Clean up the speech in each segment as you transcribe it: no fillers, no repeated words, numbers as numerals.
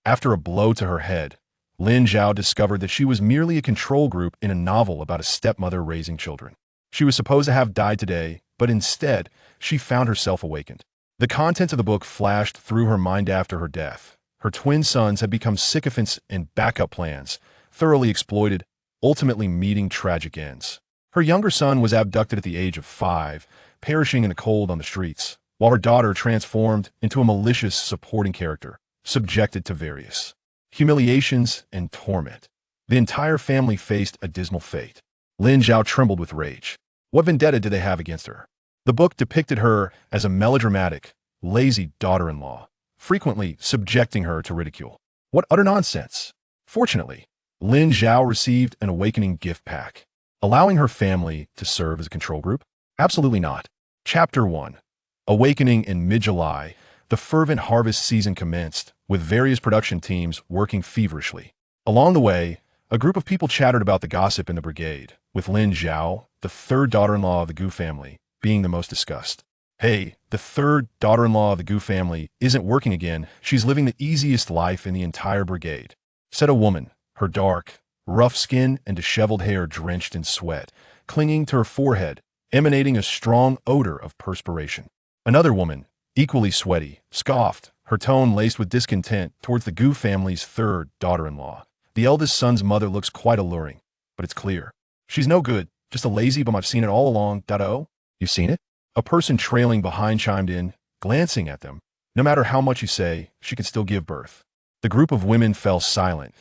After a blow to her head, Lin Zhao discovered that she was merely a control group in a novel about a stepmother raising children. She was supposed to have died today, but instead, she found herself awakened. The contents of the book flashed through her mind after her death. Her twin sons had become sycophants and backup plans, thoroughly exploited, ultimately meeting tragic ends. Her younger son was abducted at the age of 5, perishing in the cold on the streets, while her daughter transformed into a malicious supporting character, subjected to various humiliations and torment. The entire family faced a dismal fate. Lin Zhao trembled with rage. What vendetta did they have against her? The book depicted her as a melodramatic, lazy daughter-in-law, frequently subjecting her to ridicule. What utter nonsense! Fortunately, Lin Zhao received an awakening gift pack, allowing her family to serve as a control group? Absolutely not. Chapter 1. Awakening in mid-July, the fervent harvest season commenced, with various production teams working feverishly. Along the way, a group of people chattered about the gossip in the brigade, with Lin Zhao, the third daughter-in-law of the Gu family, being the most discussed. Hey, the third daughter-in-law of the Gu family isn't working again. She's living the easiest life in the entire brigade, said a woman, her dark, rough skin and disheveled hair drenched in sweat, clinging to her forehead, emanating a strong odor of perspiration. Another woman, equally sweaty, scoffed, her tone laced with discontent towards the Gu family's third daughter-in-law. The eldest son's mother looks quite alluring, but it's clear. She's no good, just a lazy bum. I've seen it all along. Dada-o? You've seen it? A person trailing behind chimed in, glancing at them. No matter how much you say, she can still give birth. The group of women fell silent.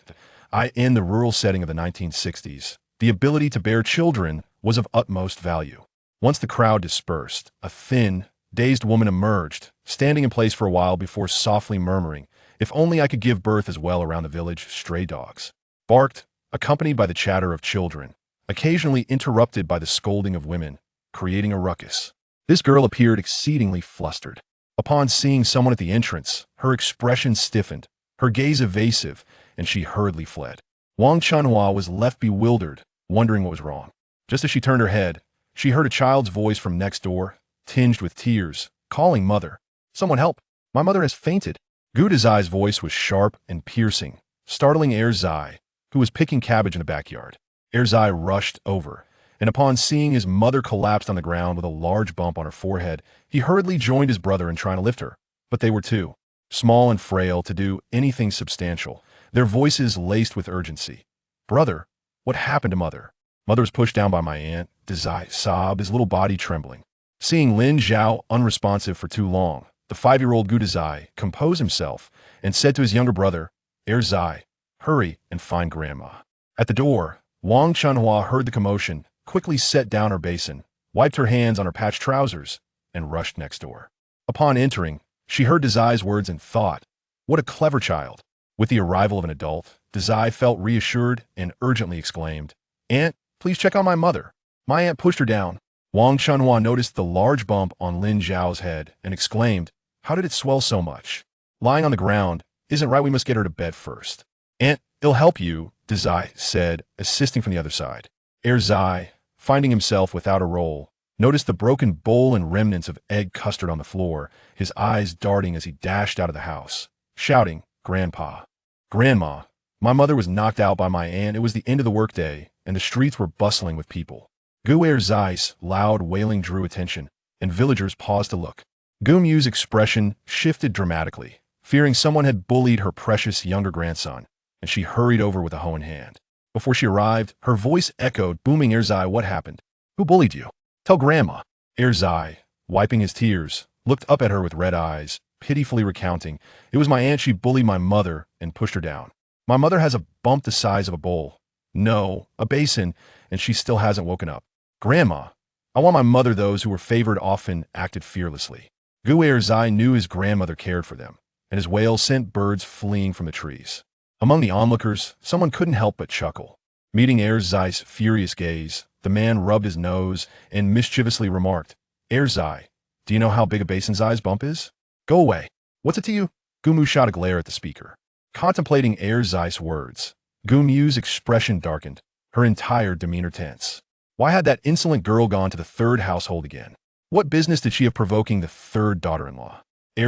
In the rural setting of the 1960s, the ability to bear children was of utmost value. Once the crowd dispersed, a thin, dazed woman emerged, standing in place for a while before softly murmuring, "If only I could give birth as well." Around the village, stray dogs barked, accompanied by the chatter of children, occasionally interrupted by the scolding of women, creating a ruckus. This girl appeared exceedingly flustered. Upon seeing someone at the entrance, her expression stiffened, her gaze evasive, and she hurriedly fled. Wang Chunhua was left bewildered, wondering what was wrong. Just as she turned her head, she heard a child's voice from next door, tinged with tears, calling mother. "Someone help! My mother has fainted." Gu Dazai's voice was sharp and piercing, startling Zai, who was picking cabbage in the backyard. Zai rushed over, and upon seeing his mother collapsed on the ground with a large bump on her forehead, he hurriedly joined his brother in trying to lift her. But they were too small and frail to do anything substantial, their voices laced with urgency. "Brother, what happened to mother?" "Mother was pushed down by my aunt," Zai sobbed, his little body trembling. Seeing Lin Zhao unresponsive for too long, the 5-year-old Gu Dazai composed himself and said to his younger brother, Zai, "Hurry and find grandma." At the door, Wang Chunhua heard the commotion, quickly set down her basin, wiped her hands on her patched trousers, and rushed next door. Upon entering, she heard Dazai's words and thought, "What a clever child." With the arrival of an adult, Dazai felt reassured and urgently exclaimed, "Aunt, please check on my mother. My aunt pushed her down." Wang Chunhua noticed the large bump on Lin Zhao's head and exclaimed, "How did it swell so much?" Lying on the ground, "Isn't right, we must get her to bed first." "Aunt, it'll help you," Dazai said, assisting from the other side. Zai, finding himself without a roll, noticed the broken bowl and remnants of egg custard on the floor, his eyes darting as he dashed out of the house, shouting, "Grandpa! Grandma! My mother was knocked out by my aunt." It was the end of the workday, and the streets were bustling with people. Gu Zai's loud wailing drew attention, and villagers paused to look. Gu Mu's expression shifted dramatically, fearing someone had bullied her precious younger grandson, and she hurried over with a hoe in hand. Before she arrived, her voice echoed, booming, Zai, what happened? Who bullied you? Tell grandma." Zai, wiping his tears, looked up at her with red eyes, pitifully recounting, "It was my aunt. She bullied my mother and pushed her down. My mother has a bump the size of a bowl. No, a basin, and she still hasn't woken up. Grandma, I want my mother." Those who were favored often acted fearlessly. Gu Zai knew his grandmother cared for them, and his wail sent birds fleeing from the trees. Among the onlookers, someone couldn't help but chuckle. Meeting Zai's furious gaze, the man rubbed his nose and mischievously remarked, Zai, do you know how big a basin Zai's bump is? Go away. What's it to you?" Gu Mu shot a glare at the speaker. Contemplating Zai's words, Gu Mu's expression darkened, her entire demeanor tense. Why had that insolent girl gone to the third household again? What business did she have provoking the third daughter-in-law?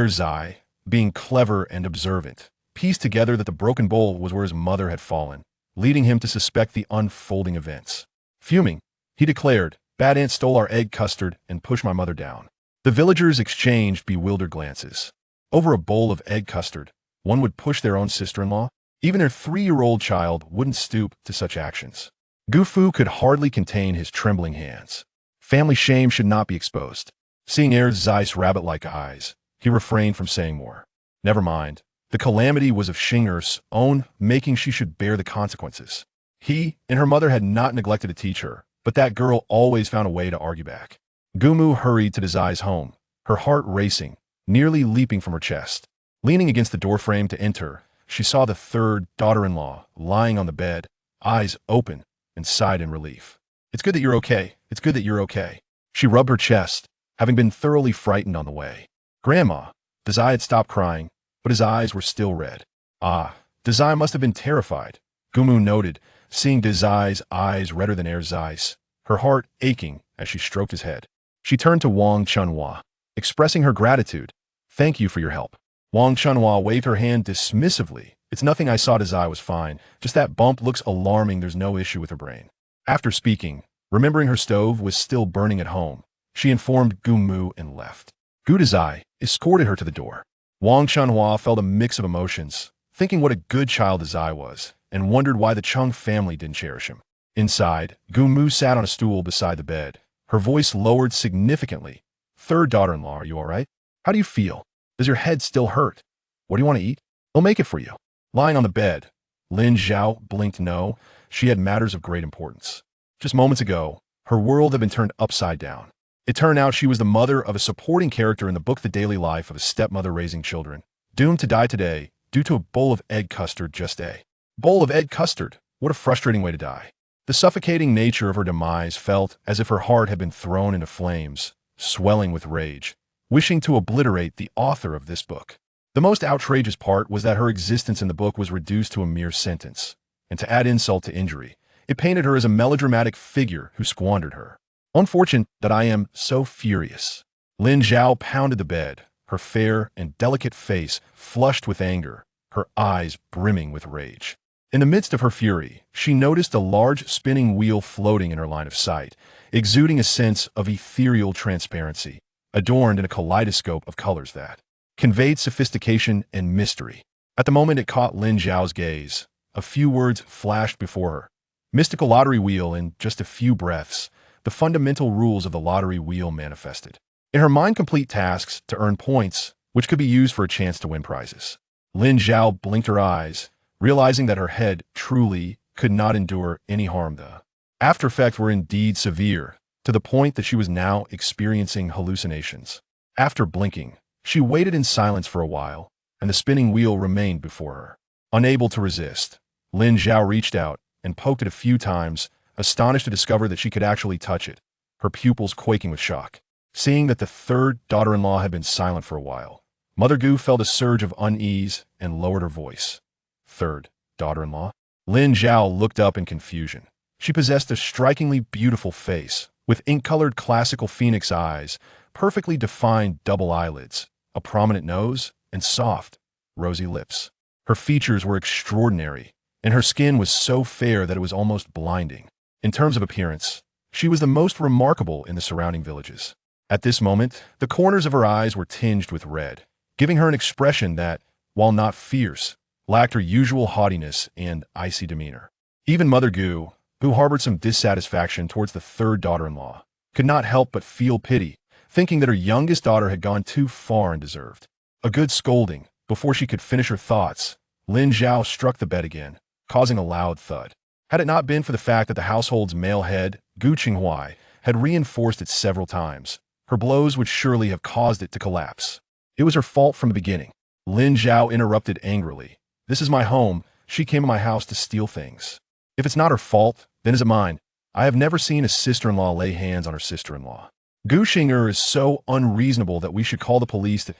Zai, being clever and observant, pieced together that the broken bowl was where his mother had fallen, leading him to suspect the unfolding events. Fuming, he declared, "Bad Aunt stole our egg custard and pushed my mother down." The villagers exchanged bewildered glances. Over a bowl of egg custard, one would push their own sister-in-law? Even their 3-year-old child wouldn't stoop to such actions. Gufu could hardly contain his trembling hands. Family shame should not be exposed. Seeing Zeiss' rabbit-like eyes, he refrained from saying more. Never mind. The calamity was of Xing'er's own making. She should bear the consequences. He and her mother had not neglected to teach her, but that girl always found a way to argue back. Gumu hurried to Dazai's home, her heart racing, nearly leaping from her chest. Leaning against the doorframe to enter, she saw the third daughter-in-law lying on the bed, eyes open, and sighed in relief. "It's good that you're okay. It's good that you're okay." She rubbed her chest, having been thoroughly frightened on the way. "Grandma." Dazai had stopped crying, but his eyes were still red. "Ah, Dazai must have been terrified," Gumu noted, seeing Dazai's eyes redder than Zeiss, her heart aching as she stroked his head. She turned to Wang Chunhua, expressing her gratitude. "Thank you for your help." Wang Chunhua waved her hand dismissively. "It's nothing. I saw Dazai was fine. Just that bump looks alarming. There's no issue with her brain." After speaking, remembering her stove was still burning at home, she informed Gumu and left. Gu Dazai escorted her to the door. Wang Chunhua felt a mix of emotions, thinking what a good child Dazai was, and wondered why the Chung family didn't cherish him. Inside, Gumu sat on a stool beside the bed, her voice lowered significantly. "Third daughter-in-law, are you all right? How do you feel? Does your head still hurt? What do you want to eat? I'll make it for you." Lying on the bed, Lin Zhao blinked no. She had matters of great importance. Just moments ago, her world had been turned upside down. It turned out she was the mother of a supporting character in the book The Daily Life of a Stepmother Raising Children, doomed to die today due to a bowl of egg custard. Just a bowl of egg custard. What a frustrating way to die. The suffocating nature of her demise felt as if her heart had been thrown into flames, swelling with rage, wishing to obliterate the author of this book. The most outrageous part was that her existence in the book was reduced to a mere sentence, and to add insult to injury, it painted her as a melodramatic figure who squandered her. "Unfortunate that I am so furious." Lin Zhao pounded the bed, her fair and delicate face flushed with anger, her eyes brimming with rage. In the midst of her fury, she noticed a large spinning wheel floating in her line of sight, exuding a sense of ethereal transparency, adorned in a kaleidoscope of colors that conveyed sophistication and mystery. At the moment it caught Lin Zhao's gaze, a few words flashed before her. Mystical lottery wheel. In just a few breaths, the fundamental rules of the lottery wheel manifested. In her mind, complete tasks to earn points, which could be used for a chance to win prizes. Lin Zhao blinked her eyes, realizing that her head truly could not endure any harm. The after effects were indeed severe, to the point that she was now experiencing hallucinations. After blinking, she waited in silence for a while, and the spinning wheel remained before her. Unable to resist, Lin Zhao reached out and poked it a few times, astonished to discover that she could actually touch it, her pupils quaking with shock. Seeing that the third daughter-in-law had been silent for a while, Mother Gu felt a surge of unease and lowered her voice. "Third daughter-in-law?" Lin Zhao looked up in confusion. She possessed a strikingly beautiful face, with ink-colored classical phoenix eyes, perfectly defined double eyelids, a prominent nose, and soft, rosy lips. Her features were extraordinary, and her skin was so fair that it was almost blinding. In terms of appearance, she was the most remarkable in the surrounding villages. At this moment, the corners of her eyes were tinged with red, giving her an expression that, while not fierce, lacked her usual haughtiness and icy demeanor. Even Mother Gu, who harbored some dissatisfaction towards the third daughter-in-law, could not help but feel pity, thinking that her youngest daughter had gone too far and deserved a good scolding. Before she could finish her thoughts, Lin Zhao struck the bed again, causing a loud thud. Had it not been for the fact that the household's male head, Gu Qinghuai, had reinforced it several times, her blows would surely have caused it to collapse. It was her fault from the beginning. Lin Zhao interrupted angrily. "This is my home. She came to my house to steal things. If it's not her fault, then is it mine? I have never seen a sister-in-law lay hands on her sister-in-law. Gu Xing'er is so unreasonable that we should call the police to—"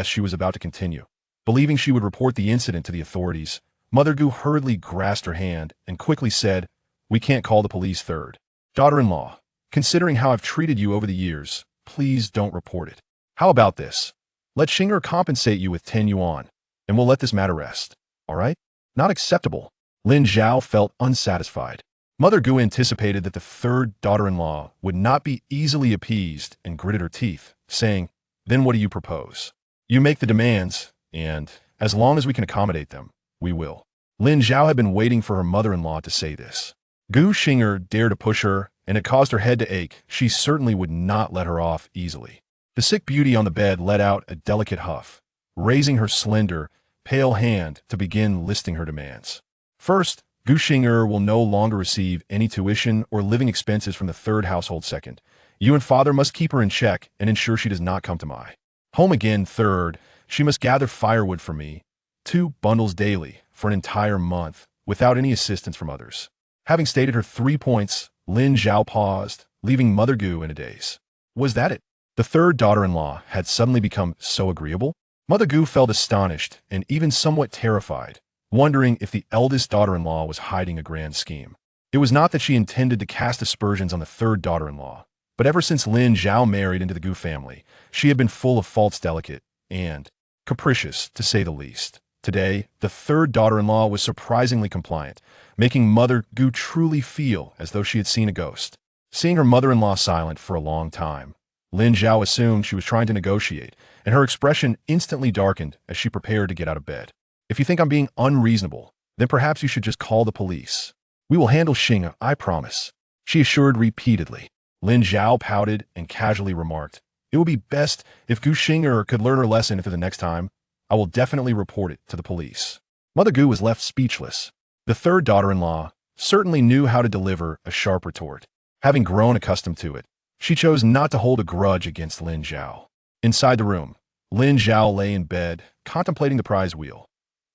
She was about to continue. Believing she would report the incident to the authorities, Mother Gu hurriedly grasped her hand and quickly said, "We can't call the police, third daughter-in-law. Considering how I've treated you over the years, please don't report it. How about this? Let Xing'er compensate you with 10 yuan. and we'll let this matter rest. All right? Not acceptable. Lin Zhao felt unsatisfied. Mother Gu anticipated that the third daughter-in-law would not be easily appeased and gritted her teeth, saying, "Then what do you propose? You make the demands, and, as long as we can accommodate them, we will." Lin Zhao had been waiting for her mother-in-law to say this. Gu Xing'er dared to push her, and it caused her head to ache. She certainly would not let her off easily. The sick beauty on the bed let out a delicate huff, raising her slender, pale hand to begin listing her demands. First, Gu Xing'er will no longer receive any tuition or living expenses from the third household. Second, you and father must keep her in check and ensure she does not come to my home again. Third, she must gather firewood for me, 2 bundles daily, for an entire month, without any assistance from others. Having stated her 3 points, Lin Zhao paused, leaving Mother Gu in a daze. Was that it? The third daughter-in-law had suddenly become so agreeable? Mother Gu felt astonished and even somewhat terrified, wondering if the eldest daughter-in-law was hiding a grand scheme. It was not that she intended to cast aspersions on the third daughter-in-law, but ever since Lin Zhao married into the Gu family, she had been full of faults, delicate and capricious, to say the least. Today, the third daughter-in-law was surprisingly compliant, making Mother Gu truly feel as though she had seen a ghost. Seeing her mother-in-law silent for a long time, Lin Zhao assumed she was trying to negotiate, and her expression instantly darkened as she prepared to get out of bed. If you think I'm being unreasonable, then perhaps you should just call the police. We will handle Xing'er, I promise, she assured repeatedly. Lin Zhao pouted and casually remarked, "It would be best if Gu Xing'er could learn her lesson for the next time. I will definitely report it to the police." Mother Gu was left speechless. The third daughter-in-law certainly knew how to deliver a sharp retort. Having grown accustomed to it, she chose not to hold a grudge against Lin Zhao. Inside the room, Lin Zhao lay in bed, contemplating the prize wheel.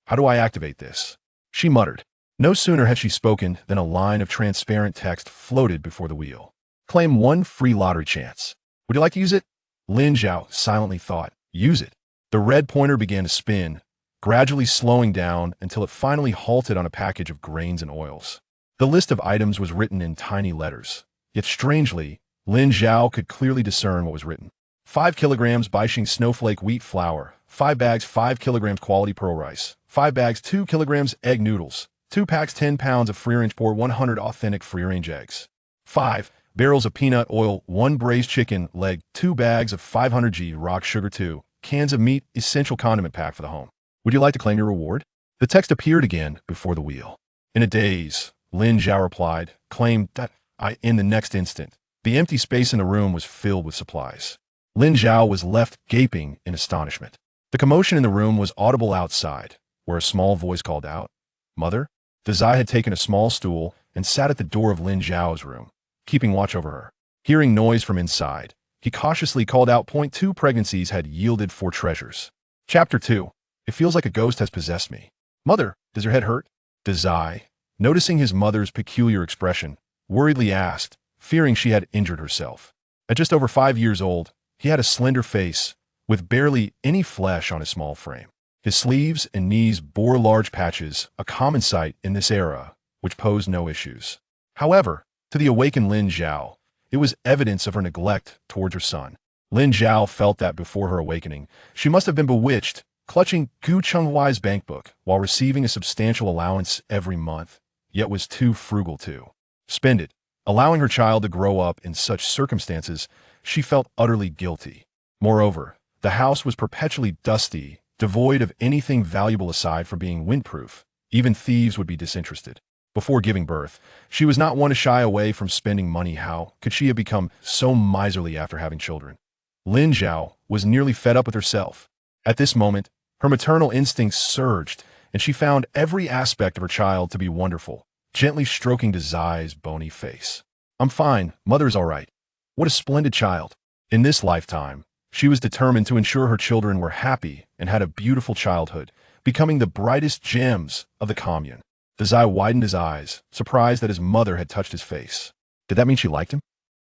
"How do I activate this?" she muttered. No sooner had she spoken than a line of transparent text floated before the wheel. "Claim 1 free lottery chance. Would you like to use it?" Lin Zhao silently thought. Use it. The red pointer began to spin, gradually slowing down until it finally halted on a package of grains and oils. The list of items was written in tiny letters. Yet strangely, Lin Zhao could clearly discern what was written. 5 kilograms Beijing snowflake wheat flour, 5 bags 5 kilograms quality pearl rice, 5 bags 2 kilograms egg noodles, 2 packs 10 pounds of free-range pour 100 authentic free-range eggs, 5 barrels of peanut oil, 1 braised chicken leg, 2 bags of 500g rock sugar, 2 cans of meat, essential condiment pack for the home. Would you like to claim your reward? The text appeared again before the wheel. In a daze, Lin Zhao replied, "Claim that I." In the next instant, the empty space in the room was filled with supplies. Lin Zhao was left gaping in astonishment. The commotion in the room was audible outside, where a small voice called out, "Mother?" Dazai had taken a small stool and sat at the door of Lin Zhao's room, keeping watch over her. Hearing noise from inside, he cautiously called out, "Point 2 pregnancies had yielded 4 treasures." Chapter 2. It feels like a ghost has possessed me. "Mother, does your head hurt?" Dazai, noticing his mother's peculiar expression, worriedly asked, fearing she had injured herself. At just over 5 years old, he had a slender face, with barely any flesh on his small frame. His sleeves and knees bore large patches, a common sight in this era, which posed no issues. However, to the awakened Lin Zhao, it was evidence of her neglect towards her son. Lin Zhao felt that before her awakening, she must have been bewitched, clutching Gu Chenghuai's bankbook while receiving a substantial allowance every month, yet was too frugal to spend it. Allowing her child to grow up in such circumstances, she felt utterly guilty. Moreover, the house was perpetually dusty, devoid of anything valuable aside from being windproof. Even thieves would be disinterested. Before giving birth, she was not one to shy away from spending money. How could she have become so miserly after having children? Lin Zhao was nearly fed up with herself. At this moment, her maternal instincts surged, and she found every aspect of her child to be wonderful, gently stroking Dazai's bony face. "I'm fine, mother's all right." What a splendid child. In this lifetime, she was determined to ensure her children were happy and had a beautiful childhood, becoming the brightest gems of the commune. Dazai widened his eyes, surprised that his mother had touched his face. Did that mean she liked him?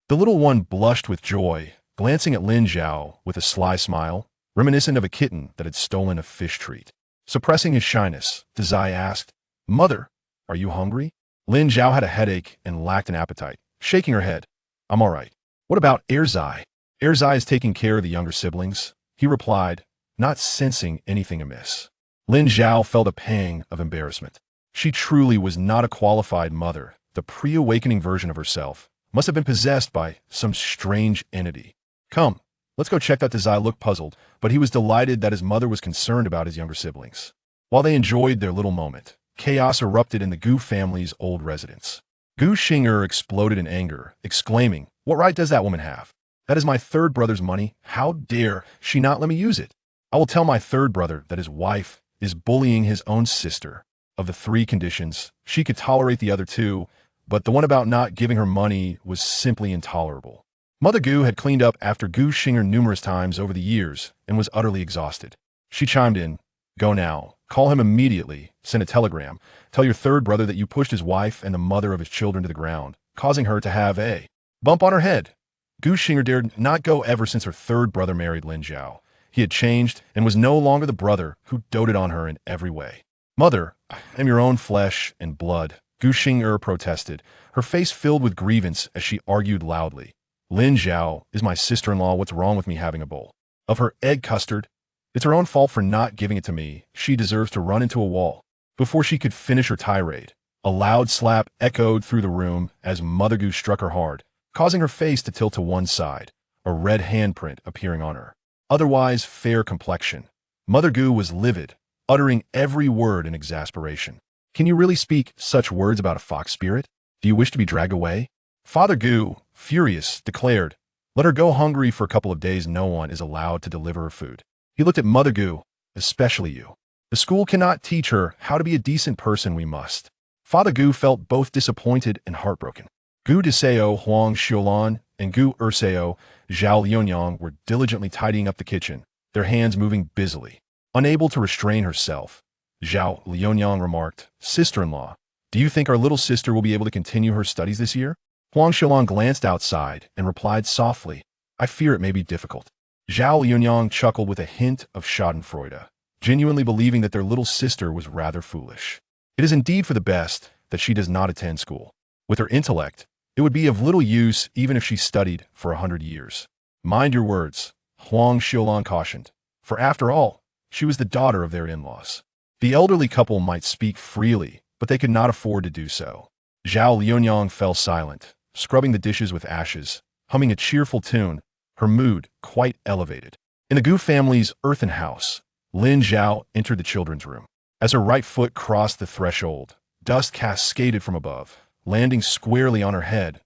The little one blushed with joy, glancing at Lin Zhao with a sly smile, reminiscent of a kitten that had stolen a fish treat. Suppressing his shyness, Dazai asked, "Mother, are you hungry?" Lin Zhao had a headache and lacked an appetite, shaking her head. "I'm all right." "What about Erzai?" "Erzai is taking care of the younger siblings," he replied, not sensing anything amiss. Lin Zhao felt a pang of embarrassment. She truly was not a qualified mother. The pre-awakening version of herself must have been possessed by some strange entity. Come, let's go check out the Zai looked puzzled, but he was delighted that his mother was concerned about his younger siblings. While they enjoyed their little moment, chaos erupted in the Gu family's old residence. Gu Xing'er exploded in anger, exclaiming, "What right does that woman have? That is my third brother's money. How dare she not let me use it? I will tell my third brother that his wife is bullying his own sister. Of the three conditions, she could tolerate the other two, but the one about not giving her money was simply intolerable." Mother Gu had cleaned up after Gu Xing'er numerous times over the years and was utterly exhausted. She chimed in, "Go now. Call him immediately. Send a telegram. Tell your third brother that you pushed his wife and the mother of his children to the ground, causing her to have a bump on her head." Gu Xing'er dared not go ever since her third brother married Lin Zhao. He had changed and was no longer the brother who doted on her in every way. "Mother, I am your own flesh and blood," Gu Xing'er protested, her face filled with grievance as she argued loudly. "Lin Zhao is my sister-in-law. What's wrong with me having a bowl of her egg custard? It's her own fault for not giving it to me. She deserves to run into a wall." Before she could finish her tirade, a loud slap echoed through the room as Mother Gu struck her hard, causing her face to tilt to one side, a red handprint appearing on her otherwise fair complexion. Mother Gu was livid, uttering every word in exasperation. "Can you really speak such words about a fox spirit? Do you wish to be dragged away?" Father Gu, furious, declared, "Let her go hungry for a couple of days. No one is allowed to deliver her food." He looked at Mother Gu, "Especially you. The school cannot teach her how to be a decent person. We must." Father Gu felt both disappointed and heartbroken. Gu Deseo Huang Xiulan and Gu Erseo Zhao Lianyang were diligently tidying up the kitchen, their hands moving busily. Unable to restrain herself, Zhao Lianyang remarked, "Sister-in-law, do you think our little sister will be able to continue her studies this year?" Huang Xiulan glanced outside and replied softly, "I fear it may be difficult." Zhao Lianyang chuckled with a hint of schadenfreude, genuinely believing that their little sister was rather foolish. It is indeed for the best that she does not attend school. With her intellect, it would be of little use even if she studied for 100 years. "Mind your words," Huang Xiulan cautioned, for after all, she was the daughter of their in-laws. The elderly couple might speak freely, but they could not afford to do so. Zhao Lianyang fell silent, scrubbing the dishes with ashes, humming a cheerful tune, her mood quite elevated. In the Gu family's earthen house, Lin Zhao entered the children's room. As her right foot crossed the threshold, dust cascaded from above, landing squarely on her head.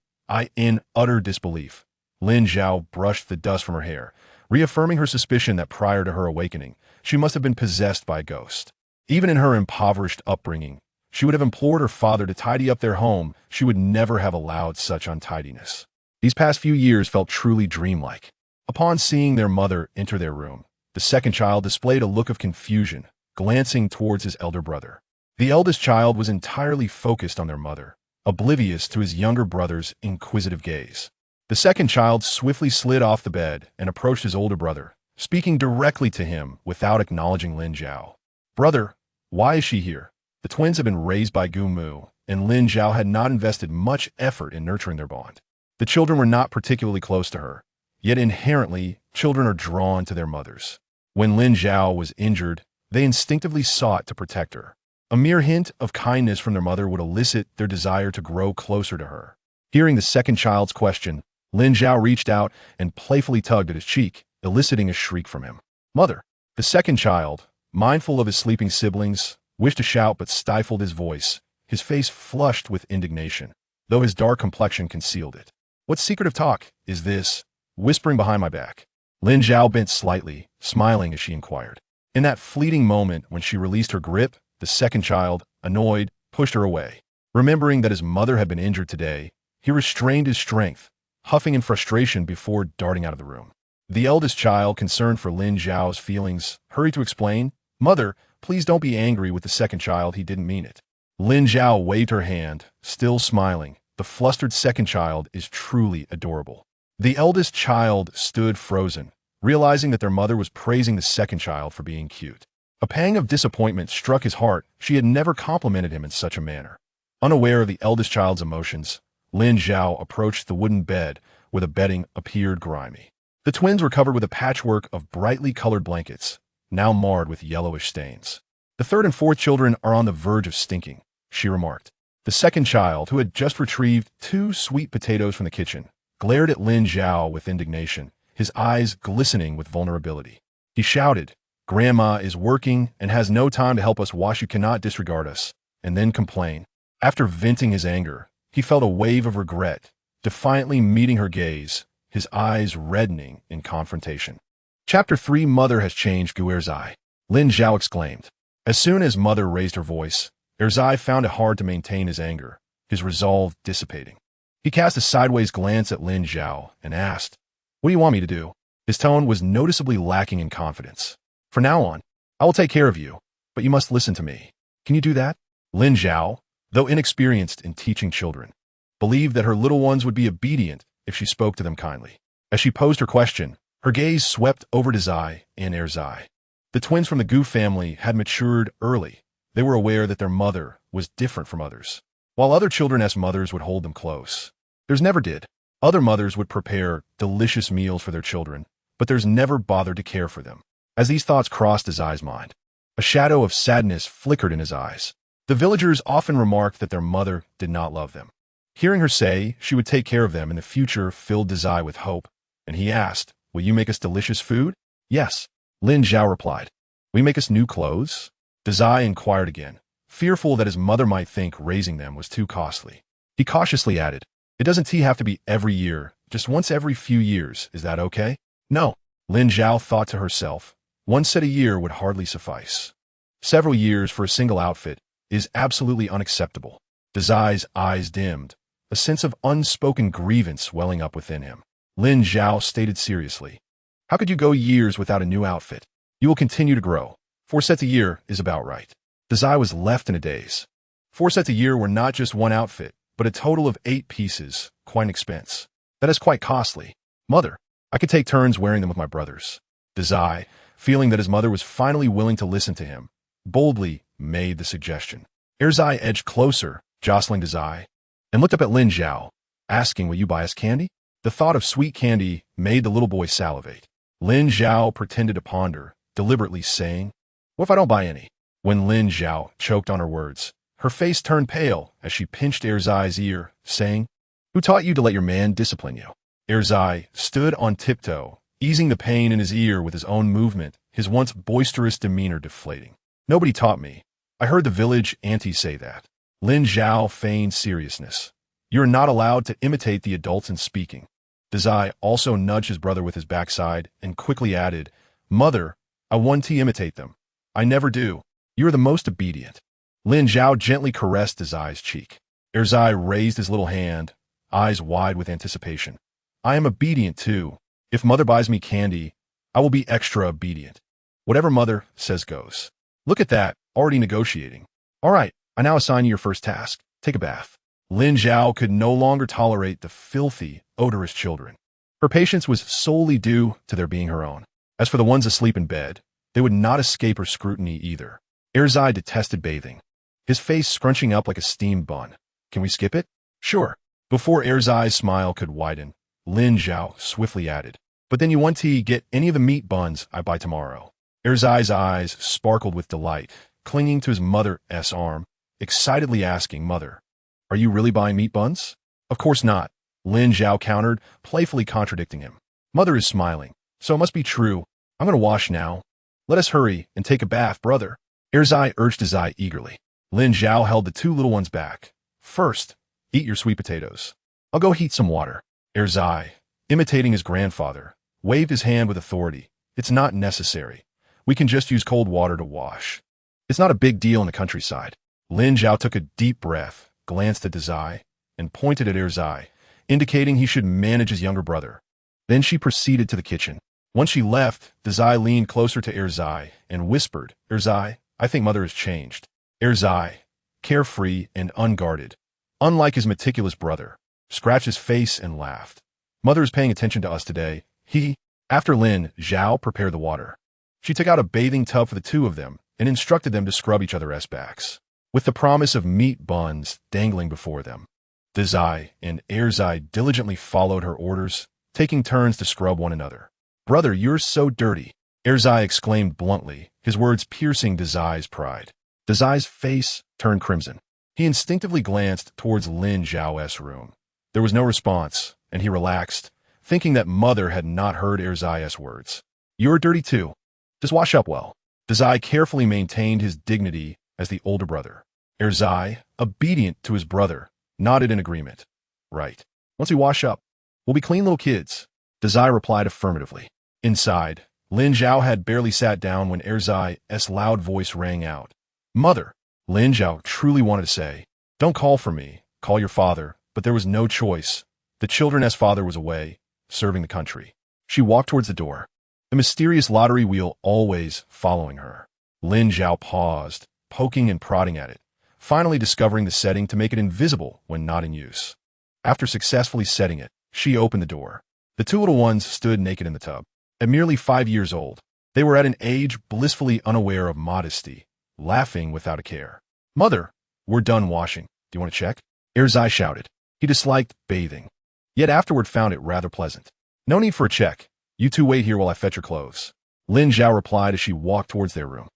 In utter disbelief, Lin Zhao brushed the dust from her hair, reaffirming her suspicion that prior to her awakening, she must have been possessed by a ghost. Even in her impoverished upbringing, she would have implored her father to tidy up their home. She would never have allowed such untidiness. These past few years felt truly dreamlike. Upon seeing their mother enter their room, the second child displayed a look of confusion, glancing towards his elder brother. The eldest child was entirely focused on their mother, oblivious to his younger brother's inquisitive gaze. The second child swiftly slid off the bed and approached his older brother, speaking directly to him without acknowledging Lin Zhao. "Brother, why is she here?" The twins had been raised by Gu Mu, and Lin Zhao had not invested much effort in nurturing their bond. The children were not particularly close to her, yet inherently, children are drawn to their mothers. When Lin Zhao was injured, they instinctively sought to protect her. A mere hint of kindness from their mother would elicit their desire to grow closer to her. Hearing the second child's question, Lin Zhao reached out and playfully tugged at his cheek, eliciting a shriek from him. "Mother!" The second child, mindful of his sleeping siblings, wished to shout but stifled his voice, his face flushed with indignation, though his dark complexion concealed it. "What secretive talk is this, whispering behind my back?" Lin Zhao bent slightly, smiling as she inquired. In that fleeting moment when she released her grip, the second child, annoyed, pushed her away. Remembering that his mother had been injured today, he restrained his strength, huffing in frustration before darting out of the room. The eldest child, concerned for Lin Zhao's feelings, hurried to explain, "Mother, please don't be angry with the second child. He didn't mean it." Lin Zhao waved her hand, still smiling. The flustered second child is truly adorable. The eldest child stood frozen, realizing that their mother was praising the second child for being cute. A pang of disappointment struck his heart. She had never complimented him in such a manner. Unaware of the eldest child's emotions, Lin Zhao approached the wooden bed where the bedding appeared grimy. The twins were covered with a patchwork of brightly colored blankets, now marred with yellowish stains. The third and fourth children are on the verge of stinking, she remarked. The second child, who had just retrieved 2 sweet potatoes from the kitchen, glared at Lin Zhao with indignation, his eyes glistening with vulnerability. He shouted, "Grandma is working and has no time to help us wash. You cannot disregard us," and then complain. After venting his anger, he felt a wave of regret, defiantly meeting her gaze, his eyes reddening in confrontation. Chapter 3 Mother has changed Guerzai, Lin Zhao exclaimed. As soon as Mother raised her voice, Erzai found it hard to maintain his anger, his resolve dissipating. He cast a sideways glance at Lin Zhao and asked, "What do you want me to do?" His tone was noticeably lacking in confidence. "From now on, I will take care of you, but you must listen to me. Can you do that?" Lin Zhao, though inexperienced in teaching children, believed that her little ones would be obedient if she spoke to them kindly. As she posed her question, her gaze swept over Dazai and Erzai. The twins from the Gu family had matured early. They were aware that their mother was different from others. While other children's mothers would hold them close, theirs never did. Other mothers would prepare delicious meals for their children, but theirs never bothered to care for them. As these thoughts crossed Dazai's mind, a shadow of sadness flickered in his eyes. The villagers often remarked that their mother did not love them. Hearing her say she would take care of them in the future filled Dazai with hope, and he asked, "Will you make us delicious food?" "Yes," Lin Zhao replied. "Will you make us new clothes?" Dazai inquired again, fearful that his mother might think raising them was too costly. He cautiously added, "It doesn't have to be every year, just once every few years. Is that okay?" "No," Lin Zhao thought to herself. One set a year would hardly suffice. Several years for a single outfit is absolutely unacceptable. Dazai's eyes dimmed, a sense of unspoken grievance welling up within him. Lin Zhao stated seriously, "How could you go years without a new outfit? You will continue to grow. 4 sets a year is about right." Dazai was left in a daze. 4 sets a year were not just one outfit, but a total of 8 pieces, quite an expense. That is quite costly. "Mother, I could take turns wearing them with my brothers." Dazai, feeling that his mother was finally willing to listen to him, boldly made the suggestion. Erzai edged closer, jostling Dazai, and looked up at Lin Zhao, asking, "Will you buy us candy?" The thought of sweet candy made the little boy salivate. Lin Zhao pretended to ponder, deliberately saying, "What if I don't buy any?" When Lin Zhao choked on her words, her face turned pale as she pinched Erzai's ear, saying, "Who taught you to let your man discipline you?" Erzai stood on tiptoe, easing the pain in his ear with his own movement, his once boisterous demeanor deflating. "Nobody taught me. I heard the village auntie say that." Lin Zhao feigned seriousness. "You are not allowed to imitate the adults in speaking." Dazai also nudged his brother with his backside and quickly added, "Mother, I want to imitate them. I never do. You are the most obedient." Lin Zhao gently caressed Dazai's cheek. Erzai raised his little hand, eyes wide with anticipation. "I am obedient too. If Mother buys me candy, I will be extra obedient. Whatever Mother says goes." "Look at that, already negotiating." "All right, I now assign you your first task. Take a bath." Lin Zhao could no longer tolerate the filthy, odorous children. Her patience was solely due to their being her own. As for the ones asleep in bed, they would not escape her scrutiny either. Erzai detested bathing, his face scrunching up like a steamed bun. "Can we skip it?" "Sure." Before Erzai's smile could widen, Lin Zhao swiftly added, "But then you want to get any of the meat buns I buy tomorrow." Erzai's eyes sparkled with delight, clinging to his mother's arm, excitedly asking, "Mother, are you really buying meat buns?" "Of course not," Lin Zhao countered, playfully contradicting him. "Mother is smiling, so it must be true. I'm going to wash now. Let us hurry and take a bath, brother." Erzai urged Dazai eagerly. Lin Zhao held the 2 little ones back. "First, eat your sweet potatoes. I'll go heat some water." Erzai, imitating his grandfather, waved his hand with authority. "It's not necessary. We can just use cold water to wash. It's not a big deal in the countryside." Lin Zhao took a deep breath, glanced at Dazai, and pointed at Erzai, indicating he should manage his younger brother. Then she proceeded to the kitchen. Once she left, Dazai leaned closer to Erzai and whispered, "Erzai, I think Mother has changed." Erzai, carefree and unguarded, unlike his meticulous brother, scratched his face and laughed. "Mother is paying attention to us today." After Lin Zhao prepared the water, she took out a bathing tub for the 2 of them and instructed them to scrub each other's backs, with the promise of meat buns dangling before them. Dazai and Erzai diligently followed her orders, taking turns to scrub one another. "Brother, you're so dirty." Erzai exclaimed bluntly, his words piercing Dazai's pride. Dazai's face turned crimson. He instinctively glanced towards Lin Zhao's room. There was no response, and he relaxed, thinking that Mother had not heard Erzai's words. "You're dirty too. Just wash up well." Dazai carefully maintained his dignity as the older brother. Erzai, obedient to his brother, nodded in agreement. "Right. Once we wash up, we'll be clean little kids." Dazai replied affirmatively. Inside, Lin Zhao had barely sat down when Erzai's loud voice rang out. "Mother!" Lin Zhao truly wanted to say, "Don't call for me, call your father," but there was no choice. The children's father was away, serving the country. She walked towards the door, the mysterious lottery wheel always following her. Lin Zhao paused, poking and prodding at it, finally discovering the setting to make it invisible when not in use. After successfully setting it, she opened the door. The two little ones stood naked in the tub. At merely 5 years old, they were at an age blissfully unaware of modesty, laughing without a care. "Mother, we're done washing. Do you want to check?" Erzai shouted. He disliked bathing, yet afterward found it rather pleasant. "No need for a check. You two wait here while I fetch your clothes." Lin Zhao replied as she walked towards their room.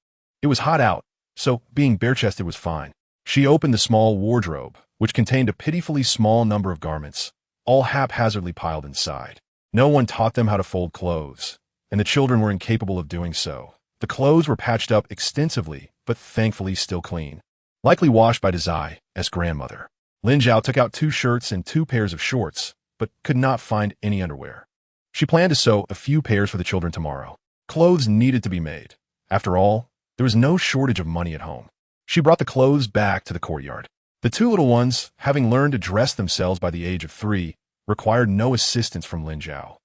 It was hot out, so being bare-chested was fine. She opened the small wardrobe, which contained a pitifully small number of garments, all haphazardly piled inside. No one taught them how to fold clothes, and the children were incapable of doing so. The clothes were patched up extensively, but thankfully still clean. Likely washed by Dazai's grandmother. Lin Zhao took out 2 shirts and 2 pairs of shorts, but could not find any underwear. She planned to sew a few pairs for the children tomorrow. Clothes needed to be made. After all, there was no shortage of money at home. She brought the clothes back to the courtyard. The 2 little ones, having learned to dress themselves by the age of 3, required no assistance from Lin Zhao.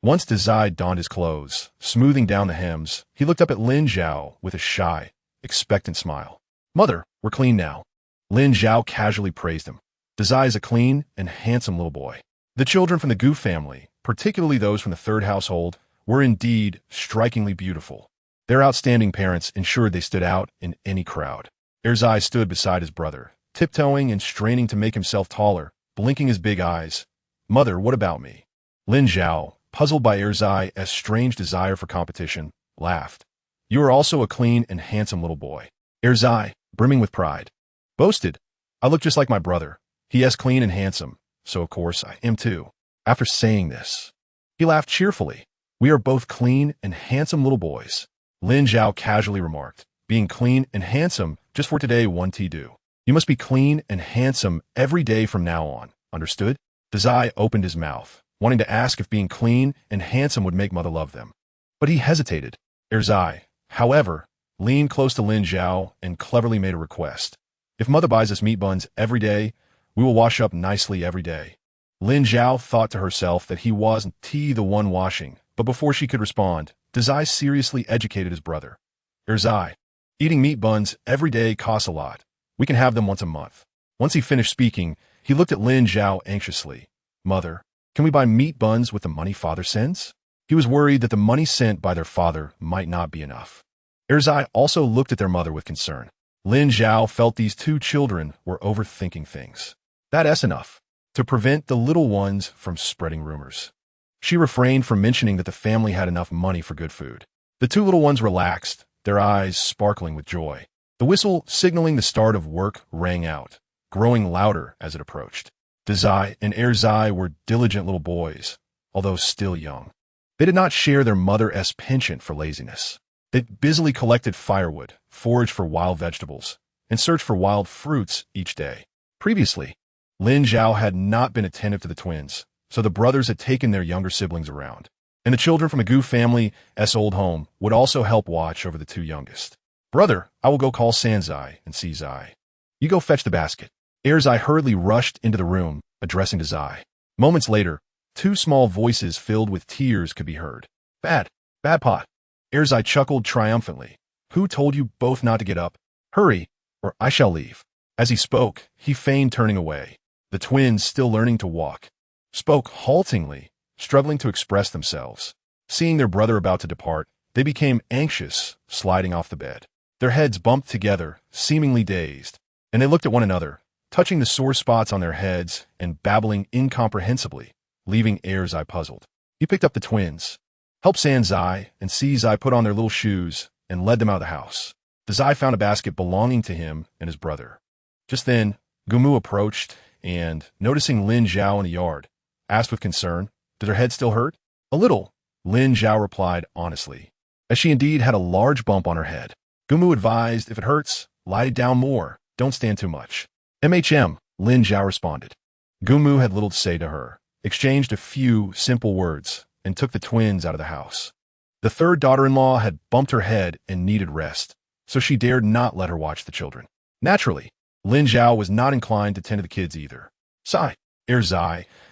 Once Dazai donned his clothes, smoothing down the hems, he looked up at Lin Zhao with a shy, expectant smile. "Mother, we're clean now." Lin Zhao casually praised him. Dazai is a clean and handsome little boy. The children from the Gu family, particularly those from the 3rd household, were indeed strikingly beautiful. Their outstanding parents ensured they stood out in any crowd. Erzai stood beside his brother, tiptoeing and straining to make himself taller, blinking his big eyes. "Mother, what about me?" Lin Zhao, puzzled by Erzai's strange desire for competition, laughed. "You are also a clean and handsome little boy." Erzai, brimming with pride, boasted, "I look just like my brother. He is clean and handsome, so of course I am too." After saying this, he laughed cheerfully. "We are both clean and handsome little boys." Lin Zhao casually remarked, "Being clean and handsome just for today won't do. You must be clean and handsome every day from now on. Understood?" Dazai opened his mouth, wanting to ask if being clean and handsome would make Mother love them. But he hesitated. Erzai, however, leaned close to Lin Zhao and cleverly made a request. "If Mother buys us meat buns every day, we will wash up nicely every day." Lin Zhao thought to herself that he wasn't the one washing, but before she could respond, Dazai seriously educated his brother. "Erzai, eating meat buns every day costs a lot. We can have them once a month." Once he finished speaking, he looked at Lin Zhao anxiously. "Mother, can we buy meat buns with the money Father sends?" He was worried that the money sent by their father might not be enough. Erzai also looked at their mother with concern. Lin Zhao felt these 2 children were overthinking things. That's enough. To prevent the little ones from spreading rumors, she refrained from mentioning that the family had enough money for good food. The 2 little ones relaxed, their eyes sparkling with joy. The whistle signaling the start of work rang out, growing louder as it approached. Dazai and Erzai were diligent little boys, although still young. They did not share their mother's penchant for laziness. They busily collected firewood, foraged for wild vegetables, and searched for wild fruits each day. Previously, Lin Zhao had not been attentive to the twins, so the brothers had taken their younger siblings around. And the children from the Gu family's old home would also help watch over the 2 youngest. "Brother, I will go call Sanzai and see Zai. You go fetch the basket." Erzai hurriedly rushed into the room, addressing to Zai. Moments later, 2 small voices filled with tears could be heard. Bad pot." Erzai chuckled triumphantly. "Who told you both not to get up? Hurry, or I shall leave." As he spoke, he feigned turning away. The twins, still learning to walk, spoke haltingly, struggling to express themselves. Seeing their brother about to depart, they became anxious, sliding off the bed. Their heads bumped together, seemingly dazed, and they looked at one another, touching the sore spots on their heads and babbling incomprehensibly, leaving Erzai puzzled. He picked up the twins. Help San Zai and Si Zai put on their little shoes and led them out of the house. The Zai found a basket belonging to him and his brother. Just then, Gumu approached and, noticing Lin Zhao in the yard, asked with concern, "Does her head still hurt?" "A little," Lin Zhao replied honestly, as she indeed had a large bump on her head. Gumu advised, "If it hurts, lie it down more. Don't stand too much." "MHM," Lin Zhao responded. Gumu had little to say to her, exchanged a few simple words, and took the twins out of the house. The third daughter-in-law had bumped her head and needed rest, so she dared not let her watch the children. Naturally, Lin Zhao was not inclined to tend to the kids either. Zai,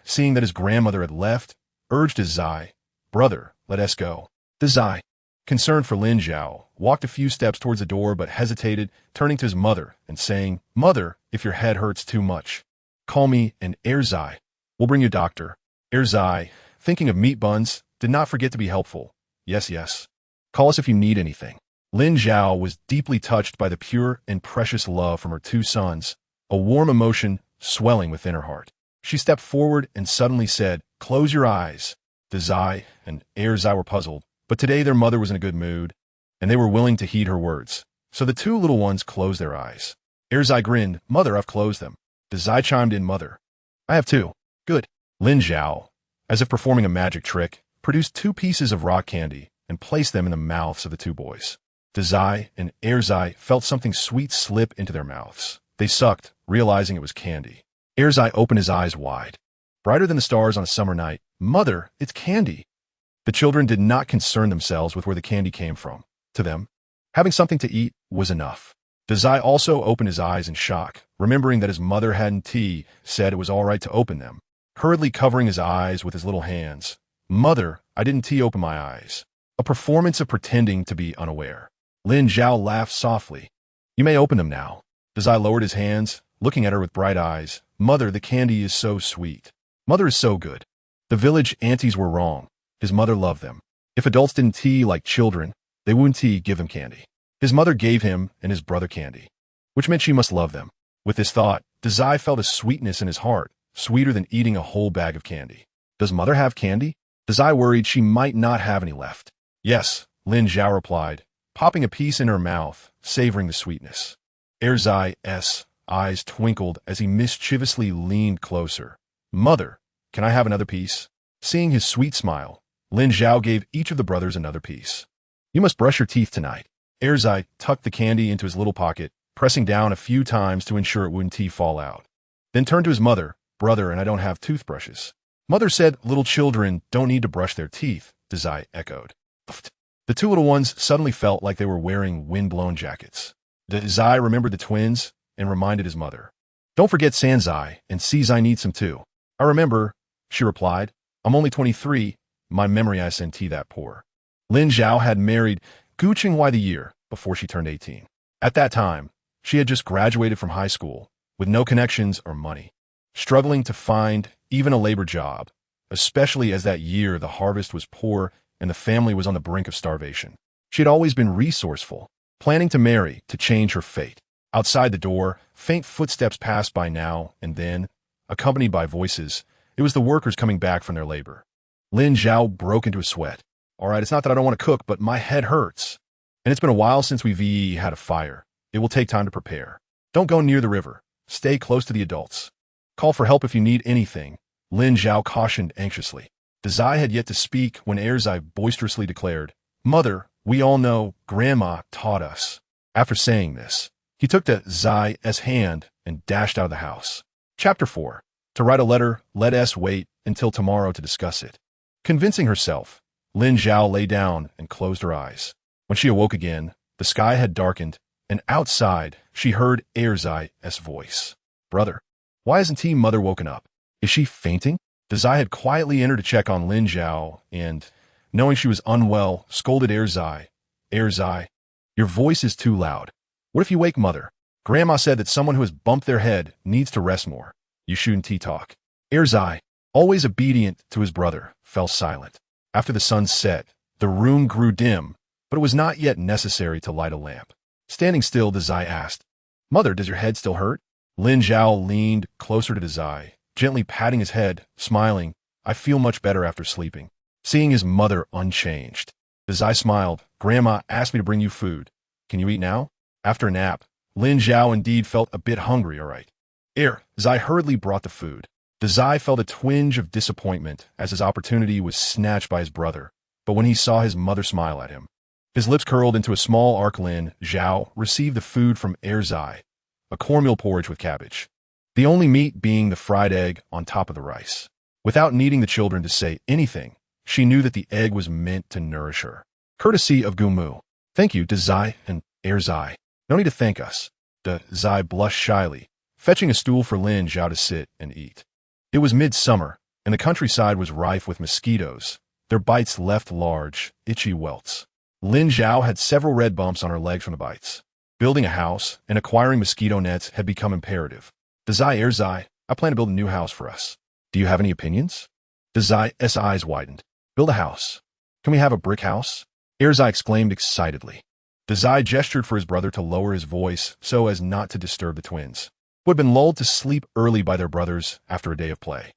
seeing that his grandmother had left, urged his Zai, "Brother, let us go." The Zai, concerned for Lin Zhao, walked a few steps towards the door but hesitated, turning to his mother and saying, "Mother, if your head hurts too much, call me and Zai. We'll bring you a doctor." Zai, thinking of meat buns, did not forget to be helpful. Yes. Call us if you need anything." Lin Zhao was deeply touched by the pure and precious love from her two sons, a warm emotion swelling within her heart. She stepped forward and suddenly said, "Close your eyes." The Zai and Zai were puzzled, but today their mother was in a good mood, and they were willing to heed her words. So the two little ones closed their eyes. Zai grinned, "Mother, I've closed them." The Zai chimed in, "Mother, I have too." "Good." Lin Zhao, as if performing a magic trick, produced 2 pieces of rock candy and placed them in the mouths of the 2 boys. The Zai and Zai felt something sweet slip into their mouths. They sucked, realizing it was candy. Zai opened his eyes wide. Brighter than the stars on a summer night. "Mother, it's candy." The children did not concern themselves with where the candy came from. To them, having something to eat was enough. The Zai also opened his eyes in shock, remembering that his mother hadn't said it was all right to open them. Hurriedly covering his eyes with his little hands. "Mother, I didn't open my eyes." A performance of pretending to be unaware. Lin Zhao laughed softly. "You may open them now." The Zai lowered his hands, looking at her with bright eyes. "Mother, the candy is so sweet. Mother is so good." The village aunties were wrong. His mother loved them. If adults didn't like children, they wouldn't give them candy. His mother gave him and his brother candy, which meant she must love them. With this thought, the Zai felt a sweetness in his heart, sweeter than eating a whole bag of candy. Does mother have candy? The Zai worried she might not have any left. "Yes," Lin Zhao replied, popping a piece in her mouth, savoring the sweetness. Zai's eyes twinkled as he mischievously leaned closer. "Mother, can I have another piece?" Seeing his sweet smile, Lin Zhao gave each of the brothers another piece. "You must brush your teeth tonight." Zai tucked the candy into his little pocket, pressing down a few times to ensure it wouldn't fall out. Then turned to his mother. "Brother, and I don't have toothbrushes." Mother said little children don't need to brush their teeth, Zai echoed. The 2 little ones suddenly felt like they were wearing wind-blown jackets. Zai remembered the twins and reminded his mother. "Don't forget San Zai, and Si Zai needs some too." "I remember," she replied. "I'm only 23. My memory I sent that poor." Lin Zhao had married Gu Qinghua the year before she turned 18. At that time, she had just graduated from high school, with no connections or money, struggling to find even a labor job, especially as that year the harvest was poor and the family was on the brink of starvation. She had always been resourceful, planning to marry to change her fate. Outside the door, faint footsteps passed by now and then, accompanied by voices. It was the workers coming back from their labor. Lin Zhao broke into a sweat. "All right, it's not that I don't want to cook, but my head hurts. And it's been a while since we've had a fire. It will take time to prepare. Don't go near the river. Stay close to the adults. Call for help if you need anything," Lin Zhao cautioned anxiously. The Zai had yet to speak when Zai boisterously declared, "Mother, we all know Grandma taught us." After saying this, he took the Zai's hand and dashed out of the house. Chapter 4. To write a letter, let us wait until tomorrow to discuss it. Convincing herself, Lin Zhao lay down and closed her eyes. When she awoke again, the sky had darkened, and outside she heard Zai's voice. "Brother, why hasn't mother woken up? Is she fainting?" The Zai had quietly entered to check on Lin Zhao and, knowing she was unwell, scolded Zai. "Zai, your voice is too loud. What if you wake mother? Grandma said that someone who has bumped their head needs to rest more. You shouldn't talk." Zai, always obedient to his brother, fell silent. After the sun set, the room grew dim, but it was not yet necessary to light a lamp. Standing still, the Zai asked, "Mother, does your head still hurt?" Lin Zhao leaned closer to the Zai, gently patting his head, smiling. "I feel much better after sleeping." seeing his mother unchanged. Zai smiled. Grandma asked me to bring you food. Can you eat now? After a nap, Lin Zhao indeed felt a bit hungry, all right. Zai hurriedly brought the food. Zai felt a twinge of disappointment as his opportunity was snatched by his brother, but when he saw his mother smile at him, his lips curled into a small arc. Lin Zhao received the food from Zai, a cornmeal porridge with cabbage, the only meat being the fried egg on top of the rice. Without needing the children to say anything, she knew that the egg was meant to nourish her. Courtesy of Gumu. Thank you, Zai and Zai. No need to thank us. Zai blushed shyly, fetching a stool for Lin Zhao to sit and eat. It was midsummer, and the countryside was rife with mosquitoes. Their bites left large, itchy welts. Lin Zhao had several red bumps on her legs from the bites. Building a house and acquiring mosquito nets had become imperative. Zai, I plan to build a new house for us. Do you have any opinions? Zai's eyes widened. Build a house. Can we have a brick house? Zai exclaimed excitedly. Zai gestured for his brother to lower his voice so as not to disturb the twins, who had been lulled to sleep early by their brothers after a day of play.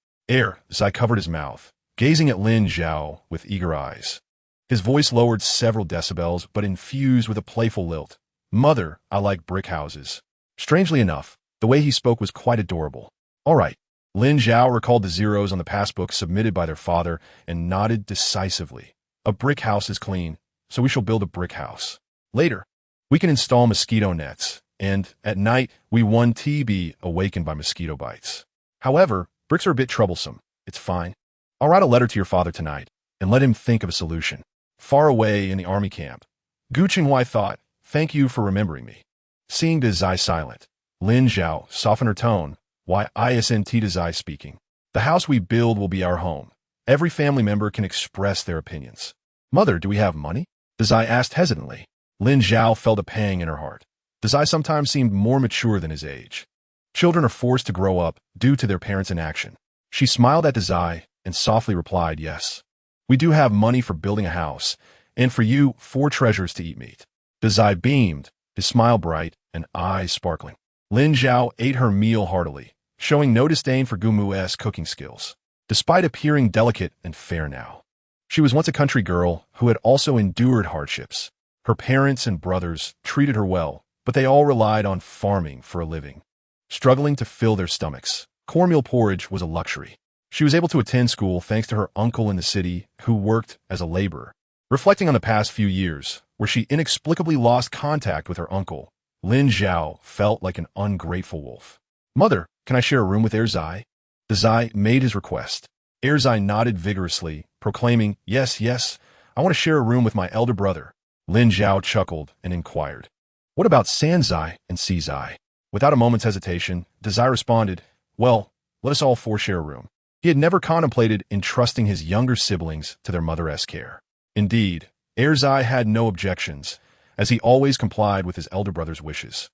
Zai covered his mouth, gazing at Lin Zhao with eager eyes. His voice lowered several decibels, but infused with a playful lilt. Mother, I like brick houses. Strangely enough, the way he spoke was quite adorable. All right. Lin Zhao recalled the zeros on the passbook submitted by their father and nodded decisively. A brick house is clean, so we shall build a brick house. Later, we can install mosquito nets, and at night we won't be awakened by mosquito bites. However, bricks are a bit troublesome. It's fine. I'll write a letter to your father tonight and let him think of a solution. Far away in the army camp, Gu Qinghai thought, thank you for remembering me. Seeing Zai silent, Lin Zhao softened her tone. Why isn't Zai speaking? The house we build will be our home. Every family member can express their opinions. Mother, do we have money? Zai asked hesitantly. Lin Zhao felt a pang in her heart. Zai sometimes seemed more mature than his age. Children are forced to grow up due to their parents' inaction. She smiled at Zai and softly replied, yes. We do have money for building a house, and for you, 4 treasures to eat meat. Zai beamed, his smile bright and eyes sparkling. Lin Zhao ate her meal heartily, showing no disdain for Gumu's cooking skills, despite appearing delicate and fair now. She was once a country girl who had also endured hardships. Her parents and brothers treated her well, but they all relied on farming for a living. Struggling to fill their stomachs, cornmeal porridge was a luxury. She was able to attend school thanks to her uncle in the city who worked as a laborer. Reflecting on the past few years, where she inexplicably lost contact with her uncle, Lin Zhao felt like an ungrateful wolf. Mother, can I share a room with Zai? Zai made his request. Zai nodded vigorously, proclaiming, yes, I want to share a room with my elder brother. Lin Zhao chuckled and inquired, what about Zai and Zai? Without a moment's hesitation, Zai responded, well, let us all 4 share a room. He had never contemplated entrusting his younger siblings to their mother's care. Indeed, Zai had no objections, as he always complied with his elder brother's wishes.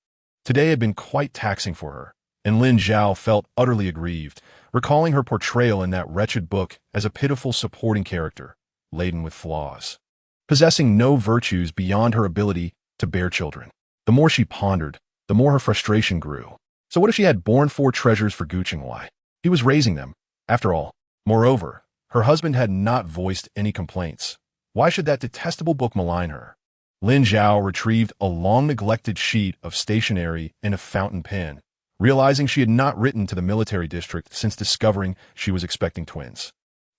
Today had been quite taxing for her, and Lin Zhao felt utterly aggrieved, recalling her portrayal in that wretched book as a pitiful supporting character, laden with flaws, possessing no virtues beyond her ability to bear children. The more she pondered, the more her frustration grew. So what if she had borne 4 treasures for Gu Qinghai? He was raising them, after all. Moreover, her husband had not voiced any complaints. Why should that detestable book malign her? Lin Zhao retrieved a long-neglected sheet of stationery and a fountain pen, realizing she had not written to the military district since discovering she was expecting twins.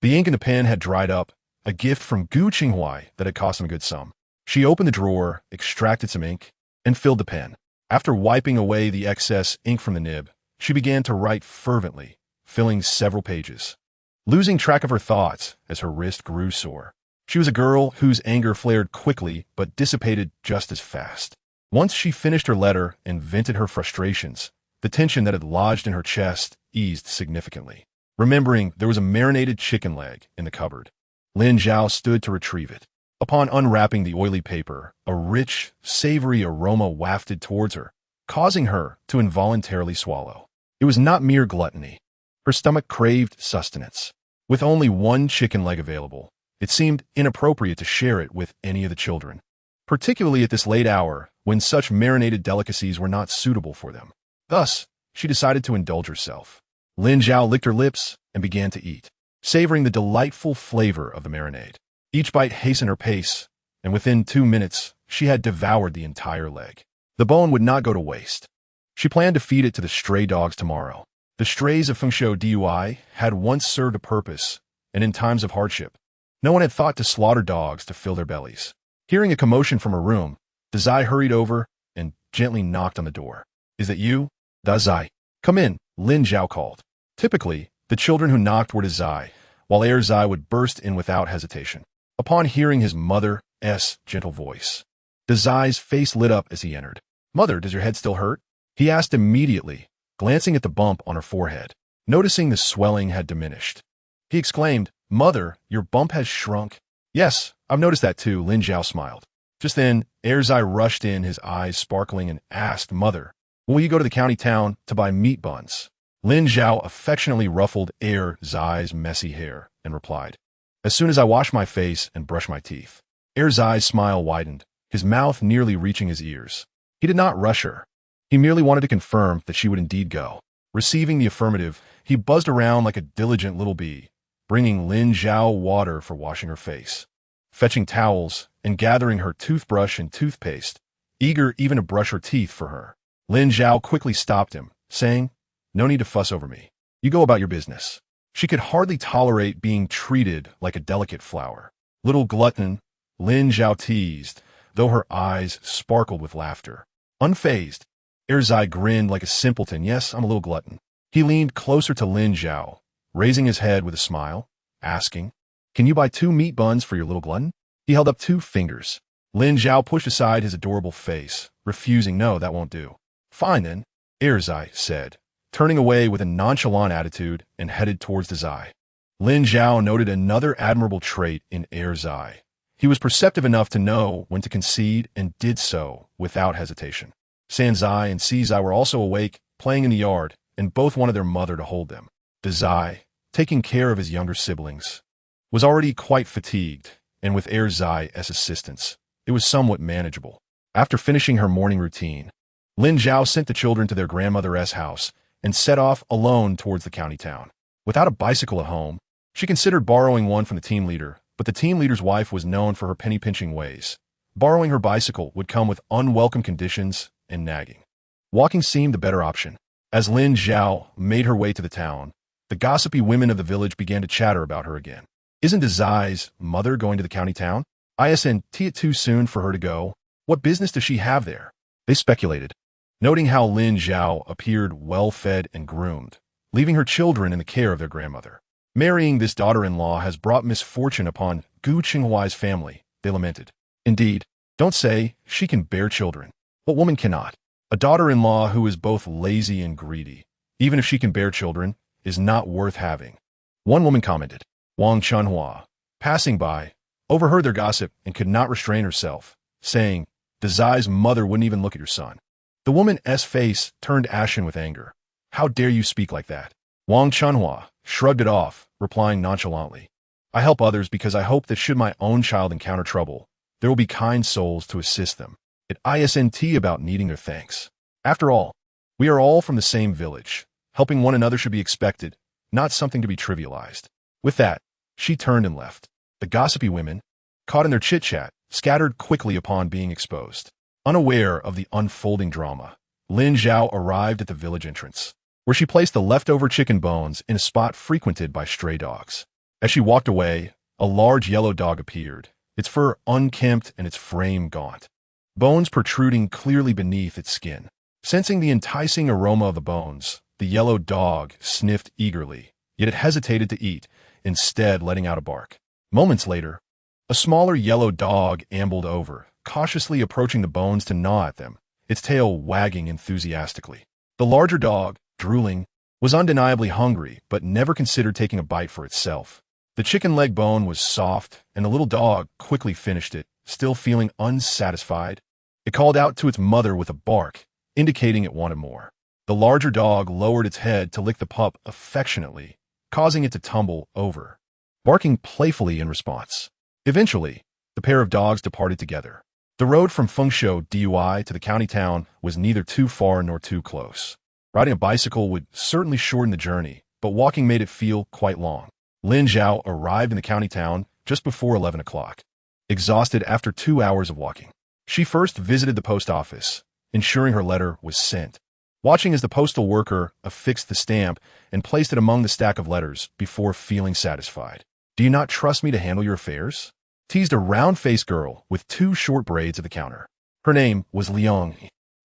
The ink in the pen had dried up, a gift from Gu Qinghai that had cost him a good sum. She opened the drawer, extracted some ink, and filled the pen. After wiping away the excess ink from the nib, she began to write fervently, filling several pages, losing track of her thoughts as her wrist grew sore. She was a girl whose anger flared quickly but dissipated just as fast. Once she finished her letter and vented her frustrations, the tension that had lodged in her chest eased significantly. Remembering there was a marinated chicken leg in the cupboard, Lin Zhao stood to retrieve it. Upon unwrapping the oily paper, a rich, savory aroma wafted towards her, causing her to involuntarily swallow. It was not mere gluttony. Her stomach craved sustenance. With only 1 chicken leg available, it seemed inappropriate to share it with any of the children, particularly at this late hour when such marinated delicacies were not suitable for them. Thus, she decided to indulge herself. Lin Zhao licked her lips and began to eat. savoring the delightful flavor of the marinade. Each bite hastened her pace, and within 2 minutes, she had devoured the entire leg. The bone would not go to waste. She planned to feed it to the stray dogs tomorrow. The strays of Fengshuo Dui had once served a purpose, and in times of hardship, no one had thought to slaughter dogs to fill their bellies. Hearing a commotion from her room, Dazai hurried over and gently knocked on the door. "Is that you?" "Dazai." "Come in," Lin Zhao called. Typically, the children who knocked were Dazai, while Zai would burst in without hesitation. Upon hearing his mother's gentle voice, Dazai's face lit up as he entered. "Mother, does your head still hurt?" he asked immediately, glancing at the bump on her forehead. Noticing the swelling had diminished, he exclaimed, "Mother, your bump has shrunk." "Yes, I've noticed that too," Lin Zhao smiled. Just then, Zai rushed in, his eyes sparkling, and asked, "Mother, will you go to the county town to buy meat buns?" Lin Zhao affectionately ruffled Zai's messy hair and replied, "As soon as I wash my face and brush my teeth." Zai's smile widened, his mouth nearly reaching his ears. He did not rush her. He merely wanted to confirm that she would indeed go. Receiving the affirmative, he buzzed around like a diligent little bee, bringing Lin Zhao water for washing her face, fetching towels, and gathering her toothbrush and toothpaste, eager even to brush her teeth for her. Lin Zhao quickly stopped him, saying, "No need to fuss over me. You go about your business." She could hardly tolerate being treated like a delicate flower. "Little glutton," Lin Zhao teased, though her eyes sparkled with laughter. Unfazed, Zai grinned like a simpleton. "Yes, I'm a little glutton." He leaned closer to Lin Zhao, raising his head with a smile, asking, "Can you buy 2 meat buns for your little glutton?" He held up 2 fingers. Lin Zhao pushed aside his adorable face, refusing. "No, that won't do." "Fine then," Zai said, turning away with a nonchalant attitude and headed towards the Zai. Lin Zhao noted another admirable trait in Zai. He was perceptive enough to know when to concede and did so without hesitation. Sanzai and Sizai were also awake, playing in the yard, and both wanted their mother to hold them. Dazai, taking care of his younger siblings, was already quite fatigued, and with Zai's assistance, it was somewhat manageable. After finishing her morning routine, Lin Zhao sent the children to their grandmother's house and set off alone towards the county town. Without a bicycle at home, she considered borrowing one from the team leader, but the team leader's wife was known for her penny-pinching ways. Borrowing her bicycle would come with unwelcome conditions and nagging. Walking seemed the better option. As Lin Zhao made her way to the town, the gossipy women of the village began to chatter about her again. "Isn't Zai's mother going to the county town? Isn't it too soon for her to go? What business does she have there?" They speculated, noting how Lin Zhao appeared well-fed and groomed, leaving her children in the care of their grandmother. "Marrying this daughter-in-law has brought misfortune upon Gu Qinghuai's family," they lamented. "Indeed, don't say she can bear children. What woman cannot? A daughter-in-law who is both lazy and greedy, even if she can bear children, is not worth having." One woman commented. Wang Chunhua, passing by, overheard their gossip and could not restrain herself, saying, "Dazai's mother wouldn't even look at your son." The woman's face turned ashen with anger. "How dare you speak like that?" Wang Chunhua shrugged it off, replying nonchalantly, "I help others because I hope that should my own child encounter trouble, there will be kind souls to assist them. It isn't about needing their thanks. After all, we are all from the same village. Helping one another should be expected, not something to be trivialized." With that, she turned and left. The gossipy women, caught in their chit-chat, scattered quickly upon being exposed. Unaware of the unfolding drama, Lin Zhao arrived at the village entrance, where she placed the leftover chicken bones in a spot frequented by stray dogs. As she walked away, a large yellow dog appeared, its fur unkempt and its frame gaunt, bones protruding clearly beneath its skin. Sensing the enticing aroma of the bones, the yellow dog sniffed eagerly, yet it hesitated to eat, instead letting out a bark. Moments later, a smaller yellow dog ambled over, cautiously approaching the bones to gnaw at them, its tail wagging enthusiastically. The larger dog, drooling, was undeniably hungry, but never considered taking a bite for itself. The chicken leg bone was soft, and the little dog quickly finished it, still feeling unsatisfied. It called out to its mother with a bark, indicating it wanted more. The larger dog lowered its head to lick the pup affectionately, causing it to tumble over, barking playfully in response. Eventually, the pair of dogs departed together. The road from Fengshuo Dui to the county town was neither too far nor too close. Riding a bicycle would certainly shorten the journey, but walking made it feel quite long. Lin Zhao arrived in the county town just before 11 o'clock. Exhausted after 2 hours of walking, she first visited the post office, ensuring her letter was sent. Watching as the postal worker affixed the stamp and placed it among the stack of letters before feeling satisfied. "Do you not trust me to handle your affairs?" teased a round-faced girl with 2 short braids at the counter. Her name was Liang,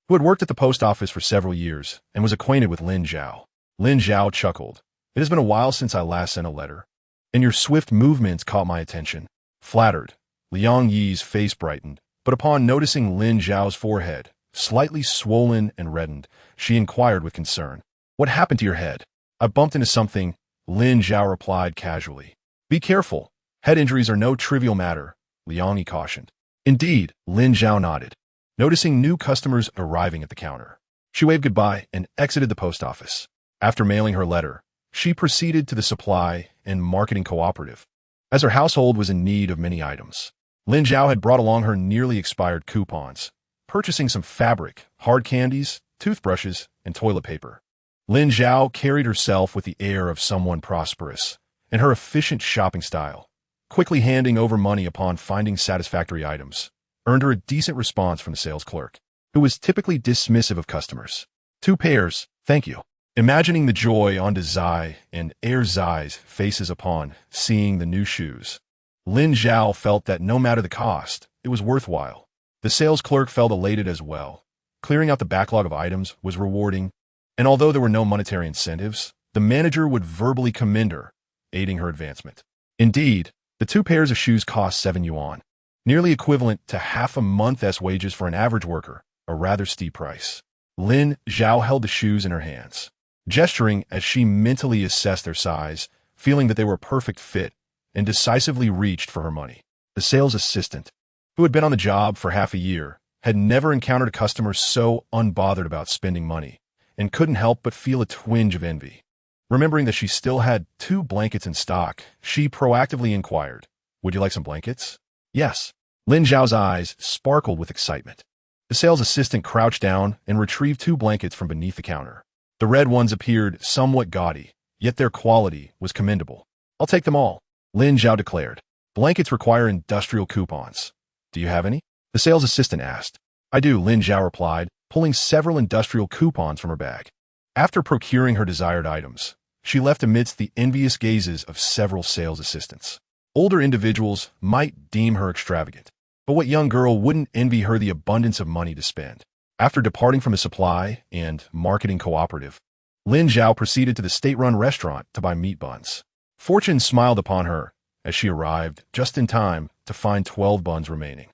who had worked at the post office for several years and was acquainted with Lin Zhao. Lin Zhao chuckled. "It has been a while since I last sent a letter, and your swift movements caught my attention." Flattered, Liang Yi's face brightened, but upon noticing Lin Zhao's forehead, slightly swollen and reddened, she inquired with concern. "What happened to your head?" "I bumped into something," Lin Zhao replied casually. "Be careful. Head injuries are no trivial matter," Liang Yi cautioned. "Indeed," Lin Zhao nodded. Noticing new customers arriving at the counter, she waved goodbye and exited the post office. After mailing her letter, she proceeded to the supply and marketing cooperative. As her household was in need of many items, Lin Zhao had brought along her nearly expired coupons, purchasing some fabric, hard candies, toothbrushes, and toilet paper. Lin Zhao carried herself with the air of someone prosperous, and her efficient shopping style, quickly handing over money upon finding satisfactory items, earned her a decent response from the sales clerk, who was typically dismissive of customers. "2 pairs, thank you." Imagining the joy on Zai and Zai's faces upon seeing the new shoes, Lin Zhao felt that no matter the cost, it was worthwhile. The sales clerk felt elated as well. Clearing out the backlog of items was rewarding, and although there were no monetary incentives, the manager would verbally commend her, aiding her advancement. Indeed, the 2 pairs of shoes cost 7 yuan, nearly equivalent to half a month's wages for an average worker, a rather steep price. Lin Zhao held the shoes in her hands, gesturing as she mentally assessed their size, feeling that they were a perfect fit, and decisively reached for her money. The sales assistant, who had been on the job for half a year, had never encountered a customer so unbothered about spending money, and couldn't help but feel a twinge of envy. Remembering that she still had 2 blankets in stock, she proactively inquired, "Would you like some blankets?" "Yes." Lin Zhao's eyes sparkled with excitement. The sales assistant crouched down and retrieved 2 blankets from beneath the counter. The red ones appeared somewhat gaudy, yet their quality was commendable. "I'll take them all," Lin Zhao declared. "Blankets require industrial coupons. Do you have any?" the sales assistant asked. "I do," Lin Zhao replied, pulling several industrial coupons from her bag. After procuring her desired items, she left amidst the envious gazes of several sales assistants. Older individuals might deem her extravagant, but what young girl wouldn't envy her the abundance of money to spend? After departing from the supply and marketing cooperative, Lin Zhao proceeded to the state-run restaurant to buy meat buns. Fortune smiled upon her as she arrived just in time to find 12 buns remaining,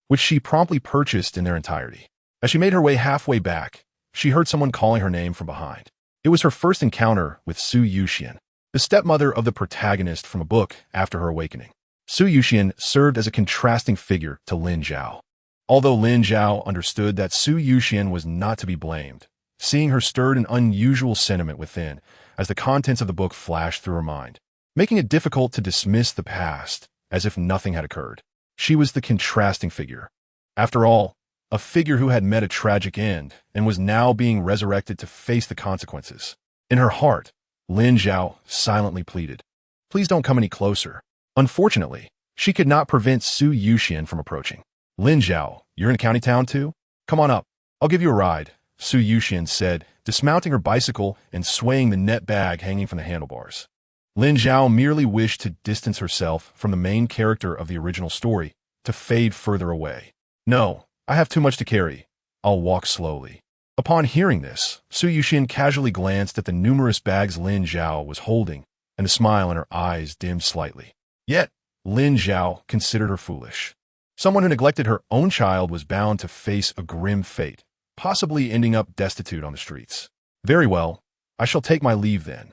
which she promptly purchased in their entirety. As she made her way halfway back, she heard someone calling her name from behind. It was her first encounter with Su Yuxian, the stepmother of the protagonist from a book after her awakening. Su Yuxian served as a contrasting figure to Lin Zhao. Although Lin Zhao understood that Su Yuxian was not to be blamed, seeing her stirred an unusual sentiment within as the contents of the book flashed through her mind, making it difficult to dismiss the past as if nothing had occurred. She was the contrasting figure. After all, a figure who had met a tragic end and was now being resurrected to face the consequences. In her heart, Lin Zhao silently pleaded, "Please don't come any closer." Unfortunately, she could not prevent Su Yuxian from approaching. "Lin Zhao, you're in county town too? Come on up. I'll give you a ride," Su Yuxian said, dismounting her bicycle and swaying the net bag hanging from the handlebars. Lin Zhao merely wished to distance herself from the main character of the original story, to fade further away. "No, I have too much to carry. I'll walk slowly." Upon hearing this, Su Yuxian casually glanced at the numerous bags Lin Zhao was holding, and the smile in her eyes dimmed slightly. Yet, Lin Zhao considered her foolish. Someone who neglected her own child was bound to face a grim fate, possibly ending up destitute on the streets. "Very well, I shall take my leave then."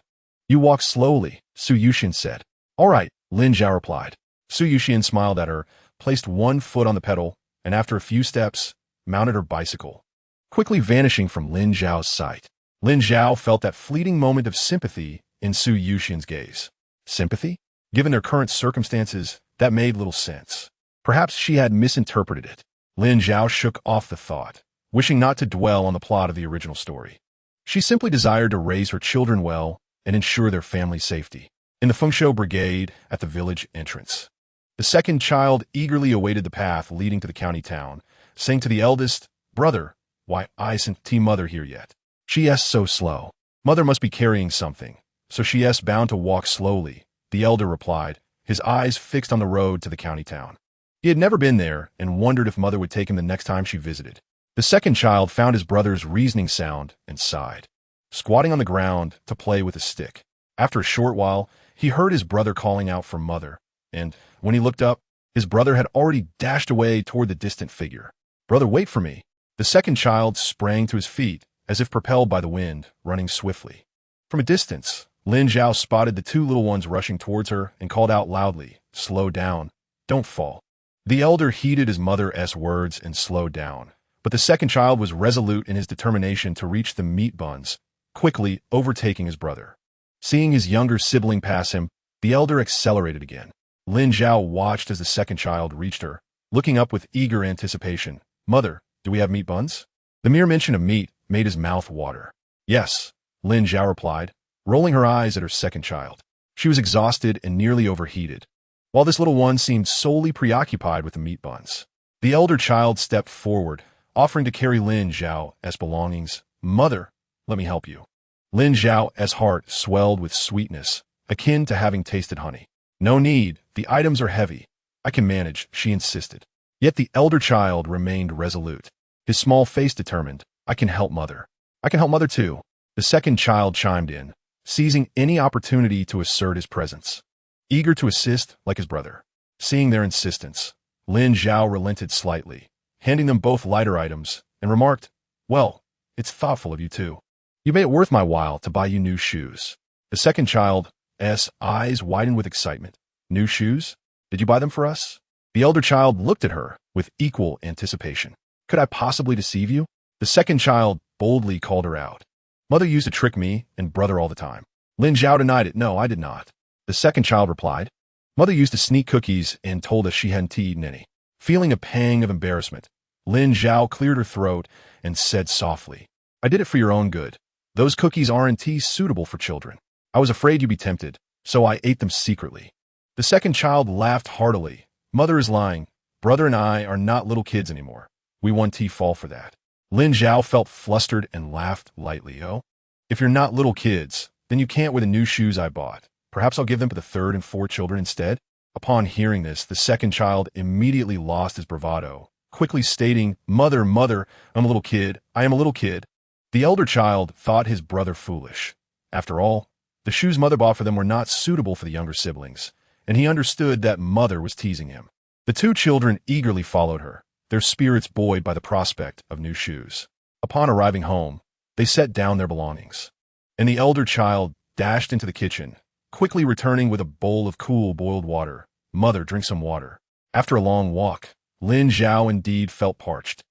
"You walk slowly," Su Yuxian said. "All right," Lin Zhao replied. Su Yuxian smiled at her, placed one foot on the pedal, and after a few steps, mounted her bicycle, quickly vanishing from Lin Zhao's sight. Lin Zhao felt that fleeting moment of sympathy in Su Yuxian's gaze. Sympathy? Given their current circumstances, that made little sense. Perhaps she had misinterpreted it. Lin Zhao shook off the thought, wishing not to dwell on the plot of the original story. She simply desired to raise her children well and ensure their family's safety. in the Fengsho Brigade at the village entrance. The second child eagerly awaited the path leading to the county town, saying to the eldest, "Brother, why isn't T-mother here yet? She is so slow. Mother must be carrying something, so she is bound to walk slowly," the elder replied, his eyes fixed on the road to the county town. He had never been there and wondered if mother would take him the next time she visited. The second child found his brother's reasoning sound and sighed, squatting on the ground to play with a stick. After a short while, he heard his brother calling out for mother, and when he looked up, his brother had already dashed away toward the distant figure. "Brother, wait for me." The second child sprang to his feet, as if propelled by the wind, running swiftly. From a distance, Lin Zhao spotted the two little ones rushing towards her and called out loudly, "Slow down. Don't fall." The elder heeded his mother's words and slowed down, but the second child was resolute in his determination to reach the meat buns, quickly overtaking his brother. Seeing his younger sibling pass him, the elder accelerated again. Lin Zhao watched as the second child reached her, looking up with eager anticipation. "Mother, do we have meat buns?" The mere mention of meat made his mouth water. "Yes," Lin Zhao replied, rolling her eyes at her second child. She was exhausted and nearly overheated, while this little one seemed solely preoccupied with the meat buns. The elder child stepped forward, offering to carry Lin Zhao's belongings. "Mother, let me help you." Lin Zhao's heart swelled with sweetness, akin to having tasted honey. "No need, the items are heavy. I can manage," she insisted. Yet the elder child remained resolute, his small face determined. "I can help mother. I can help mother too." The second child chimed in, seizing any opportunity to assert his presence, eager to assist like his brother. Seeing their insistence, Lin Zhao relented slightly, handing them both lighter items, and remarked, "Well, it's thoughtful of you too. You made it worth my while to buy you new shoes." The second child's eyes widened with excitement. "New shoes? Did you buy them for us?" The elder child looked at her with equal anticipation. "Could I possibly deceive you?" The second child boldly called her out. "Mother used to trick me and brother all the time." Lin Zhao denied it. "No, I did not." The second child replied, "Mother used to sneak cookies and told us she hadn't eaten any." Feeling a pang of embarrassment, Lin Zhao cleared her throat and said softly, "I did it for your own good. Those cookies aren't suitable for children. I was afraid you'd be tempted, so I ate them secretly." The second child laughed heartily. "Mother is lying. Brother and I are not little kids anymore. We won't fall for that." Lin Zhao felt flustered and laughed lightly. "Oh, if you're not little kids, then you can't wear the new shoes I bought. Perhaps I'll give them to the third and fourth children instead." Upon hearing this, the second child immediately lost his bravado, quickly stating, "Mother, mother, I'm a little kid. I am a little kid." The elder child thought his brother foolish. After all, the shoes mother bought for them were not suitable for the younger siblings, and he understood that mother was teasing him. The two children eagerly followed her, their spirits buoyed by the prospect of new shoes. Upon arriving home, they set down their belongings, and the elder child dashed into the kitchen, quickly returning with a bowl of cool boiled water. "Mother, drink some water." After a long walk, Lin Zhao indeed felt parched,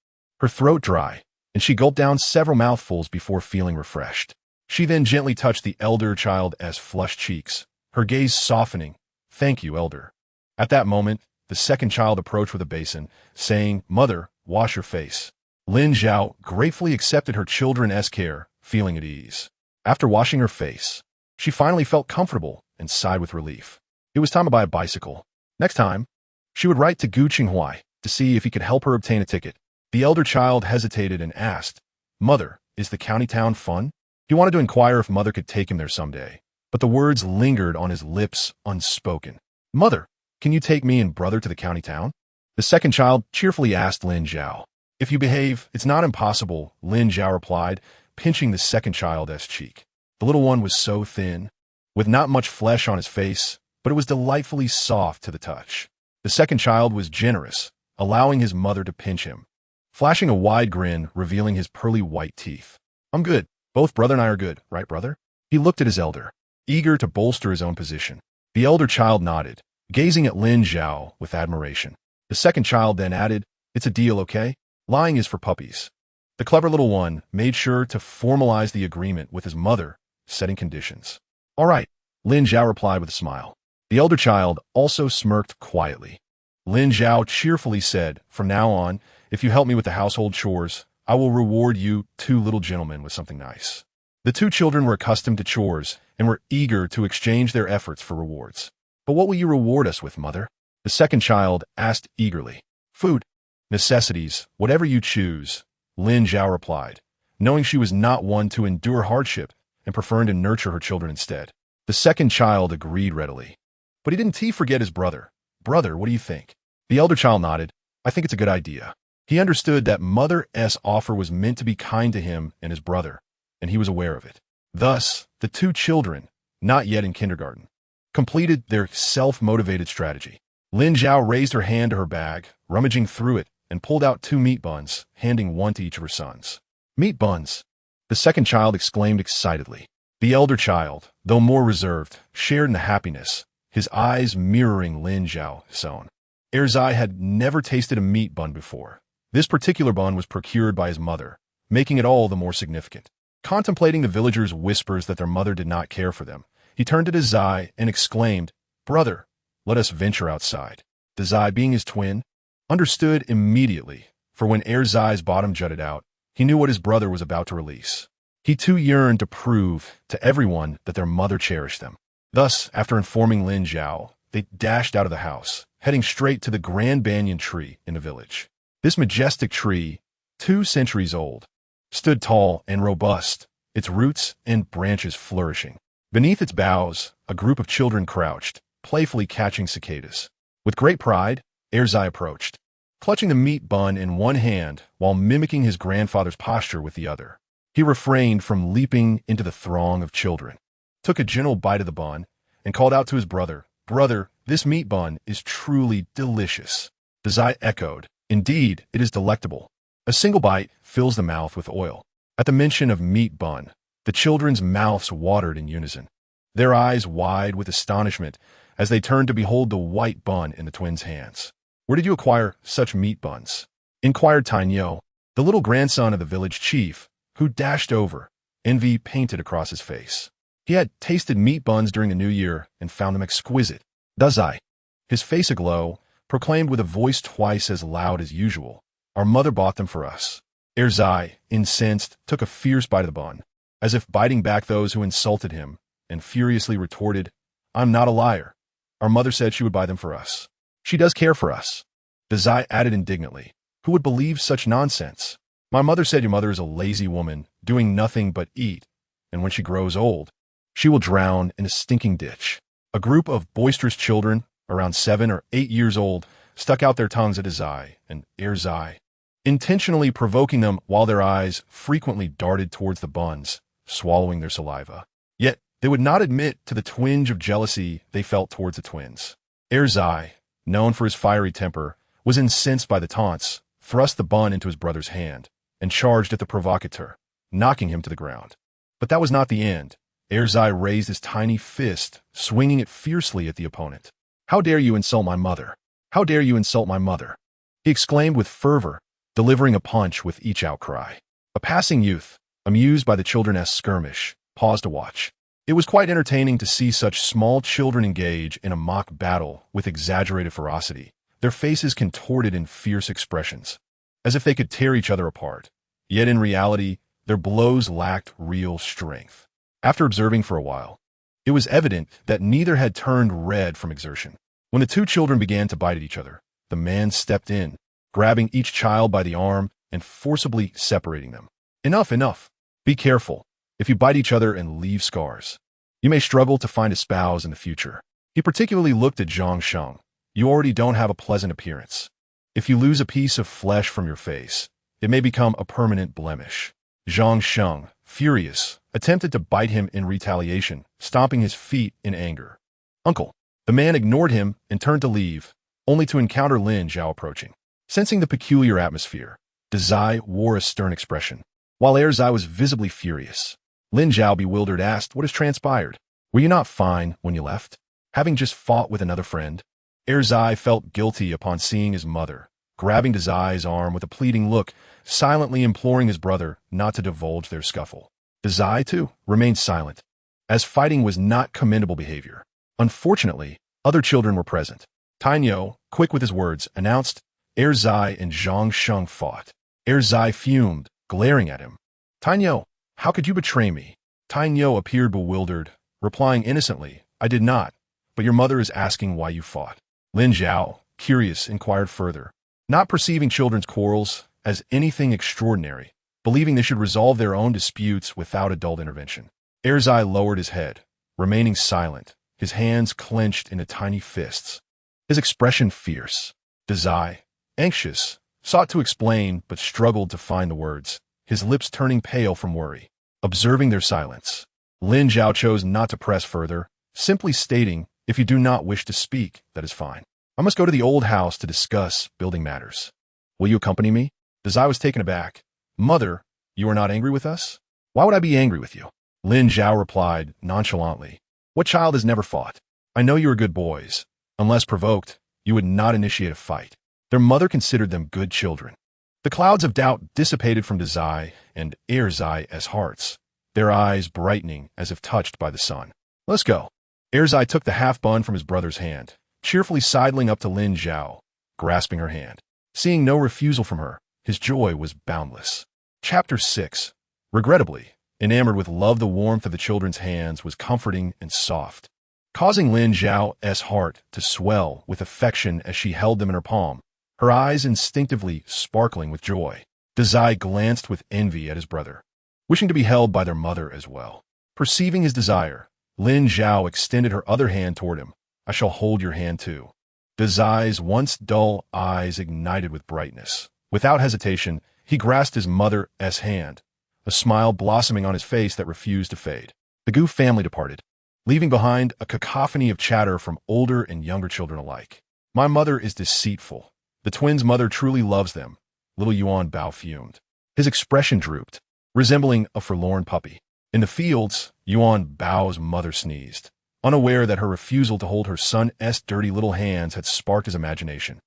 her throat dry, and she gulped down several mouthfuls before feeling refreshed. She then gently touched the elder child's flushed cheeks, her gaze softening. "Thank you, elder." At that moment, the second child approached with a basin, saying, "Mother, wash your face." Lin Zhao gratefully accepted her children's care, feeling at ease. After washing her face, she finally felt comfortable and sighed with relief. It was time to buy a bicycle. Next time, she would write to Gu Qinghuai to see if he could help her obtain a ticket. The elder child hesitated and asked, "Mother, is the county town fun?" He wanted to inquire if mother could take him there someday, but the words lingered on his lips unspoken. "Mother, can you take me and brother to the county town?" The second child cheerfully asked Lin Zhao. "If you behave, it's not impossible," Lin Zhao replied, pinching the second child's cheek. The little one was so thin, with not much flesh on his face, but it was delightfully soft to the touch. The second child was generous, allowing his mother to pinch him, flashing a wide grin, revealing his pearly white teeth. "I'm good. Both brother and I are good, right, brother?" He looked at his elder, eager to bolster his own position. The elder child nodded, gazing at Lin Zhao with admiration. The second child then added, "It's a deal, okay? Lying is for puppies." The clever little one made sure to formalize the agreement with his mother, setting conditions. "All right," Lin Zhao replied with a smile. The elder child also smirked quietly. Lin Zhao cheerfully said, "From now on, if you help me with the household chores, I will reward you two little gentlemen with something nice." The two children were accustomed to chores and were eager to exchange their efforts for rewards. But what will you reward us with, mother? The second child asked eagerly. Food. Necessities, whatever you choose, Lin Zhao replied, knowing she was not one to endure hardship and preferring to nurture her children instead. The second child agreed readily. But didn't he forget his brother? Brother, what do you think? The elder child nodded. I think it's a good idea. He understood that Mother's offer was meant to be kind to him and his brother, and he was aware of it. Thus, the two children, not yet in kindergarten, completed their self-motivated strategy. Lin Zhao raised her hand to her bag, rummaging through it, and pulled out 2 meat buns, handing one to each of her sons. Meat buns! The second child exclaimed excitedly. The elder child, though more reserved, shared in the happiness, his eyes mirroring Lin Zhao's own. Erzai had never tasted a meat bun before. This particular bun was procured by his mother, making it all the more significant. Contemplating the villagers' whispers that their mother did not care for them, he turned to Zai and exclaimed, Brother, let us venture outside. Zai, being his twin, understood immediately, for when Erzai's bottom jutted out, he knew what his brother was about to release. He too yearned to prove to everyone that their mother cherished them. Thus, after informing Lin Zhao, they dashed out of the house, heading straight to the grand banyan tree in the village. This majestic tree, 2 centuries old, stood tall and robust, its roots and branches flourishing. Beneath its boughs, a group of children crouched, playfully catching cicadas. With great pride, Erzai approached, clutching the meat bun in one hand while mimicking his grandfather's posture with the other. He refrained from leaping into the throng of children, took a gentle bite of the bun, and called out to his brother, Brother, this meat bun is truly delicious. Zai echoed, Indeed, it is delectable. A single bite fills the mouth with oil. At the mention of meat bun, the children's mouths watered in unison, their eyes wide with astonishment as they turned to behold the white bun in the twins' hands. Where did you acquire such meat buns? Inquired Tainyo, the little grandson of the village chief, who dashed over, envy painted across his face. He had tasted meat buns during the new year and found them exquisite. Zai, his face aglow, proclaimed with a voice twice as loud as usual, Our mother bought them for us. Erzai, incensed, took a fierce bite of the bun, as if biting back those who insulted him, and furiously retorted, I'm not a liar. Our mother said she would buy them for us. She does care for us. Zai added indignantly, Who would believe such nonsense? My mother said your mother is a lazy woman, doing nothing but eat, and when she grows old, she will drown in a stinking ditch. A group of boisterous children, around 7 or 8 years old, stuck out their tongues at Zai and Erzai, intentionally provoking them while their eyes frequently darted towards the buns, swallowing their saliva. Yet, they would not admit to the twinge of jealousy they felt towards the twins. Erzai, known for his fiery temper, was incensed by the taunts, thrust the bun into his brother's hand, and charged at the provocateur, knocking him to the ground. But that was not the end. Erzai raised his tiny fist, swinging it fiercely at the opponent. How dare you insult my mother? How dare you insult my mother? He exclaimed with fervor, delivering a punch with each outcry. A passing youth, amused by the children's skirmish, paused to watch. It was quite entertaining to see such small children engage in a mock battle with exaggerated ferocity, their faces contorted in fierce expressions, as if they could tear each other apart. Yet in reality, their blows lacked real strength. After observing for a while, it was evident that neither had turned red from exertion. When the two children began to bite at each other, the man stepped in, grabbing each child by the arm and forcibly separating them. Enough, enough. Be careful. If you bite each other and leave scars, you may struggle to find a spouse in the future. He particularly looked at Zhang Sheng. You already don't have a pleasant appearance. If you lose a piece of flesh from your face, it may become a permanent blemish. Zhang Sheng, furious, attempted to bite him in retaliation, stomping his feet in anger. Uncle. The man ignored him and turned to leave, only to encounter Lin Zhao approaching. Sensing the peculiar atmosphere, Zai wore a stern expression, while Erzai was visibly furious. Lin Zhao, bewildered, asked, What has transpired? Were you not fine when you left? Having just fought with another friend? Erzai felt guilty upon seeing his mother, grabbing Zai's arm with a pleading look, silently imploring his brother not to divulge their scuffle. Zai, too, remained silent, as fighting was not commendable behavior. Unfortunately, other children were present. Tainyo, quick with his words, announced, Erzai and Zhang Sheng fought. Erzai fumed, glaring at him. Tainyo, how could you betray me? Tainyo appeared bewildered, replying innocently, I did not, but your mother is asking why you fought. Lin Zhao, curious, inquired further, not perceiving children's quarrels as anything extraordinary, believing they should resolve their own disputes without adult intervention. Erzai lowered his head, remaining silent, his hands clenched into tiny fists. His expression fierce. Dazai, anxious, sought to explain but struggled to find the words, his lips turning pale from worry. Observing their silence, Lin Zhao chose not to press further, simply stating, if you do not wish to speak, that is fine. I must go to the old house to discuss building matters. Will you accompany me? Dazai was taken aback. Mother, you are not angry with us? Why would I be angry with you? Lin Zhao replied nonchalantly. What child has never fought? I know you are good boys. Unless provoked, you would not initiate a fight. Their mother considered them good children. The clouds of doubt dissipated from Dazai and Erzai's hearts, their eyes brightening as if touched by the sun. Let's go. Erzai took the half-bun from his brother's hand, cheerfully sidling up to Lin Zhao, grasping her hand. Seeing no refusal from her, his joy was boundless. Chapter 6. Regrettably, enamored with love, the warmth of the children's hands was comforting and soft, causing Lin Zhao's heart to swell with affection as she held them in her palm, her eyes instinctively sparkling with joy. Dazai glanced with envy at his brother, wishing to be held by their mother as well. Perceiving his desire, Lin Zhao extended her other hand toward him. I shall hold your hand too. Dazai's once dull eyes ignited with brightness. Without hesitation, he grasped his mother's hand, a smile blossoming on his face that refused to fade. The Gu family departed, leaving behind a cacophony of chatter from older and younger children alike. My mother is deceitful. The twins' mother truly loves them. Little Yuan Bao fumed. His expression drooped, resembling a forlorn puppy. In the fields, Yuan Bao's mother sneezed, unaware that her refusal to hold her son's dirty little hands had sparked his imagination,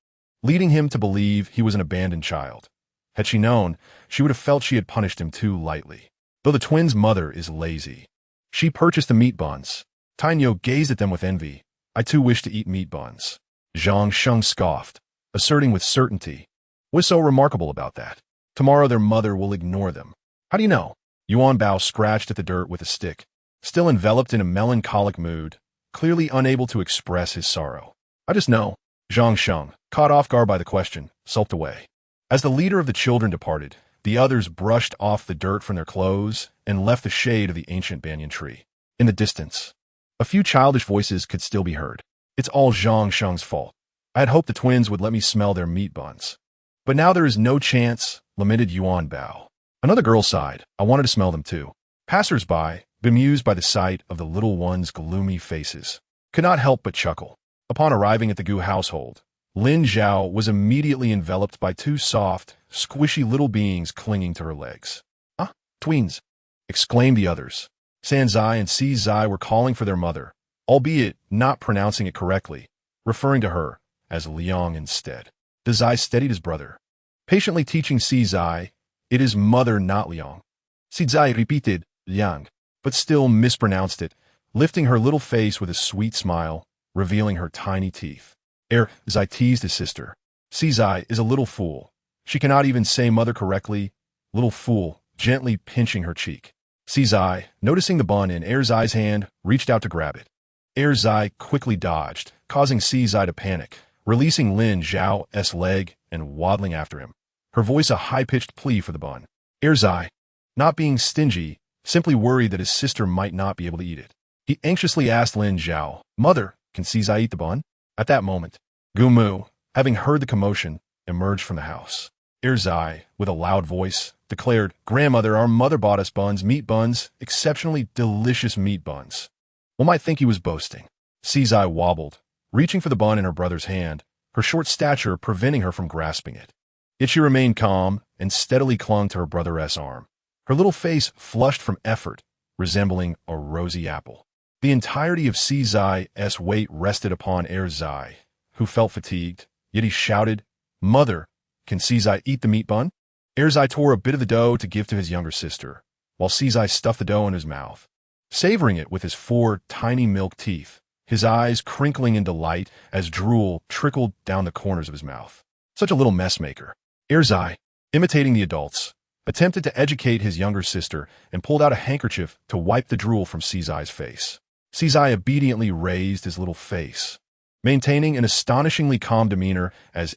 leading him to believe he was an abandoned child. Had she known, she would have felt she had punished him too lightly. Though the twins' mother is lazy, she purchased the meat buns. Tainyo gazed at them with envy. I too wish to eat meat buns. Zhang Sheng scoffed, asserting with certainty, what's so remarkable about that? Tomorrow their mother will ignore them. How do you know? Yuan Bao scratched at the dirt with a stick, still enveloped in a melancholic mood, clearly unable to express his sorrow. I just know. Zhang Sheng, caught off guard by the question, sulked away. As the leader of the children departed, the others brushed off the dirt from their clothes and left the shade of the ancient banyan tree. In the distance, a few childish voices could still be heard. It's all Zhang Sheng's fault. I had hoped the twins would let me smell their meat buns. But now there is no chance, lamented Yuan Bao. Another girl sighed. I wanted to smell them too. Passers-by, bemused by the sight of the little ones' gloomy faces, could not help but chuckle. Upon arriving at the Gu household, Lin Zhao was immediately enveloped by two soft, squishy little beings clinging to her legs. Ah, tweens! Exclaimed the others. Sanzai and Sizai were calling for their mother, albeit not pronouncing it correctly, referring to her as Liang instead. Dazai steadied his brother, patiently teaching Sizai, it is mother, not Liang. Sizai repeated, Liang, but still mispronounced it, lifting her little face with a sweet smile, revealing her tiny teeth. Zai teased his sister. Sizai is a little fool. She cannot even say mother correctly. Little fool, gently pinching her cheek. Sizai, noticing the bun in Zai's hand, reached out to grab it. Zai quickly dodged, causing Sizai to panic, releasing Lin Zhao's leg and waddling after him, her voice a high-pitched plea for the bun. Zai, not being stingy, simply worried that his sister might not be able to eat it. He anxiously asked Lin Zhao, Mother, can Sizai eat the bun? At that moment, Gumu, having heard the commotion, emerged from the house. Zai, with a loud voice, declared, Grandmother, our mother bought us buns, meat buns, exceptionally delicious meat buns. One might think he was boasting. Sizai wobbled, reaching for the bun in her brother's hand, her short stature preventing her from grasping it. Yet she remained calm and steadily clung to her brother's arm, her little face flushed from effort, resembling a rosy apple. The entirety of Sizai's weight rested upon Zai, who felt fatigued, yet he shouted, Mother, can Sizai eat the meat bun? Zai tore a bit of the dough to give to his younger sister, while Sizai stuffed the dough in his mouth, savoring it with his 4 tiny milk teeth, his eyes crinkling in delight as drool trickled down the corners of his mouth. Such a little messmaker. Zai, imitating the adults, attempted to educate his younger sister, and pulled out a handkerchief to wipe the drool from Sizai's face. Sizai obediently raised his little face, maintaining an astonishingly calm demeanor as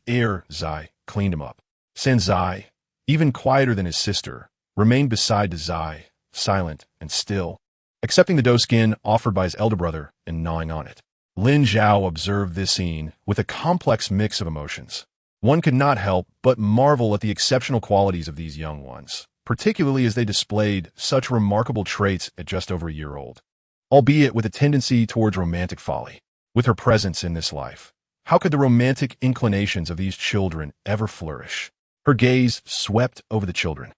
Zai cleaned him up. Sanzai, even quieter than his sister, remained beside Zai, silent and still, accepting the doeskin offered by his elder brother and gnawing on it. Lin Zhao observed this scene with a complex mix of emotions. One could not help but marvel at the exceptional qualities of these young ones, particularly as they displayed such remarkable traits at just over a year old, albeit with a tendency towards romantic folly. With her presence in this life, how could the romantic inclinations of these children ever flourish? Her gaze swept over the children.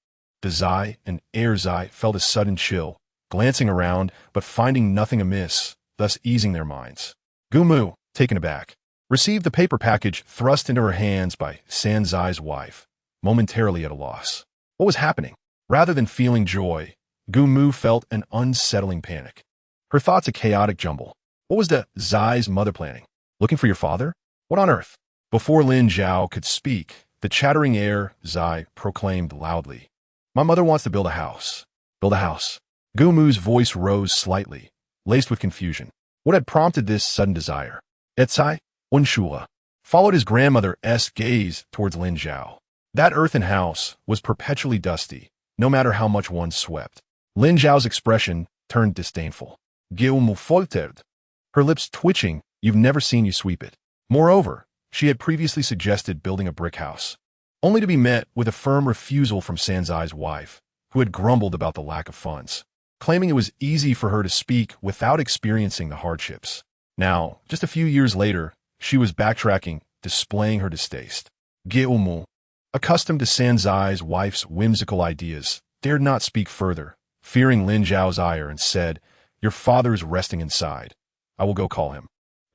Zai and Zai felt a sudden chill, glancing around but finding nothing amiss, thus easing their minds. Gumu, taken aback, received the paper package thrust into her hands by Sanzai's wife, momentarily at a loss. What was happening? Rather than feeling joy, Gumu felt an unsettling panic. Her thoughts a chaotic jumble. What was Zai's mother planning? Looking for your father? What on earth? Before Lin Zhao could speak, the chattering Zai proclaimed loudly, "My mother wants to build a house." Build a house. Gumu's voice rose slightly, laced with confusion. What had prompted this sudden desire? Etsai, Unshula, followed his grandmother's gaze towards Lin Zhao. That earthen house was perpetually dusty, no matter how much one swept. Lin Zhao's expression turned disdainful. Gumu faltered, her lips twitching. You've never seen you sweep it. Moreover, she had previously suggested building a brick house, only to be met with a firm refusal from Sanzai's wife, who had grumbled about the lack of funds, claiming it was easy for her to speak without experiencing the hardships. Now, just a few years later, she was backtracking, displaying her distaste. Gumu, accustomed to Sanzai's wife's whimsical ideas, dared not speak further, fearing Lin Zhao's ire, and said, "Your father is resting inside. I will go call him."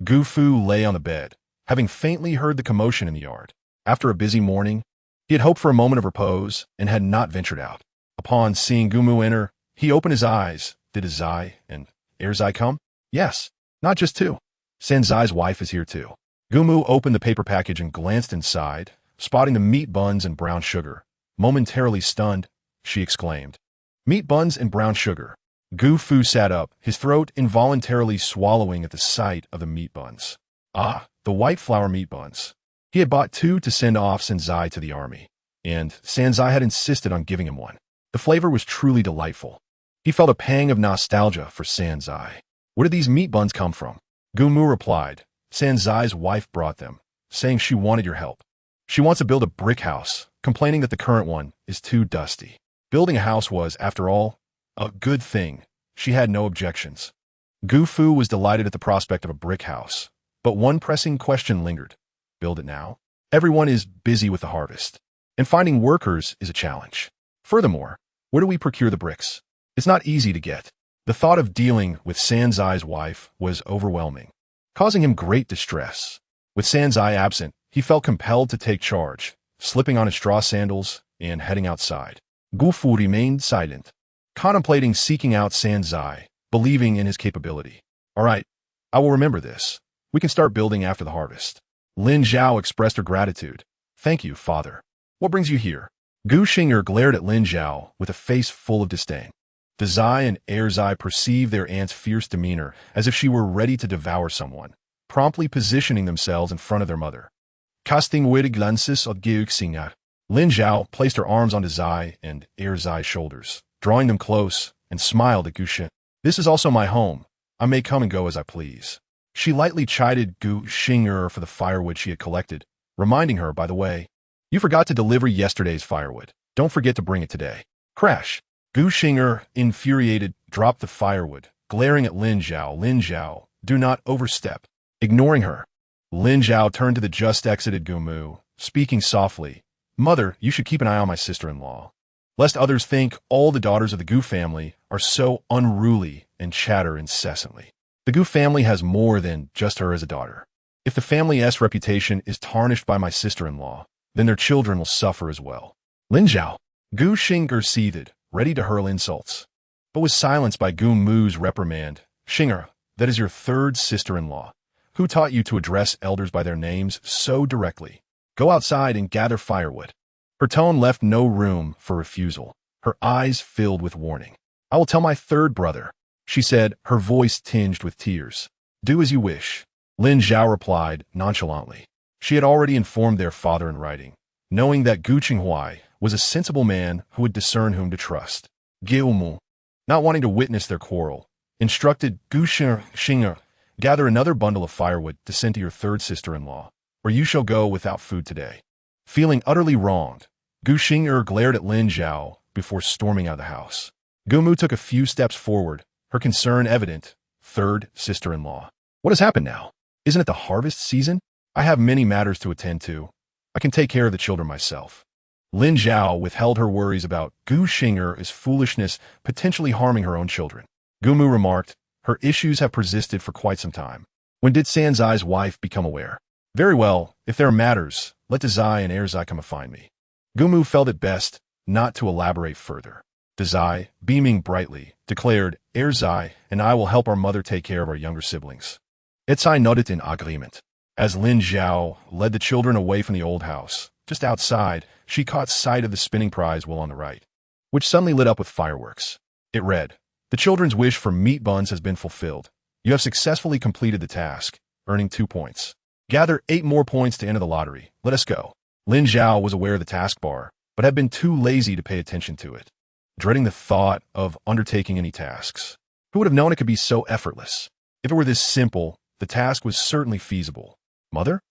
Gu Fu lay on the bed, having faintly heard the commotion in the yard. After a busy morning, he had hoped for a moment of repose and had not ventured out. Upon seeing Gumu enter, he opened his eyes. Did Zai and Zai come? Yes, not just two. Sanzai's wife is here too. Gumu opened the paper package and glanced inside, spotting the meat buns and brown sugar. Momentarily stunned, she exclaimed, "Meat buns and brown sugar." Gu Fu sat up, his throat involuntarily swallowing at the sight of the meat buns. Ah, the white flour meat buns. He had bought two to send off Sanzai to the army, and Sanzai had insisted on giving him one. The flavor was truly delightful. He felt a pang of nostalgia for Sanzai. Where did these meat buns come from? Gumu replied, Sanzai's wife brought them, saying she wanted your help. She wants to build a brick house, complaining that the current one is too dusty. Building a house was, after all, a good thing. She had no objections. Gu Fu was delighted at the prospect of a brick house, but one pressing question lingered. Build it now? Everyone is busy with the harvest, and finding workers is a challenge. Furthermore, where do we procure the bricks? It's not easy to get. The thought of dealing with Sanzai's wife was overwhelming, causing him great distress. With Sanzai absent, he felt compelled to take charge, slipping on his straw sandals and heading outside. Gu Fu remained silent, contemplating seeking out Sanzai, believing in his capability. All right, I will remember this. We can start building after the harvest. Lin Zhao expressed her gratitude. Thank you, father. What brings you here? Gu Xing'er glared at Lin Zhao with a face full of disdain. Zai and Zai perceived their aunt's fierce demeanor as if she were ready to devour someone, promptly positioning themselves in front of their mother. Casting witty glances at Gu Xing'er, Lin Zhao placed her arms onto Zai and Zai's shoulders, drawing them close, and smiled at Gu Xing'er. This is also my home. I may come and go as I please. She lightly chided Gu Xing'er for the firewood she had collected, reminding her, by the way, you forgot to deliver yesterday's firewood. Don't forget to bring it today. Crash. Gu Xing'er, infuriated, dropped the firewood, glaring at Lin Zhao. Lin Zhao, do not overstep. Ignoring her, Lin Zhao turned to the just exited Gumu, speaking softly. Mother, you should keep an eye on my sister-in-law, lest others think all the daughters of the Gu family are so unruly and chatter incessantly. The Gu family has more than just her as a daughter. If the family's reputation is tarnished by my sister-in-law, then their children will suffer as well. Lin Zhao. Gu Xing'er seethed, ready to hurl insults, but was silenced by Gu Mu's reprimand. Xing'er, that is your third sister-in-law. Who taught you to address elders by their names so directly? Go outside and gather firewood. Her tone left no room for refusal. Her eyes filled with warning. I will tell my third brother, she said, her voice tinged with tears. Do as you wish. Lin Zhao replied nonchalantly. She had already informed their father in writing, knowing that Gu Qinghuai was a sensible man who would discern whom to trust. Guilmu, not wanting to witness their quarrel, instructed Gu Xing'er, gather another bundle of firewood to send to your third sister-in-law, or you shall go without food today. Feeling utterly wronged, Gu Xing'er glared at Lin Zhao before storming out of the house. Gumu took a few steps forward, her concern evident. Third sister-in-law. What has happened now? Isn't it the harvest season? I have many matters to attend to. I can take care of the children myself. Lin Zhao withheld her worries about Gu Xing'er's foolishness potentially harming her own children. Gumu remarked, her issues have persisted for quite some time. When did Sanzai's wife become aware? Very well, if there are matters, let Dazai and Erzai come and find me. Gumu felt it best not to elaborate further. Dazai, beaming brightly, declared, Erzai and I will help our mother take care of our younger siblings. Erzai nodded in agreement. As Lin Zhao led the children away from the old house, just outside, she caught sight of the spinning prize wheel on the right, which suddenly lit up with fireworks. It read, the children's wish for meat buns has been fulfilled. You have successfully completed the task, earning 2 points. Gather 8 more points to enter the lottery. Let us go. Lin Zhao was aware of the taskbar, but had been too lazy to pay attention to it, dreading the thought of undertaking any tasks. Who would have known it could be so effortless? If it were this simple, the task was certainly feasible. Mother?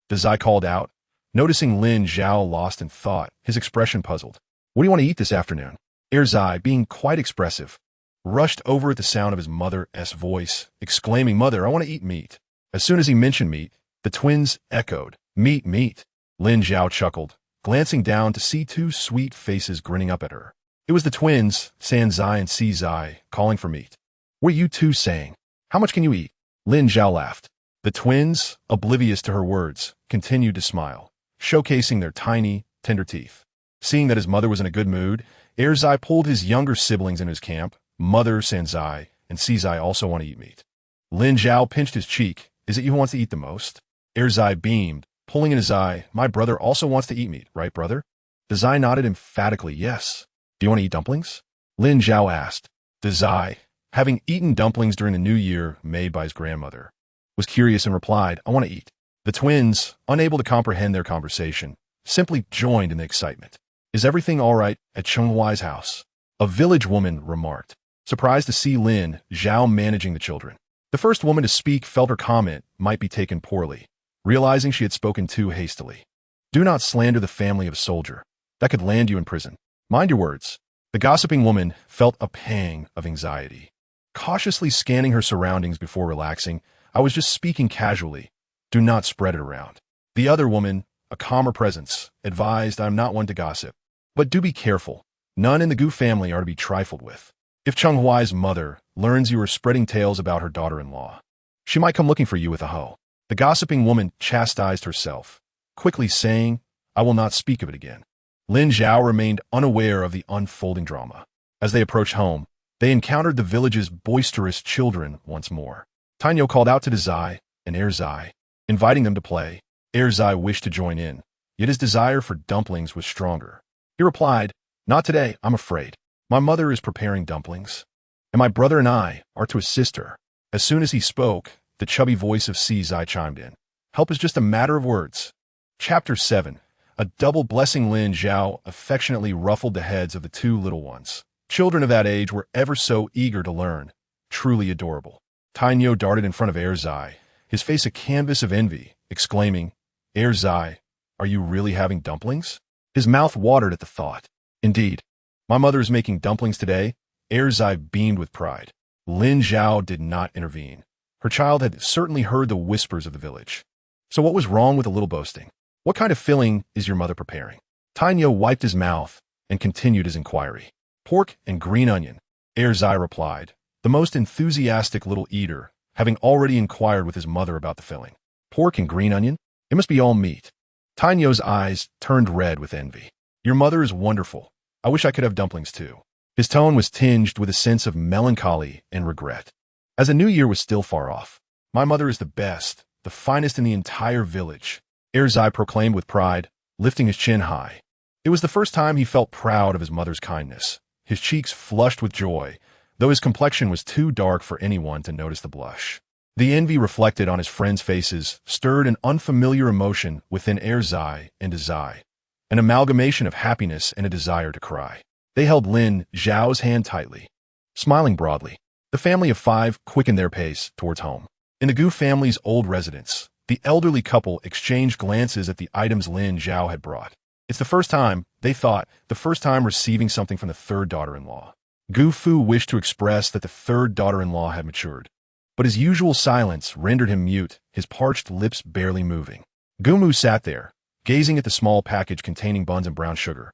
Dazai called out, noticing Lin Zhao lost in thought, his expression puzzled. What do you want to eat this afternoon? Erzai, being quite expressive, rushed over at the sound of his mother's voice, exclaiming, Mother, I want to eat meat. As soon as he mentioned meat, the twins echoed, Meat, meat. Lin Zhao chuckled, glancing down to see 2 sweet faces grinning up at her. It was the twins, Sanzai and Sizai, calling for meat. What are you two saying? How much can you eat? Lin Zhao laughed. The twins, oblivious to her words, continued to smile, showcasing their tiny, tender teeth. Seeing that his mother was in a good mood, Erzai pulled his younger siblings into his camp. Mother, Sanzai, and Sizai also want to eat meat. Lin Zhao pinched his cheek. Is it you who wants to eat the most? Erzai beamed, pulling in his eye. My brother also wants to eat meat, right, brother? Dazai nodded emphatically, yes. Do you want to eat dumplings? Lin Zhao asked. Dazai, having eaten dumplings during the New Year made by his grandmother, was curious and replied, I want to eat. The twins, unable to comprehend their conversation, simply joined in the excitement. Is everything all right at Chenghuai's house? A village woman remarked, surprised to see Lin Zhao managing the children. The first woman to speak felt her comment might be taken poorly, realizing she had spoken too hastily. Do not slander the family of a soldier. That could land you in prison. Mind your words. The gossiping woman felt a pang of anxiety. Cautiously scanning her surroundings before relaxing, I was just speaking casually. Do not spread it around. The other woman, a calmer presence, advised I am not one to gossip. But do be careful. None in the Gu family are to be trifled with. If Chenghuai's mother learns you are spreading tales about her daughter-in-law, she might come looking for you with a hoe. The gossiping woman chastised herself, quickly saying, I will not speak of it again. Lin Zhao remained unaware of the unfolding drama. As they approached home, they encountered the village's boisterous children once more. Tainyo called out to Dazai and Erzai, inviting them to play. Erzai wished to join in, yet his desire for dumplings was stronger. He replied, Not today, I'm afraid. My mother is preparing dumplings, and my brother and I are to assist her. As soon as he spoke, the chubby voice of Sizai chimed in. Help is just a matter of words. Chapter 7. A double blessing. Lin Zhao affectionately ruffled the heads of the 2 little ones. Children of that age were ever so eager to learn. Truly adorable. Tainyo darted in front of Erzai, his face a canvas of envy, exclaiming, Erzai, are you really having dumplings? His mouth watered at the thought. Indeed. My mother is making dumplings today. Erzai beamed with pride. Lin Zhao did not intervene. Her child had certainly heard the whispers of the village. So what was wrong with a little boasting? What kind of filling is your mother preparing? Tainyo wiped his mouth and continued his inquiry. Pork and green onion. Erzai replied, the most enthusiastic little eater, having already inquired with his mother about the filling. Pork and green onion? It must be all meat. Tainyo's eyes turned red with envy. Your mother is wonderful. I wish I could have dumplings too. His tone was tinged with a sense of melancholy and regret. As the new year was still far off, my mother is the best, the finest in the entire village, Erzai proclaimed with pride, lifting his chin high. It was the first time he felt proud of his mother's kindness. His cheeks flushed with joy, though his complexion was too dark for anyone to notice the blush. The envy reflected on his friends' faces stirred an unfamiliar emotion within Zai and Zai, an amalgamation of happiness and a desire to cry. They held Lin Zhao's hand tightly, smiling broadly. The family of 5 quickened their pace towards home. In the Gu family's old residence, the elderly couple exchanged glances at the items Lin Zhao had brought. It's the first time, they thought, the first time receiving something from the third daughter-in-law. Gu Fu wished to express that the third daughter-in-law had matured, but his usual silence rendered him mute, his parched lips barely moving. Gu Mu sat there, gazing at the small package containing buns and brown sugar,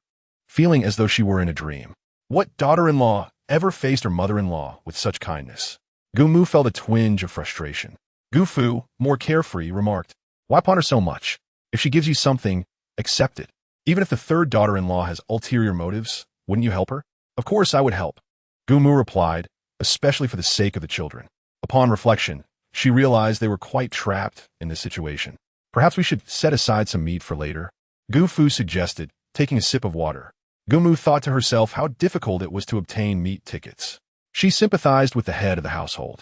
feeling as though she were in a dream. What daughter-in-law ever faced her mother-in-law with such kindness? Gu Mu felt a twinge of frustration. Gu Fu, more carefree, remarked, "Why ponder so much? If she gives you something, accept it. Even if the third daughter-in-law has ulterior motives, wouldn't you help her?" "Of course I would help," Gu Mu replied, "especially for the sake of the children." Upon reflection, she realized they were quite trapped in this situation. "Perhaps we should set aside some meat for later," Gu Fu suggested, taking a sip of water. Gu Mu thought to herself how difficult it was to obtain meat tickets. She sympathized with the head of the household.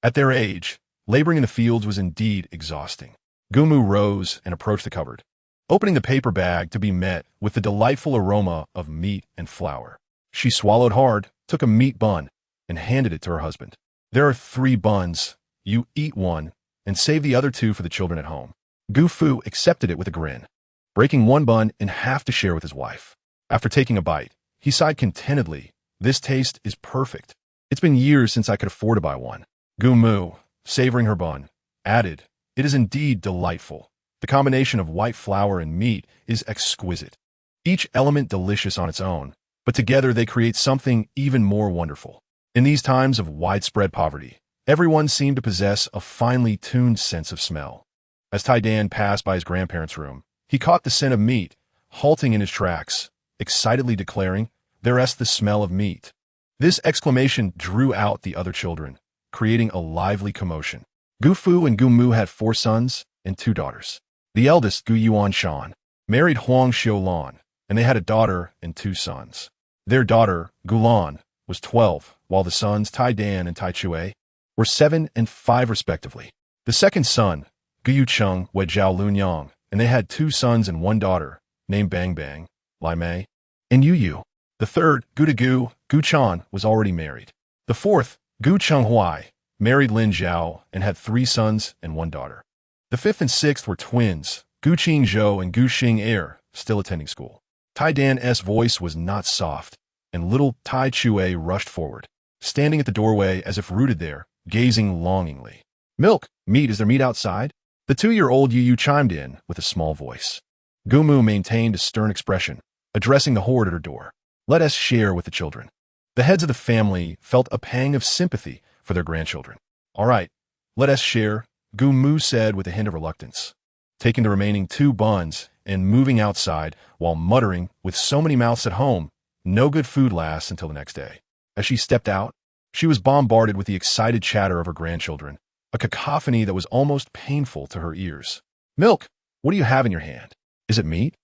At their age, laboring in the fields was indeed exhausting. Gu Mu rose and approached the cupboard, opening the paper bag to be met with the delightful aroma of meat and flour. She swallowed hard, took a meat bun, and handed it to her husband. "There are 3 buns. You eat one, and save the other 2 for the children at home." Gu Fu accepted it with a grin, breaking one bun in half to share with his wife. After taking a bite, he sighed contentedly. "This taste is perfect. It's been years since I could afford to buy one." Gu Mu, savoring her bun, added, "It is indeed delightful. The combination of white flour and meat is exquisite. Each element delicious on its own, but together they create something even more wonderful." In these times of widespread poverty, everyone seemed to possess a finely tuned sense of smell. As Tai Dan passed by his grandparents' room, he caught the scent of meat, halting in his tracks, excitedly declaring, "There's the smell of meat." This exclamation drew out the other children, creating a lively commotion. Gu Fu and Gu Mu had 4 sons and 2 daughters. The eldest, Gu Yuan Shan, married Huang Xiulan, and they had a daughter and 2 sons. Their daughter, Gulan, was 12, while the sons Tai Dan and Tai Chue were 7 and 5 respectively. The second son, Gu Yucheng, wed Zhao Lunyang, and they had 2 sons and 1 daughter, named Bang Bang, Lai Mei, and Yu Yu. The third, Gu Degu, Gu Chan, was already married. The fourth, Gu Chenghuai, married Lin Zhao and had 3 sons and 1 daughter. The 5th and 6th were twins, Gu Qingzhou and Gu Xing still attending school. Tai Dan's voice was not soft, and little Tai Chue rushed forward, standing at the doorway as if rooted there, gazing longingly. "Milk, meat, is there meat outside?" The 2-year-old Yu Yu chimed in with a small voice. Gu Mu maintained a stern expression, addressing the horde at her door. "Let us share with the children." The heads of the family felt a pang of sympathy for their grandchildren. "All right, let us share," Gu Mu said with a hint of reluctance, taking the remaining 2 buns and moving outside while muttering, "With so many mouths at home, no good food lasts until the next day." As she stepped out, she was bombarded with the excited chatter of her grandchildren, a cacophony that was almost painful to her ears. "Milk, what do you have in your hand? Is it meat?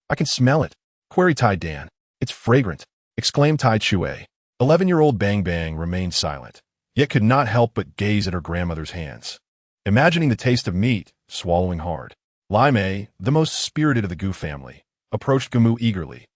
I can smell it," queried Tai Dan. "It's fragrant," exclaimed Tai Chue. 11-year-old Bang Bang remained silent, yet could not help but gaze at her grandmother's hands, imagining the taste of meat, swallowing hard. Lai Mei, the most spirited of the Gu family, approached Gu Mu eagerly.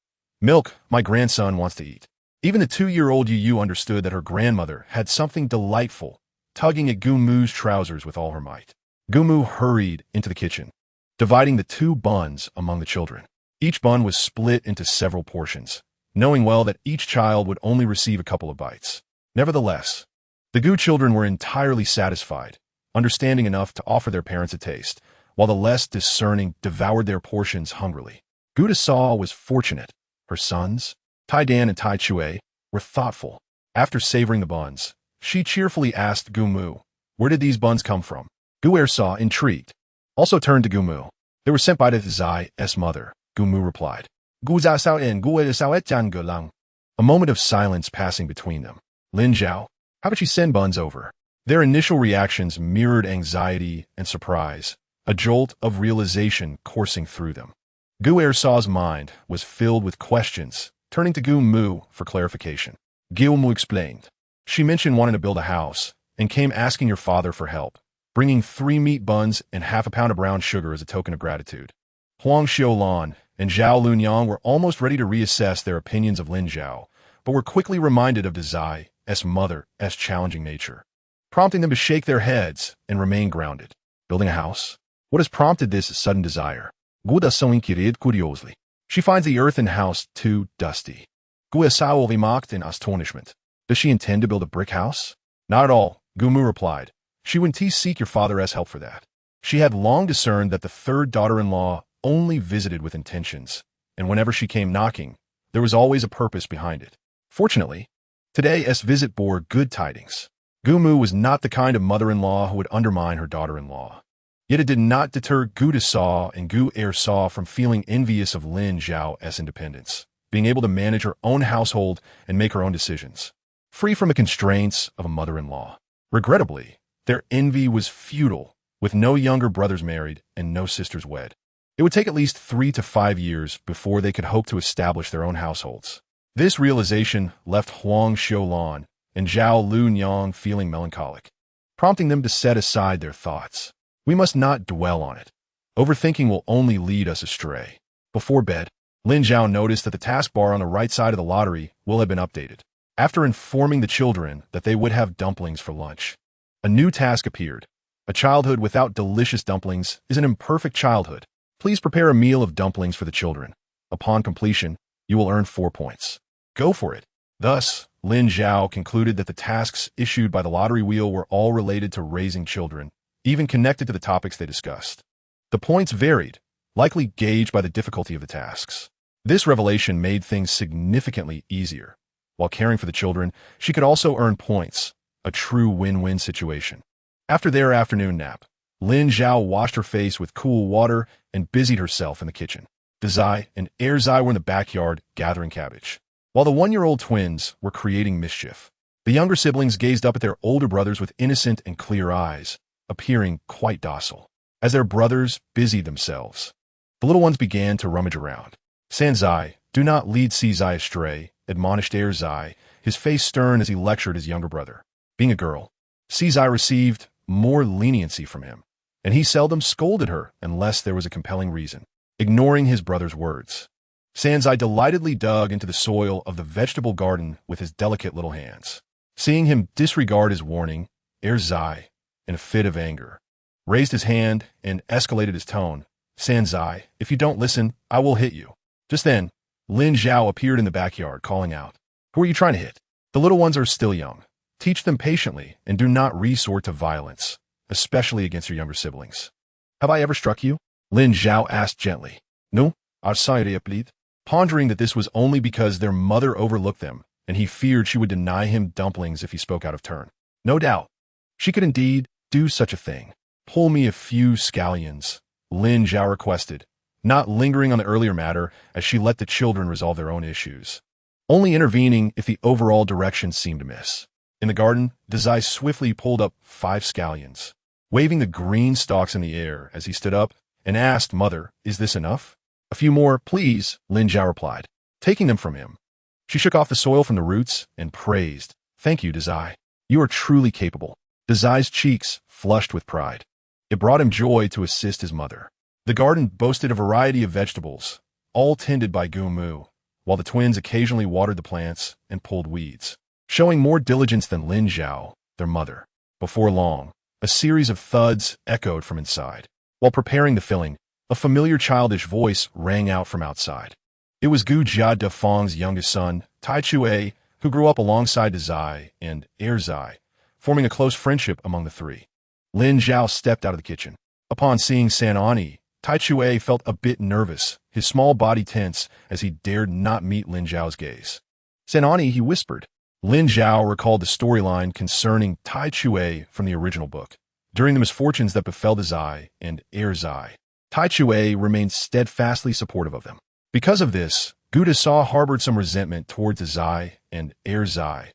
"Milk, my grandson wants to eat." Even the 2-year-old Yu Yu understood that her grandmother had something delightful, tugging at Gu Mu's trousers with all her might. Gu Mu hurried into the kitchen, dividing the 2 buns among the children. Each bun was split into several portions, knowing well that each child would only receive a couple of bites. Nevertheless, the Gu children were entirely satisfied, understanding enough to offer their parents a taste, while the less discerning devoured their portions hungrily. Gu Desau was fortunate. Her sons, Tai Dan and Tai Chue, were thoughtful. After savoring the buns, she cheerfully asked Gu Mu, "Where did these buns come from?" Gu Ersaw, intrigued, also turned to Gu Mu. "They were sent by the Zai's mother," Gu Mu replied. "Gu Zhao and Gu Ersaw Jan Gelang." A moment of silence passing between them. "Lin Zhao, how did she send buns over?" Their initial reactions mirrored anxiety and surprise, a jolt of realization coursing through them. Gu Ersaw's mind was filled with questions, turning to Gu Mu for clarification. Gu Mu explained. She mentioned wanting to build a house, and came asking your father for help, bringing 3 meat buns and half a pound of brown sugar as a token of gratitude. Huang Xiulan and Zhao Lunyang were almost ready to reassess their opinions of Lin Zhao, but were quickly reminded of Dazai's mother's challenging nature, prompting them to shake their heads and remain grounded. Building a house? What has prompted this sudden desire? Guda são inquired curiously. She finds the earthen house too dusty. Gua sao mocked in astonishment. Does she intend to build a brick house? Not at all, Gumu replied. She wouldn't seek your father's help for that. She had long discerned that the third daughter-in-law only visited with intentions, and whenever she came knocking, there was always a purpose behind it. Fortunately, today's visit bore good tidings. Gumu was not the kind of mother-in-law who would undermine her daughter-in-law. Yet it did not deter Gu Desaw and Gu Ersaw from feeling envious of Lin Zhao's independence, being able to manage her own household and make her own decisions, free from the constraints of a mother-in-law. Regrettably, their envy was futile, with no younger brothers married and no sisters wed. It would take at least 3 to 5 years before they could hope to establish their own households. This realization left Huang Xiulan and Zhao Lunyang feeling melancholic, prompting them to set aside their thoughts. We must not dwell on it. Overthinking will only lead us astray. Before bed, Lin Zhao noticed that the taskbar on the right side of the lottery will have been updated. After informing the children that they would have dumplings for lunch, a new task appeared. A childhood without delicious dumplings is an imperfect childhood. Please prepare a meal of dumplings for the children. Upon completion, you will earn 4 points. Go for it. Thus, Lin Zhao concluded that the tasks issued by the lottery wheel were all related to raising children, even connected to the topics they discussed. The points varied, likely gauged by the difficulty of the tasks. This revelation made things significantly easier. While caring for the children, she could also earn points, a true win-win situation. After their afternoon nap, Lin Zhao washed her face with cool water and busied herself in the kitchen. Dazai and Erzai were in the backyard gathering cabbage, while the 1-year-old twins were creating mischief. The younger siblings gazed up at their older brothers with innocent and clear eyes, appearing quite docile. As their brothers busied themselves, the little ones began to rummage around. Sanzai, do not lead Sizai astray, admonished Erzai, his face stern as he lectured his younger brother. Being a girl, Sizai received more leniency from him, and he seldom scolded her unless there was a compelling reason. Ignoring his brother's words, Sanzai delightedly dug into the soil of the vegetable garden with his delicate little hands. Seeing him disregard his warning, Erzai, in a fit of anger, raised his hand and escalated his tone. Sanzai, if you don't listen, I will hit you. Just then, Lin Zhao appeared in the backyard, calling out, Who are you trying to hit? The little ones are still young. Teach them patiently and do not resort to violence, especially against your younger siblings. Have I ever struck you? Lin Zhao asked gently. No, sorry, please. Pondering that this was only because their mother overlooked them, and he feared she would deny him dumplings if he spoke out of turn. No doubt, she could indeed do such a thing. Pull me a few scallions, Lin Zhao requested, not lingering on the earlier matter as she let the children resolve their own issues, only intervening if the overall direction seemed amiss. In the garden, Dazai swiftly pulled up 5 scallions, waving the green stalks in the air as he stood up and asked, Mother, is this enough? A few more, please, Lin Zhao replied, taking them from him. She shook off the soil from the roots and praised, Thank you, Dazai. You are truly capable. Dazai's cheeks flushed with pride. It brought him joy to assist his mother. The garden boasted a variety of vegetables, all tended by Gumu, while the twins occasionally watered the plants and pulled weeds, showing more diligence than Lin Zhao, their mother. Before long, a series of thuds echoed from inside. While preparing the filling, a familiar childish voice rang out from outside. It was Gu Jia Defang's youngest son, Tai Chue, who grew up alongside Dazai and Erzai, forming a close friendship among the three. Lin Zhao stepped out of the kitchen. Upon seeing Sanani, Tai Chue felt a bit nervous, his small body tense as he dared not meet Lin Zhao's gaze. Sanani, he whispered. Lin Zhao recalled the storyline concerning Tai Chue from the original book. During the misfortunes that befell Dazai and Erzai, Tai Chue remained steadfastly supportive of them. Because of this, Gu Desa harbored some resentment towards Dazai and Erzai,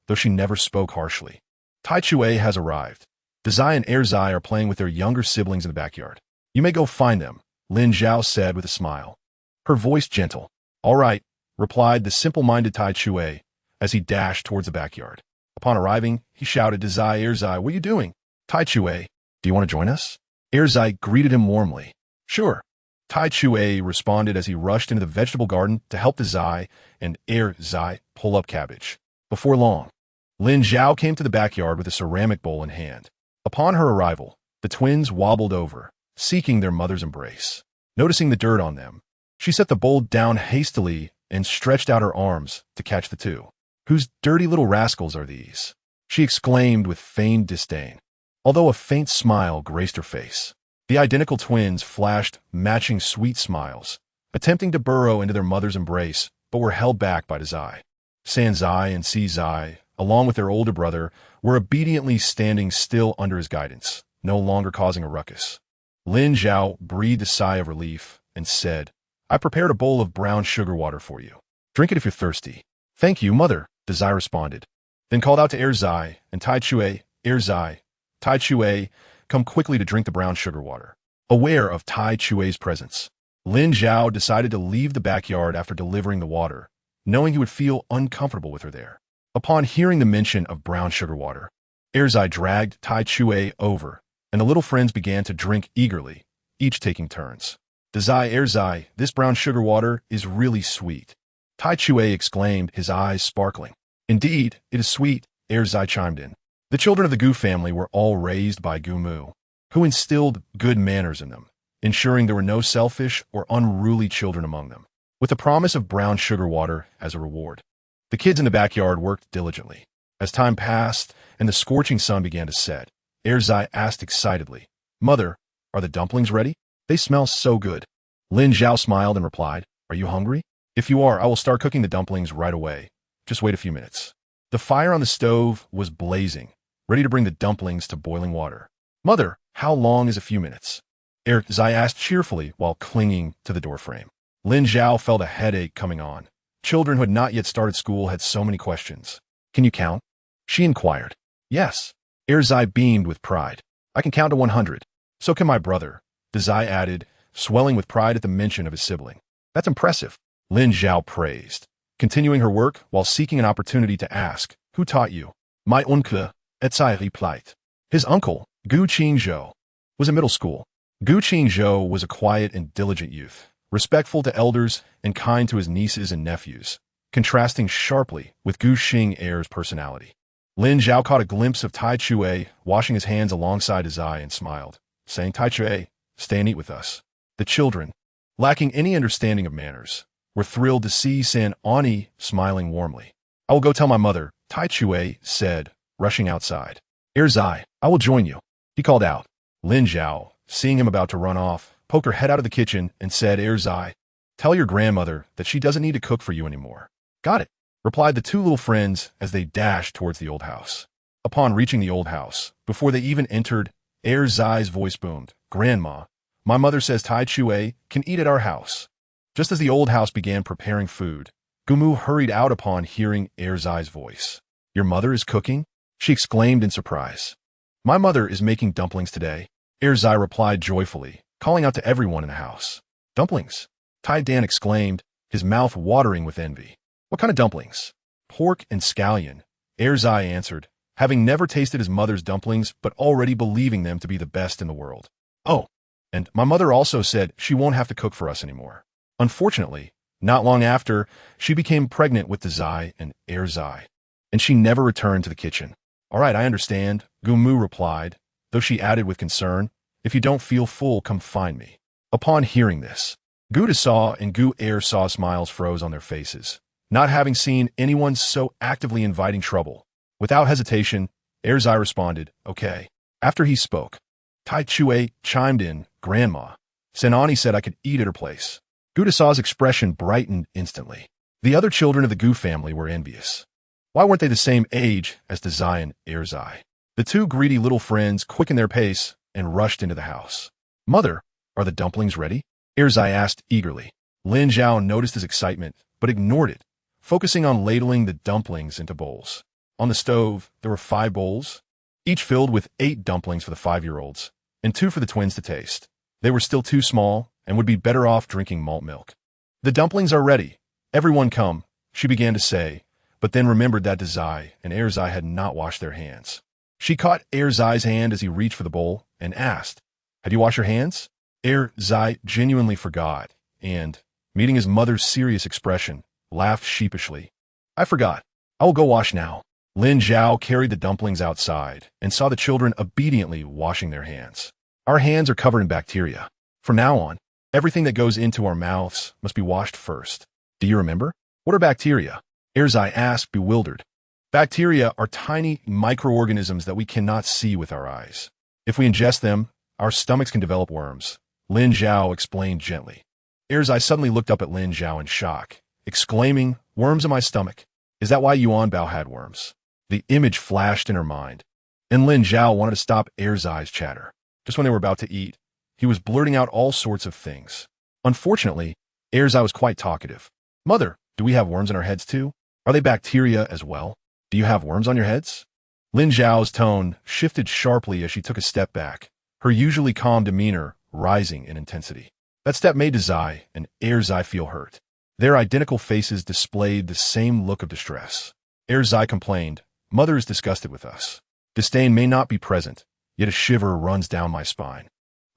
though she never spoke harshly. Tai Chue has arrived. Dazai and Erzai are playing with their younger siblings in the backyard. You may go find them, Lin Zhao said with a smile. her voice gentle. All right, replied the simple-minded Tai Chue as he dashed towards the backyard. Upon arriving, he shouted to Zai, Erzai, what are you doing? Tai Chue, do you want to join us? Erzai greeted him warmly. Sure. Tai Chue responded as he rushed into the vegetable garden to help the Zai and Erzai pull up cabbage. Before long, Lin Zhao came to the backyard with a ceramic bowl in hand. Upon her arrival, the twins wobbled over, seeking their mother's embrace. Noticing the dirt on them, she set the bowl down hastily and stretched out her arms to catch the two. Whose dirty little rascals are these? She exclaimed with feigned disdain, although a faint smile graced her face. The identical twins flashed matching sweet smiles, attempting to burrow into their mother's embrace, but were held back by Zai. San Zai and Si Zai, along with their older brother, were obediently standing still under his guidance, no longer causing a ruckus. Lin Zhao breathed a sigh of relief and said, I prepared a bowl of brown sugar water for you. Drink it if you're thirsty. Thank you, mother, Zai responded, then called out to Erzai and Tai Chue, Erzai, Tai Chue, come quickly to drink the brown sugar water. Aware of Tai Chue's presence, Lin Zhao decided to leave the backyard after delivering the water, knowing he would feel uncomfortable with her there. Upon hearing the mention of brown sugar water, Erzai dragged Tai Chue over, and the little friends began to drink eagerly, each taking turns. Zai, Erzai, this brown sugar water is really sweet. Tai Chue exclaimed, his eyes sparkling. Indeed, it is sweet, Erzai chimed in. The children of the Gu family were all raised by Gu Mu, who instilled good manners in them, ensuring there were no selfish or unruly children among them, with the promise of brown sugar water as a reward. The kids in the backyard worked diligently. As time passed and the scorching sun began to set, Erzai asked excitedly, Mother, are the dumplings ready? They smell so good. Lin Zhao smiled and replied, Are you hungry? If you are, I will start cooking the dumplings right away. Just wait a few minutes. The fire on the stove was blazing, ready to bring the dumplings to boiling water. Mother, how long is a few minutes? Erzai asked cheerfully while clinging to the doorframe. Lin Zhao felt a headache coming on. Children who had not yet started school had so many questions. Can you count? She inquired. Yes. Erzai beamed with pride. I can count to 100. So can my brother, Zai added, swelling with pride at the mention of his sibling. That's impressive, Lin Zhao praised, continuing her work while seeking an opportunity to ask, Who taught you? My oncle, Zai replied. His uncle, Gu Qingzhou, was in middle school. Gu Qingzhou was a quiet and diligent youth, respectful to elders and kind to his nieces and nephews, contrasting sharply with Gu Xing'er's personality. Lin Zhao caught a glimpse of Tai Chue washing his hands alongside his eye and smiled, saying, Tai Chue, stay and eat with us. The children, lacking any understanding of manners, were thrilled to see San Ani smiling warmly. I will go tell my mother, Tai Chue said, rushing outside. Erzai, I will join you, he called out. Lin Zhao, seeing him about to run off, poked her head out of the kitchen and said, Erzai, tell your grandmother that she doesn't need to cook for you anymore. Got it, replied the two little friends as they dashed towards the old house. Upon reaching the old house, before they even entered, Erzai's voice boomed, Grandma, my mother says Tai Chue can eat at our house. Just as the old house began preparing food, Gumu hurried out upon hearing Erzai's voice. Your mother is cooking? She exclaimed in surprise. My mother is making dumplings today, Erzai replied joyfully, calling out to everyone in the house. Dumplings? Tai Dan exclaimed, his mouth watering with envy. What kind of dumplings? Pork and scallion, Erzai answered, having never tasted his mother's dumplings but already believing them to be the best in the world. Oh, and my mother also said she won't have to cook for us anymore. Unfortunately, not long after, she became pregnant with Zai and Erzai, and she never returned to the kitchen. All right, I understand, Gumu replied, though she added with concern, if you don't feel full, come find me. Upon hearing this, Gu Saw and Gu Saw smiles froze on their faces, not having seen anyone so actively inviting trouble. Without hesitation, Erzai responded, okay. After he spoke, Tai Chue chimed in, Grandma. Senani said I could eat at her place. Gu Saw's expression brightened instantly. The other children of the Gu family were envious. Why weren't they the same age as Zai and Erzai? The two greedy little friends quickened their pace and rushed into the house. Mother, are the dumplings ready? Erzai asked eagerly. Lin Zhao noticed his excitement, but ignored it, focusing on ladling the dumplings into bowls. On the stove, there were 5 bowls, each filled with 8 dumplings for the 5-year-olds, and 2 for the twins to taste. They were still too small and would be better off drinking malt milk. The dumplings are ready. Everyone come, she began to say, but then remembered that Zai and Erzai had not washed their hands. She caught Erzai's hand as he reached for the bowl and asked, "Had you washed your hands?" Erzai genuinely forgot and, meeting his mother's serious expression, laughed sheepishly. "I forgot. I will go wash now." Lin Zhao carried the dumplings outside and saw the children obediently washing their hands. "Our hands are covered in bacteria. From now on, everything that goes into our mouths must be washed first. Do you remember? What are bacteria?" Erzai asked, bewildered. Bacteria are tiny microorganisms that we cannot see with our eyes. If we ingest them, our stomachs can develop worms, Lin Zhao explained gently. Erzai suddenly looked up at Lin Zhao in shock, exclaiming, "Worms in my stomach? Is that why Yuan Bao had worms?" The image flashed in her mind, and Lin Zhao wanted to stop Erzai's chatter. Just when they were about to eat, he was blurting out all sorts of things. Unfortunately, Erzai was quite talkative. "Mother, do we have worms in our heads too? Are they bacteria as well? Do you have worms on your heads?" Lin Zhao's tone shifted sharply as she took a step back, her usually calm demeanor rising in intensity. That step made Zai and Erzai feel hurt. Their identical faces displayed the same look of distress. Erzai complained, "Mother is disgusted with us. Disdain may not be present, yet a shiver runs down my spine."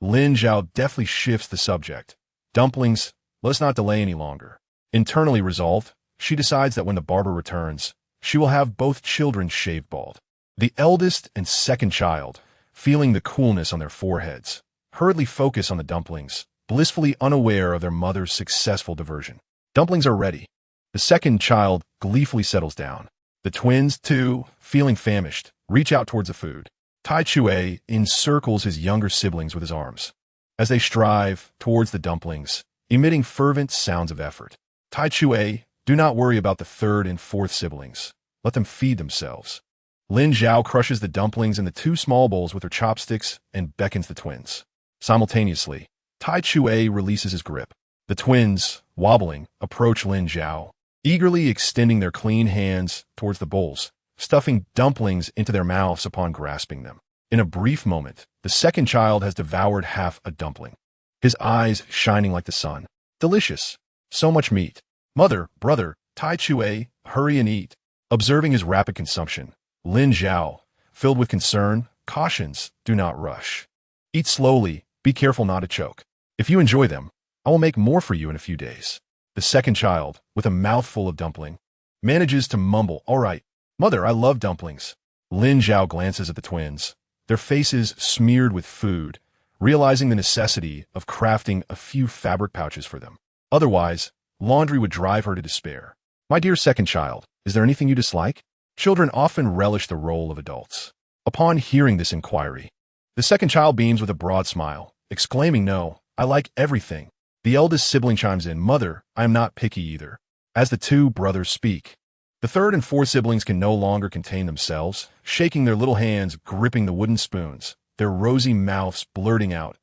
Lin Zhao deftly shifts the subject. "Dumplings, let's not delay any longer." Internally resolved, she decides that when the barber returns, she will have both children shaved bald. The eldest and second child, feeling the coolness on their foreheads, hurriedly focus on the dumplings, blissfully unaware of their mother's successful diversion. Dumplings are ready. The second child gleefully settles down. The twins, too, feeling famished, reach out towards the food. Tai Chue encircles his younger siblings with his arms, as they strive towards the dumplings, emitting fervent sounds of effort. Tai Chue, do not worry about the third and fourth siblings. Let them feed themselves. Lin Zhao crushes the dumplings in the two small bowls with her chopsticks and beckons the twins. Simultaneously, Tai Chue releases his grip. The twins, wobbling, approach Lin Zhao, eagerly extending their clean hands towards the bowls, stuffing dumplings into their mouths upon grasping them. In a brief moment, the second child has devoured half a dumpling, his eyes shining like the sun. "Delicious. So much meat. Mother, brother, Tai Chue, hurry and eat." Observing his rapid consumption, Lin Zhao, filled with concern, cautions, "Do not rush. Eat slowly, be careful not to choke. If you enjoy them, I will make more for you in a few days." The second child, with a mouthful of dumpling, manages to mumble, "All right, mother, I love dumplings." Lin Zhao glances at the twins, their faces smeared with food, realizing the necessity of crafting a few fabric pouches for them. Otherwise, laundry would drive her to despair. "My dear second child, is there anything you dislike?" Children often relish the role of adults. Upon hearing this inquiry, the second child beams with a broad smile, exclaiming, "No, I like everything." The eldest sibling chimes in, "Mother, I am not picky either." As the two brothers speak, the third and fourth siblings can no longer contain themselves, shaking their little hands, gripping the wooden spoons, their rosy mouths blurting out,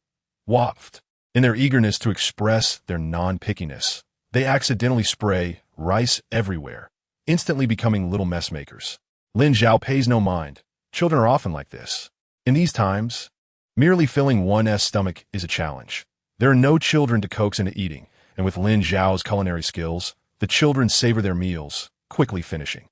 "Waft." In their eagerness to express their non-pickiness, they accidentally spray rice everywhere, instantly becoming little mess makers. Lin Zhao pays no mind. Children are often like this. In these times, merely filling one's stomach is a challenge. There are no children to coax into eating, and with Lin Zhao's culinary skills, the children savor their meals, quickly finishing.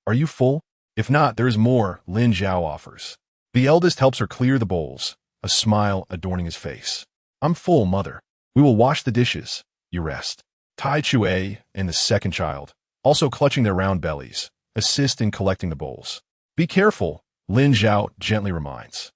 "Are you full? If not, there is more," Lin Zhao offers. The eldest helps her clear the bowls, a smile adorning his face. "I'm full, mother. We will wash the dishes. You rest." Tai Chue and the second child, also clutching their round bellies, assist in collecting the bowls. "Be careful," Lin Zhao gently reminds.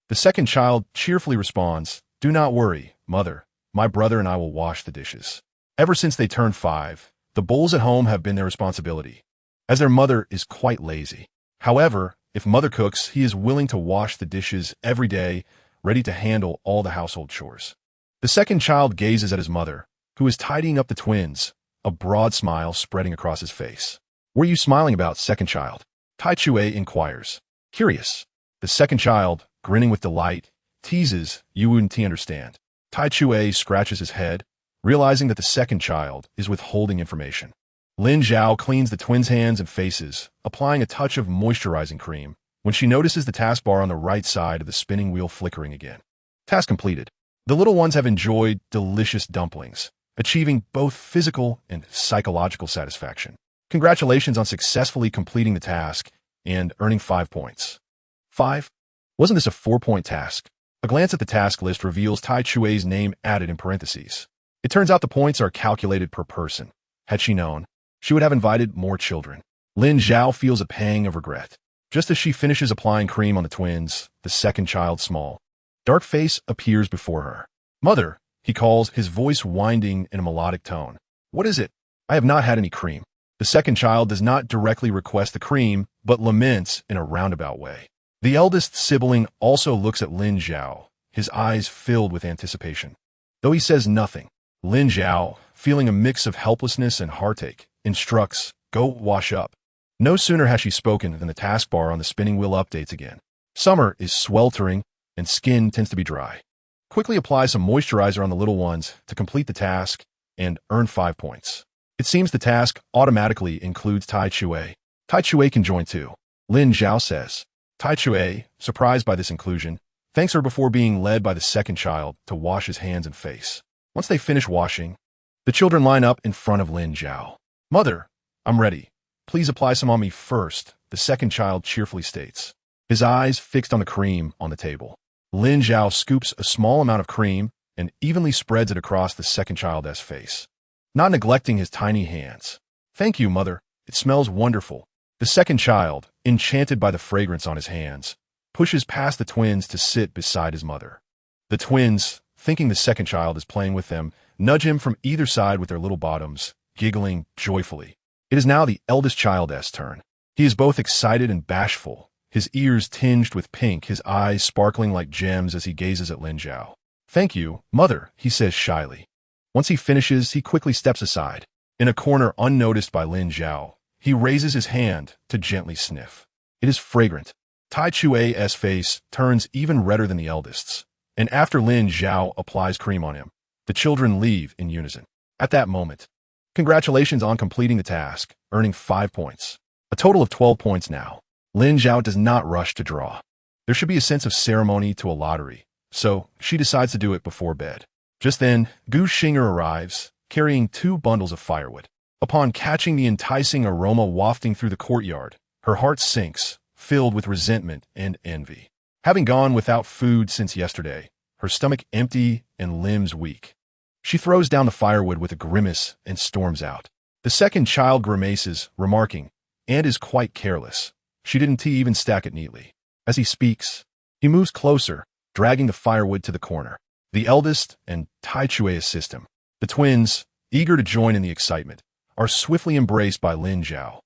The second child cheerfully responds, "Do not worry, mother. My brother and I will wash the dishes." Ever since they turned 5, the bowls at home have been their responsibility, as their mother is quite lazy. However, if mother cooks, he is willing to wash the dishes every day, ready to handle all the household chores. The second child gazes at his mother, who is tidying up the twins, a broad smile spreading across his face. "What are you smiling about, second child?" Tai Chue inquires. Curious. The second child, grinning with delight, teases, "You wouldn't understand." Tai Chue scratches his head, realizing that the second child is withholding information. Lin Zhao cleans the twins' hands and faces, applying a touch of moisturizing cream, when she notices the taskbar on the right side of the spinning wheel flickering again. Task completed. The little ones have enjoyed delicious dumplings, achieving both physical and psychological satisfaction. Congratulations on successfully completing the task and earning 5 points. 5. Wasn't this a 4-point task? A glance at the task list reveals Tai Chue's name added in parentheses. It turns out the points are calculated per person. Had she known, she would have invited more children. Lin Zhao feels a pang of regret. Just as she finishes applying cream on the twins, the second child, small, dark face, appears before her. "Mother," he calls, his voice winding in a melodic tone. "What is it?" "I have not had any cream." The second child does not directly request the cream, but laments in a roundabout way. The eldest sibling also looks at Lin Zhao, his eyes filled with anticipation. Though he says nothing, Lin Zhao, feeling a mix of helplessness and heartache, instructs, "Go wash up." No sooner has she spoken than the taskbar on the spinning wheel updates again. Summer is sweltering, and skin tends to be dry. Quickly apply some moisturizer on the little ones to complete the task and earn 5 points. It seems the task automatically includes Tai Chue. Tai Chue can join too, Lin Zhao says. Tai Chue, surprised by this inclusion, thanks her before being led by the second child to wash his hands and face. Once they finish washing, the children line up in front of Lin Zhao. "Mother, I'm ready. Please apply some on me first," the second child cheerfully states, his eyes fixed on the cream on the table. Lin Zhao scoops a small amount of cream and evenly spreads it across the second child's face, not neglecting his tiny hands. "Thank you, mother. It smells wonderful." The second child, enchanted by the fragrance on his hands, pushes past the twins to sit beside his mother. The twins, thinking the second child is playing with them, nudge him from either side with their little bottoms, giggling joyfully. It is now the eldest child's turn. He is both excited and bashful, his ears tinged with pink, his eyes sparkling like gems as he gazes at Lin Zhao. "Thank you, mother," he says shyly. Once he finishes, he quickly steps aside. In a corner unnoticed by Lin Zhao, he raises his hand to gently sniff. It is fragrant. Tai Chue's face turns even redder than the eldest's, and after Lin Zhao applies cream on him, the children leave in unison. At that moment, congratulations on completing the task, earning 5 points. A total of 12 points now. Lin Zhao does not rush to draw. There should be a sense of ceremony to a lottery, so she decides to do it before bed. Just then, Gu Xinger arrives, carrying 2 bundles of firewood. Upon catching the enticing aroma wafting through the courtyard, her heart sinks, filled with resentment and envy. Having gone without food since yesterday, her stomach empty and limbs weak, she throws down the firewood with a grimace and storms out. The second child grimaces, remarking, "And is quite careless. She didn't even stack it neatly." As he speaks, he moves closer, dragging the firewood to the corner. The eldest and Tai Chue assist him. The twins, eager to join in the excitement, are swiftly embraced by Lin Zhao,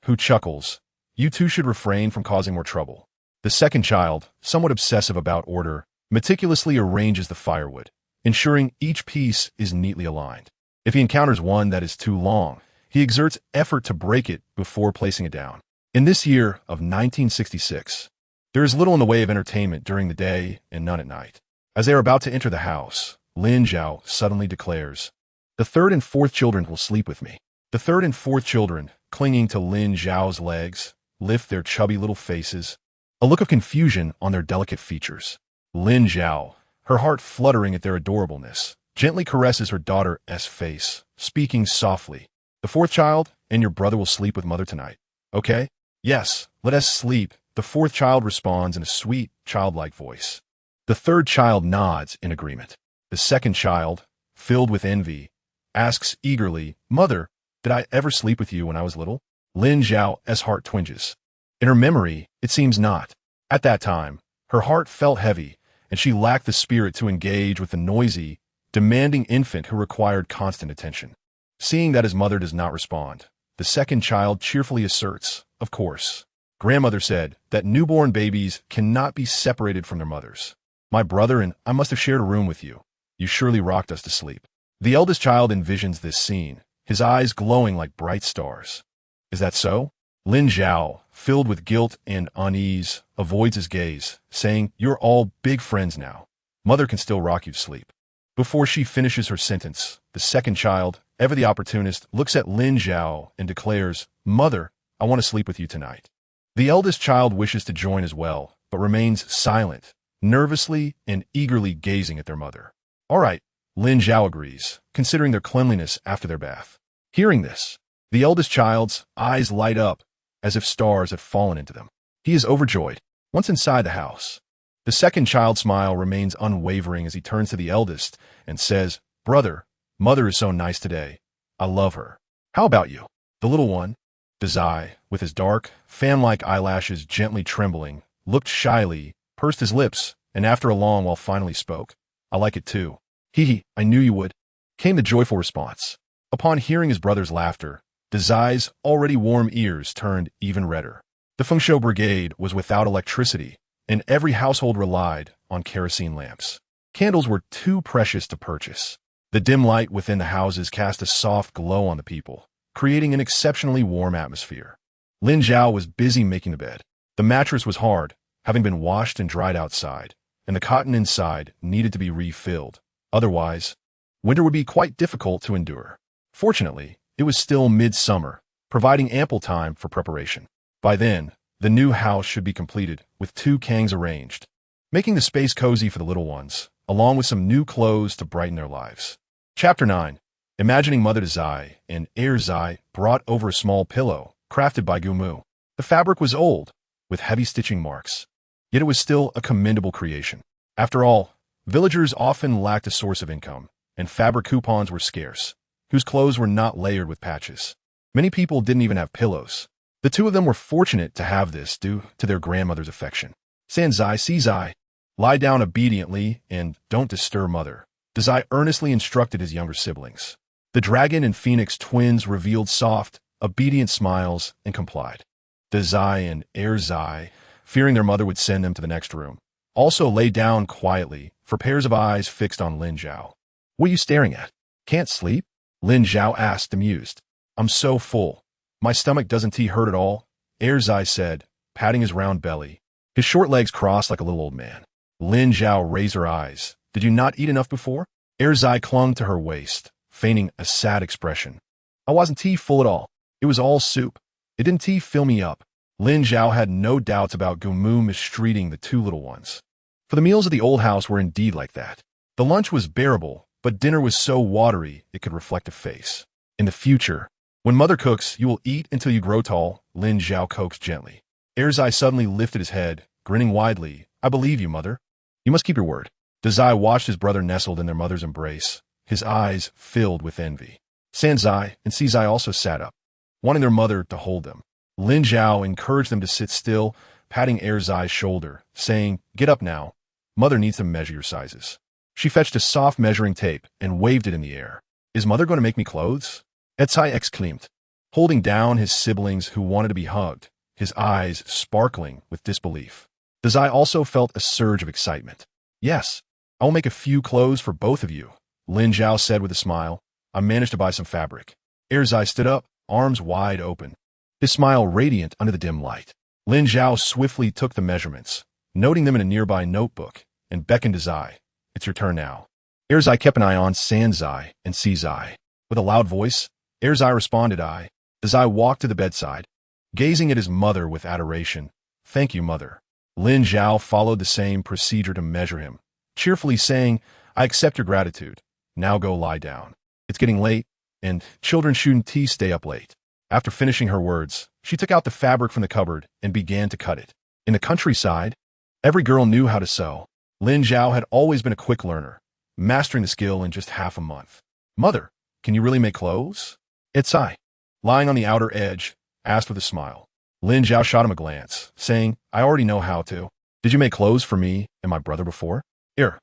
who chuckles, "You two should refrain from causing more trouble." The second child, somewhat obsessive about order, meticulously arranges the firewood, ensuring each piece is neatly aligned. If he encounters one that is too long, he exerts effort to break it before placing it down. In this year of 1966, there is little in the way of entertainment during the day and none at night. As they are about to enter the house, Lin Zhao suddenly declares, "The third and fourth children will sleep with me." The third and fourth children, clinging to Lin Zhao's legs, lift their chubby little faces, a look of confusion on their delicate features. Lin Zhao, her heart fluttering at their adorableness, gently caresses her daughter's face, speaking softly. "The fourth child and your brother will sleep with mother tonight. Okay?" "Yes, let us sleep," the fourth child responds in a sweet, childlike voice. The third child nods in agreement. The second child, filled with envy, asks eagerly, "Mother, did I ever sleep with you when I was little?" Lin Zhao's heart twinges. In her memory, it seems not. At that time, her heart felt heavy, and she lacked the spirit to engage with the noisy, demanding infant who required constant attention. Seeing that his mother does not respond, the second child cheerfully asserts, "Of course. Grandmother said that newborn babies cannot be separated from their mothers. My brother and I must have shared a room with you. You surely rocked us to sleep." The eldest child envisions this scene, his eyes glowing like bright stars. "Is that so?" Lin Zhao, filled with guilt and unease, avoids his gaze, saying, "You're all big friends now. Mother can still rock you to sleep." Before she finishes her sentence, the second child, ever the opportunist, looks at Lin Zhao and declares, "Mother, I want to sleep with you tonight." The eldest child wishes to join as well, but remains silent, nervously and eagerly gazing at their mother. "All right, Lin Zhao agrees, considering their cleanliness after their bath. Hearing this, the eldest child's eyes light up as if stars had fallen into them. He is overjoyed. Once inside the house, the second child's smile remains unwavering as he turns to the eldest and says, "Brother, mother is so nice today. I love her. How about you?" The little one, Dazai, with his dark, fan-like eyelashes gently trembling, looked shyly, pursed his lips, and after a long while finally spoke, "I like it too." "Hee, I knew you would," came the joyful response. Upon hearing his brother's laughter, Dazai's already warm ears turned even redder. The Fengsho Brigade was without electricity, and every household relied on kerosene lamps. Candles were too precious to purchase. The dim light within the houses cast a soft glow on the people, creating an exceptionally warm atmosphere. Lin Zhao was busy making the bed. The mattress was hard, having been washed and dried outside, and the cotton inside needed to be refilled. Otherwise, winter would be quite difficult to endure. Fortunately, it was still midsummer, providing ample time for preparation. By then, the new house should be completed, with 2 kangs arranged, making the space cozy for the little ones, along with some new clothes to brighten their lives. Chapter 9. Imagining Mother Zai and Heir Zai brought over a small pillow, crafted by Gumu. The fabric was old, with heavy stitching marks, yet it was still a commendable creation. After all, villagers often lacked a source of income, and fabric coupons were scarce, whose clothes were not layered with patches. Many people didn't even have pillows. The 2 of them were fortunate to have this due to their grandmother's affection. "San Zai, Si Zai, lie down obediently and don't disturb mother," Dazai earnestly instructed his younger siblings. The dragon and phoenix twins revealed soft, obedient smiles and complied. Dazai and Heir Zai, fearing their mother would send them to the next room, also lay down quietly for pairs of eyes fixed on Lin Zhao. "What are you staring at? Can't sleep?" Lin Zhao asked, amused. "I'm so full. My stomach doesn't hurt at all," Heir Zai said, patting his round belly. His short legs crossed like a little old man. Lin Zhao raised her eyes. "Did you not eat enough before?" Heir Zai clung to her waist, feigning a sad expression. "I wasn't full at all. It was all soup. It didn't fill me up." Lin Zhao had no doubts about Gumu mistreating the 2 little ones. For the meals at the old house were indeed like that. The lunch was bearable, but dinner was so watery it could reflect a face. "In the future, when mother cooks, you will eat until you grow tall," Lin Zhao coaxed gently. Heir Zai suddenly lifted his head, grinning widely. "I believe you, mother. You must keep your word." Dazai watched his brother nestled in their mother's embrace, his eyes filled with envy. San Zai and Si Zai also sat up, wanting their mother to hold them. Lin Zhao encouraged them to sit still, patting Heir Zai's shoulder, saying, "Get up now. Mother needs to measure your sizes." She fetched a soft measuring tape and waved it in the air. "Is mother going to make me clothes?" Etzai exclaimed, holding down his siblings who wanted to be hugged, his eyes sparkling with disbelief. Dazai also felt a surge of excitement. "Yes, I will make a few clothes for both of you," Lin Zhao said with a smile. "I managed to buy some fabric." Heir Zai stood up, arms wide open, his smile radiant under the dim light. Lin Zhao swiftly took the measurements, noting them in a nearby notebook, and beckoned to Zai. "It's your turn now." Heir Zai kept an eye on San Zai and Si Zai. With a loud voice, Heir Zai responded, "I." Zai walked to the bedside, gazing at his mother with adoration. "Thank you, mother." Lin Zhao followed the same procedure to measure him, cheerfully saying, "I accept your gratitude. Now go lie down. It's getting late, and children shouldn't stay up late." After finishing her words, she took out the fabric from the cupboard and began to cut it. In the countryside, every girl knew how to sew. Lin Zhao had always been a quick learner, mastering the skill in just half a month. "Mother, can you really make clothes?" Etzai, lying on the outer edge, asked with a smile. Lin Zhao shot him a glance, saying, "I already know how to." "Did you make clothes for me and my brother before?"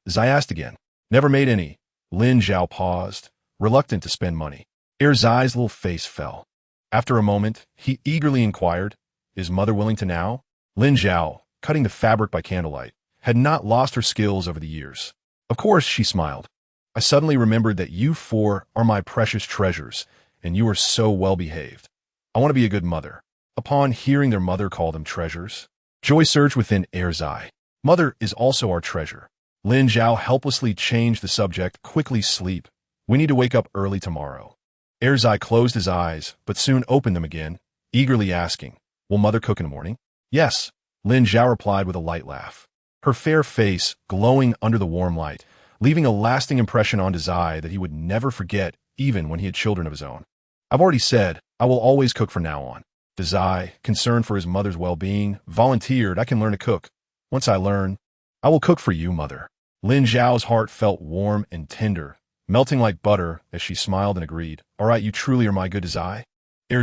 Zai asked again. "Never made any." Lin Zhao paused, reluctant to spend money. Zai's little face fell. After a moment, he eagerly inquired, "Is mother willing to now?" Lin Zhao, cutting the fabric by candlelight, had not lost her skills over the years. "Of course," she smiled. "I suddenly remembered that you 4 are my precious treasures, and you are so well behaved. I want to be a good mother." Upon hearing their mother call them treasures, joy surged within Heir Zai. "Mother is also our treasure." Lin Zhao helplessly changed the subject. "Quickly sleep. We need to wake up early tomorrow." Heir Zai closed his eyes, but soon opened them again, eagerly asking, "Will mother cook in the morning?" "Yes," Lin Zhao replied with a light laugh, her fair face glowing under the warm light, leaving a lasting impression on Zai that he would never forget even when he had children of his own. I've already said, I will always cook from now on. Zai, concerned for his mother's well-being, volunteered, I can learn to cook. Once I learn, I will cook for you, mother. Lin Zhao's heart felt warm and tender, melting like butter as she smiled and agreed. All right, you truly are my good Zai.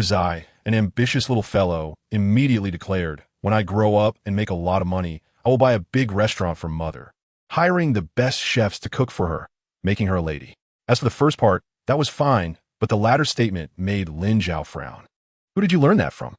Zai, an ambitious little fellow, immediately declared, when I grow up and make a lot of money, I will buy a big restaurant for mother, hiring the best chefs to cook for her, making her a lady. As for the first part, that was fine, but the latter statement made Lin Zhao frown. Who did you learn that from?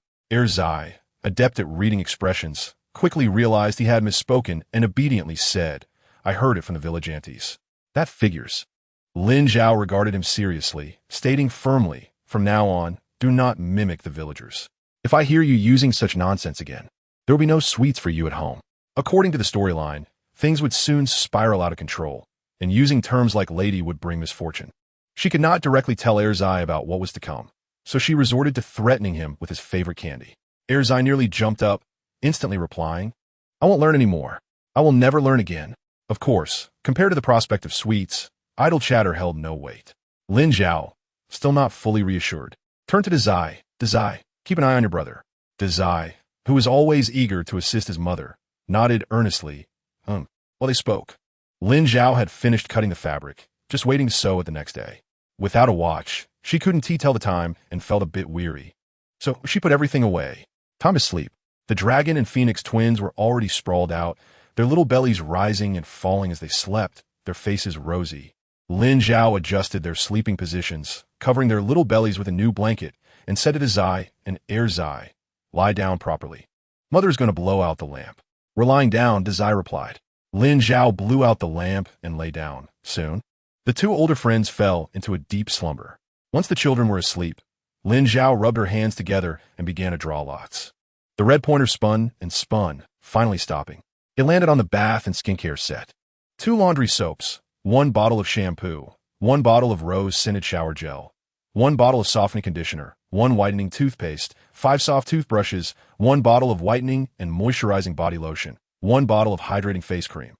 Zai, adept at reading expressions, quickly realized he had misspoken and obediently said, I heard it from the village aunties. That figures. Lin Zhao regarded him seriously, stating firmly, from now on, do not mimic the villagers. If I hear you using such nonsense again, there will be no sweets for you at home. According to the storyline, things would soon spiral out of control, and using terms like lady would bring misfortune. She could not directly tell Zai about what was to come, so she resorted to threatening him with his favorite candy. Zai nearly jumped up, instantly replying, I won't learn any more. I will never learn again. Of course, compared to the prospect of sweets, idle chatter held no weight. Lin Zhao, still not fully reassured, turned to Zai. Zai, keep an eye on your brother. Zai, who was always eager to assist his mother, nodded earnestly, while they spoke. Lin Zhao had finished cutting the fabric, just waiting to sew it the next day. Without a watch, she couldn't tell the time and felt a bit weary. So she put everything away. Time to sleep. The dragon and phoenix twins were already sprawled out, their little bellies rising and falling as they slept, their faces rosy. Lin Zhao adjusted their sleeping positions, covering their little bellies with a new blanket, and said to Zai and Zai, lie down properly. Mother's going to blow out the lamp. We're lying down, Zai replied. Lin Zhao blew out the lamp and lay down. Soon, the two older friends fell into a deep slumber. Once the children were asleep, Lin Zhao rubbed her hands together and began to draw lots. The red pointer spun and spun, finally stopping. It landed on the bath and skincare set. 2 laundry soaps, 1 bottle of shampoo, 1 bottle of rose-scented shower gel, 1 bottle of softening conditioner, 1 whitening toothpaste, 5 soft toothbrushes, 1 bottle of whitening and moisturizing body lotion, 1 bottle of hydrating face cream,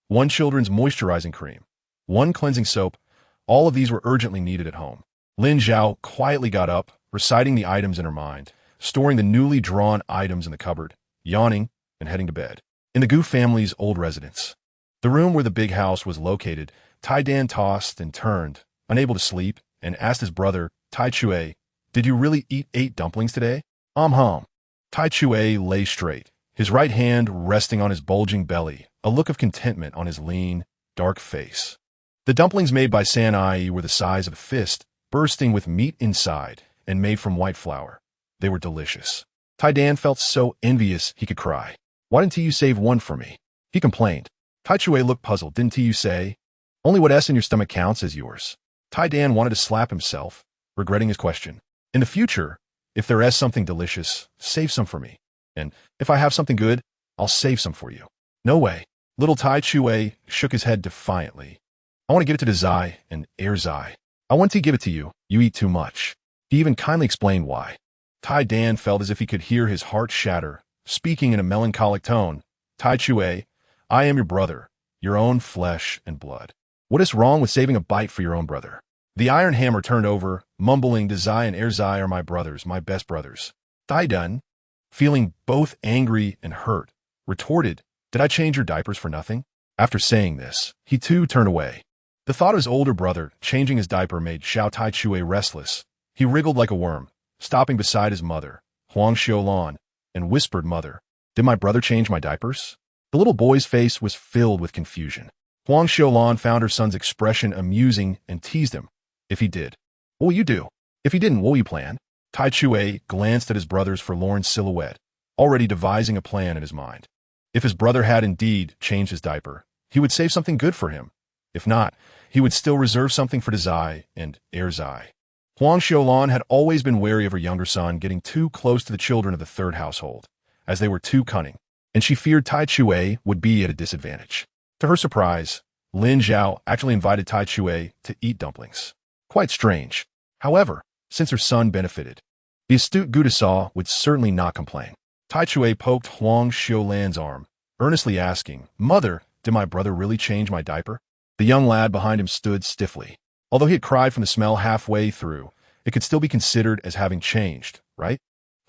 1 children's moisturizing cream, 1 cleansing soap. All of these were urgently needed at home. Lin Zhao quietly got up, reciting the items in her mind, storing the newly drawn items in the cupboard, yawning, and heading to bed. In the Gu family's old residence, the room where the big house was located, Tai Dan tossed and turned, unable to sleep, and asked his brother, Tai Chue, did you really eat 8 dumplings today? Hum. Tai Chue lay straight, his right hand resting on his bulging belly, a look of contentment on his lean, dark face. The dumplings made by San Ai were the size of a fist, bursting with meat inside, and made from white flour. They were delicious. Tai Dan felt so envious he could cry. Why didn't you save 1 for me? He complained. Tai Chue looked puzzled. Didn't you say? Only what's in your stomach counts as yours. Tai Dan wanted to slap himself, regretting his question. In the future, if there is something delicious, save some for me. And if I have something good, I'll save some for you. No way. Little Tai Chue shook his head defiantly. I want to give it to Zai and Zai. I want to give it to you. You eat too much. He even kindly explained why. Tai Dan felt as if he could hear his heart shatter, speaking in a melancholic tone. Tai Chue, I am your brother, your own flesh and blood. What is wrong with saving a bite for your own brother? The iron hammer turned over, mumbling, Zai and Zai are my brothers, my best brothers. Tai Dan, feeling both angry and hurt, retorted, did I change your diapers for nothing? After saying this, he too turned away. The thought of his older brother changing his diaper made Xiao Tai Chue restless. He wriggled like a worm, stopping beside his mother, Huang Xiulan, and whispered, Mother, did my brother change my diapers? The little boy's face was filled with confusion. Huang Xiulan found her son's expression amusing and teased him. If he did, what will you do? If he didn't, what will you plan? Tai Chue glanced at his brother's forlorn silhouette, already devising a plan in his mind. If his brother had indeed changed his diaper, he would save something good for him. If not, he would still reserve something for Zai and Zai. Huang Xiulan had always been wary of her younger son getting too close to the children of the third household, as they were too cunning, and she feared Tai Chue would be at a disadvantage. To her surprise, Lin Zhao actually invited Tai Chue to eat dumplings. Quite strange. However, since her son benefited, the astute Gudasau would certainly not complain. Tai Chue poked Huang Xiulan's arm, earnestly asking, Mother, did my brother really change my diaper? The young lad behind him stood stiffly. Although he had cried from the smell halfway through, it could still be considered as having changed, right?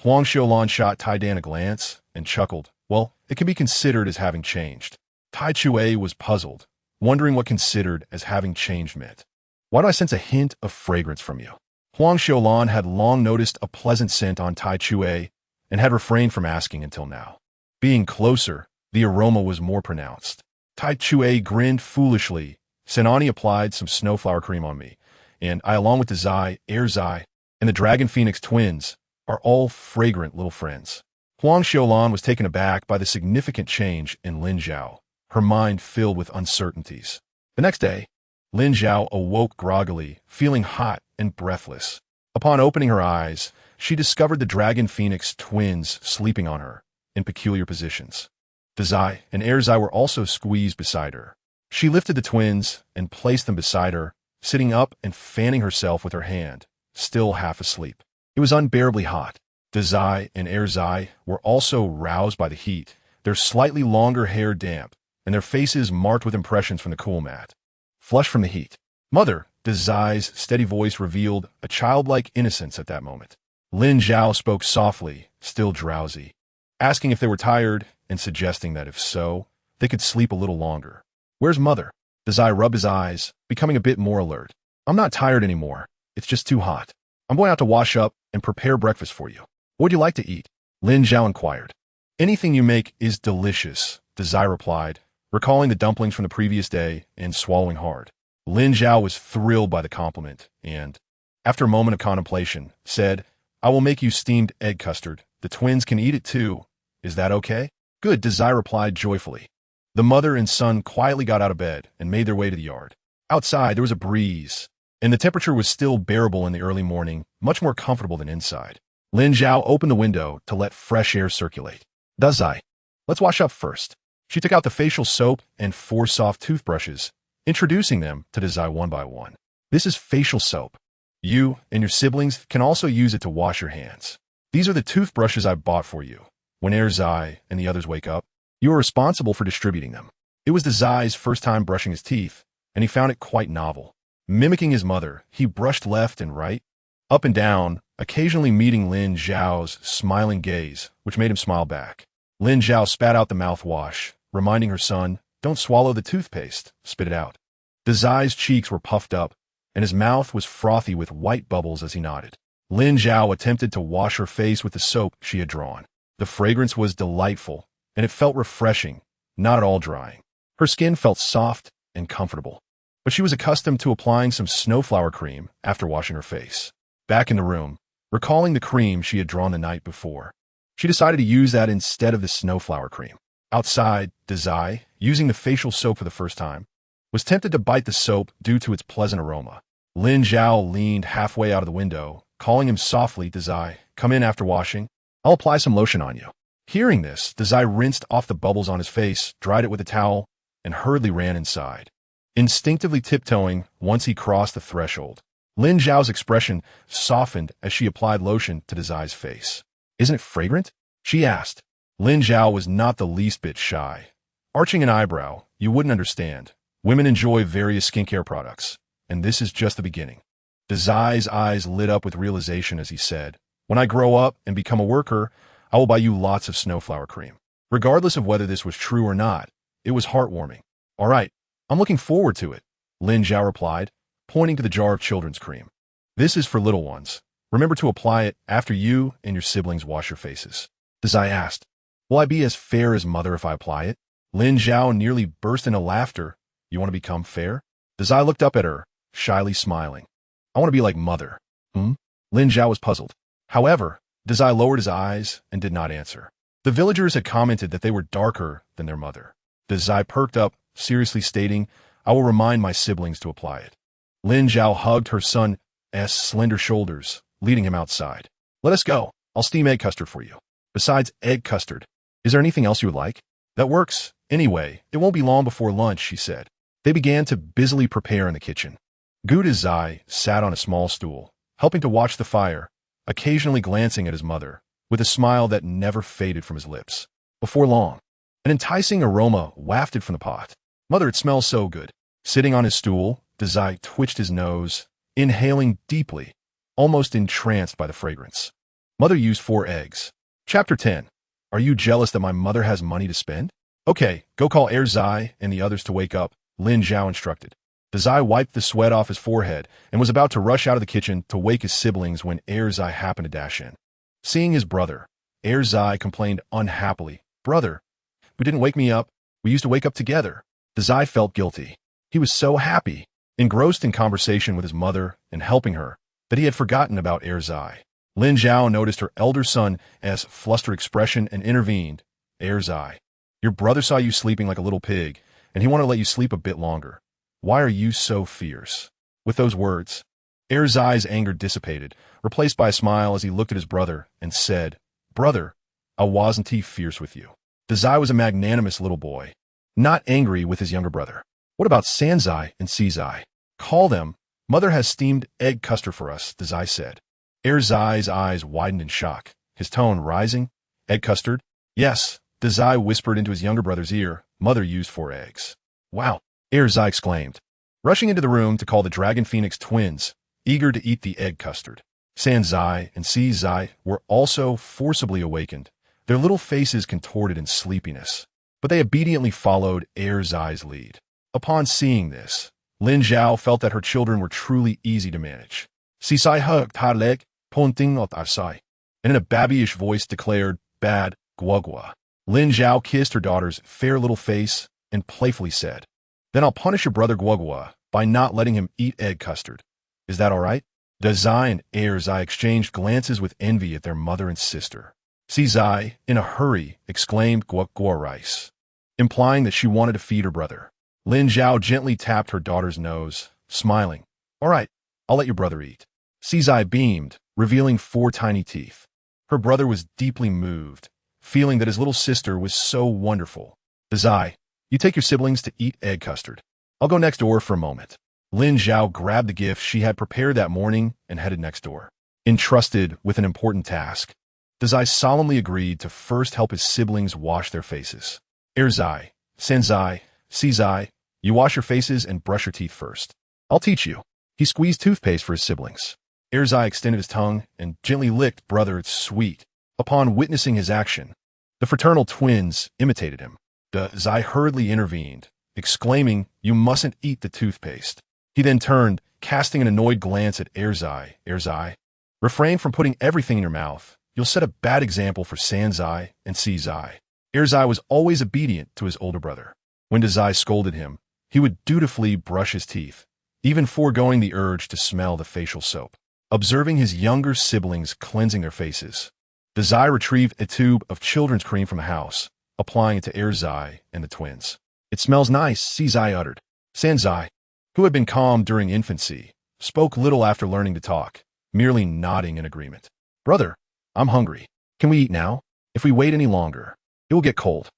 Huang Xiaolan shot Tai Dan a glance and chuckled. Well, it can be considered as having changed. Tai Chue was puzzled, wondering what considered as having changed meant. Why do I sense a hint of fragrance from you? Huang Xiaolan had long noticed a pleasant scent on Tai Chue and had refrained from asking until now. Being closer, the aroma was more pronounced. Tai Chue grinned foolishly. Senani applied some snowflower cream on me, and I, along with the Zai, Air Zai, and the Dragon Phoenix twins, are all fragrant little friends. Huang Xiaolan was taken aback by the significant change in Lin Zhao, her mind filled with uncertainties. The next day, Lin Zhao awoke groggily, feeling hot and breathless. Upon opening her eyes, she discovered the Dragon Phoenix twins sleeping on her, in peculiar positions. The Zai and Air Zai were also squeezed beside her. She lifted the twins and placed them beside her, sitting up and fanning herself with her hand, still half asleep. It was unbearably hot. The Zai and Air Zai were also roused by the heat, their slightly longer hair damp, and their faces marked with impressions from the cool mat. Flushed from the heat. Mother, the Zai's steady voice revealed a childlike innocence at that moment. Lin Zhao spoke softly, still drowsy, asking if they were tired and suggesting that if so, they could sleep a little longer. Where's Mother? The Zai rubbed his eyes, becoming a bit more alert. I'm not tired anymore. It's just too hot. I'm going out to wash up and prepare breakfast for you. What would you like to eat? Lin Zhao inquired. Anything you make is delicious, the Zai replied, recalling the dumplings from the previous day and swallowing hard. Lin Zhao was thrilled by the compliment and, after a moment of contemplation, said, I will make you steamed egg custard. The twins can eat it too. Is that okay? Good, the Zai replied joyfully. The mother and son quietly got out of bed and made their way to the yard. Outside, there was a breeze, and the temperature was still bearable in the early morning, much more comfortable than inside. Lin Zhao opened the window to let fresh air circulate. Zai, let's wash up first. She took out the facial soap and 4 soft toothbrushes, introducing them to Zai one by one. This is facial soap. You and your siblings can also use it to wash your hands. These are the toothbrushes I bought for you. When Air Zai and the others wake up, you are responsible for distributing them. It was the Zai's first time brushing his teeth, and he found it quite novel. Mimicking his mother, he brushed left and right, up and down, occasionally meeting Lin Zhao's smiling gaze, which made him smile back. Lin Zhao spat out the mouthwash, reminding her son, don't swallow the toothpaste, spit it out. The Zai's cheeks were puffed up, and his mouth was frothy with white bubbles as he nodded. Lin Zhao attempted to wash her face with the soap she had drawn. The fragrance was delightful, and it felt refreshing, not at all drying. Her skin felt soft and comfortable, but she was accustomed to applying some snowflower cream after washing her face. Back in the room, recalling the cream she had drawn the night before, she decided to use that instead of the snowflower cream. Outside, Zai, using the facial soap for the first time, was tempted to bite the soap due to its pleasant aroma. Lin Zhao leaned halfway out of the window, calling him softly, Zai, come in after washing. I'll apply some lotion on you. Hearing this, Zai rinsed off the bubbles on his face, dried it with a towel, and hurriedly ran inside. Instinctively tiptoeing once he crossed the threshold, Lin Zhao's expression softened as she applied lotion to Zai's face. Isn't it fragrant? She asked. Lin Zhao was not the least bit shy. Arching an eyebrow, you wouldn't understand. Women enjoy various skincare products, and this is just the beginning. Zai's eyes lit up with realization as he said, when I grow up and become a worker, I will buy you lots of snowflower cream. Regardless of whether this was true or not, it was heartwarming. All right, I'm looking forward to it, Lin Zhao replied, pointing to the jar of children's cream. This is for little ones. Remember to apply it after you and your siblings wash your faces. Zai asked, will I be as fair as Mother if I apply it? Lin Zhao nearly burst into laughter. You want to become fair? Zai looked up at her, shyly smiling. I want to be like Mother. Lin Zhao was puzzled. However, Zai lowered his eyes and did not answer. The villagers had commented that they were darker than their mother. Zai perked up, seriously stating, I will remind my siblings to apply it. Lin Zhao hugged her son's slender shoulders, leading him outside. Let us go. I'll steam egg custard for you. Besides egg custard, is there anything else you would like? That works. Anyway, it won't be long before lunch, she said. They began to busily prepare in the kitchen. Zai sat on a small stool, helping to watch the fire, occasionally glancing at his mother, with a smile that never faded from his lips. Before long, an enticing aroma wafted from the pot. Mother, it smells so good. Sitting on his stool, Dazai twitched his nose, inhaling deeply, almost entranced by the fragrance. Mother used 4 eggs. Chapter 10. Are you jealous that my mother has money to spend? Okay, go call Zai and the others to wake up, Lin Zhao instructed. Dazai wiped the sweat off his forehead and was about to rush out of the kitchen to wake his siblings when Zai happened to dash in. Seeing his brother, Zai complained unhappily, "Brother, you didn't wake me up. We used to wake up together." Dazai felt guilty. He was so happy, engrossed in conversation with his mother and helping her, that he had forgotten about Zai. Lin Zhao noticed her elder son's flustered expression and intervened. Zai, your brother saw you sleeping like a little pig, and he wanted to let you sleep a bit longer. Why are you so fierce? With those words, Zai's anger dissipated, replaced by a smile as he looked at his brother and said, "Brother, I wasn't fierce with you." Dazai was a magnanimous little boy, not angry with his younger brother. What about Sanzai and Sizai? Call them. Mother has steamed egg custard for us, Dazai said. Zai's eyes widened in shock, his tone rising. Egg custard? Yes, Dazai whispered into his younger brother's ear. Mother used 4 eggs. Wow, Zai exclaimed, rushing into the room to call the Dragon Phoenix twins, eager to eat the egg custard. Sanzai and Sizai were also forcibly awakened, their little faces contorted in sleepiness, but they obediently followed Zai's lead. Upon seeing this, Lin Zhao felt that her children were truly easy to manage. Sisai hugged her leg, pointing at Arsai, and in a babyish voice declared, "Bad, Guagua." Lin Zhao kissed her daughter's fair little face and playfully said, "Then I'll punish your brother Guagua by not letting him eat egg custard. Is that all right?" Dazai and Zai exchanged glances with envy at their mother and sister. Sizai, in a hurry, exclaimed "Guagua rice," implying that she wanted to feed her brother. Lin Zhao gently tapped her daughter's nose, smiling. "All right, I'll let your brother eat." Sizai beamed, revealing 4 tiny teeth. Her brother was deeply moved, feeling that his little sister was so wonderful. "Dazai, you take your siblings to eat egg custard. I'll go next door for a moment." Lin Zhao grabbed the gift she had prepared that morning and headed next door. Entrusted with an important task, Dazai solemnly agreed to first help his siblings wash their faces. Zai, Sanzai, Sizai, you wash your faces and brush your teeth first. I'll teach you. He squeezed toothpaste for his siblings. Zai extended his tongue and gently licked brother's sweet. Upon witnessing his action, the fraternal twins imitated him. Dazai hurriedly intervened, exclaiming, "You mustn't eat the toothpaste." He then turned, casting an annoyed glance at Zai. "Zai, refrain from putting everything in your mouth. You'll set a bad example for Sanzai and Sizai." Zai was always obedient to his older brother. When Dazai scolded him, he would dutifully brush his teeth, even foregoing the urge to smell the facial soap. Observing his younger siblings cleansing their faces, Dazai retrieved a tube of children's cream from the house, applying it to Zai and the twins. "It smells nice," Sizai uttered. Sanzai, who had been calm during infancy, spoke little after learning to talk, merely nodding in agreement. "Brother, I'm hungry. Can we eat now? If we wait any longer, it will get cold."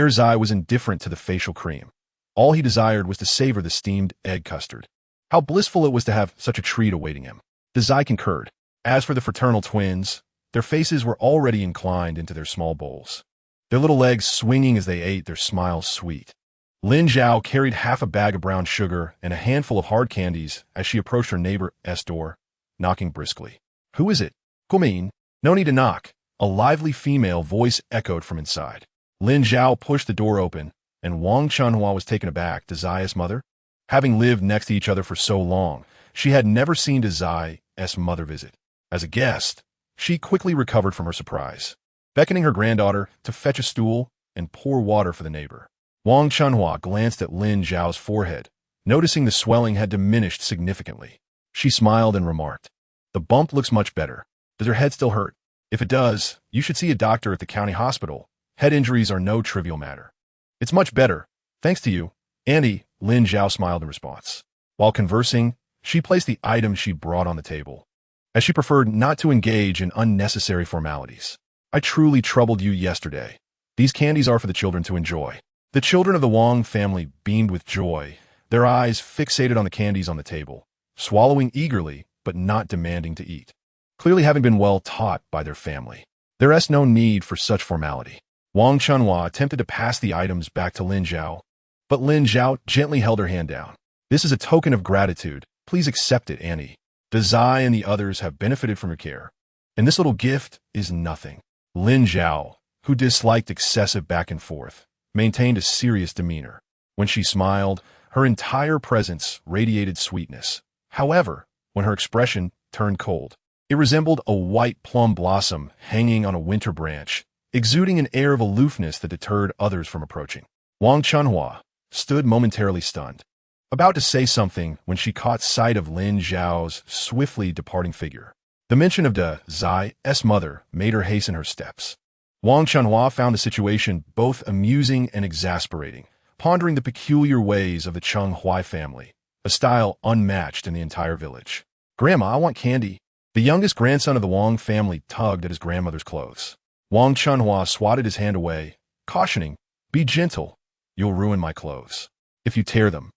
Zai was indifferent to the facial cream. All he desired was to savor the steamed egg custard. How blissful it was to have such a treat awaiting him. Dazai concurred. As for the fraternal twins, their faces were already inclined into their small bowls, their little legs swinging as they ate, their smiles sweet. Lin Zhao carried half a bag of brown sugar and a handful of hard candies as she approached her neighbor's door, knocking briskly. "Who is it?" "Gumin." "No need to knock." A lively female voice echoed from inside. Lin Zhao pushed the door open, and Wang Chunhua was taken aback. Dazai's mother? Having lived next to each other for so long, she had never seen Dazai's mother visit. As a guest, she quickly recovered from her surprise, beckoning her granddaughter to fetch a stool and pour water for the neighbor. Wang Chunhua glanced at Lin Zhao's forehead, noticing the swelling had diminished significantly. She smiled and remarked, "The bump looks much better. Does her head still hurt? If it does, you should see a doctor at the county hospital. Head injuries are no trivial matter." "It's much better, thanks to you, Auntie," Lin Zhao smiled in response. While conversing, she placed the items she brought on the table, as she preferred not to engage in unnecessary formalities. "I truly troubled you yesterday. These candies are for the children to enjoy." The children of the Wang family beamed with joy, their eyes fixated on the candies on the table, swallowing eagerly but not demanding to eat. Clearly having been well taught by their family, there is no need for such formality. Wang Chunhua attempted to pass the items back to Lin Zhao, but Lin Zhao gently held her hand down. This is a token of gratitude. Please accept it, Annie. Zai and the others have benefited from your care. And this little gift is nothing. Lin Zhao, who disliked excessive back and forth, maintained a serious demeanor. When she smiled, her entire presence radiated sweetness. However, when her expression turned cold, it resembled a white plum blossom hanging on a winter branch, exuding an air of aloofness that deterred others from approaching. Wang Chunhua stood momentarily stunned, about to say something when she caught sight of Lin Zhao's swiftly departing figure. The mention of Zai's mother made her hasten her steps. Wang Chunhua found the situation both amusing and exasperating, pondering the peculiar ways of the Cheng Hui family, a style unmatched in the entire village. "Grandma, I want candy." The youngest grandson of the Wang family tugged at his grandmother's clothes. Wang Chunhua swatted his hand away, cautioning, "Be gentle. You'll ruin my clothes. If you tear them,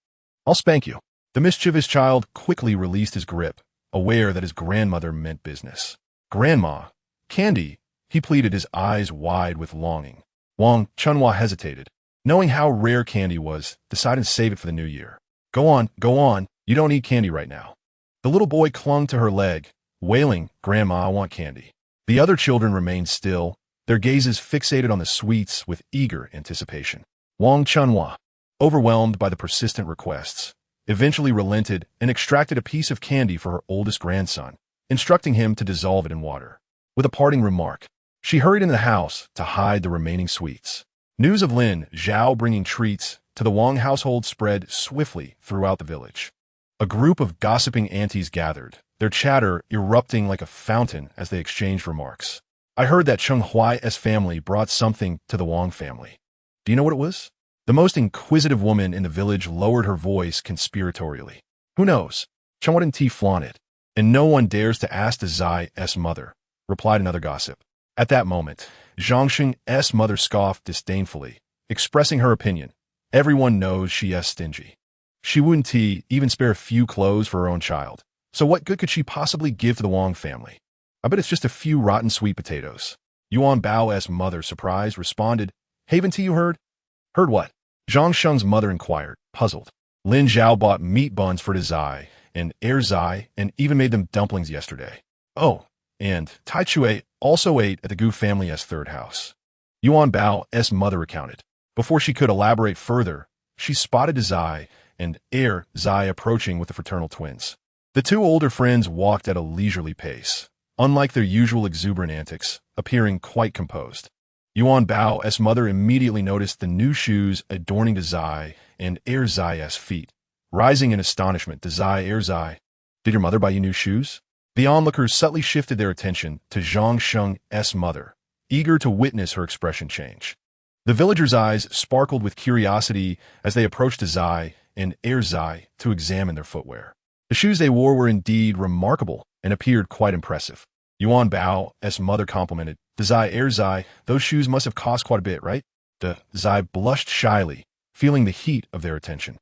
I'll spank you." The mischievous child quickly released his grip, aware that his grandmother meant business. "Grandma, candy," he pleaded, his eyes wide with longing. Wang Chunhua hesitated, knowing how rare candy was, decided to save it for the new year. Go on, you don't need candy right now." The little boy clung to her leg, wailing, "Grandma, I want candy." The other children remained still, their gazes fixated on the sweets with eager anticipation. Wang Chunhua, overwhelmed by the persistent requests, eventually relented and extracted a piece of candy for her oldest grandson, instructing him to dissolve it in water. With a parting remark, she hurried into the house to hide the remaining sweets. News of Lin Zhao bringing treats to the Wang household spread swiftly throughout the village. A group of gossiping aunties gathered, their chatter erupting like a fountain as they exchanged remarks. "I heard that Cheng Hui's family brought something to the Wang family. Do you know what it was?" The most inquisitive woman in the village lowered her voice conspiratorially. "Who knows? Cheng and T flaunt it. And no one dares to ask the Zai's mother," replied another gossip. At that moment, Zhangsheng's mother scoffed disdainfully, expressing her opinion. "Everyone knows she is stingy. She wouldn't even spare a few clothes for her own child. So what good could she possibly give to the Wang family? I bet it's just a few rotten sweet potatoes." Yuan Bao's mother, surprised, responded, "Haven't you heard?" "Heard what?" Zhang Sheng's mother inquired, puzzled. "Lin Zhao bought meat buns for Zai and Zai and even made them dumplings yesterday. Oh, and Tai Chue also ate at the Gu family's third house." Yuan Bao's mother recounted. Before she could elaborate further, she spotted Zai and Zai approaching with the fraternal twins. The two older friends walked at a leisurely pace, unlike their usual exuberant antics, appearing quite composed. Yuan Bao's mother immediately noticed the new shoes adorning Zai and Zai's feet. Rising in astonishment, Zai, "Did your mother buy you new shoes?" The onlookers subtly shifted their attention to Zhang Sheng's mother, eager to witness her expression change. The villagers' eyes sparkled with curiosity as they approached Zai and Zai to examine their footwear. The shoes they wore were indeed remarkable and appeared quite impressive. Yuan Bao's mother complimented, Zai, "Those shoes must have cost quite a bit, right?" Zai blushed shyly, feeling the heat of their attention.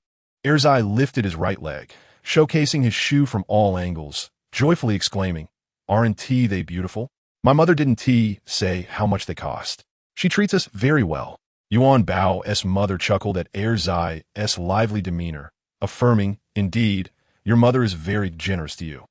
Zai lifted his right leg, showcasing his shoe from all angles, joyfully exclaiming, "Aren't they beautiful? My mother didn't say how much they cost. She treats us very well." Yuan Bao's mother chuckled at Zai's lively demeanor, affirming, "Indeed, your mother is very generous to you."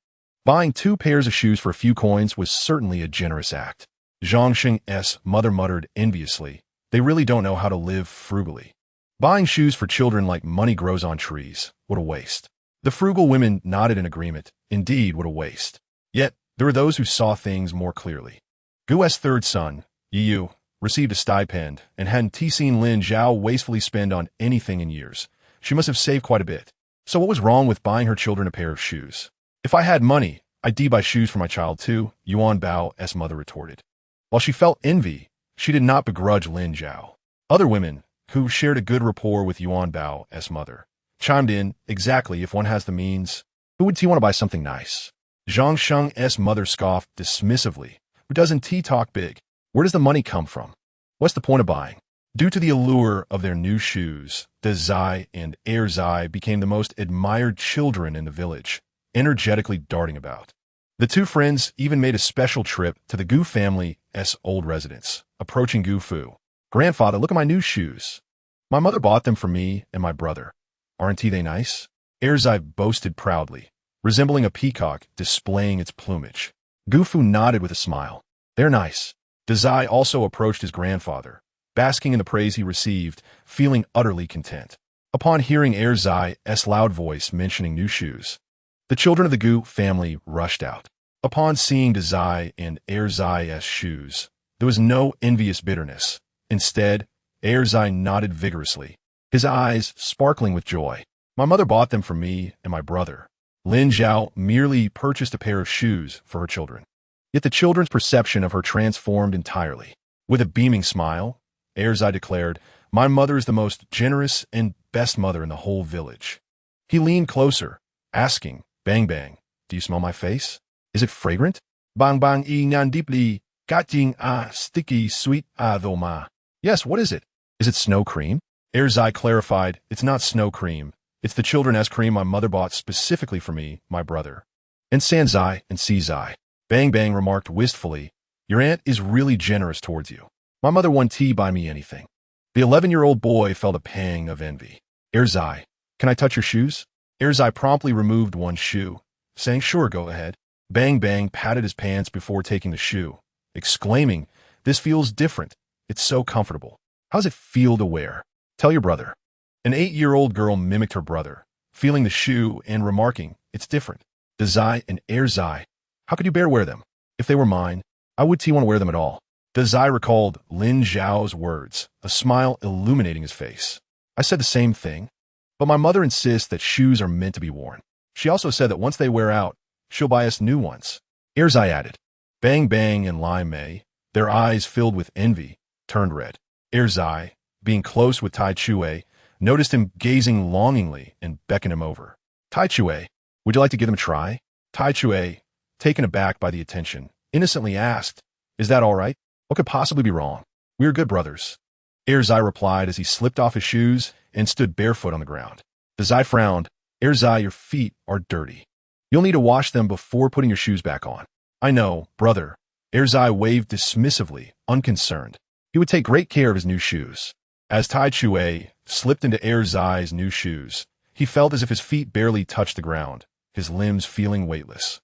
Buying 2 pairs of shoes for a few coins was certainly a generous act. Zhang Sheng's mother muttered enviously, "They really don't know how to live frugally. Buying shoes for children like money grows on trees. What a waste." The frugal women nodded in agreement. Indeed, what a waste. Yet, there were those who saw things more clearly. Gu's third son, Yu, received a stipend and hadn't seen Lin Zhao wastefully spend on anything in years. She must have saved quite a bit. So what was wrong with buying her children a pair of shoes? "If I had money, I'd buy shoes for my child too," Yuan Bao's mother retorted. While she felt envy, she did not begrudge Lin Zhao. Other women, who shared a good rapport with Yuan Bao's mother, chimed in, "Exactly, if one has the means. Who would want to buy something nice?" Zhang Sheng's mother scoffed dismissively. "Who doesn't talk big? Where does the money come from? What's the point of buying?" Due to the allure of their new shoes, the Zai and Zai became the most admired children in the village, energetically darting about. The two friends even made a special trip to the Gu family's old residence, approaching Gu Fu. "Grandfather, look at my new shoes. My mother bought them for me and my brother. Aren't they nice?" Erzai boasted proudly, resembling a peacock displaying its plumage. Gufu nodded with a smile. They're nice. Dazai also approached his grandfather, basking in the praise he received, feeling utterly content. Upon hearing Erzai's loud voice mentioning new shoes, the children of the Gu family rushed out. Upon seeing Dazai and Erzai's shoes, there was no envious bitterness. Instead, Erzai nodded vigorously, his eyes sparkling with joy. My mother bought them for me and my brother. Lin Zhao merely purchased a pair of shoes for her children. Yet the children's perception of her transformed entirely. With a beaming smile, Erzai declared, "My mother is the most generous and best mother in the whole village." He leaned closer, asking, "Bang Bang, do you smell my face? Is it fragrant?" "Bang Bang e nyan deeply, kating sticky sweet thoma." "Yes, what is it? Is it snow cream?" Erzai clarified, "It's not snow cream. It's the children's cream my mother bought specifically for me, my brother, and Sanzai and Sizai." Bang Bang remarked wistfully, "Your aunt is really generous towards you. My mother won tea buy me anything." The 11-year-old boy felt a pang of envy. "Erzai, can I touch your shoes?" Erzai promptly removed one shoe, saying, "Sure, go ahead." Bang Bang patted his pants before taking the shoe, exclaiming, "This feels different. It's so comfortable. How does it feel to wear? Tell your brother." An 8-year-old girl mimicked her brother, feeling the shoe and remarking, "It's different." Dazai and Erzai, "How could you bear wear them? If they were mine, I would want to wear them at all." Dazai recalled Lin Zhao's words, a smile illuminating his face. "I said the same thing, but my mother insists that shoes are meant to be worn. She also said that once they wear out, she'll buy us new ones." Erzai added. Bang Bang and Lai Mei, their eyes filled with envy, turned red. Erzai, being close with Tai Chue, noticed him gazing longingly and beckoned him over. "Tai Chue, would you like to give them a try?" Tai Chue, taken aback by the attention, innocently asked, "Is that all right? What could possibly be wrong? We are good brothers." Erzai replied as he slipped off his shoes and stood barefoot on the ground. Dazai frowned. "Erzai, your feet are dirty. You'll need to wash them before putting your shoes back on." "I know, brother." Erzai waved dismissively, unconcerned. He would take great care of his new shoes. As Tai Chue slipped into Erzai's new shoes, he felt as if his feet barely touched the ground, his limbs feeling weightless.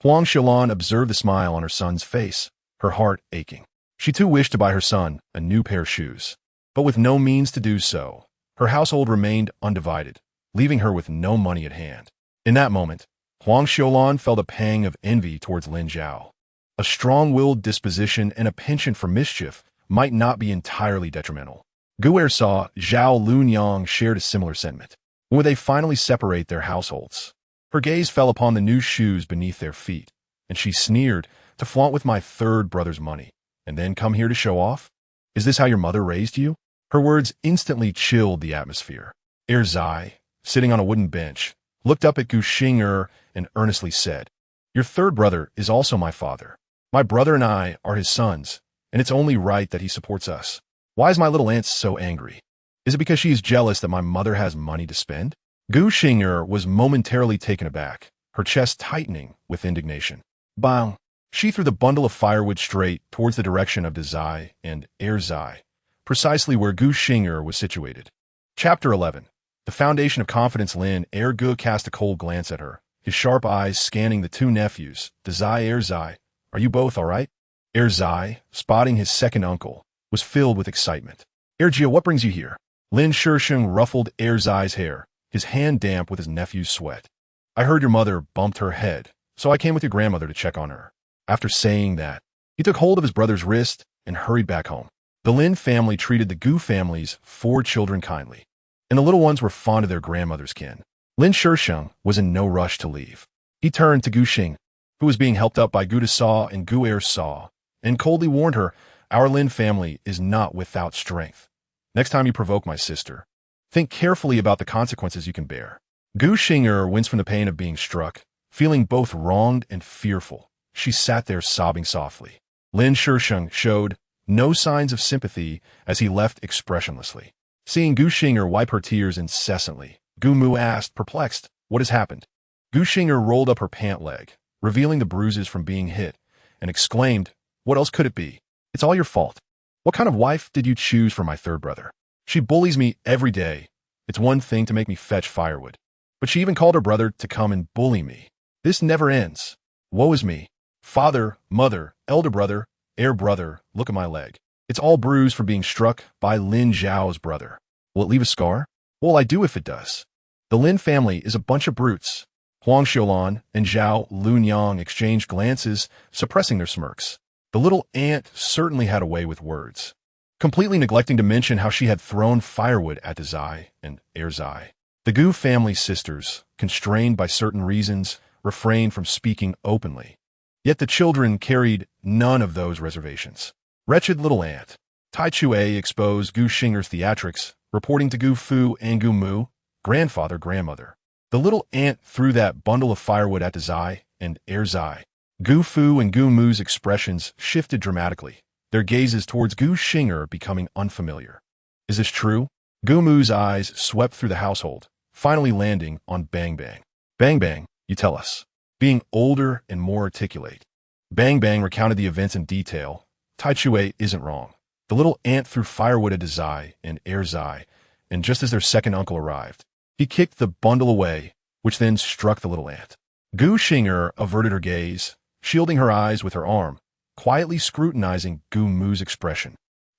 Huang Xiaolan observed the smile on her son's face, her heart aching. She too wished to buy her son a new pair of shoes, but with no means to do so, her household remained undivided, leaving her with no money at hand. In that moment, Huang Xiaolan felt a pang of envy towards Lin Zhao. A strong-willed disposition and a penchant for mischief might not be entirely detrimental. Gu'er saw Zhao Lunyang shared a similar sentiment. When would they finally separate their households? Her gaze fell upon the new shoes beneath their feet, and she sneered, "To flaunt with my third brother's money, and then come here to show off? Is this how your mother raised you?" Her words instantly chilled the atmosphere. Erzai, sitting on a wooden bench, looked up at Gu Xing'er and earnestly said, "Your third brother is also my father. My brother and I are his sons, and it's only right that he supports us. Why is my little aunt so angry? Is it because she is jealous that my mother has money to spend?" Gu Xing'er was momentarily taken aback, her chest tightening with indignation. Bang! She threw the bundle of firewood straight towards the direction of Dazai and Erzai, precisely where Gu Xing'er was situated. Chapter 11. The Foundation of Confidence. Lin Ergu cast a cold glance at her, his sharp eyes scanning the two nephews. "Dazai, Erzai, are you both all right?" Erzai, spotting his second uncle, was filled with excitement. "Erjia, what brings you here?" Lin Shisheng ruffled Erzai's hair, his hand damp with his nephew's sweat. "I heard your mother bumped her head, so I came with your grandmother to check on her." After saying that, he took hold of his brother's wrist and hurried back home. The Lin family treated the Gu family's 4 children kindly, and the little ones were fond of their grandmother's kin. Lin Shisheng was in no rush to leave. He turned to Gu Xing, who was being helped up by Gu Saw and Gu'er Saw, and coldly warned her, "Our Lin family is not without strength. Next time you provoke my sister, think carefully about the consequences you can bear." Gu Xing'er winced from the pain of being struck, feeling both wronged and fearful. She sat there sobbing softly. Lin Shisheng showed no signs of sympathy as he left expressionlessly. Seeing Gu Xing'er wipe her tears incessantly, Gu Mu asked, perplexed, "What has happened?" Gu Xing'er rolled up her pant leg, revealing the bruises from being hit, and exclaimed, "What else could it be? It's all your fault. What kind of wife did you choose for my third brother? She bullies me every day. It's one thing to make me fetch firewood, But she even called her brother to come and bully me. This never ends. Woe is me. Father, mother, elder brother, heir brother, look at my leg. It's all bruised from being struck by Lin Zhao's brother. Will it leave a scar? Well, I do if it does. The Lin family is a bunch of brutes. Huang Xiaolan and Zhao Lunyang exchanged glances, suppressing their smirks. The little aunt certainly had a way with words, completely neglecting to mention how she had thrown firewood at the Zai and heir Zai. The Gu family sisters, constrained by certain reasons, refrained from speaking openly. Yet the children carried none of those reservations. Wretched little aunt. Tai Chue exposed Gu Xinger's theatrics, reporting to Gu Fu and Gu Mu, grandfather, grandmother. The little aunt threw that bundle of firewood at the Zai and heir Zai. Gu Fu and Gu Mu's expressions shifted dramatically, their gazes towards Gu Xinger becoming unfamiliar. Is this true? Gu Mu's eyes swept through the household, finally landing on Bang Bang. Bang Bang, you tell us. Being older and more articulate. Bang Bang recounted the events in detail. Tai Chue isn't wrong. The little aunt threw firewood at Zai and heir Zai, and just as their second uncle arrived, he kicked the bundle away, which then struck the little aunt. Gu Xinger averted her gaze, shielding her eyes with her arm, quietly scrutinizing Gu Mu's expression.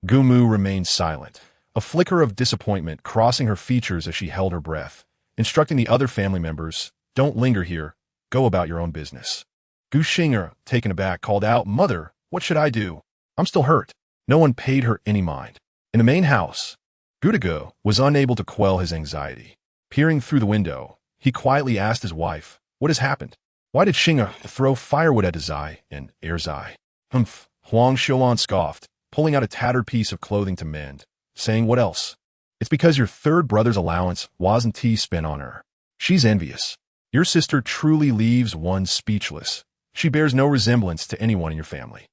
Gu Mu remained silent, a flicker of disappointment crossing her features as she held her breath, instructing the other family members, "Don't linger here, go about your own business." Gu Xinger, taken aback, called out, "Mother, what should I do? I'm still hurt." No one paid her any mind. In the main house, Gu was unable to quell his anxiety. Peering through the window, he quietly asked his wife, "What has happened? Why did Xinger throw firewood at Zai and heir Zai?" "Humph," Huang Xiaolan scoffed, pulling out a tattered piece of clothing to mend, saying, "What else? It's because your third brother's allowance wasn't spent on her. She's envious. Your sister truly leaves one speechless. She bears no resemblance to anyone in your family."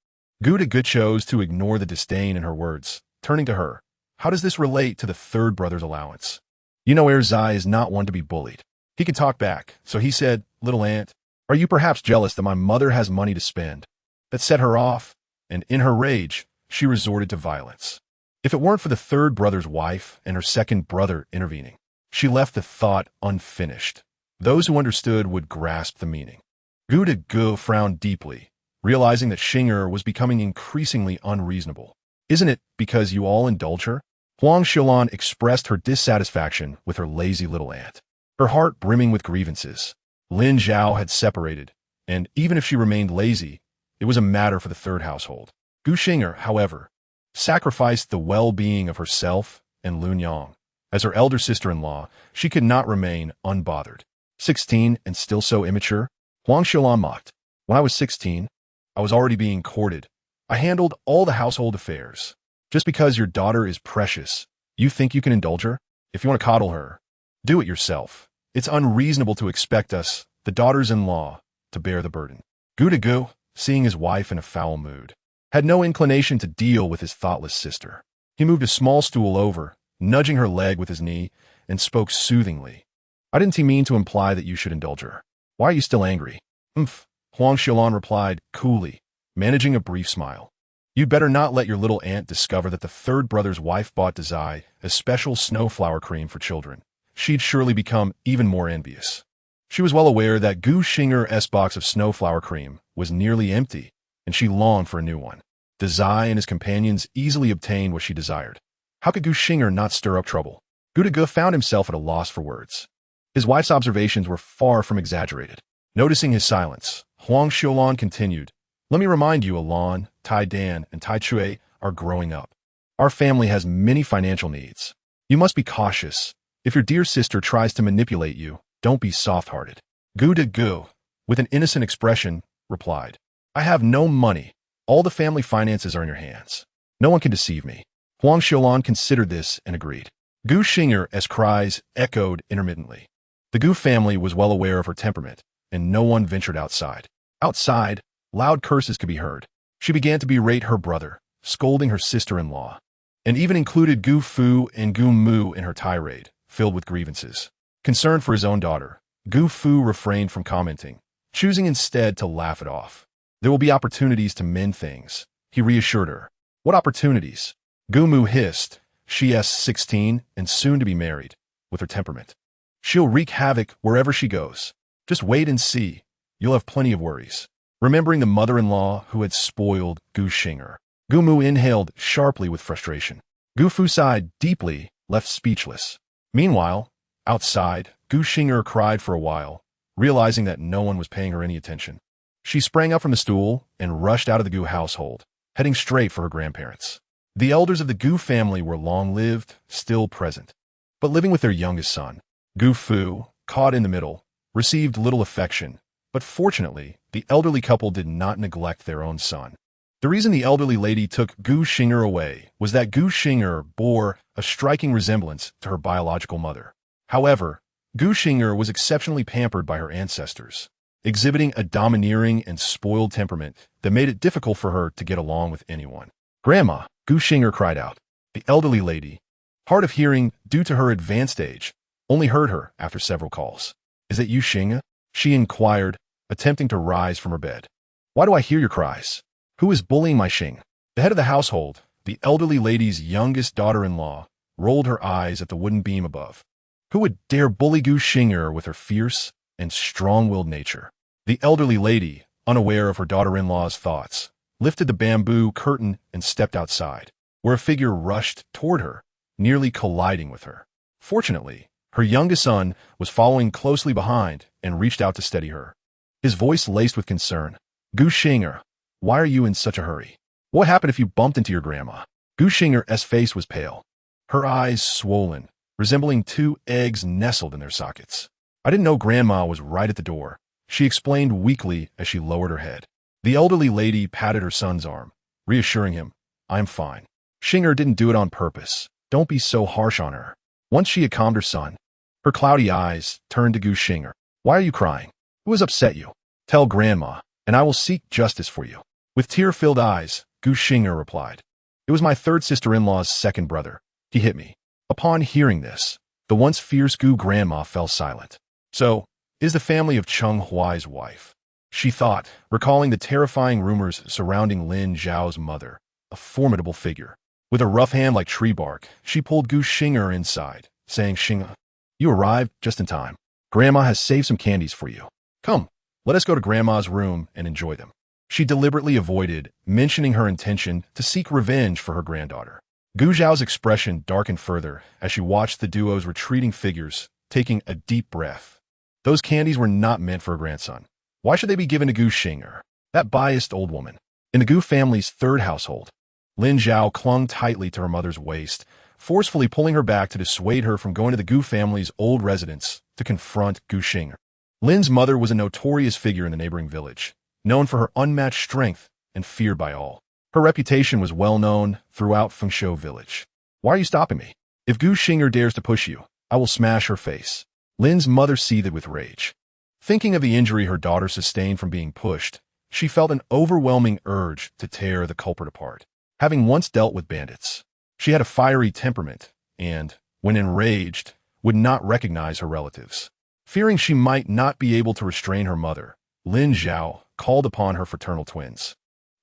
Gu chose to ignore the disdain in her words, turning to her. "How does this relate to the third brother's allowance? You know heir Zai is not one to be bullied." He can talk back, so he said, "Little aunt, are you perhaps jealous that my mother has money to spend?" That set her off, and in her rage, she resorted to violence. If it weren't for the third brother's wife and her second brother intervening, she left the thought unfinished. Those who understood would grasp the meaning. Gu frowned deeply, realizing that Xinger was becoming increasingly unreasonable. "Isn't it because you all indulge her?" Huang Xiaolan expressed her dissatisfaction with her lazy little aunt, her heart brimming with grievances. Lin Zhao had separated, and even if she remained lazy, it was a matter for the third household. Gu Xinger, however, sacrificed the well-being of herself and Lunyang. As her elder sister-in-law, she could not remain unbothered. 16 and still so immature? Huang Xiaolan mocked. "When I was 16, I was already being courted. I handled all the household affairs. Just because your daughter is precious, you think you can indulge her? If you want to coddle her, do it yourself. It's unreasonable to expect us, the daughters-in-law, to bear the burden." Gu, seeing his wife in a foul mood, had no inclination to deal with his thoughtless sister. He moved a small stool over, nudging her leg with his knee, and spoke soothingly. "I didn't mean to imply that you should indulge her. Why are you still angry?" "Humph," Huang Xiaolan replied, coolly, managing a brief smile. "You'd better not let your little aunt discover that the third brother's wife bought Zai a special snowflower cream for children. She'd surely become even more envious." She was well aware that Gu Xinger's box of snowflower cream was nearly empty, and she longed for a new one. Zai and his companions easily obtained what she desired. How could Gu Xinger not stir up trouble? Gu found himself at a loss for words. His wife's observations were far from exaggerated. Noticing his silence, Huang Xiaolan continued, "Let me remind you, Alan, Tai Dan, and Tai Chue are growing up. Our family has many financial needs. You must be cautious. If your dear sister tries to manipulate you, don't be soft-hearted." Gu, with an innocent expression, replied, "I have no money. All the family finances are in your hands. No one can deceive me." Huang Xiaolan considered this and agreed. Gu Xinger's cries echoed intermittently. The Gu family was well aware of her temperament, and no one ventured outside. Outside, loud curses could be heard. She began to berate her brother, scolding her sister-in-law, and even included Gu Fu and Gu Mu in her tirade, filled with grievances. Concerned for his own daughter, Gu Fu refrained from commenting, choosing instead to laugh it off. "There will be opportunities to mend things," he reassured her. "What opportunities?" Gu Mu hissed. She is 16 and soon to be married. With her temperament, She'll wreak havoc wherever she goes. Just wait and see. You'll have plenty of worries. Remembering the mother-in-law who had spoiled Gu Xing'er, Gu Mu inhaled sharply with frustration. Gu Fu sighed deeply, left speechless. Meanwhile, outside, Gu Xing'er cried for a while, realizing that no one was paying her any attention. She sprang up from the stool and rushed out of the Gu household, heading straight for her grandparents. The elders of the Gu family were long-lived, still present, but living with their youngest son. Gu Fu, caught in the middle, received little affection, but fortunately, the elderly couple did not neglect their own son. The reason the elderly lady took Gu Xing'er away was that Gu Xing'er bore a striking resemblance to her biological mother. However, Gu Xing'er was exceptionally pampered by her ancestors, exhibiting a domineering and spoiled temperament that made it difficult for her to get along with anyone. "Grandma," Gu Xing'er cried out. The elderly lady, hard of hearing due to her advanced age, only heard her after several calls. "Is it you, Xing'er?" she inquired, attempting to rise from her bed. "Why do I hear your cries? Who is bullying my Xing?" The head of the household, the elderly lady's youngest daughter-in-law, rolled her eyes at the wooden beam above. Who would dare bully Gu Xing'er with her fierce and strong-willed nature? The elderly lady, unaware of her daughter-in-law's thoughts, lifted the bamboo curtain and stepped outside, where a figure rushed toward her, nearly colliding with her. Fortunately, her youngest son was following closely behind and reached out to steady her. His voice laced with concern. "Gu Xing'er, why are you in such a hurry? What happened if you bumped into your grandma?" Gu Xing'er's face was pale, her eyes swollen, resembling two eggs nestled in their sockets. "I didn't know Grandma was right at the door," she explained weakly as she lowered her head. The elderly lady patted her son's arm, reassuring him, "I'm fine. Xing'er didn't do it on purpose. Don't be so harsh on her." Once she had calmed her son, her cloudy eyes turned to Gu Xing'er. "Why are you crying? Who has upset you? Tell Grandma, and I will seek justice for you." With tear-filled eyes, Gu Xing'er replied, "It was my third sister-in-law's second brother. He hit me." Upon hearing this, the once fierce Gu grandma fell silent. "So, is the family of Cheng Huai's wife," she thought, recalling the terrifying rumors surrounding Lin Zhao's mother, a formidable figure. With a rough hand like tree bark, she pulled Gu Xing'er inside, saying, "Xing'er, you arrived just in time. Grandma has saved some candies for you. Come, let us go to Grandma's room and enjoy them." She deliberately avoided mentioning her intention to seek revenge for her granddaughter. Gu Zhao's expression darkened further as she watched the duo's retreating figures, taking a deep breath. Those candies were not meant for her grandson. Why should they be given to Gu Xing'er, that biased old woman? In the Gu family's third household, Lin Zhao clung tightly to her mother's waist, forcefully pulling her back to dissuade her from going to the Gu family's old residence to confront Gu Xing'er. Lin's mother was a notorious figure in the neighboring village, known for her unmatched strength and feared by all. Her reputation was well known throughout Fengshu village. "Why are you stopping me? If Gu Xing'er dares to push you, I will smash her face." Lin's mother seethed with rage. Thinking of the injury her daughter sustained from being pushed, she felt an overwhelming urge to tear the culprit apart. Having once dealt with bandits, she had a fiery temperament and, when enraged, would not recognize her relatives. Fearing she might not be able to restrain her mother, Lin Zhao called upon her fraternal twins.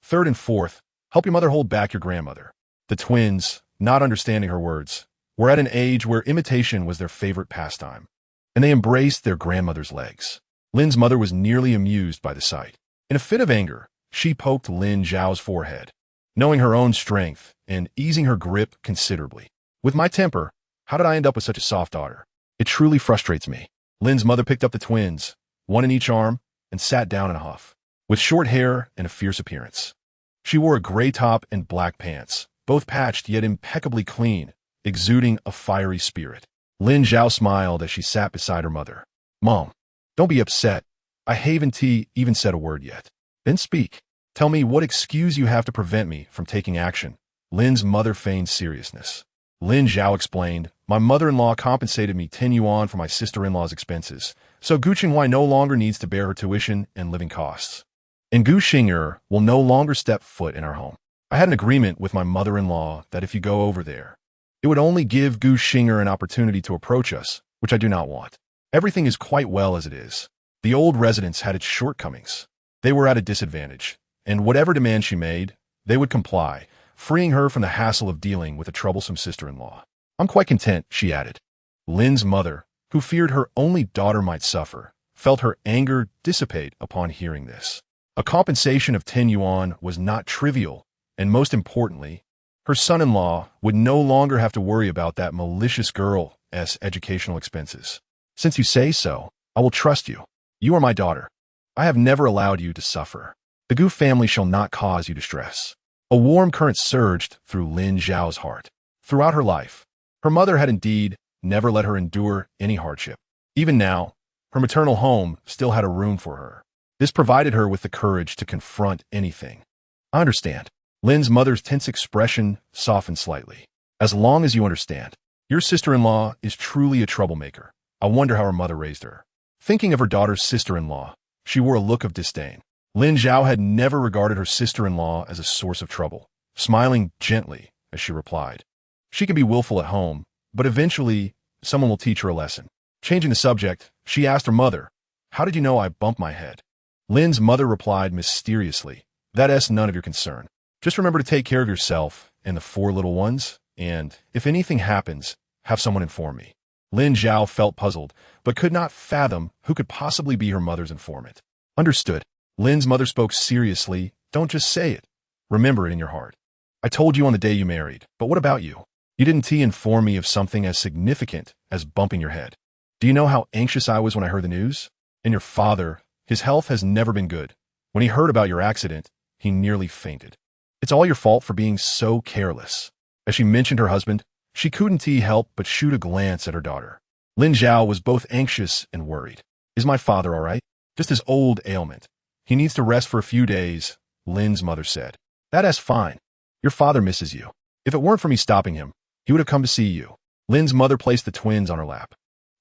"Third and fourth, help your mother hold back your grandmother." The twins, not understanding her words, were at an age where imitation was their favorite pastime, and they embraced their grandmother's legs. Lin's mother was nearly amused by the sight. In a fit of anger, she poked Lin Zhao's forehead, knowing her own strength and easing her grip considerably. "With my temper, how did I end up with such a soft daughter? It truly frustrates me." Lin's mother picked up the twins, one in each arm, and sat down in a huff. With short hair and a fierce appearance, she wore a gray top and black pants, both patched yet impeccably clean, exuding a fiery spirit. Lin Zhao smiled as she sat beside her mother. "Mom, don't be upset. I haven't even said a word yet." "Then speak. Tell me what excuse you have to prevent me from taking action." Lin's mother feigned seriousness. Lin Zhao explained, "My mother-in-law compensated me 10 yuan for my sister-in-law's expenses, so Gu Qinghuai no longer needs to bear her tuition and living costs. And Gu Xing'er will no longer step foot in our home. I had an agreement with my mother-in-law that if you go over there, it would only give Gu Xing'er an opportunity to approach us, which I do not want. Everything is quite well as it is." The old residence had its shortcomings. They were at a disadvantage, and whatever demand she made, they would comply, freeing her from the hassle of dealing with a troublesome sister-in-law. "I'm quite content," she added. Lin's mother, who feared her only daughter might suffer, felt her anger dissipate upon hearing this. A compensation of 10 yuan was not trivial, and most importantly, her son-in-law would no longer have to worry about that malicious girl's educational expenses. Since you say so, I will trust you. You are my daughter. I have never allowed you to suffer. The Gu family shall not cause you distress. A warm current surged through Lin Zhao's heart. Throughout her life, her mother had indeed never let her endure any hardship. Even now, her maternal home still had a room for her. This provided her with the courage to confront anything. I understand. Lin's mother's tense expression softened slightly. As long as you understand, your sister-in-law is truly a troublemaker. I wonder how her mother raised her. Thinking of her daughter's sister-in-law, she wore a look of disdain. Lin Zhao had never regarded her sister-in-law as a source of trouble, smiling gently as she replied. She can be willful at home, but eventually someone will teach her a lesson. Changing the subject, she asked her mother, "How did you know I bumped my head?" Lin's mother replied mysteriously, "That's none of your concern. Just remember to take care of yourself and the 4 little ones, and if anything happens, have someone inform me." Lin Zhao felt puzzled, but could not fathom who could possibly be her mother's informant. Understood. Lin's mother spoke seriously. Don't just say it. Remember it in your heart. I told you on the day you married, but what about you? You didn't inform me of something as significant as bumping your head. Do you know how anxious I was when I heard the news? And your father, his health has never been good. When he heard about your accident, he nearly fainted. It's all your fault for being so careless. As she mentioned her husband, she couldn't help but shoot a glance at her daughter. Lin Zhao was both anxious and worried. Is my father all right? Just his old ailment. He needs to rest for a few days, Lin's mother said. That's fine. Your father misses you. If it weren't for me stopping him, he would have come to see you. Lin's mother placed the twins on her lap,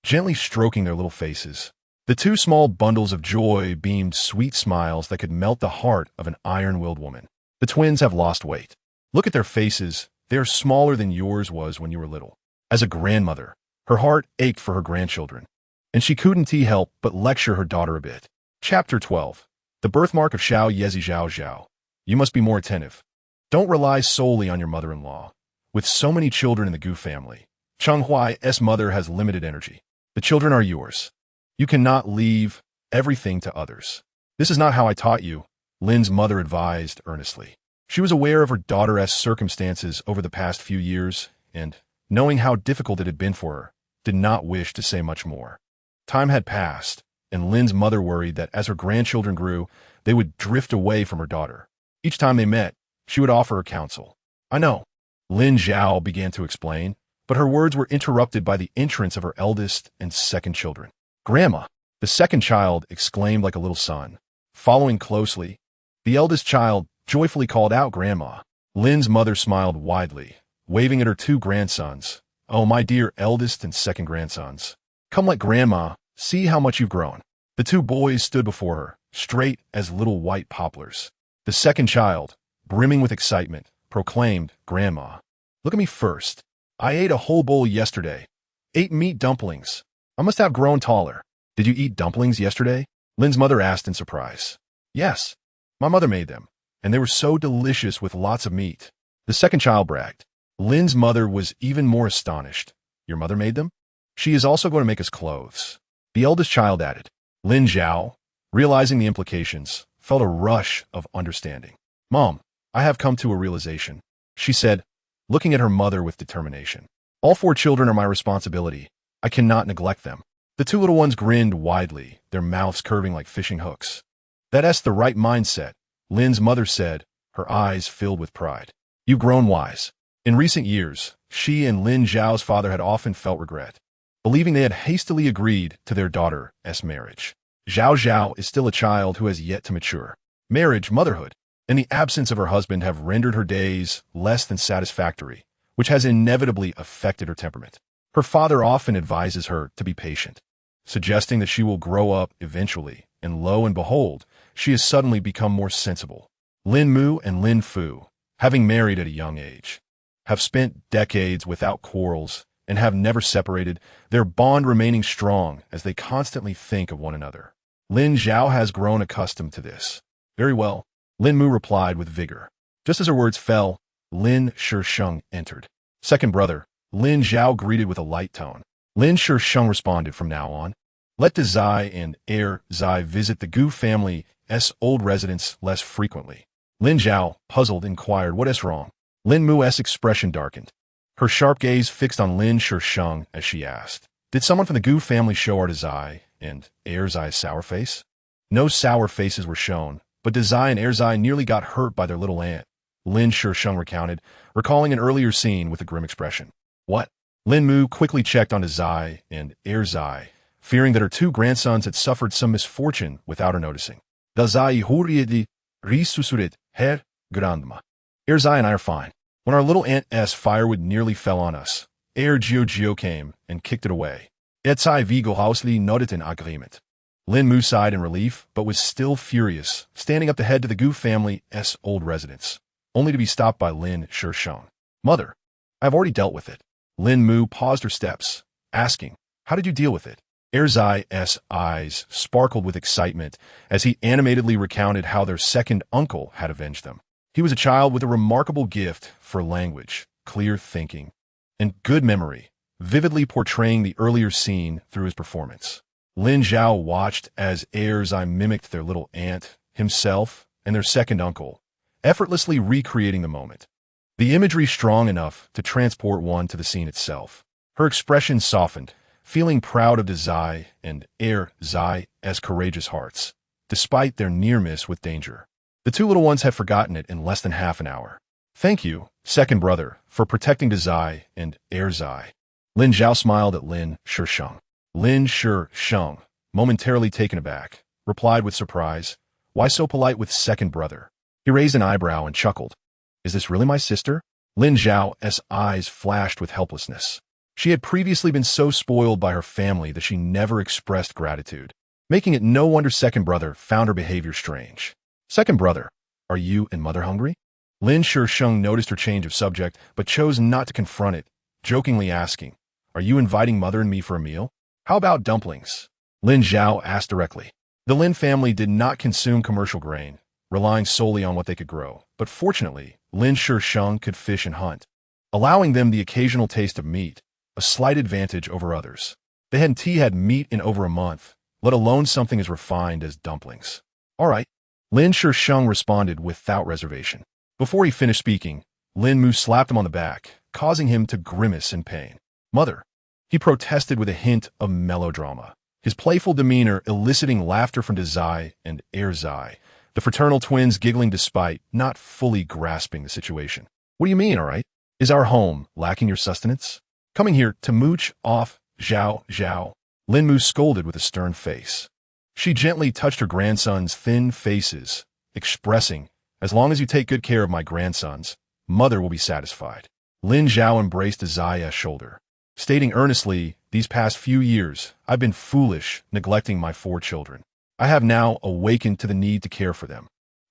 gently stroking their little faces. The 2 small bundles of joy beamed sweet smiles that could melt the heart of an iron-willed woman. The twins have lost weight. Look at their faces. They are smaller than yours was when you were little. As a grandmother, her heart ached for her grandchildren, and she couldn't help but lecture her daughter a bit. Chapter 12. The birthmark of Xiao Yezi Zhao Zhao. You must be more attentive. Don't rely solely on your mother-in-law. With so many children in the Gu family, Cheng Huai's mother has limited energy. The children are yours. You cannot leave everything to others. This is not how I taught you, Lin's mother advised earnestly. She was aware of her daughter's circumstances over the past few years, and, knowing how difficult it had been for her, did not wish to say much more. Time had passed, and Lin's mother worried that as her grandchildren grew, they would drift away from her daughter. Each time they met, she would offer her counsel. I know, Lin Zhao began to explain, but her words were interrupted by the entrance of her eldest and second children. Grandma, the second child exclaimed like a little son. Following closely, the eldest child joyfully called out Grandma. Lin's mother smiled widely, waving at her 2 grandsons. Oh, my dear eldest and second grandsons. Come let Grandma see how much you've grown. The 2 boys stood before her, straight as little white poplars. The second child, brimming with excitement, proclaimed, Grandma, look at me first. I ate a whole bowl yesterday. 8 meat dumplings. I must have grown taller. Did you eat dumplings yesterday? Lin's mother asked in surprise. Yes, my mother made them, and they were so delicious with lots of meat. The second child bragged. Lin's mother was even more astonished. Your mother made them? She is also going to make us clothes. The eldest child added. Lin Zhao, realizing the implications, felt a rush of understanding. Mom, I have come to a realization, she said, looking at her mother with determination. All 4 children are my responsibility. I cannot neglect them. The 2 little ones grinned widely, their mouths curving like fishing hooks. That's the right mindset, Lin's mother said, her eyes filled with pride. You've grown wise. In recent years, she and Lin Zhao's father had often felt regret, believing they had hastily agreed to their daughter's marriage. Zhao Zhao is still a child who has yet to mature. Marriage, motherhood, and the absence of her husband have rendered her days less than satisfactory, which has inevitably affected her temperament. Her father often advises her to be patient, suggesting that she will grow up eventually, and lo and behold, she has suddenly become more sensible. Lin Mu and Lin Fu, having married at a young age, have spent decades without quarrels and have never separated, their bond remaining strong as they constantly think of one another. Lin Zhao has grown accustomed to this. Very well, Lin Mu replied with vigor. Just as her words fell, Lin Shisheng entered. Second brother, Lin Zhao greeted with a light tone. Lin Sheng responded from now on. Let Zai and Zai visit the Gu family's old residence less frequently. Lin Zhao, puzzled, inquired what is wrong. Lin Mu's expression darkened. Her sharp gaze fixed on Lin Sheng as she asked, did someone from the Gu family show our Zai and Zai's sour face? No sour faces were shown, but Zai and Zai nearly got hurt by their little aunt. Lin Sheng recounted, recalling an earlier scene with a grim expression. What? Lin Mu quickly checked on Zai and Zai, fearing that her two grandsons had suffered some misfortune without her noticing. Zai hurriedly resuscitated her grandma. Zai and I are fine. When our little aunt's firewood nearly fell on us, Gio came and kicked it away. Zai vigorously nodded in agreement. Lin Mu sighed in relief, but was still furious, standing up to head to the Gu family's old residence, only to be stopped by Lin Sheng. Mother, I've already dealt with it. Lin Mu paused her steps, asking, how did you deal with it? Zai's eyes sparkled with excitement as he animatedly recounted how their second uncle had avenged them. He was a child with a remarkable gift for language, clear thinking, and good memory, vividly portraying the earlier scene through his performance. Lin Zhao watched as Zai mimicked their little aunt, himself, and their second uncle, effortlessly recreating the moment. The imagery strong enough to transport one to the scene itself. Her expression softened, feeling proud of Zai and Zai as courageous hearts, despite their near miss with danger. The two little ones had forgotten it in less than half an hour. Thank you, second brother, for protecting Zai and Zai. Lin Zhao smiled at Lin Sheng. Lin Sheng, momentarily taken aback, replied with surprise, why so polite with second brother? He raised an eyebrow and chuckled. Is this really my sister? Lin Zhao's eyes flashed with helplessness. She had previously been so spoiled by her family that she never expressed gratitude, making it no wonder second brother found her behavior strange. Second brother, are you and mother hungry? Lin Sheng noticed her change of subject, but chose not to confront it, jokingly asking, are you inviting mother and me for a meal? How about dumplings? Lin Zhao asked directly. The Lin family did not consume commercial grain, relying solely on what they could grow, but fortunately, Lin Sheng could fish and hunt, allowing them the occasional taste of meat, a slight advantage over others. They hadn't had meat in over a month, let alone something as refined as dumplings. All right, Lin Sheng responded without reservation. Before he finished speaking, Lin Mu slapped him on the back, causing him to grimace in pain. Mother, he protested with a hint of melodrama, his playful demeanor eliciting laughter from Zai and Zai, the fraternal twins giggling despite not fully grasping the situation. What do you mean, all right? Is our home lacking your sustenance? Coming here to mooch off Zhao. Lin Mu scolded with a stern face. She gently touched her grandsons' thin faces, expressing, as long as you take good care of my grandsons, mother will be satisfied. Lin Zhao embraced Zai's shoulder, stating earnestly, these past few years, I've been foolish, neglecting my 4 children. I have now awakened to the need to care for them.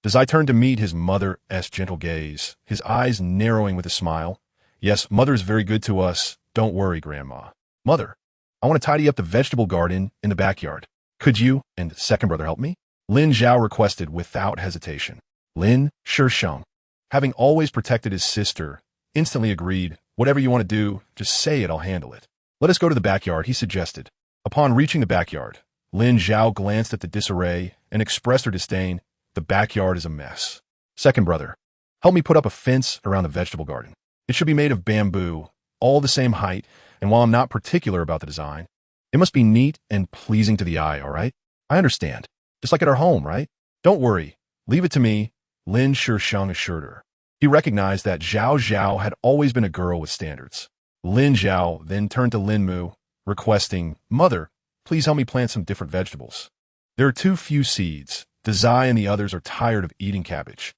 Zai turned to meet his mother's gentle gaze, his eyes narrowing with a smile. Yes, mother's very good to us. Don't worry, Grandma. Mother, I want to tidy up the vegetable garden in the backyard. Could you and second brother help me? Lin Zhao requested without hesitation. Lin Sheng, having always protected his sister, instantly agreed, whatever you want to do, just say it, I'll handle it. Let us go to the backyard, he suggested. Upon reaching the backyard, Lin Zhao glanced at the disarray and expressed her disdain. The backyard is a mess. Second brother, help me put up a fence around the vegetable garden. It should be made of bamboo, all the same height, and while I'm not particular about the design, it must be neat and pleasing to the eye, all right? I understand. Just like at our home, right? Don't worry. Leave it to me, Lin Sheng assured her. He recognized that Zhao had always been a girl with standards. Lin Zhao then turned to Lin Mu, requesting, Mother, please help me plant some different vegetables. There are too few seeds. Zai and the others are tired of eating cabbage.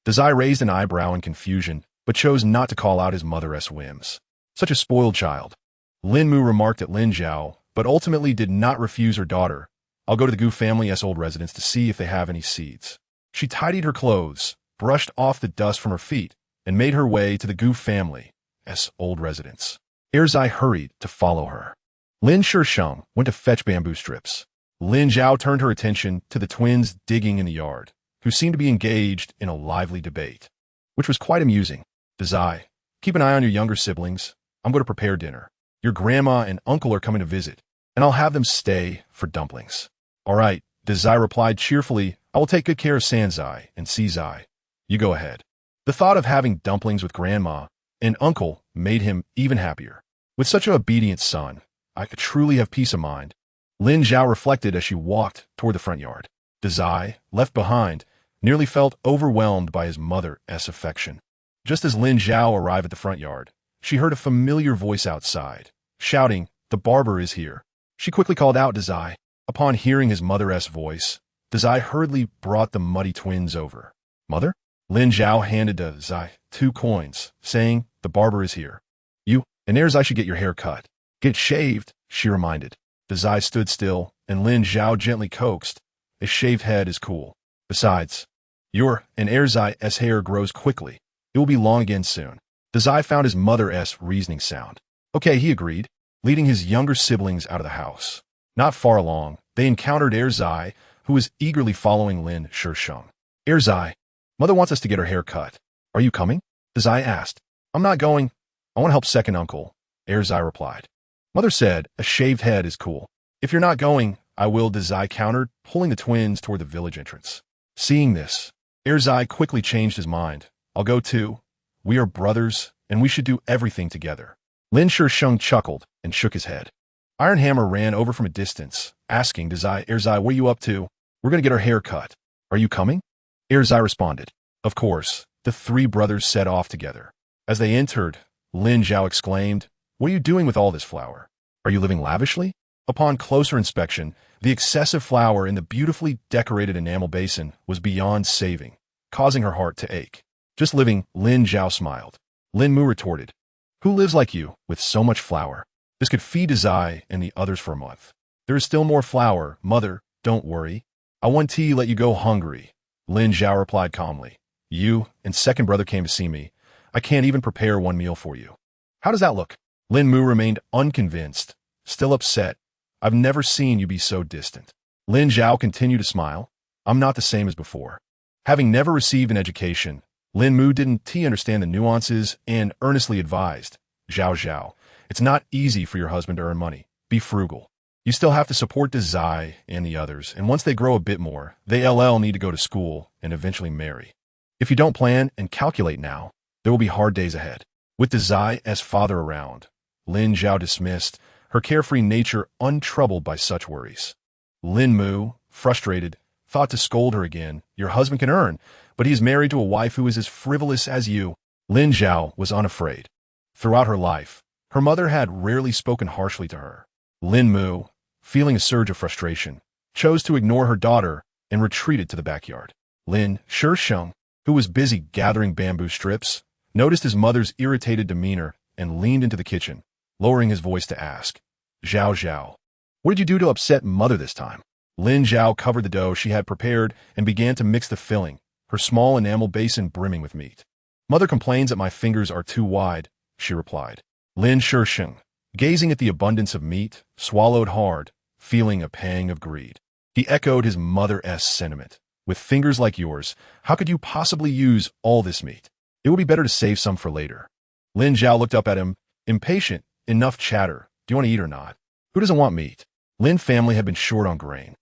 Zai raised an eyebrow in confusion, but chose not to call out his mother's whims. Such a spoiled child. Lin Mu remarked at Lin Zhao, but ultimately did not refuse her daughter. I'll go to the Gu family's old residence to see if they have any seeds. She tidied her clothes, brushed off the dust from her feet, and made her way to the Gu family's old residence. Zai hurried to follow her. Lin Sheng went to fetch bamboo strips. Lin Zhao turned her attention to the twins digging in the yard, who seemed to be engaged in a lively debate, which was quite amusing. Zai, keep an eye on your younger siblings. I'm going to prepare dinner. Your grandma and uncle are coming to visit, and I'll have them stay for dumplings. All right, Dazai replied cheerfully. I will take good care of Sanzai and Sizai. You go ahead. The thought of having dumplings with grandma and uncle made him even happier. With such an obedient son, I could truly have peace of mind. Lin Zhao reflected as she walked toward the front yard. Dazai, left behind, nearly felt overwhelmed by his mother's affection. Just as Lin Zhao arrived at the front yard, she heard a familiar voice outside, shouting, "The barber is here." She quickly called out Dazai. Upon hearing his mother's voice, Dazai hurriedly brought the muddy twins over. Mother? Lin Zhao handed Dazai 2 coins, saying, "The barber is here. You and Erzai should get your hair cut. Get shaved," she reminded. Dazai stood still, and Lin Zhao gently coaxed, "A shaved head is cool. Besides, your and Erzai's hair grows quickly. It will be long again soon." Dazai found his mother's reasoning sound. Okay, he agreed, leading his younger siblings out of the house. Not far along, they encountered Erzai, who was eagerly following Lin Shisheng. "Erzai, Mother wants us to get her hair cut. Are you coming?" Dazai asked. "I'm not going. I want to help second uncle," Erzai replied. Mother said, "A shaved head is cool. If you're not going, I will," Dazai countered, pulling the twins toward the village entrance. Seeing this, Erzai quickly changed his mind. "I'll go too. We are brothers, and we should do everything together." Lin Shisheng chuckled and shook his head. Iron Hammer ran over from a distance, asking Dazai, "Erzai, what are you up to?" "We're going to get our hair cut. Are you coming?" Erzai responded. Of course, the 3 brothers set off together. As they entered, Lin Zhao exclaimed, "What are you doing with all this flour? Are you living lavishly?" Upon closer inspection, the excessive flour in the beautifully decorated enamel basin was beyond saving, causing her heart to ache. "Just living," Lin Zhao smiled. Lin Mu retorted, "Who lives like you, with so much flour? This could feed Dazai and the others for a month. There is still more flour, Mother, don't worry. I want tea, let you go hungry." Lin Zhao replied calmly, "You and second brother came to see me. I can't even prepare one meal for you. How does that look?" Lin Mu remained unconvinced, still upset. "I've never seen you be so distant." Lin Zhao continued to smile. "I'm not the same as before." Having never received an education, Lin Mu didn't understand the nuances and earnestly advised, "Zhao Zhao, it's not easy for your husband to earn money. Be frugal. You still have to support Dazai and the others, and once they grow a bit more, they need to go to school and eventually marry. If you don't plan and calculate now, there will be hard days ahead." With Dazai as father around, Lin Zhao dismissed, her carefree nature untroubled by such worries. Lin Mu, frustrated, thought to scold her again. "Your husband can earn, but he is married to a wife who is as frivolous as you." Lin Zhao was unafraid. Throughout her life, her mother had rarely spoken harshly to her. Lin Mu, feeling a surge of frustration, chose to ignore her daughter and retreated to the backyard. Lin Shisheng, who was busy gathering bamboo strips, noticed his mother's irritated demeanor and leaned into the kitchen, lowering his voice to ask, "Zhao Zhao, what did you do to upset Mother this time?" Lin Zhao covered the dough she had prepared and began to mix the filling, her small enamel basin brimming with meat. "Mother complains that my fingers are too wide," she replied. Lin Shisheng, gazing at the abundance of meat, swallowed hard, feeling a pang of greed. He echoed his mother's sentiment. "With fingers like yours, how could you possibly use all this meat? It would be better to save some for later." Lin Zhao looked up at him, impatient. "Enough chatter. Do you want to eat or not? Who doesn't want meat?" Lin family had been short on grain,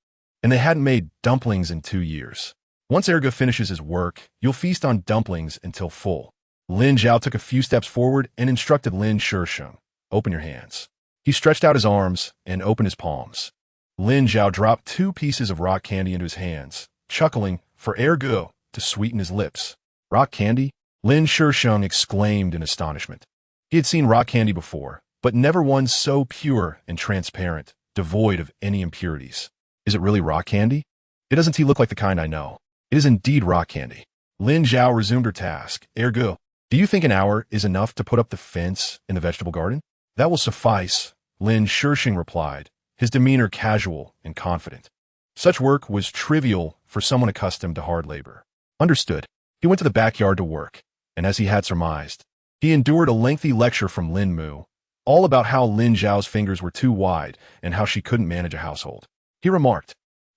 and they hadn't made dumplings in 2 years. "Once Erga finishes his work, you'll feast on dumplings until full." Lin Zhao took a few steps forward and instructed Lin Shisheng, "Open your hands." He stretched out his arms and opened his palms. Lin Zhao dropped 2 pieces of rock candy into his hands, chuckling for Ergo to sweeten his lips. "Rock candy?" Lin Shisheng exclaimed in astonishment. He had seen rock candy before, but never one so pure and transparent, devoid of any impurities. "Is it really rock candy?" "It doesn't look like the kind I know." "It is indeed rock candy." Lin Zhao resumed her task. "Ergo, do you think an hour is enough to put up the fence in the vegetable garden?" "That will suffice," Lin Shisheng replied, his demeanor casual and confident. Such work was trivial for someone accustomed to hard labor. Understood. He went to the backyard to work, and as he had surmised, he endured a lengthy lecture from Lin Mu, all about how Lin Zhao's fingers were too wide and how she couldn't manage a household. He remarked,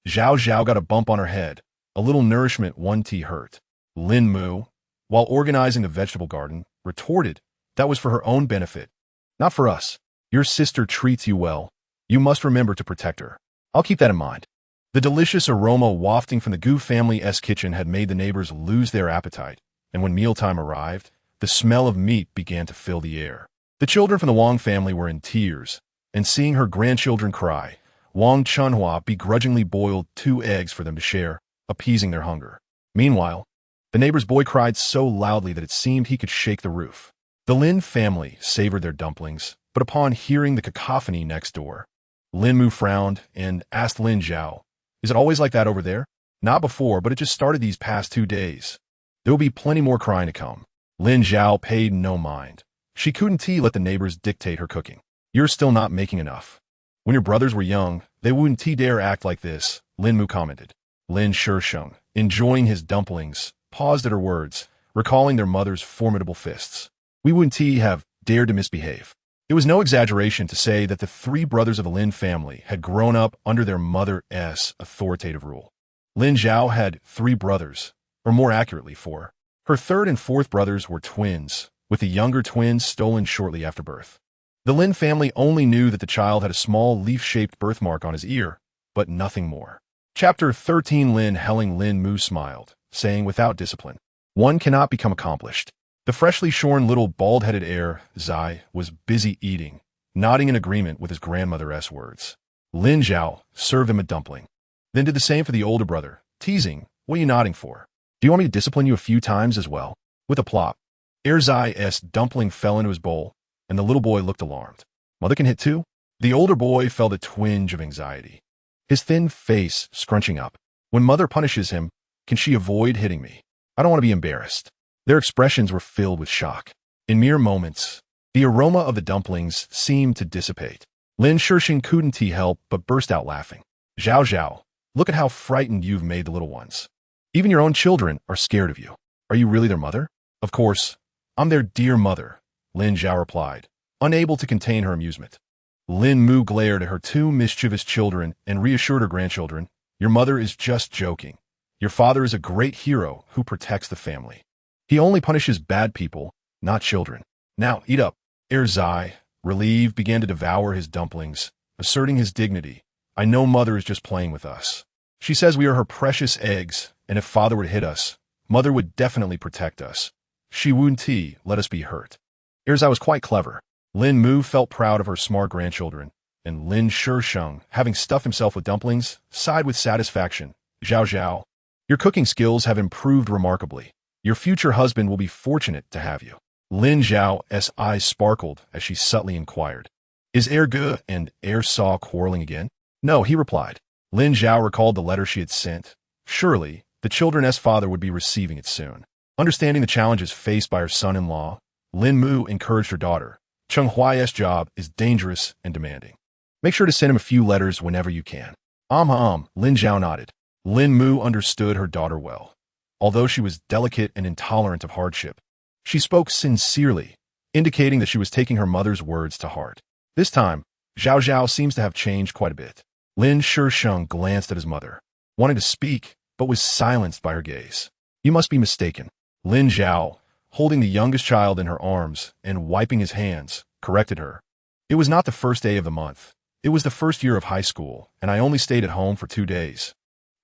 "Zhao Zhao got a bump on her head. A little nourishment one tea hurt." Lin Mu, while organizing the vegetable garden, retorted, "That was for her own benefit, not for us." Your sister treats you well. You must remember to protect her. I'll keep that in mind. The delicious aroma wafting from the Gu family's kitchen had made the neighbors lose their appetite, and when mealtime arrived, the smell of meat began to fill the air. The children from the Wang family were in tears, and seeing her grandchildren cry, Wang Chunhua begrudgingly boiled 2 eggs for them to share, appeasing their hunger. Meanwhile, the neighbor's boy cried so loudly that it seemed he could shake the roof. The Lin family savored their dumplings, but upon hearing the cacophony next door, Lin Mu frowned and asked Lin Zhao, "Is it always like that over there?" "Not before, but it just started these past 2 days. There will be plenty more crying to come." Lin Zhao paid no mind. She couldn't let the neighbors dictate her cooking. "You're still not making enough. When your brothers were young, they wouldn't dare act like this," Lin Mu commented. Lin Shisheng, enjoying his dumplings, paused at her words, recalling their mother's formidable fists. "We wouldn't have dared to misbehave." It was no exaggeration to say that the 3 brothers of the Lin family had grown up under their mother's authoritative rule. Lin Zhao had 3 brothers, or more accurately 4. Her 3rd and 4th brothers were twins, with the younger twins stolen shortly after birth. The Lin family only knew that the child had a small leaf-shaped birthmark on his ear, but nothing more. Chapter 13. Lin Mu smiled, saying without discipline, one cannot become accomplished. The freshly shorn little bald-headed heir, Zai, was busy eating, nodding in agreement with his grandmother's words. Lin Zhao served him a dumpling, then did the same for the older brother, teasing, "What are you nodding for? Do you want me to discipline you a few times as well?" With a plop, Heir Zai's dumpling fell into his bowl, and the little boy looked alarmed. "Mother can hit too?" The older boy felt a twinge of anxiety, his thin face scrunching up. "When mother punishes him, can she avoid hitting me? I don't want to be embarrassed." Their expressions were filled with shock. In mere moments, the aroma of the dumplings seemed to dissipate. Lin Shisheng couldn't help but burst out laughing. "Zhao Zhao, look at how frightened you've made the little ones. Even your own children are scared of you. Are you really their mother?" "Of course, I'm their dear mother," Lin Zhao replied, unable to contain her amusement. Lin Mu glared at her 2 mischievous children and reassured her grandchildren, "Your mother is just joking. Your father is a great hero who protects the family. He only punishes bad people, not children. Now, eat up." Heir Zai, relieved, began to devour his dumplings, asserting his dignity. "I know mother is just playing with us. She says we are her precious eggs, and if father would hit us, mother would definitely protect us. She wouldn't let us be hurt." Heir Zai was quite clever. Lin Mu felt proud of her smart grandchildren, and Lin Shisheng, having stuffed himself with dumplings, sighed with satisfaction. "Zhao Zhao, your cooking skills have improved remarkably. Your future husband will be fortunate to have you." Lin Zhao's eyes sparkled as she subtly inquired, "Is Heir Gu and Heir Saw quarreling again?" "No," he replied. Lin Zhao recalled the letter she had sent. Surely, the children's father would be receiving it soon. Understanding the challenges faced by her son-in-law, Lin Mu encouraged her daughter. "Cheng Huai's job is dangerous and demanding. Make sure to send him a few letters whenever you can." Lin Zhao nodded. Lin Mu understood her daughter well. Although she was delicate and intolerant of hardship, she spoke sincerely, indicating that she was taking her mother's words to heart. This time, Zhao Zhao seems to have changed quite a bit. Lin Shisheng glanced at his mother, wanting to speak, but was silenced by her gaze. "You must be mistaken." Lin Zhao, holding the youngest child in her arms and wiping his hands, corrected her. "It was not the first day of the month. It was the first year of high school, and I only stayed at home for 2 days.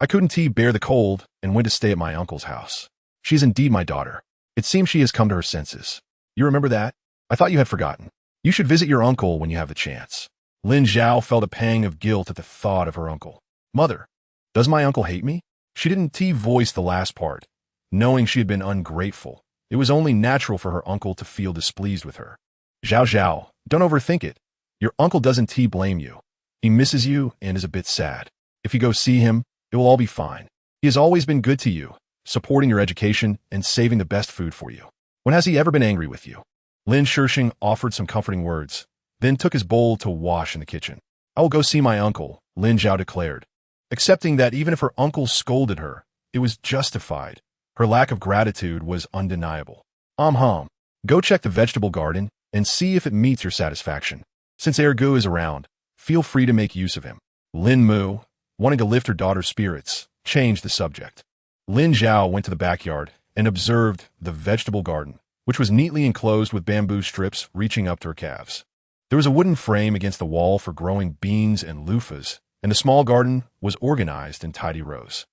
I couldn't bear the cold and went to stay at my uncle's house. She is indeed my daughter. It seems she has come to her senses. You remember that? I thought you had forgotten. You should visit your uncle when you have the chance." Lin Zhao felt a pang of guilt at the thought of her uncle. "Mother, does my uncle hate me?" She didn't voice the last part. Knowing she had been ungrateful, it was only natural for her uncle to feel displeased with her. "Zhao Zhao, don't overthink it. Your uncle doesn't blame you. He misses you and is a bit sad. If you go see him, it will all be fine. He has always been good to you, supporting your education and saving the best food for you. When has he ever been angry with you?" Lin Shisheng offered some comforting words, then took his bowl to wash in the kitchen. "I will go see my uncle," Lin Zhao declared, accepting that even if her uncle scolded her, it was justified. Her lack of gratitude was undeniable. Go check the vegetable garden and see if it meets your satisfaction. Since Heir Gu is around, feel free to make use of him." Lin Mu, wanting to lift her daughter's spirits, changed the subject. Lin Zhao went to the backyard and observed the vegetable garden, which was neatly enclosed with bamboo strips reaching up to her calves. There was a wooden frame against the wall for growing beans and loofahs, and the small garden was organized in tidy rows.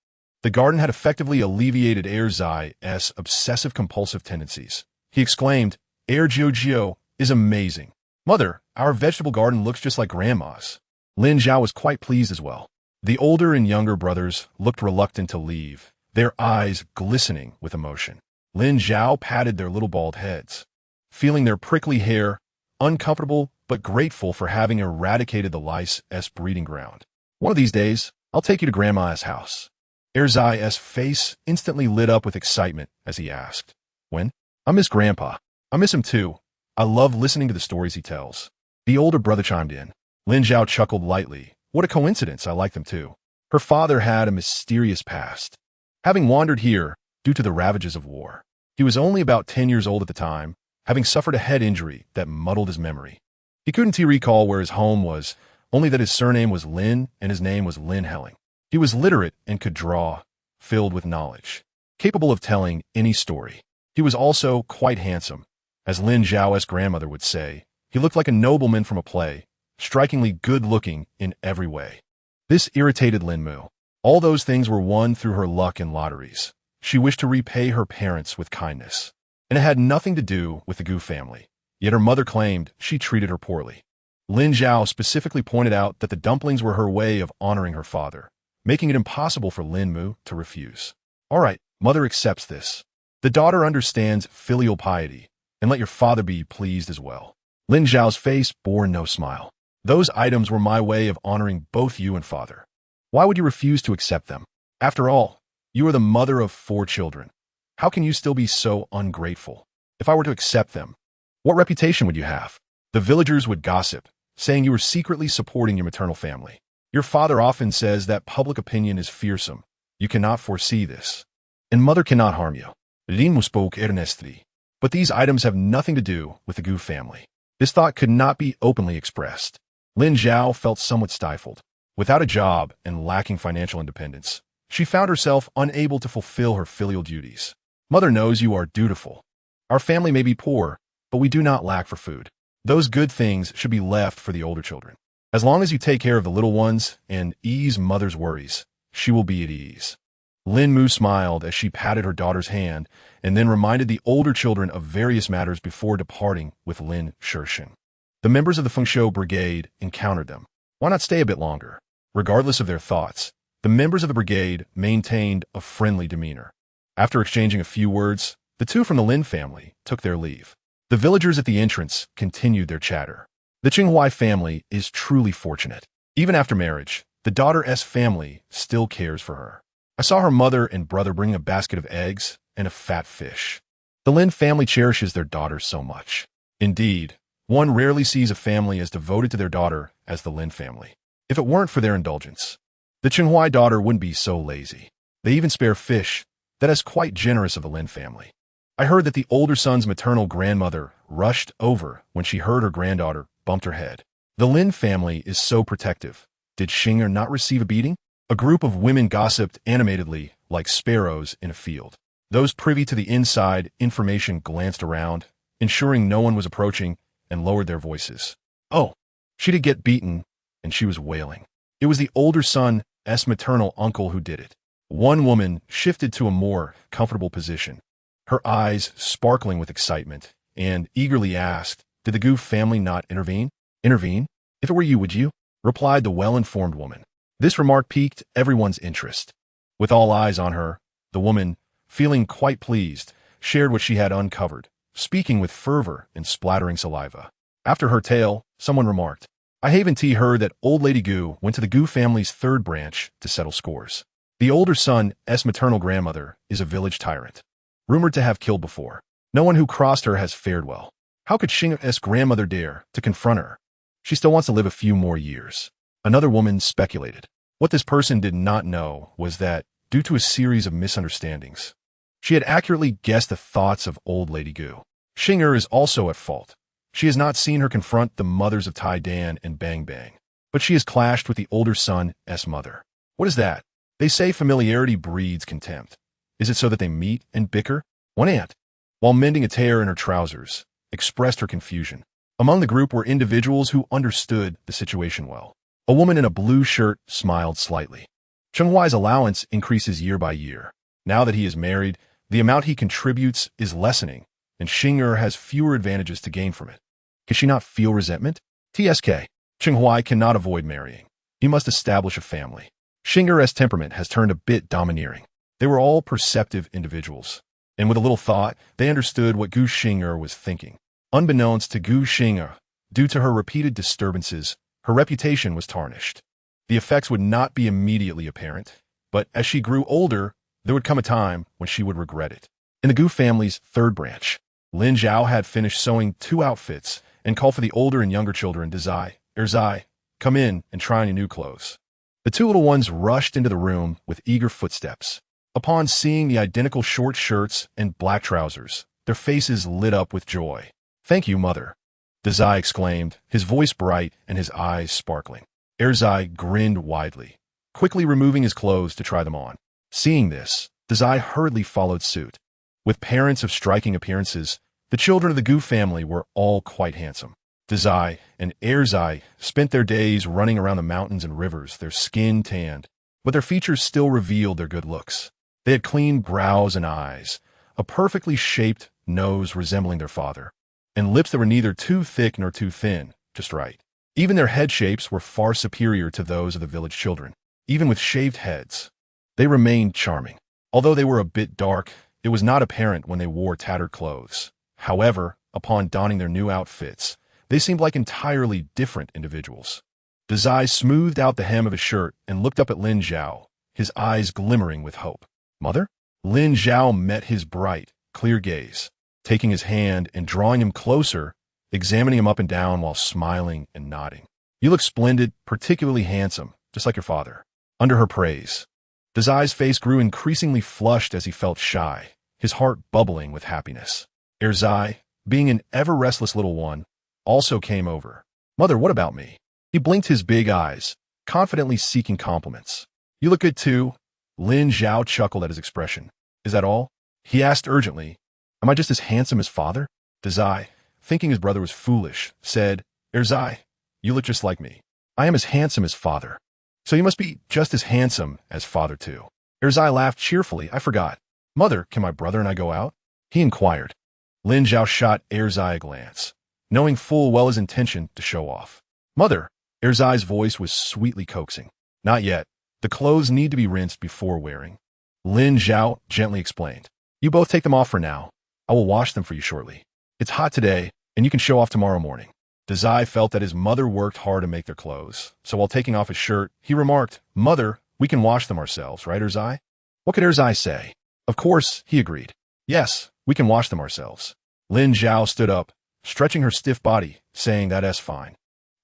The garden had effectively alleviated Zhai's obsessive-compulsive tendencies. He exclaimed, Gio is amazing. Mother, our vegetable garden looks just like Grandma's. Lin Zhao was quite pleased as well. The older and younger brothers looked reluctant to leave, their eyes glistening with emotion. Lin Zhao patted their little bald heads, feeling their prickly hair, uncomfortable but grateful for having eradicated the lice's breeding ground. One of these days, I'll take you to Grandma's house. Zhai's face instantly lit up with excitement as he asked, When? I miss Grandpa. I miss him too. I love listening to the stories he tells. The older brother chimed in. Lin Zhao chuckled lightly. What a coincidence, I like them too. Her father had a mysterious past, having wandered here due to the ravages of war. He was only about 10 years old at the time, having suffered a head injury that muddled his memory. He couldn't recall where his home was, only that his surname was Lin and his name was Lin Helling. He was literate and could draw, filled with knowledge, capable of telling any story. He was also quite handsome. As Lin Zhao's grandmother would say, he looked like a nobleman from a play, strikingly good-looking in every way. This irritated Lin Mu. All those things were won through her luck in lotteries. She wished to repay her parents with kindness, and it had nothing to do with the Gu family. Yet her mother claimed she treated her poorly. Lin Zhao specifically pointed out that the dumplings were her way of honoring her father, making it impossible for Lin Mu to refuse. All right, mother accepts this. The daughter understands filial piety, and let your father be pleased as well. Lin Zhao's face bore no smile. Those items were my way of honoring both you and father. Why would you refuse to accept them? After all, you are the mother of 4 children. How can you still be so ungrateful? If I were to accept them, what reputation would you have? The villagers would gossip, saying you were secretly supporting your maternal family. Your father often says that public opinion is fearsome. You cannot foresee this. And mother cannot harm you. Lin spoke earnestly. But these items have nothing to do with the Gu family. This thought could not be openly expressed. Lin Zhao felt somewhat stifled. Without a job and lacking financial independence, she found herself unable to fulfill her filial duties. Mother knows you are dutiful. Our family may be poor, but we do not lack for food. Those good things should be left for the older children. As long as you take care of the little ones and ease mother's worries, she will be at ease. Lin Mu smiled as she patted her daughter's hand and then reminded the older children of various matters before departing with Lin Shenshin. The members of the Fengshuo brigade encountered them. Why not stay a bit longer? Regardless of their thoughts, the members of the brigade maintained a friendly demeanor. After exchanging a few words, the 2 from the Lin family took their leave. The villagers at the entrance continued their chatter. The Qinghuai family is truly fortunate. Even after marriage, the daughter's family still cares for her. I saw her mother and brother bring a basket of eggs and a fat fish. The Lin family cherishes their daughter so much. Indeed, one rarely sees a family as devoted to their daughter as the Lin family. If it weren't for their indulgence, the Qinghuai daughter wouldn't be so lazy. They even spare fish. That is quite generous of the Lin family. I heard that the older son's maternal grandmother rushed over when she heard her granddaughter bumped her head. The Lin family is so protective. Did Xinger not receive a beating? A group of women gossiped animatedly like sparrows in a field. Those privy to the inside information glanced around, ensuring no one was approaching, and lowered their voices. Oh, she did get beaten, and she was wailing. It was the older son's maternal uncle who did it. One woman shifted to a more comfortable position, her eyes sparkling with excitement, and eagerly asked, Did the Gu family not intervene? Intervene? If it were you, would you? Replied the well-informed woman. This remark piqued everyone's interest. With all eyes on her, the woman, feeling quite pleased, shared what she had uncovered, speaking with fervor and splattering saliva. After her tale, someone remarked, I haven't heard that old Lady Gu went to the Gu family's 3rd branch to settle scores. The older son's maternal grandmother is a village tyrant, rumored to have killed before. No one who crossed her has fared well. How could Xing's grandmother dare to confront her? She still wants to live a few more years. Another woman speculated. What this person did not know was that, due to a series of misunderstandings, she had accurately guessed the thoughts of old Lady Gu. Xinger is also at fault. She has not seen her confront the mothers of Tai Dan and Bang Bang, but she has clashed with the older son's mother. What is that? They say familiarity breeds contempt. Is it so that they meet and bicker? One aunt, while mending a tear in her trousers, expressed her confusion. Among the group were individuals who understood the situation well. A woman in a blue shirt smiled slightly. Chenghuai's allowance increases year by year. Now that he is married, the amount he contributes is lessening, and Xing'er has fewer advantages to gain from it. Can she not feel resentment? TSK. Chenghuai cannot avoid marrying. He must establish a family. Xing'er's temperament has turned a bit domineering. They were all perceptive individuals, and with a little thought, they understood what Gu Xing'er was thinking. Unbeknownst to Gu Xing'er, due to her repeated disturbances, her reputation was tarnished. The effects would not be immediately apparent, but as she grew older, there would come a time when she would regret it. In the Gu family's third branch, Lin Zhao had finished sewing 2 outfits and called for the older and younger children to Zai, come in and try on your new clothes. The 2 little ones rushed into the room with eager footsteps. Upon seeing the identical short shirts and black trousers, their faces lit up with joy. Thank you, mother, Zai exclaimed, his voice bright and his eyes sparkling. Zai grinned widely, quickly removing his clothes to try them on. Seeing this, Zai hurriedly followed suit. With parents of striking appearances, the children of the Gu family were all quite handsome. Zai and Zai spent their days running around the mountains and rivers, their skin tanned, but their features still revealed their good looks. They had clean brows and eyes, a perfectly shaped nose resembling their father, and lips that were neither too thick nor too thin, just right. Even their head shapes were far superior to those of the village children. Even with shaved heads, they remained charming. Although they were a bit dark, it was not apparent when they wore tattered clothes. However, upon donning their new outfits, they seemed like entirely different individuals. Zai smoothed out the hem of his shirt and looked up at Lin Zhao, his eyes glimmering with hope. Mother? Lin Zhao met his bright, clear gaze, taking his hand and drawing him closer, examining him up and down while smiling and nodding. You look splendid, particularly handsome, just like your father. Under her praise, Zai's face grew increasingly flushed as he felt shy, his heart bubbling with happiness. Zai, being an ever-restless little one, also came over. Mother, what about me? He blinked his big eyes, confidently seeking compliments. You look good too. Lin Zhao chuckled at his expression. Is that all? He asked urgently. Am I just as handsome as father? Zai, thinking his brother was foolish, said, Zai, you look just like me. I am as handsome as father. So you must be just as handsome as father too. Zai laughed cheerfully. I forgot. Mother, can my brother and I go out? He inquired. Lin Zhao shot Zai a glance, knowing full well his intention to show off. Mother, Zai's voice was sweetly coaxing. Not yet. The clothes need to be rinsed before wearing. Lin Zhao gently explained. You both take them off for now. I will wash them for you shortly. It's hot today, and you can show off tomorrow morning. Zai felt that his mother worked hard to make their clothes, so while taking off his shirt, he remarked, Mother, we can wash them ourselves, right, Zai? What could Zai say? Of course, he agreed. Yes, we can wash them ourselves. Lin Zhao stood up, stretching her stiff body, saying that's fine.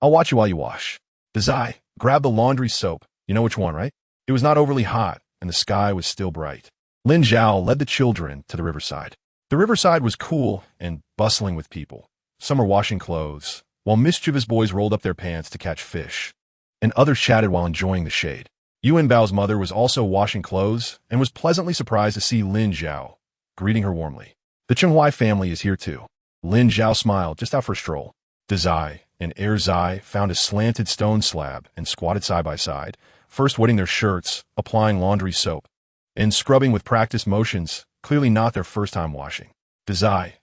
I'll watch you while you wash. Zai, grab the laundry soap. You know which one, right? It was not overly hot, and the sky was still bright. Lin Zhao led the children to the riverside. The riverside was cool and bustling with people. Some were washing clothes, while mischievous boys rolled up their pants to catch fish, and others chatted while enjoying the shade. Yuanbao's mother was also washing clothes and was pleasantly surprised to see Lin Zhao, greeting her warmly. The Chenghuai family is here too. Lin Zhao smiled, just out for a stroll. Zai and Zai found a slanted stone slab and squatted side by side, first wetting their shirts, applying laundry soap, and scrubbing with practiced motions, clearly not their first time washing. Zai,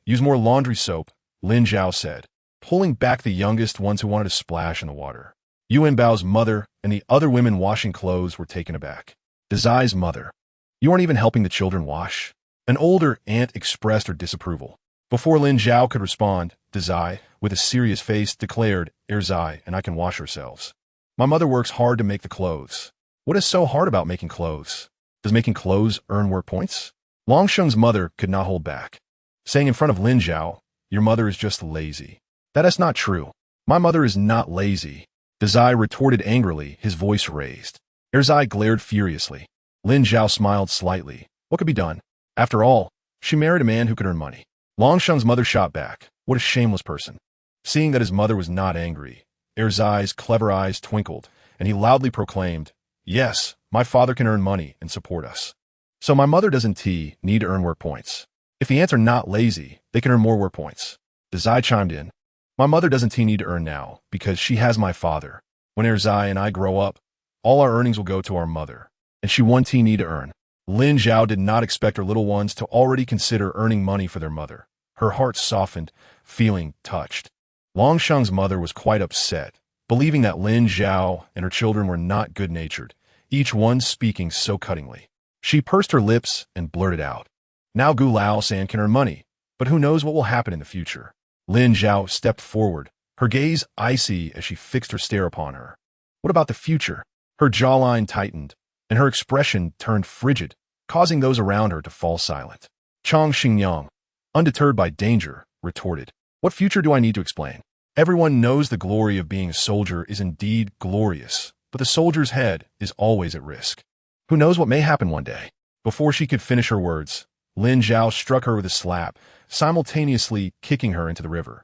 use more laundry soap, Lin Zhao said, pulling back the youngest ones who wanted to splash in the water. Yuanbao's mother and the other women washing clothes were taken aback. Zai's mother. You aren't even helping the children wash? An older aunt expressed her disapproval. Before Lin Zhao could respond, Zai, with a serious face, declared, Zai and I can wash ourselves. My mother works hard to make the clothes. What is so hard about making clothes? Does making clothes earn work points? Longsheng's mother could not hold back, saying in front of Lin Zhao, your mother is just lazy. That is not true. My mother is not lazy. Zai retorted angrily, his voice raised. Zai glared furiously. Lin Zhao smiled slightly. What could be done? After all, she married a man who could earn money. Longsheng's mother shot back. What a shameless person. Seeing that his mother was not angry, Zai's clever eyes twinkled, and he loudly proclaimed, yes, my father can earn money and support us. So my mother doesn't need to earn work points. If the ants are not lazy, they can earn more work points. Zai chimed in. My mother doesn't need to earn now, because she has my father. When Erzai and I grow up, all our earnings will go to our mother, and she won't need to earn. Lin Zhao did not expect her little ones to already consider earning money for their mother. Her heart softened, feeling touched. Longsheng's mother was quite upset, believing that Lin Zhao and her children were not good-natured, each one speaking so cuttingly. She pursed her lips and blurted out, "Now Gu Lao-san can earn money, but who knows what will happen in the future?" Lin Zhao stepped forward, her gaze icy as she fixed her stare upon her. What about the future? Her jawline tightened, and her expression turned frigid, causing those around her to fall silent. Chang Xingyang, undeterred by danger, retorted, "What future do I need to explain? Everyone knows the glory of being a soldier is indeed glorious, but the soldier's head is always at risk. Who knows what may happen one day?" Before she could finish her words, Lin Zhao struck her with a slap, simultaneously kicking her into the river.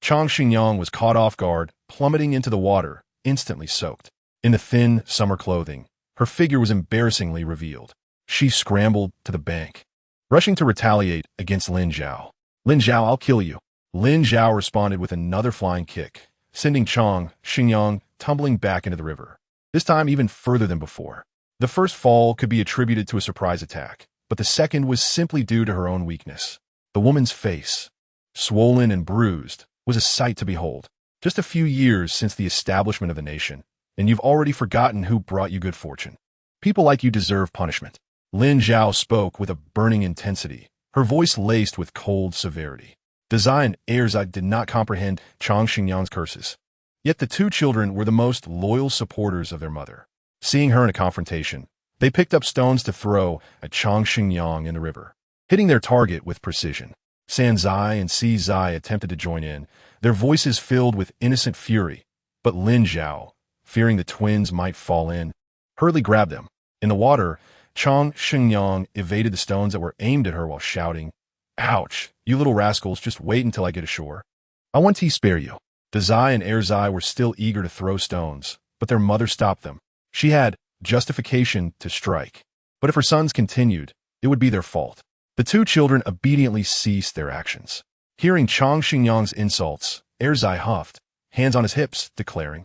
Chang Xingyang was caught off guard, plummeting into the water, instantly soaked. In the thin, summer clothing, her figure was embarrassingly revealed. She scrambled to the bank, rushing to retaliate against Lin Zhao. "Lin Zhao, I'll kill you." Lin Zhao responded with another flying kick, sending Chang Xingyang tumbling back into the river, this time even further than before. The first fall could be attributed to a surprise attack, but the second was simply due to her own weakness. The woman's face, swollen and bruised, was a sight to behold. Just a few years since the establishment of the nation, and you've already forgotten who brought you good fortune. People like you deserve punishment. Lin Zhao spoke with a burning intensity, her voice laced with cold severity. Dazai and Erzai did not comprehend Chang Xingyang's curses. Yet the two children were the most loyal supporters of their mother. Seeing her in a confrontation, they picked up stones to throw at Chang Xingyang in the river, hitting their target with precision. San Zai and Si Zai attempted to join in, their voices filled with innocent fury, but Lin Zhao, fearing the twins might fall in, hurriedly grabbed them. In the water, Chang Xingyang evaded the stones that were aimed at her while shouting, "Ouch, you little rascals, just wait until I get ashore. I want to spare you." Dazai and Erzai were still eager to throw stones, but their mother stopped them. She had justification to strike, but if her sons continued, it would be their fault. The two children obediently ceased their actions. Hearing Chang Xingyang's insults, Erzai huffed, hands on his hips, declaring,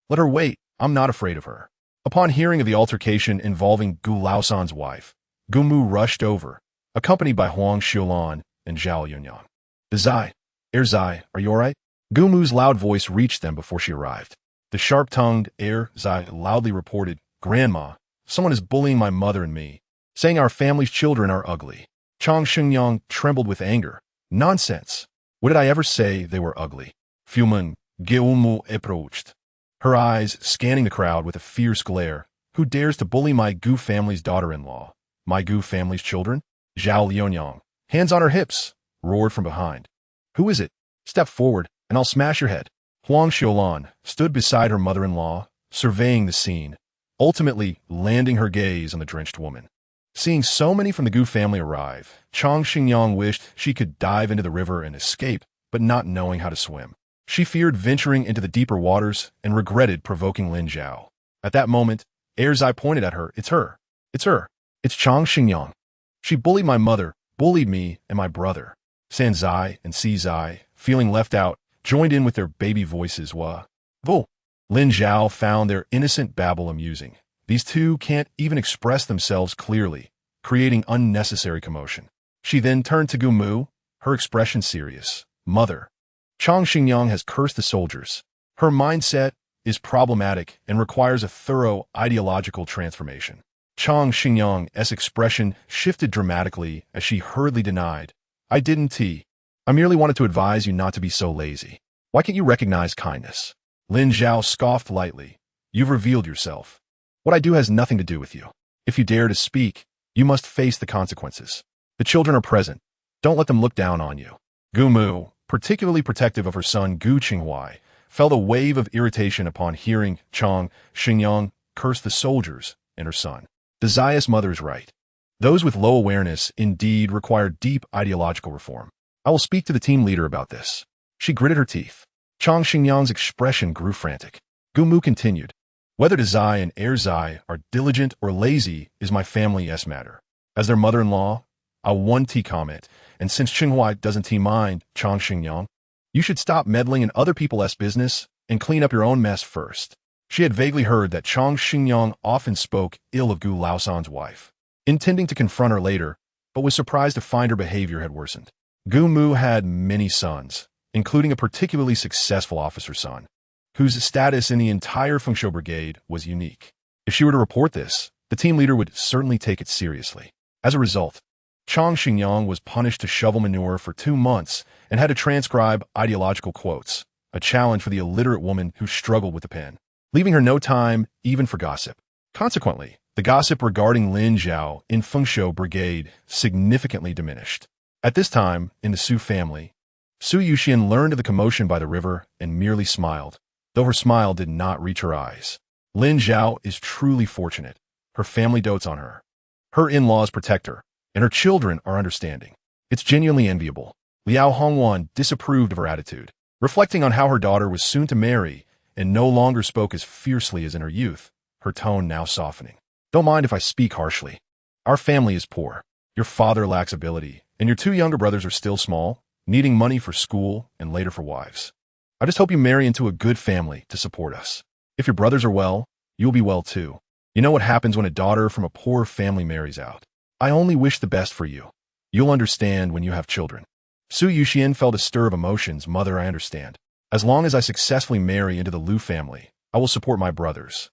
"Let her wait, I'm not afraid of her." Upon hearing of the altercation involving Gu Laosan's wife, Gu Mu rushed over, accompanied by Huang Xiulan and Zhao Yunyang. "Dazai, Erzai, are you all right?" Gu Mu's loud voice reached them before she arrived. The sharp-tongued Erzai loudly reported, "Grandma, someone is bullying my mother and me, saying our family's children are ugly." Chang Xingyang trembled with anger. "Nonsense! What did I ever say they were ugly?" Fuman Geumu approached, her eyes scanning the crowd with a fierce glare. "Who dares to bully my Gu family's daughter-in-law? My Gu family's children?" Zhao Lianyang, hands on her hips, roared from behind. "Who is it? Step forward, and I'll smash your head." Huang Xiulan stood beside her mother-in-law, surveying the scene, ultimately landing her gaze on the drenched woman. Seeing so many from the Gu family arrive, Chang Xingyang wished she could dive into the river and escape, but not knowing how to swim. She feared venturing into the deeper waters and regretted provoking Lin Zhao. At that moment, Erzai pointed at her. It's her. It's her. It's Chang Xingyang. She bullied my mother, bullied me and my brother." San Zai and Si Zai, feeling left out, joined in with their baby voices. Vo. Lin Zhao found their innocent babble amusing. These two can't even express themselves clearly, creating unnecessary commotion. She then turned to Gu Mu, her expression serious. "Mother, Chang Xingyang has cursed the soldiers. Her mindset is problematic and requires a thorough ideological transformation." Chang Xingyang's expression shifted dramatically as she hurriedly denied, "I didn't. I merely wanted to advise you not to be so lazy. Why can't you recognize kindness?" Lin Zhao scoffed lightly. "You've revealed yourself. What I do has nothing to do with you. If you dare to speak, you must face the consequences. The children are present. Don't let them look down on you." Gu Mu, particularly protective of her son Gu Qinghuai, felt a wave of irritation upon hearing Chang Xingyang curse the soldiers and her son. Dazai's mother is right. Those with low awareness indeed require deep ideological reform. I will speak to the team leader about this. She gritted her teeth. Chang Xingyang's expression grew frantic. Gu Mu continued, "Whether Dazai and Erzai are diligent or lazy is my family's matter. As their mother-in-law, I'll one comment, and since Qinghuai doesn't mind Chang Xingyang, You should stop meddling in other people's business and clean up your own mess first. She had vaguely heard that Chang Xingyang often spoke ill of Gu Laosan's wife, intending to confront her later, but was surprised to find her behavior had worsened. Gu Mu had many sons, including a particularly successful officer son, whose status in the entire Fengshuo Brigade was unique. If she were to report this, the team leader would certainly take it seriously. As a result, Chang Xingyang was punished to shovel manure for 2 months and had to transcribe ideological quotes, a challenge for the illiterate woman who struggled with the pen, leaving her no time even for gossip. Consequently, the gossip regarding Lin Zhao in Fengshuo Brigade significantly diminished. At this time, in the Su family, Su Yuxian learned of the commotion by the river and merely smiled, though her smile did not reach her eyes. Lin Zhao is truly fortunate. Her family dotes on her. Her in-laws protect her, and her children are understanding. It's genuinely enviable. Liao Hongwan disapproved of her attitude, reflecting on how her daughter was soon to marry and no longer spoke as fiercely as in her youth, her tone now softening. Don't mind if I speak harshly. Our family is poor. Your father lacks ability, and your 2 younger brothers are still small, needing money for school and later for wives. I just hope you marry into a good family to support us. If your brothers are well, you'll be well too. You know what happens when a daughter from a poor family marries out. I only wish the best for you. You'll understand when you have children. Su Yuxian felt a stir of emotions. Mother, I understand. As long as I successfully marry into the Liu family, I will support my brothers.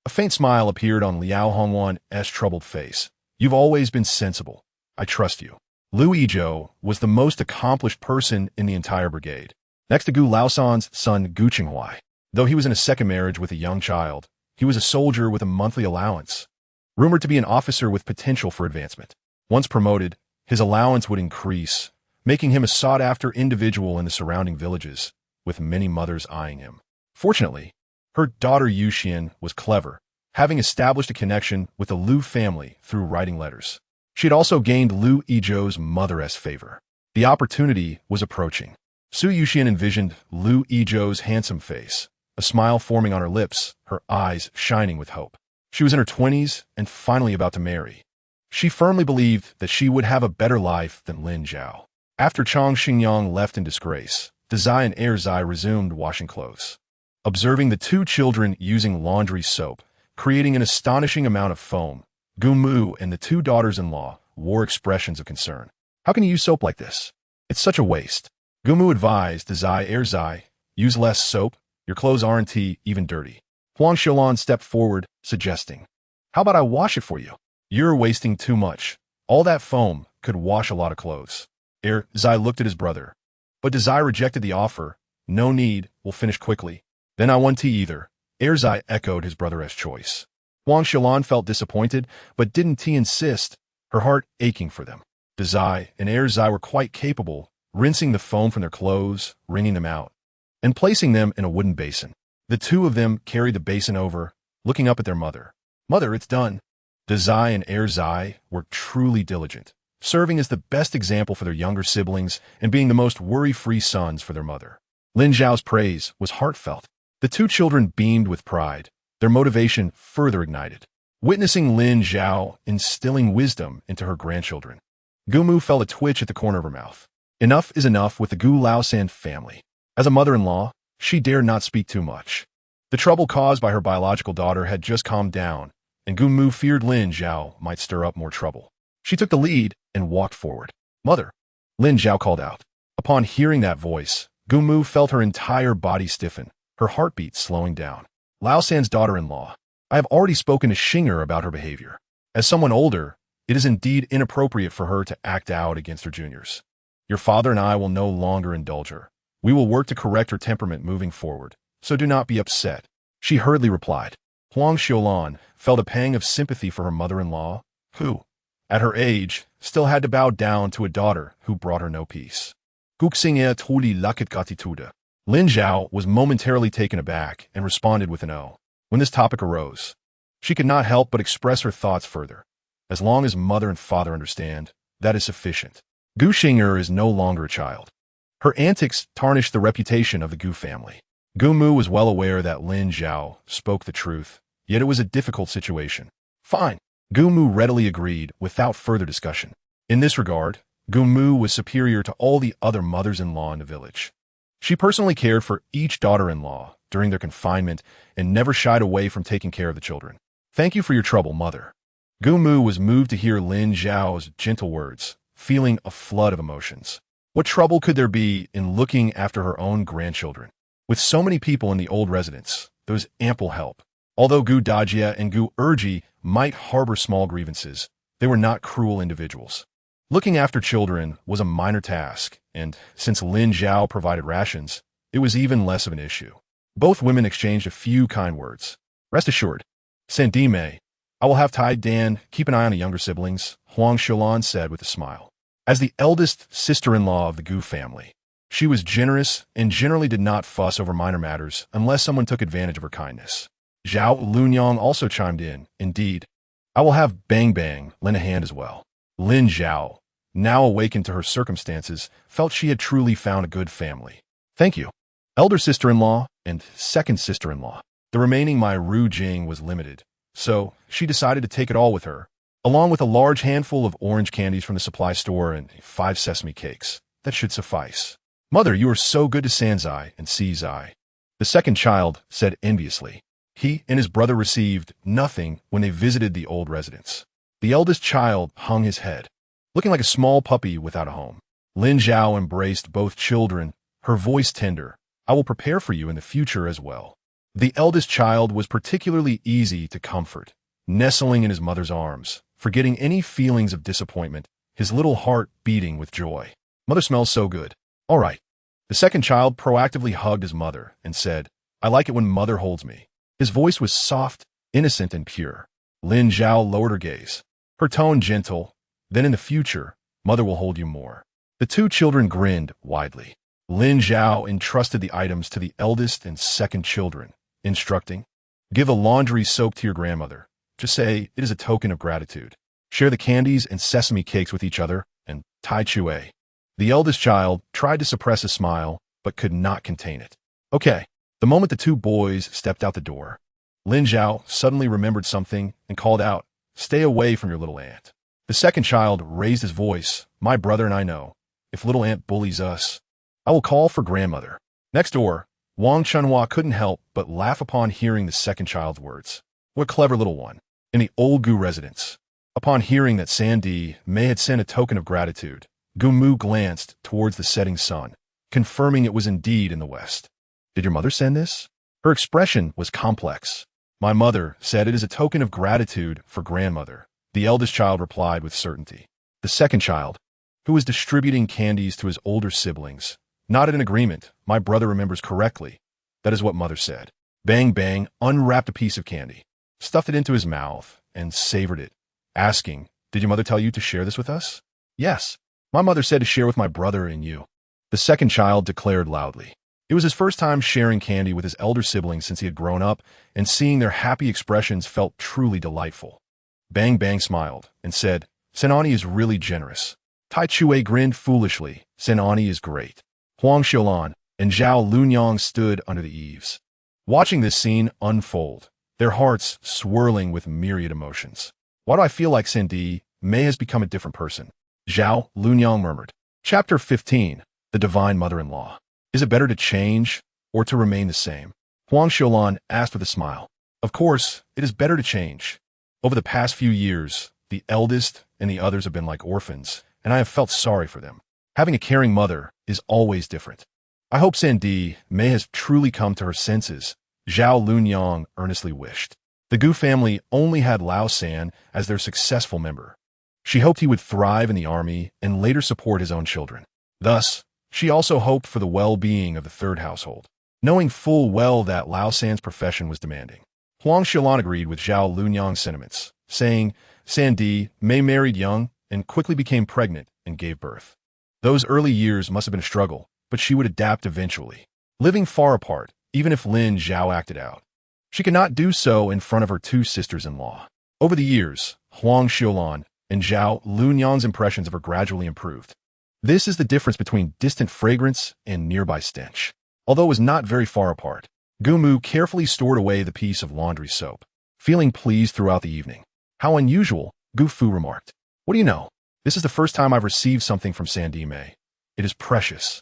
A faint smile appeared on Liao Hongwan's troubled face. You've always been sensible. I trust you. Liu Yizhou was the most accomplished person in the entire brigade, next to Gu Laosan's son Gu Qinghuai. Though he was in a second marriage with a young child, he was a soldier with a monthly allowance, rumored to be an officer with potential for advancement. Once promoted, his allowance would increase, making him a sought-after individual in the surrounding villages, with many mothers eyeing him. Fortunately, her daughter Yuxian was clever, having established a connection with the Liu family through writing letters. She had also gained Liu Yizhou's mother's favor. The opportunity was approaching. Su Yuxian envisioned Liu Yizhou's handsome face, a smile forming on her lips, her eyes shining with hope. She was in her 20s and finally about to marry. She firmly believed that she would have a better life than Lin Zhao. After Chang Xingyang left in disgrace, Dazai and Erzai resumed washing clothes. Observing the 2 children using laundry soap, creating an astonishing amount of foam, Gu Mu and the 2 daughters-in-law wore expressions of concern. How can you use soap like this? It's such a waste. Gu Mu advised Dazai Erzai, use less soap, your clothes aren't even dirty. Huang Xiaolan stepped forward, suggesting, how about I wash it for you? You're wasting too much. All that foam could wash a lot of clothes. Erzai looked at his brother, but Dazai rejected the offer. No need, we'll finish quickly. Then I want tea either. Erzai echoed his brother's choice. Huang Xiaolan felt disappointed, but didn't he insist, her heart aching for them. Dazai and Erzai were quite capable, rinsing the foam from their clothes, wringing them out, and placing them in a wooden basin. The 2 of them carried the basin over, looking up at their mother. Mother, it's done. Dazai and Erzai were truly diligent, serving as the best example for their younger siblings and being the most worry-free sons for their mother. Lin Zhao's praise was heartfelt. The 2 children beamed with pride, their motivation further ignited. Witnessing Lin Zhao instilling wisdom into her grandchildren, Gu Mu felt a twitch at the corner of her mouth. Enough is enough with the Gu Laosan family. As a mother-in-law, she dared not speak too much. The trouble caused by her biological daughter had just calmed down, and Gu Mu feared Lin Zhao might stir up more trouble. She took the lead and walked forward. Mother, Lin Zhao called out. Upon hearing that voice, Gu Mu felt her entire body stiffen, her heartbeat slowing down. Laosan's daughter-in-law. I have already spoken to Xinger about her behavior. As someone older, it is indeed inappropriate for her to act out against her juniors. Your father and I will no longer indulge her. We will work to correct her temperament moving forward, so do not be upset. She hurriedly replied. Huang Xiaolan felt a pang of sympathy for her mother-in-law, who, at her age, still had to bow down to a daughter who brought her no peace. Guxing tuli lakit gatitude. Lin Zhao was momentarily taken aback and responded with an "oh" when this topic arose. She could not help but express her thoughts further. As long as mother and father understand, that is sufficient. Gu Xinger is no longer a child. Her antics tarnished the reputation of the Gu family. Gu Mu was well aware that Lin Zhao spoke the truth, yet it was a difficult situation. Fine. Gu Mu readily agreed without further discussion. In this regard, Gu Mu was superior to all the other mothers-in-law in the village. She personally cared for each daughter-in-law during their confinement and never shied away from taking care of the children. Thank you for your trouble, mother. Gu Mu was moved to hear Lin Zhao's gentle words, feeling a flood of emotions. What trouble could there be in looking after her own grandchildren? With so many people in the old residence, there was ample help. Although Gu Dajia and Gu Urji might harbor small grievances, they were not cruel individuals. Looking after children was a minor task, and since Lin Zhao provided rations, it was even less of an issue. Both women exchanged a few kind words. Rest assured, Sandy Mei, I will have Tai Dan keep an eye on the younger siblings, Huang Xiaolan said with a smile. As the eldest sister-in-law of the Gu family, she was generous and generally did not fuss over minor matters unless someone took advantage of her kindness. Zhao Lunyang also chimed in. Indeed, I will have Bang Bang lend a hand as well. Lin Zhao, now awakened to her circumstances, felt she had truly found a good family. Thank you. Elder sister-in-law and second sister-in-law. The remaining Mai Ru Jing was limited, so she decided to take it all with her, along with a large handful of orange candies from the supply store and 5 sesame cakes. That should suffice. Mother, you are so good to Sanzai and Sizai. The second child said enviously. He and his brother received nothing when they visited the old residence. The eldest child hung his head, looking like a small puppy without a home. Lin Zhao embraced both children, her voice tender. I will prepare for you in the future as well. The eldest child was particularly easy to comfort, nestling in his mother's arms, forgetting any feelings of disappointment, his little heart beating with joy. Mother smells so good. All right. The second child proactively hugged his mother and said, I like it when mother holds me. His voice was soft, innocent, and pure. Lin Zhao lowered her gaze, her tone gentle. Then in the future, mother will hold you more. The two children grinned widely. Lin Zhao entrusted the items to the eldest and second children, instructing, give a laundry soap to your grandmother. Just say it is a token of gratitude. Share the candies and sesame cakes with each other, and Tai Chue. The eldest child tried to suppress a smile, but could not contain it. Okay. The moment the two boys stepped out the door, Lin Zhao suddenly remembered something and called out, stay away from your little aunt. The second child raised his voice, my brother and I know. If little aunt bullies us, I will call for grandmother. Next door, Wang Chunhua couldn't help but laugh upon hearing the second child's words. What a clever little one. In the old Gu residence, upon hearing that Sandy Mei had sent a token of gratitude, Gu Mu glanced towards the setting sun, confirming it was indeed in the west. Did your mother send this? Her expression was complex. My mother said it is a token of gratitude for grandmother, the eldest child replied with certainty. The second child, who was distributing candies to his older siblings, nodded in agreement. My brother remembers correctly. That is what mother said. Bang Bang unwrapped a piece of candy, stuffed it into his mouth, and savored it, asking, did your mother tell you to share this with us? Yes. My mother said to share with my brother and you. The second child declared loudly. It was his first time sharing candy with his elder siblings since he had grown up, and seeing their happy expressions felt truly delightful. Bang Bang smiled and said, Senani is really generous. Tai Chue grinned foolishly. Senani is great. Huang Xiaolan and Zhao Lunyang stood under the eaves, watching this scene unfold, their hearts swirling with myriad emotions. Why do I feel like Sandy Mei has become a different person? Zhao Lunyang murmured. Chapter 15. The Divine Mother-in-Law. Is it better to change or to remain the same? Huang Xiaolan asked with a smile. Of course, it is better to change. Over the past few years, the eldest and the others have been like orphans, and I have felt sorry for them. Having a caring mother is always different. I hope Sandy Mei has truly come to her senses, Zhao Lunyang earnestly wished. The Gu family only had Lao San as their successful member. She hoped he would thrive in the army and later support his own children. Thus, she also hoped for the well-being of the third household, knowing full well that Lao San's profession was demanding. Huang Xiaolan agreed with Zhao Lunyang's sentiments, saying, Sandy Mei married young and quickly became pregnant and gave birth. Those early years must have been a struggle, but she would adapt eventually, living far apart, even if Lin Zhao acted out. She could not do so in front of her two sisters-in-law. Over the years, Huang Xiaolan and Zhao Lunyang's impressions of her gradually improved. This is the difference between distant fragrance and nearby stench. Although it was not very far apart, Gu Mu carefully stored away the piece of laundry soap, feeling pleased throughout the evening. How unusual, Gu Fu remarked. What do you know? This is the first time I've received something from Sandy Mei. It is precious.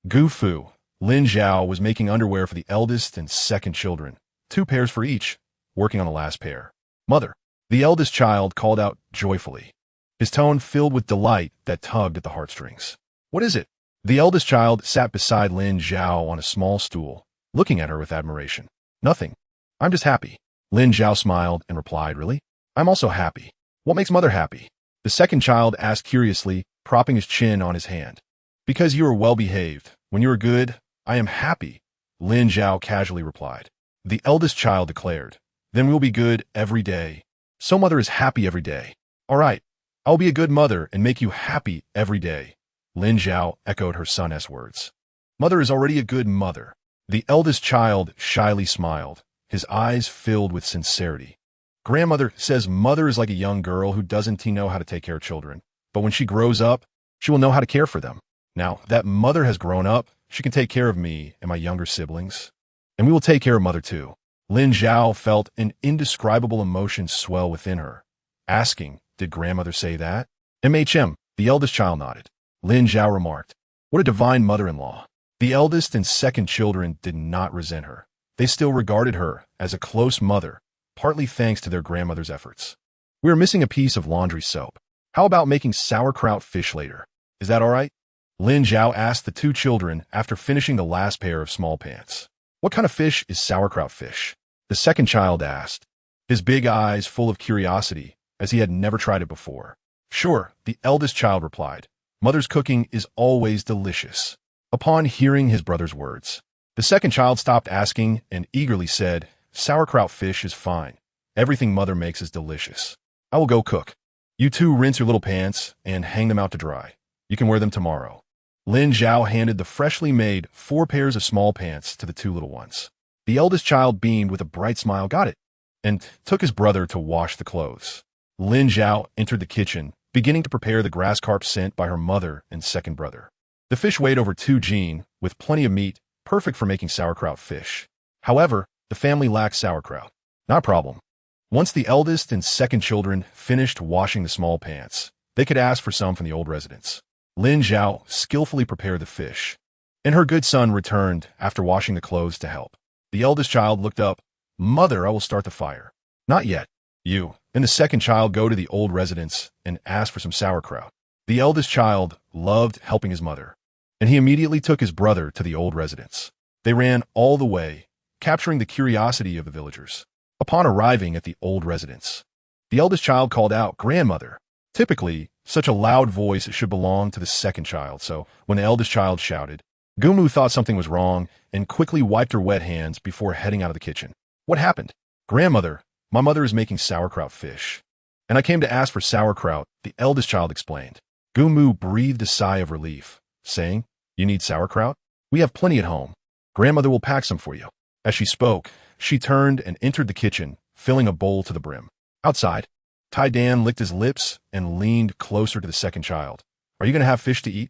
Gu Fu, Lin Zhao was making underwear for the eldest and second children, 2 pairs for each, working on the last pair. Mother, the eldest child called out joyfully, his tone filled with delight that tugged at the heartstrings. What is it? The eldest child sat beside Lin Zhao on a small stool, looking at her with admiration. Nothing. I'm just happy. Lin Zhao smiled and replied, Really? I'm also happy. What makes mother happy? The second child asked curiously, propping his chin on his hand. Because you are well-behaved. When you are good, I am happy, Lin Zhao casually replied. The eldest child declared, Then we'll be good every day. So mother is happy every day. All right, I'll be a good mother and make you happy every day. Lin Zhao echoed her son's words. Mother is already a good mother. The eldest child shyly smiled, his eyes filled with sincerity. Grandmother says mother is like a young girl who doesn't know how to take care of children, but when she grows up, she will know how to care for them. Now that mother has grown up, she can take care of me and my younger siblings. And we will take care of mother too. Lin Zhao felt an indescribable emotion swell within her, asking, Did grandmother say that? The eldest child nodded. Lin Zhao remarked, What a divine mother-in-law. The eldest and second children did not resent her. They still regarded her as a close mother, partly thanks to their grandmother's efforts. We are missing a piece of laundry soap. How about making sauerkraut fish later? Is that all right? Lin Zhao asked the 2 children after finishing the last pair of small pants. What kind of fish is sauerkraut fish? The second child asked, his big eyes full of curiosity, as he had never tried it before. Sure, the eldest child replied. Mother's cooking is always delicious. Upon hearing his brother's words, the second child stopped asking and eagerly said, Sauerkraut fish is fine. Everything mother makes is delicious. I will go cook. You 2 rinse your little pants and hang them out to dry. You can wear them tomorrow. Lin Zhao handed the freshly made 4 pairs of small pants to the 2 little ones. The eldest child beamed with a bright smile, got it, and took his brother to wash the clothes. Lin Zhao entered the kitchen, beginning to prepare the grass carp sent by her mother and second brother. The fish weighed over 2 jin, with plenty of meat, perfect for making sauerkraut fish. However, the family lacked sauerkraut. Not a problem. Once the eldest and second children finished washing the small pants, they could ask for some from the old residents. Lin Zhao skillfully prepared the fish, and her good son returned after washing the clothes to help. The eldest child looked up. Mother, I will start the fire. Not yet. You and the second child go to the old residence and ask for some sauerkraut. The eldest child loved helping his mother, and he immediately took his brother to the old residence. They ran all the way, capturing the curiosity of the villagers. Upon arriving at the old residence, the eldest child called out, Grandmother. Typically, such a loud voice should belong to the second child, so when the eldest child shouted, Gumu thought something was wrong and quickly wiped her wet hands before heading out of the kitchen. What happened? Grandmother, my mother is making sauerkraut fish, and I came to ask for sauerkraut, the eldest child explained. Gumu breathed a sigh of relief, saying, You need sauerkraut? We have plenty at home. Grandmother will pack some for you. As she spoke, she turned and entered the kitchen, filling a bowl to the brim. Outside, Tai Dan licked his lips and leaned closer to the second child. Are you going to have fish to eat,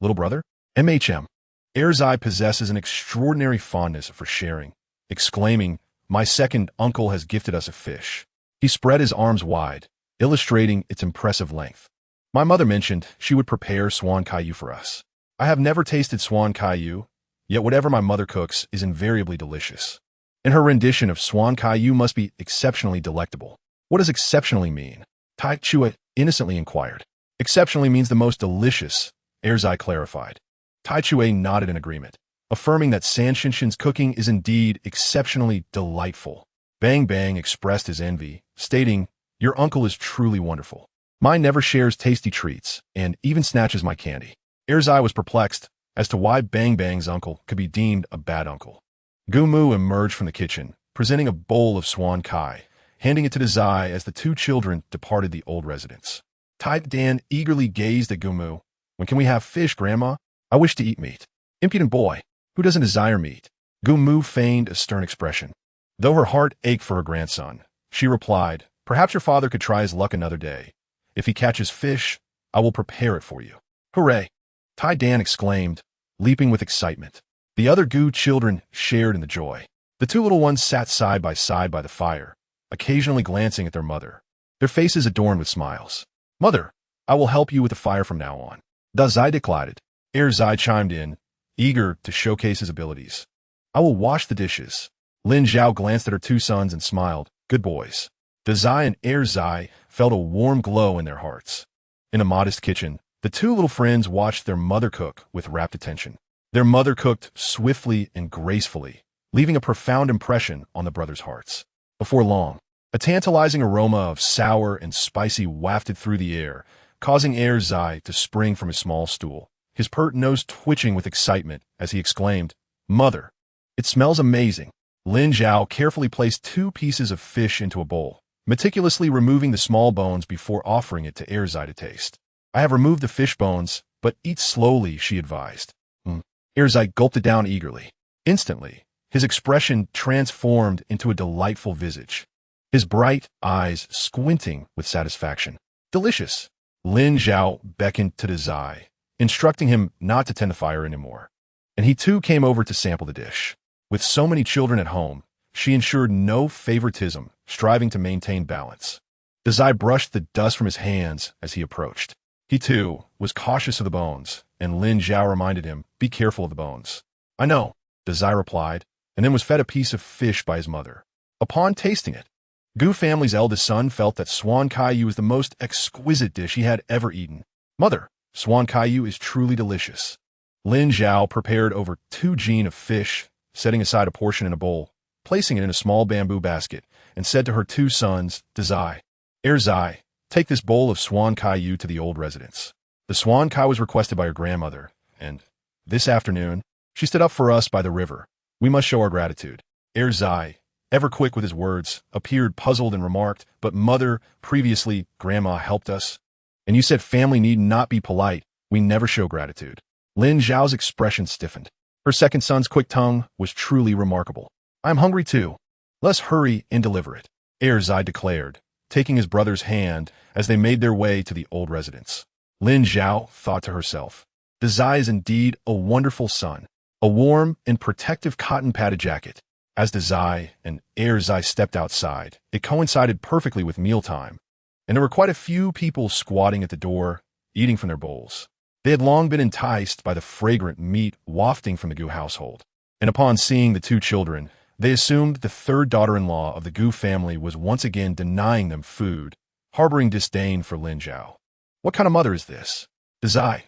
little brother? Erzai possesses an extraordinary fondness for sharing, exclaiming, My second uncle has gifted us a fish. He spread his arms wide, illustrating its impressive length. My mother mentioned she would prepare swan caillou for us. I have never tasted swan caillou, yet whatever my mother cooks is invariably delicious. And her rendition of swan caillou must be exceptionally delectable. What does exceptionally mean? Tai Chua innocently inquired. Exceptionally means the most delicious, Erzai clarified. Tai Chua nodded in agreement, affirming that San Shinshin's cooking is indeed exceptionally delightful. Bang Bang expressed his envy, stating, Your uncle is truly wonderful. Mine never shares tasty treats, and even snatches my candy. Erzai was perplexed as to why Bang Bang's uncle could be deemed a bad uncle. Gumu emerged from the kitchen, presenting a bowl of swan kai, handing it to Zai as the 2 children departed the old residence. Tai Dan eagerly gazed at Gumu. When can we have fish, Grandma? I wish to eat meat. Impudent boy, who doesn't desire meat? Gumu feigned a stern expression. Though her heart ached for her grandson, she replied, Perhaps your father could try his luck another day. If he catches fish, I will prepare it for you. Hooray! Tai Dan exclaimed, leaping with excitement. The other Gu children shared in the joy. The 2 little ones sat side by the fire, occasionally glancing at their mother, their faces adorned with smiles. Mother, I will help you with the fire from now on. Da Zai declared. Zai chimed in, eager to showcase his abilities. I will wash the dishes. Lin Zhao glanced at her two sons and smiled. Good boys. Dazai and Zai felt a warm glow in their hearts. In a modest kitchen, the two little friends watched their mother cook with rapt attention. Their mother cooked swiftly and gracefully, leaving a profound impression on the brothers' hearts. Before long, a tantalizing aroma of sour and spicy wafted through the air, causing Zai to spring from his small stool, his pert nose twitching with excitement as he exclaimed, Mother, it smells amazing. Lin Zhao carefully placed 2 pieces of fish into a bowl, meticulously removing the small bones before offering it to Zai to taste. I have removed the fish bones, but eat slowly, she advised. Zai gulped it down eagerly. Instantly, his expression transformed into a delightful visage, his bright eyes squinting with satisfaction. Delicious. Lin Zhao beckoned to Zai, instructing him not to tend the fire anymore, and he too came over to sample the dish. With so many children at home, she ensured no favoritism, striving to maintain balance. Zai brushed the dust from his hands as he approached. He too was cautious of the bones, and Lin Zhao reminded him, be careful of the bones. I know, Zai replied, and then was fed a piece of fish by his mother. Upon tasting it, Gu family's eldest son felt that swan kaiyu was the most exquisite dish he had ever eaten. Mother, swan kaiyu is truly delicious. Lin Zhao prepared over 2 jin of fish, setting aside a portion in a bowl, placing it in a small bamboo basket, and said to her 2 sons, Zai, Zai, take this bowl of swan kaiyu to the old residence. The swan kai was requested by her grandmother, and this afternoon, she stood up for us by the river. We must show our gratitude. Zai, ever quick with his words, appeared puzzled and remarked, but mother, previously, grandma helped us. And you said family need not be polite. We never show gratitude. Lin Zhao's expression stiffened. Her second son's quick tongue was truly remarkable. I'm hungry too. Let's hurry and deliver it, Zai declared, taking his brother's hand as they made their way to the old residence. Lin Zhao thought to herself, Zai is indeed a wonderful son, a warm and protective cotton-padded jacket. As Zai and Zai stepped outside, it coincided perfectly with mealtime, and there were quite a few people squatting at the door, eating from their bowls. They had long been enticed by the fragrant meat wafting from the Gu household, and upon seeing the 2 children, they assumed the 3rd daughter-in-law of the Gu family was once again denying them food, harboring disdain for Lin Zhao. What kind of mother is this? Zai,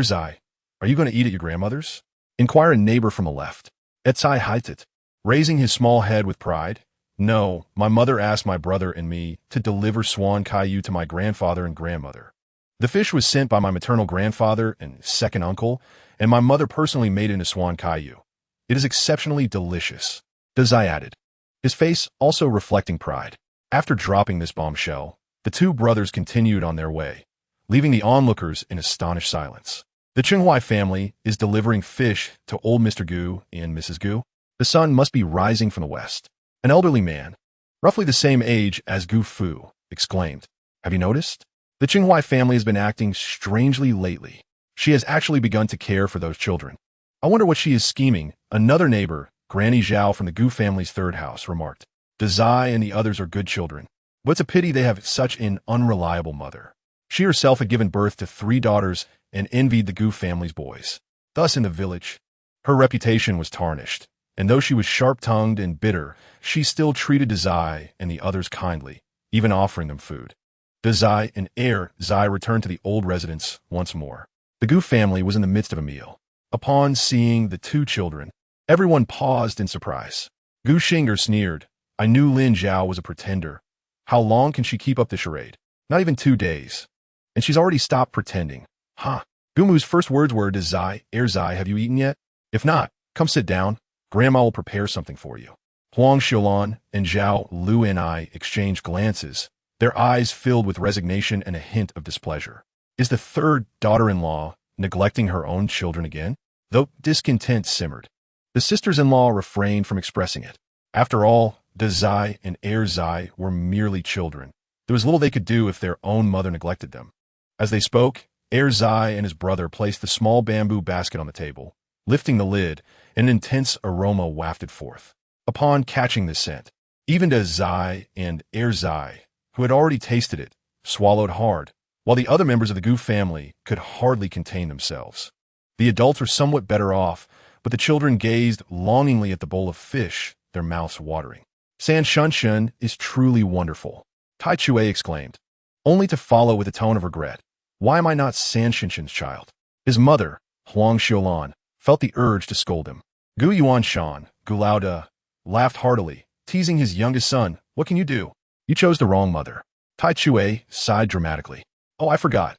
Zai, are you going to eat at your grandmother's? Inquired a neighbor from the left. Zai haitet, raising his small head with pride. No, my mother asked my brother and me to deliver swan kaiyu to my grandfather and grandmother. The fish was sent by my maternal grandfather and second uncle, and my mother personally made it into swan kaiyu. It is exceptionally delicious, Zai added, his face also reflecting pride. After dropping this bombshell, the 2 brothers continued on their way, leaving the onlookers in astonished silence. The Qinghua family is delivering fish to old Mr. Gu and Mrs. Gu. The sun must be rising from the west. An elderly man, roughly the same age as Gu Fu, exclaimed, Have you noticed? The Qinghua family has been acting strangely lately. She has actually begun to care for those children. I wonder what she is scheming. Another neighbor, Granny Zhao from the Gu family's 3rd house, remarked. Zai and the others are good children, but it's a pity they have such an unreliable mother. She herself had given birth to 3 daughters and envied the Gu family's boys. Thus, in the village, her reputation was tarnished, and though she was sharp-tongued and bitter, she still treated Zai and the others kindly, even offering them food. Zai and Zai returned to the old residence once more. The Gu family was in the midst of a meal. Upon seeing the 2 children, everyone paused in surprise. Gu Xinger sneered, I knew Lin Zhao was a pretender. How long can she keep up the charade? Not even 2 days. And she's already stopped pretending. Gumu's first words were, Zai, have you eaten yet? If not, come sit down. Grandma will prepare something for you. Huang Xiaolan and Zhao Lu and I exchanged glances, their eyes filled with resignation and a hint of displeasure. Is the 3rd daughter-in-law neglecting her own children again? Though discontent simmered, the sisters-in-law refrained from expressing it. After all, Zai and Zai were merely children. There was little they could do if their own mother neglected them. As they spoke, Zai and his brother placed the small bamboo basket on the table. Lifting the lid, an intense aroma wafted forth. Upon catching the scent, even Zai and Zai, who had already tasted it, swallowed hard, while the other members of the Gu family could hardly contain themselves. The adults were somewhat better off, but the children gazed longingly at the bowl of fish, their mouths watering. San Shunshan is truly wonderful, Tai Chue exclaimed, only to follow with a tone of regret. Why am I not San Shinshan's child? His mother, Huang Xiulan, felt the urge to scold him. Gu Yuanshan, Gu Laoda, laughed heartily, teasing his youngest son. What can you do? You chose the wrong mother. Tai Chue sighed dramatically. Oh, I forgot.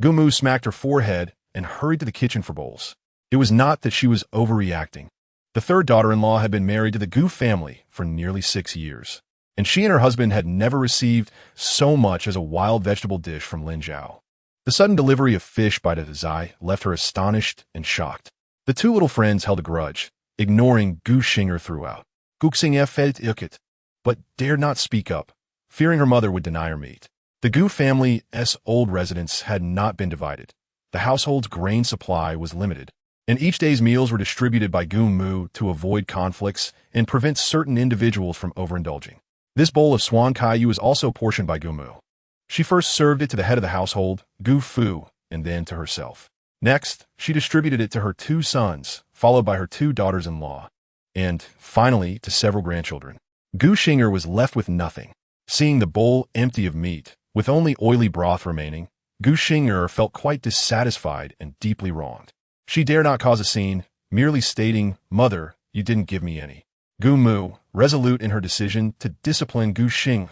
Gu Mu smacked her forehead and hurried to the kitchen for bowls. It was not that she was overreacting. The third daughter-in-law had been married to the Gu family for nearly 6 years, and she and her husband had never received so much as a wild vegetable dish from Lin Zhao. The sudden delivery of fish by the Zai left her astonished and shocked. The two little friends held a grudge, ignoring Gu Xinger throughout. Gu Xingye felt icket, but dared not speak up, fearing her mother would deny her meat. The Gu family's old residence had not been divided. The household's grain supply was limited, and each day's meals were distributed by Gu Mu to avoid conflicts and prevent certain individuals from overindulging. This bowl of swan kaiyu was also portioned by Gu Mu. She first served it to the head of the household, Gu Fu, and then to herself. Next, she distributed it to her 2 sons, followed by her 2 daughters-in-law, and, finally, to several grandchildren. Gu Xinger was left with nothing. Seeing the bowl empty of meat, with only oily broth remaining, Gu Xinger felt quite dissatisfied and deeply wronged. She dare not cause a scene, merely stating, Mother, you didn't give me any. Gu Mu, resolute in her decision to discipline Gu Xing,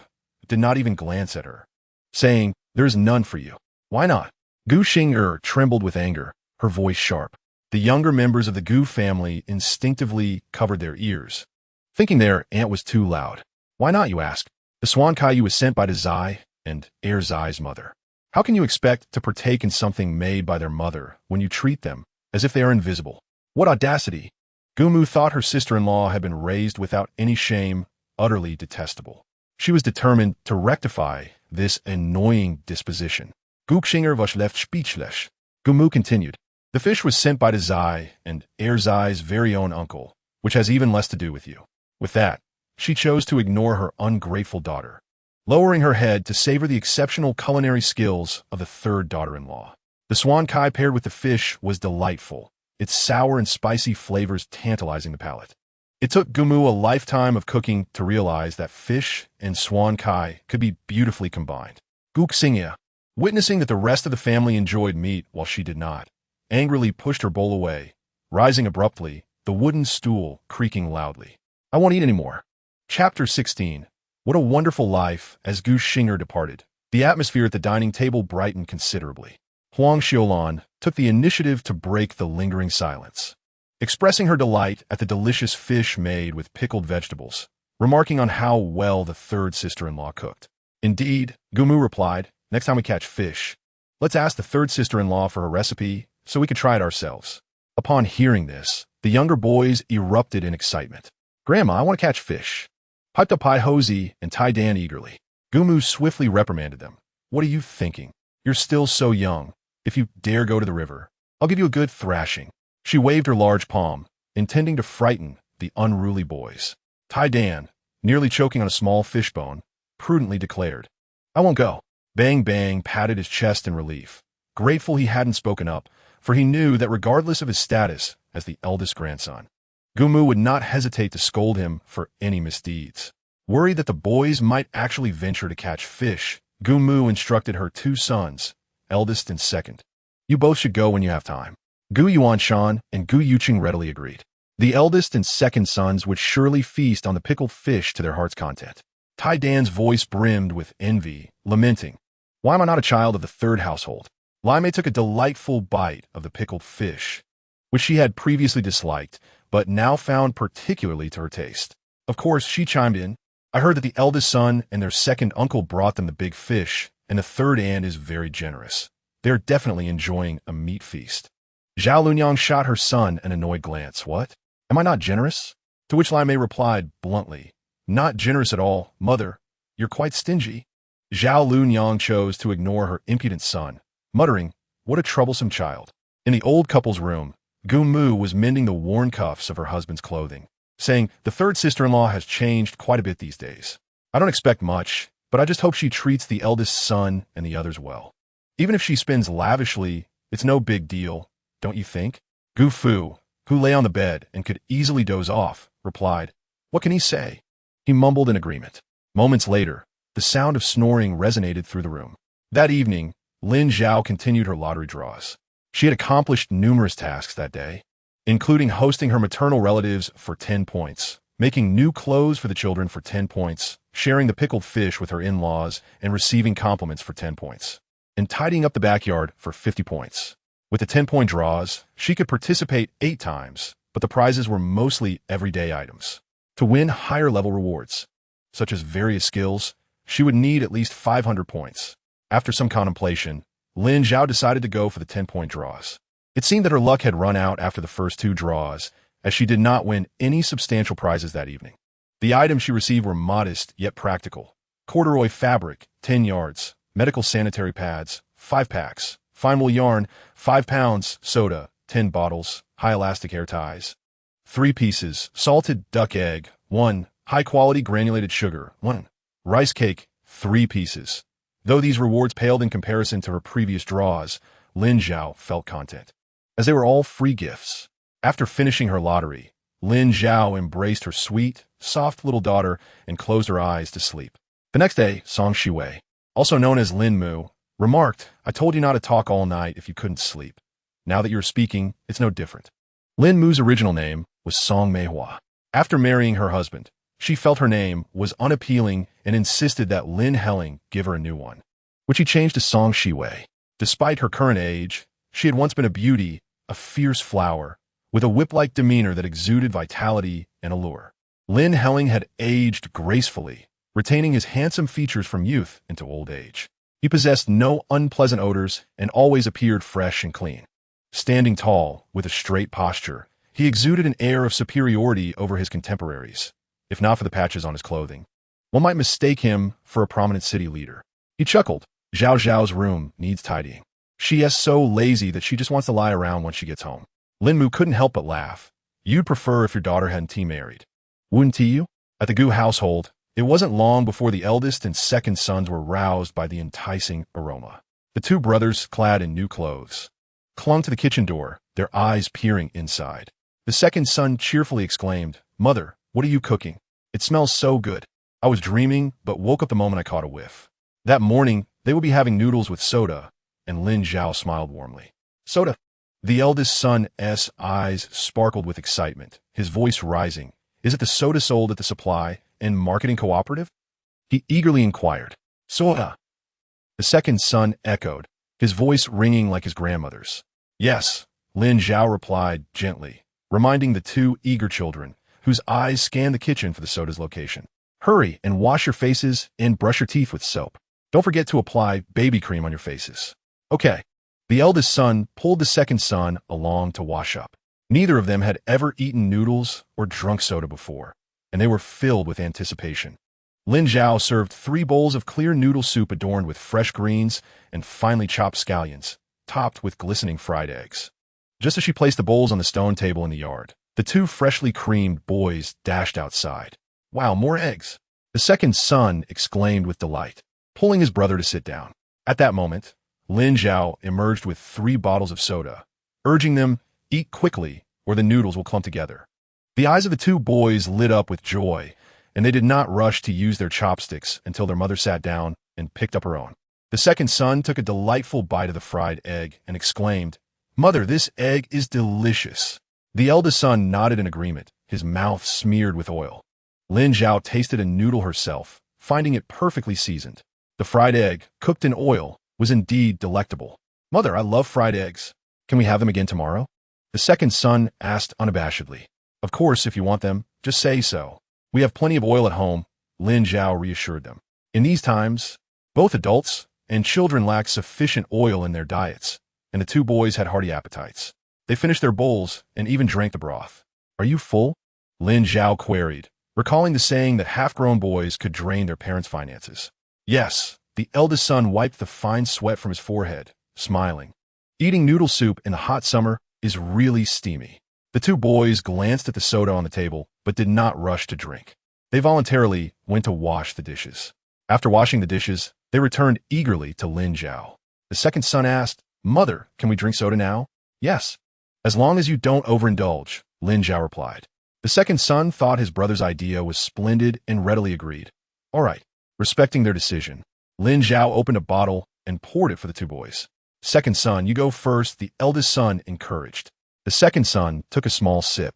did not even glance at her, saying, There is none for you. Why not? Gu Xinger trembled with anger, her voice sharp. The younger members of the Gu family instinctively covered their ears, thinking their aunt was too loud. Why not, you ask? The swan kaiyu was sent by the Zai and Air Zai's mother. How can you expect to partake in something made by their mother when you treat them as if they are invisible? What audacity! Gu Mu thought her sister-in-law had been raised without any shame, utterly detestable. She was determined to rectify this annoying disposition. Gu Xinger was left speechless. Gu Mu continued. The fish was sent by the Zai and Air Zai's very own uncle, which has even less to do with you. With that, she chose to ignore her ungrateful daughter, lowering her head to savor the exceptional culinary skills of the third daughter-in-law. The swan kai paired with the fish was delightful, its sour and spicy flavors tantalizing the palate. It took Gu Mu a lifetime of cooking to realize that fish and swan kai could be beautifully combined. Gu Xingye, witnessing that the rest of the family enjoyed meat while she did not, angrily pushed her bowl away, rising abruptly, the wooden stool creaking loudly. I won't eat anymore. Chapter 16. What a wonderful life. As Gu Xinger departed, the atmosphere at the dining table brightened considerably. Huang Xiulan took the initiative to break the lingering silence, expressing her delight at the delicious fish made with pickled vegetables, remarking on how well the third sister-in-law cooked. Indeed, Gu Mu replied, next time we catch fish, let's ask the third sister-in-law for her recipe so we can try it ourselves. Upon hearing this, the younger boys erupted in excitement. Grandma, I want to catch fish, piped up Pai Hosey and Tai Dan eagerly. Gu Mu swiftly reprimanded them. What are you thinking? You're still so young. If you dare go to the river, I'll give you a good thrashing. She waved her large palm, intending to frighten the unruly boys. Tai Dan, nearly choking on a small fishbone, prudently declared, I won't go. Bang Bang patted his chest in relief, grateful he hadn't spoken up, for he knew that regardless of his status as the eldest grandson, Gu Mu would not hesitate to scold him for any misdeeds. Worried that the boys might actually venture to catch fish, Gu Mu instructed her 2 sons, eldest and second. You both should go when you have time. Gu Yuanshan and Gu Yuqing readily agreed. The eldest and second sons would surely feast on the pickled fish to their heart's content. Tai Dan's voice brimmed with envy, lamenting, Why am I not a child of the third household? Lai Mei took a delightful bite of the pickled fish, which she had previously disliked, but now found particularly to her taste. Of course, she chimed in, I heard that the eldest son and their second uncle brought them the big fish, and the third aunt is very generous. They're definitely enjoying a meat feast. Zhao Lunyang shot her son an annoyed glance. What? Am I not generous? To which Lai Mei replied bluntly, Not generous at all, mother. You're quite stingy. Zhao Lunyang chose to ignore her impudent son, muttering, What a troublesome child. In the old couple's room, Gu Mu was mending the worn cuffs of her husband's clothing, saying, The third sister-in-law has changed quite a bit these days. I don't expect much, but I just hope she treats the eldest son and the others well. Even if she spends lavishly, it's no big deal. don't you think? Gu Fu, who lay on the bed and could easily doze off, replied, "What can he say?" He mumbled in agreement. Moments later, the sound of snoring resonated through the room. That evening, Lin Zhao continued her lottery draws. She had accomplished numerous tasks that day, including hosting her maternal relatives for 10 points, making new clothes for the children for 10 points, sharing the pickled fish with her in-laws, and receiving compliments for 10 points, and tidying up the backyard for 50 points. With the 10-point draws, she could participate 8 times, but the prizes were mostly everyday items. To win higher-level rewards, such as various skills, she would need at least 500 points. After some contemplation, Lin Zhao decided to go for the 10-point draws. It seemed that her luck had run out after the first 2 draws, as she did not win any substantial prizes that evening. The items she received were modest yet practical. Corduroy fabric, 10 yards, medical sanitary pads, 5 packs, fine wool yarn, 5 pounds, soda, 10 bottles, high elastic hair ties, 3 pieces, salted duck egg, 1, high-quality granulated sugar, 1, rice cake, 3 pieces. Though these rewards paled in comparison to her previous draws, Lin Zhao felt content, as they were all free gifts. After finishing her lottery, Lin Zhao embraced her sweet, soft little daughter and closed her eyes to sleep. The next day, Song Shiwei, also known as Lin Mu, remarked, "I told you not to talk all night if you couldn't sleep. Now that you're speaking, it's no different." Lin Mu's original name was Song Meihua. After marrying her husband, she felt her name was unappealing and insisted that Lin Helling give her a new one, which he changed to Song Shiwei. Despite her current age, she had once been a beauty, a fierce flower, with a whip-like demeanor that exuded vitality and allure. Lin Helling had aged gracefully, retaining his handsome features from youth into old age. He possessed no unpleasant odors and always appeared fresh and clean. Standing tall, with a straight posture, he exuded an air of superiority over his contemporaries. If not for the patches on his clothing, one might mistake him for a prominent city leader. He chuckled. Zhao Zhao's room needs tidying. She is so lazy that she just wants to lie around when she gets home. Lin Mu couldn't help but laugh. You'd prefer if your daughter hadn't married, wouldn't you? At the Gu household, it wasn't long before the eldest and second sons were roused by the enticing aroma. The 2 brothers, clad in new clothes, clung to the kitchen door, their eyes peering inside. The second son cheerfully exclaimed, "Mother, what are you cooking? It smells so good. I was dreaming, but woke up the moment I caught a whiff." That morning, they would be having noodles with soda, and Lin Zhao smiled warmly. "Soda?" The eldest son's eyes sparkled with excitement, his voice rising. "Is it the soda sold at the supply and marketing cooperative?" He eagerly inquired. "Soda?" The second son echoed, his voice ringing like his grandmother's. "Yes," Lin Zhao replied gently, reminding the 2 eager children, whose eyes scanned the kitchen for the soda's location. "Hurry and wash your faces and brush your teeth with soap. Don't forget to apply baby cream on your faces." "Okay." The eldest son pulled the second son along to wash up. Neither of them had ever eaten noodles or drunk soda before, and they were filled with anticipation. Lin Zhao served 3 bowls of clear noodle soup adorned with fresh greens and finely chopped scallions, topped with glistening fried eggs. Just as she placed the bowls on the stone table in the yard, the 2 freshly creamed boys dashed outside. "Wow, more eggs!" The second son exclaimed with delight, pulling his brother to sit down. At that moment, Lin Zhao emerged with 3 bottles of soda, urging them, "Eat quickly, or the noodles will clump together." The eyes of the 2 boys lit up with joy, and they did not rush to use their chopsticks until their mother sat down and picked up her own. The second son took a delightful bite of the fried egg and exclaimed, "Mother, this egg is delicious." The eldest son nodded in agreement, his mouth smeared with oil. Lin Zhao tasted a noodle herself, finding it perfectly seasoned. The fried egg, cooked in oil, was indeed delectable. "Mother, I love fried eggs. Can we have them again tomorrow?" The second son asked unabashedly. "Of course, if you want them, just say so. We have plenty of oil at home," Lin Zhao reassured them. In these times, both adults and children lacked sufficient oil in their diets, and the 2 boys had hearty appetites. They finished their bowls and even drank the broth. "Are you full?" Lin Zhao queried, recalling the saying that half-grown boys could drain their parents' finances. "Yes." The eldest son wiped the fine sweat from his forehead, smiling. "Eating noodle soup in the hot summer is really steamy." The 2 boys glanced at the soda on the table, but did not rush to drink. They voluntarily went to wash the dishes. After washing the dishes, they returned eagerly to Lin Zhao. The second son asked, "Mother, can we drink soda now?" "Yes." As long as you don't overindulge, Lin Zhao replied. The second son thought his brother's idea was splendid and readily agreed. All right. Respecting their decision, Lin Zhao opened a bottle and poured it for the two boys. Second son, you go first, the eldest son encouraged. The second son took a small sip,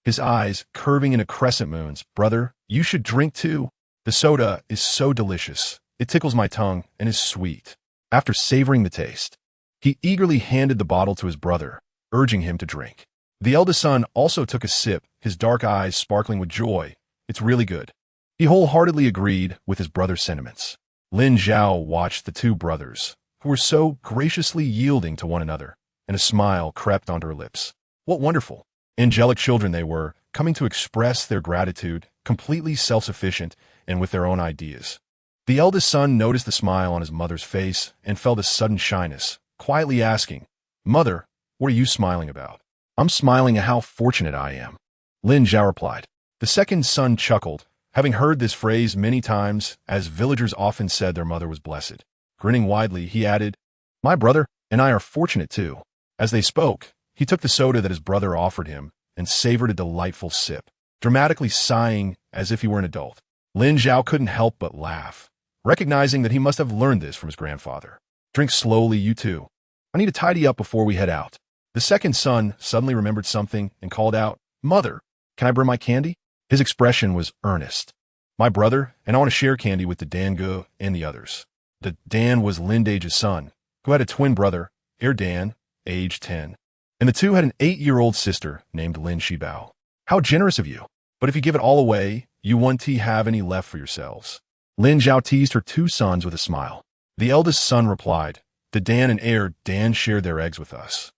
his eyes curving into crescent moons. Brother, you should drink too. The soda is so delicious. It tickles my tongue and is sweet. After savoring the taste, he eagerly handed the bottle to his brother, urging him to drink. The eldest son also took a sip, his dark eyes sparkling with joy. It's really good. He wholeheartedly agreed with his brother's sentiments. Lin Zhao watched the two brothers, who were so graciously yielding to one another, and a smile crept onto her lips. What wonderful, angelic children they were, coming to express their gratitude, completely self-sufficient and with their own ideas. The eldest son noticed the smile on his mother's face and felt a sudden shyness, quietly asking, Mother, what are you smiling about? I'm smiling at how fortunate I am. Lin Zhao replied. The second son chuckled, having heard this phrase many times, as villagers often said their mother was blessed. Grinning widely, he added, My brother and I are fortunate too. As they spoke, he took the soda that his brother offered him and savored a delightful sip, dramatically sighing as if he were an adult. Lin Zhao couldn't help but laugh, recognizing that he must have learned this from his grandfather. Drink slowly, you two. I need to tidy up before we head out. The second son suddenly remembered something and called out, Mother, can I bring my candy? His expression was earnest. My brother, and I want to share candy with the Dan Gu and the others. The Dan was Lin Dage's son, who had a twin brother, Dan, age 10. And the two had an 8-year-old sister named Lin Shibao. How generous of you. But if you give it all away, you won't have any left for yourselves. Lin Zhao teased her two sons with a smile. The eldest son replied, The Dan and Dan shared their eggs with us.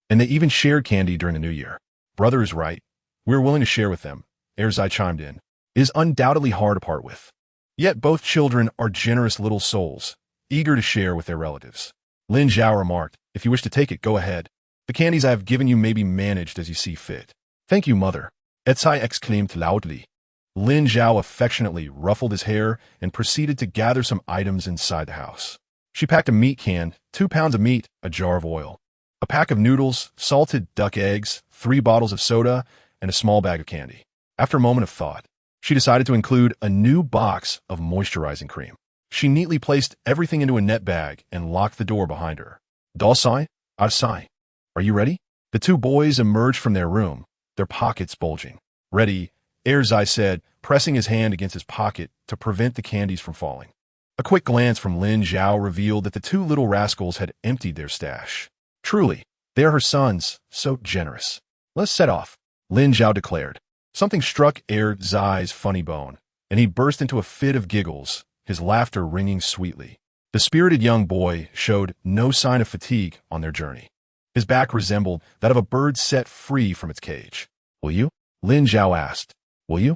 And they even shared candy during the New Year. Brother is right. We're willing to share with them. Zai chimed in. It is undoubtedly hard to part with. Yet both children are generous little souls, eager to share with their relatives. Lin Zhao remarked, If you wish to take it, go ahead. The candies I have given you may be managed as you see fit. Thank you, mother. Zai exclaimed loudly. Lin Zhao affectionately ruffled his hair and proceeded to gather some items inside the house. She packed a meat can, 2 pounds of meat, a jar of oil, a pack of noodles, salted duck eggs, 3 bottles of soda, and a small bag of candy. After a moment of thought, she decided to include a new box of moisturizing cream. She neatly placed everything into a net bag and locked the door behind her. Dalsai, Arsai, are you ready? The two boys emerged from their room, their pockets bulging. Ready, Zai said, pressing his hand against his pocket to prevent the candies from falling. A quick glance from Lin Zhao revealed that the two little rascals had emptied their stash. Truly, they are her sons, so generous. Let's set off, Lin Zhao declared. Something struck Zai's funny bone, and he burst into a fit of giggles, his laughter ringing sweetly. The spirited young boy showed no sign of fatigue on their journey. His back resembled that of a bird set free from its cage. Will you? Lin Zhao asked. Will you?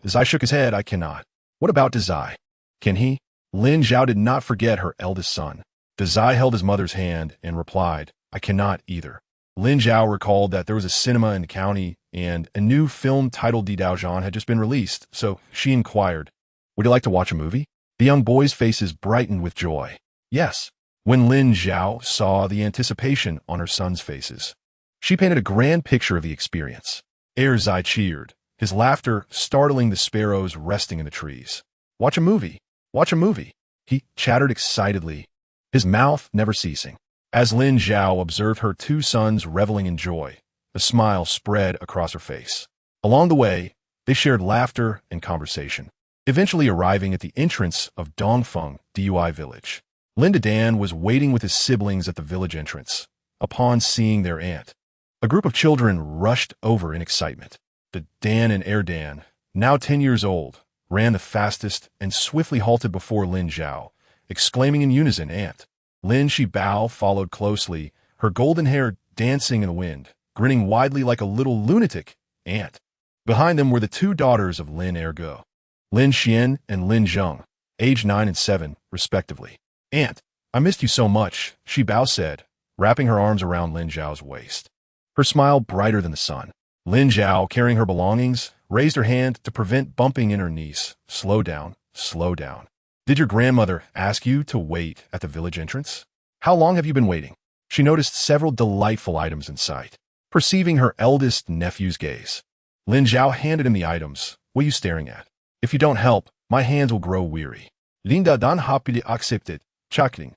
Zai shook his head. I cannot. What about Zai? Can he? Lin Zhao did not forget her eldest son. Zai held his mother's hand and replied, I cannot either. Lin Zhao recalled that there was a cinema in the county and a new film titled Di Daozhan had just been released, so she inquired, Would you like to watch a movie? The young boys' faces brightened with joy. Yes. When Lin Zhao saw the anticipation on her sons' faces, she painted a grand picture of the experience. Zai cheered, his laughter startling the sparrows resting in the trees. Watch a movie. Watch a movie. He chattered excitedly, his mouth never ceasing. As Lin Zhao observed her two sons reveling in joy, a smile spread across her face. Along the way, they shared laughter and conversation, eventually arriving at the entrance of Dongfeng Dui village. Linda Dan was waiting with his siblings at the village entrance. Upon seeing their aunt, a group of children rushed over in excitement. The Dan and Dan, now 10 years old, ran the fastest and swiftly halted before Lin Zhao, exclaiming in unison, Aunt. Lin Shibao followed closely, her golden hair dancing in the wind, grinning widely like a little lunatic, Aunt. Behind them were the two daughters of Lin Ergo, Lin Xian and Lin Zheng, aged 9 and 7, respectively. Aunt, I missed you so much, Shibao said, wrapping her arms around Lin Zhao's waist. Her smile brighter than the sun. Lin Zhao, carrying her belongings, raised her hand to prevent bumping in her niece. Slow down, slow down. Did your grandmother ask you to wait at the village entrance? How long have you been waiting? She noticed several delightful items in sight. perceiving her eldest nephew's gaze. Lin Zhao handed him the items. What are you staring at? If you don't help, my hands will grow weary. Linda dan happily accepted, chuckling.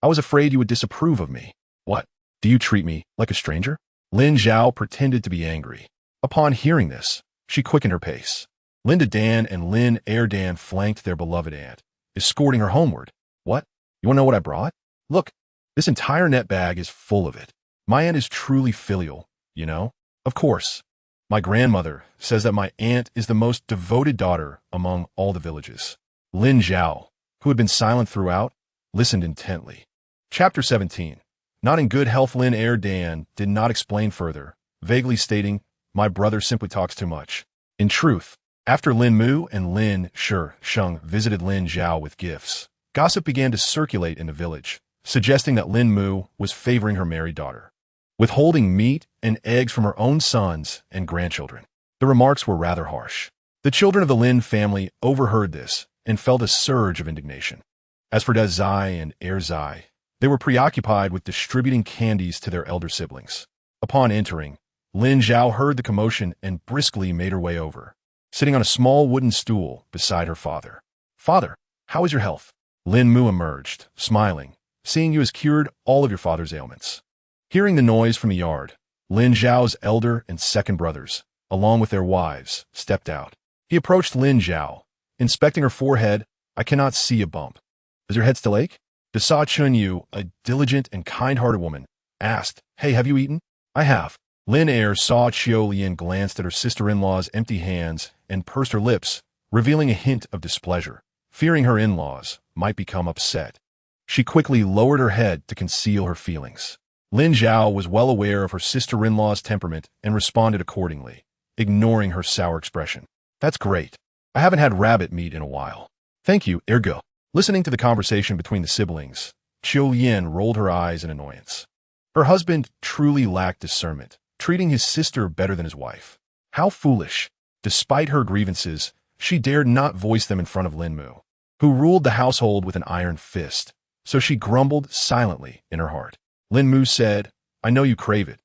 I was afraid you would disapprove of me. What? Do you treat me like a stranger? Lin Zhao pretended to be angry. Upon hearing this, she quickened her pace. Linda Dan and Lin Dan flanked their beloved aunt, escorting her homeward. What? You want to know what I brought? Look, this entire net bag is full of it. My aunt is truly filial, you know? Of course. My grandmother says that my aunt is the most devoted daughter among all the villages. Lin Zhao, who had been silent throughout, listened intently. Chapter 17. Not in good health. Lin Dan did not explain further, vaguely stating, my brother simply talks too much. In truth, after Lin Mu and Lin Sheng visited Lin Zhao with gifts, gossip began to circulate in the village, suggesting that Lin Mu was favoring her married daughter, withholding meat and eggs from her own sons and grandchildren. The remarks were rather harsh. The children of the Lin family overheard this and felt a surge of indignation. As for Da Zai and Zai, they were preoccupied with distributing candies to their elder siblings. Upon entering, Lin Zhao heard the commotion and briskly made her way over, sitting on a small wooden stool beside her father. Father, how is your health? Lin Mu emerged, smiling, seeing you has cured all of your father's ailments. Hearing the noise from the yard, Lin Zhao's elder and second brothers, along with their wives, stepped out. He approached Lin Zhao, inspecting her forehead. I cannot see a bump. Does your head still ache? Da Chun Yu, a diligent and kind-hearted woman, asked, Hey, have you eaten? I have. Lin saw Qiu Lian glanced at her sister-in-law's empty hands and pursed her lips, revealing a hint of displeasure, fearing her in-laws might become upset. She quickly lowered her head to conceal her feelings. Lin Zhao was well aware of her sister-in-law's temperament and responded accordingly, ignoring her sour expression. That's great. I haven't had rabbit meat in a while. Thank you, ergo. Listening to the conversation between the siblings, Qiu Lian rolled her eyes in annoyance. Her husband truly lacked discernment, treating his sister better than his wife. How foolish. Despite her grievances, she dared not voice them in front of Lin Mu, who ruled the household with an iron fist, so she grumbled silently in her heart. Lin Mu said, I know you crave it.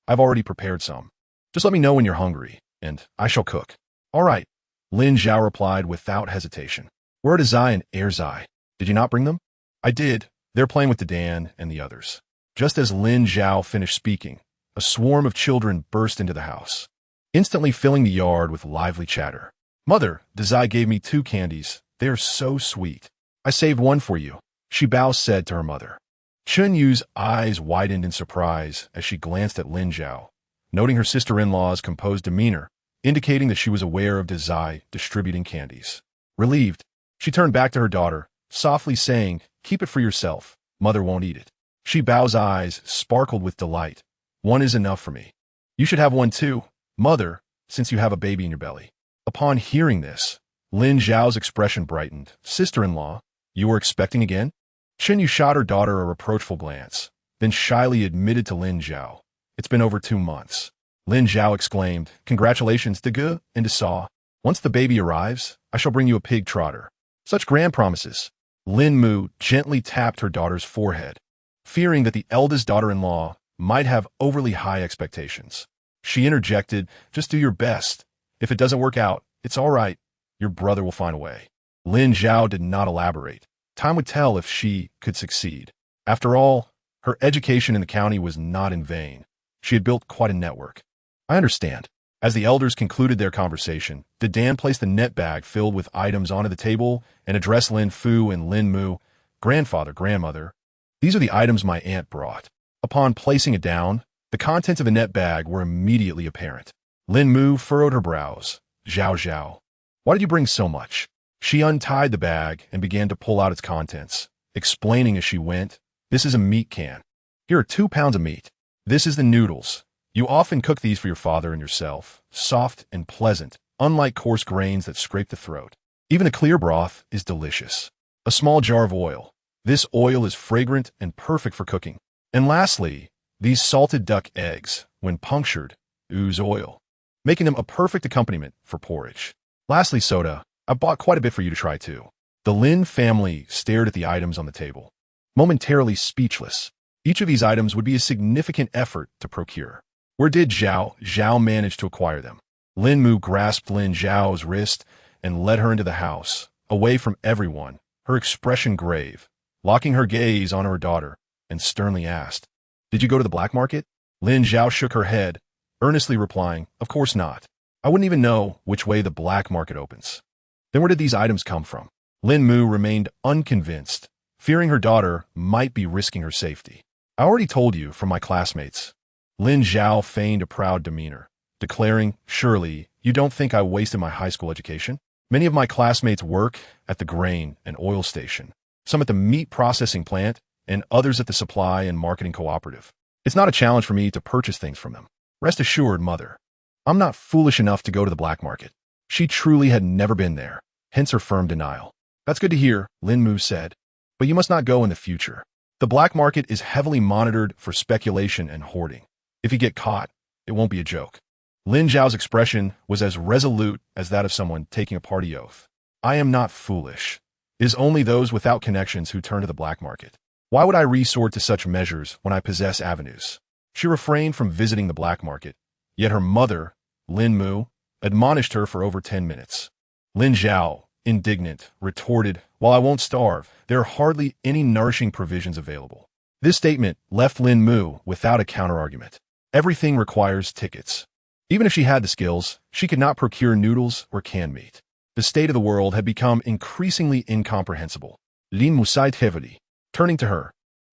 I've already prepared some. Just let me know when you're hungry, and I shall cook. All right, Lin Zhao replied without hesitation. Where are Zai and Zai? Did you not bring them? I did. They're playing with the Dan and the others. Just as Lin Zhao finished speaking, a swarm of children burst into the house, instantly filling the yard with lively chatter. Mother, Zai gave me 2 candies. They are so sweet. I saved one for you, she Bao said to her mother. Chun Yu's eyes widened in surprise as she glanced at Lin Zhao, noting her sister-in-law's composed demeanor, indicating that she was aware of Zai distributing candies. Relieved, she turned back to her daughter, softly saying, Keep it for yourself. Mother won't eat it. Shi Bao's eyes sparkled with delight. One is enough for me. You should have one too, Mother, since you have a baby in your belly. Upon hearing this, Lin Zhao's expression brightened. Sister-in-law, you were expecting again? Chun Yu shot her daughter a reproachful glance, then shyly admitted to Lin Zhao. It's been over 2 months. Lin Zhao exclaimed, Congratulations, De Ge and De Sa. Once the baby arrives, I shall bring you a pig trotter. Such grand promises. Lin Mu gently tapped her daughter's forehead, fearing that the eldest daughter-in-law might have overly high expectations. She interjected, Just do your best. If it doesn't work out, it's all right. Your brother will find a way. Lin Zhao did not elaborate. Time would tell if she could succeed. After all, her education in the county was not in vain. She had built quite a network. I understand. As the elders concluded their conversation, the Dan placed a net bag filled with items onto the table and addressed Lin Fu and Lin Mu, Grandfather, Grandmother. These are the items my aunt brought. Upon placing it down, the contents of the net bag were immediately apparent. Lin Mu furrowed her brows. Zhao Zhao. Why did you bring so much? She untied the bag and began to pull out its contents, explaining as she went, This is a meat can. Here are 2 pounds of meat. This is the noodles. You often cook these for your father and yourself, soft and pleasant, unlike coarse grains that scrape the throat. Even the clear broth is delicious. A small jar of oil. This oil is fragrant and perfect for cooking. And lastly, these salted duck eggs, when punctured, ooze oil, making them a perfect accompaniment for porridge. Lastly, soda. I bought quite a bit for you to try too. The Lin family stared at the items on the table, momentarily speechless. Each of these items would be a significant effort to procure. Where did Zhao manage to acquire them? Lin Mu grasped Lin Zhao's wrist and led her into the house, away from everyone, her expression grave, locking her gaze on her daughter, and sternly asked, "Did you go to the black market?" Lin Zhao shook her head, earnestly replying, "Of course not. I wouldn't even know which way the black market opens." Then where did these items come from? Lin Mu remained unconvinced, fearing her daughter might be risking her safety. "I already told you from my classmates." Lin Zhao feigned a proud demeanor, declaring, "Surely, you don't think I wasted my high school education? Many of my classmates work at the grain and oil station, some at the meat processing plant, and others at the supply and marketing cooperative. It's not a challenge for me to purchase things from them. Rest assured, mother, I'm not foolish enough to go to the black market." She truly had never been there, hence her firm denial. "That's good to hear," Lin Mu said, "but you must not go in the future. The black market is heavily monitored for speculation and hoarding. If you get caught, it won't be a joke." Lin Zhao's expression was as resolute as that of someone taking a party oath. "I am not foolish. It is only those without connections who turn to the black market. Why would I resort to such measures when I possess avenues?" She refrained from visiting the black market, yet her mother, Lin Mu, admonished her for over 10 minutes. Lin Zhao, indignant, retorted, "While I won't starve, there are hardly any nourishing provisions available." This statement left Lin Mu without a counterargument. Everything requires tickets. Even if she had the skills, she could not procure noodles or canned meat. The state of the world had become increasingly incomprehensible. Lin Mu sighed heavily. Turning to her,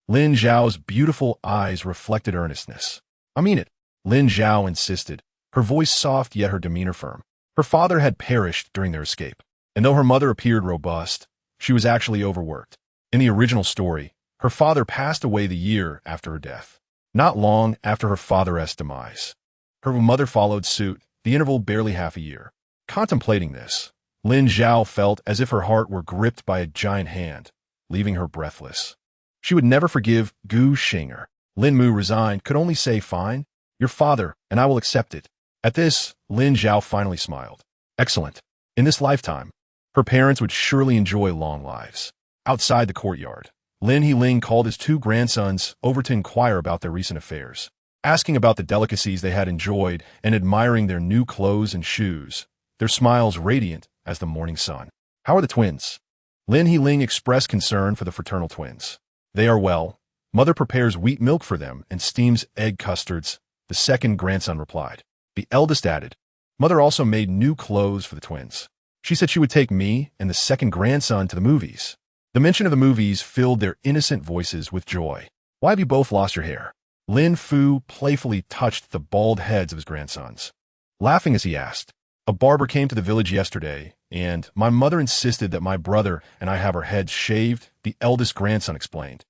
Lin Zhao's beautiful eyes reflected earnestness. "I mean it," Lin Zhao insisted, her voice soft yet her demeanor firm. Her father had perished during their escape, and though her mother appeared robust, she was actually overworked. In the original story, her father passed away the year after her death, not long after her father's demise. Her mother followed suit, the interval barely half a year. Contemplating this, Lin Zhao felt as if her heart were gripped by a giant hand, leaving her breathless. She would never forgive Gu Xinger. Lin Mu, resigned, could only say, "Fine, your father, and I will accept it." At this, Lin Zhao finally smiled. Excellent. In this lifetime, her parents would surely enjoy long lives. Outside the courtyard, Lin Heling called his 2 grandsons over to inquire about their recent affairs, asking about the delicacies they had enjoyed and admiring their new clothes and shoes, their smiles radiant as the morning sun. "How are the twins?" Lin Heling expressed concern for the fraternal twins. "They are well. Mother prepares wheat milk for them and steams egg custards," the second grandson replied. The eldest added, "Mother also made new clothes for the twins. She said she would take me and the second grandson to the movies." The mention of the movies filled their innocent voices with joy. "Why have you both lost your hair?" Lin Fu playfully touched the bald heads of his grandsons, laughing as he asked, "A barber came to the village yesterday, and my mother insisted that my brother and I have our heads shaved," the eldest grandson explained.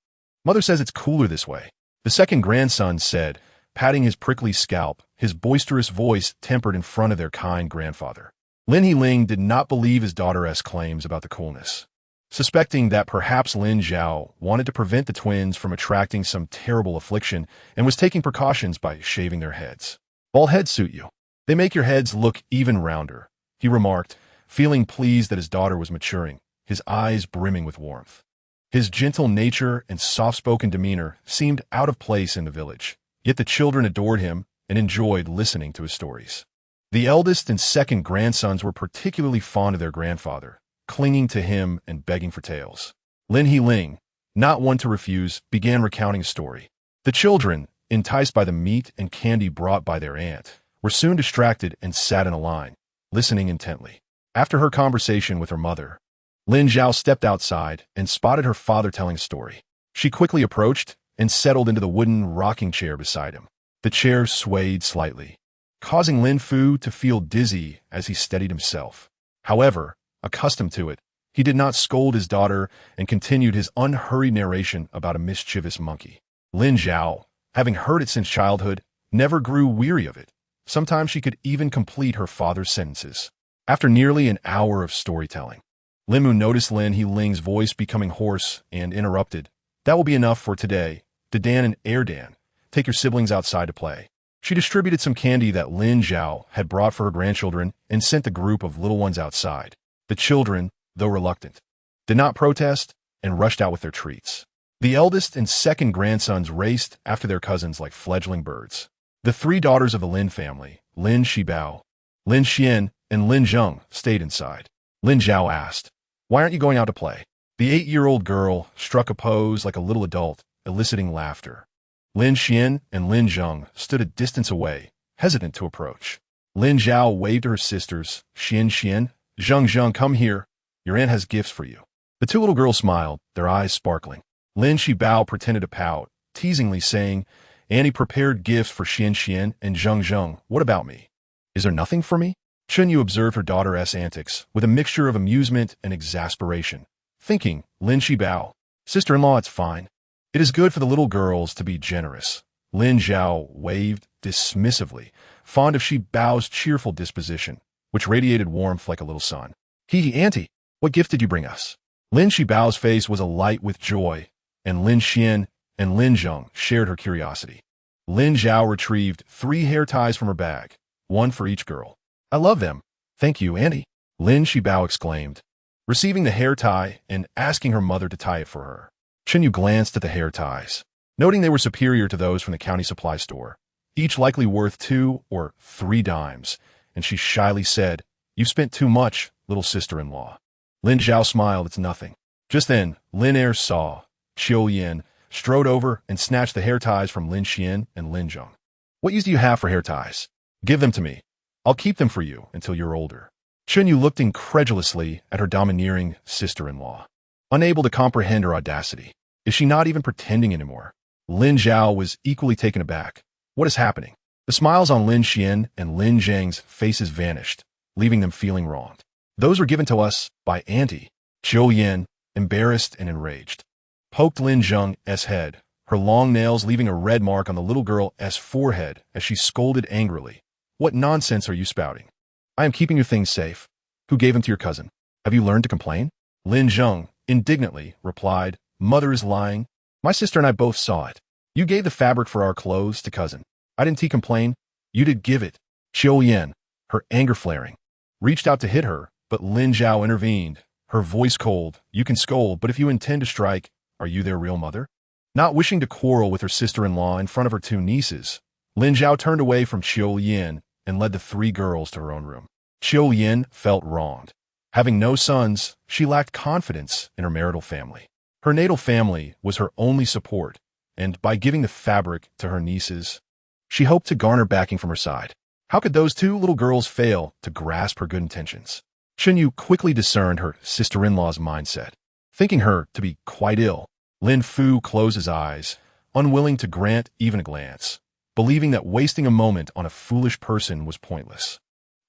"Mother says it's cooler this way," the second grandson said, patting his prickly scalp, his boisterous voice tempered in front of their kind grandfather. Lin Heling did not believe his daughter's claims about the coolness, suspecting that perhaps Lin Zhao wanted to prevent the twins from attracting some terrible affliction and was taking precautions by shaving their heads. "Bald heads suit you. They make your heads look even rounder," he remarked, feeling pleased that his daughter was maturing, his eyes brimming with warmth. His gentle nature and soft-spoken demeanor seemed out of place in the village, yet the children adored him and enjoyed listening to his stories. The eldest and second grandsons were particularly fond of their grandfather, clinging to him and begging for tales. Lin Heling, not one to refuse, began recounting a story. The children, enticed by the meat and candy brought by their aunt, were soon distracted and sat in a line, listening intently. After her conversation with her mother, Lin Zhao stepped outside and spotted her father telling a story. She quickly approached and settled into the wooden rocking chair beside him. The chair swayed slightly, causing Lin Fu to feel dizzy as he steadied himself. However, accustomed to it, he did not scold his daughter and continued his unhurried narration about a mischievous monkey. Lin Zhao, having heard it since childhood, never grew weary of it. Sometimes she could even complete her father's sentences. After nearly an hour of storytelling, Lin Mu noticed Lin Heling's voice becoming hoarse and interrupted. "That will be enough for today. Dadan and Erdan, take your siblings outside to play." She distributed some candy that Lin Zhao had brought for her grandchildren and sent the group of little ones outside. The children, though reluctant, did not protest and rushed out with their treats. The eldest and second grandsons raced after their cousins like fledgling birds. The three daughters of the Lin family, Lin Shibao, Lin Xian, and Lin Zheng, stayed inside. Lin Zhao asked, "Why aren't you going out to play?" The 8-year-old girl struck a pose like a little adult, eliciting laughter. Lin Xian and Lin Zheng stood a distance away, hesitant to approach. Lin Zhao waved to her sisters, Xian Xian, Zheng Zheng, come here. Your aunt has gifts for you. The two little girls smiled, their eyes sparkling. Lin Shibao pretended to pout, teasingly saying, "Annie prepared gifts for Xian Xian and Zheng Zheng. What about me? Is there nothing for me?" Chunyu observed her daughter's antics with a mixture of amusement and exasperation, thinking, Lin Shibao, sister-in-law, it's fine. It is good for the little girls to be generous. Lin Zhao waved dismissively, fond of Shibao's cheerful disposition, which radiated warmth like a little sun. Hee, auntie, what gift did you bring us? Lin Shibao's face was alight with joy, and Lin Xian and Lin Zheng shared her curiosity. Lin Zhao retrieved 3 hair ties from her bag, one for each girl. I love them. Thank you, auntie, Lin Shibao exclaimed, receiving the hair tie and asking her mother to tie it for her. Chenyu glanced at the hair ties, noting they were superior to those from the county supply store, each likely worth 2 or 3 dimes, and she shyly said, "You've spent too much, little sister-in-law." Lin Zhao smiled, "It's nothing." Just then, Lin Er saw Qiu Yin strode over and snatched the hair ties from Lin Xian and Lin Zheng. "What use do you have for hair ties? Give them to me. I'll keep them for you until you're older." Chenyu looked incredulously at her domineering sister-in-law, unable to comprehend her audacity. Is she not even pretending anymore? Lin Zhao was equally taken aback. What is happening? The smiles on Lin Xian and Lin Zheng's faces vanished, leaving them feeling wronged. Those were given to us by Auntie. Qiu Yin, embarrassed and enraged, poked Lin Zheng's head, her long nails leaving a red mark on the little girl's forehead as she scolded angrily. What nonsense are you spouting? I am keeping your things safe. Who gave them to your cousin? Have you learned to complain? Lin Zheng indignantly replied, Mother is lying. My sister and I both saw it. You gave the fabric for our clothes to cousin. I didn't complain. You did give it. Qiu Yin, her anger flaring, reached out to hit her, but Lin Zhao intervened, her voice cold. You can scold, but if you intend to strike, are you their real mother? Not wishing to quarrel with her sister-in-law in front of her 2 nieces, Lin Zhao turned away from Qiu Yin and led the 3 girls to her own room. Qiu Yin felt wronged. Having no sons, she lacked confidence in her marital family. Her natal family was her only support, and by giving the fabric to her nieces, she hoped to garner backing from her side. How could those 2 little girls fail to grasp her good intentions? Chenyu quickly discerned her sister-in-law's mindset. Thinking her to be quite ill, Lin Fu closed his eyes, unwilling to grant even a glance, believing that wasting a moment on a foolish person was pointless.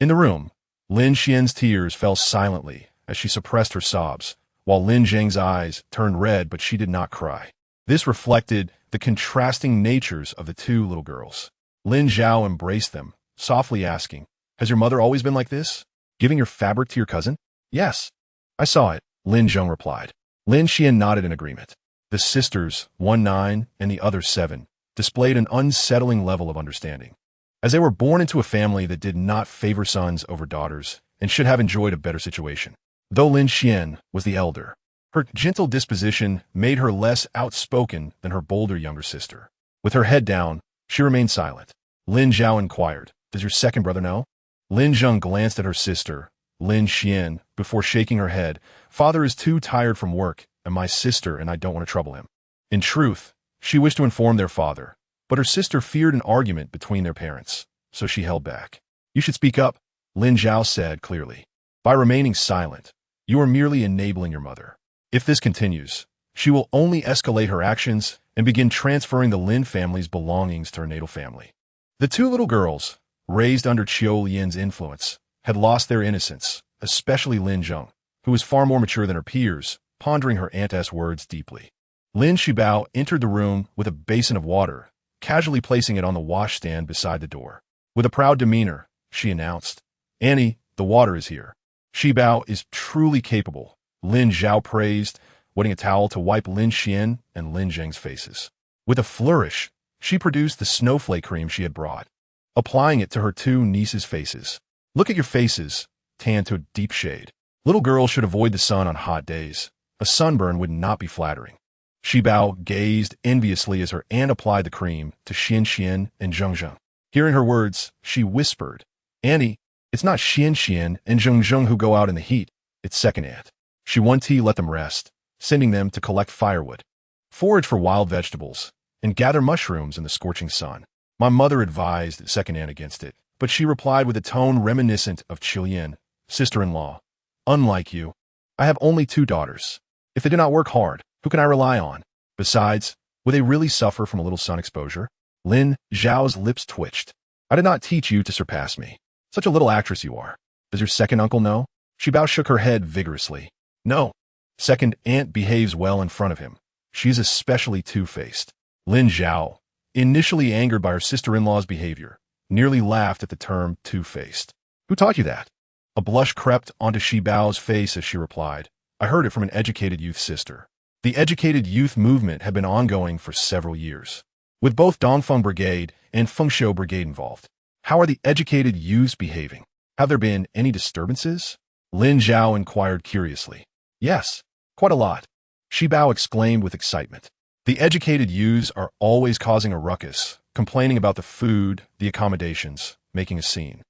In the room, Lin Xian's tears fell silently as she suppressed her sobs, while Lin Zheng's eyes turned red, but she did not cry. This reflected the contrasting natures of the 2 little girls. Lin Zhao embraced them, softly asking, Has your mother always been like this? Giving your fabric to your cousin? Yes. I saw it, Lin Zheng replied. Lin Xian nodded in agreement. The sisters, one 9 and the other 7, displayed an unsettling level of understanding, as they were born into a family that did not favor sons over daughters and should have enjoyed a better situation. Though Lin Xian was the elder, her gentle disposition made her less outspoken than her bolder younger sister. With her head down, she remained silent. Lin Zhao inquired, Does your second brother know? Lin Zheng glanced at her sister, Lin Xian, before shaking her head. Father is too tired from work, and my sister and I don't want to trouble him. In truth, she wished to inform their father, but her sister feared an argument between their parents, so she held back. You should speak up, Lin Zhao said clearly. By remaining silent, you are merely enabling your mother. If this continues, she will only escalate her actions and begin transferring the Lin family's belongings to her natal family. The 2 little girls, raised under Qiu Yin's influence, had lost their innocence, especially Lin Zheng, who was far more mature than her peers, pondering her aunt's words deeply. Lin Shibao entered the room with a basin of water, casually placing it on the washstand beside the door. With a proud demeanor, she announced, Annie, the water is here. Shibao is truly capable, Lin Zhao praised, wetting a towel to wipe Lin Xian and Lin Zheng's faces. With a flourish, she produced the snowflake cream she had brought, applying it to her 2 nieces' faces. Look at your faces, tanned to a deep shade. Little girls should avoid the sun on hot days. A sunburn would not be flattering. Shibao gazed enviously as her aunt applied the cream to Xian Xian and Zheng Zheng. Hearing her words, she whispered, Annie, it's not Xian Xian and Zheng Zheng who go out in the heat, it's second aunt. She one tea let them rest, sending them to collect firewood, forage for wild vegetables, and gather mushrooms in the scorching sun. My mother advised second aunt against it, but she replied with a tone reminiscent of Qilian, sister-in-law. Unlike you, I have only 2 daughters. If they do not work hard, who can I rely on? Besides, would they really suffer from a little sun exposure? Lin Zhao's lips twitched. I did not teach you to surpass me. Such a little actress you are. Does your second uncle know? Shibao shook her head vigorously. No. Second aunt behaves well in front of him. She is especially two-faced. Lin Zhao, initially angered by her sister-in-law's behavior, nearly laughed at the term two-faced. Who taught you that? A blush crept onto Shibao's face as she replied, I heard it from an educated youth sister. The educated youth movement had been ongoing for several years, with both Dongfeng Brigade and Fengshou Brigade involved. How are the educated youths behaving? Have there been any disturbances? Lin Zhao inquired curiously. Yes, quite a lot. Shibao exclaimed with excitement. The educated youths are always causing a ruckus, complaining about the food, the accommodations, making a scene.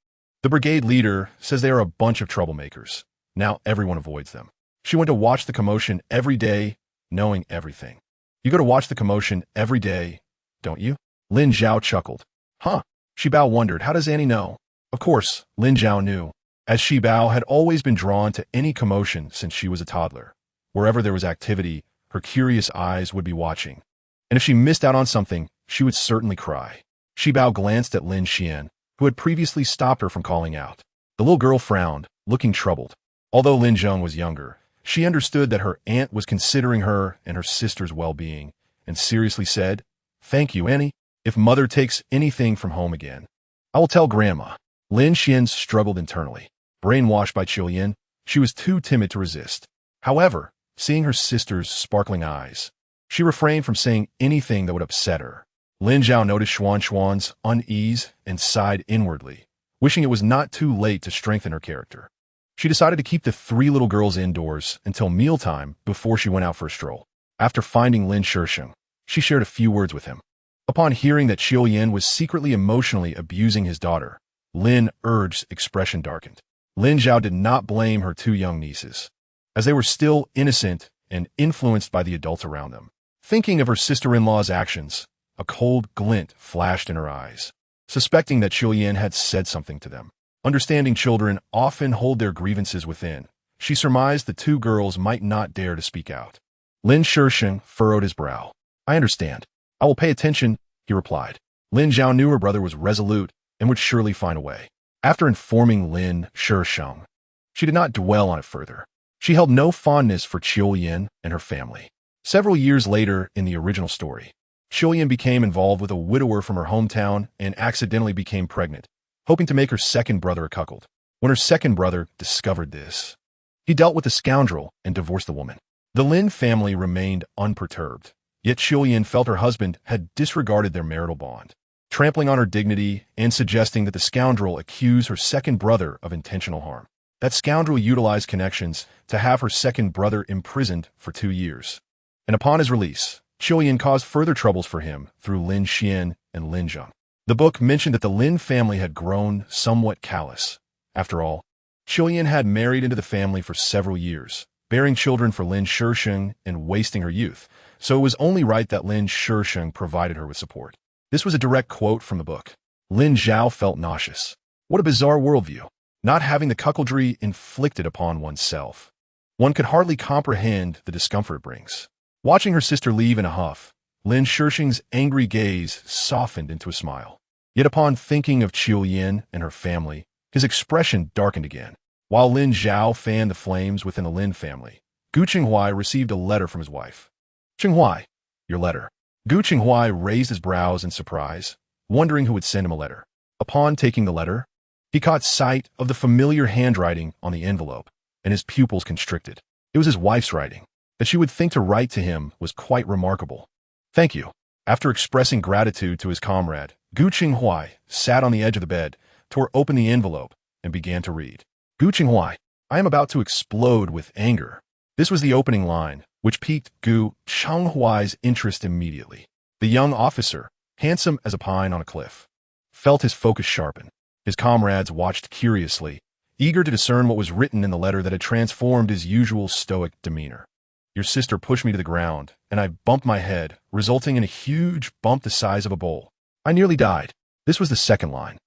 The brigade leader says they are a bunch of troublemakers. Now everyone avoids them. She went to watch the commotion every day, knowing everything. You go to watch the commotion every day, don't you? Lin Zhao chuckled. Huh. Shibao wondered, how does Annie know? Of course, Lin Zhao knew, as Shibao had always been drawn to any commotion since she was a toddler. Wherever there was activity, her curious eyes would be watching. And if she missed out on something, she would certainly cry. Shibao glanced at Lin Xian, who had previously stopped her from calling out. The little girl frowned, looking troubled. Although Lin Zheng was younger, she understood that her aunt was considering her and her sister's well-being, and seriously said, Thank you, Annie. If mother takes anything from home again, I will tell grandma. Lin Xian struggled internally. Brainwashed by Qilian, she was too timid to resist. However, seeing her sister's sparkling eyes, she refrained from saying anything that would upset her. Lin Zhao noticed Xuan's unease and sighed inwardly, wishing it was not too late to strengthen her character. She decided to keep the 3 little girls indoors until mealtime before she went out for a stroll. After finding Lin Shisheng, she shared a few words with him. Upon hearing that Qilian was secretly emotionally abusing his daughter, Lin Er's expression darkened. Lin Zhao did not blame her 2 young nieces, as they were still innocent and influenced by the adults around them. Thinking of her sister-in-law's actions, a cold glint flashed in her eyes, suspecting that Qilian had said something to them. Understanding children often hold their grievances within, she surmised the 2 girls might not dare to speak out. Lin Shisheng furrowed his brow. I understand. I will pay attention, he replied. Lin Zhao knew her brother was resolute and would surely find a way. After informing Lin Shisheng, she did not dwell on it further. She held no fondness for Qilian and her family. Several years later in the original story, Qilian became involved with a widower from her hometown and accidentally became pregnant, hoping to make her second brother a cuckold. When her second brother discovered this, he dealt with the scoundrel and divorced the woman. The Lin family remained unperturbed, yet Qilian felt her husband had disregarded their marital bond, trampling on her dignity and suggesting that the scoundrel accuse her second brother of intentional harm. That scoundrel utilized connections to have her second brother imprisoned for 2 years. And upon his release, Qilian caused further troubles for him through Lin Xian and Lin Zheng. The book mentioned that the Lin family had grown somewhat callous. After all, Qilian had married into the family for several years, bearing children for Lin Shisheng and wasting her youth, so it was only right that Lin Shisheng provided her with support. This was a direct quote from the book. Lin Zhao felt nauseous. What a bizarre worldview. Not having the cuckoldry inflicted upon oneself. One could hardly comprehend the discomfort it brings. Watching her sister leave in a huff, Lin Shisheng's angry gaze softened into a smile. Yet upon thinking of Qilian and her family, his expression darkened again. While Lin Zhao fanned the flames within the Lin family, Gu Qinghuai received a letter from his wife. Qinghuai, your letter. Gu Qinghuai raised his brows in surprise, wondering who would send him a letter. Upon taking the letter, he caught sight of the familiar handwriting on the envelope, and his pupils constricted. It was his wife's writing. That she would think to write to him was quite remarkable. Thank you. After expressing gratitude to his comrade, Gu Qinghuai sat on the edge of the bed, tore open the envelope, and began to read. Gu Qinghuai, I am about to explode with anger. This was the opening line, which piqued Gu Qinghuai's interest immediately. The young officer, handsome as a pine on a cliff, felt his focus sharpen. His comrades watched curiously, eager to discern what was written in the letter that had transformed his usual stoic demeanor. Your sister pushed me to the ground, and I bumped my head, resulting in a huge bump the size of a bowl. I nearly died. This was the second line.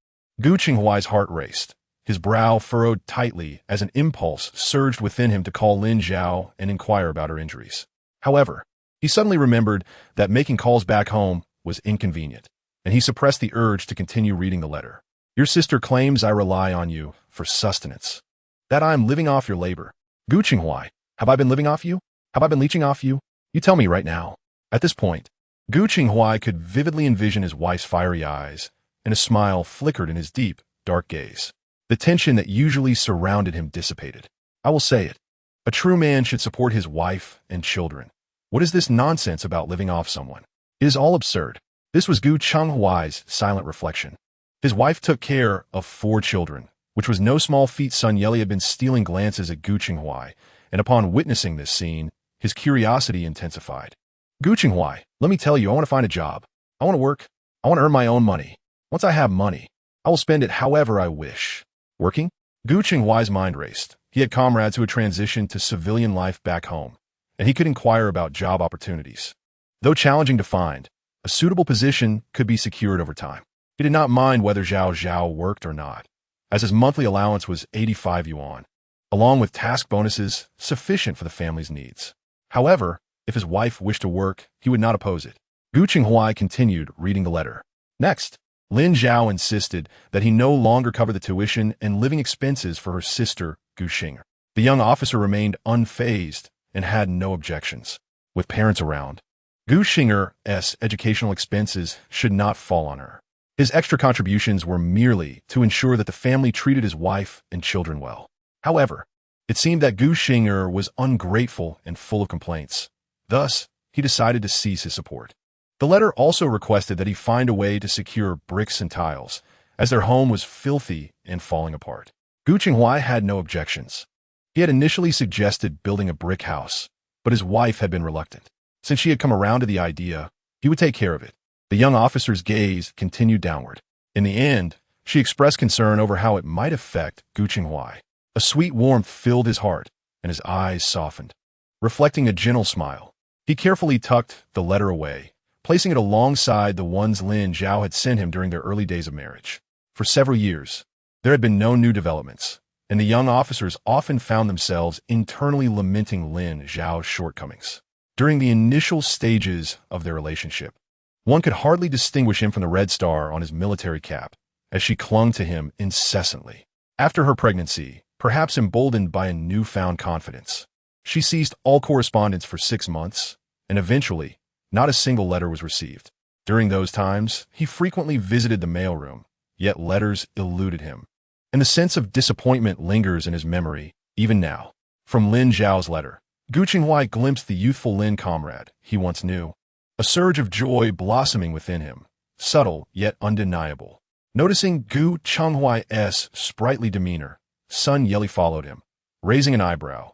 Gu Qinghuai's heart raced. His brow furrowed tightly as an impulse surged within him to call Lin Zhao and inquire about her injuries. However, he suddenly remembered that making calls back home was inconvenient, and he suppressed the urge to continue reading the letter. Your sister claims I rely on you for sustenance, that I am living off your labor. Gu Qinghuai, have I been living off you? Have I been leeching off you? You tell me right now. At this point, Gu Qinghuai could vividly envision his wife's fiery eyes, and a smile flickered in his deep, dark gaze. The tension that usually surrounded him dissipated. I will say it. A true man should support his wife and children. What is this nonsense about living off someone? It is all absurd. This was Gu Qinghuai's silent reflection. His wife took care of 4 children, which was no small feat. Sun Yeli had been stealing glances at Gu Qinghuai, and upon witnessing this scene, his curiosity intensified. Gu Qinghuai, let me tell you, I want to find a job. I want to work. I want to earn my own money. Once I have money, I will spend it however I wish. Working? Gu Qinghuai's mind raced. He had comrades who had transitioned to civilian life back home, and he could inquire about job opportunities. Though challenging to find, a suitable position could be secured over time. He did not mind whether Zhao Zhao worked or not, as his monthly allowance was 85 yuan, along with task bonuses sufficient for the family's needs. However, if his wife wished to work, he would not oppose it. Gu Qinghuai continued reading the letter. Next, Lin Zhao insisted that he no longer cover the tuition and living expenses for her sister, Gu Xing'er. The young officer remained unfazed and had no objections. With parents around, Gu Xing'er's educational expenses should not fall on her. His extra contributions were merely to ensure that the family treated his wife and children well. However, it seemed that Gu Xing'er was ungrateful and full of complaints. Thus, he decided to cease his support. The letter also requested that he find a way to secure bricks and tiles, as their home was filthy and falling apart. Gu Qinghuai had no objections. He had initially suggested building a brick house, but his wife had been reluctant. Since she had come around to the idea, he would take care of it. The young officer's gaze continued downward. In the end, she expressed concern over how it might affect Gu Qinghuai. A sweet warmth filled his heart, and his eyes softened. Reflecting a gentle smile, he carefully tucked the letter away, placing it alongside the ones Lin Zhao had sent him during their early days of marriage. For several years, there had been no new developments, and the young officers often found themselves internally lamenting Lin Zhao's shortcomings. During the initial stages of their relationship, one could hardly distinguish him from the red star on his military cap, as she clung to him incessantly. After her pregnancy, perhaps emboldened by a newfound confidence, she ceased all correspondence for 6 months, and eventually, not a single letter was received. During those times, he frequently visited the mailroom, yet letters eluded him, and the sense of disappointment lingers in his memory, even now. From Lin Zhao's letter, Gu Qinghuai glimpsed the youthful Lin comrade he once knew, a surge of joy blossoming within him, subtle yet undeniable. Noticing Gu Qinghuai's sprightly demeanor, Sun Yeli followed him, raising an eyebrow.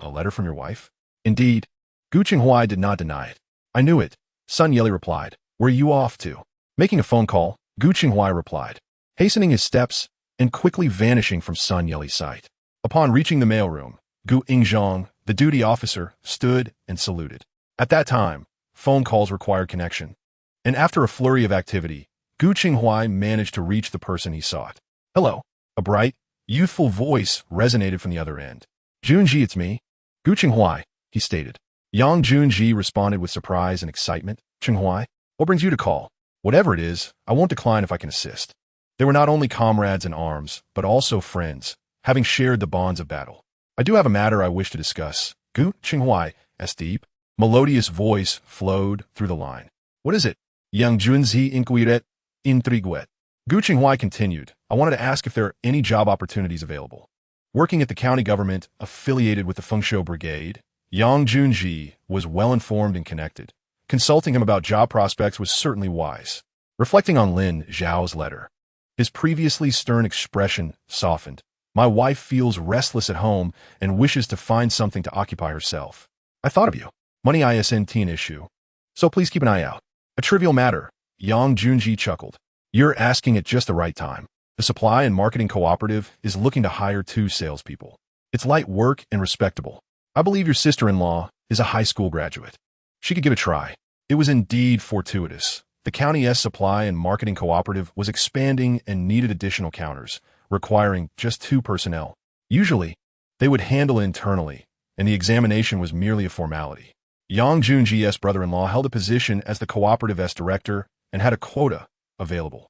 A letter from your wife? Indeed. Gu Qinghuai did not deny it. I knew it, Sun Yeli replied. Where are you off to? Making a phone call, Gu Qinghuai replied, hastening his steps and quickly vanishing from Sun Yeli's sight. Upon reaching the mailroom, Gu Ingzhong, the duty officer, stood and saluted. At that time, phone calls required connection, and after a flurry of activity, Gu Qinghuai managed to reach the person he sought. Hello. A bright, youthful voice resonated from the other end. Junji, it's me. Gu Qinghuai, he stated. Yang Junji responded with surprise and excitement. Qinghuai, what brings you to call? Whatever it is, I won't decline if I can assist. They were not only comrades in arms, but also friends, having shared the bonds of battle. I do have a matter I wish to discuss. Gu Qinghuai's deep, melodious voice flowed through the line. What is it? Yang Junzi inquiret, intriguet. Gu Qinghuai continued. I wanted to ask if there are any job opportunities available. Working at the county government affiliated with the Fengshou Brigade, Yang Junji was well-informed and connected. Consulting him about job prospects was certainly wise. Reflecting on Lin Zhao's letter, his previously stern expression softened. My wife feels restless at home and wishes to find something to occupy herself. I thought of you. Money isn't an issue, so please keep an eye out. A trivial matter, Yang Junji chuckled. You're asking at just the right time. The supply and marketing cooperative is looking to hire 2 salespeople. It's light work and respectable. I believe your sister-in-law is a high school graduate. She could give it a try. It was indeed fortuitous. The county's supply and marketing cooperative was expanding and needed additional counters, requiring just 2 personnel. Usually, they would handle it internally, and the examination was merely a formality. Yang Junji's brother-in-law held a position as the cooperative's director and had a quota available.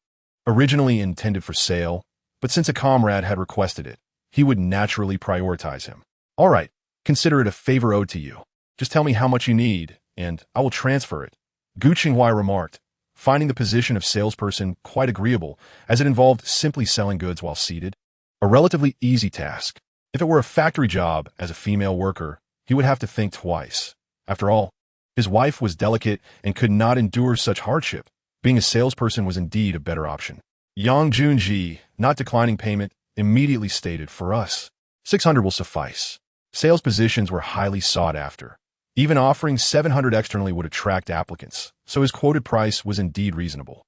Originally intended for sale, but since a comrade had requested it, he would naturally prioritize him. All right, consider it a favor owed to you. Just tell me how much you need, and I will transfer it. Gu Qinghuai remarked, finding the position of salesperson quite agreeable, as it involved simply selling goods while seated. A relatively easy task. If it were a factory job as a female worker, he would have to think twice. After all, his wife was delicate and could not endure such hardship. Being a salesperson was indeed a better option. Yang Junji, not declining payment, immediately stated, for us, 600 will suffice. Sales positions were highly sought after. Even offering 700 externally would attract applicants, so his quoted price was indeed reasonable.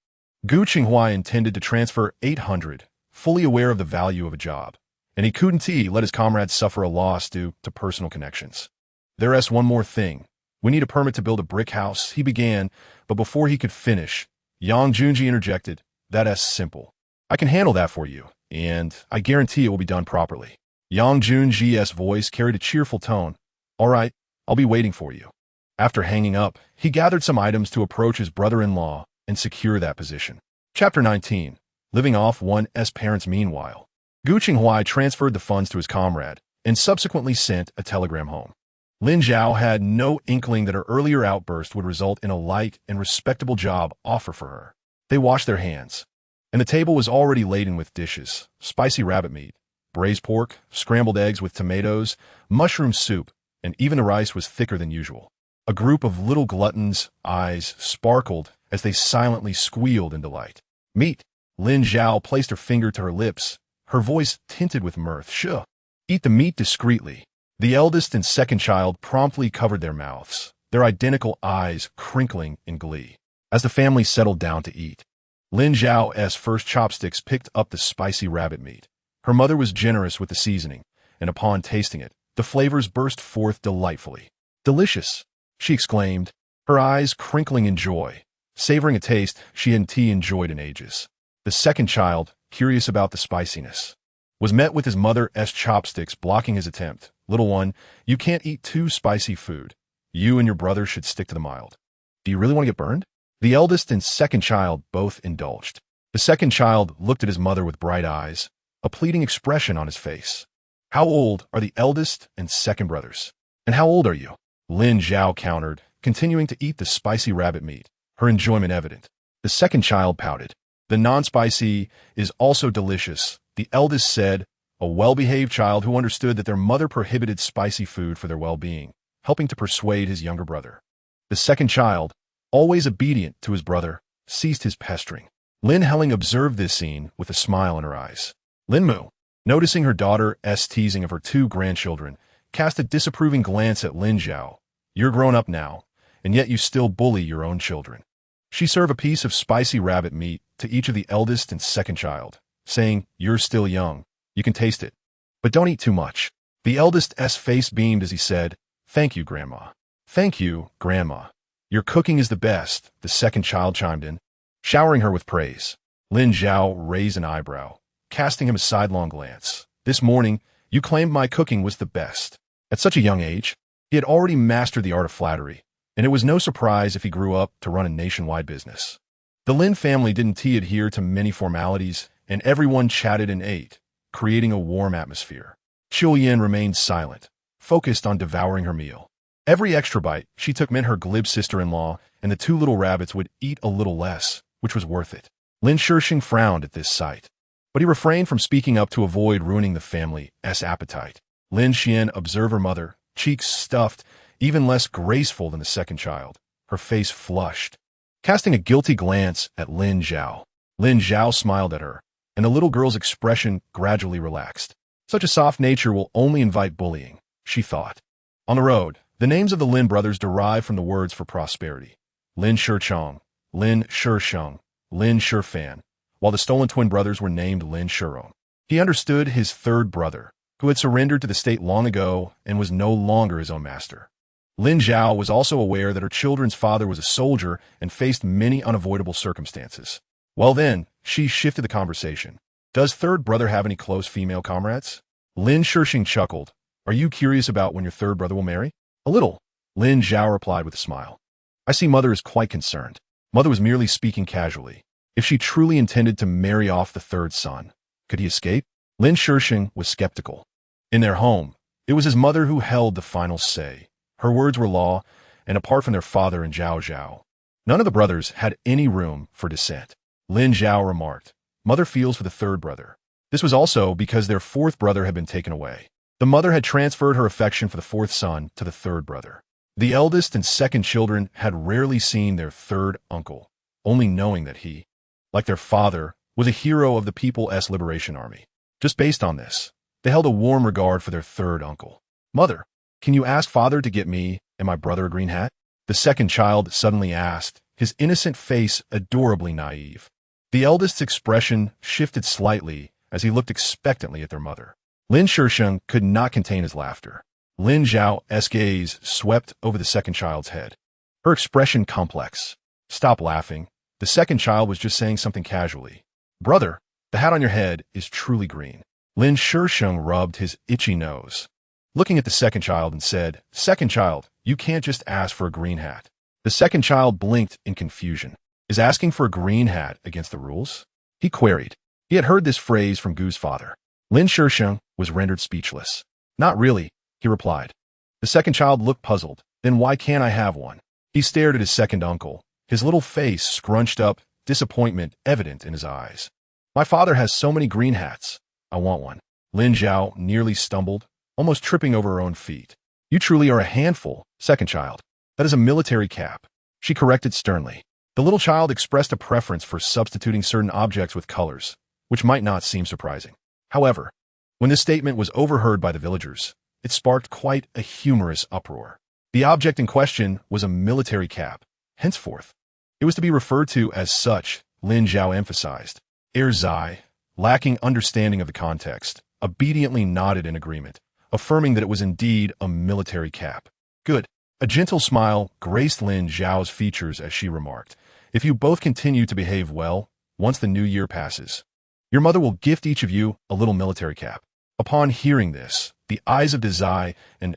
Gu Qinghuai intended to transfer 800, fully aware of the value of a job, and he couldn't let his comrades suffer a loss due to personal connections. There's one more thing. We need a permit to build a brick house, he began, but before he could finish, Yang Junji interjected, that's simple. I can handle that for you, and I guarantee it will be done properly. Yang Junji's voice carried a cheerful tone. All right, I'll be waiting for you. After hanging up, he gathered some items to approach his brother-in-law and secure that position. Chapter 19. Living off one's parents. Meanwhile, Gu Qinghuai transferred the funds to his comrade and subsequently sent a telegram home. Lin Zhao had no inkling that her earlier outburst would result in a light and respectable job offer for her. They washed their hands, and the table was already laden with dishes: spicy rabbit meat, braised pork, scrambled eggs with tomatoes, mushroom soup, and even the rice was thicker than usual. A group of little gluttons' eyes sparkled as they silently squealed in delight. Meat. Lin Zhao placed her finger to her lips, her voice tinted with mirth. Sure. Eat the meat discreetly. The eldest and second child promptly covered their mouths, their identical eyes crinkling in glee. As the family settled down to eat, Lin Zhao's first chopsticks picked up the spicy rabbit meat. Her mother was generous with the seasoning, and upon tasting it, the flavors burst forth delightfully. Delicious, she exclaimed, her eyes crinkling in joy, savoring a taste she hadn't enjoyed in ages. The second child, curious about the spiciness, was met with his mother's chopsticks blocking his attempt. Little one, you can't eat too spicy food. You and your brother should stick to the mild. Do you really want to get burned? The eldest and second child both indulged. The second child looked at his mother with bright eyes, a pleading expression on his face. How old are the eldest and second brothers? And how old are you? Lin Zhao countered, continuing to eat the spicy rabbit meat, her enjoyment evident. The second child pouted. The non-spicy is also delicious, the eldest said, a well-behaved child who understood that their mother prohibited spicy food for their well-being, helping to persuade his younger brother. The second child, always obedient to his brother, ceased his pestering. Lin Helling observed this scene with a smile in her eyes. Lin Mu, noticing her daughter's teasing of her 2 grandchildren, cast a disapproving glance at Lin Zhao. You're grown up now, and yet you still bully your own children. She served a piece of spicy rabbit meat to each of the eldest and second child, saying, you're still young. You can taste it, but don't eat too much. The eldest's face beamed as he said, thank you, Grandma. Thank you, Grandma. Your cooking is the best, the second child chimed in, showering her with praise. Lin Zhao raised an eyebrow, casting him a sidelong glance. This morning, you claimed my cooking was the best. At such a young age, he had already mastered the art of flattery, and it was no surprise if he grew up to run a nationwide business. The Lin family didn't adhere to many formalities, and everyone chatted and ate, creating a warm atmosphere. Qiu Yin remained silent, focused on devouring her meal. Every extra bite she took meant her glib sister-in-law and the 2 little rabbits would eat a little less, which was worth it. Lin Shixing frowned at this sight, but he refrained from speaking up to avoid ruining the family's appetite. Lin Xian observed her mother, cheeks stuffed, even less graceful than the second child, her face flushed. Casting a guilty glance at Lin Zhao, Lin Zhao smiled at her, and the little girl's expression gradually relaxed. Such a soft nature will only invite bullying, she thought. On the road, the names of the Lin brothers derive from the words for prosperity. Lin Shichong, Lin Shisheng, Lin Shifan, while the stolen twin brothers were named Lin Zhao. He understood his third brother, who had surrendered to the state long ago and was no longer his own master. Lin Zhao was also aware that her children's father was a soldier and faced many unavoidable circumstances. Well then, she shifted the conversation. Does third brother have any close female comrades? Lin Zhao chuckled. Are you curious about when your third brother will marry? A little, Lin Zhao replied with a smile. I see Mother is quite concerned. Mother was merely speaking casually. If she truly intended to marry off the third son, could he escape? Lin Zhao was skeptical. In their home, it was his mother who held the final say. Her words were law, and apart from their father and Zhao Zhao, none of the brothers had any room for dissent. Lin Zhao remarked, Mother feels for the third brother. This was also because their fourth brother had been taken away. The mother had transferred her affection for the fourth son to the third brother. The eldest and second children had rarely seen their third uncle, only knowing that he, like their father, was a hero of the People's Liberation Army. Just based on this, they held a warm regard for their third uncle. Mother, can you ask father to get me and my brother a green hat? The second child suddenly asked, his innocent face adorably naive. The eldest's expression shifted slightly as he looked expectantly at their mother. Lin Zhao could not contain his laughter. Lin Zhao's gaze swept over the second child's head. Her expression complex. Stop laughing. The second child was just saying something casually. Brother, the hat on your head is truly green. Lin Zhao rubbed his itchy nose, looking at the second child and said, Second child, you can't just ask for a green hat. The second child blinked in confusion. Is asking for a green hat against the rules? He queried. He had heard this phrase from Gu's father. Lin Zhao was rendered speechless. Not really, he replied. The second child looked puzzled. Then why can't I have one? He stared at his second uncle, his little face scrunched up, disappointment evident in his eyes. My father has so many green hats. I want one. Lin Zhao nearly stumbled, almost tripping over her own feet. You truly are a handful, second child. That is a military cap. She corrected sternly. The little child expressed a preference for substituting certain objects with colors, which might not seem surprising. However, when this statement was overheard by the villagers, it sparked quite a humorous uproar. The object in question was a military cap. Henceforth, it was to be referred to as such, Lin Zhao emphasized. Zai, lacking understanding of the context, obediently nodded in agreement, affirming that it was indeed a military cap. Good. A gentle smile graced Lin Zhao's features as she remarked, If you both continue to behave well, once the new year passes, your mother will gift each of you a little military cap. Upon hearing this, the eyes of Zai and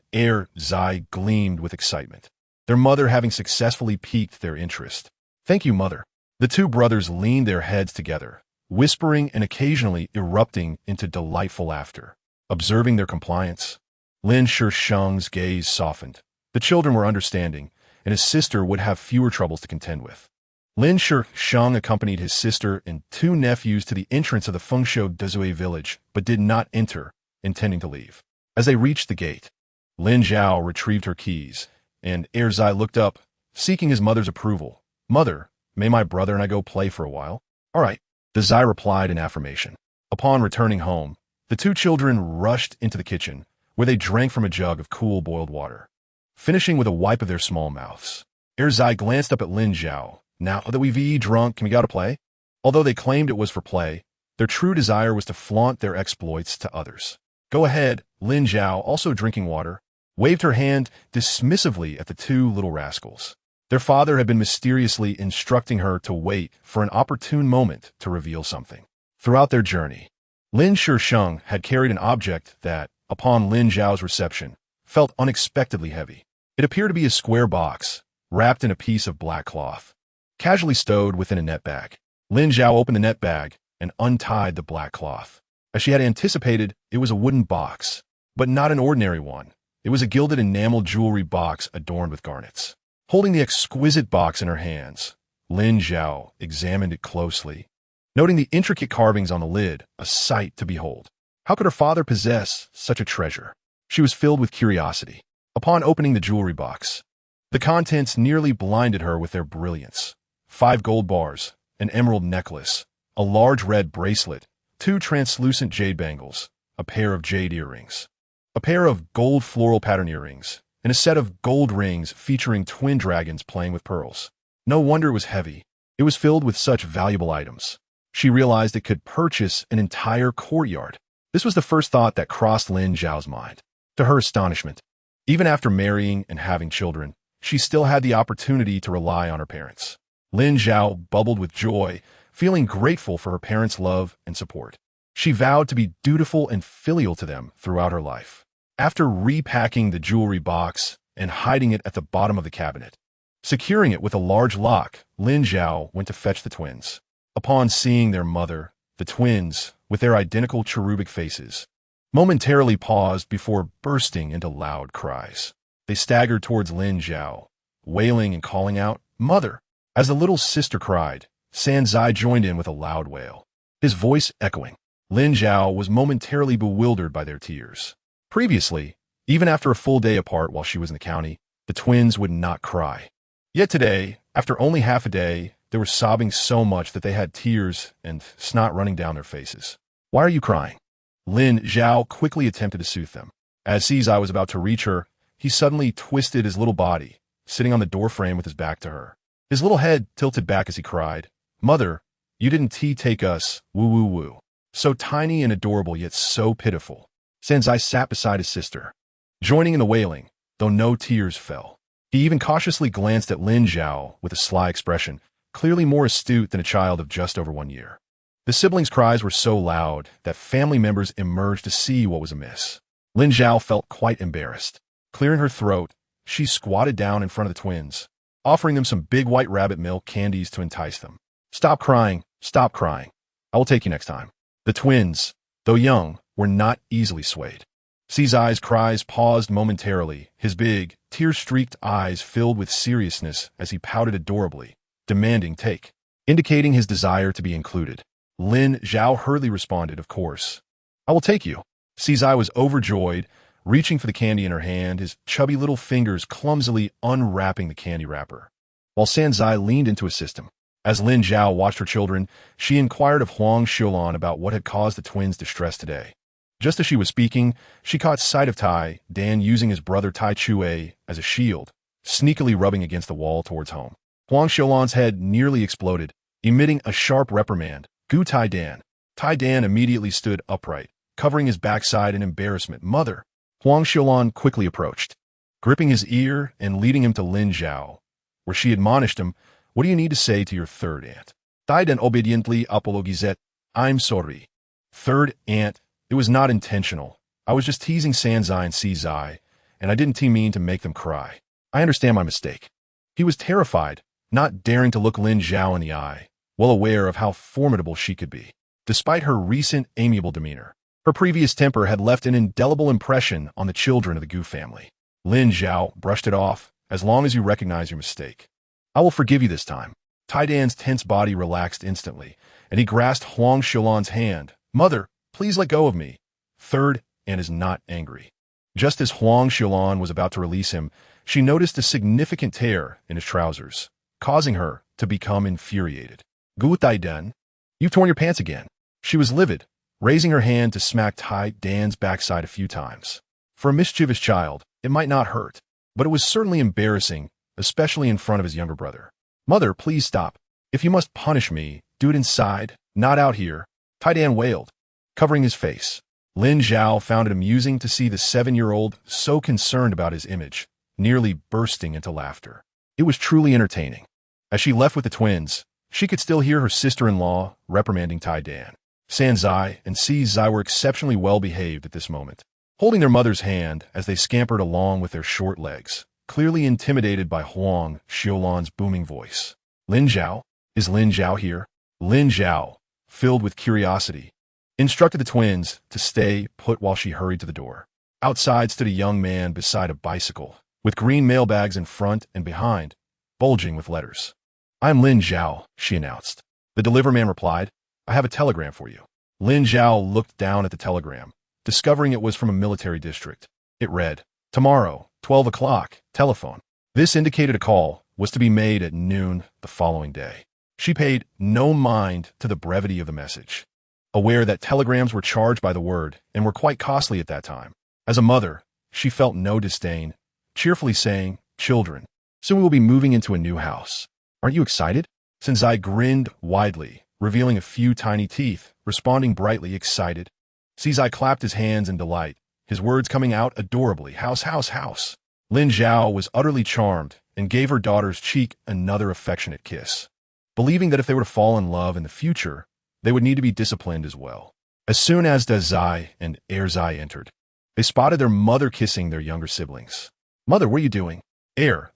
Zai gleamed with excitement, their mother having successfully piqued their interest. Thank you, mother. The two brothers leaned their heads together, whispering and occasionally erupting into delightful laughter. Observing their compliance, Lin Zhao's gaze softened. The children were understanding, and his sister would have fewer troubles to contend with. Lin Zhao accompanied his sister and two nephews to the entrance of the Fengshuo Dezui village, but did not enter, intending to leave. As they reached the gate, Lin Zhao retrieved her keys, and Zai looked up, seeking his mother's approval. Mother, may my brother and I go play for a while? All right, Zai replied in affirmation. Upon returning home, the two children rushed into the kitchen, where they drank from a jug of cool boiled water, finishing with a wipe of their small mouths. Zai glanced up at Lin Zhao. Now that we've drunk, can we go to play? Although they claimed it was for play, their true desire was to flaunt their exploits to others. Go ahead, Lin Zhao, also drinking water, waved her hand dismissively at the two little rascals. Their father had been mysteriously instructing her to wait for an opportune moment to reveal something. Throughout their journey, Lin Zhao had carried an object that, upon Lin Zhao's reception, felt unexpectedly heavy. It appeared to be a square box, wrapped in a piece of black cloth, casually stowed within a net bag. Lin Zhao opened the net bag and untied the black cloth. As she had anticipated, it was a wooden box, but not an ordinary one. It was a gilded enamel jewelry box adorned with garnets. Holding the exquisite box in her hands, Lin Zhao examined it closely, noting the intricate carvings on the lid, a sight to behold. How could her father possess such a treasure? She was filled with curiosity. Upon opening the jewelry box, the contents nearly blinded her with their brilliance. 5 gold bars, an emerald necklace, a large red bracelet, 2 translucent jade bangles, a pair of jade earrings, a pair of gold floral pattern earrings, and a set of gold rings featuring twin dragons playing with pearls. No wonder it was heavy. It was filled with such valuable items. She realized it could purchase an entire courtyard. This was the first thought that crossed Lin Zhao's mind. To her astonishment, even after marrying and having children, she still had the opportunity to rely on her parents. Lin Zhao bubbled with joy, feeling grateful for her parents' love and support. She vowed to be dutiful and filial to them throughout her life. After repacking the jewelry box and hiding it at the bottom of the cabinet, securing it with a large lock, Lin Zhao went to fetch the twins. Upon seeing their mother, the twins, with their identical cherubic faces, momentarily paused before bursting into loud cries. They staggered towards Lin Zhao, wailing and calling out, "Mother!" As the little sister cried, Sanzai joined in with a loud wail, his voice echoing. Lin Zhao was momentarily bewildered by their tears. Previously, even after a full day apart while she was in the county, the twins would not cry. Yet today, after only half a day, they were sobbing so much that they had tears and snot running down their faces. "Why are you crying?" Lin Zhao quickly attempted to soothe them. As Sanzai was about to reach her, he suddenly twisted his little body, sitting on the doorframe with his back to her. His little head tilted back as he cried, "Mother, you didn't take us, woo woo woo." So tiny and adorable, yet so pitiful. Sanzai sat beside his sister, joining in the wailing, though no tears fell. He even cautiously glanced at Lin Zhao with a sly expression, clearly more astute than a child of just over 1 year. The siblings' cries were so loud that family members emerged to see what was amiss. Lin Zhao felt quite embarrassed. Clearing her throat, she squatted down in front of the twins, offering them some big white rabbit milk candies to entice them. Stop crying. I will take you next time." The twins, though young, were not easily swayed. Sanzai's cries paused momentarily, his big, tear-streaked eyes filled with seriousness as he pouted adorably, demanding take, indicating his desire to be included. Lin Zhao hurriedly responded, "Of course. I will take you." Sanzai was overjoyed, reaching for the candy in her hand, his chubby little fingers clumsily unwrapping the candy wrapper, while Sanzai leaned in to assist him. As Lin Zhao watched her children, she inquired of Huang Xiulan about what had caused the twins' distress today. Just as she was speaking, she caught sight of Tai Dan using his brother Tai Chue as a shield, sneakily rubbing against the wall towards home. Huang Xiulan's head nearly exploded, emitting a sharp reprimand. "Gu Tai Dan." Tai Dan immediately stood upright, covering his backside in embarrassment. "Mother." Huang Xiulan quickly approached, gripping his ear and leading him to Lin Zhao, where she admonished him, "What do you need to say to your third aunt?" Tai Dan obediently apologized. "I'm sorry. Third aunt, it was not intentional. I was just teasing Sanzai and Sanzai, and I didn't mean to make them cry. I understand my mistake." He was terrified, not daring to look Lin Zhao in the eye, well aware of how formidable she could be. Despite her recent amiable demeanor, her previous temper had left an indelible impression on the children of the Gu family. Lin Zhao brushed it off. "As long as you recognize your mistake, I will forgive you this time." Tai Dan's tense body relaxed instantly, and he grasped Huang Xiulan's hand. "Mother, please let go of me." Third aunt is not angry. Just as Huang Xiulan was about to release him, she noticed a significant tear in his trousers, causing her to become infuriated. "Gu Tai Dan, you've torn your pants again." She was livid, raising her hand to smack Tai Dan's backside a few times. For a mischievous child, it might not hurt, but it was certainly embarrassing, especially in front of his younger brother. "Mother, please stop. If you must punish me, do it inside, not out here," Tai Dan wailed, covering his face. Lin Zhao found it amusing to see the 7-year-old so concerned about his image, nearly bursting into laughter. It was truly entertaining. As she left with the twins, she could still hear her sister-in-law reprimanding Tai Dan. Sanzai and Sanzai were exceptionally well behaved at this moment, holding their mother's hand as they scampered along with their short legs, clearly intimidated by Huang Xiulan's booming voice. "Lin Zhao? Is Lin Zhao here?" Lin Zhao, filled with curiosity, instructed the twins to stay put while she hurried to the door. Outside stood a young man beside a bicycle, with green mailbags in front and behind, bulging with letters. "I'm Lin Zhao," she announced. The deliverman replied, "I have a telegram for you." Lin Zhao looked down at the telegram, discovering it was from a military district. It read, "Tomorrow, 12 o'clock, telephone." This indicated a call was to be made at noon the following day. She paid no mind to the brevity of the message, aware that telegrams were charged by the word and were quite costly at that time. As a mother, she felt no disdain, cheerfully saying, "Children, soon we will be moving into a new house. Aren't you excited?" Sanzai grinned widely, revealing a few tiny teeth, responding brightly, excited. Zai clapped his hands in delight, his words coming out adorably, house, house, house. Lin Zhao was utterly charmed and gave her daughter's cheek another affectionate kiss, believing that if they were to fall in love in the future, they would need to be disciplined as well. As soon as Zai and Zai entered, they spotted their mother kissing their younger siblings. "Mother, what are you doing?"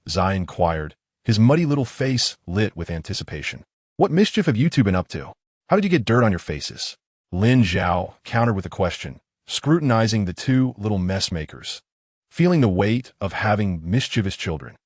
Zai inquired, his muddy little face lit with anticipation. "What mischief have you two been up to? How did you get dirt on your faces?" Lin Zhao countered with a question, scrutinizing the two little mess makers. Feeling the weight of having mischievous children,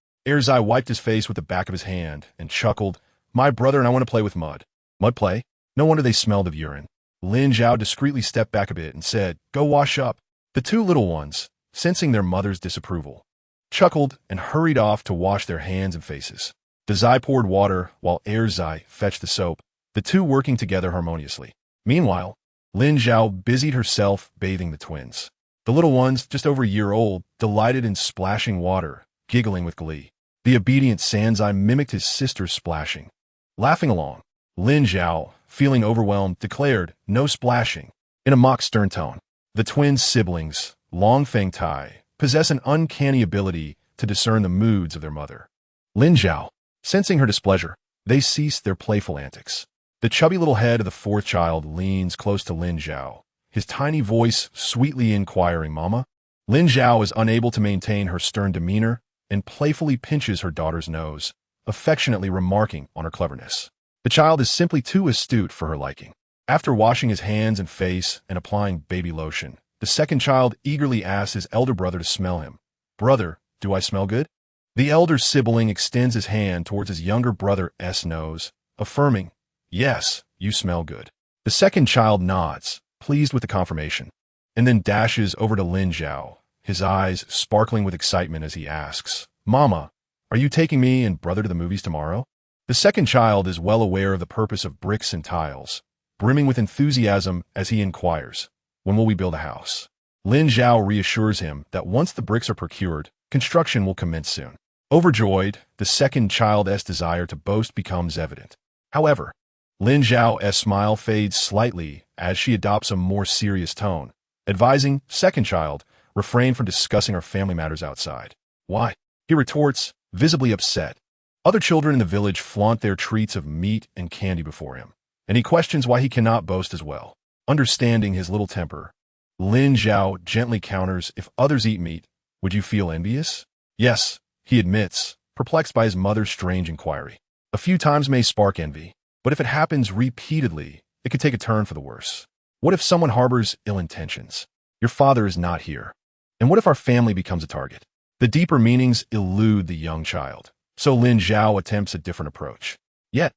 Zai wiped his face with the back of his hand and chuckled. "My brother and I want to play with mud." "Mud play? No wonder they smelled of urine." Lin Zhao discreetly stepped back a bit and said, "Go wash up." The two little ones, sensing their mother's disapproval, chuckled and hurried off to wash their hands and faces. Zai poured water while Zai fetched the soap, the two working together harmoniously. Meanwhile, Lin Zhao busied herself bathing the twins. The little ones, just over a year old, delighted in splashing water, giggling with glee. The obedient Zai mimicked his sister's splashing. Laughing along, Lin Zhao, feeling overwhelmed, declared, "No splashing," in a mock stern tone. The twin siblings, Long Feng Tai, possess an uncanny ability to discern the moods of their mother. Lin Zhao, sensing her displeasure, they ceased their playful antics. The chubby little head of the fourth child leans close to Lin Zhao, his tiny voice sweetly inquiring, "Mama?" Lin Zhao is unable to maintain her stern demeanor and playfully pinches her daughter's nose, affectionately remarking on her cleverness. The child is simply too astute for her liking. After washing his hands and face and applying baby lotion, the second child eagerly asks his elder brother to smell him. "Brother, do I smell good?" The elder sibling extends his hand towards his younger brother's nose, affirming, "Yes, you smell good." The second child nods, pleased with the confirmation, and then dashes over to Lin Zhao, his eyes sparkling with excitement as he asks, "Mama, are you taking me and brother to the movies tomorrow?" The second child is well aware of the purpose of bricks and tiles, brimming with enthusiasm as he inquires, "When will we build a house?" Lin Zhao reassures him that once the bricks are procured, construction will commence soon. Overjoyed, the second child's desire to boast becomes evident. However, Lin Zhao's smile fades slightly as she adopts a more serious tone, advising second child, refrain from discussing our family matters outside. "Why?" he retorts, visibly upset. Other children in the village flaunt their treats of meat and candy before him, and he questions why he cannot boast as well. Understanding his little temper, Lin Zhao gently counters, "If others eat meat, would you feel envious?" "Yes," he admits, perplexed by his mother's strange inquiry. "A few times may spark envy, but if it happens repeatedly, it could take a turn for the worse. What if someone harbors ill intentions? Your father is not here. And what if our family becomes a target?" The deeper meanings elude the young child, so Lin Zhao attempts a different approach. Yet,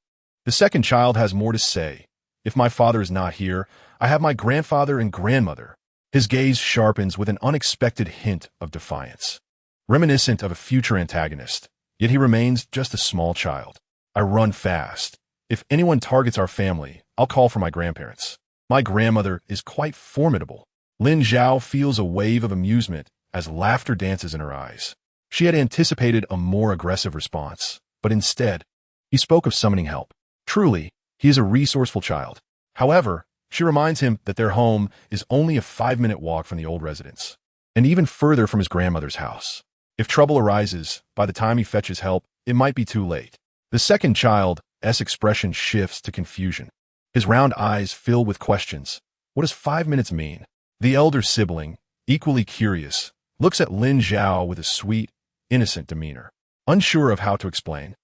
the second child has more to say. "If my father is not here, I have my grandfather and grandmother." His gaze sharpens with an unexpected hint of defiance, reminiscent of a future antagonist, yet he remains just a small child. "I run fast. If anyone targets our family, I'll call for my grandparents. My grandmother is quite formidable." Lin Zhao feels a wave of amusement as laughter dances in her eyes. She had anticipated a more aggressive response, but instead, he spoke of summoning help. Truly, he is a resourceful child. However, she reminds him that their home is only a 5-minute walk from the old residence, and even further from his grandmother's house. If trouble arises, by the time he fetches help, it might be too late. The second child's expression shifts to confusion. His round eyes fill with questions. What does 5 minutes mean? The elder sibling, equally curious, looks at Lin Zhao with a sweet, innocent demeanor. Unsure of how to explain,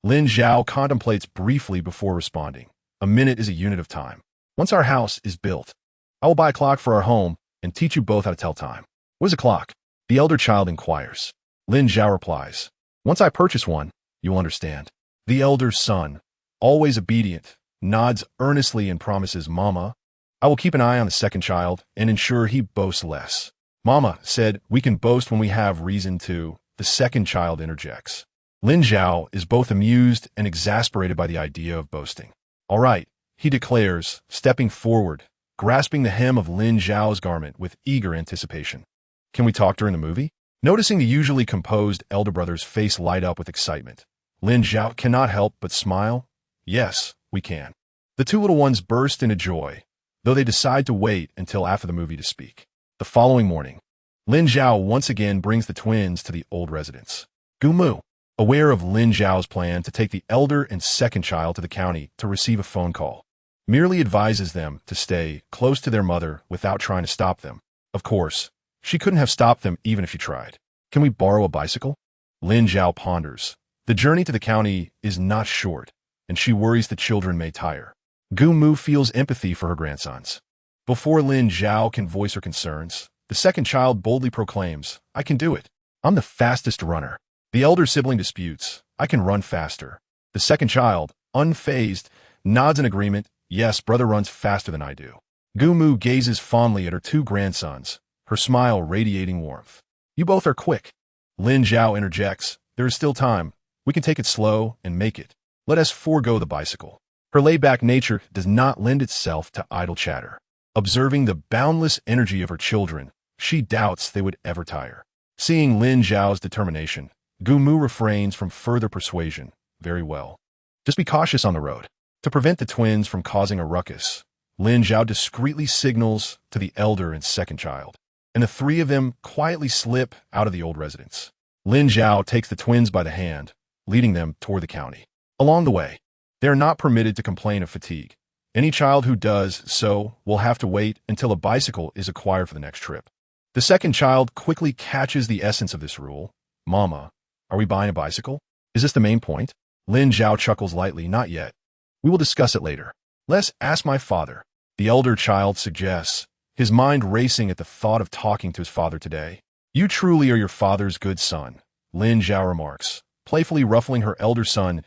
Lin Zhao contemplates briefly before responding. "A minute is a unit of time. Once our house is built, I will buy a clock for our home and teach you both how to tell time." "What is a clock?" the elder child inquires. Lin Zhao replies, "Once I purchase one, you will understand." The elder son, always obedient, nods earnestly and promises, "Mama, I will keep an eye on the second child and ensure he boasts less." "Mama said we can boast when we have reason to," the second child interjects. Lin Zhao is both amused and exasperated by the idea of boasting. "All right," he declares, stepping forward, grasping the hem of Lin Zhao's garment with eager anticipation. "Can we talk during the movie?" Noticing the usually composed elder brother's face light up with excitement, Lin Zhao cannot help but smile. "Yes, we can." The two little ones burst into joy, though they decide to wait until after the movie to speak. The following morning, Lin Zhao once again brings the twins to the old residence. Gumu, aware of Lin Zhao's plan to take the elder and second child to the county to receive a phone call, merely advises them to stay close to their mother without trying to stop them. Of course, she couldn't have stopped them even if she tried. Can we borrow a bicycle? Lin Zhao ponders. The journey to the county is not short, and she worries the children may tire. Gumu feels empathy for her grandsons. Before Lin Zhao can voice her concerns, the second child boldly proclaims, "I can do it. I'm the fastest runner." The elder sibling disputes, "I can run faster." The second child, unfazed, nods in agreement, "Yes, brother runs faster than I do." Gumu gazes fondly at her two grandsons, her smile radiating warmth. "You both are quick." Lin Zhao interjects, "There is still time. We can take it slow and make it. Let us forego the bicycle." Her laid-back nature does not lend itself to idle chatter. Observing the boundless energy of her children, she doubts they would ever tire. Seeing Lin Zhao's determination, Gumu refrains from further persuasion. "Very well. Just be cautious on the road." To prevent the twins from causing a ruckus, Lin Zhao discreetly signals to the elder and second child, and the three of them quietly slip out of the old residence. Lin Zhao takes the twins by the hand, leading them toward the county. Along the way, they are not permitted to complain of fatigue. Any child who does so will have to wait until a bicycle is acquired for the next trip. The second child quickly catches the essence of this rule. "Mama, are we buying a bicycle? Is this the main point?" Lin Zhao chuckles lightly, "Not yet. We will discuss it later. Let's ask my father," the elder child suggests, his mind racing at the thought of talking to his father today. "You truly are your father's good son," Lin Zhao remarks, playfully ruffling her elder son's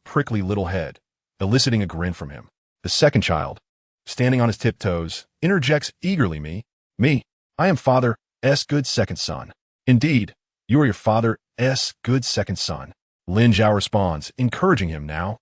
prickly little head, eliciting a grin from him. The second child, standing on his tiptoes, interjects eagerly, Me, I am father's good second son." "Indeed, you are your father's good second son," Lin Zhao responds, encouraging him now.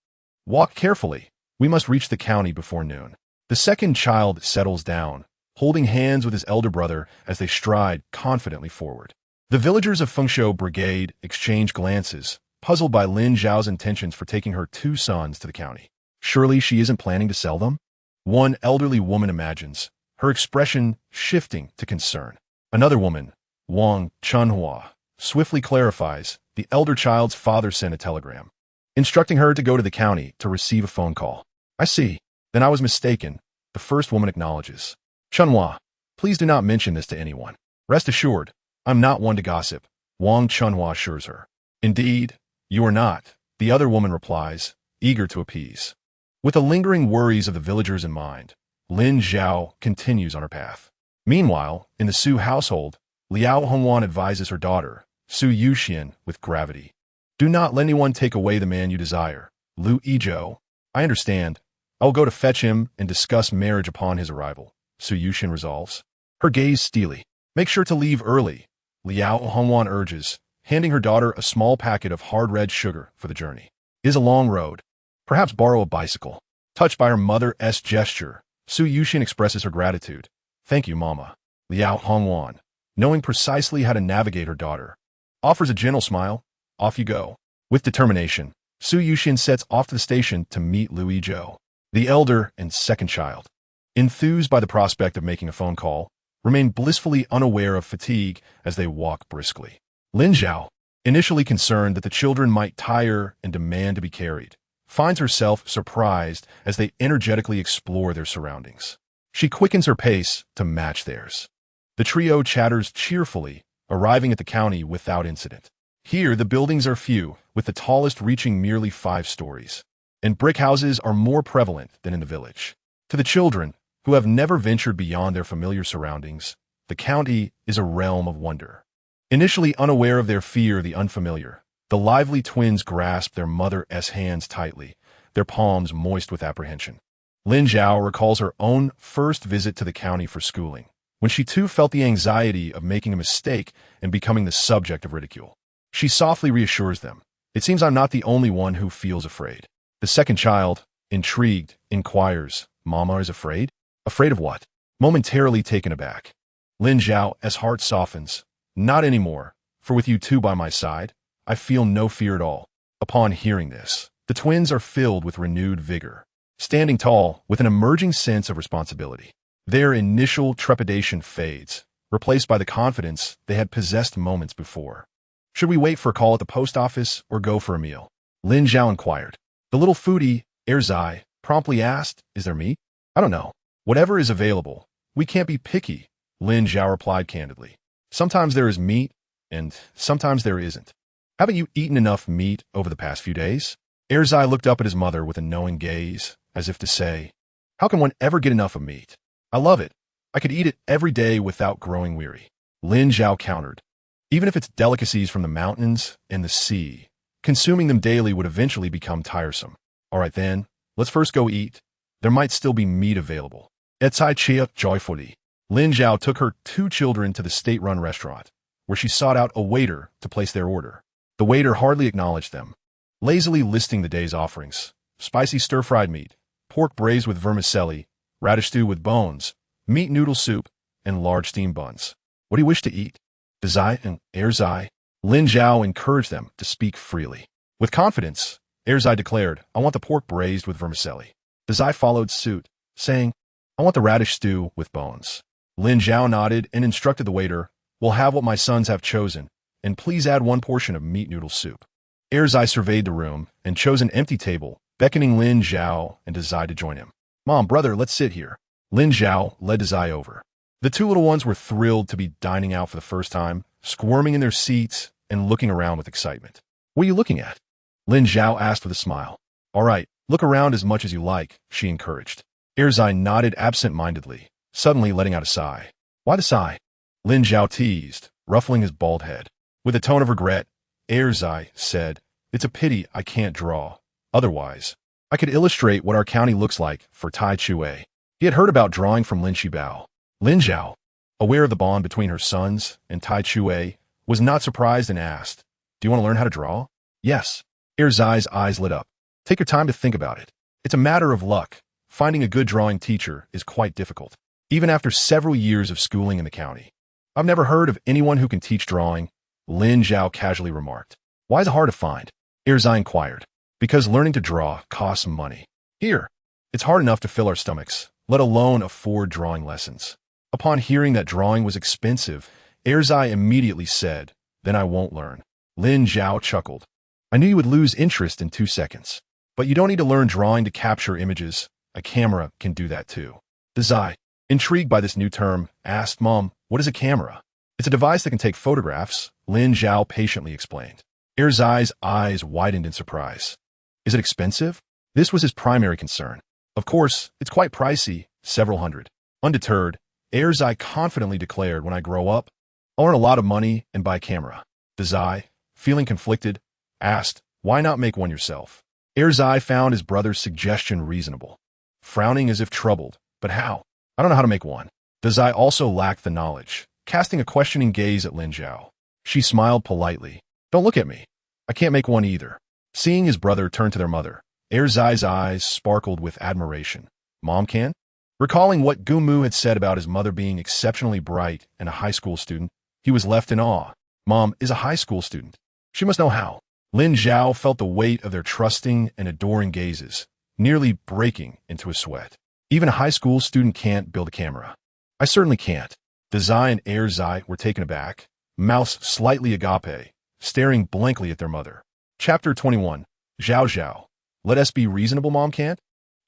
"Walk carefully. We must reach the county before noon." The second child settles down, holding hands with his elder brother as they stride confidently forward. The villagers of Fengshuo Brigade exchange glances, puzzled by Lin Zhao's intentions for taking her two sons to the county. Surely she isn't planning to sell them? One elderly woman imagines, her expression shifting to concern. Another woman, Wang Chunhua, swiftly clarifies the elder child's father sent a telegram, instructing her to go to the county to receive a phone call. "I see. Then I was mistaken," the first woman acknowledges. "Chunhua, please do not mention this to anyone. Rest assured, I'm not one to gossip," Wang Chunhua assures her. "Indeed, you are not," the other woman replies, eager to appease. With the lingering worries of the villagers in mind, Lin Zhao continues on her path. Meanwhile, in the Su household, Liao Hongwan advises her daughter, Su Yuxian, with gravity. "Do not let anyone take away the man you desire. Lu Yizhou, I understand. I will go to fetch him and discuss marriage upon his arrival," Su Yuxian resolves, her gaze steely. "Make sure to leave early," Liao Hongwan urges, handing her daughter a small packet of hard red sugar for the journey. "It is a long road. Perhaps borrow a bicycle." Touched by her mother's gesture, Su Yuxian expresses her gratitude. "Thank you, Mama." Liao Hongwan, knowing precisely how to navigate her daughter, offers a gentle smile. "Off you go." With determination, Su Yuxian sets off to the station to meet Lu Yizhou, the elder and second child. Enthused by the prospect of making a phone call, remain blissfully unaware of fatigue as they walk briskly. Lin Zhao, initially concerned that the children might tire and demand to be carried, finds herself surprised as they energetically explore their surroundings. She quickens her pace to match theirs. The trio chatters cheerfully, arriving at the county without incident. Here, the buildings are few, with the tallest reaching merely 5 stories, and brick houses are more prevalent than in the village. To the children, who have never ventured beyond their familiar surroundings, the county is a realm of wonder. Initially unaware of their fear of the unfamiliar, the lively twins grasp their mother's hands tightly, their palms moist with apprehension. Lin Zhao recalls her own first visit to the county for schooling, when she too felt the anxiety of making a mistake and becoming the subject of ridicule. She softly reassures them, "It seems I'm not the only one who feels afraid." The second child, intrigued, inquires, "Mama is afraid? Afraid of what?" Momentarily taken aback, Lin Zhao's heart softens. "Not anymore, for with you two by my side, I feel no fear at all." Upon hearing this, the twins are filled with renewed vigor. standing tall with an emerging sense of responsibility. Their initial trepidation fades, replaced by the confidence they had possessed moments before. Should we wait for a call at the post office or go for a meal? Lin Zhao inquired. The little foodie, Zai, promptly asked, is there meat? I don't know. Whatever is available. We can't be picky, Lin Zhao replied candidly. Sometimes there is meat, and sometimes there isn't. Haven't you eaten enough meat over the past few days? Zai looked up at his mother with a knowing gaze, as if to say, how can one ever get enough of meat? I love it. I could eat it every day without growing weary. Lin Zhao countered. Even if it's delicacies from the mountains and the sea, consuming them daily would eventually become tiresome. All right then, let's first go eat. There might still be meat available. Zai cheered joyfully. Lin Zhao took her 2 children to the state-run restaurant, where she sought out a waiter to place their order. The waiter hardly acknowledged them, lazily listing the day's offerings: spicy stir-fried meat, pork braised with vermicelli, radish stew with bones, meat noodle soup, and large steamed buns. What do you wish to eat? Zai and Zai. Lin Zhao encouraged them to speak freely. With confidence, Zai declared, I want the pork braised with vermicelli. Zai followed suit, saying, I want the radish stew with bones. Lin Zhao nodded and instructed the waiter, we'll have what my sons have chosen, and please add 1 portion of meat noodle soup. Zai surveyed the room and chose an empty table, beckoning Lin Zhao and Zai to join him. Mom, brother, let's sit here. Lin Zhao led Zai over. The 2 little ones were thrilled to be dining out for the first time, squirming in their seats and looking around with excitement. What are you looking at? Lin Zhao asked with a smile. All right, look around as much as you like, she encouraged. Zai nodded absent-mindedly, suddenly letting out a sigh. Why the sigh? Lin Zhao teased, ruffling his bald head. With a tone of regret, Zai said, it's a pity I can't draw. Otherwise, I could illustrate what our county looks like for Tai Chue. He had heard about drawing from Lin Shibao. Lin Zhao, aware of the bond between her sons and Tai Chue, was not surprised and asked, do you want to learn how to draw? Yes. Zai's eyes lit up. Take your time to think about it. It's a matter of luck. Finding a good drawing teacher is quite difficult, even after several years of schooling in the county. I've never heard of anyone who can teach drawing, Lin Zhao casually remarked. Why is it hard to find? Zai inquired. Because learning to draw costs money. Here, it's hard enough to fill our stomachs, let alone afford drawing lessons. Upon hearing that drawing was expensive, Zai immediately said, then I won't learn. Lin Zhao chuckled. I knew you would lose interest in 2 seconds. But you don't need to learn drawing to capture images. A camera can do that too. Zai, intrigued by this new term, asked, Mom, what is a camera? It's a device that can take photographs, Lin Zhao patiently explained. Zai's eyes widened in surprise. Is it expensive? This was his primary concern. Of course, it's quite pricey, several hundred. Undeterred, Zai confidently declared, when I grow up, I'll earn a lot of money and buy a camera. Zai, feeling conflicted, asked, why not make one yourself? Zai found his brother's suggestion reasonable, frowning as if troubled. But how? I don't know how to make one. Zai also lacked the knowledge, casting a questioning gaze at Lin Zhao. She smiled politely. Don't look at me. I can't make one either. Seeing his brother turn to their mother, Zai's eyes sparkled with admiration. Mom can? Recalling what Gumu had said about his mother being exceptionally bright and a high school student, he was left in awe. Mom is a high school student. She must know how. Lin Zhao felt the weight of their trusting and adoring gazes, nearly breaking into a sweat. Even a high school student can't build a camera. I certainly can't. Zai and Zai were taken aback, mouths slightly agape, staring blankly at their mother. Chapter 21. Zhao Zhao. Let us be reasonable, Mom can't?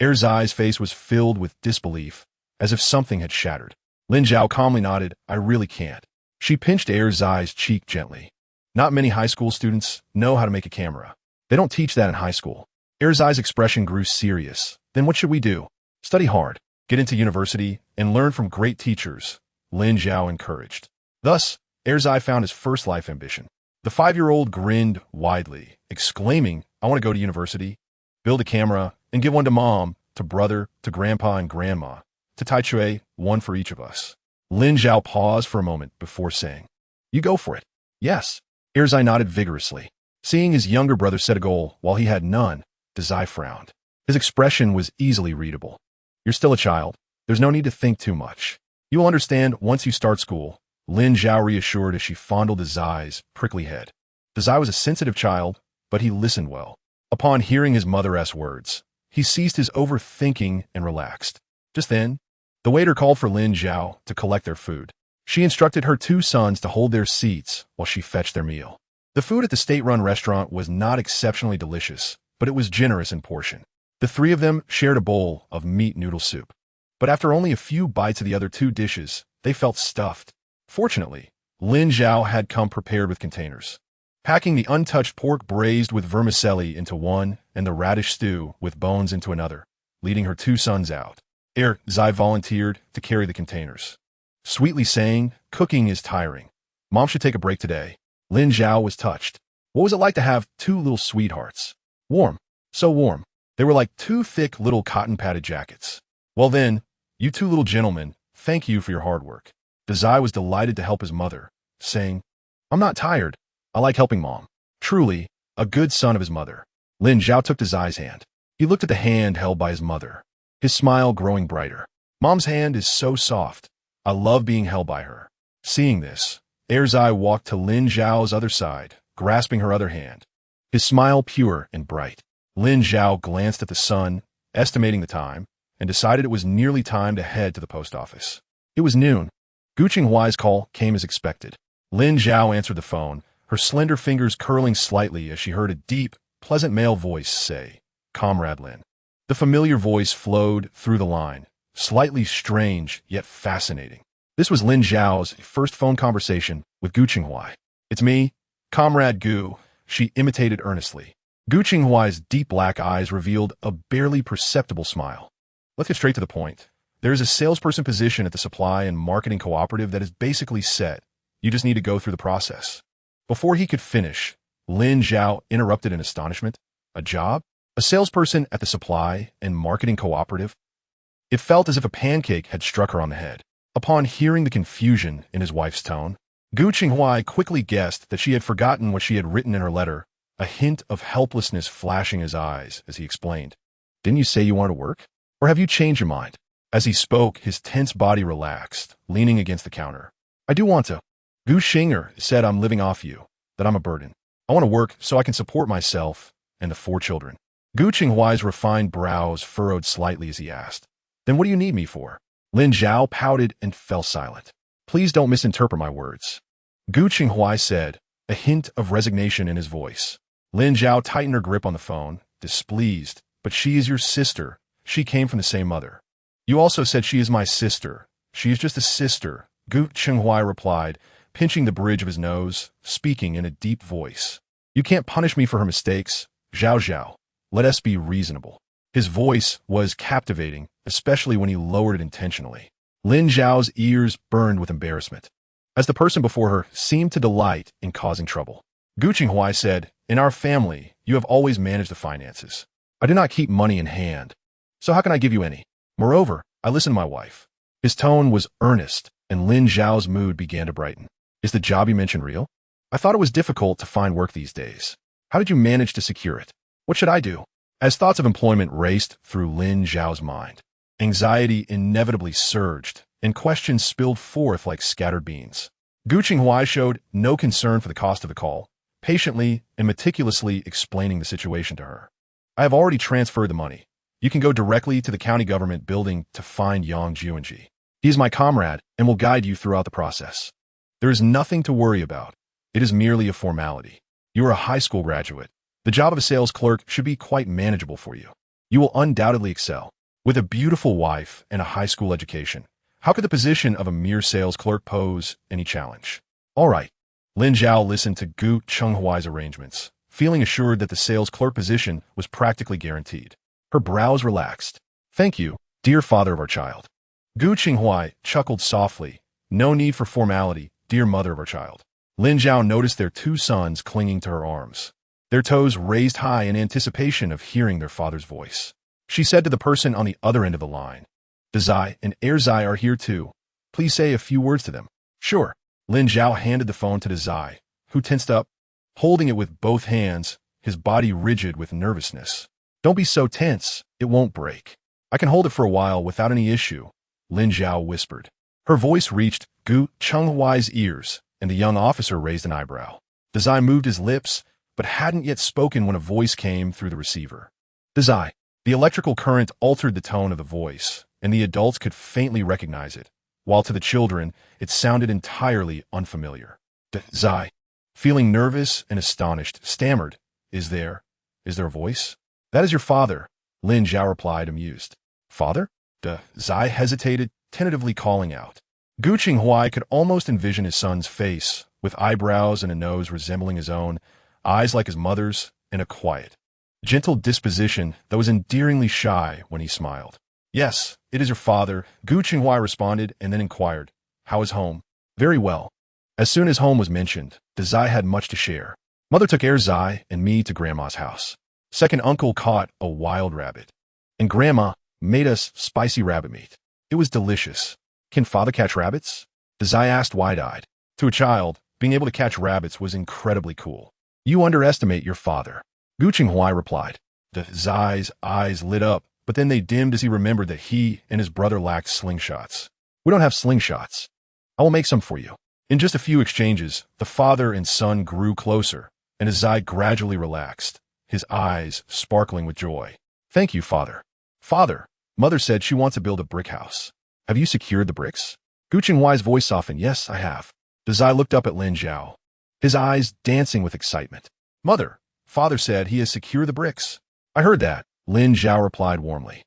Zai's face was filled with disbelief, as if something had shattered. Lin Zhao calmly nodded, I really can't. She pinched Zai's cheek gently. Not many high school students know how to make a camera. They don't teach that in high school. Zai's expression grew serious. Then what should we do? Study hard, get into university, and learn from great teachers, Lin Zhao encouraged. Thus, Zai found his first life ambition. The 5-year-old grinned widely, exclaiming, I want to go to university, build a camera, and give one to Mom, to brother, to Grandpa and Grandma, to Tai Chue, one for each of us. Lin Zhao paused for a moment before saying, You go for it. Yes. Zai nodded vigorously. Seeing his younger brother set a goal while he had none, Zai frowned. His expression was easily readable. You're still a child. There's no need to think too much. You will understand once you start school, Lin Zhao reassured as she fondled Zai's prickly head. Zai was a sensitive child, but he listened well. Upon hearing his mother's words, He ceased his overthinking and relaxed. Just then, the waiter called for Lin Zhao to collect their food. She instructed her two sons to hold their seats while she fetched their meal. The food at the state-run restaurant was not exceptionally delicious, but it was generous in portion. The three of them shared a bowl of meat noodle soup. But after only a few bites of the other two dishes, they felt stuffed. Fortunately, Lin Zhao had come prepared with containers, packing the untouched pork braised with vermicelli into one and the radish stew with bones into another, leading her two sons out. Zai volunteered to carry the containers, sweetly saying, "Cooking is tiring. Mom should take a break today." Lin Zhao was touched. What was it like to have two little sweethearts? Warm. So warm. They were like two thick little cotton-padded jackets. Well then, you two little gentlemen, thank you for your hard work. Zai was delighted to help his mother, saying, "I'm not tired. I like helping Mom." Truly, a good son of his mother. Lin Zhao took Zai's hand. He looked at the hand held by his mother, his smile growing brighter. "Mom's hand is so soft. I love being held by her." Seeing this, Zai walked to Lin Zhao's other side, grasping her other hand, his smile pure and bright. Lin Zhao glanced at the sun, estimating the time, and decided it was nearly time to head to the post office. It was noon. Gu Qinghuai's call came as expected. Lin Zhao answered the phone, her slender fingers curling slightly as she heard a deep, pleasant male voice say, "Comrade Lin." The familiar voice flowed through the line, slightly strange yet fascinating. This was Lin Zhao's first phone conversation with Gu Qinghuai. "It's me, Comrade Gu," she imitated earnestly. Gu Qinghuai's deep black eyes revealed a barely perceptible smile. "Let's get straight to the point. There is a salesperson position at the supply and marketing cooperative that is basically set. You just need to go through the process." Before he could finish, Lin Zhao interrupted in astonishment. "A job? A salesperson at the supply and marketing cooperative?" It felt as if a pancake had struck her on the head. Upon hearing the confusion in his wife's tone, Gu Qinghuai quickly guessed that she had forgotten what she had written in her letter, a hint of helplessness flashing his eyes as he explained. "Didn't you say you wanted to work? Or have you changed your mind?" As he spoke, his tense body relaxed, leaning against the counter. "I do want to. Gu Xinger said I'm living off you, that I'm a burden. I want to work so I can support myself and the 4 children." Gu Qinghuai's refined brows furrowed slightly as he asked, "Then what do you need me for?" Lin Zhao pouted and fell silent. "Please don't misinterpret my words," Gu Qinghuai said, a hint of resignation in his voice. Lin Zhao tightened her grip on the phone, displeased. "But she is your sister. She came from the same mother." "You also said she is my sister. She is just a sister," Gu Qinghuai replied, pinching the bridge of his nose, speaking in a deep voice. "You can't punish me for her mistakes. Zhao Zhao. Let us be reasonable." His voice was captivating, especially when he lowered it intentionally. Lin Zhao's ears burned with embarrassment, as the person before her seemed to delight in causing trouble. Gu Qinghuai said, "In our family, you have always managed the finances. I do not keep money in hand, so how can I give you any? Moreover, I listen to my wife." His tone was earnest, and Lin Zhao's mood began to brighten. "Is the job you mentioned real? I thought it was difficult to find work these days. How did you manage to secure it? What should I do?" As thoughts of employment raced through Lin Zhao's mind, anxiety inevitably surged, and questions spilled forth like scattered beans. Gu Qinghuai showed no concern for the cost of the call, patiently and meticulously explaining the situation to her. "I have already transferred the money. You can go directly to the county government building to find Yang Juanji. He is my comrade and will guide you throughout the process. There is nothing to worry about. It is merely a formality. You are a high school graduate. The job of a sales clerk should be quite manageable for you. You will undoubtedly excel. With a beautiful wife and a high school education, how could the position of a mere sales clerk pose any challenge?" "All right." Lin Zhao listened to Gu Qinghuai's arrangements, feeling assured that the sales clerk position was practically guaranteed. Her brows relaxed. "Thank you, dear father of our child." Gu Qinghuai chuckled softly. "No need for formality, dear mother of our child." Lin Zhao noticed their 2 sons clinging to her arms, their toes raised high in anticipation of hearing their father's voice. She said to the person on the other end of the line, "Zai and Zai are here too. Please say a few words to them." "Sure." Lin Zhao handed the phone to Zai, who tensed up, holding it with both hands, his body rigid with nervousness. "Don't be so tense, it won't break. I can hold it for a while without any issue," Lin Zhao whispered. Her voice reached Gu Qinghuai's ears, and the young officer raised an eyebrow. Zai moved his lips, but hadn't yet spoken when a voice came through the receiver. "Zai, The electrical current altered the tone of the voice, and the adults could faintly recognize it, while to the children, it sounded entirely unfamiliar. Zai, feeling nervous and astonished, stammered, Is there a voice? That is your father, Lin Zhao replied, amused. Father? Zai hesitated, tentatively calling out. Gu Qinghuai could almost envision his son's face, with eyebrows and a nose resembling his own, eyes like his mother's, and a quiet, gentle disposition that was endearingly shy when he smiled. Yes, it is your father, Gu Qinghuai responded, and then inquired, How is home? Very well. As soon as home was mentioned, Zai had much to share. Mother took Zai and me to Grandma's house. Second uncle caught a wild rabbit. And Grandma made us spicy rabbit meat. It was delicious. Can father catch rabbits? Zai asked wide-eyed. To a child, being able to catch rabbits was incredibly cool. You underestimate your father. Gu Qinghuai replied. Zai's eyes lit up, but then they dimmed as he remembered that he and his brother lacked slingshots. We don't have slingshots. I will make some for you. In just a few exchanges, the father and son grew closer, and as Zai gradually relaxed, his eyes sparkling with joy. Thank you, father. Father, mother said she wants to build a brick house. Have you secured the bricks? Gu Qinghuai's voice softened. Yes, I have. Zai looked up at Lin Zhao, his eyes dancing with excitement. Mother, father said he has secured the bricks. I heard that, Lin Zhao replied warmly.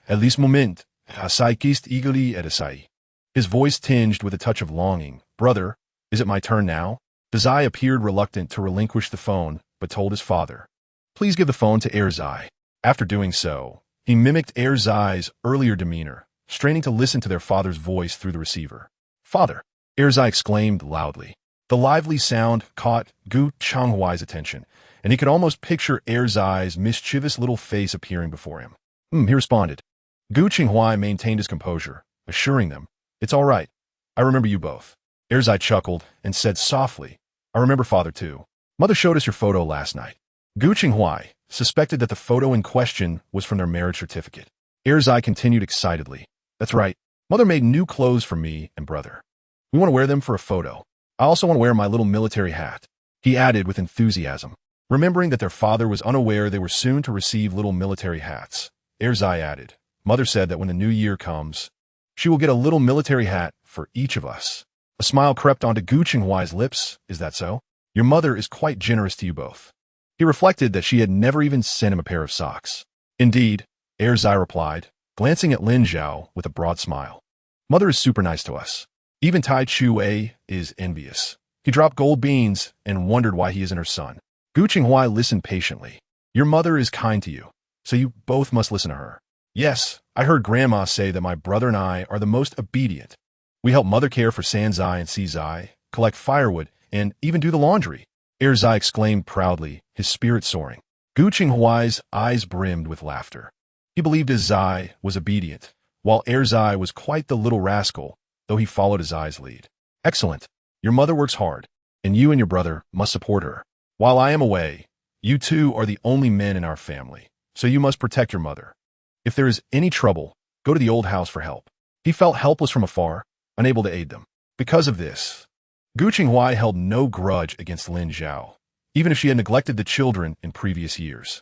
At this moment, Asai kissed eagerly at Asai. His voice tinged with a touch of longing. Brother, is it my turn now? Zai appeared reluctant to relinquish the phone, but told his father. Please give the phone to Zai. After doing so, he mimicked Zai's earlier demeanor, straining to listen to their father's voice through the receiver. Father, Zai exclaimed loudly. The lively sound caught Gu Qinghuai's attention, and he could almost picture Zai's mischievous little face appearing before him. He responded. Gu Qinghuai maintained his composure, assuring them, It's all right. I remember you both. Zai chuckled and said softly, I remember father too. Mother showed us your photo last night. Gu Qinghuai suspected that the photo in question was from their marriage certificate. Zai continued excitedly. That's right. Mother made new clothes for me and brother. We want to wear them for a photo. I also want to wear my little military hat. He added with enthusiasm. Remembering that their father was unaware they were soon to receive little military hats, Zai added, Mother said that when the new year comes, she will get a little military hat for each of us. A smile crept onto Gu Qinghuai's lips. Is that so? Your mother is quite generous to you both. He reflected that she had never even sent him a pair of socks. Indeed, Zai replied, glancing at Lin Zhao with a broad smile. Mother is super nice to us. Even Tai Chu-A is envious. He dropped gold beans and wondered why he isn't her son. Gu Qinghuai listened patiently. Your mother is kind to you, so you both must listen to her. Yes, I heard Grandma say that my brother and I are the most obedient. We help mother care for San Zai and Si Zai, collect firewood, and even do the laundry. Zai exclaimed proudly, his spirit soaring. Gu Qinghuai's eyes brimmed with laughter. He believed Zai was obedient, while Zai was quite the little rascal, though he followed Zai's lead. Excellent. Your mother works hard, and you and your brother must support her. While I am away, you two are the only men in our family, so you must protect your mother. If there is any trouble, go to the old house for help. He felt helpless from afar, unable to aid them. Because of this, Gu Qinghuai held no grudge against Lin Zhao, even if she had neglected the children in previous years.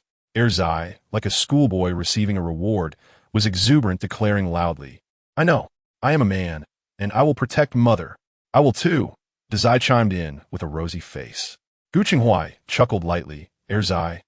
Zai, like a schoolboy receiving a reward, was exuberant, declaring loudly, I know, I am a man, and I will protect mother. I will too. Zai chimed in with a rosy face. Gu Qinghuai chuckled lightly. Zai,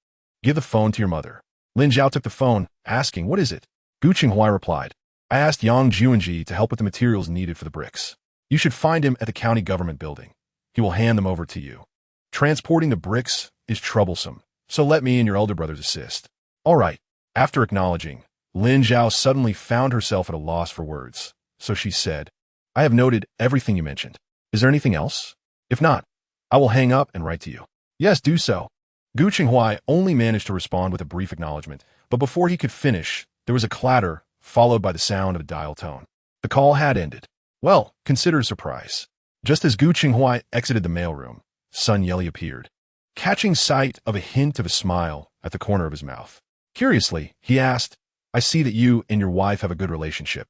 give the phone to your mother. Lin Zhao took the phone, asking, What is it? Gu Qinghuai replied, I asked Yang Juanji to help with the materials needed for the bricks. You should find him at the county government building. He will hand them over to you. Transporting the bricks is troublesome, so let me and your elder brothers assist. All right. After acknowledging, Lin Zhao suddenly found herself at a loss for words, so she said, I have noted everything you mentioned. Is there anything else? If not, I will hang up and write to you. Yes, do so. Gu Qinghuai only managed to respond with a brief acknowledgement, but before he could finish, there was a clatter, followed by the sound of a dial tone. The call had ended. Well, consider a surprise. Just as Gu Qinghuai exited the mailroom, Sun Yeli appeared, catching sight of a hint of a smile at the corner of his mouth. Curiously, he asked, I see that you and your wife have a good relationship.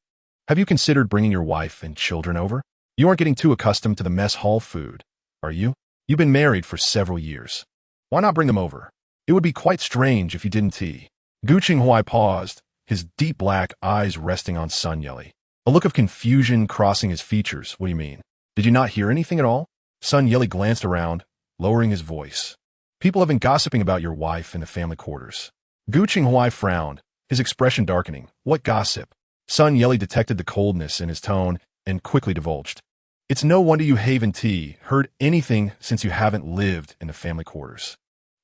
Have you considered bringing your wife and children over? You aren't getting too accustomed to the mess hall food, are you? You've been married for several years. Why not bring them over? It would be quite strange if you didn't tea. Gu Qinghuai paused, his deep black eyes resting on Sun Yeli. A look of confusion crossing his features. What do you mean? Did you not hear anything at all? Sun Yeli glanced around, lowering his voice. People have been gossiping about your wife in the family quarters. Gu Qinghuai frowned, his expression darkening. What gossip? Sun Yeli detected the coldness in his tone and quickly divulged. It's no wonder you Haven T heard anything since you haven't lived in the family quarters.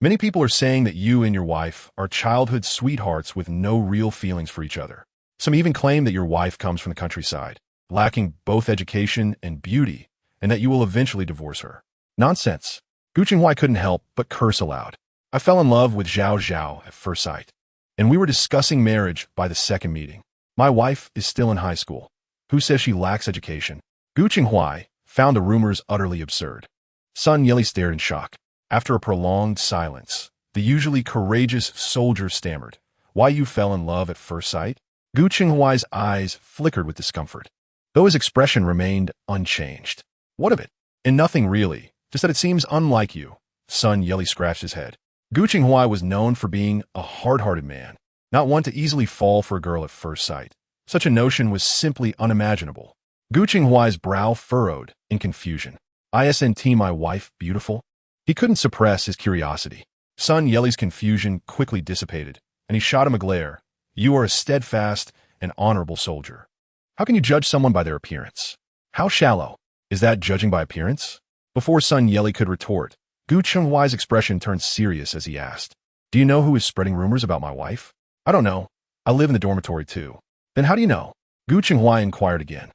Many people are saying that you and your wife are childhood sweethearts with no real feelings for each other. Some even claim that your wife comes from the countryside, lacking both education and beauty, and that you will eventually divorce her. Nonsense. Gu Qinghuai couldn't help but curse aloud. I fell in love with Zhao Zhao at first sight, and we were discussing marriage by the second meeting. My wife is still in high school. Who says she lacks education? Gu Qinghuai found the rumors utterly absurd. Sun Yeli stared in shock. After a prolonged silence, the usually courageous soldier stammered. Why you fell in love at first sight? Gu Qinghuai's eyes flickered with discomfort, though his expression remained unchanged. What of it? And nothing really, just that it seems unlike you. Sun Yeli scratched his head. Gu Qinghuai was known for being a hard-hearted man, not one to easily fall for a girl at first sight. Such a notion was simply unimaginable. Gu Qinghuai's brow furrowed in confusion. Isn't my wife beautiful? He couldn't suppress his curiosity. Sun Yeli's confusion quickly dissipated, and he shot him a glare. You are a steadfast and honorable soldier. How can you judge someone by their appearance? How shallow. Is that judging by appearance? Before Sun Yeli could retort, Gu Qinghuai's expression turned serious as he asked, Do you know who is spreading rumors about my wife? I don't know. I live in the dormitory too. Then how do you know? Gu Qinghuai inquired again.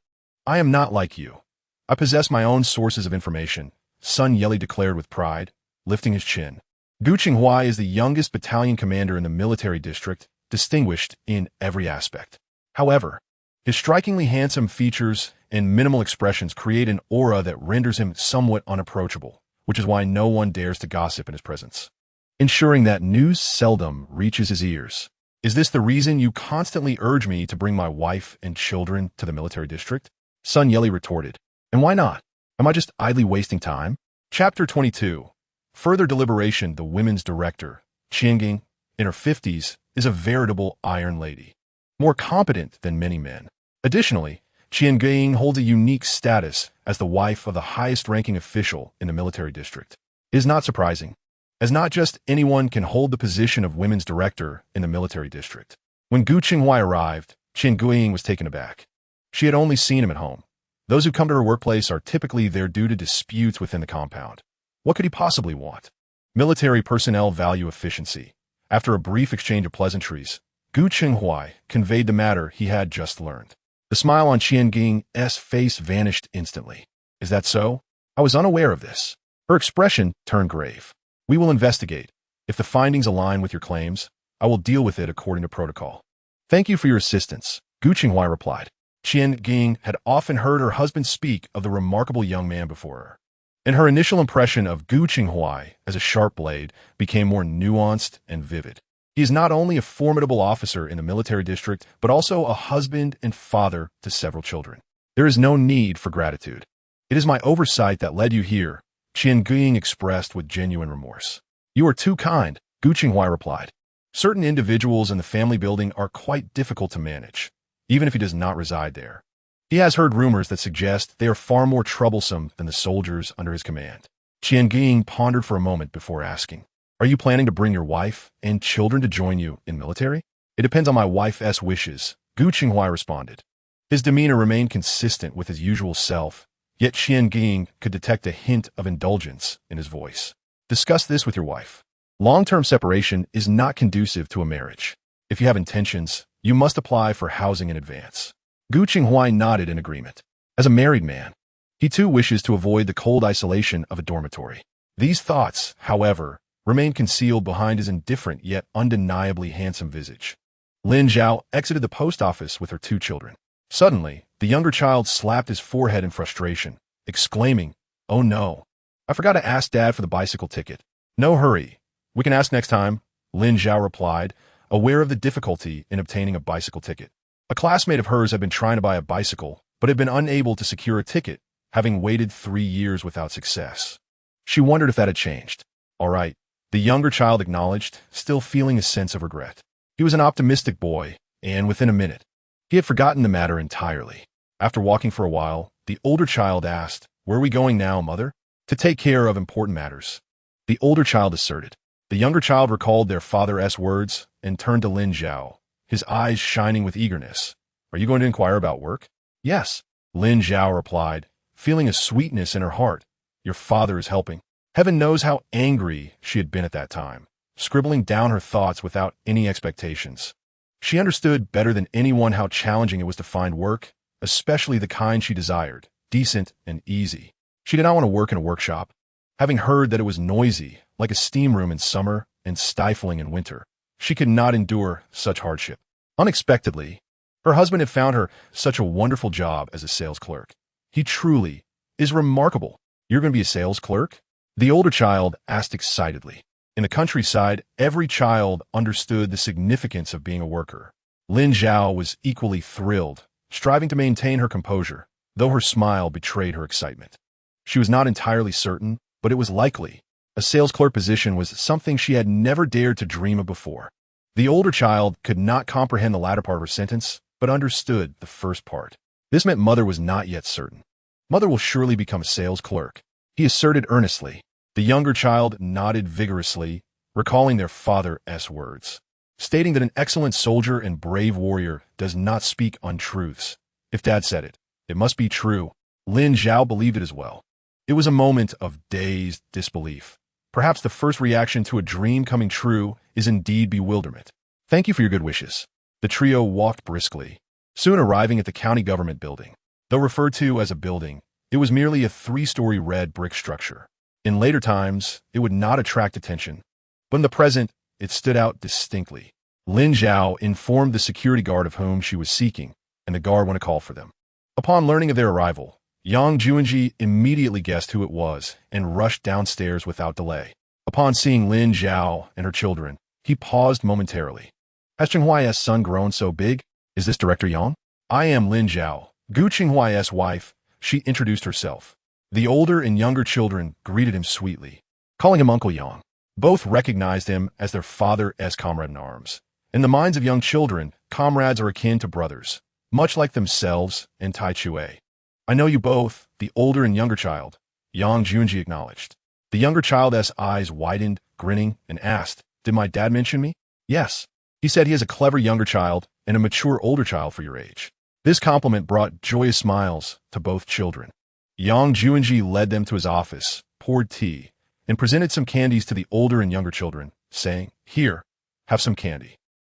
I am not like you. I possess my own sources of information, Sun Yeli declared with pride, lifting his chin. Gu Qinghuai is the youngest battalion commander in the military district, distinguished in every aspect. However, his strikingly handsome features and minimal expressions create an aura that renders him somewhat unapproachable, which is why no one dares to gossip in his presence, ensuring that news seldom reaches his ears. Is this the reason you constantly urge me to bring my wife and children to the military district? Sun Yeli retorted. And why not? Am I just idly wasting time? Chapter 22. Further deliberation. The women's director, Qianging, in her 50s, is a veritable iron lady, more competent than many men. Additionally, Qianging holds a unique status as the wife of the highest-ranking official in the military district. It is not surprising, as not just anyone can hold the position of women's director in the military district. When Gu Qinghuai arrived, Qianging was taken aback. She had only seen him at home. Those who come to her workplace are typically there due to disputes within the compound. What could he possibly want? Military personnel value efficiency. After a brief exchange of pleasantries, Gu Qinghuai conveyed the matter he had just learned. The smile on Qianging's face vanished instantly. Is that so? I was unaware of this. Her expression turned grave. We will investigate. If the findings align with your claims, I will deal with it according to protocol. Thank you for your assistance, Gu Qinghuai replied. Qianging had often heard her husband speak of the remarkable young man before her, and her initial impression of Gu Qinghuai as a sharp blade became more nuanced and vivid. He is not only a formidable officer in the military district, but also a husband and father to several children. There is no need for gratitude. It is my oversight that led you here, Qianging expressed with genuine remorse. You are too kind, Gu Qinghuai replied. Certain individuals in the family building are quite difficult to manage, even if he does not reside there. He has heard rumors that suggest they are far more troublesome than the soldiers under his command. Qianging pondered for a moment before asking, Are you planning to bring your wife and children to join you in military? It depends on my wife's wishes, Gu Qinghuai responded. His demeanor remained consistent with his usual self, yet Qianging could detect a hint of indulgence in his voice. Discuss this with your wife. Long-term separation is not conducive to a marriage. If you have intentions, you must apply for housing in advance. Gu Qinghuai nodded in agreement. As a married man, he too wishes to avoid the cold isolation of a dormitory. These thoughts, however, remained concealed behind his indifferent yet undeniably handsome visage. Lin Zhao exited the post office with her 2 children. Suddenly, the younger child slapped his forehead in frustration, exclaiming, Oh no, I forgot to ask Dad for the bicycle ticket. No hurry. We can ask next time, Lin Zhao replied, aware of the difficulty in obtaining a bicycle ticket. A classmate of hers had been trying to buy a bicycle, but had been unable to secure a ticket, having waited 3 years without success. She wondered if that had changed. All right, the younger child acknowledged, still feeling a sense of regret. He was an optimistic boy, and within a minute, he had forgotten the matter entirely. After walking for a while, the older child asked, "Where are we going now, mother?" "To take care of important matters," the older child asserted. The younger child recalled their father's words and turned to Lin Zhao, his eyes shining with eagerness. "Are you going to inquire about work?" "Yes," Lin Zhao replied, feeling a sweetness in her heart. "Your father is helping." Heaven knows how angry she had been at that time, scribbling down her thoughts without any expectations. She understood better than anyone how challenging it was to find work, especially the kind she desired, decent and easy. She did not want to work in a workshop, having heard that it was noisy, like a steam room in summer and stifling in winter. She could not endure such hardship. Unexpectedly, her husband had found her such a wonderful job as a sales clerk. "He truly is remarkable." "You're going to be a sales clerk?" the older child asked excitedly. In the countryside, every child understood the significance of being a worker. Lin Zhao was equally thrilled, striving to maintain her composure, though her smile betrayed her excitement. She was not entirely certain, but it was likely. A sales clerk position was something she had never dared to dream of before. The older child could not comprehend the latter part of her sentence, but understood the first part. This meant mother was not yet certain. "Mother will surely become a sales clerk," he asserted earnestly. The younger child nodded vigorously, recalling their father's words, stating that an excellent soldier and brave warrior does not speak untruths. If Dad said it, it must be true. Lin Zhao believed it as well. It was a moment of dazed disbelief. Perhaps the first reaction to a dream coming true is indeed bewilderment. "Thank you for your good wishes." The trio walked briskly, soon arriving at the county government building. Though referred to as a building, it was merely a 3-story red brick structure. In later times, it would not attract attention, but in the present, it stood out distinctly. Lin Zhao informed the security guard of whom she was seeking, and the guard went to call for them. Upon learning of their arrival, Yang Juanji immediately guessed who it was and rushed downstairs without delay. Upon seeing Lin Zhao and her children, he paused momentarily. "Has Chenghuai's son grown so big? Is this Director Yang?" "I am Lin Zhao, Gu Chenghuai's wife," she introduced herself. The older and younger children greeted him sweetly, calling him Uncle Yang. Both recognized him as their father's comrade-in-arms. In the minds of young children, comrades are akin to brothers, much like themselves and Tai Chue. "I know you both," the older and younger child, Yang Junji acknowledged. The younger child's eyes widened, grinning, and asked, "Did my dad mention me?" "Yes. He said he has a clever younger child and a mature older child for your age." This compliment brought joyous smiles to both children. Yang Juanji led them to his office, poured tea, and presented some candies to the older and younger children, saying, "Here, have some candy."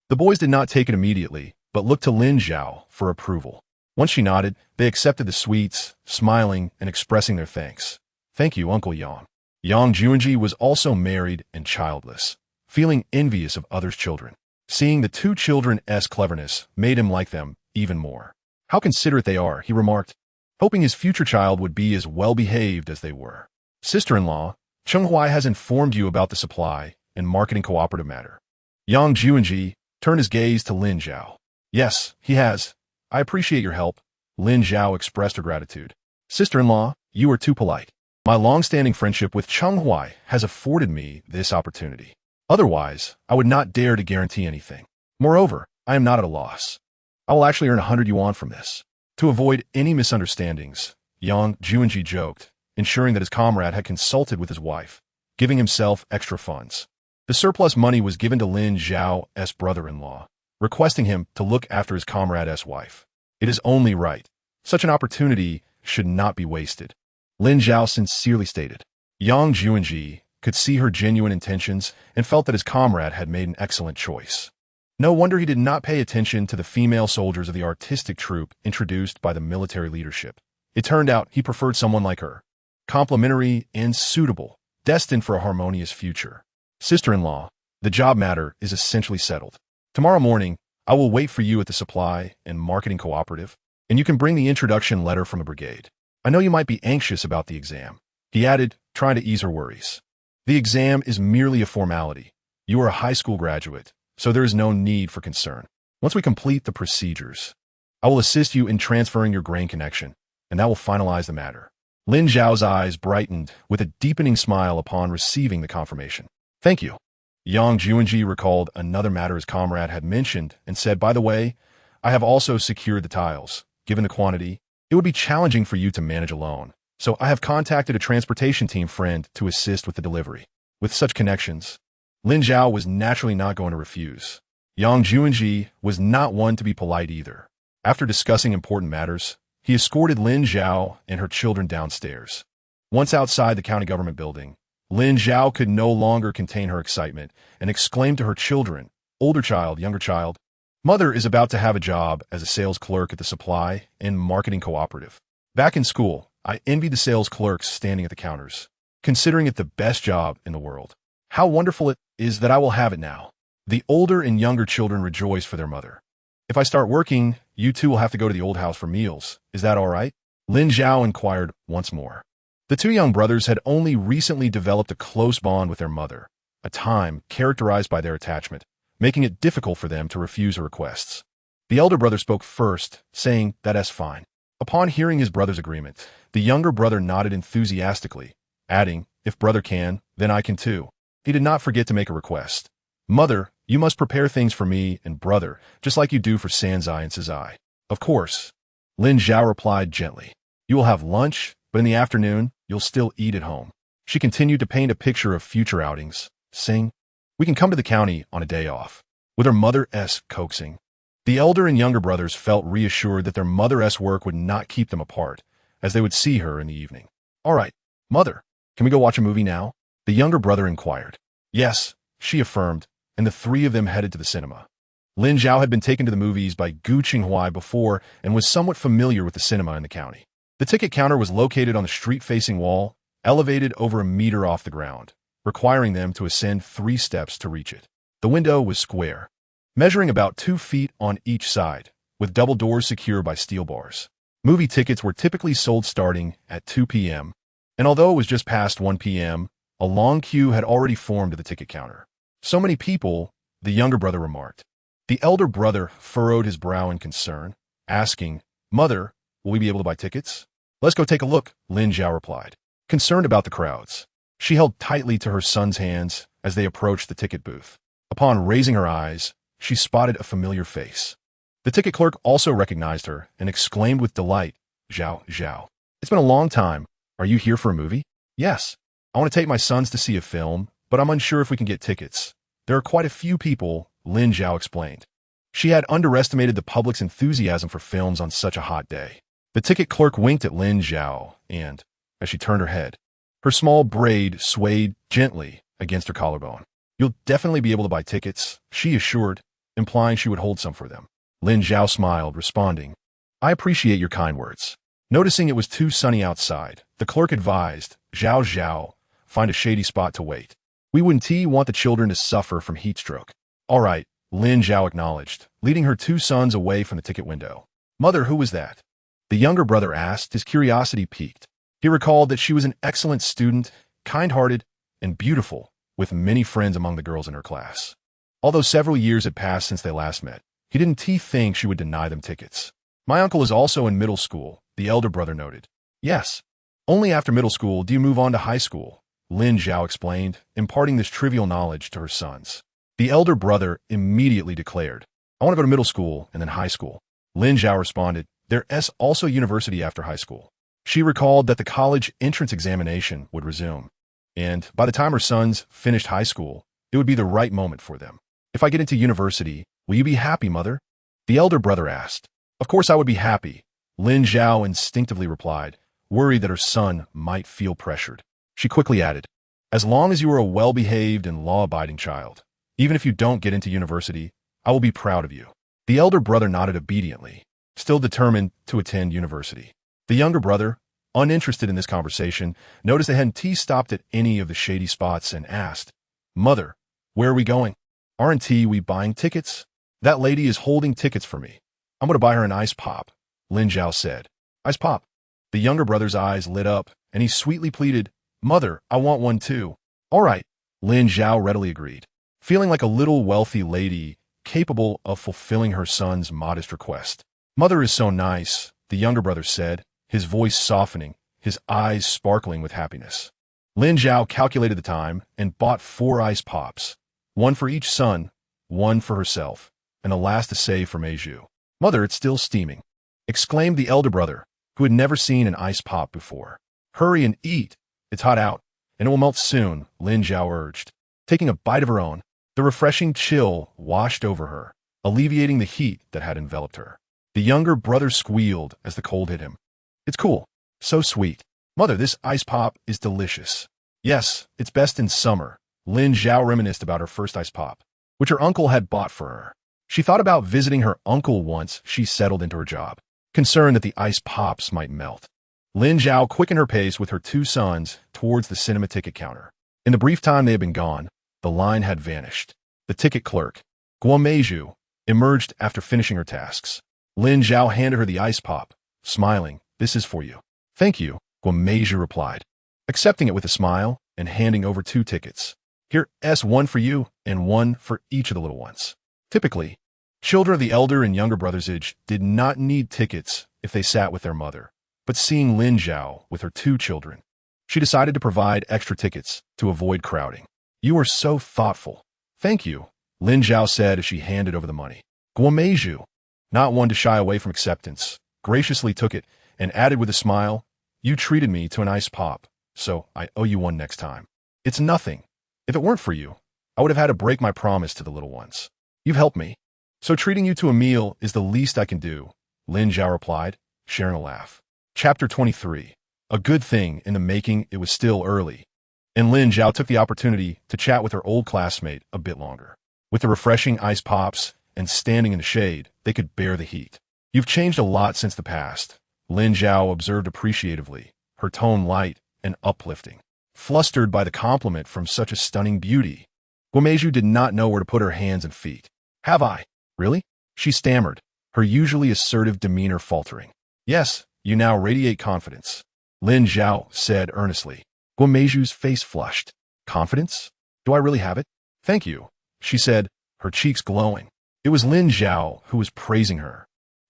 The boys did not take it immediately, but looked to Lin Zhao for approval. Once she nodded, they accepted the sweets, smiling and expressing their thanks. "Thank you, Uncle Yang." Yang Juanji was also married and childless, feeling envious of others' children. Seeing the two children's cleverness made him like them even more. "How considerate they are," he remarked, hoping his future child would be as well-behaved as they were. "Sister-in-law, Chenghuai has informed you about the supply and marketing cooperative matter." Yang Juanji turned his gaze to Lin Zhao. "Yes, he has. I appreciate your help." Lin Zhao expressed her gratitude. "Sister-in-law, you are too polite. My long-standing friendship with Chenghuai has afforded me this opportunity. Otherwise, I would not dare to guarantee anything. Moreover, I am not at a loss. I will actually earn 100 yuan from this." To avoid any misunderstandings, Yang Juanji joked, ensuring that his comrade had consulted with his wife, giving himself extra funds. The surplus money was given to Lin Zhao's brother-in-law, requesting him to look after his comrade's wife. It is only right. Such an opportunity should not be wasted, Lin Zhao sincerely stated. Yang Juanji could see her genuine intentions and felt that his comrade had made an excellent choice. No wonder he did not pay attention to the female soldiers of the artistic troupe introduced by the military leadership. It turned out he preferred someone like her, complimentary and suitable, destined for a harmonious future. "Sister-in-law, the job matter is essentially settled. Tomorrow morning, I will wait for you at the supply and marketing cooperative, and you can bring the introduction letter from the brigade. I know you might be anxious about the exam," he added, trying to ease her worries. "The exam is merely a formality. You are a high school graduate, so there is no need for concern. Once we complete the procedures, I will assist you in transferring your grain connection, and that will finalize the matter." Lin Zhao's eyes brightened with a deepening smile upon receiving the confirmation. "Thank you." Yang Juanji recalled another matter his comrade had mentioned and said, by the way, I have also secured the tiles. Given the quantity, it would be challenging for you to manage alone. So I have contacted a transportation team friend to assist with the delivery. With such connections, Lin Zhao was naturally not going to refuse. Yang Juanji was not one to be polite either. After discussing important matters, he escorted Lin Zhao and her children downstairs. Once outside the county government building, Lin Zhao could no longer contain her excitement and exclaimed to her children, older child, younger child, Mother is about to have a job as a sales clerk at the supply and marketing cooperative. Back in school, I envied the sales clerks standing at the counters, considering it the best job in the world. How wonderful it is that I will have it now. The older and younger children rejoice for their mother. If I start working, you two will have to go to the old house for meals. Is that all right? Lin Zhao inquired once more. The two young brothers had only recently developed a close bond with their mother, a time characterized by their attachment, making it difficult for them to refuse her requests. The elder brother spoke first, saying, that's fine. Upon hearing his brother's agreement, the younger brother nodded enthusiastically, adding, if brother can, then I can too. He did not forget to make a request. Mother, you must prepare things for me and brother, just like you do for Sanzai and Sazai. Of course. Lin Zhao replied gently. You will have lunch, but in the afternoon, you'll still eat at home. She continued to paint a picture of future outings, saying, we can come to the county on a day off. With her mother's coaxing, the elder and younger brothers felt reassured that their mother's work would not keep them apart, as they would see her in the evening. All right, Mother, can we go watch a movie now? The younger brother inquired. Yes, she affirmed, and the three of them headed to the cinema. Lin Zhao had been taken to the movies by Gu Qinghuai before and was somewhat familiar with the cinema in the county. The ticket counter was located on the street-facing wall, elevated over a meter off the ground, requiring them to ascend 3 steps to reach it. The window was square, measuring about 2 feet on each side, with double doors secured by steel bars. Movie tickets were typically sold starting at 2 p.m., and although it was just past 1 p.m., a long queue had already formed at the ticket counter. So many people, the younger brother remarked. The elder brother furrowed his brow in concern, asking, Mother, will we be able to buy tickets? Let's go take a look, Lin Zhao replied. Concerned about the crowds, she held tightly to her son's hands as they approached the ticket booth. Upon raising her eyes, she spotted a familiar face. The ticket clerk also recognized her and exclaimed with delight, Zhao, Zhao. It's been a long time. Are you here for a movie? Yes. I want to take my sons to see a film, but I'm unsure if we can get tickets. There are quite a few people, Lin Zhao explained. She had underestimated the public's enthusiasm for films on such a hot day. The ticket clerk winked at Lin Zhao and, as she turned her head, her small braid swayed gently against her collarbone. You'll definitely be able to buy tickets, she assured, implying she would hold some for them. Lin Zhao smiled, responding, I appreciate your kind words. Noticing it was too sunny outside, the clerk advised, Zhao Zhao, find a shady spot to wait. We wouldn't want the children to suffer from heat stroke. All right, Lin Zhao acknowledged, leading her 2 sons away from the ticket window. Mother, who was that? The younger brother asked, his curiosity piqued. He recalled that she was an excellent student, kind-hearted, and beautiful, with many friends among the girls in her class. Although several years had passed since they last met, he didn't think she would deny them tickets. My uncle is also in middle school, the elder brother noted. Yes. Only after middle school do you move on to high school, Lin Zhao explained, imparting this trivial knowledge to her sons. The elder brother immediately declared, I want to go to middle school and then high school. Lin Zhao responded, there's also university after high school. She recalled that the college entrance examination would resume, and by the time her sons finished high school, it would be the right moment for them. If I get into university, will you be happy, Mother? The elder brother asked. Of course I would be happy, Lin Zhao instinctively replied, worried that her son might feel pressured. She quickly added, as long as you are a well-behaved and law-abiding child, even if you don't get into university, I will be proud of you. The elder brother nodded obediently, still determined to attend university. The younger brother, uninterested in this conversation, noticed that hadn't stopped at any of the shady spots and asked, Mother, where are we going? Aren't we buying tickets? That lady is holding tickets for me. I'm going to buy her an ice pop, Lin Zhao said. Ice pop. The younger brother's eyes lit up, and he sweetly pleaded, Mother, I want one too. All right, Lin Zhao readily agreed, feeling like a little wealthy lady capable of fulfilling her son's modest request. Mother is so nice, the younger brother said, his voice softening, his eyes sparkling with happiness. Lin Zhao calculated the time and bought 4 ice pops, One for each son, one for herself, and the last to save for Meiju. Mother, it's still steaming, exclaimed the elder brother, who had never seen an ice pop before. Hurry and eat. It's hot out, and it will melt soon, Lin Zhao urged, taking a bite of her own. The refreshing chill washed over her, alleviating the heat that had enveloped her. The younger brother squealed as the cold hit him. It's cool. So sweet. Mother, this ice pop is delicious. Yes, it's best in summer. Lin Zhao reminisced about her first ice pop, which her uncle had bought for her. She thought about visiting her uncle once she settled into her job, concerned that the ice pops might melt. Lin Zhao quickened her pace with her two sons towards the cinema ticket counter. In the brief time they had been gone, the line had vanished. The ticket clerk, Guo Meiju, emerged after finishing her tasks. Lin Zhao handed her the ice pop, smiling. This is for you. Thank you, Guo Meiju replied, accepting it with a smile and handing over 2 tickets. Here's one for you and one for each of the little ones. Typically, children of the elder and younger brother's age did not need tickets if they sat with their mother. But seeing Lin Zhao with her 2 children, she decided to provide extra tickets to avoid crowding. You are so thoughtful. Thank you, Lin Zhao said as she handed over the money. Guo Meiju, not one to shy away from acceptance, graciously took it and added with a smile, you treated me to an ice pop, so I owe you one next time. It's nothing. If it weren't for you, I would have had to break my promise to the little ones. You've helped me, so treating you to a meal is the least I can do, Lin Zhao replied, sharing a laugh. Chapter 23. A good thing in the making it was still early, and Lin Zhao took the opportunity to chat with her old classmate a bit longer. With the refreshing ice pops and standing in the shade, they could bear the heat. You've changed a lot since the past, Lin Zhao observed appreciatively, her tone light and uplifting. Flustered by the compliment from such a stunning beauty, Guo Meiju did not know where to put her hands and feet. Have I? Really? She stammered, her usually assertive demeanor faltering. Yes, you now radiate confidence, Lin Zhao said earnestly. Guo Meiju's face flushed. Confidence? Do I really have it? Thank you, she said, her cheeks glowing. It was Lin Zhao who was praising her.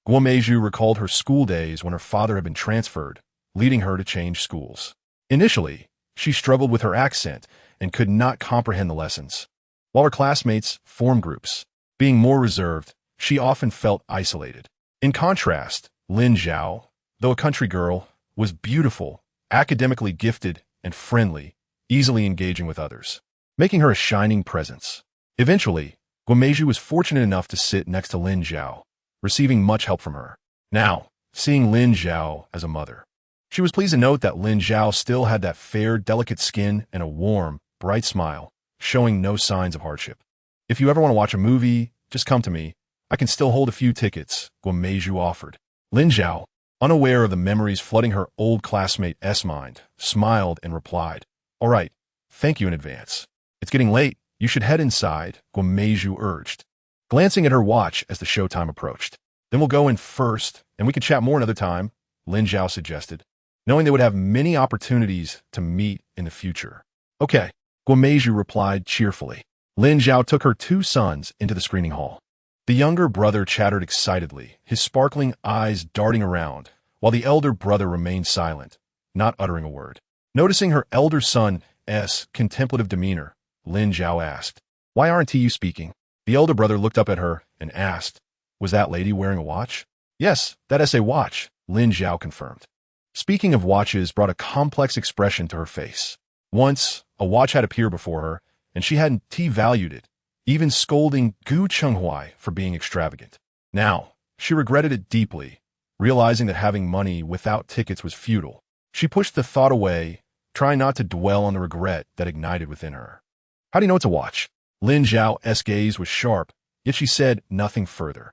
Guo Meiju recalled her school days when her father had been transferred, leading her to change schools. Initially, she struggled with her accent and could not comprehend the lessons. While her classmates formed groups, being more reserved, she often felt isolated. In contrast, Lin Zhao, though a country girl, was beautiful, academically gifted, and friendly, easily engaging with others, making her a shining presence. Eventually, Guo Meiju was fortunate enough to sit next to Lin Zhao, receiving much help from her. Now, seeing Lin Zhao as a mother, she was pleased to note that Lin Zhao still had that fair, delicate skin and a warm, bright smile, showing no signs of hardship. If you ever want to watch a movie, just come to me. I can still hold a few tickets, Guo Meiju offered. Lin Zhao, unaware of the memories flooding her old classmate's mind, smiled and replied, All right, thank you in advance. It's getting late. You should head inside, Guo Meiju urged, glancing at her watch as the showtime approached. Then we'll go in first, and we can chat more another time, Lin Zhao suggested, knowing they would have many opportunities to meet in the future. Okay, Guo Meiju replied cheerfully. Lin Zhao took her 2 sons into the screening hall. The younger brother chattered excitedly, his sparkling eyes darting around, while the elder brother remained silent, not uttering a word. Noticing her elder son's contemplative demeanor, Lin Zhao asked, Why aren't you speaking? The elder brother looked up at her and asked, Was that lady wearing a watch? Yes, that is a watch, Lin Zhao confirmed. Speaking of watches brought a complex expression to her face. Once, a watch had appeared before her, and she hadn't valued it, even scolding Gu Chenghuai for being extravagant. Now, she regretted it deeply, realizing that having money without tickets was futile. She pushed the thought away, trying not to dwell on the regret that ignited within her. How do you know it's a watch? Lin Zhao's gaze was sharp, yet she said nothing further.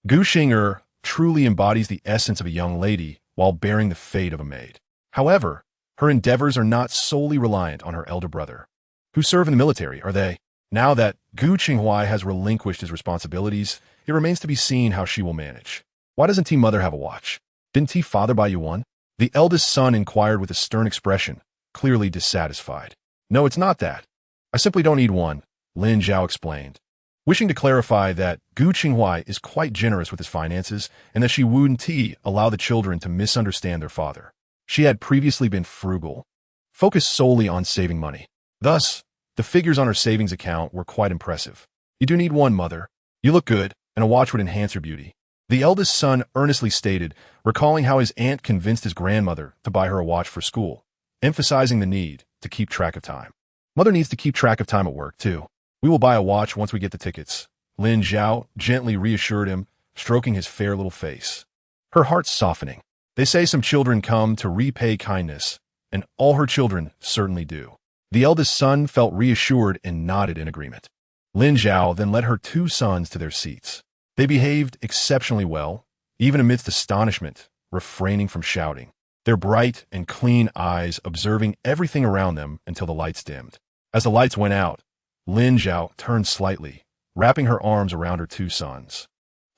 Gu Xing'er truly embodies the essence of a young lady while bearing the fate of a maid. However, her endeavors are not solely reliant on her elder brother, who serve in the military, are they? Now that Gu Qinghuai has relinquished his responsibilities, it remains to be seen how she will manage. Why doesn't Mother have a watch? Didn't Father buy you one? The eldest son inquired with a stern expression, clearly dissatisfied. No, it's not that. I simply don't need one, Lin Zhao explained, wishing to clarify that Gu Qinghuai is quite generous with his finances and that she wouldn't allow the children to misunderstand their father. She had previously been frugal, focused solely on saving money. Thus, The figures on her savings account were quite impressive. You do need one, mother. You look good, and a watch would enhance your beauty. The eldest son earnestly stated, recalling how his aunt convinced his grandmother to buy her a watch for school, emphasizing the need to keep track of time. Mother needs to keep track of time at work, too. We will buy a watch once we get the tickets. Lin Zhao gently reassured him, stroking his fair little face. Her heart softening. They say some children come to repay kindness, and all her children certainly do. The eldest son felt reassured and nodded in agreement. Lin Zhao then led her two sons to their seats. They behaved exceptionally well, even amidst astonishment, refraining from shouting, their bright and clean eyes observing everything around them until the lights dimmed. As the lights went out, Lin Zhao turned slightly, wrapping her arms around her two sons,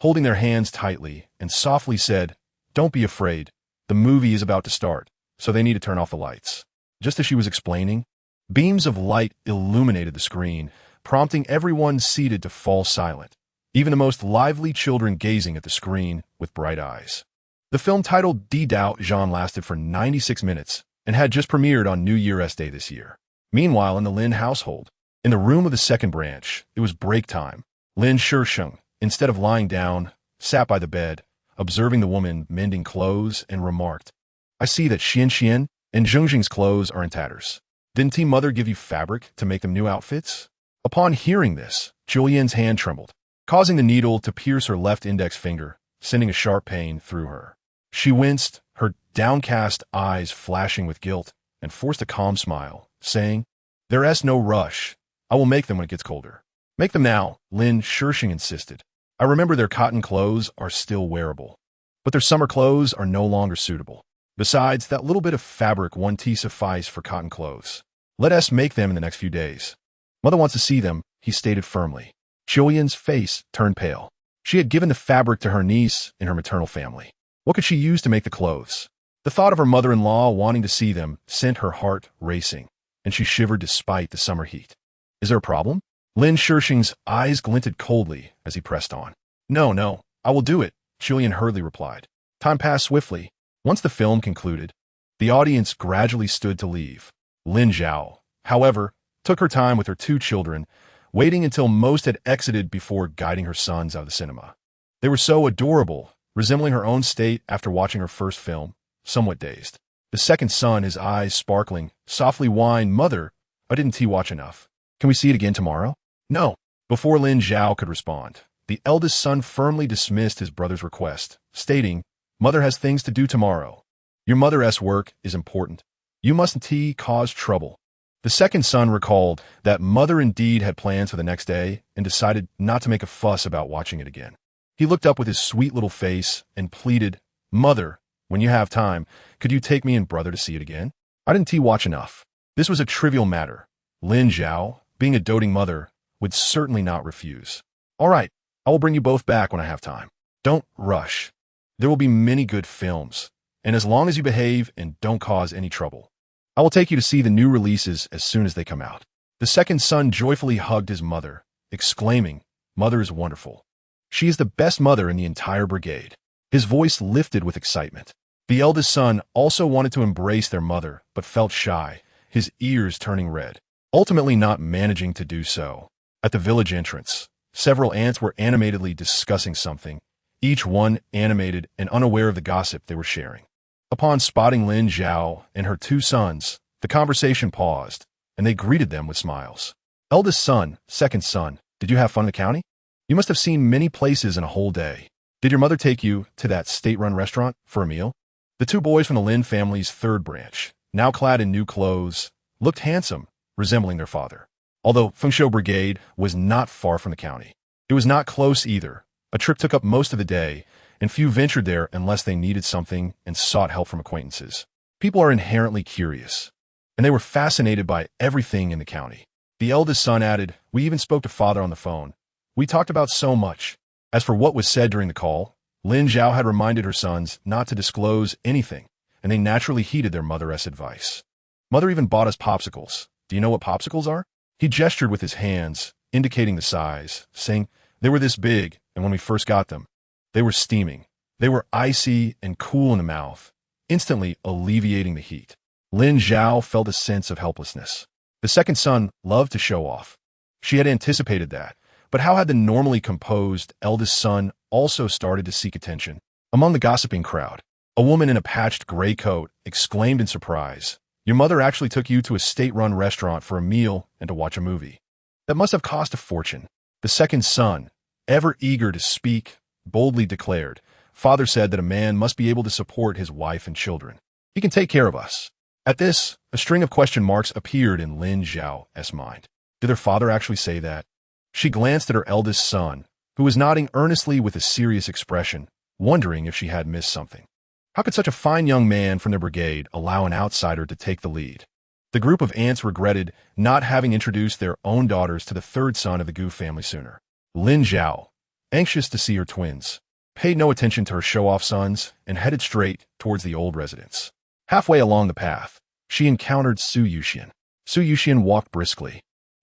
holding their hands tightly, and softly said, "Don't be afraid. The movie is about to start, so they need to turn off the lights." Just as she was explaining, beams of light illuminated the screen, prompting everyone seated to fall silent, even the most lively children gazing at the screen with bright eyes. The film titled Di Dao Zhan lasted for 96 minutes and had just premiered on New Year's Day this year. Meanwhile, in the Lin household, in the room of the second branch, it was break time. Lin Shisheng, instead of lying down, sat by the bed, observing the woman mending clothes, and remarked, "I see that Xian and Zhongjing's clothes are in tatters. Didn't Mother give you fabric to make them new outfits?" Upon hearing this, Julian's hand trembled, causing the needle to pierce her left index finger, sending a sharp pain through her. She winced, her downcast eyes flashing with guilt, and forced a calm smile, saying, "There's no rush. I will make them when it gets colder." "Make them now," Lin Shisheng insisted. "I remember their cotton clothes are still wearable, but their summer clothes are no longer suitable. Besides, that little bit of fabric won't suffice for cotton clothes. Let us make them in the next few days." "Mother wants to see them," he stated firmly. Julian's face turned pale. She had given the fabric to her niece in her maternal family. What could she use to make the clothes? The thought of her mother-in-law wanting to see them sent her heart racing, and she shivered despite the summer heat. "Is there a problem?" Lin Shisheng's eyes glinted coldly as he pressed on. No, I will do it," Julian hurriedly replied. Time passed swiftly. Once the film concluded, the audience gradually stood to leave. Lin Zhao, however, took her time with her two children, waiting until most had exited before guiding her sons out of the cinema. They were so adorable, resembling her own state after watching her first film, somewhat dazed. The second son, his eyes sparkling, softly whined, "Mother, I didn't watch enough. Can we see it again tomorrow?" "No." Before Lin Zhao could respond, the eldest son firmly dismissed his brother's request, stating, "Mother has things to do tomorrow. Your mother's work is important. You mustn't cause trouble." The second son recalled that Mother indeed had plans for the next day and decided not to make a fuss about watching it again. He looked up with his sweet little face and pleaded, "Mother, when you have time, could you take me and brother to see it again? I didn't watch enough." This was a trivial matter. Lin Zhao, being a doting mother, would certainly not refuse. "All right, I will bring you both back when I have time. Don't rush. There will be many good films, and as long as you behave and don't cause any trouble, I will take you to see the new releases as soon as they come out." The second son joyfully hugged his mother, exclaiming, "Mother is wonderful. She is the best mother in the entire brigade." His voice lifted with excitement. The eldest son also wanted to embrace their mother, but felt shy, his ears turning red, ultimately not managing to do so. At the village entrance, several aunts were animatedly discussing something, each one animated and unaware of the gossip they were sharing. Upon spotting Lin Zhao and her two sons, the conversation paused, and they greeted them with smiles. "Eldest son, second son, did you have fun in the county? You must have seen many places in a whole day. Did your mother take you to that state-run restaurant for a meal?" The two boys from the Lin family's third branch, now clad in new clothes, looked handsome, resembling their father. Although Fengshuo Brigade was not far from the county, it was not close either. A trip took up most of the day, and few ventured there unless they needed something and sought help from acquaintances. People are inherently curious, and they were fascinated by everything in the county. The eldest son added, "We even spoke to father on the phone. We talked about so much." As for what was said during the call, Lin Zhao had reminded her sons not to disclose anything, and they naturally heeded their mother's advice. "Mother even bought us popsicles. Do you know what popsicles are?" He gestured with his hands, indicating the size, saying, "They were this big, and when we first got them, they were steaming. They were icy and cool in the mouth, instantly alleviating the heat." Lin Zhao felt a sense of helplessness. The second son loved to show off. She had anticipated that, but how had the normally composed eldest son also started to seek attention? Among the gossiping crowd, a woman in a patched gray coat exclaimed in surprise, "Your mother actually took you to a state-run restaurant for a meal and to watch a movie. That must have cost a fortune." The second son, ever eager to speak, boldly declared, "Father said that a man must be able to support his wife and children. He can take care of us." At this, a string of question marks appeared in Lin Zhao's mind. Did her father actually say that? She glanced at her eldest son, who was nodding earnestly with a serious expression, wondering if she had missed something. How could such a fine young man from their brigade allow an outsider to take the lead? The group of aunts regretted not having introduced their own daughters to the third son of the Gu family sooner. Lin Zhao, anxious to see her twins, paid no attention to her show-off sons and headed straight towards the old residence. Halfway along the path, she encountered Su Yuxian. Su Yuxian walked briskly,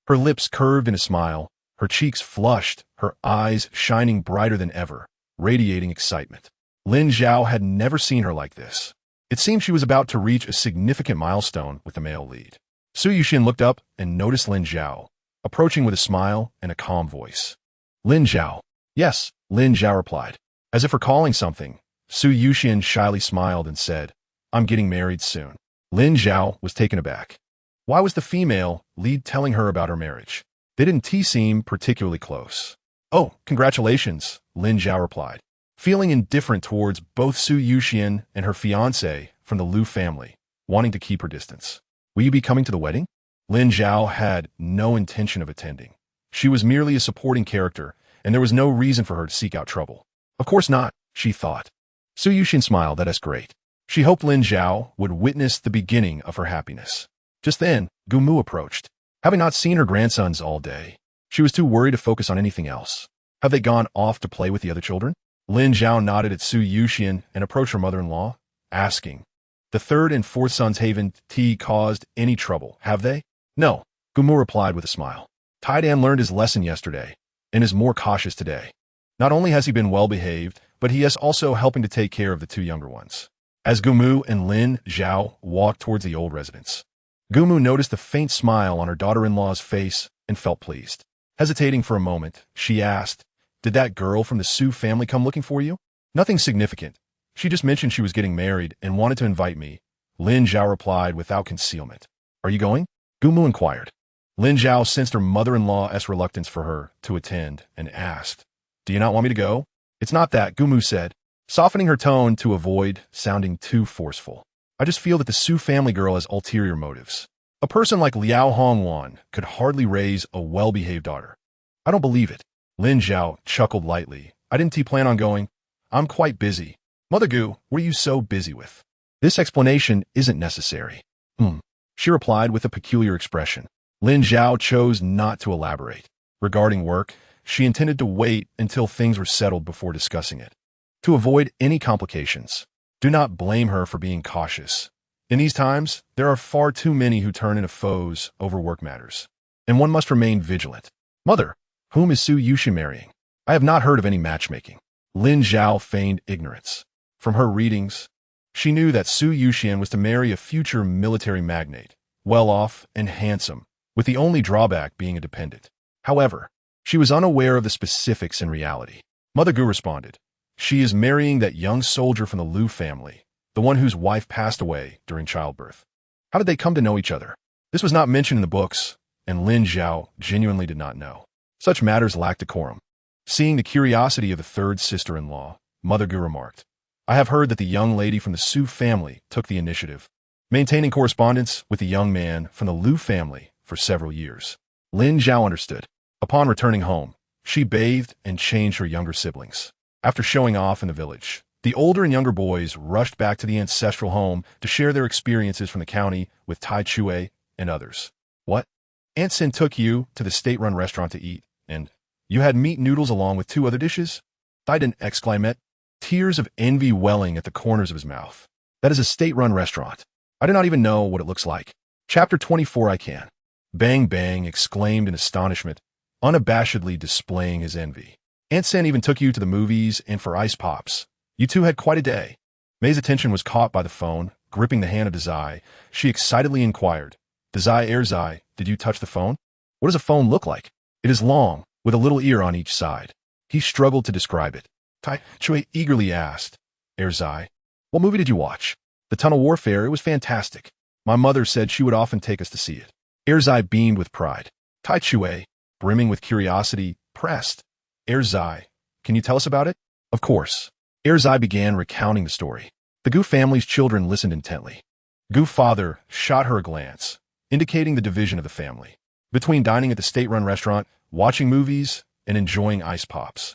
her lips curved in a smile, her cheeks flushed, her eyes shining brighter than ever, radiating excitement. Lin Zhao had never seen her like this. It seemed she was about to reach a significant milestone with the male lead. Su Yuxian looked up and noticed Lin Zhao, approaching with a smile and a calm voice. "Lin Zhao." "Yes," Lin Zhao replied. As if recalling something, Su Yuxian shyly smiled and said, "I'm getting married soon." Lin Zhao was taken aback. Why was the female lead telling her about her marriage? They didn't seem particularly close. "Oh, congratulations," Lin Zhao replied, feeling indifferent towards both Su Yuxian and her fiancé from the Liu family, wanting to keep her distance. "Will you be coming to the wedding?" Lin Zhao had no intention of attending. She was merely a supporting character, and there was no reason for her to seek out trouble. Of course not, she thought. Su Yuxian smiled. "That's great." She hoped Lin Zhao would witness the beginning of her happiness. Just then, Gumu approached. Having not seen her grandsons all day, she was too worried to focus on anything else. Have they gone off to play with the other children? Lin Zhao nodded at Su Yuxian and approached her mother-in-law, asking, "The third and fourth sons haven't caused any trouble, have they?" "No," Gumu replied with a smile. "Taidan learned his lesson yesterday and is more cautious today. Not only has he been well-behaved, but he is also helping to take care of the two younger ones." As Gumu and Lin Zhao walked towards the old residence, Gumu noticed the faint smile on her daughter-in-law's face and felt pleased. Hesitating for a moment, she asked, "Did that girl from the Su family come looking for you?" "Nothing significant. She just mentioned she was getting married and wanted to invite me," Lin Zhao replied without concealment. "Are you going?" Gumu inquired. Lin Zhao sensed her mother-in-law's reluctance for her to attend and asked, "Do you not want me to go?" "It's not that," Gumu said, softening her tone to avoid sounding too forceful. "I just feel that the Su family girl has ulterior motives. A person like Liao Hongwan could hardly raise a well-behaved daughter." "I don't believe it." Lin Zhao chuckled lightly. "I didn't plan on going. I'm quite busy." "Mother Gu, what are you so busy with?" "This explanation isn't necessary." She replied with a peculiar expression. Lin Zhao chose not to elaborate. Regarding work, she intended to wait until things were settled before discussing it, to avoid any complications. Do not blame her for being cautious. In these times, there are far too many who turn into foes over work matters, and one must remain vigilant. "Mother, whom is Su Yuxian marrying?" "I have not heard of any matchmaking." Lin Zhao feigned ignorance. From her readings, she knew that Su Yuxian was to marry a future military magnate, well-off and handsome, with the only drawback being a dependent. However, she was unaware of the specifics in reality. Mother Gu responded, "She is marrying that young soldier from the Liu family, the one whose wife passed away during childbirth." How did they come to know each other? This was not mentioned in the books, and Lin Zhao genuinely did not know. Such matters lacked decorum. Seeing the curiosity of the third sister-in-law, Mother Gu remarked, "I have heard that the young lady from the Su family took the initiative, maintaining correspondence with the young man from the Liu family for several years." Lin Zhao understood. Upon returning home, she bathed and changed her younger siblings. After showing off in the village, the older and younger boys rushed back to the ancestral home to share their experiences from the county with Tai Chue and others. "What? Aunt Sin took you to the state-run restaurant to eat, and you had meat noodles along with 2 other dishes?" Taidan exclaimed, tears of envy welling at the corners of his mouth. "That is a state-run restaurant. I do not even know what it looks like." Chapter 24. "I can." Bang Bang exclaimed in astonishment, unabashedly displaying his envy. "Aunt Sen even took you to the movies and for ice pops. You two had quite a day." May's attention was caught by the phone. Gripping the hand of Desai, she excitedly inquired, Zai, did you touch the phone? What does a phone look like? It is long, with a little ear on each side. He struggled to describe it. Tai Chui eagerly asked, Zai, what movie did you watch? The Tunnel Warfare, it was fantastic. My mother said she would often take us to see it. Zai beamed with pride. Tai Chui, brimming with curiosity, pressed. Zai, can you tell us about it? Of course. Zai began recounting the story. The Gu family's children listened intently. Gu father shot her a glance, indicating the division of the family, between dining at the state-run restaurant, watching movies, and enjoying ice pops.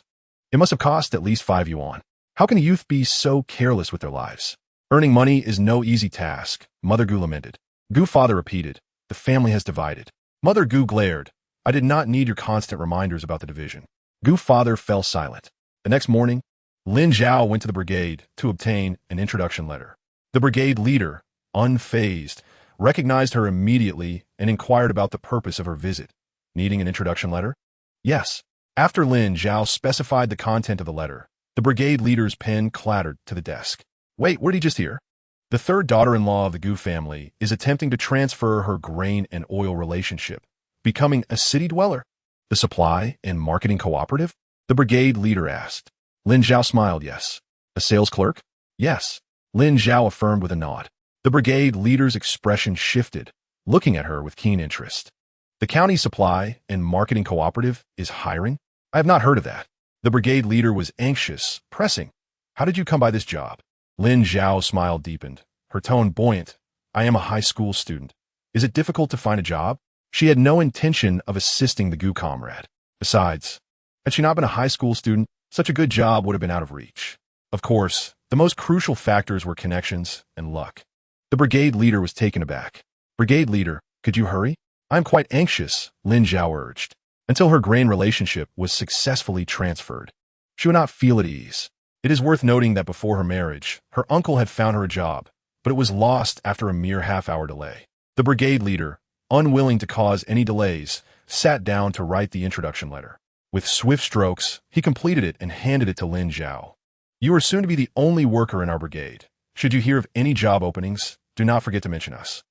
It must have cost at least 5 yuan. How can a youth be so careless with their lives? Earning money is no easy task, Mother Gu lamented. Gu father repeated, the family has divided. Mother Gu glared. I did not need your constant reminders about the division. Gu father fell silent. The next morning, Lin Zhao went to the brigade to obtain an introduction letter. The brigade leader, unfazed, recognized her immediately and inquired about the purpose of her visit. Needing an introduction letter? Yes. After Lin Zhao specified the content of the letter, the brigade leader's pen clattered to the desk. Wait, what did he just hear? The third daughter-in-law of the Gu family is attempting to transfer her grain and oil relationship, becoming a city dweller. The supply and marketing cooperative? The brigade leader asked. Lin Zhao smiled, yes. A sales clerk? Yes. Lin Zhao affirmed with a nod. The brigade leader's expression shifted, looking at her with keen interest. The county supply and marketing cooperative is hiring? I have not heard of that. The brigade leader was anxious, pressing. How did you come by this job? Lin Zhao's smile deepened, her tone buoyant. I am a high school student. Is it difficult to find a job? She had no intention of assisting the Gu comrade. Besides, had she not been a high school student, such a good job would have been out of reach. Of course, the most crucial factors were connections and luck. The brigade leader was taken aback. Brigade leader, could you hurry? I am quite anxious, Lin Zhao urged, until her grain relationship was successfully transferred. She would not feel at ease. It is worth noting that before her marriage, her uncle had found her a job, but it was lost after a mere half-hour delay. The brigade leader, unwilling to cause any delays, sat down to write the introduction letter. With swift strokes, he completed it and handed it to Lin Zhao. You are soon to be the only worker in our brigade. Should you hear of any job openings, do not forget to mention us,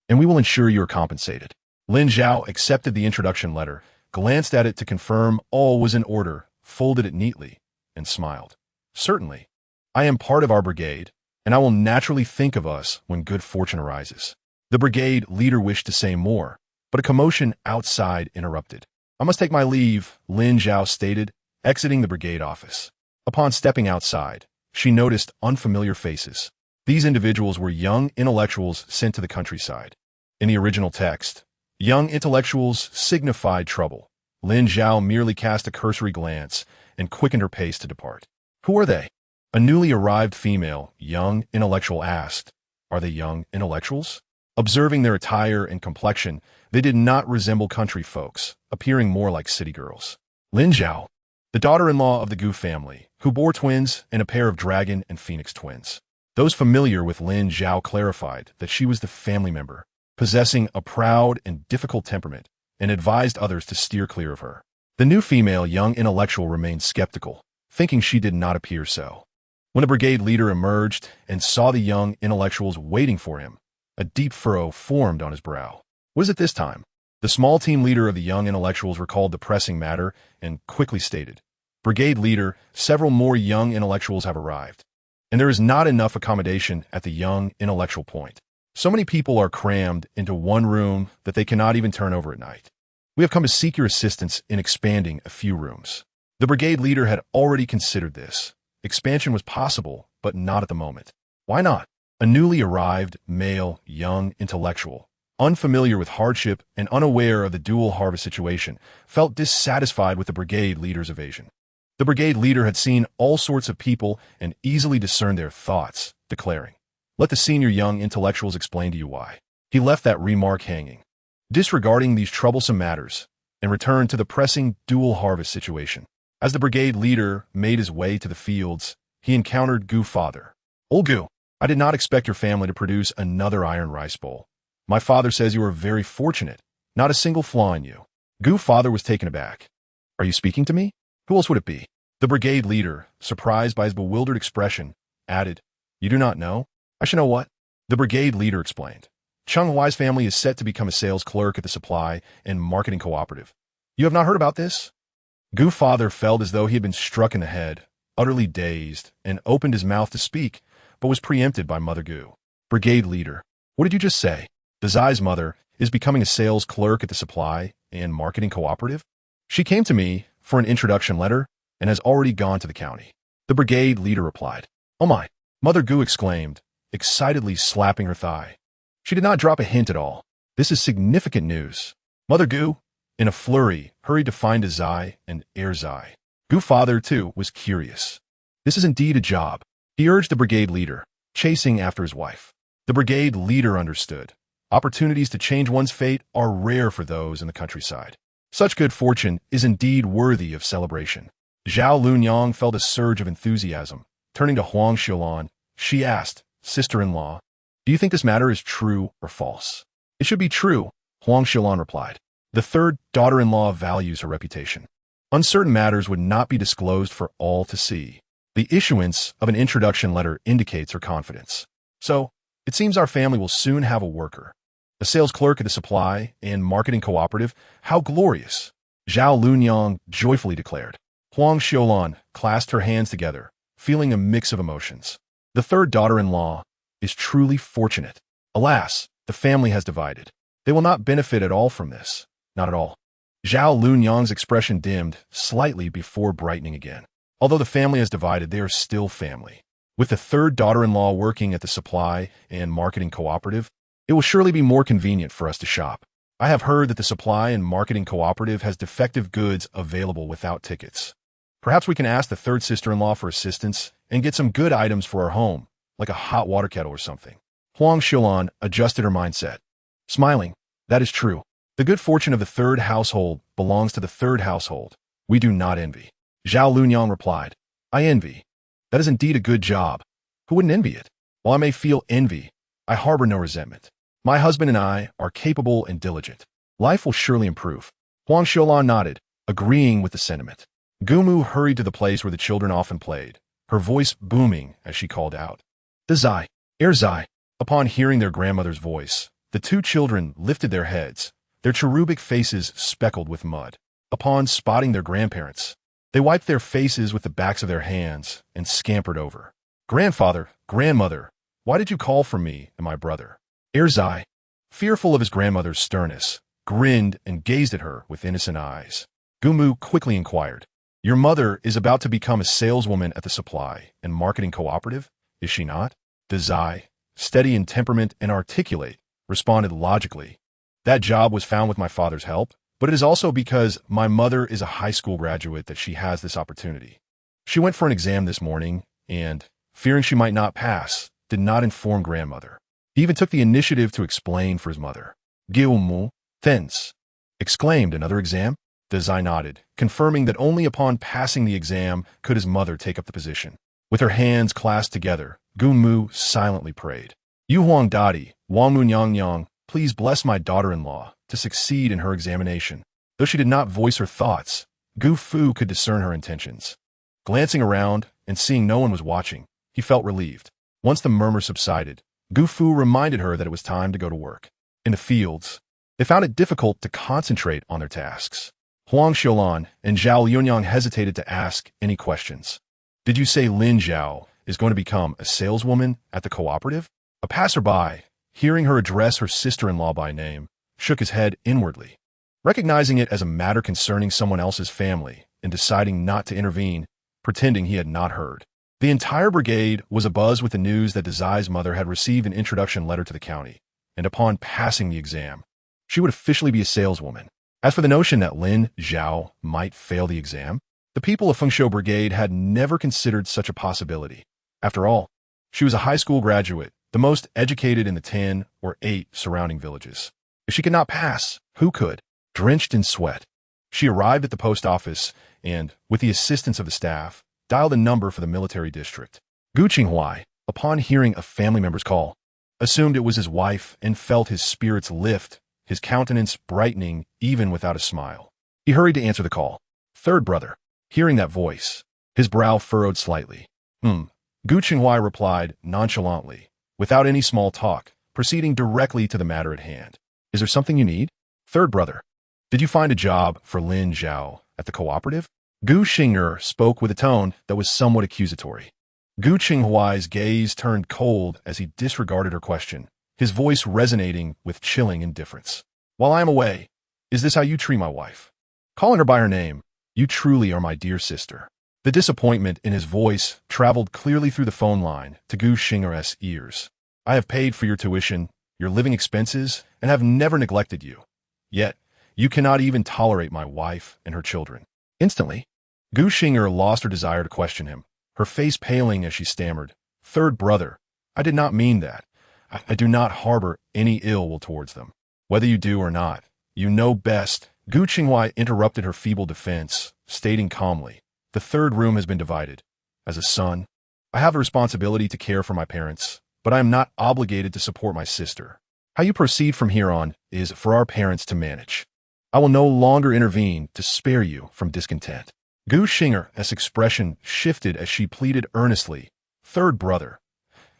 and we will ensure you are compensated. Lin Zhao accepted the introduction letter, glanced at it to confirm all was in order, folded it neatly, and smiled. Certainly. I am part of our brigade, and I will naturally think of us when good fortune arises. The brigade leader wished to say more, but a commotion outside interrupted. I must take my leave, Lin Zhao stated, exiting the brigade office. Upon stepping outside, she noticed unfamiliar faces. These individuals were young intellectuals sent to the countryside. In the original text, young intellectuals signified trouble. Lin Zhao merely cast a cursory glance and quickened her pace to depart. Who are they? A newly arrived female, young intellectual asked. Are they young intellectuals? Observing their attire and complexion, they did not resemble country folks, appearing more like city girls. Lin Zhao, the daughter-in-law of the Gu family, who bore twins and a pair of dragon and phoenix twins. Those familiar with Lin Zhao clarified that she was the family member, possessing a proud and difficult temperament, and advised others to steer clear of her. The new female young intellectual remained skeptical, thinking she did not appear so. When the brigade leader emerged and saw the young intellectuals waiting for him, a deep furrow formed on his brow. What is it this time? The small team leader of the young intellectuals recalled the pressing matter and quickly stated, Brigade leader, several more young intellectuals have arrived, and there is not enough accommodation at the young intellectual point. So many people are crammed into one room that they cannot even turn over at night. We have come to seek your assistance in expanding a few rooms. The brigade leader had already considered this. Expansion was possible, but not at the moment. Why not? A newly arrived, male, young intellectual, unfamiliar with hardship and unaware of the dual harvest situation, felt dissatisfied with the brigade leader's evasion. The brigade leader had seen all sorts of people and easily discerned their thoughts, declaring, "Let the senior young intellectuals explain to you why." He left that remark hanging, disregarding these troublesome matters, and returned to the pressing dual harvest situation. As the brigade leader made his way to the fields, he encountered Gu father. Old Gu, I did not expect your family to produce another iron rice bowl. My father says you are very fortunate, not a single flaw in you. Gu father was taken aback. Are you speaking to me? Who else would it be? The brigade leader, surprised by his bewildered expression, added, You do not know? I should know what? The brigade leader explained. Cheng Huai's family is set to become a sales clerk at the supply and marketing cooperative. You have not heard about this? Gu's father felt as though he had been struck in the head, utterly dazed, and opened his mouth to speak, but was preempted by Mother Gu. Brigade leader. What did you just say? Zai's mother is becoming a sales clerk at the supply and marketing cooperative? She came to me for an introduction letter and has already gone to the county. The brigade leader replied. Oh my! Mother Gu exclaimed, excitedly slapping her thigh. She did not drop a hint at all. This is significant news. Mother Gu, in a flurry, hurried to find Zai and Zai. Gu's father, too, was curious. This is indeed a job, he urged the brigade leader, chasing after his wife. The brigade leader understood. Opportunities to change one's fate are rare for those in the countryside. Such good fortune is indeed worthy of celebration. Zhao Lunyang felt a surge of enthusiasm. Turning to Huang Xiulan, she asked, sister-in-law, do you think this matter is true or false? It should be true, Huang Xiulan replied. The third daughter-in-law values her reputation. Uncertain matters would not be disclosed for all to see. The issuance of an introduction letter indicates her confidence. So, it seems our family will soon have a worker. A sales clerk at the supply and marketing cooperative? How glorious! Zhao Lunyang joyfully declared. Huang Xiulan clasped her hands together, feeling a mix of emotions. The third daughter-in-law is truly fortunate. Alas, the family has divided. They will not benefit at all from this. Not at all. Zhao Lunyang's expression dimmed slightly before brightening again. Although the family has divided, they are still family. With the third daughter-in-law working at the supply and marketing cooperative, it will surely be more convenient for us to shop. I have heard that the supply and marketing cooperative has defective goods available without tickets. Perhaps we can ask the third sister-in-law for assistance and get some good items for our home, like a hot water kettle or something. Huang Xiulan adjusted her mindset. Smiling, that is true. The good fortune of the third household belongs to the third household. We do not envy. Zhao Lunyang replied. I envy. That is indeed a good job. Who wouldn't envy it? While I may feel envy, I harbor no resentment. My husband and I are capable and diligent. Life will surely improve. Huang Xiulan nodded, agreeing with the sentiment. Gumu hurried to the place where the children often played, her voice booming as she called out. Zai, Zai. Upon hearing their grandmother's voice, the two children lifted their heads, their cherubic faces speckled with mud. Upon spotting their grandparents, they wiped their faces with the backs of their hands and scampered over. Grandfather, grandmother, why did you call for me and my brother? Zai, fearful of his grandmother's sternness, grinned and gazed at her with innocent eyes. Gumu quickly inquired, Your mother is about to become a saleswoman at the supply and marketing cooperative, is she not? Zai, steady in temperament and articulate, responded logically. That job was found with my father's help, but it is also because my mother is a high school graduate that she has this opportunity. She went for an exam this morning and, fearing she might not pass, did not inform grandmother. He even took the initiative to explain for his mother. Gilmu, thence, exclaimed another exam. Zai nodded, confirming that only upon passing the exam could his mother take up the position. With her hands clasped together, Gunmu silently prayed. Yu Huang Dadi, Wang Munyang Yang, please bless my daughter-in-law to succeed in her examination. Though she did not voice her thoughts, Gu Fu could discern her intentions. Glancing around and seeing no one was watching, he felt relieved. Once the murmur subsided, Gu Fu reminded her that it was time to go to work. In the fields, they found it difficult to concentrate on their tasks. Huang Xiulan and Zhao Lunyang hesitated to ask any questions. Did you say Lin Zhao is going to become a saleswoman at the cooperative? A passerby, hearing her address her sister-in-law by name, shook his head inwardly. Recognizing it as a matter concerning someone else's family and deciding not to intervene, pretending he had not heard. The entire brigade was abuzz with the news that Zai's mother had received an introduction letter to the county, and upon passing the exam, she would officially be a saleswoman. As for the notion that Lin Zhao might fail the exam, the people of Fengshou Brigade had never considered such a possibility. After all, she was a high school graduate, the most educated in the 10 or 8 surrounding villages. If she could not pass, who could? Drenched in sweat, she arrived at the post office and, with the assistance of the staff, dialed a number for the military district. Gu Qinghuai, upon hearing a family member's call, assumed it was his wife and felt his spirits lift, his countenance brightening even without a smile. He hurried to answer the call. Third brother. Hearing that voice, his brow furrowed slightly. Gu Qinghuai replied nonchalantly, without any small talk, proceeding directly to the matter at hand. Is there something you need? Third brother. Did you find a job for Lin Zhao at the cooperative? Gu Xing'er spoke with a tone that was somewhat accusatory. Gu Qinghuai's gaze turned cold as he disregarded her question, his voice resonating with chilling indifference. While I am away, is this how you treat my wife? Calling her by her name, you truly are my dear sister. The disappointment in his voice traveled clearly through the phone line to Gu Xing'er's ears. I have paid for your tuition, your living expenses, and have never neglected you. Yet, you cannot even tolerate my wife and her children. Instantly, Gu Xing'er lost her desire to question him, her face paling as she stammered, Third brother, I did not mean that. I do not harbor any ill will towards them. Whether you do or not, you know best. Gu Qinghuai interrupted her feeble defense, stating calmly, the third room has been divided. As a son, I have a responsibility to care for my parents, but I am not obligated to support my sister. How you proceed from here on is for our parents to manage. I will no longer intervene to spare you from discontent. Gu Xing'er's expression shifted as she pleaded earnestly, Third brother,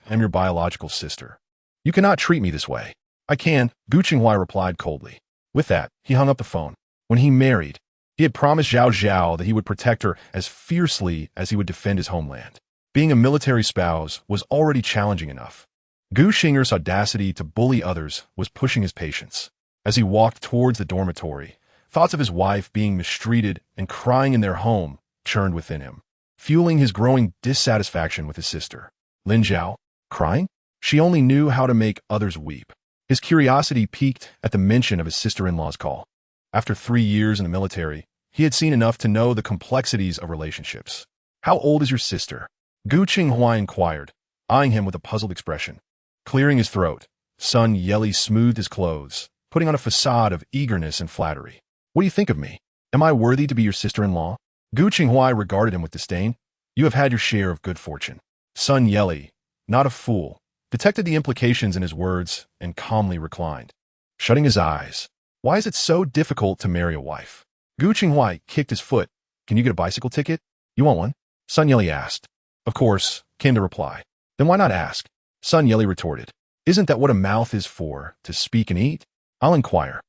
I am your biological sister. You cannot treat me this way. I can, Gu Qinghuai replied coldly. With that, he hung up the phone. When he married, he had promised Zhao Zhao that he would protect her as fiercely as he would defend his homeland. Being a military spouse was already challenging enough. Gu Xing'er's audacity to bully others was pushing his patience. As he walked towards the dormitory, thoughts of his wife being mistreated and crying in their home churned within him, fueling his growing dissatisfaction with his sister. Lin Zhao, crying? She only knew how to make others weep. His curiosity piqued at the mention of his sister-in-law's call. After 3 years in the military, he had seen enough to know the complexities of relationships. How old is your sister? Gu Qinghuai inquired, eyeing him with a puzzled expression. Clearing his throat, Sun Yeli smoothed his clothes, putting on a facade of eagerness and flattery. What do you think of me? Am I worthy to be your sister-in-law? Gu Qinghuai regarded him with disdain. You have had your share of good fortune. Sun Yeli, not a fool, detected the implications in his words and calmly reclined, shutting his eyes. Why is it so difficult to marry a wife? Gu Qinghuai kicked his foot. Can you get a bicycle ticket? You want one? Sun Yeli asked. Of course, came the reply. Then why not ask? Sun Yeli retorted. Isn't that what a mouth is for, to speak and eat? I'll inquire.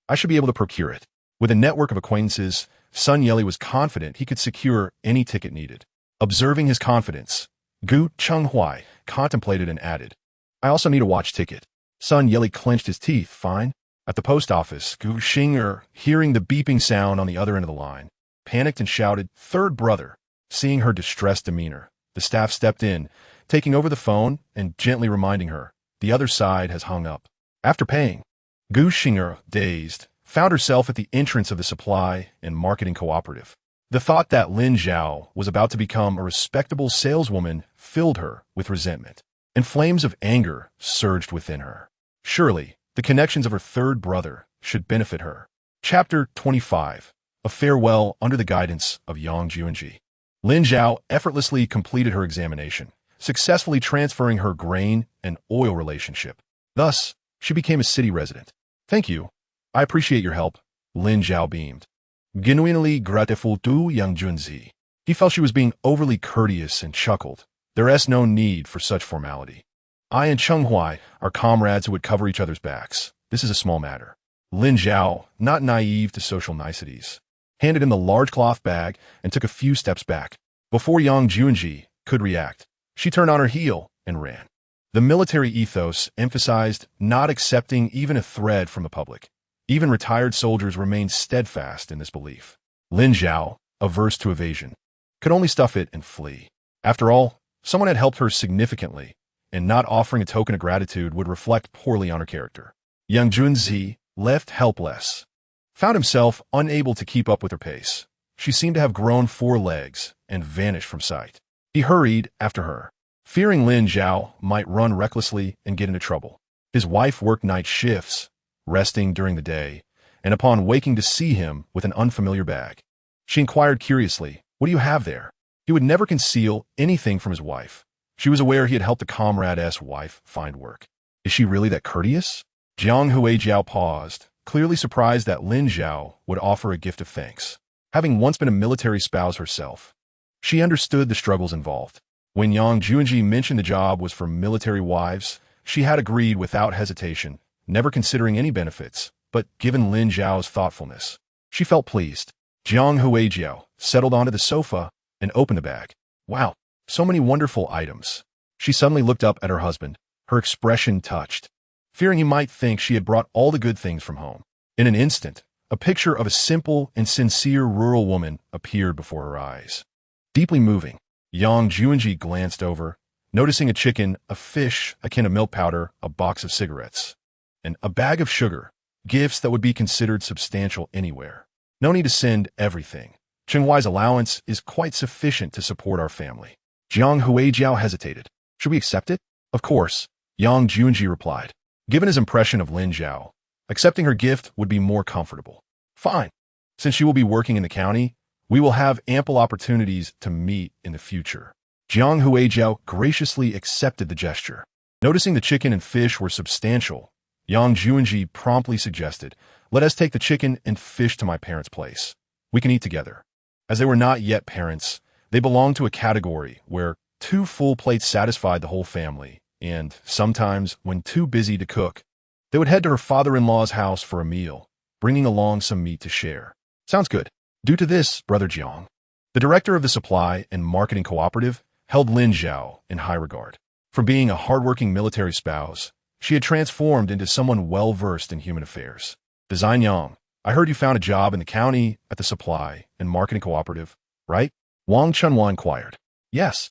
I should be able to procure it. With a network of acquaintances, Sun Yeli was confident he could secure any ticket needed. Observing his confidence, Gu Qinghuai contemplated and added, I also need a watch ticket. Sun Yeli clenched his teeth. Fine. At the post office, Gu Xing'er, hearing the beeping sound on the other end of the line, panicked and shouted, Third brother. Seeing her distressed demeanor, the staff stepped in, taking over the phone and gently reminding her, the other side has hung up. After paying, Gu Xing'er, dazed, found herself at the entrance of the supply and marketing cooperative. The thought that Lin Zhao was about to become a respectable saleswoman filled her with resentment, and flames of anger surged within her. Surely, the connections of her third brother should benefit her. Chapter 25. A Farewell Under the Guidance of Yang Juanji. Lin Zhao effortlessly completed her examination, successfully transferring her grain and oil relationship. Thus, she became a city resident. Thank you. I appreciate your help, Lin Zhao beamed. Genuinely grateful to Yang Junzi. He felt she was being overly courteous and chuckled. There is no need for such formality. I and Qinghuai are comrades who would cover each other's backs. This is a small matter. Lin Zhao, not naive to social niceties, handed him the large cloth bag and took a few steps back. Before Yang Junji could react, she turned on her heel and ran. The military ethos emphasized not accepting even a thread from the public. Even retired soldiers remained steadfast in this belief. Lin Zhao, averse to evasion, could only stuff it and flee. After all, someone had helped her significantly, and not offering a token of gratitude would reflect poorly on her character. Yang Junzi, left helpless, found himself unable to keep up with her pace. She seemed to have grown 4 legs and vanished from sight. He hurried after her, fearing Lin Zhao might run recklessly and get into trouble. His wife worked night shifts, resting during the day, and upon waking to see him with an unfamiliar bag, she inquired curiously, What do you have there? He would never conceal anything from his wife. She was aware he had helped a comrade's wife find work. Is she really that courteous? Jiang Huijiao paused, clearly surprised that Lin Zhao would offer a gift of thanks. Having once been a military spouse herself, she understood the struggles involved. When Yang Juanji mentioned the job was for military wives, She had agreed without hesitation, never considering any benefits, but given Lin Zhao's thoughtfulness, she felt pleased. Jiang Huijiao settled onto the sofa and opened the bag. Wow, so many wonderful items. She suddenly looked up at her husband, her expression touched, fearing he might think she had brought all the good things from home. In an instant, a picture of a simple and sincere rural woman appeared before her eyes. Deeply moving, Yang Juanji glanced over, noticing a chicken, a fish akin to milk powder, a box of cigarettes, and a bag of sugar, gifts that would be considered substantial anywhere. No need to send everything. Chenghuai's allowance is quite sufficient to support our family. Jiang Huijiao hesitated. Should we accept it? Of course, Yang Juanji replied. Given his impression of Lin Zhao, accepting her gift would be more comfortable. Fine. Since she will be working in the county, we will have ample opportunities to meet in the future. Jiang Huijiao graciously accepted the gesture. Noticing the chicken and fish were substantial, Yang Juanji promptly suggested, let us take the chicken and fish to my parents' place. We can eat together. As they were not yet parents, they belonged to a category where 2 full plates satisfied the whole family, and sometimes, when too busy to cook, they would head to her father-in-law's house for a meal, bringing along some meat to share. Sounds good. Due to this, Brother Jiang, the director of the Supply and Marketing Cooperative, held Lin Zhao in high regard. From being a hardworking military spouse, she had transformed into someone well-versed in human affairs. Design Yang, I heard you found a job in the county at the Supply and Marketing Cooperative, right? Wang Chunhua inquired. Yes.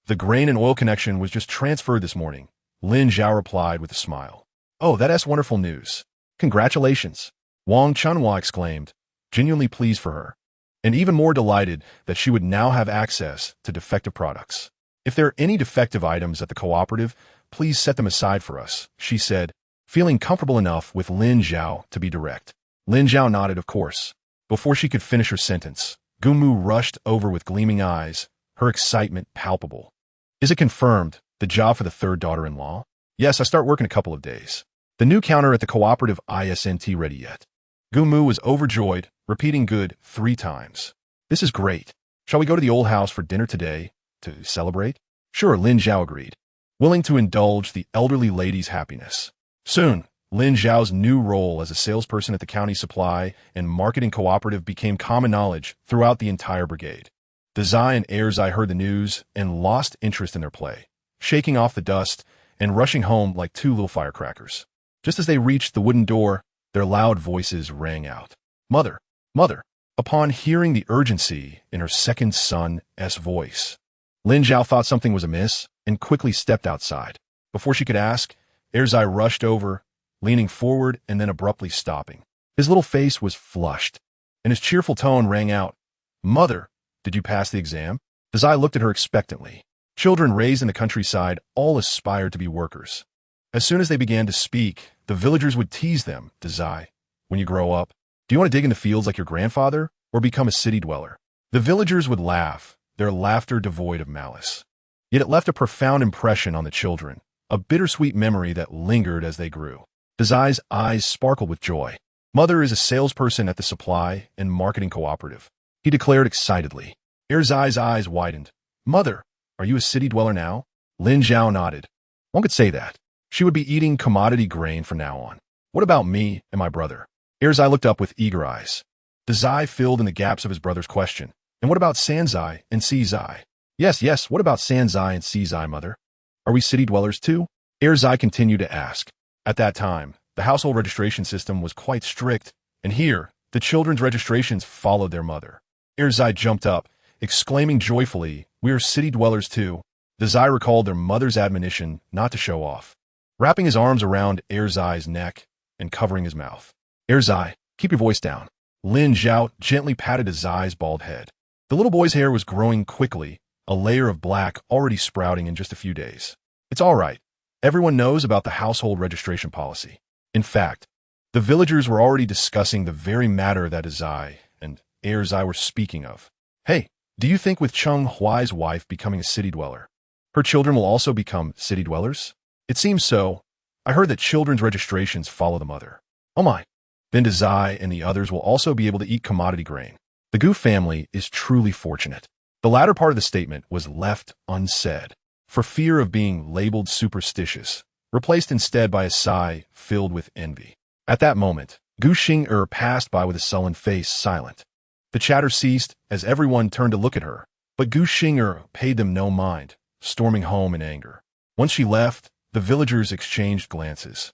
The grain and oil connection was just transferred this morning, Lin Zhao replied with a smile. Oh, that's wonderful news. Congratulations. Wang Chunhua exclaimed, genuinely pleased for her, and even more delighted that she would now have access to defective products. If there are any defective items at the cooperative, please set them aside for us, she said, feeling comfortable enough with Lin Zhao to be direct. Lin Zhao nodded, of course. Before she could finish her sentence, Gumu rushed over with gleaming eyes, her excitement palpable. Is it confirmed, the job for the 3rd daughter-in-law? Yes, I start work in a couple of days. The new counter at the cooperative isn't ready yet. Gumu was overjoyed, repeating good 3 times. This is great. Shall we go to the old house for dinner today, to celebrate? Sure, Lin Zhao agreed, willing to indulge the elderly lady's happiness. Soon, Lin Zhao's new role as a salesperson at the county supply and marketing cooperative became common knowledge throughout the entire brigade. The Zai and Erzai heard the news and lost interest in their play, shaking off the dust and rushing home like 2 little firecrackers. Just as they reached the wooden door, their loud voices rang out. Mother, mother! Upon hearing the urgency in her second son's voice, Lin Zhao thought something was amiss and quickly stepped outside. Before she could ask, Erzai rushed over, leaning forward and then abruptly stopping. His little face was flushed, and his cheerful tone rang out. Mother, did you pass the exam? Zai looked at her expectantly. Children raised in the countryside all aspired to be workers. As soon as they began to speak, the villagers would tease them, Zai, when you grow up, do you want to dig in the fields like your grandfather, or become a city dweller? The villagers would laugh, their laughter devoid of malice. Yet it left a profound impression on the children, a bittersweet memory that lingered as they grew. Zai's eyes sparkled with joy. Mother is a salesperson at the Supply and Marketing Cooperative, he declared excitedly. Erzai's eyes widened. Mother, are you a city dweller now? Lin Zhao nodded. One could say that. She would be eating commodity grain from now on. What about me and my brother? Erzai looked up with eager eyes. Zai filled in the gaps of his brother's question. And what about Sanzai and Sizai? Yes, what about Sanzai and Sizai, mother? Are we city dwellers too? Erzai continued to ask. At that time, the household registration system was quite strict, and here, the children's registrations followed their mother. Erzai jumped up, exclaiming joyfully, we are city dwellers too. Zai recalled their mother's admonition not to show off. Wrapping his arms around Erzai's neck and covering his mouth. Erzai, keep your voice down. Lin Zhao gently patted Zai's bald head. The little boy's hair was growing quickly, a layer of black already sprouting in just a few days. It's all right. Everyone knows about the household registration policy. In fact, the villagers were already discussing the very matter that Zai and Erzai were speaking of. Hey, do you think with Cheng Huai's wife becoming a city dweller, her children will also become city dwellers? It seems so. I heard that children's registrations follow the mother. Oh my. Then Zai and the others will also be able to eat commodity grain. The Gu family is truly fortunate. The latter part of the statement was left unsaid, for fear of being labeled superstitious, replaced instead by a sigh filled with envy. At that moment, Gu Xing'er passed by with a sullen face, silent. The chatter ceased as everyone turned to look at her, but Gu Xing'er paid them no mind, storming home in anger. Once she left, the villagers exchanged glances.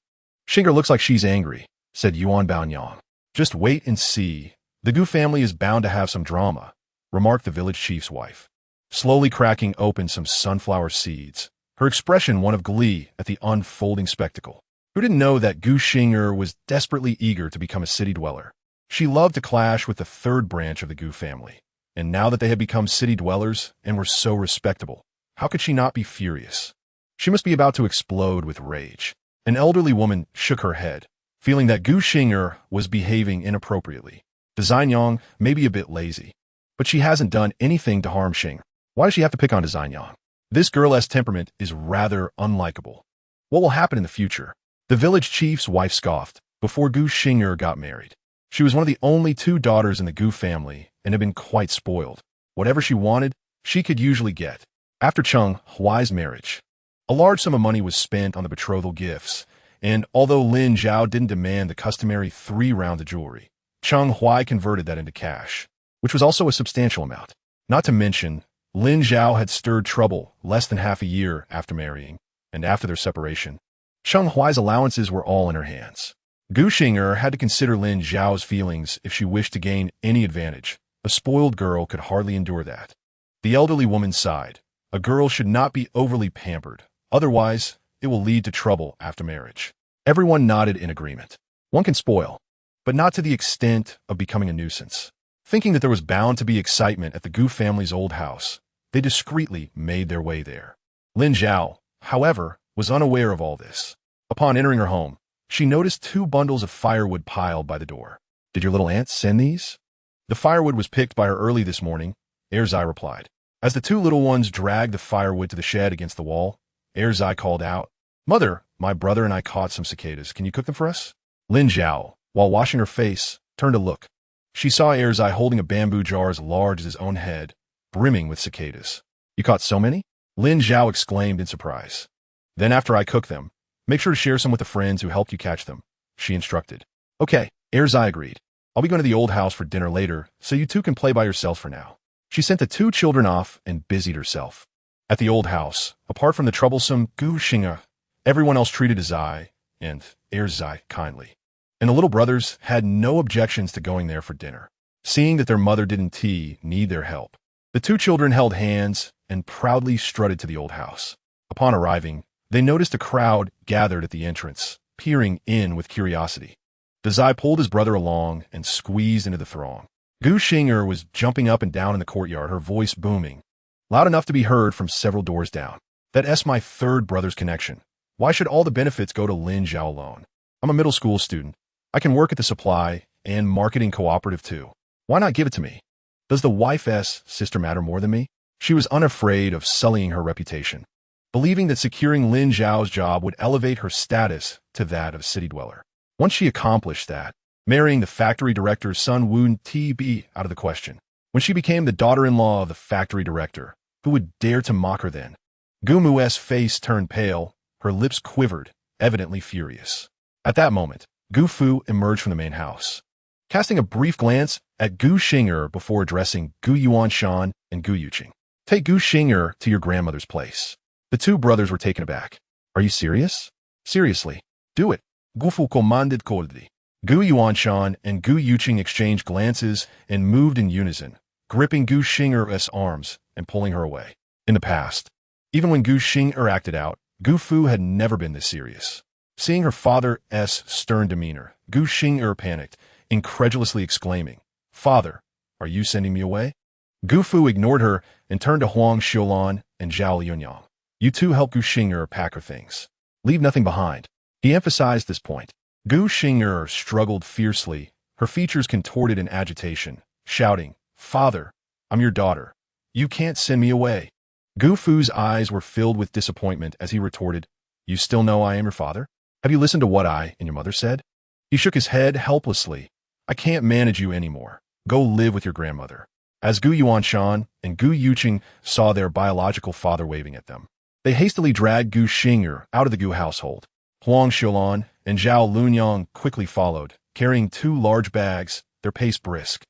"Xing'er looks like she's angry," said Yuan Baonyang. "Just wait and see. The Gu family is bound to have some drama," remarked the village chief's wife, slowly cracking open some sunflower seeds, her expression one of glee at the unfolding spectacle. Who didn't know that Gu Xing'er was desperately eager to become a city dweller? She loved to clash with the third branch of the Gu family, and now that they had become city dwellers and were so respectable, how could she not be furious? She must be about to explode with rage. An elderly woman shook her head, feeling that Gu Xing'er was behaving inappropriately. Zanyang may be a bit lazy, but she hasn't done anything to harm Xing. Why does she have to pick on Zanyang? This girl's temperament is rather unlikable. What will happen in the future? The village chief's wife scoffed before Gu Xing'er got married. She was one of the only two daughters in the Gu family and had been quite spoiled. Whatever she wanted, she could usually get. After Cheng Huai's marriage, a large sum of money was spent on the betrothal gifts, and although Lin Zhao didn't demand the customary 3 rounds of jewelry, Cheng Huai converted that into cash, which was also a substantial amount. Not to mention, Lin Zhao had stirred trouble less than half a year after marrying, and after their separation, Cheng Huai's allowances were all in her hands. Gu Xing'er had to consider Lin Zhao's feelings if she wished to gain any advantage. A spoiled girl could hardly endure that. The elderly woman sighed. A girl should not be overly pampered, otherwise it will lead to trouble after marriage. Everyone nodded in agreement. One can spoil, but not to the extent of becoming a nuisance. Thinking that there was bound to be excitement at the Gu family's old house, they discreetly made their way there. Lin Zhao, however, was unaware of all this. Upon entering her home, she noticed 2 bundles of firewood piled by the door. "Did your little aunt send these?" "The firewood was picked by her early this morning," Erzai replied. As the 2 little ones dragged the firewood to the shed against the wall, Erzai called out, "Mother, my brother and I caught some cicadas. Can you cook them for us?" Lin Zhao, while washing her face, turned to look. She saw Erzai holding a bamboo jar as large as his own head, brimming with cicadas. "You caught so many?" Lin Zhao exclaimed in surprise. "Then after I cook them, make sure to share some with the friends who helped you catch them," she instructed. "Okay," Erzai agreed. "I'll be going to the old house for dinner later, so you 2 can play by yourselves for now." She sent the 2 children off and busied herself. At the old house, apart from the troublesome Gu Xing'er, everyone else treated Zai and Erzai kindly, and the little brothers had no objections to going there for dinner. Seeing that their mother didn't need their help, the 2 children held hands and proudly strutted to the old house. Upon arriving, they noticed a crowd gathered at the entrance, peering in with curiosity. Zai pulled his brother along and squeezed into the throng. Gu Xing'er was jumping up and down in the courtyard, her voice booming, loud enough to be heard from several doors down. "That's my 3rd brother's connection. Why should all the benefits go to Lin Zhao alone? I'm a middle school student. I can work at the supply and marketing cooperative too. Why not give it to me? Does the wife's sister matter more than me?" She was unafraid of sullying her reputation, believing that securing Lin Zhao's job would elevate her status to that of a city dweller. Once she accomplished that, marrying the factory director's son would be out of the question. When she became the daughter-in-law of the factory director, who would dare to mock her then? Gu Mu's face turned pale, her lips quivered, evidently furious. At that moment, Gu Fu emerged from the main house, casting a brief glance at Gu Xing'er before addressing Gu Yuanshan and Gu Yuqing. "Take Gu Xing'er to your grandmother's place." The 2 brothers were taken aback. "Are you serious?" "Seriously. Do it." Gu Fu commanded coldly. Gu Yuanshan and Gu Yuqing exchanged glances and moved in unison, gripping Gu Xing'er's arms and pulling her away. In the past, even when Gu Xing'er acted out, Gu Fu had never been this serious. Seeing her father's stern demeanor, Gu Xing'er panicked, incredulously exclaiming, "Father, are you sending me away?" Gu Fu ignored her and turned to Huang Xiulan and Zhao Yunyang. "You 2 help Gu Xing'er pack her things. Leave nothing behind." He emphasized this point. Gu Xing'er struggled fiercely, her features contorted in agitation, shouting, "Father, I'm your daughter. You can't send me away." Gu Fu's eyes were filled with disappointment as he retorted, "You still know I am your father? Have you listened to what I and your mother said?" He shook his head helplessly. "I can't manage you anymore. Go live with your grandmother." As Gu Yuanshan and Gu Yuqing saw their biological father waving at them, They hastily dragged Gu Xing'er out of the Gu household. Huang Xiulan and Zhao Lunyang quickly followed, carrying 2 large bags, their pace brisk,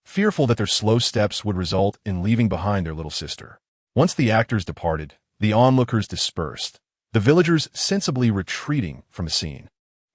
fearful that their slow steps would result in leaving behind their little sister. Once the actors departed, the onlookers dispersed, the villagers sensibly retreating from the scene.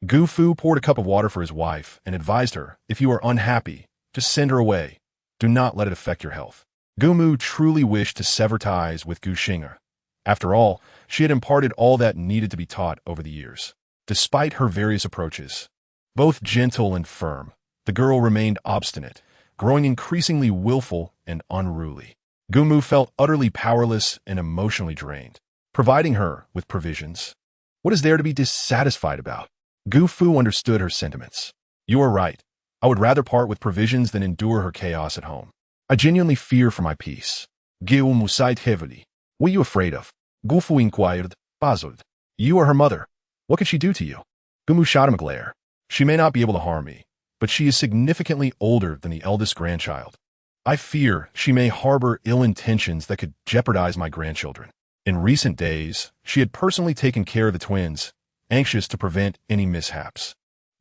Gu Fu poured a cup of water for his wife and advised her, if you are unhappy, just send her away. Do not let it affect your health. Gu Mu truly wished to sever ties with Gu Xing'er. After all, she had imparted all that needed to be taught over the years. Despite her various approaches, both gentle and firm, the girl remained obstinate, growing increasingly willful and unruly. Gu Mu felt utterly powerless and emotionally drained. Providing her with provisions, what is there to be dissatisfied about? Gu Fu understood her sentiments. You are right. I would rather part with provisions than endure her chaos at home. I genuinely fear for my peace. Gu Mu sighed heavily. What are you afraid of? Gu Fu inquired, puzzled. You are her mother. What can she do to you? Gu Mu shot him a glare. She may not be able to harm me, but she is significantly older than the eldest grandchild. I fear she may harbor ill intentions that could jeopardize my grandchildren. In recent days, she had personally taken care of the twins, anxious to prevent any mishaps.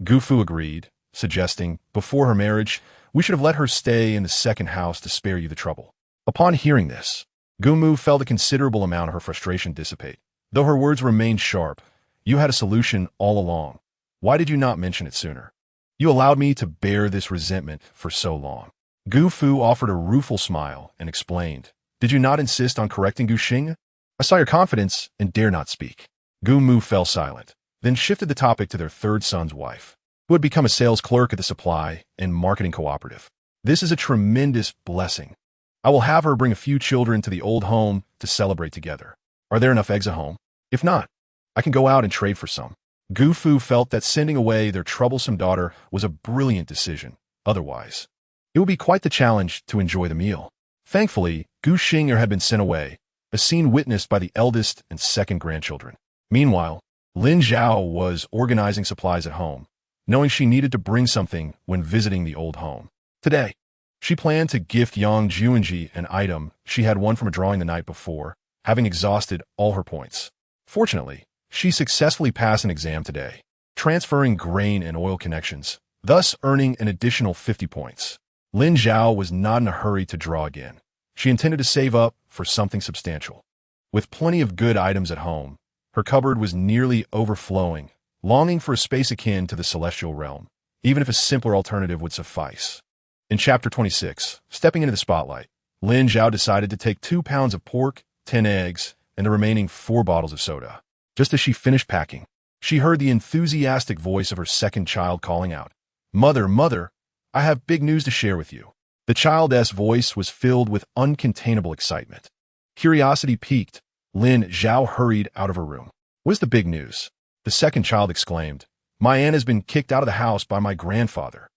Gu Fu agreed, suggesting, before her marriage, we should have let her stay in the second house to spare you the trouble. Upon hearing this, Gu Mu felt a considerable amount of her frustration dissipate. Though her words remained sharp, you had a solution all along. Why did you not mention it sooner? You allowed me to bear this resentment for so long. Gu Fu offered a rueful smile and explained, did you not insist on correcting Gu Xing? I saw your confidence and dare not speak. Gu Mu fell silent, then shifted the topic to their third son's wife, who had become a sales clerk at the supply and marketing cooperative. This is a tremendous blessing. I will have her bring a few children to the old home to celebrate together. Are there enough eggs at home? If not, I can go out and trade for some. Gu Fu felt that sending away their troublesome daughter was a brilliant decision. Otherwise, it would be quite the challenge to enjoy the meal. Thankfully, Gu Xing'er had been sent away, a scene witnessed by the eldest and second grandchildren. Meanwhile, Lin Zhao was organizing supplies at home, knowing she needed to bring something when visiting the old home. Today, she planned to gift Yang Juanji an item she had won from a drawing the night before, having exhausted all her points. Fortunately, she successfully passed an exam today, transferring grain and oil connections, thus earning an additional 50 points. Lin Zhao was not in a hurry to draw again. She intended to save up for something substantial. With plenty of good items at home, her cupboard was nearly overflowing, longing for a space akin to the celestial realm, even if a simpler alternative would suffice. In Chapter 26, stepping into the spotlight, Lin Zhao decided to take 2 pounds of pork, 10 eggs, and the remaining 4 bottles of soda. Just as she finished packing, she heard the enthusiastic voice of her second child calling out, "Mother, mother, I have big news to share with you." The child's voice was filled with uncontainable excitement. Curiosity piqued, Lin Zhao hurried out of her room. "What's the big news?" The second child exclaimed. "My aunt has been kicked out of the house by my grandfather."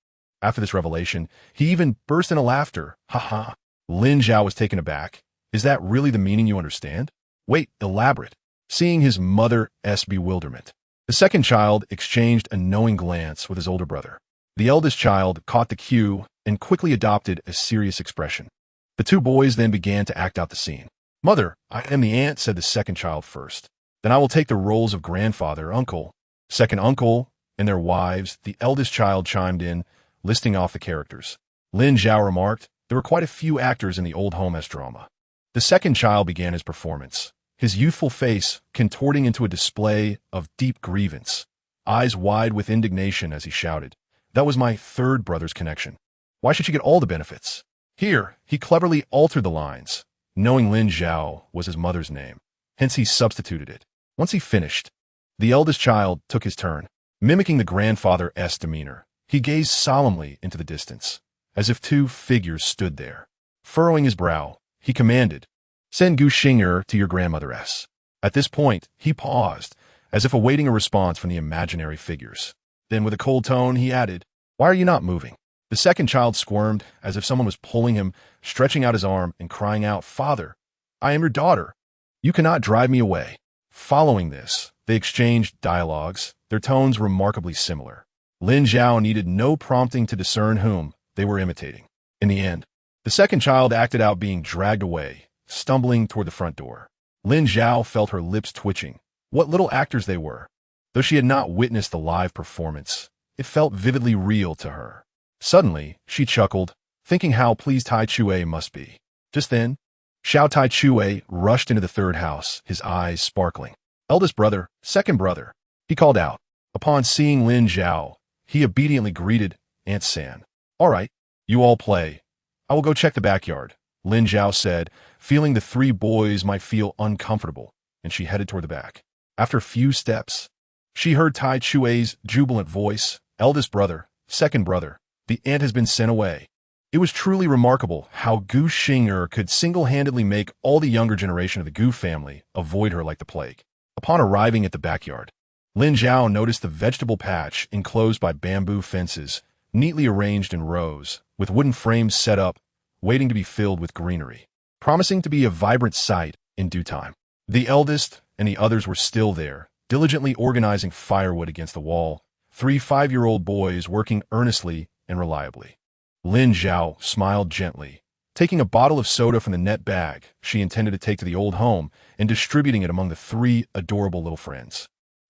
After this revelation, he even burst into laughter. "Ha ha." Lin Zhao was taken aback. "Is that really the meaning you understand?" "Wait, elaborate." Seeing his mother's bewilderment, the second child exchanged a knowing glance with his older brother. The eldest child caught the cue and quickly adopted a serious expression. The 2 boys then began to act out the scene. "Mother, I am the aunt," said the second child first. "Then I will take the roles of grandfather, uncle, second uncle, and their wives." The eldest child chimed in, listing off the characters. Lin Zhao remarked, there were quite a few actors in the old home drama. The second child began his performance, his youthful face contorting into a display of deep grievance, eyes wide with indignation as he shouted, "That was my third brother's connection. Why should she get all the benefits?" Here, he cleverly altered the lines, knowing Lin Zhao was his mother's name. Hence he substituted it. Once he finished, the eldest child took his turn. Mimicking the grandfather's demeanor, he gazed solemnly into the distance, as if 2 figures stood there. Furrowing his brow, he commanded, "Send Gu Xing'er to your grandmother's." At this point, he paused, as if awaiting a response from the imaginary figures. Then with a cold tone, he added, "Why are you not moving?" The second child squirmed, as if someone was pulling him, stretching out his arm and crying out, "Father, I am your daughter. You cannot drive me away." Following this, they exchanged dialogues, their tones remarkably similar. Lin Zhao needed no prompting to discern whom they were imitating. In the end, the second child acted out being dragged away, stumbling toward the front door. Lin Zhao felt her lips twitching. What little actors they were. Though she had not witnessed the live performance, it felt vividly real to her. Suddenly, she chuckled, thinking how pleased Tai Chue must be. Just then, Xiao Tai Chue rushed into the third house, his eyes sparkling. Eldest brother, second brother, he called out. Upon seeing Lin Zhao, he obediently greeted Aunt San. All right, you all play. I will go check the backyard, Lin Zhao said, feeling the three boys might feel uncomfortable, and she headed toward the back. After a few steps, she heard Tai Chue's jubilant voice, eldest brother, second brother, the aunt has been sent away. It was truly remarkable how Gu Xing'er could single-handedly make all the younger generation of the Gu family avoid her like the plague. Upon arriving at the backyard, Lin Zhao noticed the vegetable patch enclosed by bamboo fences, neatly arranged in rows, with wooden frames set up, waiting to be filled with greenery, promising to be a vibrant sight in due time. The eldest and the others were still there, diligently organizing firewood against the wall, 3 5-year-old boys working earnestly and reliably. Lin Zhao smiled gently, taking a bottle of soda from the net bag she intended to take to the old home and distributing it among the 3 adorable little friends.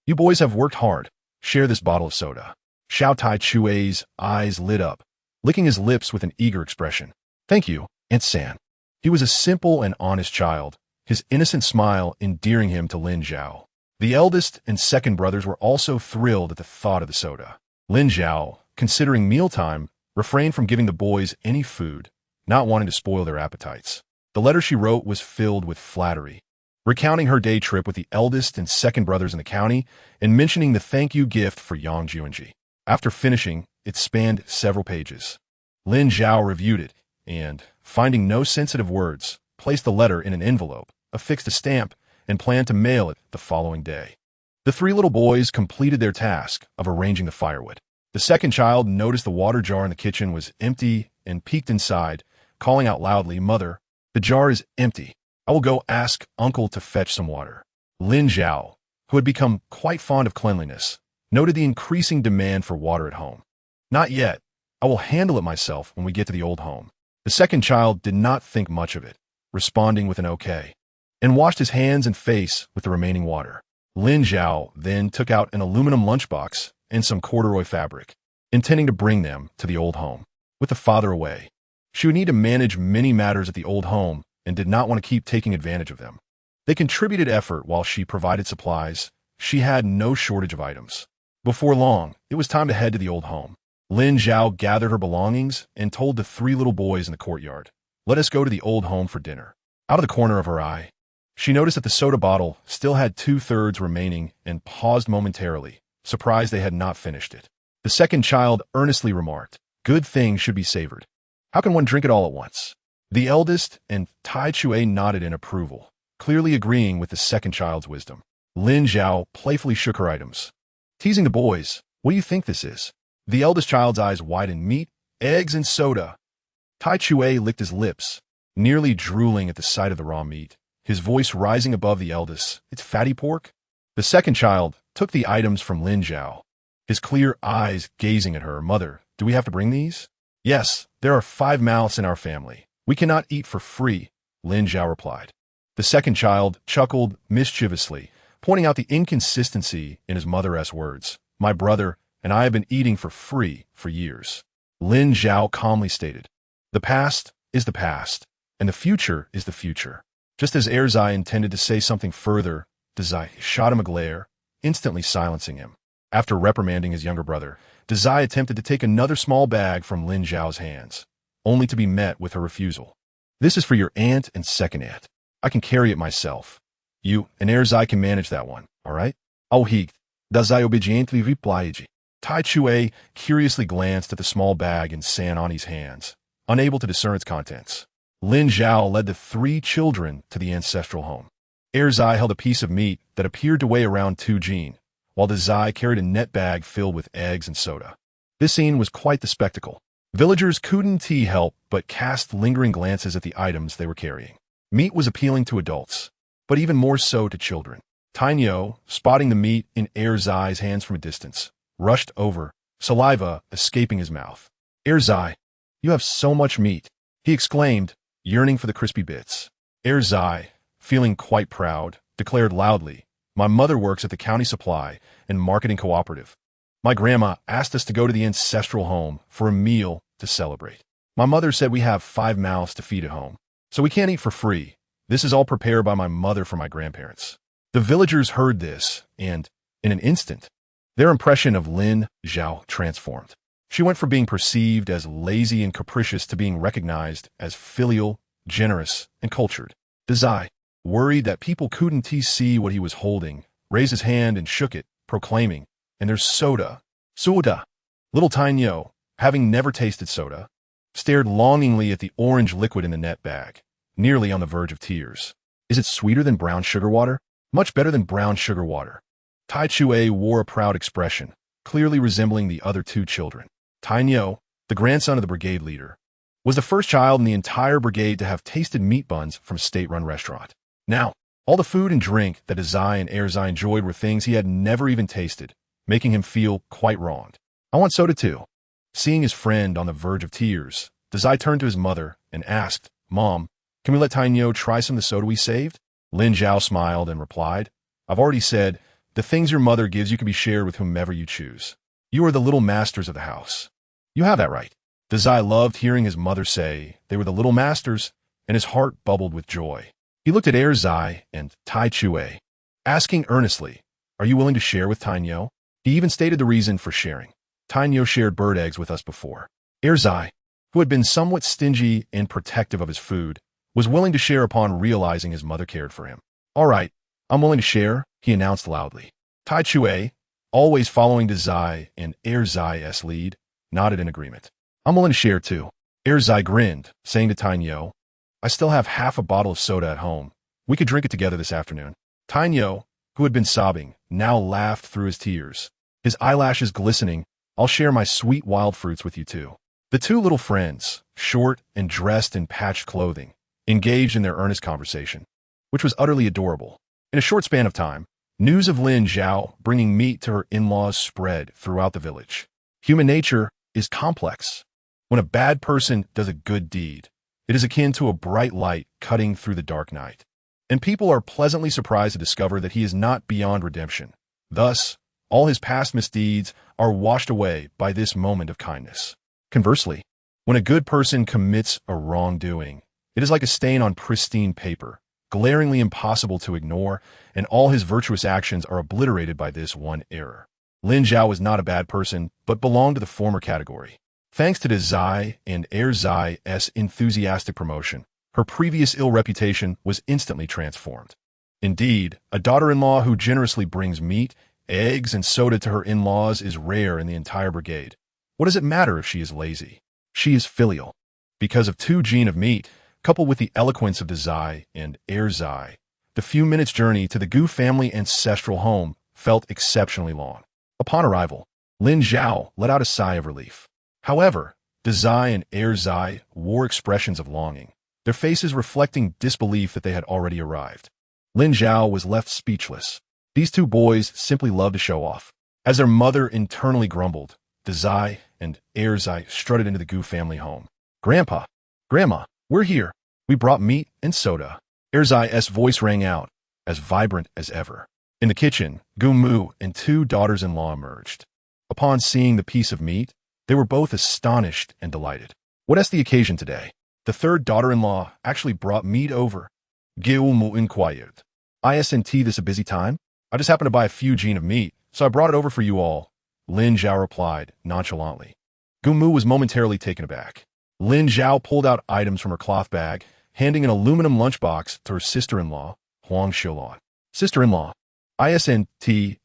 You boys have worked hard. Share this bottle of soda. Xiao Tai Chue's eyes lit up, licking his lips with an eager expression. Thank you, Aunt San. He was a simple and honest child, his innocent smile endearing him to Lin Zhao. The eldest and second brothers were also thrilled at the thought of the soda. Lin Zhao, considering mealtime, refrained from giving the boys any food, not wanting to spoil their appetites. The letter she wrote was filled with flattery, recounting her day trip with the eldest and second brothers in the county and mentioning the thank you gift for Yang Juanji. After finishing, it spanned several pages. Lin Zhao reviewed it and, finding no sensitive words, placed the letter in an envelope, affixed a stamp, and planned to mail it the following day. The 3 little boys completed their task of arranging the firewood. The second child noticed the water jar in the kitchen was empty and peeked inside, calling out loudly, Mother, the jar is empty. I will go ask Uncle to fetch some water. Lin Zhao, who had become quite fond of cleanliness, noted the increasing demand for water at home. Not yet. I will handle it myself when we get to the old home. The second child did not think much of it, responding with an okay, and washed his hands and face with the remaining water. Lin Zhao then took out an aluminum lunchbox and some corduroy fabric, intending to bring them to the old home. With the father away, she would need to manage many matters at the old home and did not want to keep taking advantage of them. They contributed effort while she provided supplies. She had no shortage of items. Before long, it was time to head to the old home. Lin Zhao gathered her belongings and told the 3 little boys in the courtyard, Let us go to the old home for dinner. Out of the corner of her eye, she noticed that the soda bottle still had 2/3 remaining and paused momentarily, surprised they had not finished it. The second child earnestly remarked, Good things should be savored. How can one drink it all at once? The eldest and Tai Chue nodded in approval, clearly agreeing with the second child's wisdom. Lin Zhao playfully shook her items, teasing the boys, What do you think this is? The eldest child's eyes widened. Meat, eggs, and soda. Tai Chue licked his lips, nearly drooling at the sight of the raw meat, his voice rising above the eldest. It's fatty pork? The second child took the items from Lin Zhao, his clear eyes gazing at her. Mother, do we have to bring these? Yes, there are 5 mouths in our family. We cannot eat for free, Lin Zhao replied. The second child chuckled mischievously, pointing out the inconsistency in his mother's words. My brother and I have been eating for free for years. Lin Zhao calmly stated, The past is the past, and the future is the future. Just as Erzai intended to say something further, Dazai shot him a glare, instantly silencing him. After reprimanding his younger brother, Dazai attempted to take another small bag from Lin Zhao's hands, only to be met with her refusal. This is for your aunt and second aunt. I can carry it myself. You and Erzai can manage that one, all right? Oh, he, Dazai obediently replied. Tai Chue curiously glanced at the small bag in San Ani's hands, unable to discern its contents. Lin Zhao led the 3 children to the ancestral home. Erzai held a piece of meat that appeared to weigh around 2 jin, while Dazai carried a net bag filled with eggs and soda. This scene was quite the spectacle. Villagers couldn't help but cast lingering glances at the items they were carrying. Meat was appealing to adults, but even more so to children. Tainyo, spotting the meat in Erzai's hands from a distance, rushed over, saliva escaping his mouth. Erzai, you have so much meat, he exclaimed, yearning for the crispy bits. Erzai, feeling quite proud, declared loudly, "My mother works at the county supply and marketing cooperative. My grandma asked us to go to the ancestral home for a meal to celebrate. My mother said we have 5 mouths to feed at home, so we can't eat for free. This is all prepared by my mother for my grandparents." The villagers heard this, and, in an instant, their impression of Lin Zhao transformed. She went from being perceived as lazy and capricious to being recognized as filial, generous, and cultured. Dazai, worried that people couldn't see what he was holding, raised his hand and shook it, proclaiming, "And there's soda. Soda." Little Tainyo, having never tasted soda, stared longingly at the orange liquid in the net bag, nearly on the verge of tears. "Is it sweeter than brown sugar water?" "Much better than brown sugar water." Tai Chue wore a proud expression, clearly resembling the other 2 children. Tainyo, the grandson of the brigade leader, was the first child in the entire brigade to have tasted meat buns from a state-run restaurant. Now, all the food and drink that Dazai and Erzai enjoyed were things he had never even tasted, making him feel quite wronged. "I want soda too." Seeing his friend on the verge of tears, Dazai turned to his mother and asked, "Mom, can we let Tainyo try some of the soda we saved?" Lin Zhao smiled and replied, "I've already said, the things your mother gives you can be shared with whomever you choose. You are the little masters of the house." "You have that right." Dazai loved hearing his mother say they were the little masters, and his heart bubbled with joy. He looked at Erzai and Tai Chue, asking earnestly, "Are you willing to share with Tainyo?" He even stated the reason for sharing. "Tainyo shared bird eggs with us before." Erzai, who had been somewhat stingy and protective of his food, was willing to share upon realizing his mother cared for him. "All right, I'm willing to share," he announced loudly. Tai Chue, always following Dazai and Erzai's lead, nodded in agreement. "I'm willing to share too." Erzai grinned, saying to Tainyo, "I still have half a bottle of soda at home. We could drink it together this afternoon." Tainyo, who had been sobbing, now laughed through his tears, his eyelashes glistening. "I'll share my sweet wild fruits with you too." The 2 little friends, short and dressed in patched clothing, engaged in their earnest conversation, which was utterly adorable. In a short span of time, news of Lin Zhao bringing meat to her in-laws spread throughout the village. Human nature is complex. When a bad person does a good deed, it is akin to a bright light cutting through the dark night, and people are pleasantly surprised to discover that he is not beyond redemption. Thus, all his past misdeeds are washed away by this moment of kindness. Conversely, when a good person commits a wrongdoing, it is like a stain on pristine paper, glaringly impossible to ignore, and all his virtuous actions are obliterated by this one error. Lin Zhao was not a bad person, but belonged to the former category. Thanks to Dazai and Erzai's enthusiastic promotion, her previous ill reputation was instantly transformed. Indeed, a daughter-in-law who generously brings meat, eggs, and soda to her in-laws is rare in the entire brigade. What does it matter if she is lazy? She is filial. Because of 2 gene of meat, coupled with the eloquence of Dazai and Erzai, the few minutes' journey to the Gu family ancestral home felt exceptionally long. Upon arrival, Lin Zhao let out a sigh of relief. However, Dazai and Erzai wore expressions of longing, their faces reflecting disbelief that they had already arrived. Lin Zhao was left speechless. These 2 boys simply loved to show off. As their mother internally grumbled, Dazai and Erzai strutted into the Gu family home. "Grandpa, Grandma, we're here. We brought meat and soda." Erzai's voice rang out, as vibrant as ever. In the kitchen, Gu Mu and 2 daughters-in-law emerged. Upon seeing the piece of meat, they were both astonished and delighted. "What is the occasion today?" The 3rd daughter-in-law actually brought meat over. Gu Mu inquired. "Isn't this a busy time? I just happened to buy a few gene of meat, so I brought it over for you all," Lin Zhao replied nonchalantly. Gu Mu was momentarily taken aback. Lin Zhao pulled out items from her cloth bag, handing an aluminum lunchbox to her sister-in-law, Huang Xiulan. "Sister-in-law, isn't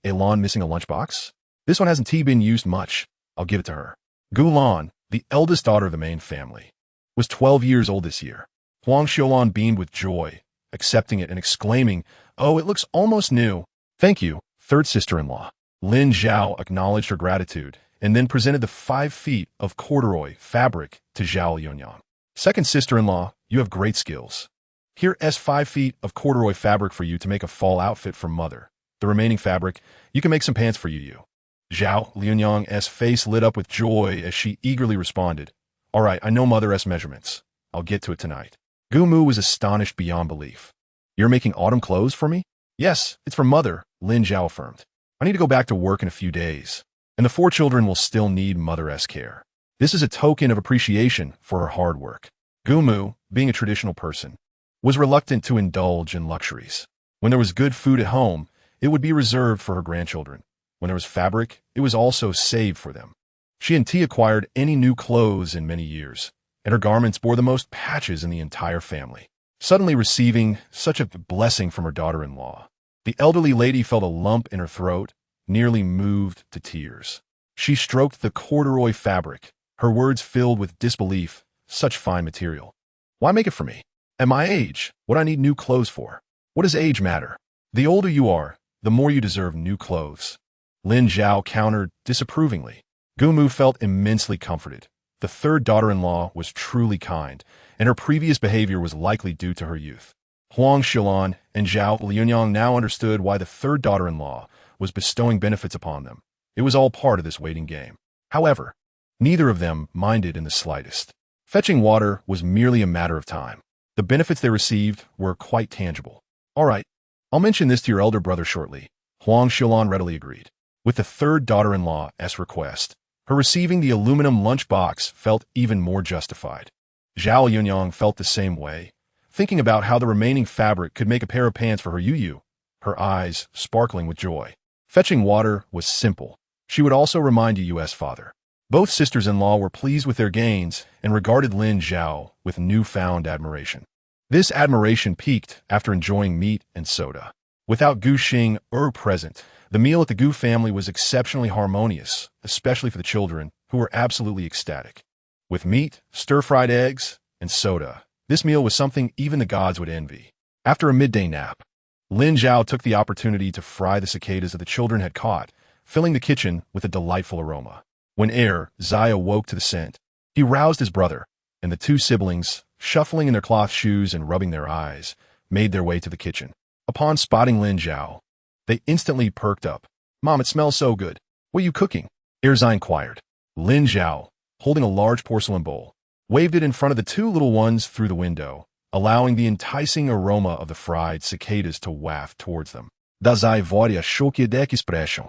Elan missing a lunchbox? This one hasn't been used much. I'll give it to her." Gu Lan, the eldest daughter of the main family, was 12 years old this year. Huang Xiulan beamed with joy, accepting it and exclaiming, "Oh, it looks almost new." "Thank you, 3rd sister-in-law." Lin Zhao acknowledged her gratitude and then presented the 5 feet of corduroy fabric to Zhao Yuanyang. "2nd sister-in-law, you have great skills. Here's 5 feet of corduroy fabric for you to make a fall outfit for mother. The remaining fabric, you can make some pants for you." Zhao Yuanyang's face lit up with joy as she eagerly responded, "All right, I know mother's measurements. I'll get to it tonight." Gu Mu was astonished beyond belief. You're making autumn clothes for me? Yes, it's for Mother, Lin Zhao affirmed. I need to go back to work in a few days, and the 4 children will still need Mother-esque care. This is a token of appreciation for her hard work. Gumu, being a traditional person, was reluctant to indulge in luxuries. When there was good food at home, it would be reserved for her grandchildren. When there was fabric, it was also saved for them. She hadn't acquired any new clothes in many years, and her garments bore the most patches in the entire family. Suddenly receiving such a blessing from her daughter-in-law, the elderly lady felt a lump in her throat, nearly moved to tears. She stroked the corduroy fabric, her words filled with disbelief. Such fine material. Why make it for me? At my age, what I need new clothes for? What does age matter? The older you are, the more you deserve new clothes. Lin Zhao countered disapprovingly. Gumu felt immensely comforted. The 3rd daughter-in-law was truly kind, and her previous behavior was likely due to her youth. Huang Xilan and Zhao Liunyang now understood why the 3rd daughter-in-law was bestowing benefits upon them. It was all part of this waiting game. However, neither of them minded in the slightest. Fetching water was merely a matter of time. The benefits they received were quite tangible. All right, I'll mention this to your elder brother shortly. Huang Xilan readily agreed. With the 3rd daughter-in-law's request, her receiving the aluminum lunchbox felt even more justified. Zhao Yunyang felt the same way, thinking about how the remaining fabric could make a pair of pants for her Yu, her eyes sparkling with joy. Fetching water was simple. She would also remind Yu's father. Both sisters-in-law were pleased with their gains and regarded Lin Zhao with newfound admiration. This admiration peaked after enjoying meat and soda. Without Gu Xing present, the meal at the Gu family was exceptionally harmonious, especially for the children, who were absolutely ecstatic. With meat, stir-fried eggs, and soda, this meal was something even the gods would envy. After a midday nap, Lin Zhao took the opportunity to fry the cicadas that the children had caught, filling the kitchen with a delightful aroma. When Zai awoke to the scent, he roused his brother, and the 2 siblings, shuffling in their cloth shoes and rubbing their eyes, made their way to the kitchen. Upon spotting Lin Zhao, they instantly perked up. Mom, it smells so good. What are you cooking? Zai inquired. Lin Zhao, holding a large porcelain bowl, waved it in front of the 2 little ones through the window, allowing the enticing aroma of the fried cicadas to waft towards them. Zai voria shokiadek expression.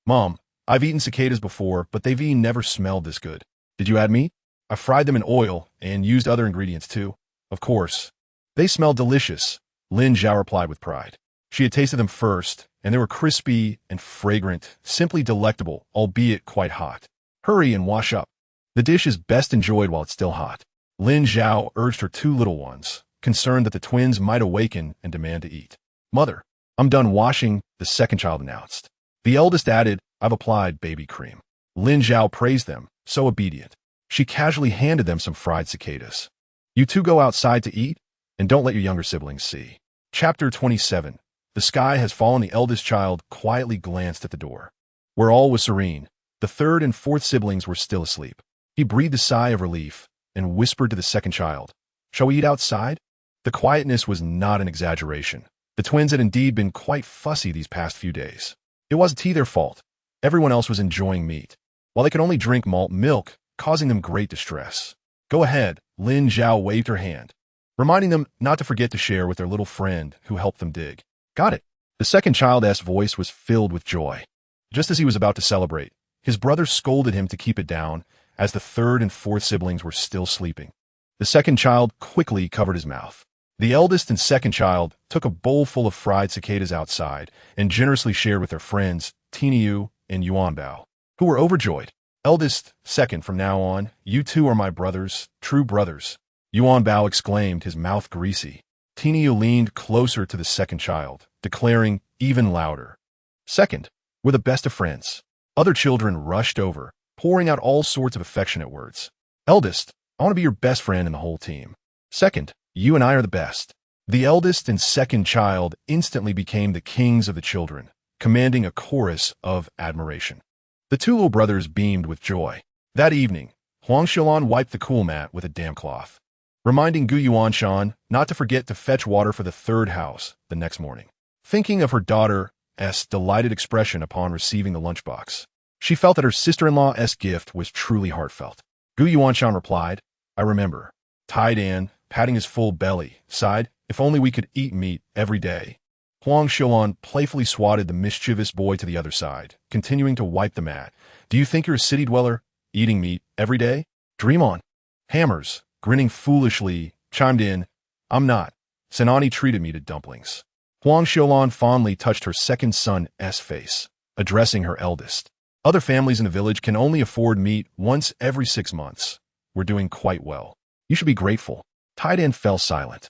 Mom, I've eaten cicadas before, but they've never smelled this good. Did you add meat? I fried them in oil and used other ingredients too. Of course. They smell delicious, Lin Zhao replied with pride. She had tasted them first, and they were crispy and fragrant, simply delectable, albeit quite hot. Hurry and wash up. The dish is best enjoyed while it's still hot. Lin Zhao urged her 2 little ones, concerned that the twins might awaken and demand to eat. Mother, I'm done washing, the 2nd child announced. The eldest added, I've applied baby cream. Lin Zhao praised them, so obedient. She casually handed them some fried cicadas. You 2 go outside to eat, and don't let your younger siblings see. Chapter 27. The sky has fallen. The eldest child quietly glanced at the door, where all was serene. The 3rd and 4th siblings were still asleep. He breathed a sigh of relief and whispered to the 2nd child, Shall we eat outside? The quietness was not an exaggeration. The twins had indeed been quite fussy these past few days. It wasn't their fault. Everyone else was enjoying meat, while they could only drink malt milk, causing them great distress. Go ahead, Lin Zhao waved her hand, reminding them not to forget to share with their little friend who helped them dig. Got it. The 2nd child's voice was filled with joy. Just as he was about to celebrate, his brother scolded him to keep it down, as the 3rd and 4th siblings were still sleeping. The 2nd child quickly covered his mouth. The eldest and 2nd child took a bowl full of fried cicadas outside and generously shared with their friends, Tiniu and Yuanbao, who were overjoyed. Eldest, 2nd from now on, you 2 are my brothers, true brothers. Yuanbao exclaimed, his mouth greasy. Tiniu leaned closer to the 2nd child, declaring even louder, 2nd, we're the best of friends. Other children rushed over, pouring out all sorts of affectionate words. Eldest, I want to be your best friend in the whole team. 2nd, you and I are the best. The eldest and 2nd child instantly became the kings of the children, commanding a chorus of admiration. The 2 little brothers beamed with joy. That evening, Huang Xilan wiped the cool mat with a damp cloth, reminding Gu Yuanshan not to forget to fetch water for the 3rd house the next morning. Thinking of her daughter's delighted expression upon receiving the lunchbox, she felt that her sister-in-law's gift was truly heartfelt. Gu Yuanshan replied, I remember. Tai Dan, patting his full belly, sighed, "If only we could eat meat every day." Huang Xiulan playfully swatted the mischievous boy to the other side, continuing to wipe the mat. "Do you think you're a city dweller, eating meat every day? Dream on." Hammers, grinning foolishly, chimed in, "I'm not. Senani treated me to dumplings." Huang Xiulan fondly touched her second son's face, addressing her eldest. "Other families in the village can only afford meat once every 6 months. We're doing quite well. You should be grateful." Taidan fell silent.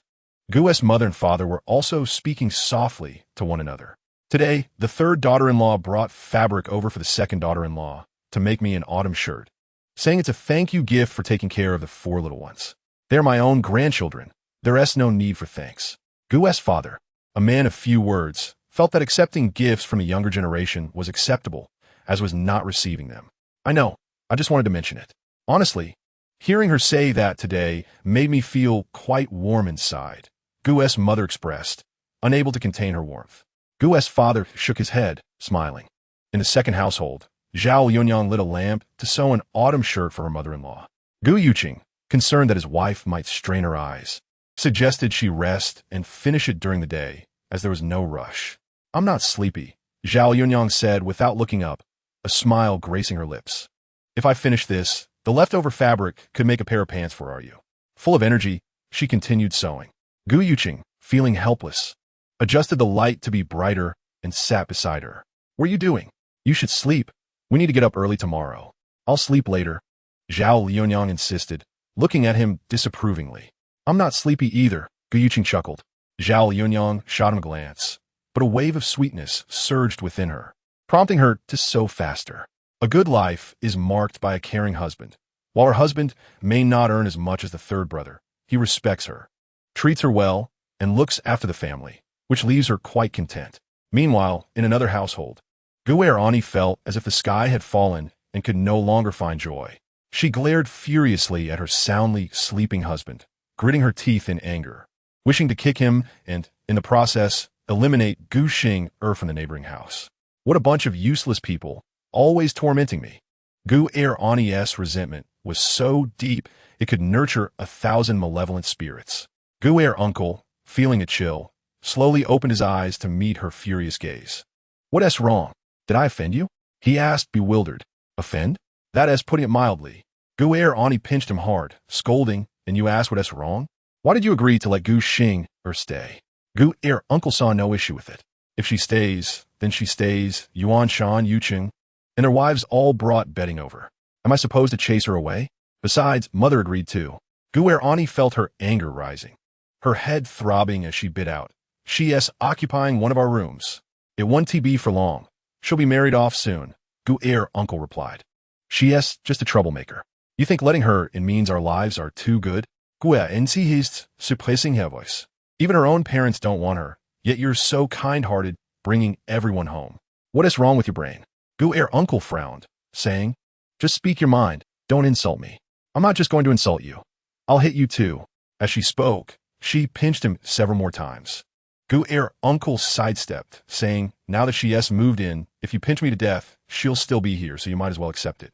Gu's mother and father were also speaking softly to one another. Today, the third daughter-in-law brought fabric over for the second daughter-in-law to make me an autumn shirt, saying it's a thank you gift for taking care of the 4 little ones. They're my own grandchildren. There's no need for thanks. Gu's father, a man of few words, felt that accepting gifts from the younger generation was acceptable, as was not receiving them. "I know. I just wanted to mention it." Honestly, hearing her say that today made me feel quite warm inside. Gu's mother expressed, unable to contain her warmth. Gu's father shook his head, smiling. In the second household, Zhao Yunyang lit a lamp to sew an autumn shirt for her mother-in-law. Gu Yuqing, concerned that his wife might strain her eyes, suggested she rest and finish it during the day, as there was no rush. "I'm not sleepy," Zhao Yunyang said without looking up, a smile gracing her lips. "If I finish this, the leftover fabric could make a pair of pants for you." Full of energy, she continued sewing. Gu Yuqing, feeling helpless, adjusted the light to be brighter and sat beside her. "What are you doing? You should sleep. We need to get up early tomorrow." "I'll sleep later," Zhao Liunyang insisted, looking at him disapprovingly. "I'm not sleepy either," Gu Yuqing chuckled. Zhao Liunyang shot him a glance, but a wave of sweetness surged within her, prompting her to sew faster. A good life is marked by a caring husband. While her husband may not earn as much as the third brother, he respects her, treats her well, and looks after the family, which leaves her quite content. Meanwhile, in another household, Guerani felt as if the sky had fallen and could no longer find joy. She glared furiously at her soundly sleeping husband, gritting her teeth in anger, wishing to kick him and, in the process, eliminate Gu Xing from the neighboring house. "What a bunch of useless people, always tormenting me." Guerani's resentment was so deep it could nurture 1,000 malevolent spirits. Guer uncle, feeling a chill, slowly opened his eyes to meet her furious gaze. "What's wrong? Did I offend you?" he asked, bewildered. "Offend? That is putting it mildly." Guerani pinched him hard, scolding, "And you asked what's wrong? Why did you agree to let Gu Xing stay?" Guer uncle saw no issue with it. "If she stays, then she stays," Yuan Shan Yuqing, and their wives all brought bedding over. "Am I supposed to chase her away?" Besides, mother agreed too. Guerani felt her anger rising, her head throbbing as she bit out, "She's occupying one of our rooms. It won't be for long. She'll be married off soon," Guer uncle replied. "She's just a troublemaker. You think letting her in means our lives are too good?" Guerani hissed, suppressing her voice. "Even her own parents don't want her, yet you're so kind-hearted, bringing everyone home. What is wrong with your brain?" Guer uncle frowned, saying, "Just speak your mind, don't insult me." "I'm not just going to insult you. I'll hit you too." As she spoke, she pinched him several more times. Guer uncle sidestepped, saying, "Now that she has moved in, if you pinch me to death, she'll still be here, so you might as well accept it.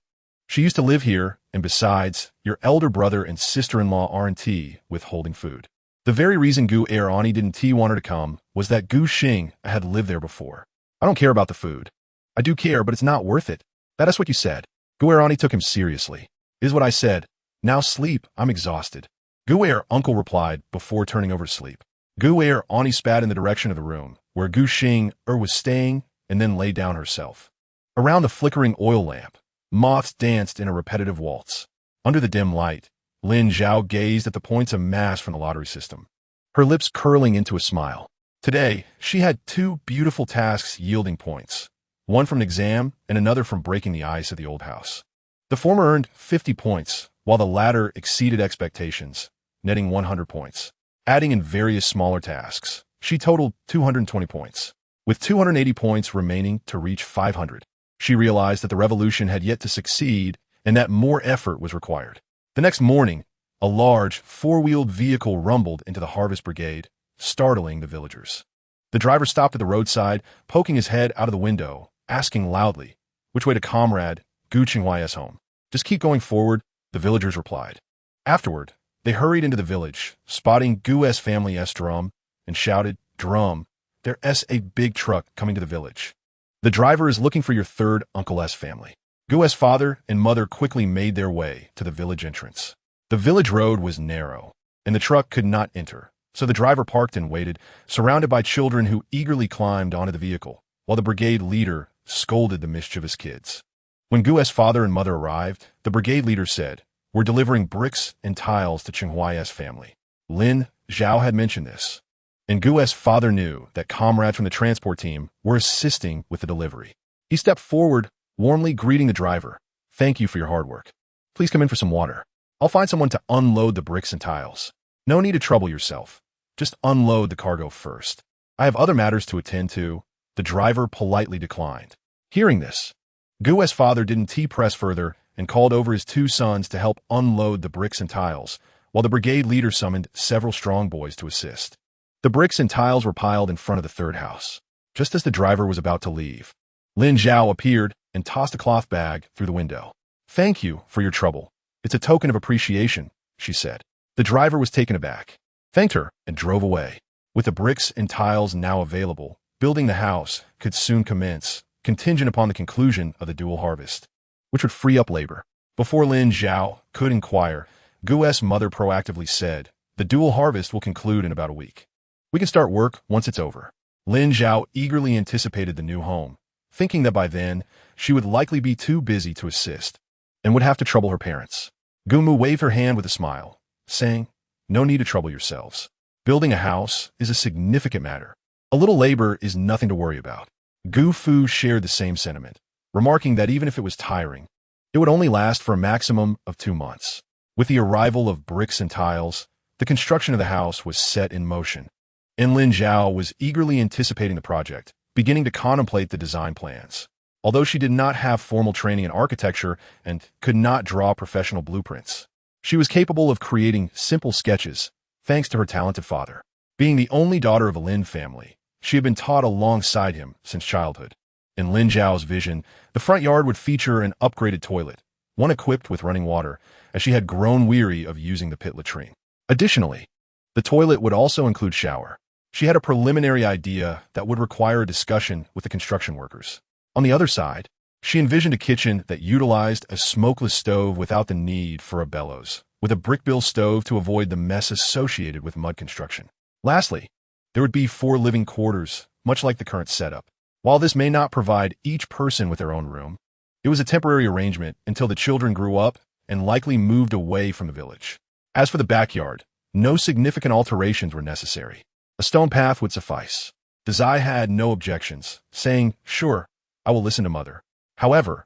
She used to live here, and besides, your elder brother and sister-in-law aren't withholding food." The very reason Guerani didn't want her to come was that Gu Xing had lived there before. "I don't care about the food." "I do care, but it's not worth it." "That is what you said." Guerani took him seriously. "Is what I said. Now sleep, I'm exhausted." Guer uncle replied before turning over to sleep. Guerani spat in the direction of the room where Gu Xing was staying and then lay down herself. Around the flickering oil lamp, moths danced in a repetitive waltz. Under the dim light, Lin Zhao gazed at the points amassed from the lottery system, her lips curling into a smile. Today, she had 2 beautiful tasks yielding points, one from an exam and another from breaking the ice of the old house. The former earned 50 points, while the latter exceeded expectations, netting 100 points. Adding in various smaller tasks, she totaled 220 points. With 280 points remaining to reach 500, she realized that the revolution had yet to succeed and that more effort was required. The next morning, a large, 4-wheeled vehicle rumbled into the harvest brigade, startling the villagers. The driver stopped at the roadside, poking his head out of the window, asking loudly, "Which way to Comrade Gu Qinghai's home?" "Just keep going forward," the villagers replied. Afterward, They hurried into the village, spotting Gu's family's drum, and shouted, "Drum, there's a big truck coming to the village. The driver is looking for your third uncle's family." Gu's father and mother quickly made their way to the village entrance. The village road was narrow, and the truck could not enter, so the driver parked and waited, surrounded by children who eagerly climbed onto the vehicle, while the brigade leader scolded the mischievous kids. When Gu's father and mother arrived, the brigade leader said, "We're delivering bricks and tiles to Chenghuai's family." Lin Zhao had mentioned this, and Gu's father knew that comrades from the transport team were assisting with the delivery. He stepped forward, warmly greeting the driver. "Thank you for your hard work. Please come in for some water. I'll find someone to unload the bricks and tiles. No need to trouble yourself. Just unload the cargo first. I have other matters to attend to." The driver politely declined. Hearing this, Gu's father didn't press further and called over his two sons to help unload the bricks and tiles, while the brigade leader summoned several strong boys to assist. The bricks and tiles were piled in front of the third house. Just as the driver was about to leave, Lin Zhao appeared and tossed a cloth bag through the window. "Thank you for your trouble. It's a token of appreciation," she said. The driver was taken aback, thanked her, and drove away. With the bricks and tiles now available, building the house could soon commence, contingent upon the conclusion of the dual harvest, which would free up labor. Before Lin Zhao could inquire, Gu's mother proactively said, "The dual harvest will conclude in about a week. We can start work once it's over." Lin Zhao eagerly anticipated the new home, thinking that by then she would likely be too busy to assist and would have to trouble her parents. Gumu waved her hand with a smile, saying, "No need to trouble yourselves. Building a house is a significant matter. A little labor is nothing to worry about." Gu Fu shared the same sentiment, remarking that even if it was tiring, it would only last for a maximum of 2 months. With the arrival of bricks and tiles, the construction of the house was set in motion, and Lin Zhao was eagerly anticipating the project, beginning to contemplate the design plans. Although she did not have formal training in architecture and could not draw professional blueprints, she was capable of creating simple sketches, thanks to her talented father. Being the only daughter of a Lin family, she had been taught alongside him since childhood. In Lin Zhao's vision, the front yard would feature an upgraded toilet, one equipped with running water, as she had grown weary of using the pit latrine. Additionally, the toilet would also include shower. She had a preliminary idea that would require a discussion with the construction workers. On the other side, she envisioned a kitchen that utilized a smokeless stove without the need for a bellows, with a brick-built stove to avoid the mess associated with mud construction. Lastly, there would be 4 living quarters, much like the current setup. While this may not provide each person with their own room, it was a temporary arrangement until the children grew up and likely moved away from the village. As for the backyard, no significant alterations were necessary. A stone path would suffice. Zai had no objections, saying, "Sure, I will listen to mother." However,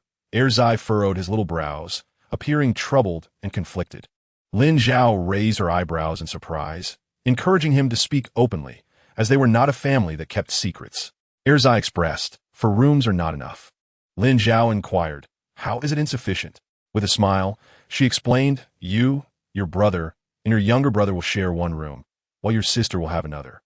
Zai furrowed his little brows, appearing troubled and conflicted. Lin Zhao raised her eyebrows in surprise, encouraging him to speak openly, as they were not a family that kept secrets. Zai expressed, "For rooms are not enough." Lin Zhao inquired, "How is it insufficient?" With a smile, she explained, "You, your brother, and your younger brother will share one room, while your sister will have another.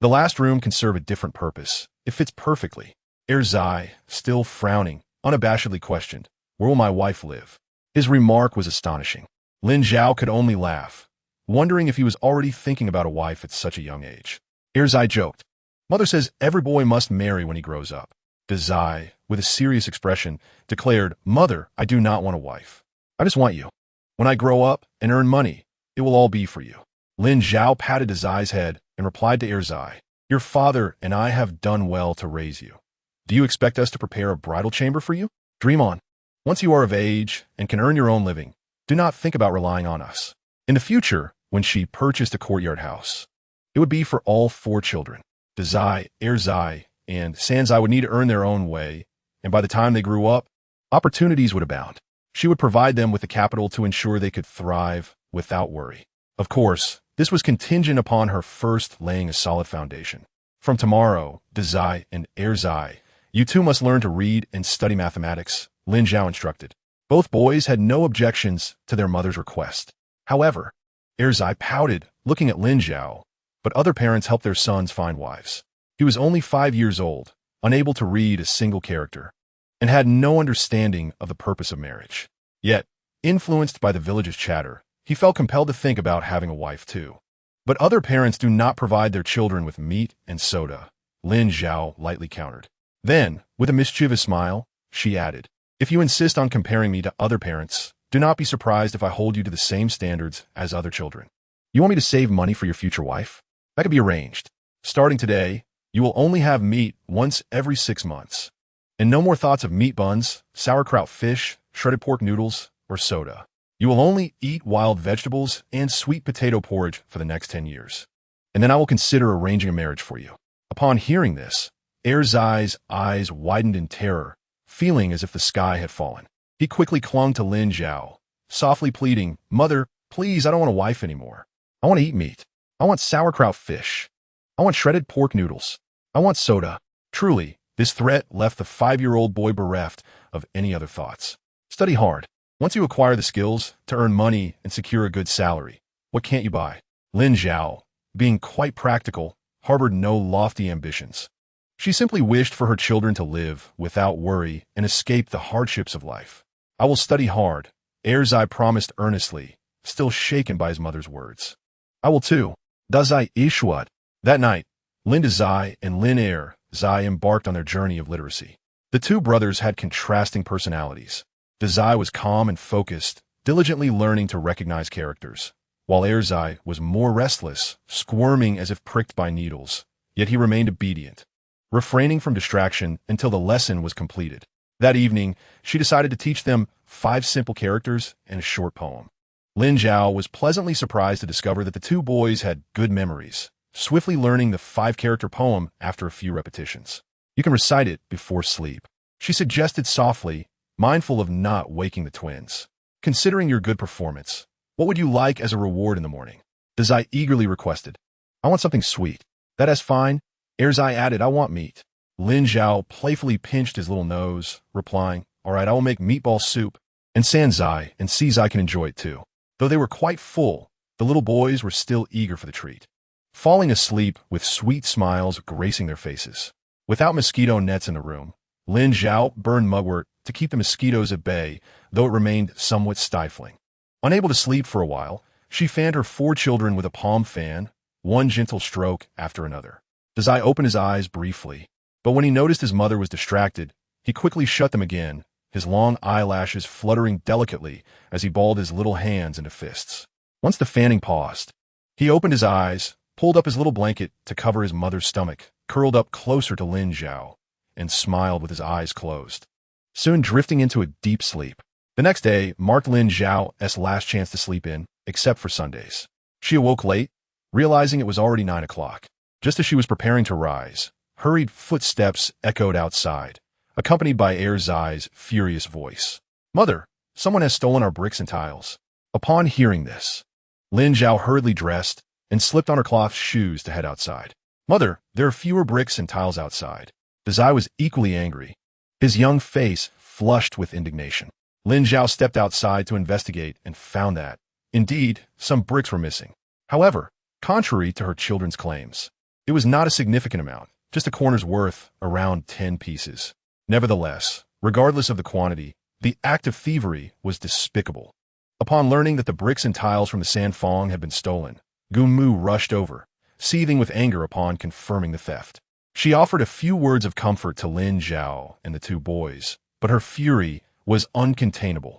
The last room can serve a different purpose. It fits perfectly." Zai, still frowning, unabashedly questioned, "Where will my wife live?" His remark was astonishing. Lin Zhao could only laugh, wondering if he was already thinking about a wife at such a young age. Zai joked, "Mother says every boy must marry when he grows up." Zai, with a serious expression, declared, "Mother, I do not want a wife. I just want you. When I grow up and earn money, it will all be for you." Lin Zhao patted Zai's head and replied to Zai, "Your father and I have done well to raise you. Do you expect us to prepare a bridal chamber for you? Dream on. Once you are of age and can earn your own living, do not think about relying on us." In the future, when she purchased a courtyard house, it would be for all 4 children. Zai, Zai, and Sanzai would need to earn their own way, and by the time they grew up, opportunities would abound. She would provide them with the capital to ensure they could thrive without worry. Of course, this was contingent upon her first laying a solid foundation. "From tomorrow, Zai and Zai, you two must learn to read and study mathematics," Lin Zhao instructed. Both boys had no objections to their mother's request. However, Zai pouted, looking at Lin Zhao, but other parents helped their sons find wives. He was only 5 years old, unable to read a single character, and had no understanding of the purpose of marriage. Yet, influenced by the village's chatter, He felt compelled to think about having a wife too. But other parents do not provide their children with meat and soda, Lin Zhao lightly countered. Then, with a mischievous smile, she added, if you insist on comparing me to other parents, do not be surprised if I hold you to the same standards as other children. You want me to save money for your future wife? That could be arranged. Starting today, you will only have meat once every 6 months. And no more thoughts of meat buns, sauerkraut fish, shredded pork noodles, or soda. You will only eat wild vegetables and sweet potato porridge for the next 10 years. And then I will consider arranging a marriage for you. Upon hearing this, Erzai's eyes widened in terror, feeling as if the sky had fallen. He quickly clung to Lin Zhao, softly pleading, Mother, please, I don't want a wife anymore. I want to eat meat. I want sauerkraut fish. I want shredded pork noodles. I want soda. Truly, this threat left the 5-year-old boy bereft of any other thoughts. Study hard. Once you acquire the skills to earn money and secure a good salary, what can't you buy? Lin Zhao, being quite practical, harbored no lofty ambitions. She simply wished for her children to live without worry and escape the hardships of life. I will study hard, Erzai promised earnestly, still shaken by his mother's words. I will too. Dazai Ishwat. That night, Lin Zai and Lin Zai embarked on their journey of literacy. The two brothers had contrasting personalities. Dazai was calm and focused, diligently learning to recognize characters, while Erzai was more restless, squirming as if pricked by needles, yet he remained obedient, refraining from distraction until the lesson was completed. That evening, she decided to teach them 5 simple characters and a short poem. Lin Zhao was pleasantly surprised to discover that the two boys had good memories, swiftly learning the 5-character poem after a few repetitions. You can recite it before sleep, she suggested softly, mindful of not waking the twins. Considering your good performance, what would you like as a reward in the morning? Dazai eagerly requested. I want something sweet. That is fine. Erzai added, I want meat. Lin Zhao playfully pinched his little nose, replying, all right, I will make meatball soup. And Sanzai and Sizai can enjoy it too. Though they were quite full, the little boys were still eager for the treat, falling asleep with sweet smiles gracing their faces. Without mosquito nets in the room, Lin Zhao burned mugwort to keep the mosquitoes at bay, though it remained somewhat stifling. Unable to sleep for a while, she fanned her 4 children with a palm fan, one gentle stroke after another. Dazai opened his eyes briefly, but when he noticed his mother was distracted, he quickly shut them again, his long eyelashes fluttering delicately as he balled his little hands into fists. Once the fanning paused, he opened his eyes, pulled up his little blanket to cover his mother's stomach, curled up closer to Lin Zhao, and smiled with his eyes closed, soon drifting into a deep sleep. The next day marked Lin Zhao's last chance to sleep in, except for Sundays. She awoke late, realizing it was already 9 o'clock. Just as she was preparing to rise, hurried footsteps echoed outside, accompanied by Erzai's furious voice. Mother, someone has stolen our bricks and tiles. Upon hearing this, Lin Zhao hurriedly dressed and slipped on her cloth shoes to head outside. Mother, there are fewer bricks and tiles outside. Dazai was equally angry, his young face flushed with indignation. Lin Zhao stepped outside to investigate and found that, indeed, some bricks were missing. However, contrary to her children's claims, it was not a significant amount, just a corner's worth, around 10 pieces. Nevertheless, regardless of the quantity, the act of thievery was despicable. Upon learning that the bricks and tiles from the Sanfong had been stolen, Gumu rushed over, seething with anger upon confirming the theft. She offered a few words of comfort to Lin Zhao and the 2 boys, but her fury was uncontainable,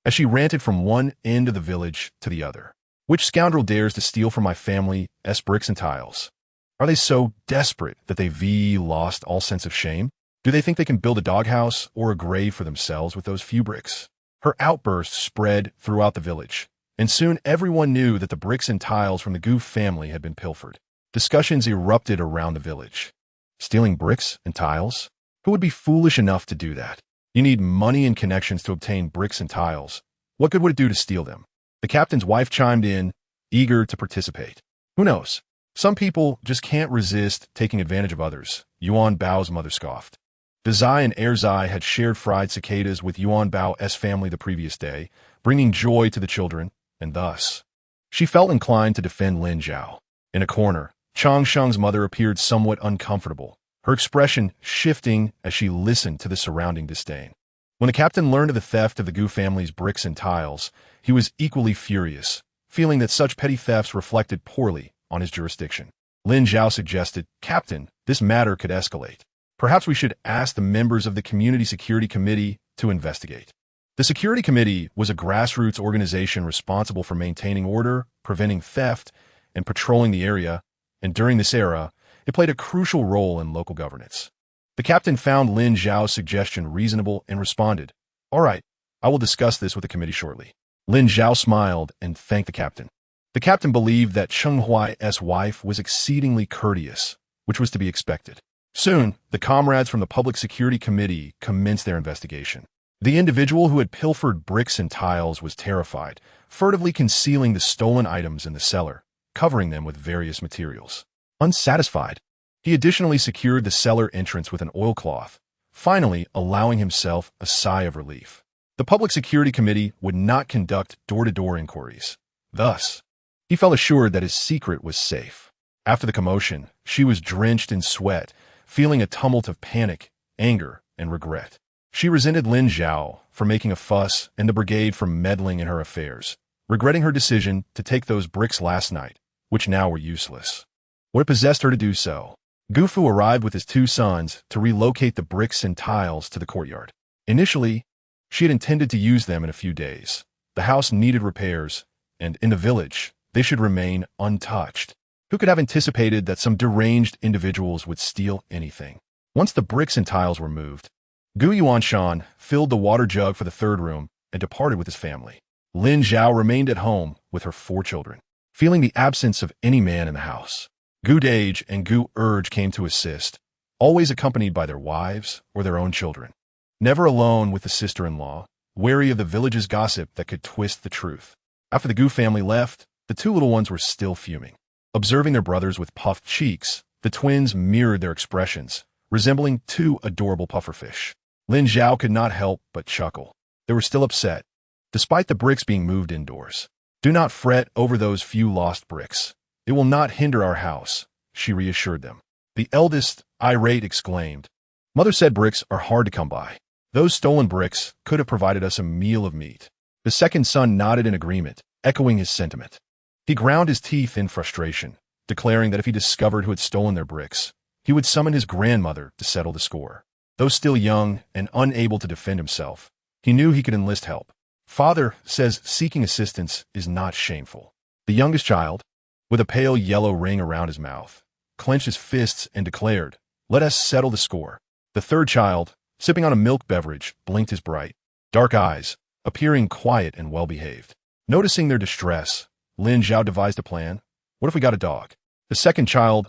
as she ranted from one end of the village to the other. Which scoundrel dares to steal from my family's bricks and tiles? Are they so desperate that they've lost all sense of shame? Do they think they can build a doghouse or a grave for themselves with those few bricks? Her outburst spread throughout the village, and soon everyone knew that the bricks and tiles from the Gu family had been pilfered. Discussions erupted around the village. Stealing bricks and tiles? Who would be foolish enough to do that? You need money and connections to obtain bricks and tiles. What good would it do to steal them? The captain's wife chimed in, eager to participate. Who knows? Some people just can't resist taking advantage of others, Yuan Bao's mother scoffed. Dazai and Erzai had shared fried cicadas with Yuan Bao's family the previous day, bringing joy to the children, and thus, she felt inclined to defend Lin Zhao. In a corner, Chang Sheng's mother appeared somewhat uncomfortable, her expression shifting as she listened to the surrounding disdain. When the captain learned of the theft of the Gu family's bricks and tiles, he was equally furious, feeling that such petty thefts reflected poorly on his jurisdiction. Lin Zhao suggested, "Captain, this matter could escalate. Perhaps we should ask the members of the Community Security Committee to investigate." The Security Committee was a grassroots organization responsible for maintaining order, preventing theft, and patrolling the area, and during this era, it played a crucial role in local governance. The captain found Lin Zhao's suggestion reasonable and responded, "All right, I will discuss this with the committee shortly." Lin Zhao smiled and thanked the captain. The captain believed that Cheng Huai's wife was exceedingly courteous, which was to be expected. Soon, the comrades from the Public Security Committee commenced their investigation. The individual who had pilfered bricks and tiles was terrified, furtively concealing the stolen items in the cellar, covering them with various materials. Unsatisfied, he additionally secured the cellar entrance with an oilcloth, finally allowing himself a sigh of relief. The Public Security Committee would not conduct door-to-door inquiries. Thus, he felt assured that his secret was safe. After the commotion, she was drenched in sweat, feeling a tumult of panic, anger, and regret. She resented Lin Zhao for making a fuss and the brigade for meddling in her affairs, regretting her decision to take those bricks last night, which now were useless. What possessed her to do so? Gufu arrived with his 2 sons to relocate the bricks and tiles to the courtyard. Initially, she had intended to use them in a few days. The house needed repairs, and in the village, they should remain untouched. Who could have anticipated that some deranged individuals would steal anything? Once the bricks and tiles were moved, Gu Yuanshan filled the water jug for the 3rd room and departed with his family. Lin Zhao remained at home with her 4 children, feeling the absence of any man in the house. Gu Dage and Gu Urge came to assist, always accompanied by their wives or their own children. Never alone with the sister-in-law, wary of the village's gossip that could twist the truth. After the Gu family left, the 2 little ones were still fuming. Observing their brothers with puffed cheeks, the twins mirrored their expressions, resembling 2 adorable pufferfish. Lin Zhao could not help but chuckle. They were still upset, despite the bricks being moved indoors. "Do not fret over those few lost bricks. It will not hinder our house," she reassured them. The eldest, irate, exclaimed, "Mother said bricks are hard to come by. Those stolen bricks could have provided us a meal of meat." The second son nodded in agreement, echoing his sentiment. He ground his teeth in frustration, declaring that if he discovered who had stolen their bricks, he would summon his grandmother to settle the score. Though still young and unable to defend himself, he knew he could enlist help. Father says seeking assistance is not shameful. The youngest child, with a pale yellow ring around his mouth, clenched his fists and declared, "Let us settle the score." The 3rd child, sipping on a milk beverage, blinked his bright, dark eyes, appearing quiet and well-behaved. Noticing their distress, Lin Zhao devised a plan. "What if we got a dog?" The second child's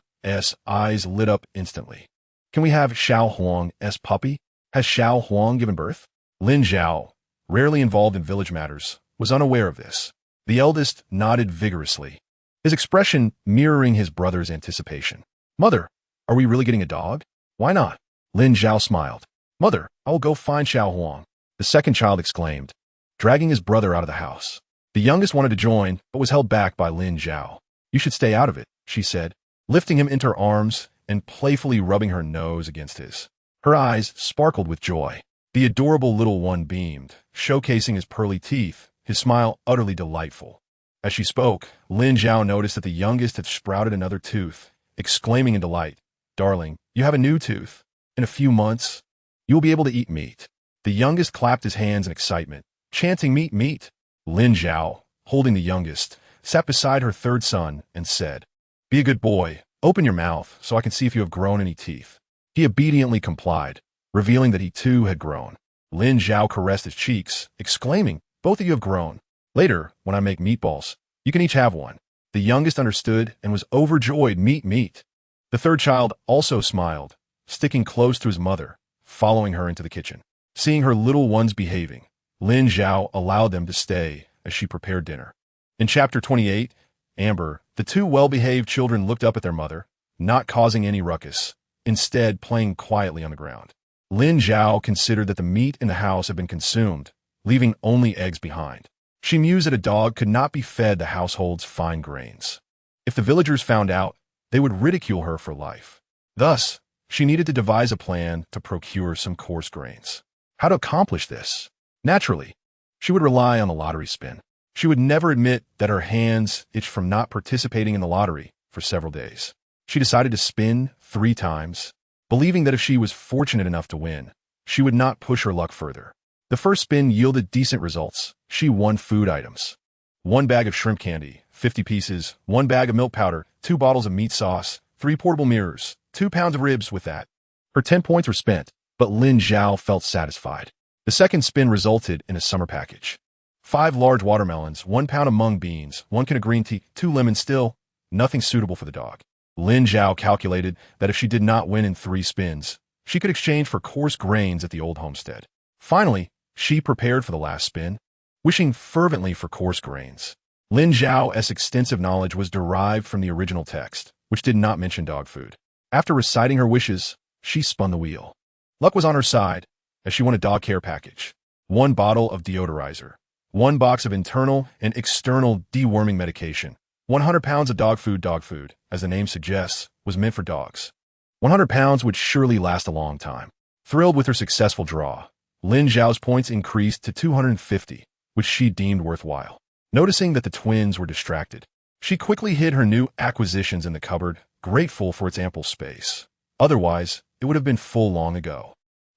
eyes lit up instantly. "Can we have Xiao Huang's puppy? Has Xiao Huang given birth?" Lin Zhao, rarely involved in village matters, was unaware of this. The eldest nodded vigorously, his expression mirroring his brother's anticipation. "Mother, are we really getting a dog?" "Why not?" Lin Zhao smiled. "Mother, I will go find Xiao Huang," the second child exclaimed, dragging his brother out of the house. The youngest wanted to join, but was held back by Lin Zhao. "You should stay out of it," she said, lifting him into her arms and playfully rubbing her nose against his. Her eyes sparkled with joy. The adorable little one beamed, showcasing his pearly teeth, his smile utterly delightful. As she spoke, Lin Zhao noticed that the youngest had sprouted another tooth, exclaiming in delight, "Darling, you have a new tooth. In a few months, you will be able to eat meat." The youngest clapped his hands in excitement, chanting, "Meat, meat." Lin Zhao, holding the youngest, sat beside her 3rd son and said, "Be a good boy. Open your mouth so I can see if you have grown any teeth." He obediently complied, revealing that he too had grown. Lin Zhao caressed his cheeks, exclaiming, "Both of you have grown. Later, when I make meatballs, you can each have one." The youngest understood and was overjoyed. "Meat, meat." The 3rd child also smiled, sticking close to his mother, following her into the kitchen. Seeing her little ones behaving, Lin Zhao allowed them to stay as she prepared dinner. In Chapter 28, Amber, the 2 well-behaved children looked up at their mother, not causing any ruckus, instead playing quietly on the ground. Lin Zhao considered that the meat in the house had been consumed, leaving only eggs behind. She mused that a dog could not be fed the household's fine grains. If the villagers found out, they would ridicule her for life. Thus, she needed to devise a plan to procure some coarse grains. How to accomplish this? Naturally, she would rely on the lottery spin. She would never admit that her hands itched from not participating in the lottery for several days. She decided to spin 3 times, believing that if she was fortunate enough to win, she would not push her luck further. The first spin yielded decent results. She won food items. 1 bag of shrimp candy, 50 pieces, 1 bag of milk powder, 2 bottles of meat sauce, 3 portable mirrors, 2 pounds of ribs with that. Her 10 points were spent, but Lin Zhao felt satisfied. The second spin resulted in a summer package. 5 large watermelons, 1 pound of mung beans, 1 can of green tea, 2 lemons, still nothing suitable for the dog. Lin Zhao calculated that if she did not win in 3 spins, she could exchange for coarse grains at the old homestead. Finally, she prepared for the last spin, wishing fervently for coarse grains. Lin Zhao's extensive knowledge was derived from the original text, which did not mention dog food. After reciting her wishes, she spun the wheel. Luck was on her side, as she won a dog care package. 1 bottle of deodorizer, 1 box of internal and external deworming medication, 100 pounds of dog food, as the name suggests, was meant for dogs. 100 pounds would surely last a long time. Thrilled with her successful draw, Lin Zhao's points increased to 250, which she deemed worthwhile. Noticing that the twins were distracted, she quickly hid her new acquisitions in the cupboard, grateful for its ample space. Otherwise, it would have been full long ago.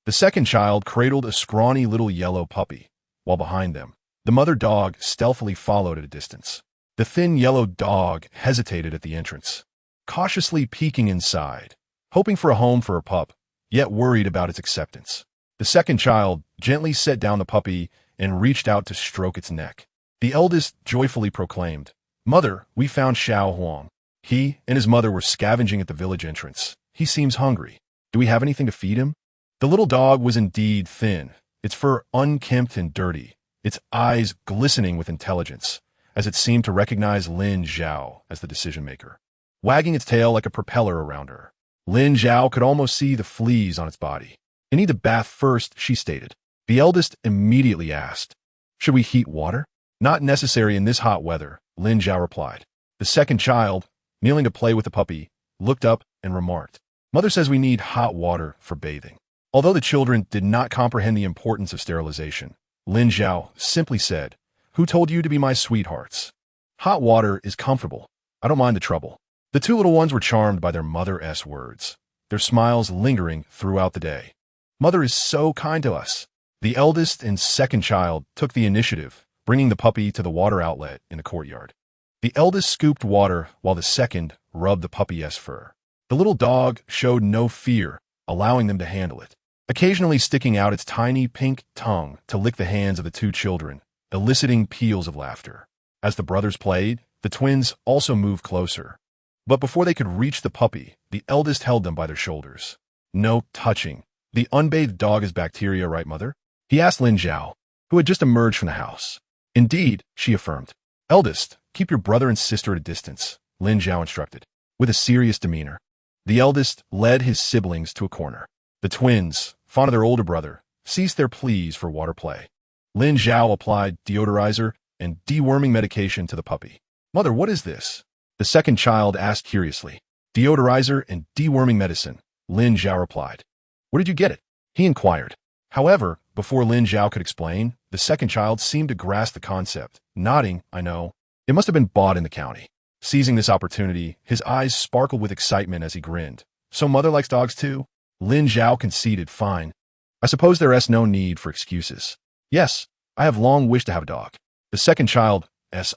The second child cradled a scrawny little yellow puppy, while behind them, the mother dog stealthily followed at a distance. The thin yellow dog hesitated at the entrance, cautiously peeking inside, hoping for a home for her pup, yet worried about its acceptance. The second child gently set down the puppy and reached out to stroke its neck. The eldest joyfully proclaimed, "Mother, we found Xiao Huang. He and his mother were scavenging at the village entrance. He seems hungry. Do we have anything to feed him?" The little dog was indeed thin, its fur unkempt and dirty, its eyes glistening with intelligence, as it seemed to recognize Lin Zhao as the decision-maker. Wagging its tail like a propeller around her, Lin Zhao could almost see the fleas on its body. "I need to bath first," she stated. The eldest immediately asked, "Should we heat water?" "Not necessary in this hot weather," Lin Zhao replied. The second child, kneeling to play with the puppy, looked up and remarked, "Mother says we need hot water for bathing." Although the children did not comprehend the importance of sterilization, Lin Zhao simply said, "Who told you to be my sweethearts? Hot water is comfortable. I don't mind the trouble." The 2 little ones were charmed by their mother's words, their smiles lingering throughout the day. "Mother is so kind to us." The eldest and second child took the initiative, bringing the puppy to the water outlet in the courtyard. The eldest scooped water while the second rubbed the puppy's fur. The little dog showed no fear, allowing them to handle it, occasionally sticking out its tiny pink tongue to lick the hands of the 2 children, eliciting peals of laughter. As the brothers played, the twins also moved closer. But before they could reach the puppy, the eldest held them by their shoulders. "No touching. The unbathed dog is bacteria, right, Mother?" he asked Lin Zhao, who had just emerged from the house. "Indeed," she affirmed. "Eldest, keep your brother and sister at a distance," Lin Zhao instructed, with a serious demeanor. The eldest led his siblings to a corner. The twins, fond of their older brother, ceased their pleas for water play. Lin Zhao applied deodorizer and deworming medication to the puppy. "Mother, what is this?" the second child asked curiously. "Deodorizer and deworming medicine," Lin Zhao replied. "Where did you get it?" he inquired. However, before Lin Zhao could explain, the second child seemed to grasp the concept, nodding, "I know. It must have been bought in the county." Seizing this opportunity, his eyes sparkled with excitement as he grinned. "So Mother likes dogs too?" Lin Zhao conceded, "Fine. I suppose there is no need for excuses." "Yes, I have long wished to have a dog." The second child's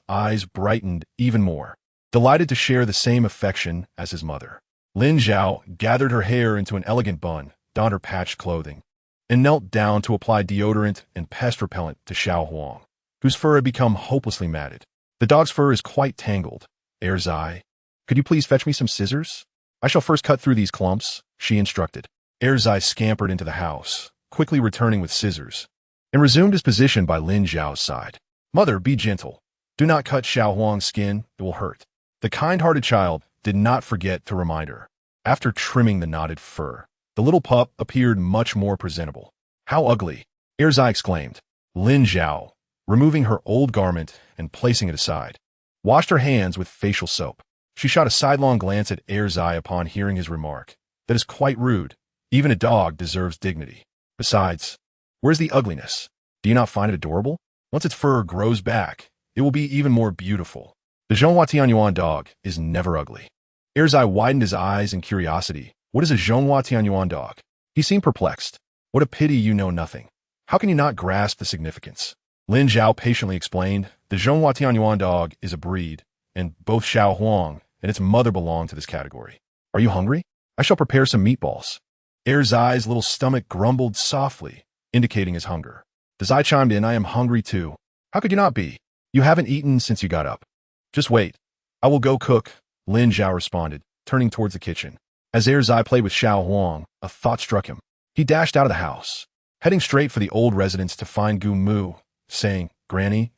eyes brightened even more, delighted to share the same affection as his mother. Lin Zhao gathered her hair into an elegant bun, donned her patched clothing, and knelt down to apply deodorant and pest repellent to Xiao Huang, whose fur had become hopelessly matted. "The dog's fur is quite tangled. Erzai, could you please fetch me some scissors? I shall first cut through these clumps," she instructed. Erzai scampered into the house, quickly returning with scissors, and resumed his position by Lin Zhao's side. "Mother, be gentle. Do not cut Xiao Huang's skin, it will hurt." The kind-hearted child did not forget to remind her. After trimming the knotted fur, the little pup appeared much more presentable. "How ugly!" Erzai exclaimed. Lin Zhao, removing her old garment and placing it aside, washed her hands with facial soap. She shot a sidelong glance at Erzai upon hearing his remark. "That is quite rude. Even a dog deserves dignity. Besides, where's the ugliness? Do you not find it adorable? Once its fur grows back, it will be even more beautiful. The Zhonghua Tianyuan dog is never ugly. Erzai widened his eyes in curiosity. What is a Zhonghua Tianyuan dog? He seemed perplexed. What a pity you know nothing. How can you not grasp the significance? Lin Zhao patiently explained, the Zhonghua Tianyuan dog is a breed, and both Xiao Huang and its mother belong to this category. Are you hungry? I shall prepare some meatballs. Erzai's little stomach grumbled softly, indicating his hunger. Zai chimed in, I am hungry too. How could you not be? You haven't eaten since you got up. Just wait. I will go cook, Lin Zhao responded, turning towards the kitchen. As Erzai played with Xiao Huang, a thought struck him. He dashed out of the house, heading straight for the old residence to find Gu Mu, saying, Granny,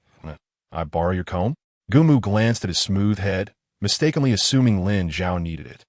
I borrow your comb? Gu Mu glanced at his smooth head, mistakenly assuming Lin Zhao needed it,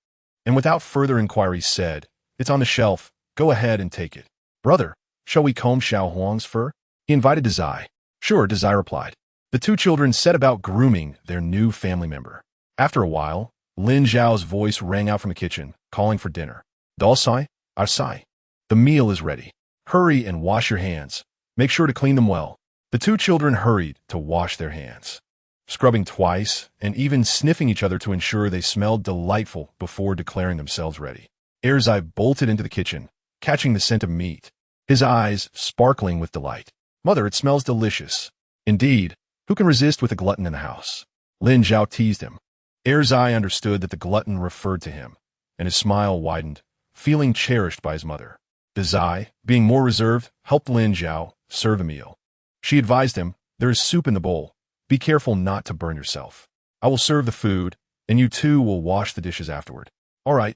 and without further inquiry said, It's on the shelf. Go ahead and take it. Brother, shall we comb Xiao Huang's fur? He invited Zai. Sure, Zai replied. The two children set about grooming their new family member. After a while, Lin Zhao's voice rang out from the kitchen, calling for dinner. Dalsai, Arsai. The meal is ready. Hurry and wash your hands. Make sure to clean them well. The two children hurried to wash their hands, scrubbing twice and even sniffing each other to ensure they smelled delightful before declaring themselves ready. Erzai bolted into the kitchen, catching the scent of meat, his eyes sparkling with delight. Mother, it smells delicious. Indeed, who can resist with a glutton in the house? Lin Zhao teased him. Erzai understood that the glutton referred to him, and his smile widened, feeling cherished by his mother. Zai, being more reserved, helped Lin Zhao serve a meal. She advised him, there is soup in the bowl. Be careful not to burn yourself. I will serve the food, and you two will wash the dishes afterward. All right.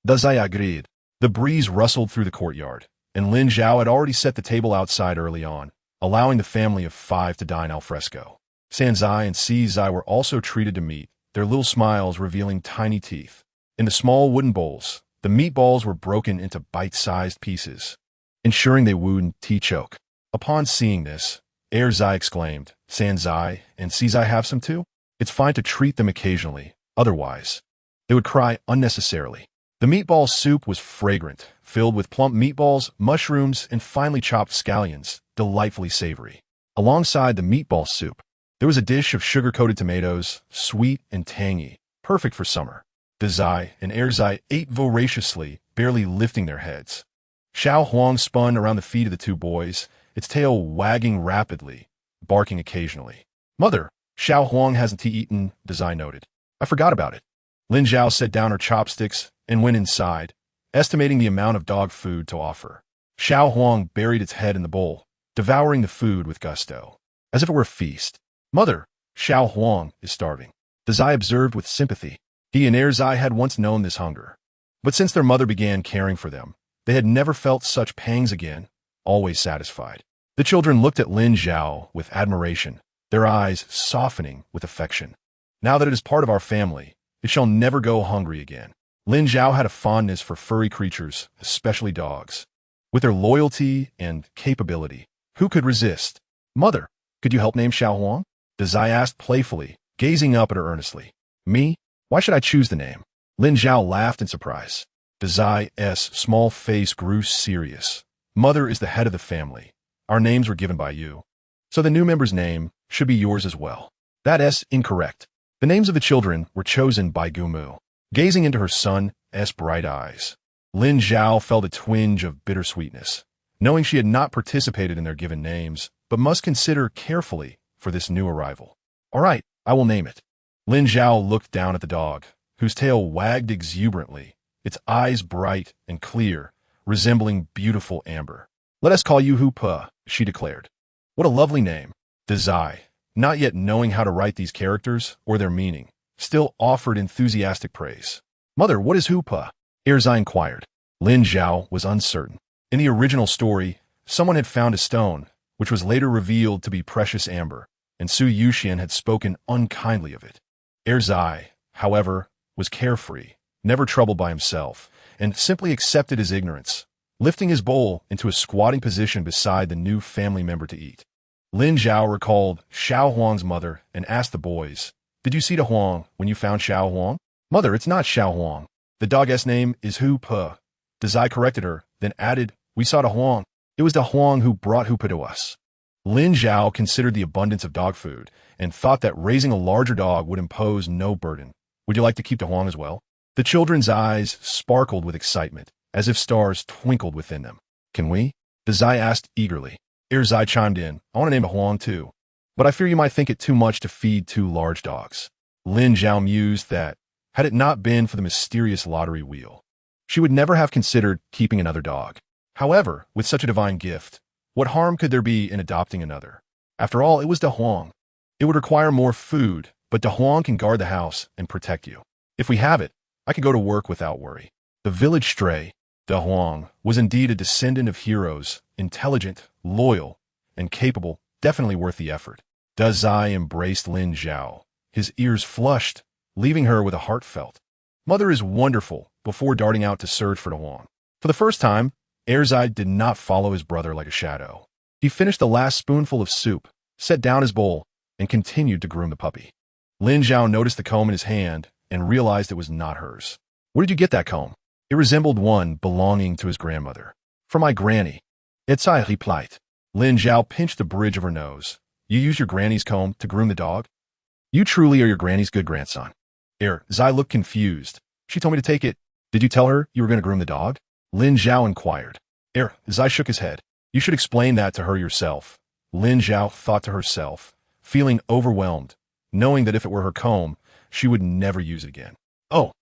Zai agreed. The breeze rustled through the courtyard, and Lin Zhao had already set the table outside early on, allowing the family of 5 to dine al fresco. Sanzai and Zai were also treated to meat, their little smiles revealing tiny teeth. In the small wooden bowls, the meatballs were broken into bite-sized pieces, ensuring they wouldn't choke. Upon seeing this, Erzai exclaimed, Sanzai and Zai have some too? It's fine to treat them occasionally, otherwise they would cry unnecessarily. The meatball soup was fragrant, filled with plump meatballs, mushrooms, and finely chopped scallions, delightfully savory. Alongside the meatball soup, there was a dish of sugar-coated tomatoes, sweet and tangy, perfect for summer. Zai and Erzai ate voraciously, barely lifting their heads. Xiao Huang spun around the feet of the two boys, its tail wagging rapidly, barking occasionally. Mother, Xiao Huang hasn't eaten, Zai noted. I forgot about it. Lin Zhao set down her chopsticks and went inside, estimating the amount of dog food to offer. Xiao Huang buried its head in the bowl, devouring the food with gusto, as if it were a feast. Mother, Xiao Huang is starving, Zai observed with sympathy. He and Erzai had once known this hunger, but since their mother began caring for them, they had never felt such pangs again, always satisfied. The children looked at Lin Zhao with admiration, their eyes softening with affection. Now that it is part of our family, it shall never go hungry again. Lin Zhao had a fondness for furry creatures, especially dogs. With their loyalty and capability, who could resist? Mother, could you help name Xiao Huang? Zai asked playfully, gazing up at her earnestly. Me? Why should I choose the name? Lin Zhao laughed in surprise. Zai's small face grew serious. Mother is the head of the family. Our names were given by you, so the new member's name should be yours as well. That's incorrect. The names of the children were chosen by Gu Mu. Gazing into her son's bright eyes, Lin Zhao felt a twinge of bittersweetness, knowing she had not participated in their given names, but must consider carefully for this new arrival. All right, I will name it. Lin Zhao looked down at the dog, whose tail wagged exuberantly, its eyes bright and clear, resembling beautiful amber. Let us call you Hupa, she declared. What a lovely name. Zai, not yet knowing how to write these characters or their meaning, still offered enthusiastic praise. Mother, what is Hupa? Erzai inquired. Lin Zhao was uncertain. In the original story, someone had found a stone, which was later revealed to be precious amber, and Su Yuxian had spoken unkindly of it. Erzai, however, was carefree, never troubled by himself, and simply accepted his ignorance, lifting his bowl into a squatting position beside the new family member to eat. Lin Zhao recalled Xiao Huang's mother and asked the boys, Did you see the Huang when you found Xiao Huang? Mother, it's not Xiao Huang. The dog's name is Hupa. Zai corrected her, then added, We saw the Huang. It was the Huang who brought Hupa to us. Lin Zhao considered the abundance of dog food and thought that raising a larger dog would impose no burden. Would you like to keep Da Huang as well? The children's eyes sparkled with excitement, as if stars twinkled within them. Can we? Da Zai asked eagerly. Zai chimed in. I want to name Da Huang too, but I fear you might think it too much to feed two large dogs. Lin Zhao mused that, had it not been for the mysterious lottery wheel, she would never have considered keeping another dog. However, with such a divine gift, what harm could there be in adopting another? After all, it was Da Huang. It would require more food, but Da Huang can guard the house and protect you. If we have it, I can go to work without worry. The village stray, Da Huang, was indeed a descendant of heroes, intelligent, loyal, and capable, definitely worth the effort. Da Zai embraced Lin Zhao, his ears flushed, leaving her with a heartfelt "Mother is wonderful" before darting out to search for Da Huang. For the first time, Zai did not follow his brother like a shadow. He finished the last spoonful of soup, set down his bowl, and continued to groom the puppy. Lin Zhao noticed the comb in his hand and realized it was not hers. Where did you get that comb? It resembled one belonging to his grandmother. From my granny. Zai replied. Lin Zhao pinched the bridge of her nose. You use your granny's comb to groom the dog? You truly are your granny's good grandson. Zai looked confused. She told me to take it. Did you tell her you were going to groom the dog? Lin Zhao inquired. Zai shook his head. You should explain that to her yourself. Lin Zhao thought to herself, feeling overwhelmed, knowing that if it were her comb, she would never use it again. Oh,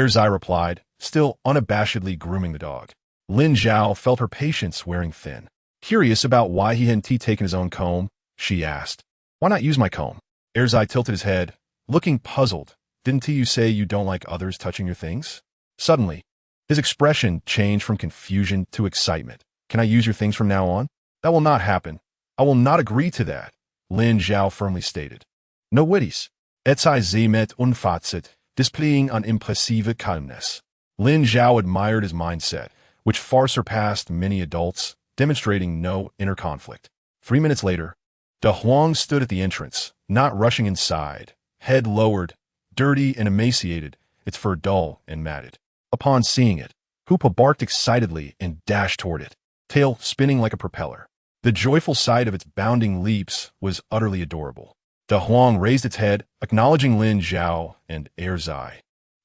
Zai replied, still unabashedly grooming the dog. Lin Zhao felt her patience wearing thin. Curious about why he hadn't taken his own comb, she asked. Why not use my comb? Zai tilted his head, looking puzzled. Didn't you say you don't like others touching your things? Suddenly, his expression changed from confusion to excitement. Can I use your things from now on? That will not happen. I will not agree to that, Lin Zhao firmly stated. No witties. Zai met unfazit, displaying an impressive calmness. Lin Zhao admired his mindset, which far surpassed many adults, demonstrating no inner conflict. 3 minutes later, Da Huang stood at the entrance, not rushing inside, head lowered, dirty and emaciated, its fur dull and matted. Upon seeing it, Hoopa barked excitedly and dashed toward it, tail spinning like a propeller. The joyful sight of its bounding leaps was utterly adorable. Da Huang raised its head, acknowledging Lin Zhao and Zai,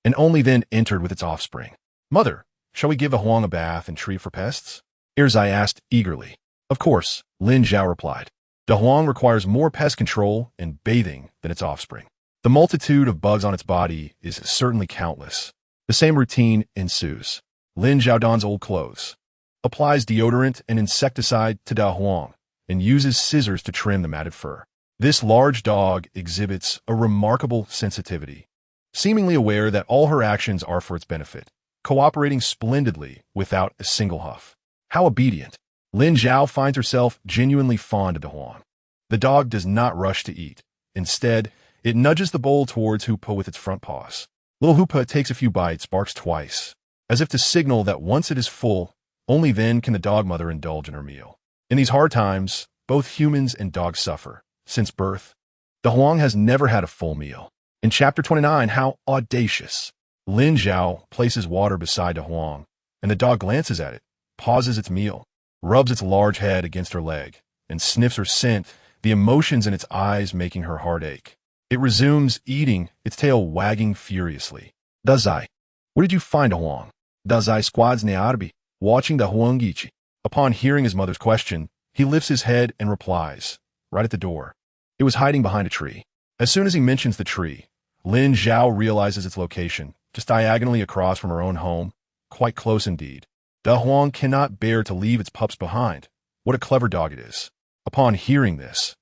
and only then entered with its offspring. Mother, shall we give Da Huang a bath and treat for pests? Zai asked eagerly. Of course, Lin Zhao replied. Da Huang requires more pest control and bathing than its offspring. The multitude of bugs on its body is certainly countless. The same routine ensues. Lin Zhao dons old clothes, applies deodorant and insecticide to Da Huang, and uses scissors to trim the matted fur. This large dog exhibits a remarkable sensitivity, seemingly aware that all her actions are for its benefit, cooperating splendidly without a single huff. How obedient! Lin Zhao finds herself genuinely fond of Da Huang. The dog does not rush to eat. Instead, it nudges the bowl towards Hoopa with its front paws. Little Hoopa takes a few bites, barks twice, as if to signal that once it is full, only then can the dog mother indulge in her meal. In these hard times, both humans and dogs suffer. Since birth, Da Huang has never had a full meal. In Chapter 29, how audacious! Lin Zhao places water beside Da Huang, and the dog glances at it, pauses its meal, rubs its large head against her leg, and sniffs her scent, the emotions in its eyes making her heart ache. It resumes eating, its tail wagging furiously. Da Zai, where did you find Da Huang? Da Zai squads nearby, watching Da Huang Gichi. Upon hearing his mother's question, he lifts his head and replies, right at the door. It was hiding behind a tree. As soon as he mentions the tree, Lin Zhao realizes its location, just diagonally across from her own home, quite close indeed. Da Huang cannot bear to leave its pups behind. What a clever dog it is. Upon hearing this,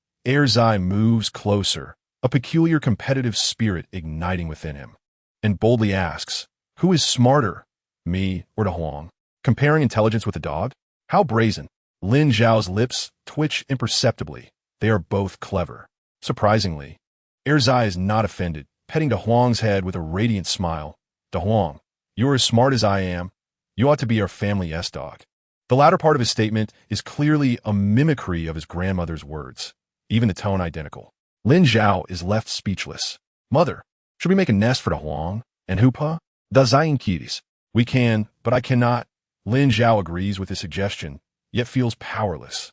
Zai moves closer, a peculiar competitive spirit igniting within him, and boldly asks, who is smarter, me or Da Huang? Comparing intelligence with a dog? How brazen! Lin Zhao's lips twitch imperceptibly. They are both clever. Surprisingly, Zai is not offended, petting Da Huang's head with a radiant smile. Da Huang, you are as smart as I am. You ought to be our family S-dog. The latter part of his statement is clearly a mimicry of his grandmother's words, even the tone identical. Lin Zhao is left speechless. Mother, should we make a nest for Da Huang and Hoopa? Da Zai and kitties. We can, but I cannot. Lin Zhao agrees with his suggestion, yet feels powerless.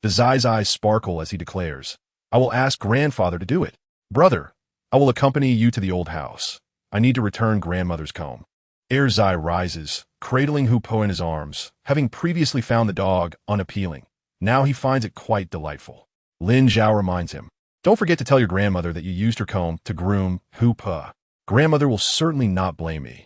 Zai's eyes sparkle as he declares, I will ask grandfather to do it. Brother, I will accompany you to the old house. I need to return grandmother's comb. Zai rises, cradling Hupo in his arms, having previously found the dog unappealing. Now he finds it quite delightful. Lin Zhao reminds him, don't forget to tell your grandmother that you used her comb to groom Hupo. Grandmother will certainly not blame me.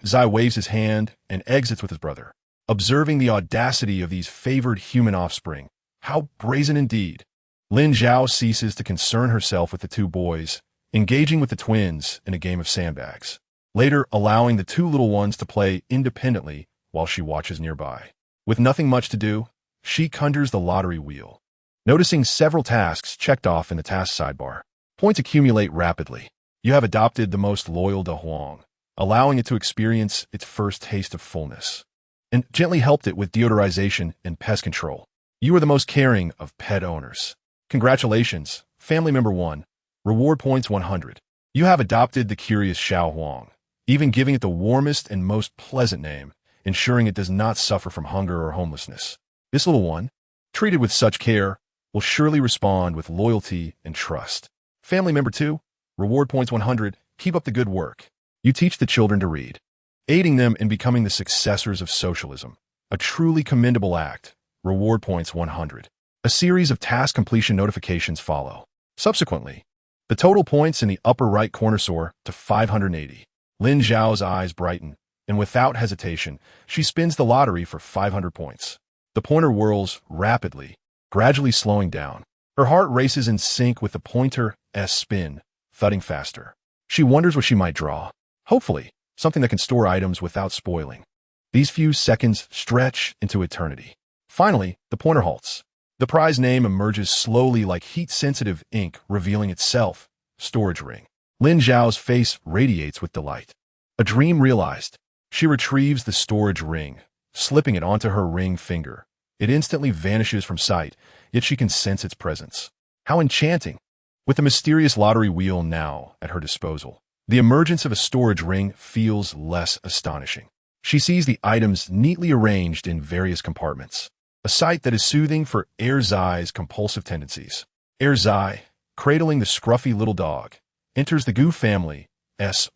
Zai waves his hand and exits with his brother. Observing the audacity of these favored human offspring, how brazen indeed. Lin Zhao ceases to concern herself with the two boys, engaging with the twins in a game of sandbags, later allowing the two little ones to play independently while she watches nearby. With nothing much to do, she conjures the lottery wheel. Noticing several tasks checked off in the task sidebar, points accumulate rapidly. You have adopted the most loyal De Huang, allowing it to experience its first taste of fullness, and gently helped it with deodorization and pest control. You are the most caring of pet owners. Congratulations, family member 1. Reward points 100. You have adopted the curious Xiao Huang, even giving it the warmest and most pleasant name, ensuring it does not suffer from hunger or homelessness. This little one, treated with such care, will surely respond with loyalty and trust. Family member 2. Reward points 100. Keep up the good work. You teach the children to read, aiding them in becoming the successors of socialism. A truly commendable act. Reward points 100. A series of task completion notifications follow. Subsequently, the total points in the upper right corner soar to 580. Lin Zhao's eyes brighten, and without hesitation, she spins the lottery for 500 points. The pointer whirls rapidly, gradually slowing down. Her heart races in sync with the pointer's spin, thudding faster. She wonders what she might draw. Hopefully, something that can store items without spoiling. These few seconds stretch into eternity. Finally, the pointer halts. The prize name emerges slowly like heat-sensitive ink revealing itself. Storage ring. Lin Zhao's face radiates with delight. A dream realized. She retrieves the storage ring, slipping it onto her ring finger. It instantly vanishes from sight, yet she can sense its presence. How enchanting! With the mysterious lottery wheel now at her disposal, the emergence of a storage ring feels less astonishing. She sees the items neatly arranged in various compartments, a sight that is soothing for Zai's compulsive tendencies. Zai, cradling the scruffy little dog, enters the Gu family's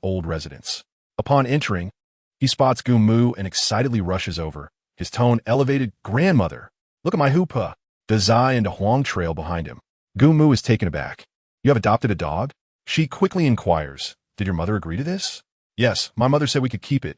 old residence. Upon entering, he spots Gu Mu and excitedly rushes over, his tone elevated. Grandmother, look at my Hupa. Zai and De Huang trail behind him. Gu Mu is taken aback. You have adopted a dog? She quickly inquires, did your mother agree to this? Yes, my mother said we could keep it.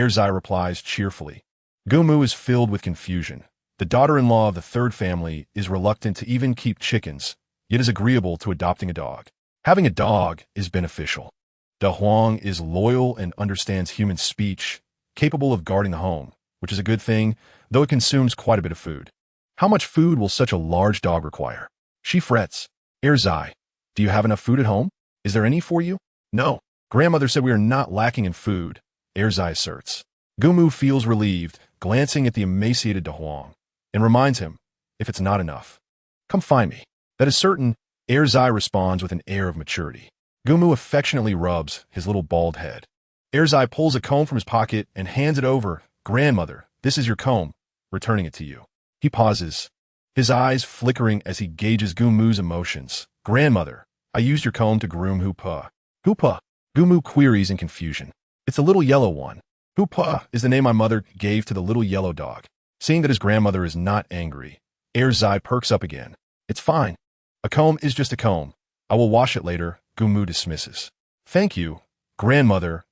Zai replies cheerfully. Gu Mu is filled with confusion. The daughter-in-law of the third family is reluctant to even keep chickens, yet is agreeable to adopting a dog. Having a dog is beneficial. De Huang is loyal and understands human speech, capable of guarding the home, which is a good thing, though it consumes quite a bit of food. How much food will such a large dog require? She frets. Zai, do you have enough food at home? Is there any for you? No. Grandmother said we are not lacking in food, Zai asserts. Gu Mu feels relieved, glancing at the emaciated De Huang, and reminds him, if it's not enough, come find me. That is certain, Zai responds with an air of maturity. Gu Mu affectionately rubs his little bald head. Zai pulls a comb from his pocket and hands it over. Grandmother, this is your comb, returning it to you. He pauses, his eyes flickering as he gauges Gu Mu's emotions. Grandmother, I used your comb to groom Hupa. Hupa? Gu Mu queries in confusion. It's the little yellow one. Hupa is the name my mother gave to the little yellow dog. Seeing that his grandmother is not angry, Zai perks up again. It's fine. A comb is just a comb. I will wash it later, Gu Mu dismisses. Thank you, grandmother.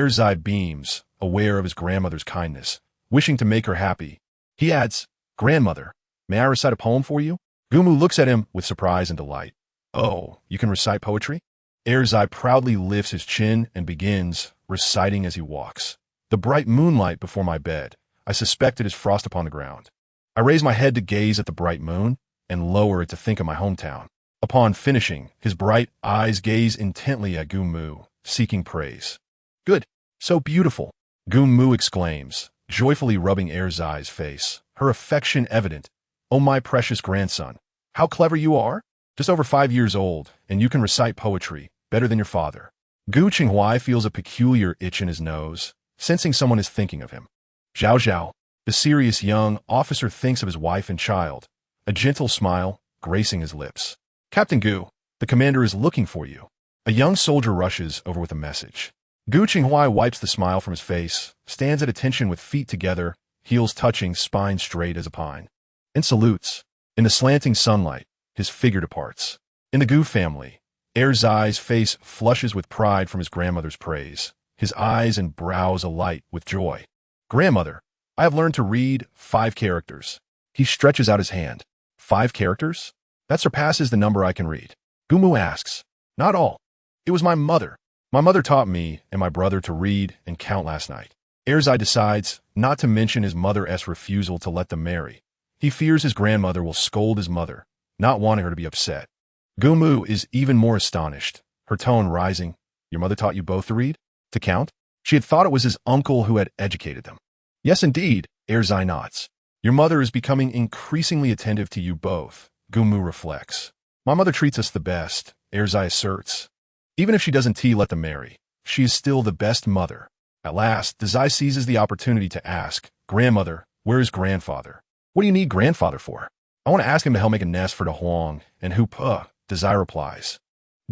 Zai beams, aware of his grandmother's kindness, wishing to make her happy. He adds, Grandmother, may I recite a poem for you? Gu Mu looks at him with surprise and delight. Oh, you can recite poetry? Zai proudly lifts his chin and begins, reciting as he walks. The bright moonlight before my bed, I suspect it is frost upon the ground. I raise my head to gaze at the bright moon, and lower it to think of my hometown. Upon finishing, his bright eyes gaze intently at Gu Mu, seeking praise. Good, so beautiful, Gu Mu exclaims, joyfully rubbing Zai's face, her affection evident. Oh my precious grandson, how clever you are! Just over 5 years old, and you can recite poetry, better than your father. Gu Qinghuai feels a peculiar itch in his nose, sensing someone is thinking of him. Zhao Zhao, the serious young officer thinks of his wife and child, a gentle smile gracing his lips. Captain Gu, the commander is looking for you. A young soldier rushes over with a message. Gu Qinghua wipes the smile from his face, stands at attention with feet together, heels touching, spine straight as a pine, and salutes. In the slanting sunlight, his figure departs. In the Gu family, Zai's face flushes with pride from his grandmother's praise, his eyes and brows alight with joy. Grandmother, I have learned to read 5 characters. He stretches out his hand. 5 characters? That surpasses the number I can read. Gumu asks. Not all. It was my mother. My mother taught me and my brother to read and count last night. Zai decides not to mention his mother's refusal to let them marry. He fears his grandmother will scold his mother, not wanting her to be upset. Gumu is even more astonished, her tone rising. Your mother taught you both to read? To count? She had thought it was his uncle who had educated them. Yes, indeed, Zai nods. Your mother is becoming increasingly attentive to you both, Gumu reflects. My mother treats us the best, Zai asserts. Even if she doesn't let them marry, she is still the best mother. At last, Zai seizes the opportunity to ask, Grandmother, where is grandfather? What do you need grandfather for? I want to ask him to help make a nest for the Huang, and Zai replies.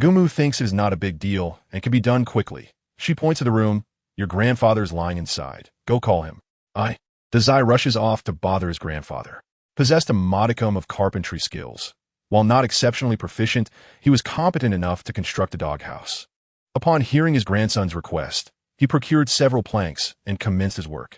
Gumu thinks it is not a big deal and can be done quickly. She points to the room. Your grandfather is lying inside. Go call him. Zai rushes off to bother his grandfather. Possessed a modicum of carpentry skills. While not exceptionally proficient, he was competent enough to construct a doghouse. Upon hearing his grandson's request, he procured several planks and commenced his work.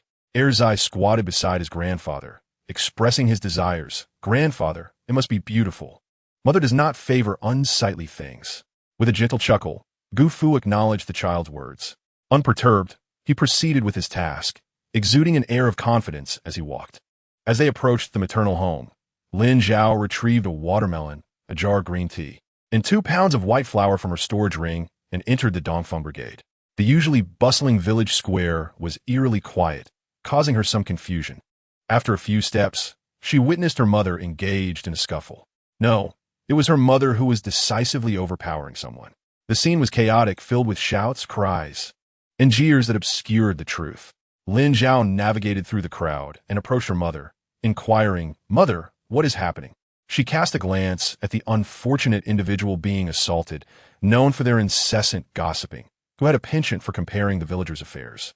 Zai squatted beside his grandfather, expressing his desires. Grandfather, it must be beautiful. Mother does not favor unsightly things. With a gentle chuckle, Gu Fu acknowledged the child's words. Unperturbed, he proceeded with his task, exuding an air of confidence as he walked. As they approached the maternal home, Lin Zhao retrieved a watermelon, a jar of green tea, and 2 pounds of white flour from her storage ring and entered the Dongfeng Brigade. The usually bustling village square was eerily quiet, causing her some confusion. After a few steps, she witnessed her mother engaged in a scuffle. No, it was her mother who was decisively overpowering someone. The scene was chaotic, filled with shouts, cries, and jeers that obscured the truth. Lin Zhao navigated through the crowd and approached her mother, inquiring, Mother, what is happening? She cast a glance at the unfortunate individual being assaulted, known for their incessant gossiping, who had a penchant for comparing the villagers' affairs,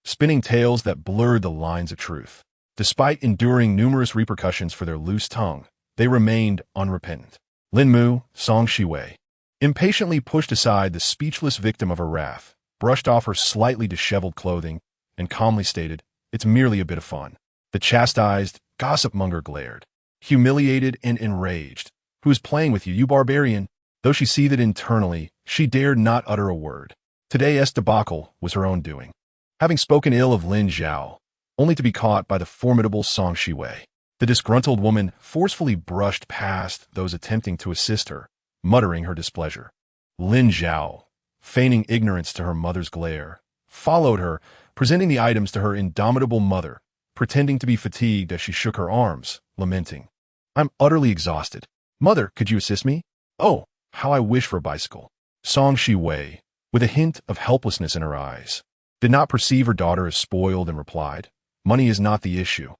spinning tales that blurred the lines of truth. Despite enduring numerous repercussions for their loose tongue, they remained unrepentant. Lin Mu, Song Shiwei, impatiently pushed aside the speechless victim of her wrath, brushed off her slightly disheveled clothing, and calmly stated, It's merely a bit of fun. The chastised gossip-monger glared, humiliated and enraged. Who is playing with you, you barbarian? Though she seethed internally, she dared not utter a word. Today's debacle was her own doing. Having spoken ill of Lin Zhao, only to be caught by the formidable Song Shiwei. The disgruntled woman forcefully brushed past those attempting to assist her, muttering her displeasure. Lin Zhao, feigning ignorance to her mother's glare, followed her, presenting the items to her indomitable mother, pretending to be fatigued as she shook her arms, lamenting. I'm utterly exhausted. Mother, could you assist me? Oh, how I wish for a bicycle. Song Shiwei, with a hint of helplessness in her eyes, did not perceive her daughter as spoiled and replied, Money is not the issue.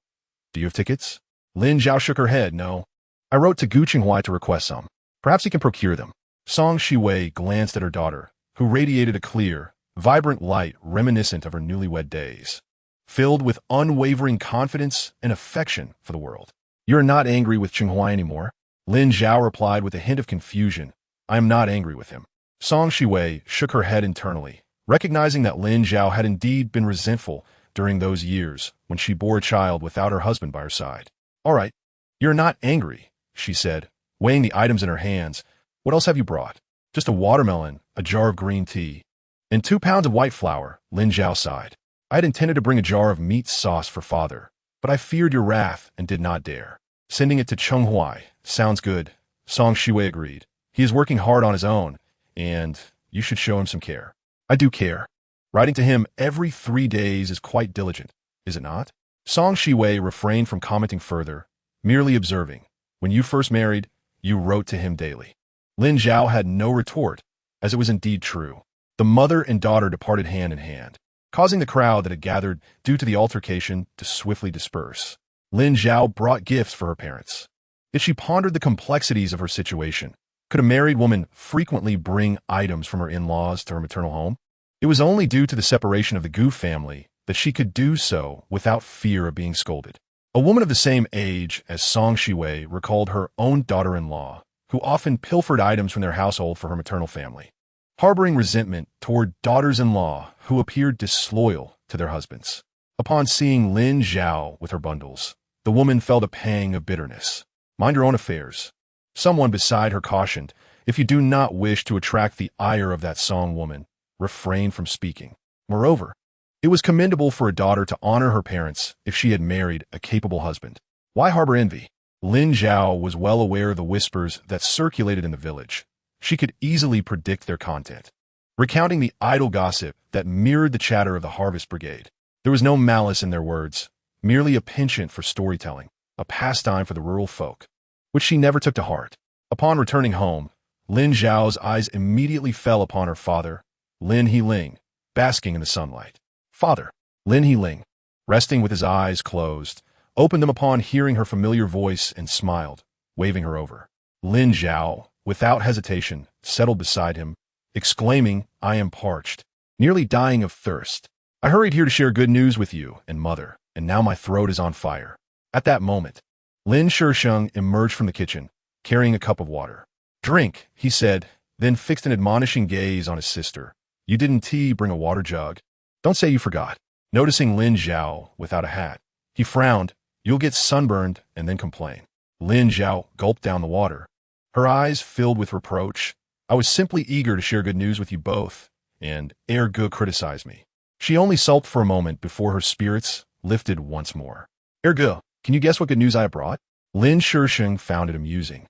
Do you have tickets? Lin Zhao shook her head. No. I wrote to Gu Qinghua to request some. Perhaps he can procure them. Song Shiwei glanced at her daughter, who radiated a clear, vibrant light reminiscent of her newlywed days, filled with unwavering confidence and affection for the world. You're not angry with Qinghua anymore? Lin Zhao replied with a hint of confusion. I am not angry with him. Song Shiwei shook her head internally, recognizing that Lin Zhao had indeed been resentful during those years when she bore a child without her husband by her side. All right, you're not angry, she said, weighing the items in her hands. What else have you brought? Just a watermelon, a jar of green tea, and 2 pounds of white flour, Lin Zhao sighed. I had intended to bring a jar of meat sauce for father, but I feared your wrath and did not dare. Sending it to Qinghua sounds good, Song Shiwei agreed. He is working hard on his own, and you should show him some care. I do care. Writing to him every 3 days is quite diligent, is it not? Song Shiwei refrained from commenting further, merely observing, when you first married, you wrote to him daily. Lin Zhao had no retort, as it was indeed true. The mother and daughter departed hand in hand, causing the crowd that had gathered due to the altercation to swiftly disperse. Lin Zhao brought gifts for her parents. Yet she pondered the complexities of her situation. Could a married woman frequently bring items from her in-laws to her maternal home? It was only due to the separation of the Gu family that she could do so without fear of being scolded. A woman of the same age as Song Shiwei recalled her own daughter-in-law, who often pilfered items from their household for her maternal family, harboring resentment toward daughters-in-law who appeared disloyal to their husbands. Upon seeing Lin Zhao with her bundles, the woman felt a pang of bitterness. Mind your own affairs. Someone beside her cautioned, if you do not wish to attract the ire of that Song woman, refrain from speaking. Moreover, it was commendable for a daughter to honor her parents if she had married a capable husband. Why harbor envy? Lin Zhao was well aware of the whispers that circulated in the village. She could easily predict their content, recounting the idle gossip that mirrored the chatter of the Harvest Brigade. There was no malice in their words, merely a penchant for storytelling, a pastime for the rural folk, which she never took to heart. Upon returning home, Lin Zhao's eyes immediately fell upon her father, Lin Heling, basking in the sunlight. Father, Lin Heling, resting with his eyes closed, opened them upon hearing her familiar voice and smiled, waving her over. Lin Zhao, without hesitation, settled beside him, exclaiming, I am parched, nearly dying of thirst. I hurried here to share good news with you and mother, and now my throat is on fire. At that moment, Lin Shisheng emerged from the kitchen, carrying a cup of water. Drink, he said, then fixed an admonishing gaze on his sister. You didn't bring a water jug. Don't say you forgot. Noticing Lin Zhao without a hat, he frowned. You'll get sunburned and then complain. Lin Zhao gulped down the water, her eyes filled with reproach. I was simply eager to share good news with you both, and ergo criticize me. She only sulked for a moment before her spirits lifted once more. Ergo, can you guess what good news I have brought? Lin Shisheng found it amusing.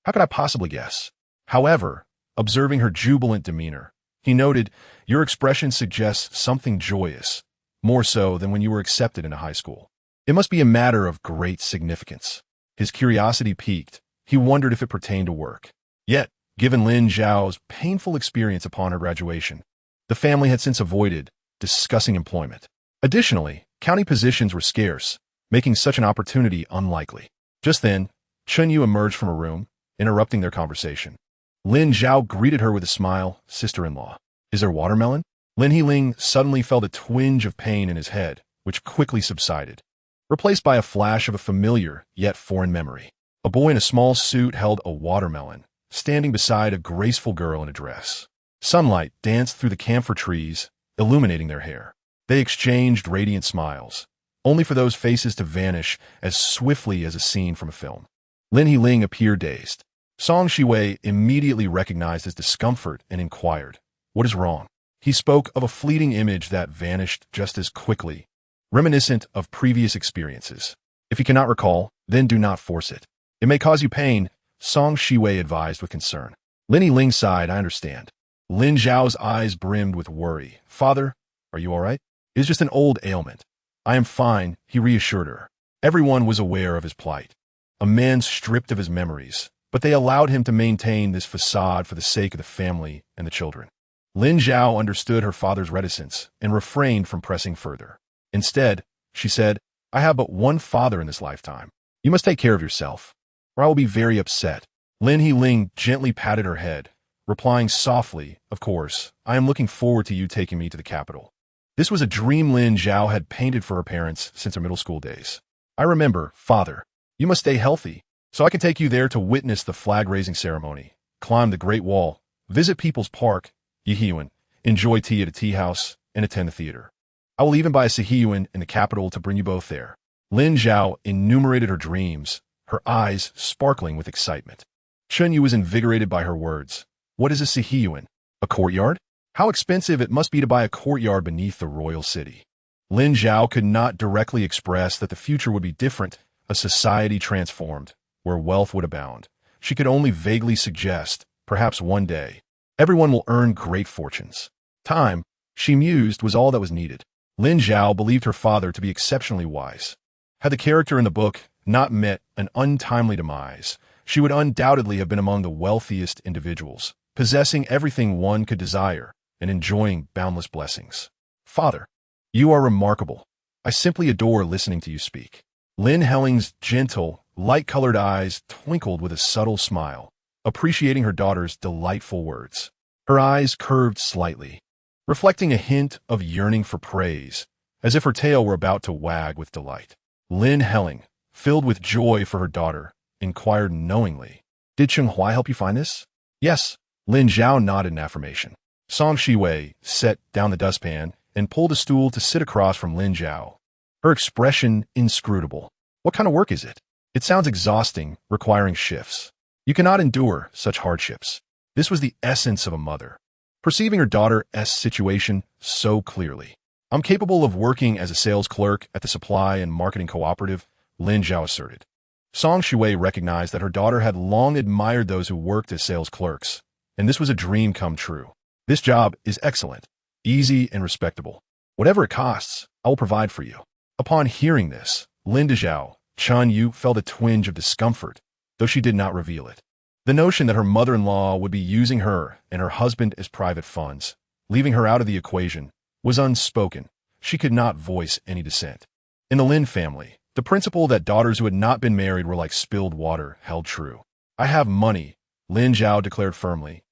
How could I possibly guess? However, observing her jubilant demeanor, he noted, your expression suggests something joyous, more so than when you were accepted into high school. It must be a matter of great significance. His curiosity piqued. He wondered if it pertained to work. Yet, given Lin Zhao's painful experience upon her graduation, the family had since avoided discussing employment. Additionally, county positions were scarce, making such an opportunity unlikely. Just then, Chun Yu emerged from a room, interrupting their conversation. Lin Zhao greeted her with a smile, sister-in-law. Is there watermelon? Lin Heling suddenly felt a twinge of pain in his head, which quickly subsided, replaced by a flash of a familiar yet foreign memory. A boy in a small suit held a watermelon, standing beside a graceful girl in a dress. Sunlight danced through the camphor trees, illuminating their hair. They exchanged radiant smiles, only for those faces to vanish as swiftly as a scene from a film. Lin Heling appeared dazed. Song Shiwei immediately recognized his discomfort and inquired, what is wrong? He spoke of a fleeting image that vanished just as quickly, reminiscent of previous experiences. If you cannot recall, then do not force it. It may cause you pain, Song Shiwei advised with concern. Lin Heling sighed, I understand. Lin Zhao's eyes brimmed with worry. Father, are you all right? It's just an old ailment. I am fine, he reassured her. Everyone was aware of his plight. A man stripped of his memories, but they allowed him to maintain this facade for the sake of the family and the children. Lin Zhao understood her father's reticence and refrained from pressing further. Instead, she said, I have but one father in this lifetime. You must take care of yourself, or I will be very upset. Lin Heling gently patted her head, replying softly, of course, I am looking forward to you taking me to the capital. This was a dream Lin Zhao had painted for her parents since her middle school days. I remember, father, you must stay healthy, so I can take you there to witness the flag-raising ceremony, climb the Great Wall, visit People's Park, Yihiyuan, enjoy tea at a tea house, and attend the theater. I will even buy a Sihiyuan in the capital to bring you both there. Lin Zhao enumerated her dreams, her eyes sparkling with excitement. Chun Yu was invigorated by her words. What is a Sihiyuan? A courtyard? How expensive it must be to buy a courtyard beneath the royal city. Lin Zhao could not directly express that the future would be different, a society transformed, where wealth would abound. She could only vaguely suggest, perhaps one day, everyone will earn great fortunes. Time, she mused, was all that was needed. Lin Zhao believed her father to be exceptionally wise. Had the character in the book not met an untimely demise, she would undoubtedly have been among the wealthiest individuals, possessing everything one could desire and enjoying boundless blessings. Father, you are remarkable. I simply adore listening to you speak. Lin Heling's gentle, light-colored eyes twinkled with a subtle smile, appreciating her daughter's delightful words. Her eyes curved slightly, reflecting a hint of yearning for praise, as if her tail were about to wag with delight. Lin Helling, filled with joy for her daughter, inquired knowingly, "Did Chenghua help you find this?" "Yes." Lin Zhao nodded in affirmation. Song Shiwei set down the dustpan and pulled a stool to sit across from Lin Zhao, her expression inscrutable. "What kind of work is it? It sounds exhausting, requiring shifts. You cannot endure such hardships." This was the essence of a mother, perceiving her daughter's situation so clearly. "I'm capable of working as a sales clerk at the supply and marketing cooperative," Lin Zhao asserted. Song Shiwei recognized that her daughter had long admired those who worked as sales clerks, and this was a dream come true. "This job is excellent, easy and respectable. Whatever it costs, I will provide for you." Upon hearing this, Lin Zhao, Chan Yu felt a twinge of discomfort, though she did not reveal it. The notion that her mother-in-law would be using her and her husband as private funds, leaving her out of the equation, was unspoken. She could not voice any dissent. In the Lin family, the principle that daughters who had not been married were like spilled water held true. "I have money," Lin Zhao declared firmly,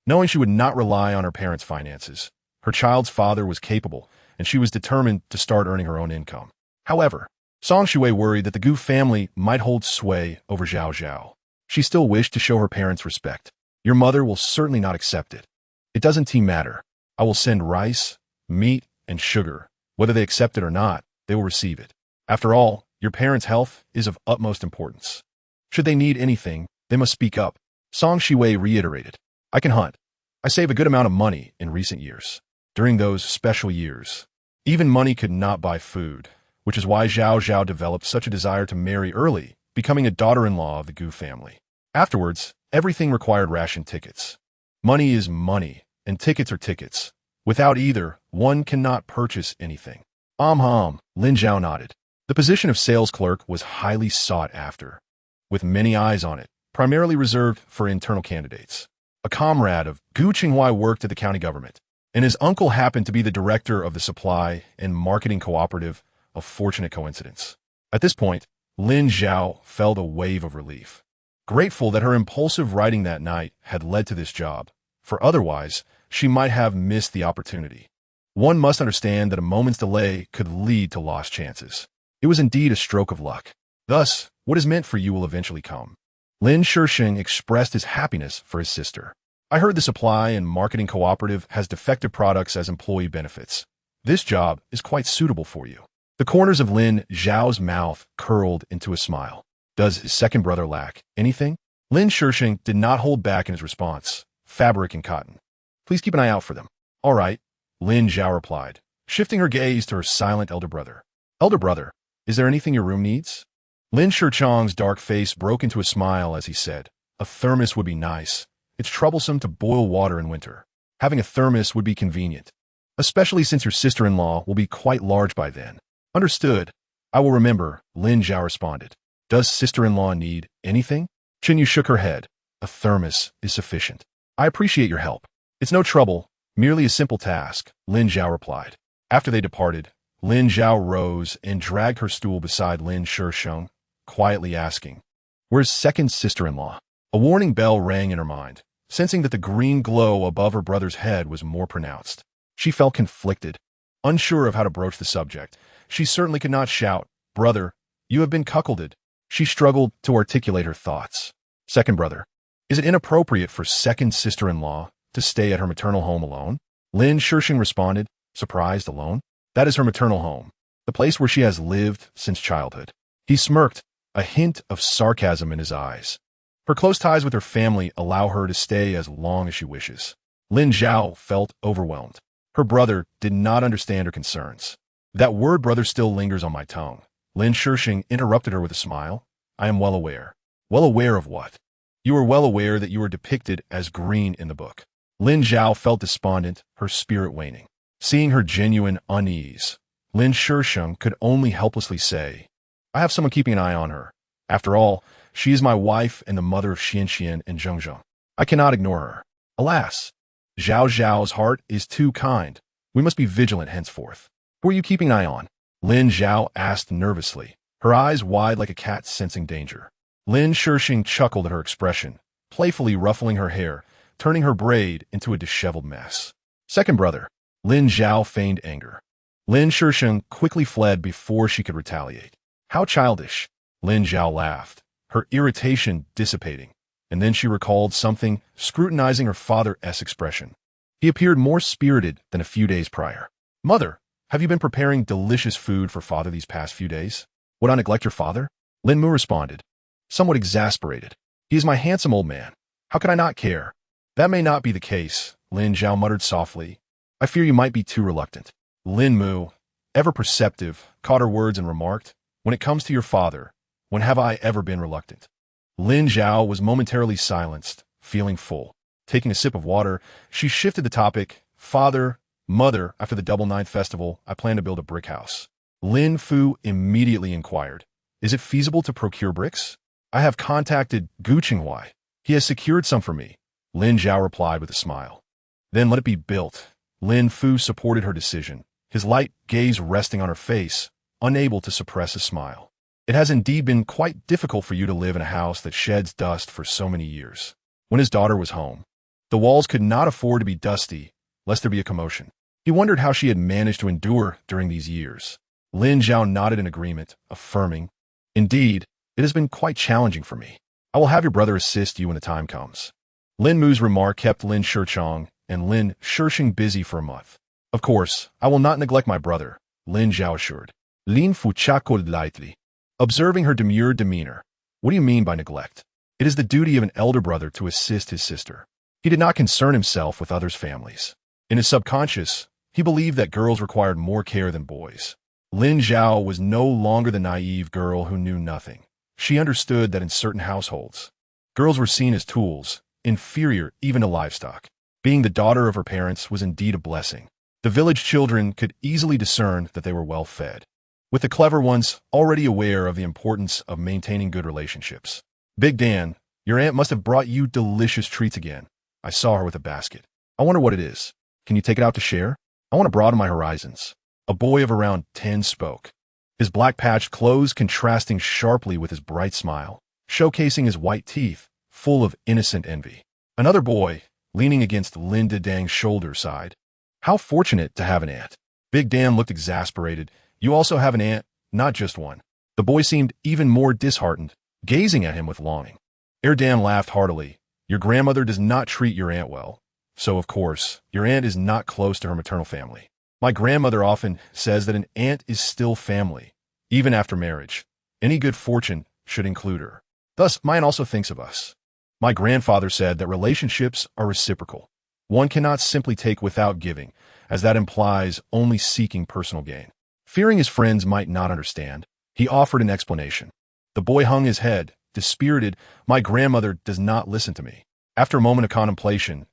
knowing she would not rely on her parents' finances. Her child's father was capable, and she was determined to start earning her own income. However, Song Shui worried that the Gu family might hold sway over Zhao Zhao. She still wished to show her parents respect. "Your mother will certainly not accept it. It doesn't matter. I will send rice, meat, and sugar. Whether they accept it or not, they will receive it. After all, your parents' health is of utmost importance. Should they need anything, they must speak up." Song Shiwei reiterated, "I can hunt. I save a good amount of money in recent years. During those special years, even money could not buy food, which is why Zhao Zhao developed such a desire to marry early, becoming a daughter-in-law of the Gu family. Afterwards, everything required ration tickets. Money is money, and tickets are tickets. Without either, one cannot purchase anything." Lin Zhao nodded. The position of sales clerk was highly sought after, with many eyes on it, primarily reserved for internal candidates. A comrade of Gu Qinghua worked at the county government, and his uncle happened to be the director of the supply and marketing cooperative, a fortunate coincidence. At this point, Lin Zhao felt a wave of relief, grateful that her impulsive writing that night had led to this job, for otherwise, she might have missed the opportunity. One must understand that a moment's delay could lead to lost chances. It was indeed a stroke of luck. Thus, what is meant for you will eventually come. Lin Shisheng expressed his happiness for his sister. "I heard the supply and marketing cooperative has defective products as employee benefits. This job is quite suitable for you." The corners of Lin Zhao's mouth curled into a smile. "Does his second brother lack anything?" Lin Shisheng did not hold back in his response. "Fabric and cotton. Please keep an eye out for them." "All right," Lin Zhao replied, shifting her gaze to her silent elder brother. "Elder brother, is there anything your room needs?" Lin Shicheng's dark face broke into a smile as he said, "A thermos would be nice. It's troublesome to boil water in winter. Having a thermos would be convenient, especially since your sister-in-law will be quite large by then." "Understood. I will remember," Lin Zhao responded. "Does sister-in-law need anything?" Chinyu shook her head. "A thermos is sufficient. I appreciate your help." "It's no trouble, merely a simple task," Lin Zhao replied. After they departed, Lin Zhao rose and dragged her stool beside Lin Shisheng, quietly asking, "Where's second sister-in-law?" A warning bell rang in her mind, sensing that the green glow above her brother's head was more pronounced. She felt conflicted, unsure of how to broach the subject. She certainly could not shout, "Brother, you have been cuckolded." She struggled to articulate her thoughts. "Second brother, is it inappropriate for second sister-in-law to stay at her maternal home alone?" Lin Shisheng responded, surprised. "Alone? That is her maternal home, the place where she has lived since childhood." He smirked, a hint of sarcasm in his eyes. "Her close ties with her family allow her to stay as long as she wishes." Lin Zhao felt overwhelmed. Her brother did not understand her concerns. "That word brother still lingers on my tongue." Lin Shisheng interrupted her with a smile. "I am well aware." "Well aware of what?" "You are well aware that you are depicted as green in the book." Lin Zhao felt despondent, her spirit waning. Seeing her genuine unease, Lin Shisheng could only helplessly say, "I have someone keeping an eye on her. After all, she is my wife and the mother of Xian and Zhengzheng. I cannot ignore her. Alas, Zhao Zhao's heart is too kind. We must be vigilant henceforth." "Who are you keeping an eye on?" Lin Zhao asked nervously, her eyes wide like a cat sensing danger. Lin Shishing chuckled at her expression, playfully ruffling her hair, turning her braid into a disheveled mess. Second brother. Lin Zhao feigned anger. Lin Shishing quickly fled before she could retaliate. How childish. Lin Zhao laughed, her irritation dissipating, and then she recalled something, scrutinizing her father's expression. He appeared more spirited than a few days prior. Mother, have you been preparing delicious food for father these past few days? Would I neglect your father? Lin Mu responded, somewhat exasperated. He is my handsome old man. How could I not care? That may not be the case, Lin Zhao muttered softly. I fear you might be too reluctant. Lin Mu, ever perceptive, caught her words and remarked, when it comes to your father, when have I ever been reluctant? Lin Zhao was momentarily silenced, feeling full. Taking a sip of water, she shifted the topic. Father, mother, after the Double Ninth Festival, I plan to build a brick house. Lin Fu immediately inquired, is it feasible to procure bricks? I have contacted Gu Qinghuai. He has secured some for me. Lin Zhao replied with a smile. Then let it be built. Lin Fu supported her decision, his light gaze resting on her face, unable to suppress a smile. It has indeed been quite difficult for you to live in a house that sheds dust for so many years. When his daughter was home, the walls could not afford to be dusty, lest there be a commotion. He wondered how she had managed to endure during these years. Lin Zhao nodded in agreement, affirming, indeed, it has been quite challenging for me. I will have your brother assist you when the time comes. Lin Mu's remark kept Lin Shichong and Lin Shishing busy for a month. Of course, I will not neglect my brother, Lin Zhao assured. Lin Fu chuckled lightly, observing her demure demeanor. What do you mean by neglect? It is the duty of an elder brother to assist his sister. He did not concern himself with others' families. In his subconscious, he believed that girls required more care than boys. Lin Zhao was no longer the naive girl who knew nothing. She understood that in certain households, girls were seen as tools, inferior even to livestock. Being the daughter of her parents was indeed a blessing. The village children could easily discern that they were well fed, with the clever ones already aware of the importance of maintaining good relationships. Big Dan, your aunt must have brought you delicious treats again. I saw her with a basket. I wonder what it is. Can you take it out to share? I want to broaden my horizons. A boy of around 10 spoke, his black-patched clothes contrasting sharply with his bright smile, showcasing his white teeth, full of innocent envy. Another boy, leaning against Lin Dang's shoulder, sighed. How fortunate to have an aunt. Big Dan looked exasperated. You also have an aunt, not just one. The boy seemed even more disheartened, gazing at him with longing. Dan laughed heartily. Your grandmother does not treat your aunt well. So, of course, your aunt is not close to her maternal family. My grandmother often says that an aunt is still family, even after marriage. Any good fortune should include her. Thus, mine also thinks of us. My grandfather said that relationships are reciprocal. One cannot simply take without giving, as that implies only seeking personal gain. Fearing his friends might not understand, he offered an explanation. The boy hung his head, dispirited. My grandmother does not listen to me. After a moment of contemplation,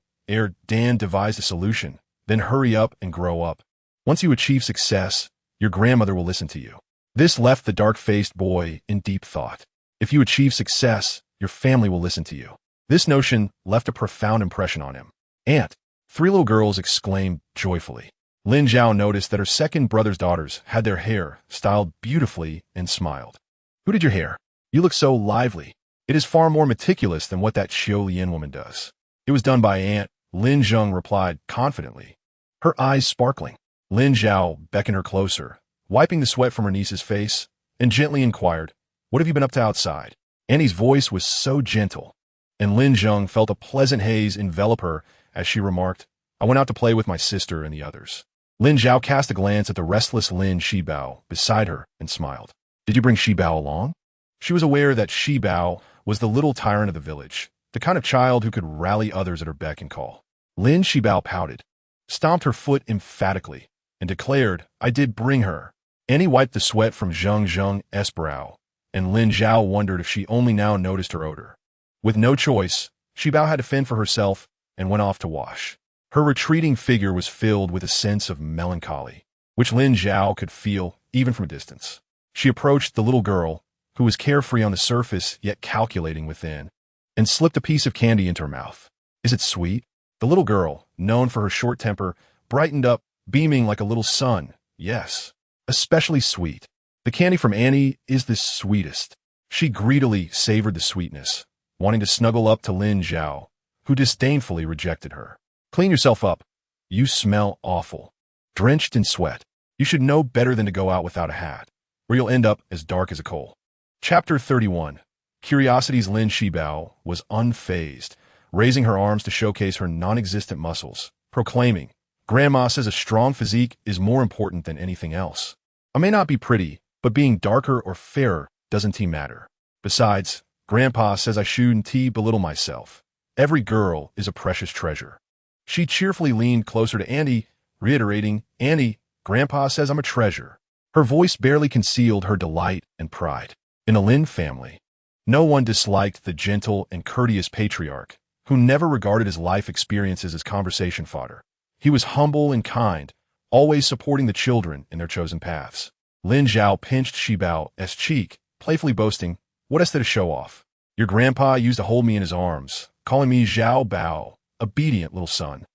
Dan devised a solution. Then hurry up and grow up. Once you achieve success, your grandmother will listen to you. This left the dark-faced boy in deep thought. If you achieve success, your family will listen to you. This notion left a profound impression on him. Aunt, 3 little girls exclaimed joyfully. Lin Zhao noticed that her second brother's daughters had their hair styled beautifully and smiled. Who did your hair? You look so lively. It is far more meticulous than what that Xiao Lian woman does. It was done by Aunt, Lin Zheng replied confidently, her eyes sparkling. Lin Zhao beckoned her closer, wiping the sweat from her niece's face, and gently inquired, what have you been up to outside? Annie's voice was so gentle, and Lin Zheng felt a pleasant haze envelop her as she remarked, I went out to play with my sister and the others. Lin Zhao cast a glance at the restless Lin Shibao beside her and smiled. Did you bring Shibao along? She was aware that Shibao was the little tyrant of the village, the kind of child who could rally others at her beck and call. Lin Shibao pouted, stomped her foot emphatically, and declared, I did bring her. Annie wiped the sweat from Zheng's brow, and Lin Zhao wondered if she only now noticed her odor. With no choice, Shibao had to fend for herself and went off to wash. Her retreating figure was filled with a sense of melancholy, which Lin Zhao could feel even from a distance. She approached the little girl, who was carefree on the surface yet calculating within, and slipped a piece of candy into her mouth. Is it sweet? The little girl, known for her short temper, brightened up, beaming like a little sun. Yes, especially sweet. The candy from Annie is the sweetest. She greedily savored the sweetness, wanting to snuggle up to Lin Zhao, who disdainfully rejected her. Clean yourself up. You smell awful. Drenched in sweat. You should know better than to go out without a hat, or you'll end up as dark as a coal. Chapter 31. Curiosity's Lin Zhao was unfazed, raising her arms to showcase her non-existent muscles, proclaiming, "Grandma says a strong physique is more important than anything else. I may not be pretty, but being darker or fairer doesn't matter. Besides, Grandpa says I shouldn't belittle myself. Every girl is a precious treasure." She cheerfully leaned closer to Andy, reiterating, "Andy, Grandpa says I'm a treasure." Her voice barely concealed her delight and pride. In a Lin family, no one disliked the gentle and courteous patriarch, who never regarded his life experiences as conversation fodder. He was humble and kind, always supporting the children in their chosen paths. Lin Zhao pinched Shibao's cheek, playfully boasting, "What else did to show off? Your grandpa used to hold me in his arms, calling me Zhao Bao, obedient little son.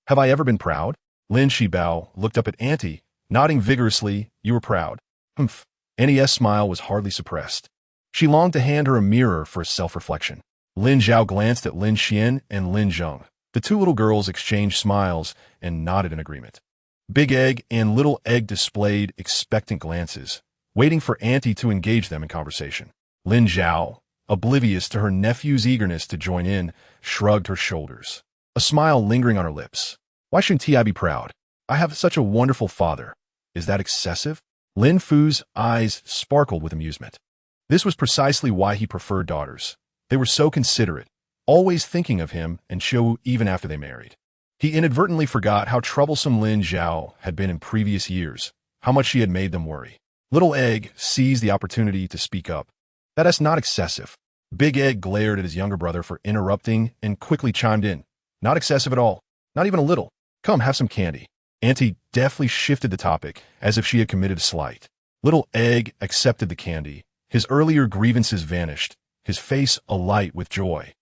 Have I ever been proud?" Lin Zhao looked up at Auntie, nodding vigorously. "You were proud." Humph. Auntie's smile was hardly suppressed. She longed to hand her a mirror for self-reflection. Lin Zhao glanced at Lin Xian and Lin Zhong. The two little girls exchanged smiles and nodded in agreement. Big Egg and Little Egg displayed expectant glances, waiting for Auntie to engage them in conversation. Lin Zhao, oblivious to her nephew's eagerness to join in, shrugged her shoulders, a smile lingering on her lips. "Why shouldn't I be proud? I have such a wonderful father. Is that excessive?" Lin Fu's eyes sparkled with amusement. This was precisely why he preferred daughters. They were so considerate, always thinking of him and Xiu even after they married. He inadvertently forgot how troublesome Lin Zhao had been in previous years, how much she had made them worry. Little Egg seized the opportunity to speak up. "That's not excessive." Big Egg glared at his younger brother for interrupting and quickly chimed in. "Not excessive at all. Not even a little. Come, have some candy." Auntie deftly shifted the topic as if she had committed a slight. Little Egg accepted the candy. His earlier grievances vanished, his face alight with joy.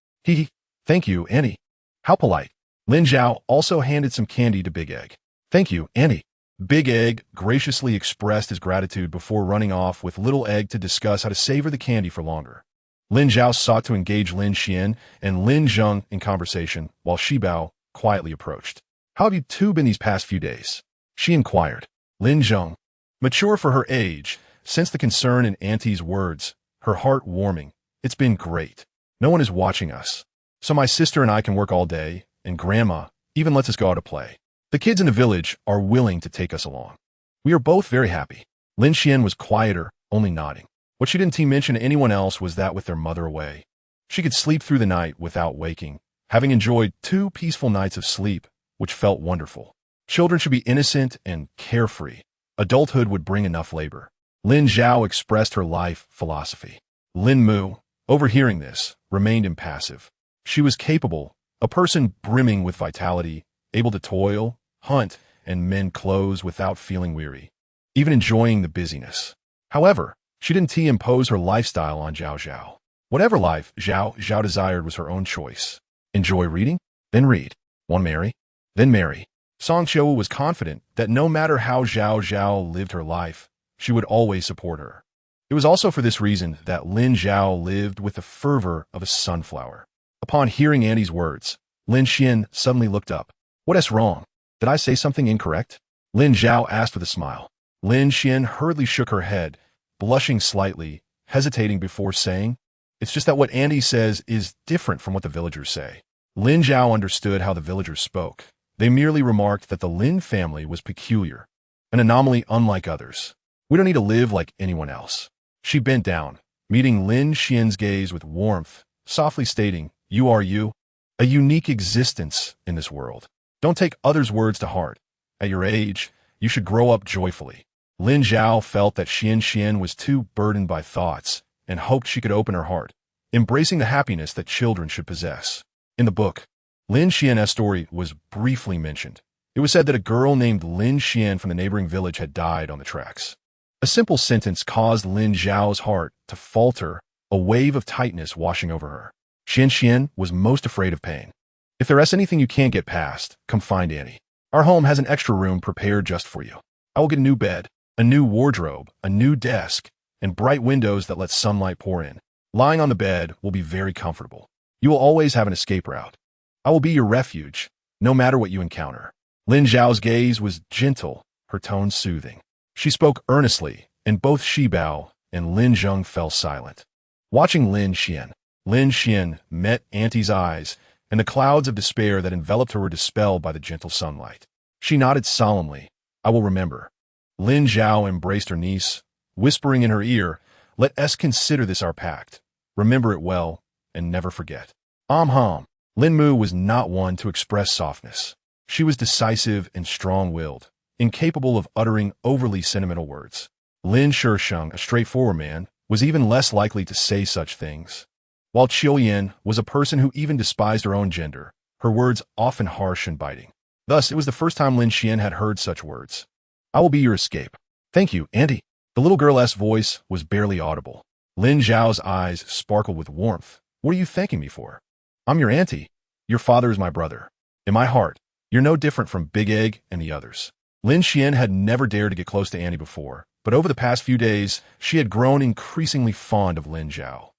"Thank you, Auntie." "How polite." Lin Zhao also handed some candy to Big Egg. "Thank you, Auntie." Big Egg graciously expressed his gratitude before running off with Little Egg to discuss how to savor the candy for longer. Lin Zhao sought to engage Lin Xian and Lin Zhong in conversation, while Shibao quietly approached. "How have you two been these past few days?" she inquired. Lin Zhong, mature for her age, sensed the concern in Auntie's words, her heart warming. "It's been great. No one is watching us, so my sister and I can work all day, and Grandma even lets us go out to play. The kids in the village are willing to take us along. We are both very happy." Lin Xian was quieter, only nodding. What she didn't mention to anyone else was that with their mother away, she could sleep through the night without waking, having enjoyed 2 peaceful nights of sleep, which felt wonderful. Children should be innocent and carefree. Adulthood would bring enough labor. Lin Zhao expressed her life philosophy. Lin Mu, overhearing this, remained impassive. She was capable, a person brimming with vitality, able to toil, hunt, and mend clothes without feeling weary, even enjoying the busyness. However, she didn't impose her lifestyle on Zhao Zhao. Whatever life Zhao Zhao desired was her own choice. Enjoy reading? Then read. Want to marry? Then marry. Song Qiu was confident that no matter how Zhao Zhao lived her life, she would always support her. It was also for this reason that Lin Zhao lived with the fervor of a sunflower. Upon hearing Annie's words, Lin Xian suddenly looked up. "What's wrong? Did I say something incorrect?" Lin Zhao asked with a smile. Lin Xian hurriedly shook her head, blushing slightly, hesitating before saying, "It's just that what Annie says is different from what the villagers say." Lin Zhao understood how the villagers spoke. They merely remarked that the Lin family was peculiar, an anomaly unlike others. "We don't need to live like anyone else." She bent down, meeting Lin Xian's gaze with warmth, softly stating, "You are you, a unique existence in this world. Don't take others' words to heart. At your age, you should grow up joyfully." Lin Zhao felt that Xian was too burdened by thoughts and hoped she could open her heart, embracing the happiness that children should possess. In the book, Lin Xian's story was briefly mentioned. It was said that a girl named Lin Xian from the neighboring village had died on the tracks. A simple sentence caused Lin Zhao's heart to falter, a wave of tightness washing over her. Xian was most afraid of pain. "If there's anything you can't get past, come find Annie. Our home has an extra room prepared just for you. I will get a new bed, a new wardrobe, a new desk, and bright windows that let sunlight pour in." Lying on the bed will be very comfortable. You will always have an escape route. I will be your refuge, no matter what you encounter. Lin Zhao's gaze was gentle, her tone soothing. She spoke earnestly, and both Shibao and Lin Zheng fell silent. Watching Lin Xian met Auntie's eyes, and the clouds of despair that enveloped her were dispelled by the gentle sunlight. She nodded solemnly. I will remember. Lin Zhao embraced her niece, whispering in her ear, let us consider this our pact. Remember it well, and never forget. Lin Mu was not one to express softness. She was decisive and strong-willed, incapable of uttering overly sentimental words. Lin Shisheng, a straightforward man, was even less likely to say such things. While Qiuyan was a person who even despised her own gender, her words often harsh and biting. Thus, it was the first time Lin Xian had heard such words. I will be your escape. Thank you, Auntie. The little girl's voice was barely audible. Lin Zhao's eyes sparkled with warmth. What are you thanking me for? I'm your auntie. Your father is my brother. In my heart, you're no different from Big Egg and the others. Lin Xian had never dared to get close to Annie before, but over the past few days, she had grown increasingly fond of Lin Zhao.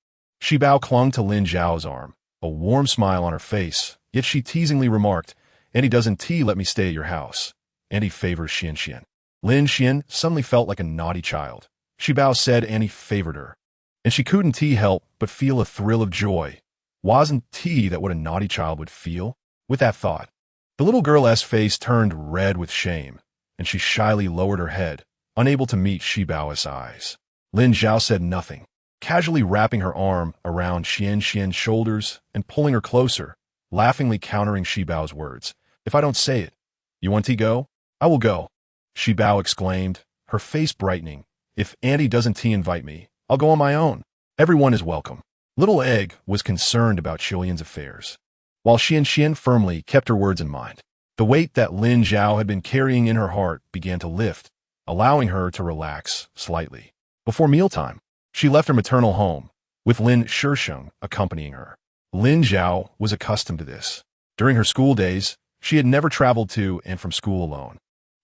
Shibao clung to Lin Zhao's arm, a warm smile on her face, yet she teasingly remarked, Annie doesn't let me stay at your house. Annie favors Xian. Lin Xian suddenly felt like a naughty child. Shibao said Annie favored her, and she couldn't help but feel a thrill of joy. Wasn't that what a naughty child would feel? With that thought, the little girl's face turned red with shame, and she shyly lowered her head, unable to meet Shibao's eyes. Lin Zhao said nothing, casually wrapping her arm around Xian's shoulders and pulling her closer, laughingly countering Shibao's words. If I don't say it, you want to go? I will go. Shibao exclaimed, her face brightening. If Auntie doesn't invite me, I'll go on my own. Everyone is welcome. Little Egg was concerned about Qiuyan's affairs, while Xian firmly kept her words in mind. The weight that Lin Zhao had been carrying in her heart began to lift, allowing her to relax slightly. Before mealtime, she left her maternal home, with Lin Shisheng accompanying her. Lin Zhao was accustomed to this. During her school days, she had never traveled to and from school alone.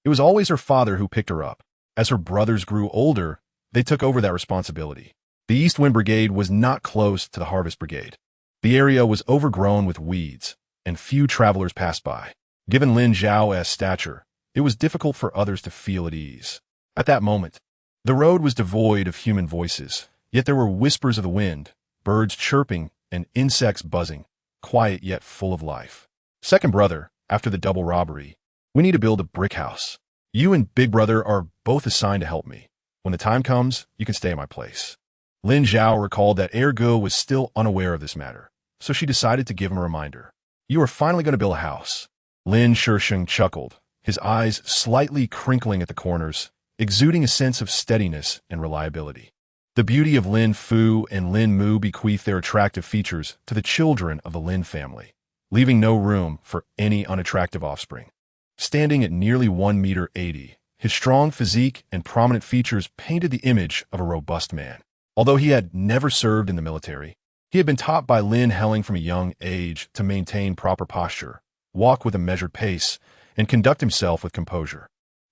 It was always her father who picked her up. As her brothers grew older, they took over that responsibility. The East Wind Brigade was not close to the Harvest Brigade. The area was overgrown with weeds, and few travelers passed by. Given Lin Zhao's stature, it was difficult for others to feel at ease. At that moment, the road was devoid of human voices, yet there were whispers of the wind, birds chirping, and insects buzzing, quiet yet full of life. Second brother, after the double robbery, we need to build a brick house. You and Big Brother are both assigned to help me. When the time comes, you can stay at my place. Lin Zhao recalled that Ergo was still unaware of this matter, so she decided to give him a reminder. You are finally going to build a house. Lin Shisheng chuckled, his eyes slightly crinkling at the corners, exuding a sense of steadiness and reliability. The beauty of Lin Fu and Lin Mu bequeathed their attractive features to the children of the Lin family, leaving no room for any unattractive offspring. Standing at nearly 1.80 meters, his strong physique and prominent features painted the image of a robust man. Although he had never served in the military, he had been taught by Lin Helling from a young age to maintain proper posture, walk with a measured pace, and conduct himself with composure,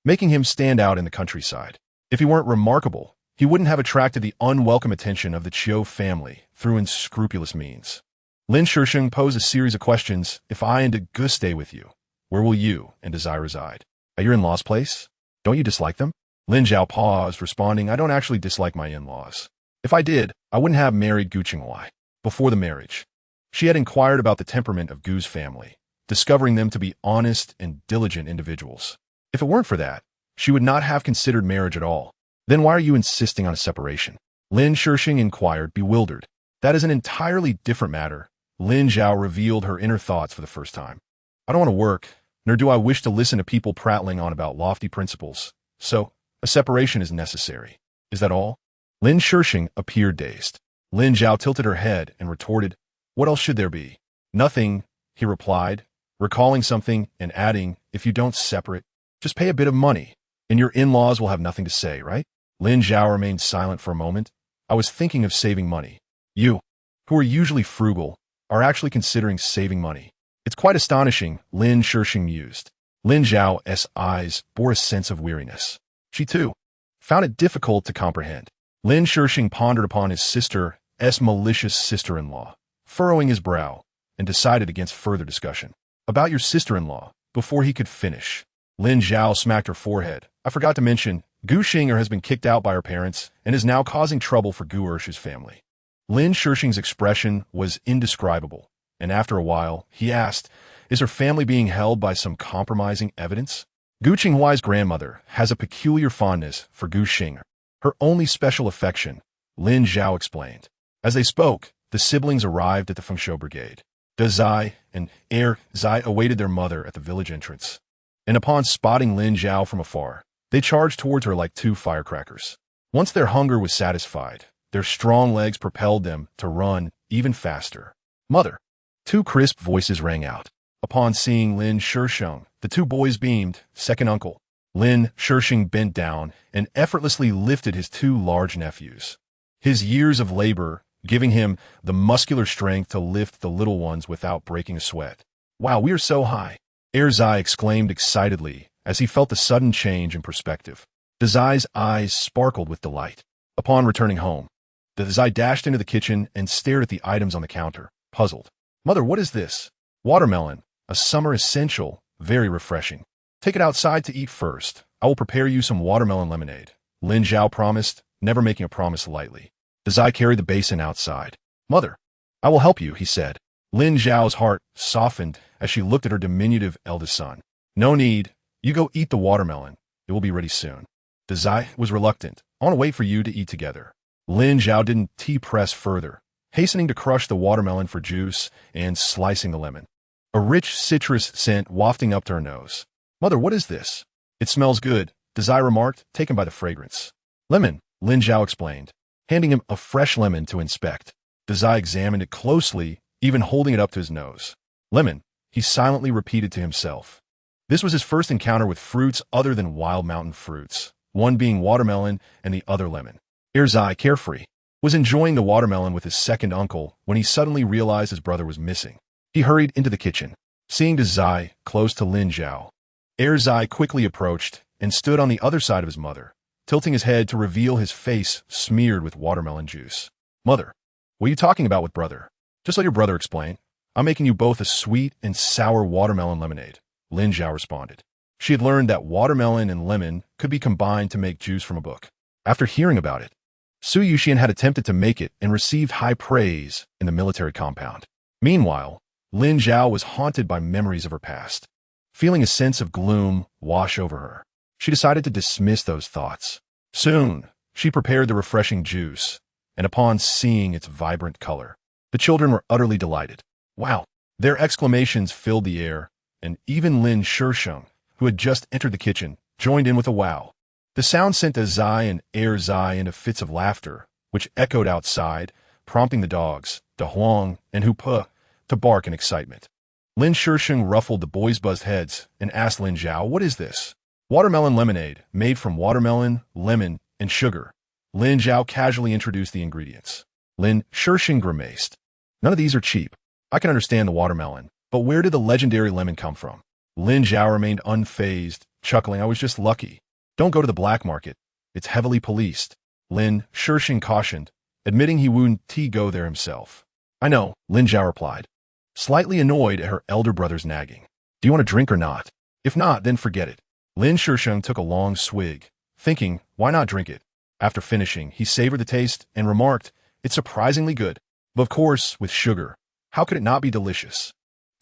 making him stand out in the countryside. If he weren't remarkable, he wouldn't have attracted the unwelcome attention of the Qiu family through unscrupulous means. Lin Shisheng posed a series of questions. If I and Gu stay with you, where will you and Desire reside? At your in-laws' place? Don't you dislike them? Lin Zhao paused, responding, I don't actually dislike my in-laws. If I did, I wouldn't have married Gu Qinghuai. Before the marriage, she had inquired about the temperament of Gu's family, discovering them to be honest and diligent individuals. If it weren't for that, she would not have considered marriage at all. Then why are you insisting on a separation? Lin Shisheng inquired, bewildered. That is an entirely different matter. Lin Zhao revealed her inner thoughts for the first time. I don't want to work, nor do I wish to listen to people prattling on about lofty principles. So, a separation is necessary. Is that all? Lin Shisheng appeared dazed. Lin Zhao tilted her head and retorted, what else should there be? Nothing, he replied, recalling something and adding, if you don't separate, just pay a bit of money, and your in-laws will have nothing to say, right? Lin Zhao remained silent for a moment. I was thinking of saving money. You, who are usually frugal, are actually considering saving money. It's quite astonishing, Lin Shisheng mused. Lin Zhao's eyes bore a sense of weariness. She, too, found it difficult to comprehend. Lin Shisheng pondered upon his sister malicious sister-in-law, furrowing his brow, and decided against further discussion. About your sister-in-law. Before he could finish, Lin Zhao smacked her forehead. I forgot to mention, Gu Xing'er has been kicked out by her parents and is now causing trouble for Gu Ersh's family. Lin Shixing's expression was indescribable, and after a while, he asked, is her family being held by some compromising evidence? Gu Qinghuai's grandmother has a peculiar fondness for Gu Xing'er, her only special affection, Lin Zhao explained. As they spoke, the siblings arrived at the Fengshou Brigade. De Zai and Zai awaited their mother at the village entrance, and upon spotting Lin Zhao from afar, they charged towards her like two firecrackers. Once their hunger was satisfied, their strong legs propelled them to run even faster. Mother! Two crisp voices rang out. Upon seeing Lin Shixing, the two boys beamed, second uncle. Lin Shixing bent down and effortlessly lifted his two large nephews. His years of labor giving him the muscular strength to lift the little ones without breaking a sweat. Wow, we are so high! Zai exclaimed excitedly as he felt the sudden change in perspective. Zai's eyes sparkled with delight. Upon returning home, Zai dashed into the kitchen and stared at the items on the counter, puzzled. Mother, what is this? Watermelon, a summer essential, very refreshing. Take it outside to eat first. I will prepare you some watermelon lemonade, Lin Zhao promised, never making a promise lightly. Zai carried the basin outside. Mother, I will help you, he said. Lin Zhao's heart softened as she looked at her diminutive eldest son. No need. You go eat the watermelon. It will be ready soon. Zai was reluctant. I want to wait for you to eat together. Lin Zhao didn't press further, hastening to crush the watermelon for juice and slicing the lemon. A rich citrus scent wafting up to her nose. Mother, what is this? It smells good, Zai remarked, taken by the fragrance. Lemon, Lin Zhao explained, handing him a fresh lemon to inspect. Zai examined it closely, even holding it up to his nose. Lemon, he silently repeated to himself. This was his first encounter with fruits other than wild mountain fruits, one being watermelon and the other lemon. Zai, carefree, was enjoying the watermelon with his second uncle when he suddenly realized his brother was missing. He hurried into the kitchen, seeing Zai close to Lin Zhao. Zai quickly approached and stood on the other side of his mother, tilting his head to reveal his face smeared with watermelon juice. Mother, what are you talking about with brother? Just let your brother explain. I'm making you both a sweet and sour watermelon lemonade, Lin Zhao responded. She had learned that watermelon and lemon could be combined to make juice from a book. After hearing about it, Su Yuxian had attempted to make it and received high praise in the military compound. Meanwhile, Lin Zhao was haunted by memories of her past. Feeling a sense of gloom wash over her, she decided to dismiss those thoughts. Soon, she prepared the refreshing juice, and upon seeing its vibrant color, the children were utterly delighted. Wow! Their exclamations filled the air, and even Lin Shixing, who had just entered the kitchen, joined in with a wow. The sound sent Zai and Zai into fits of laughter, which echoed outside, prompting the dogs, De Huang and Hupe, to bark in excitement. Lin Shixing ruffled the boys' buzzed heads and asked Lin Zhao, what is this? Watermelon lemonade, made from watermelon, lemon, and sugar. Lin Zhao casually introduced the ingredients. Lin Shixing grimaced. None of these are cheap. I can understand the watermelon, but where did the legendary lemon come from? Lin Zhao remained unfazed, chuckling, I was just lucky. Don't go to the black market. It's heavily policed. Lin Shixing cautioned, admitting he wouldn't go there himself. I know, Lin Zhao replied, slightly annoyed at her elder brother's nagging. Do you want a drink or not? If not, then forget it. Lin Shixing took a long swig, thinking, why not drink it? After finishing, he savored the taste and remarked, it's surprisingly good. But of course, with sugar, how could it not be delicious?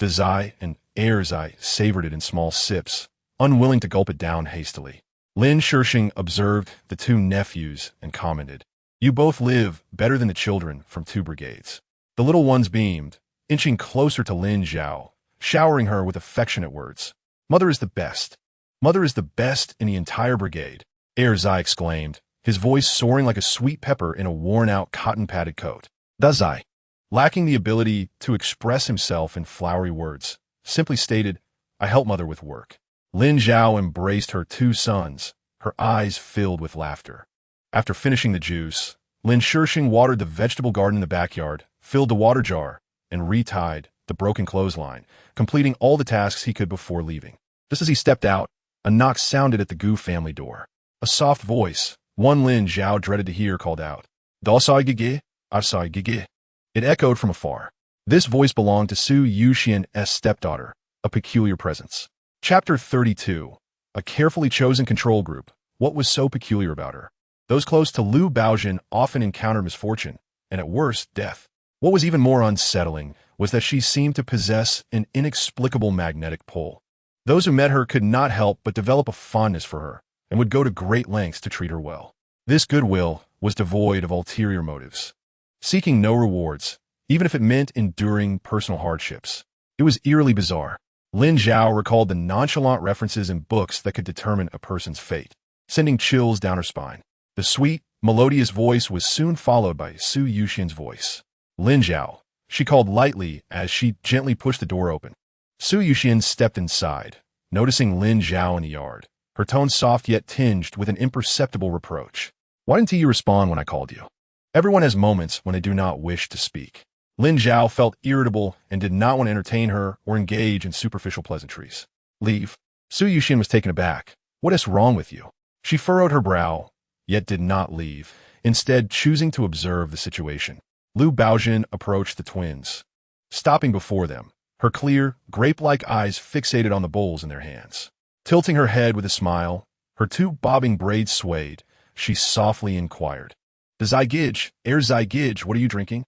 Zai and Zai savored it in small sips, unwilling to gulp it down hastily. Lin Shixing observed the two nephews and commented, you both live better than the children from 2 brigades. The little ones beamed, inching closer to Lin Zhao, showering her with affectionate words. Mother is the best. Mother is the best in the entire brigade, Zai exclaimed, his voice soaring like a sweet pepper in a worn-out cotton-padded coat. Zai, lacking the ability to express himself in flowery words, simply stated, I help mother with work. Lin Zhao embraced her 2 sons, her eyes filled with laughter. After finishing the juice, Lin Shixing watered the vegetable garden in the backyard, filled the water jar, and retied the broken clothesline, completing all the tasks he could before leaving. Just as he stepped out, a knock sounded at the Gu family door. A soft voice, one Lin Zhao dreaded to hear, called out, "Dosai Gege?" Asai Gigi. It echoed from afar. This voice belonged to Su Yuxian's stepdaughter, a peculiar presence. Chapter 32. A carefully chosen control group. What was so peculiar about her? Those close to Lu Baojin often encountered misfortune, and at worst, death. What was even more unsettling was that she seemed to possess an inexplicable magnetic pull. Those who met her could not help but develop a fondness for her, and would go to great lengths to treat her well. This goodwill was devoid of ulterior motives, seeking no rewards, even if it meant enduring personal hardships. It was eerily bizarre. Lin Zhao recalled the nonchalant references in books that could determine a person's fate, sending chills down her spine. The sweet, melodious voice was soon followed by Su Yuxian's voice. Lin Zhao, she called lightly as she gently pushed the door open. Su Yuxian stepped inside, noticing Lin Zhao in the yard, her tone soft yet tinged with an imperceptible reproach. Why didn't you respond when I called you? Everyone has moments when they do not wish to speak. Lin Zhao felt irritable and did not want to entertain her or engage in superficial pleasantries. Leave. Su Yuxian was taken aback. What is wrong with you? She furrowed her brow, yet did not leave, instead choosing to observe the situation. Lu Baojin approached the twins, stopping before them, her clear, grape-like eyes fixated on the bowls in their hands. Tilting her head with a smile, her two bobbing braids swayed, she softly inquired. Zai Gij, what are you drinking?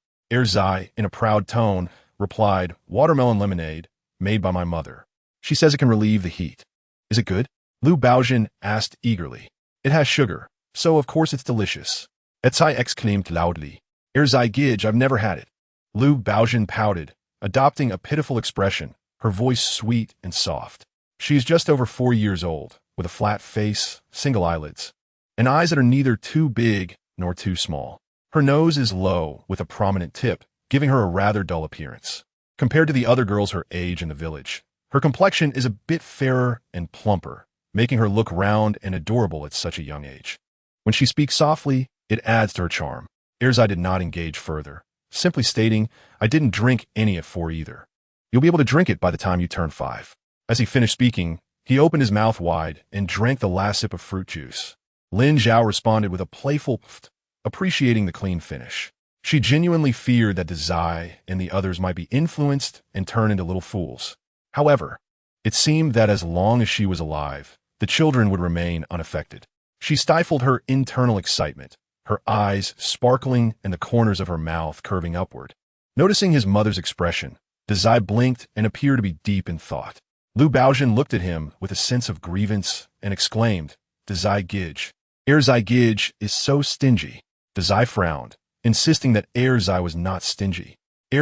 Zai, in a proud tone, replied, watermelon lemonade, made by my mother. She says it can relieve the heat. Is it good? Lu Baojin asked eagerly. It has sugar, so of course it's delicious. Zai exclaimed loudly. Zai Gij, I've never had it. Lu Baojin pouted, adopting a pitiful expression, her voice sweet and soft. She is just over 4 years old, with a flat face, single eyelids, and eyes that are neither too big nor too small. Her nose is low, with a prominent tip, giving her a rather dull appearance. Compared to the other girls her age in the village, her complexion is a bit fairer and plumper, making her look round and adorable at such a young age. When she speaks softly, it adds to her charm. Zai did not engage further, simply stating, I didn't drink any at 4 either. You'll be able to drink it by the time you turn 5. As he finished speaking, he opened his mouth wide and drank the last sip of fruit juice. Lin Zhao responded with a playful pfft, appreciating the clean finish. She genuinely feared that Zai and the others might be influenced and turn into little fools. However, it seemed that as long as she was alive, the children would remain unaffected. She stifled her internal excitement, her eyes sparkling and the corners of her mouth curving upward. Noticing his mother's expression, Zai blinked and appeared to be deep in thought. Lu Baojin looked at him with a sense of grievance and exclaimed, Zai Gij. Zai Gij is so stingy. Zai frowned, insisting that Zai was not stingy.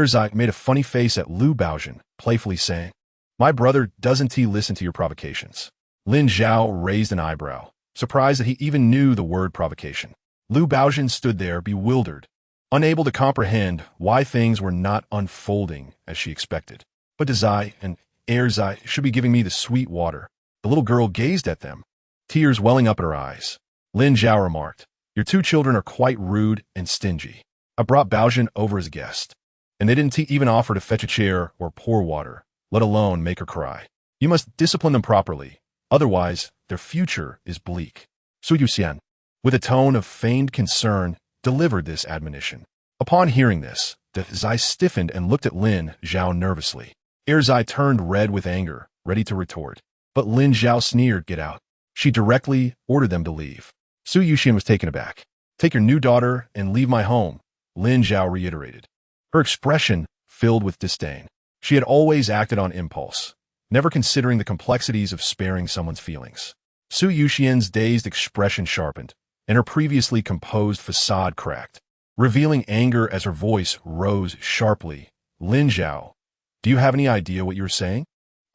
Zai made a funny face at Lu Baojin, playfully saying, My brother, doesn't he listen to your provocations? Lin Zhao raised an eyebrow, surprised that he even knew the word provocation. Lu Baojin stood there bewildered, unable to comprehend why things were not unfolding as she expected. But Zai and Zai should be giving me the sweet water. The little girl gazed at them, tears welling up at her eyes. Lin Zhao remarked, Your 2 children are quite rude and stingy. I brought Baojin over as a guest, and they didn't even offer to fetch a chair or pour water, let alone make her cry. You must discipline them properly, otherwise their future is bleak. Su Yuxian, with a tone of feigned concern, delivered this admonition. Upon hearing this, Zai stiffened and looked at Lin Zhao nervously. Zai turned red with anger, ready to retort. But Lin Zhao sneered, Get out. She directly ordered them to leave. Su Yuxian was taken aback. Take your new daughter and leave my home, Lin Zhao reiterated. Her expression filled with disdain. She had always acted on impulse, never considering the complexities of sparing someone's feelings. Su Yuxian's dazed expression sharpened, and her previously composed facade cracked, revealing anger as her voice rose sharply. Lin Zhao, do you have any idea what you're saying?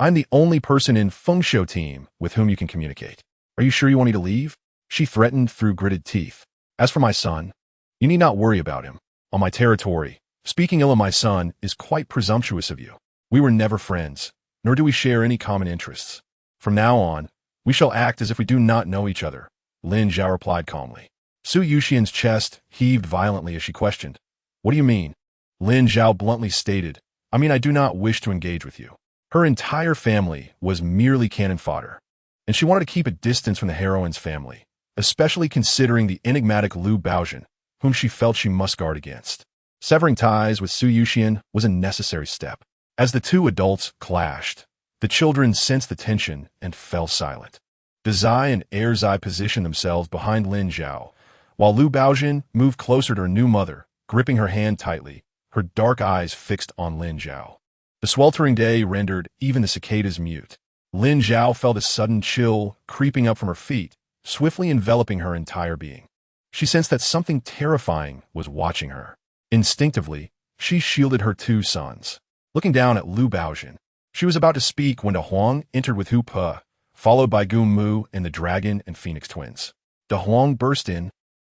I'm the only person in Fengshuo team with whom you can communicate. Are you sure you want me to leave? She threatened through gritted teeth. As for my son, you need not worry about him. On my territory, speaking ill of my son is quite presumptuous of you. We were never friends, nor do we share any common interests. From now on, we shall act as if we do not know each other, Lin Zhao replied calmly. Su Yuxian's chest heaved violently as she questioned, What do you mean? Lin Zhao bluntly stated, I mean I do not wish to engage with you. Her entire family was merely cannon fodder, and she wanted to keep a distance from the heroine's family, especially considering the enigmatic Lu Baojin, whom she felt she must guard against. Severing ties with Su Yuxian was a necessary step. As the two adults clashed, the children sensed the tension and fell silent. Dazai and Erzai positioned themselves behind Lin Zhao, while Lu Baojin moved closer to her new mother, gripping her hand tightly, her dark eyes fixed on Lin Zhao. The sweltering day rendered even the cicadas mute. Lin Zhao felt a sudden chill creeping up from her feet, swiftly enveloping her entire being. She sensed that something terrifying was watching her. Instinctively, she shielded her two sons. Looking down at Lu Baojin, she was about to speak when De Huang entered with Hu Pe, followed by Gu Mu and the dragon and phoenix twins. De Huang burst in,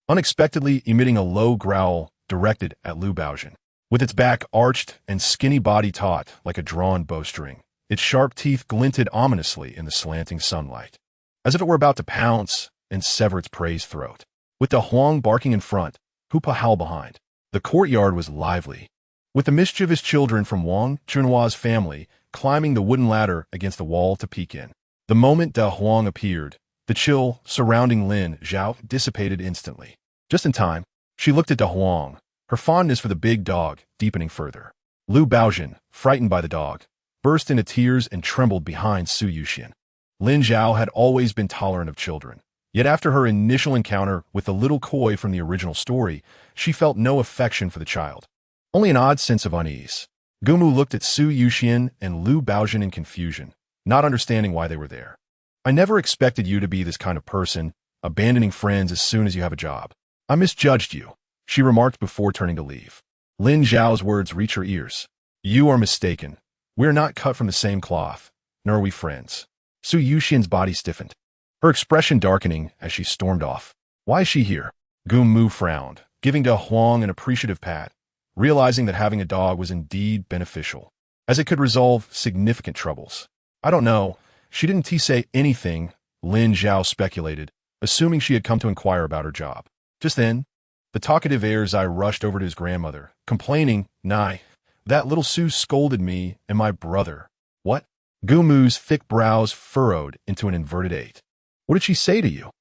unexpectedly emitting a low growl directed at Lu Baojin. With its back arched and skinny body taut like a drawn bowstring, its sharp teeth glinted ominously in the slanting sunlight, as if it were about to pounce and sever its prey's throat. With De Huang barking in front, Hu Pe howled behind. The courtyard was lively, with the mischievous children from Wang Chunhua's family climbing the wooden ladder against the wall to peek in. The moment De Huang appeared, the chill surrounding Lin Zhao dissipated instantly. Just in time, she looked at De Huang, her fondness for the big dog deepening further. Lu Baojin, frightened by the dog, burst into tears and trembled behind Su Yuxian. Lin Zhao had always been tolerant of children, yet after her initial encounter with the little koi from the original story, she felt no affection for the child, only an odd sense of unease. Gumu looked at Su Yuxian and Lu Baojin in confusion, not understanding why they were there. I never expected you to be this kind of person, abandoning friends as soon as you have a job. I misjudged you, she remarked before turning to leave. Lin Zhao's words reached her ears. You are mistaken. We are not cut from the same cloth, nor are we friends. Su Yuxian's body stiffened, her expression darkening as she stormed off. Why is she here? Gu Mu frowned, giving De Huang an appreciative pat, realizing that having a dog was indeed beneficial, as it could resolve significant troubles. I don't know. She didn't say anything, Lin Zhao speculated, assuming she had come to inquire about her job. Just then, the talkative Erzai rushed over to his grandmother, complaining, Nai, that little Su scolded me and my brother. What? Gumu's thick brows furrowed into an inverted 8. What did she say to you?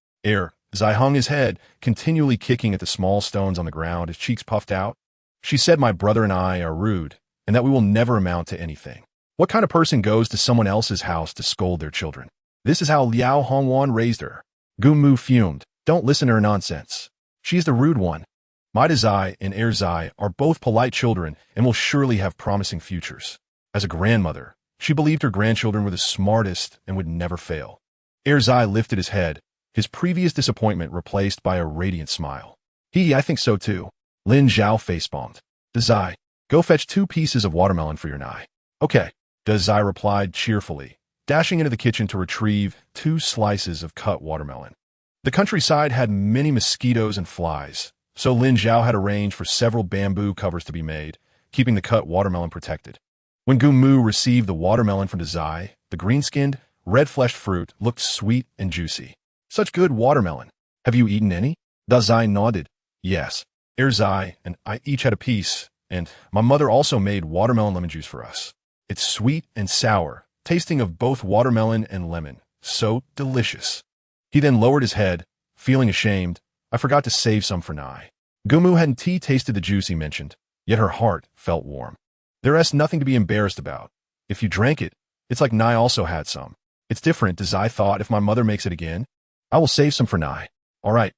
Zai hung his head, continually kicking at the small stones on the ground, his cheeks puffed out. She said my brother and I are rude, and that we will never amount to anything. What kind of person goes to someone else's house to scold their children? This is how Liao Hongwan raised her. Gumu fumed. Don't listen to her nonsense. She's the rude one. My Zai and Erzai are both polite children and will surely have promising futures. As a grandmother, she believed her grandchildren were the smartest and would never fail. Erzai lifted his head, his previous disappointment replaced by a radiant smile. I think so too. Lin Zhao facepalmed. Zai, go fetch 2 pieces of watermelon for your Nai. Okay, Zai replied cheerfully, dashing into the kitchen to retrieve 2 slices of cut watermelon. The countryside had many mosquitoes and flies, so Lin Zhao had arranged for several bamboo covers to be made, keeping the cut watermelon protected. When Gu Mu received the watermelon from Zai, the green-skinned, red-fleshed fruit looked sweet and juicy. Such good watermelon. Have you eaten any? Zai nodded. Yes. Erzai and I each had a piece, and my mother also made watermelon lemon juice for us. It's sweet and sour, tasting of both watermelon and lemon. So delicious. He then lowered his head, feeling ashamed. I forgot to save some for Nai. Gumu hadn't tasted the juice he mentioned, yet her heart felt warm. There's nothing to be embarrassed about. If you drank it, it's like Nai also had some. It's different, Zai thought. If my mother makes it again, I will save some for Nai. All right,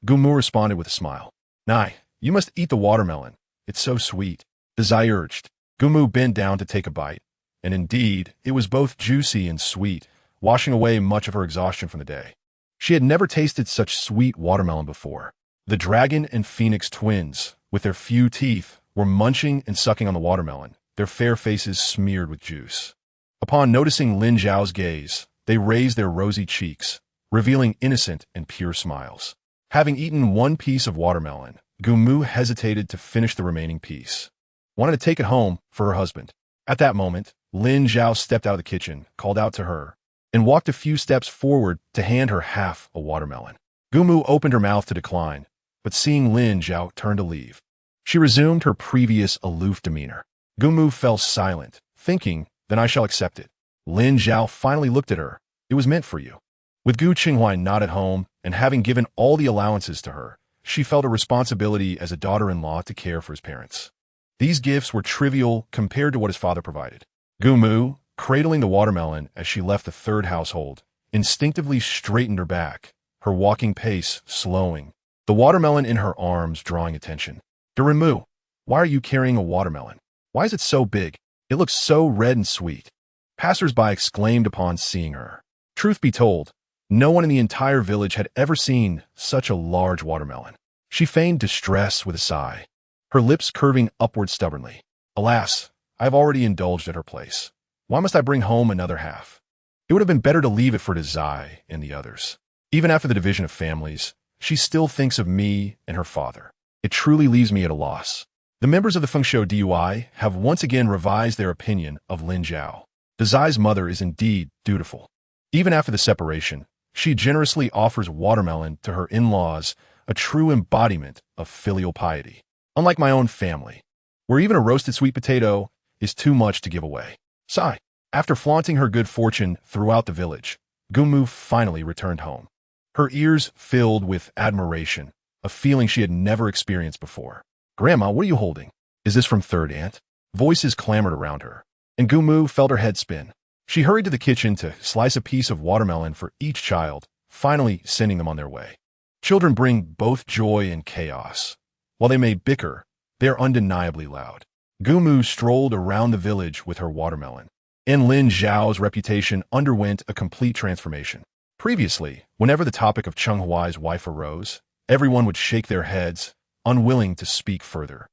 Gumu responded with a smile. Nai, you must eat the watermelon. It's so sweet. Zai urged. Gumu bent down to take a bite, and indeed, it was both juicy and sweet, washing away much of her exhaustion from the day. She had never tasted such sweet watermelon before. The dragon and phoenix twins, with their few teeth, were munching and sucking on the watermelon, their fair faces smeared with juice. Upon noticing Lin Zhao's gaze, they raised their rosy cheeks, revealing innocent and pure smiles. Having eaten 1 piece of watermelon, Gumu hesitated to finish the remaining piece. Wanted to take it home for her husband. At that moment, Lin Zhao stepped out of the kitchen, called out to her, and walked a few steps forward to hand her half a watermelon. Gumu opened her mouth to decline, but seeing Lin Zhao turn to leave, she resumed her previous aloof demeanor. Gumu fell silent, thinking, then I shall accept it. Lin Zhao finally looked at her. It was meant for you. With Gu Qinghuai not at home, and having given all the allowances to her, she felt a responsibility as a daughter-in-law to care for his parents. These gifts were trivial compared to what his father provided. Gumu, cradling the watermelon as she left the third household, instinctively straightened her back, her walking pace slowing, the watermelon in her arms drawing attention. Durimu, why are you carrying a watermelon? Why is it so big? It looks so red and sweet. Passers-by exclaimed upon seeing her. Truth be told, no one in the entire village had ever seen such a large watermelon. She feigned distress with a sigh, her lips curving upward stubbornly. Alas, I have already indulged at her place. Why must I bring home another half? It would have been better to leave it for Dazai and the others. Even after the division of families, she still thinks of me and her father. It truly leaves me at a loss. The members of the Fengshou DUI have once again revised their opinion of Lin Zhao. Dazai's mother is indeed dutiful. Even after the separation, she generously offers watermelon to her in-laws, a true embodiment of filial piety. Unlike my own family, where even a roasted sweet potato is too much to give away. Sigh. After flaunting her good fortune throughout the village, Gumu finally returned home. Her ears filled with admiration, a feeling she had never experienced before. Grandma, what are you holding? Is this from third aunt? Voices clamored around her, and Gumu felt her head spin. She hurried to the kitchen to slice a piece of watermelon for each child, finally sending them on their way. Children bring both joy and chaos. While they may bicker, they are undeniably loud. Gumu strolled around the village with her watermelon, and Lin Zhao's reputation underwent a complete transformation. Previously, whenever the topic of Cheng Huai's wife arose, everyone would shake their heads, unwilling to speak further,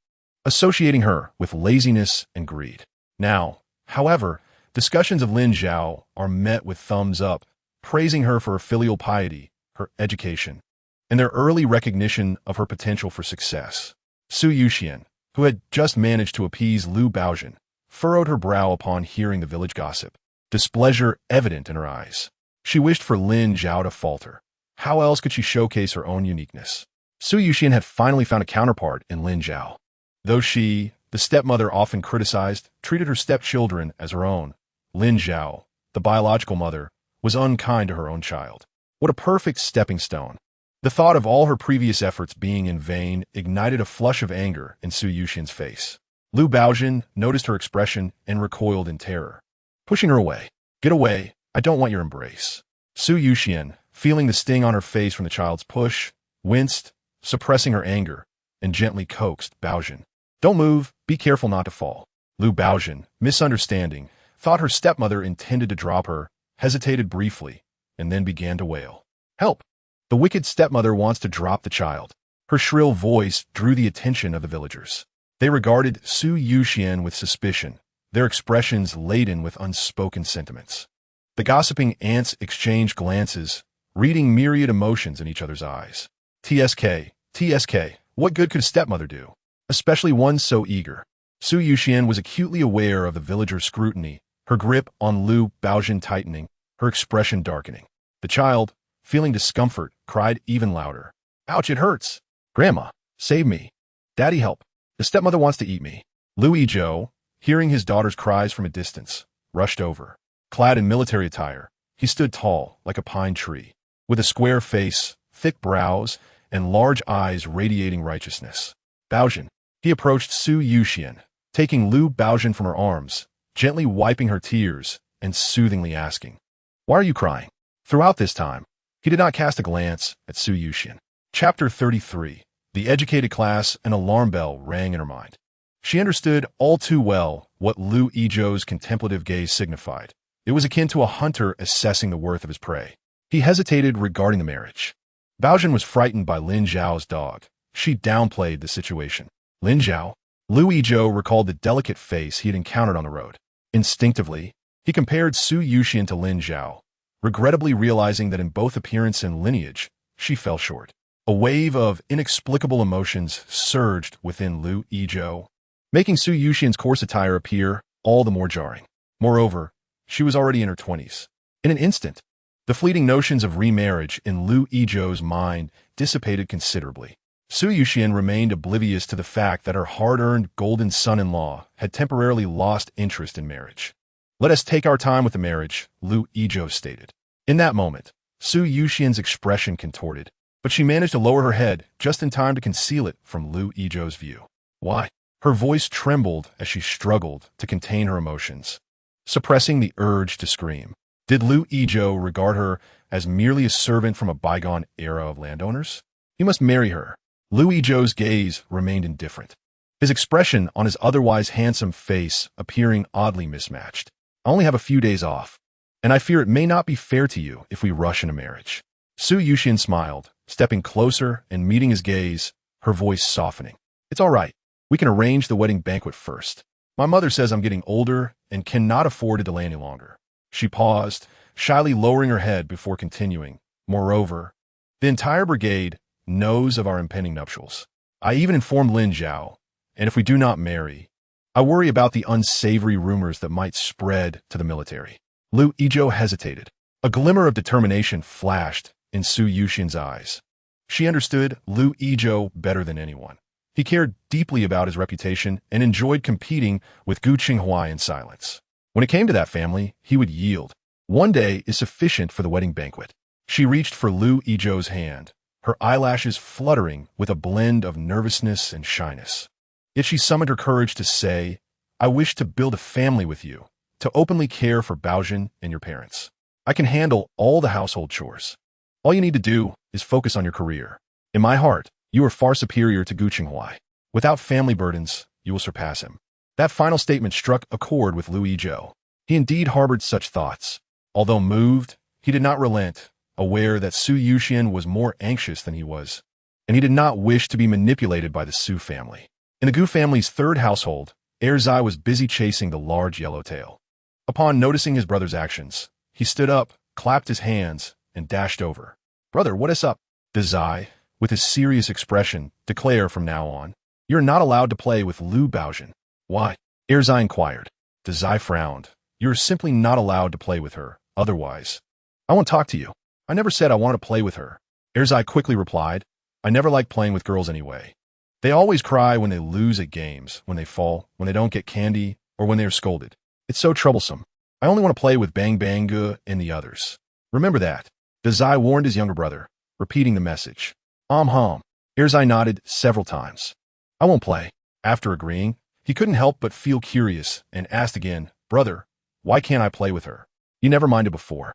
associating her with laziness and greed. Now, however, discussions of Lin Zhao are met with thumbs up, praising her for her filial piety, her education, and their early recognition of her potential for success. Su Yuxian, who had just managed to appease Lu Baozhen, furrowed her brow upon hearing the village gossip, displeasure evident in her eyes. She wished for Lin Zhao to falter. How else could she showcase her own uniqueness? Su Yuxian had finally found a counterpart in Lin Zhao. Though she, the stepmother often criticized, treated her stepchildren as her own, Lin Zhao, the biological mother, was unkind to her own child. What a perfect stepping stone. The thought of all her previous efforts being in vain ignited a flush of anger in Su Yuxian's face. Lu Baozhen noticed her expression and recoiled in terror, pushing her away. Get away, I don't want your embrace. Su Yuxian, feeling the sting on her face from the child's push, winced, suppressing her anger, and gently coaxed Baozhen. Don't move, be careful not to fall. Lu Baozhen, misunderstanding, thought her stepmother intended to drop her, hesitated briefly, and then began to wail. Help! The wicked stepmother wants to drop the child. Her shrill voice drew the attention of the villagers. They regarded Su Yuxian with suspicion, their expressions laden with unspoken sentiments. The gossiping aunts exchanged glances, reading myriad emotions in each other's eyes. TSK, what good could a stepmother do? Especially one so eager. Su Yuxian was acutely aware of the villagers' scrutiny, her grip on Lu Baozhen tightening, her expression darkening. The child, feeling discomfort, cried even louder. Ouch, it hurts. Grandma, save me. Daddy, help. The stepmother wants to eat me. Lu Yizhou, hearing his daughter's cries from a distance, rushed over. Clad in military attire, he stood tall, like a pine tree, with a square face, thick brows, and large eyes radiating righteousness. Baozhen. He approached Su Yuxian, taking Lu Baozhen from her arms, gently wiping her tears, and soothingly asking, Why are you crying? Throughout this time, he did not cast a glance at Su Yuxian. Chapter 33. The educated class, an alarm bell rang in her mind. She understood all too well what Lu Yizhou's contemplative gaze signified. It was akin to a hunter assessing the worth of his prey. He hesitated regarding the marriage. Baozhen was frightened by Lin Zhao's dog. She downplayed the situation. Lin Zhao? Lu Yizhou recalled the delicate face he had encountered on the road. Instinctively, he compared Su Yuxian to Lin Zhao, regrettably realizing that in both appearance and lineage, she fell short. A wave of inexplicable emotions surged within Lu Yizhou, making Su Yuxian's coarse attire appear all the more jarring. Moreover, she was already in her 20s. In an instant, the fleeting notions of remarriage in Lu Yizhou's mind dissipated considerably. Su Yuxian remained oblivious to the fact that her hard-earned golden son-in-law had temporarily lost interest in marriage. Let us take our time with the marriage, Lu Yizhou stated. In that moment, Su Yuxian's expression contorted. but she managed to lower her head just in time to conceal it from Lu Yizhou's view. Why? Her voice trembled as she struggled to contain her emotions, suppressing the urge to scream. Did Lu Yizhou regard her as merely a servant from a bygone era of landowners? He must marry her. Lu Yizhou's gaze remained indifferent, his expression on his otherwise handsome face appearing oddly mismatched. I only have a few days off, and I fear it may not be fair to you if we rush into marriage. Su Yuxian smiled, stepping closer and meeting his gaze, her voice softening. It's all right. We can arrange the wedding banquet first. My mother says I'm getting older and cannot afford to delay any longer. She paused, shyly lowering her head before continuing. Moreover, the entire brigade knows of our impending nuptials. I even informed Lin Zhao, and if we do not marry, I worry about the unsavory rumors that might spread to the military. Lu Yizhou hesitated. A glimmer of determination flashed in Su Yuxian's eyes. She understood Lu Yizhou better than anyone. He cared deeply about his reputation and enjoyed competing with Gu Qinghua in silence. When it came to that family, he would yield. One day is sufficient for the wedding banquet. She reached for Lu Yizhou's hand, her eyelashes fluttering with a blend of nervousness and shyness. Yet she summoned her courage to say, I wish to build a family with you, to openly care for Baozhen and your parents. I can handle all the household chores. All you need to do is focus on your career. In my heart, you are far superior to Gu Qinghua. Without family burdens, you will surpass him. That final statement struck a chord with Lu Yizhou. He indeed harbored such thoughts. Although moved, he did not relent, aware that Su Yuxian was more anxious than he was, and he did not wish to be manipulated by the Su family. In the Gu family's third household, Zai was busy chasing the large yellow tail. Upon noticing his brother's actions, he stood up, clapped his hands, and dashed over. Brother, what is up? Zai, with his serious expression, declare from now on, you're not allowed to play with Lu Baozhen. Why? Zai inquired. Zai frowned. You're simply not allowed to play with her. Otherwise, I won't talk to you. I never said I wanted to play with her. Zai quickly replied, I never like playing with girls anyway. They always cry when they lose at games, when they fall, when they don't get candy, or when they are scolded. It's so troublesome. I only want to play with Bang Bang Gu and the others. Remember that. Zai warned his younger brother, repeating the message. Zai nodded several times. I won't play. After agreeing, he couldn't help but feel curious and asked again, Brother, why can't I play with her? You never minded before.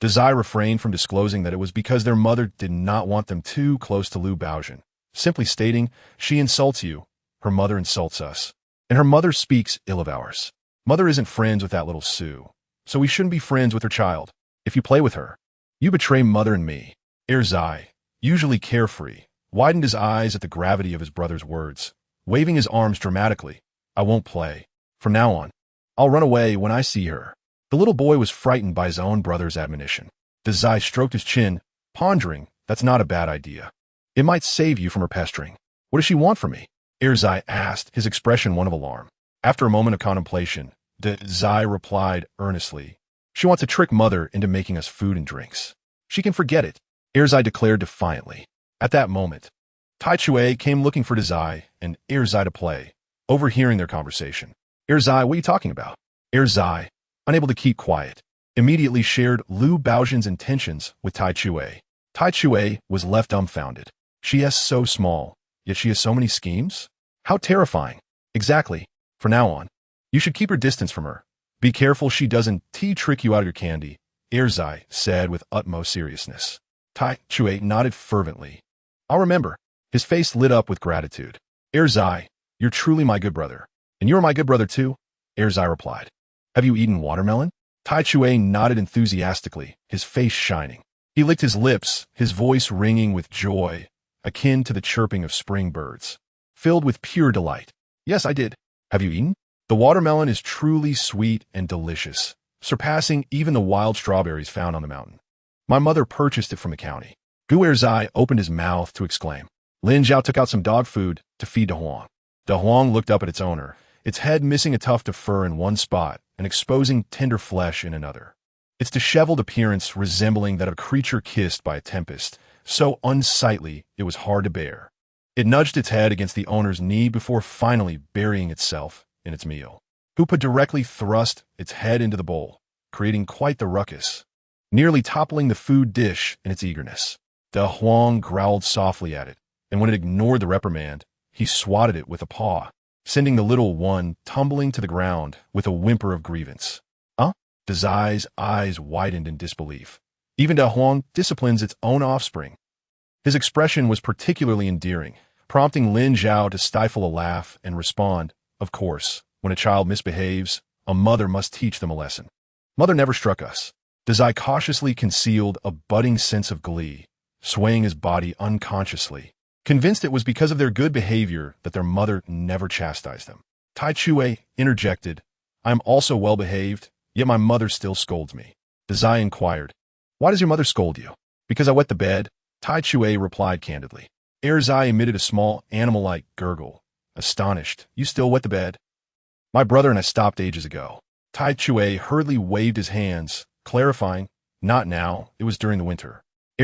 Zai refrained from disclosing that it was because their mother did not want them too close to Lu Baozhen, simply stating, she insults you, her mother insults us, and her mother speaks ill of ours. Mother isn't friends with that little Su, so we shouldn't be friends with her child. If you play with her, you betray mother and me. Zai, usually carefree, widened his eyes at the gravity of his brother's words, waving his arms dramatically. I won't play. From now on, I'll run away when I see her. The little boy was frightened by his own brother's admonition. Zai stroked his chin, pondering, that's not a bad idea. It might save you from her pestering. What does she want from me? Zai asked, his expression one of alarm. After a moment of contemplation, Zai replied earnestly, she wants to trick mother into making us food and drinks. She can forget it, Zai declared defiantly. At that moment, Tai Chue came looking for Zai and Zai to play, overhearing their conversation. Zai, what are you talking about? Zai, unable to keep quiet, immediately shared Lu Baozhen's intentions with Tai Chue. Tai Chue was left dumbfounded. She is so small, yet she has so many schemes? How terrifying. Exactly. From now on, you should keep your distance from her. Be careful she doesn't trick you out of your candy, Zai said with utmost seriousness. Tai Chue nodded fervently. I'll remember. His face lit up with gratitude. Zai, you're truly my good brother. And you're my good brother too, Zai replied. Have you eaten watermelon? Tai Chue nodded enthusiastically, his face shining. He licked his lips, his voice ringing with joy, akin to the chirping of spring birds, filled with pure delight. Yes, I did. Have you eaten? The watermelon is truly sweet and delicious, surpassing even the wild strawberries found on the mountain. My mother purchased it from the county. Gu Zai opened his mouth to exclaim. Lin Zhao took out some dog food to feed De Huang. De Huang looked up at its owner, its head missing a tuft of fur in one spot and exposing tender flesh in another. Its disheveled appearance resembling that of a creature kissed by a tempest, so unsightly it was hard to bear. It nudged its head against the owner's knee before finally burying itself in its meal. Hoopa directly thrust its head into the bowl, creating quite the ruckus, nearly toppling the food dish in its eagerness. De Huang growled softly at it, and when it ignored the reprimand, he swatted it with a paw, sending the little one tumbling to the ground with a whimper of grievance. De Zai's eyes widened in disbelief. Even De Huang disciplines its own offspring. His expression was particularly endearing, prompting Lin Zhao to stifle a laugh and respond, "Of course, when a child misbehaves, a mother must teach them a lesson. Mother never struck us." De Zai cautiously concealed a budding sense of glee, swaying his body unconsciously, convinced it was because of their good behavior that their mother never chastised them. Tai Chue interjected, "I am also well behaved, yet my mother still scolds me." De Zai inquired, "Why does your mother scold you?" "Because I wet the bed," Tai Chue replied candidly. Zai emitted a small animal-like gurgle, astonished. "You still wet the bed?" "My brother and I stopped ages ago." Tai Chue hurriedly waved his hands, clarifying, "Not now, it was during the winter."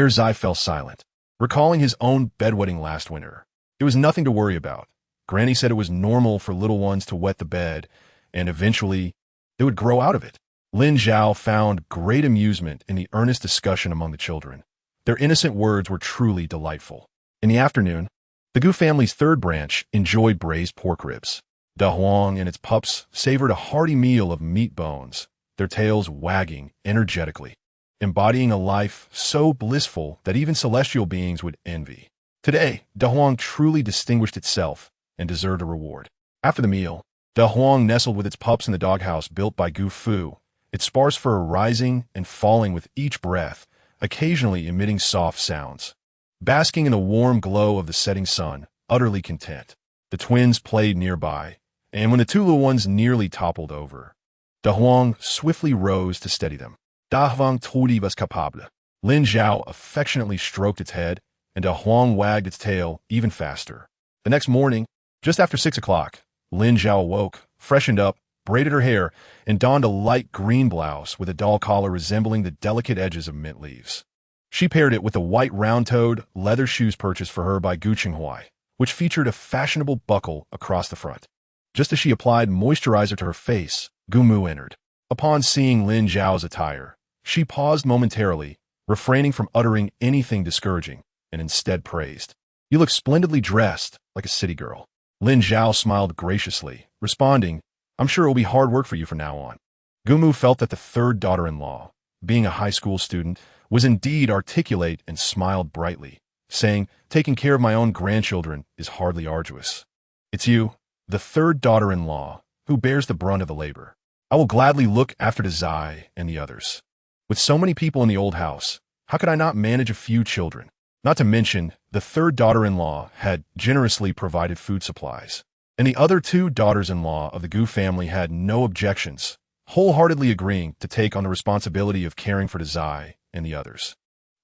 Zai fell silent, recalling his own bedwetting last winter. It was nothing to worry about. Granny said it was normal for little ones to wet the bed, and eventually they would grow out of it. Lin Zhao found great amusement in the earnest discussion among the children. Their innocent words were truly delightful. In the afternoon, the Gu family's third branch enjoyed braised pork ribs. De Huang and its pups savored a hearty meal of meat bones, their tails wagging energetically, embodying a life so blissful that even celestial beings would envy. Today, De Huang truly distinguished itself and deserved a reward. After the meal, De Huang nestled with its pups in the doghouse built by Gu Fu, its sparse fur rising and falling with each breath, occasionally emitting soft sounds. Basking in the warm glow of the setting sun, utterly content, the twins played nearby, and when the two little ones nearly toppled over, De Huang swiftly rose to steady them. Da Huang tudi was capable. Lin Zhao affectionately stroked its head, and De Huang wagged its tail even faster. The next morning, just after 6 o'clock, Lin Zhao awoke, freshened up, braided her hair, and donned a light green blouse with a doll collar resembling the delicate edges of mint leaves. She paired it with the white round-toed leather shoes purchased for her by Gu Qinghua, which featured a fashionable buckle across the front. Just as she applied moisturizer to her face, Gu Mu entered. Upon seeing Lin Zhao's attire, she paused momentarily, refraining from uttering anything discouraging, and instead praised. "You look splendidly dressed, like a city girl." Lin Zhao smiled graciously, responding, "I'm sure it will be hard work for you from now on." Gu Mu felt that the third daughter-in-law, being a high school student, was indeed articulate and smiled brightly, saying, "Taking care of my own grandchildren is hardly arduous. It's you, the third daughter-in-law, who bears the brunt of the labor. I will gladly look after De Zai and the others. With so many people in the old house, how could I not manage a few children?" Not to mention, the third daughter-in-law had generously provided food supplies, and the other two daughters-in-law of the Gu family had no objections, wholeheartedly agreeing to take on the responsibility of caring for De Zai and the others.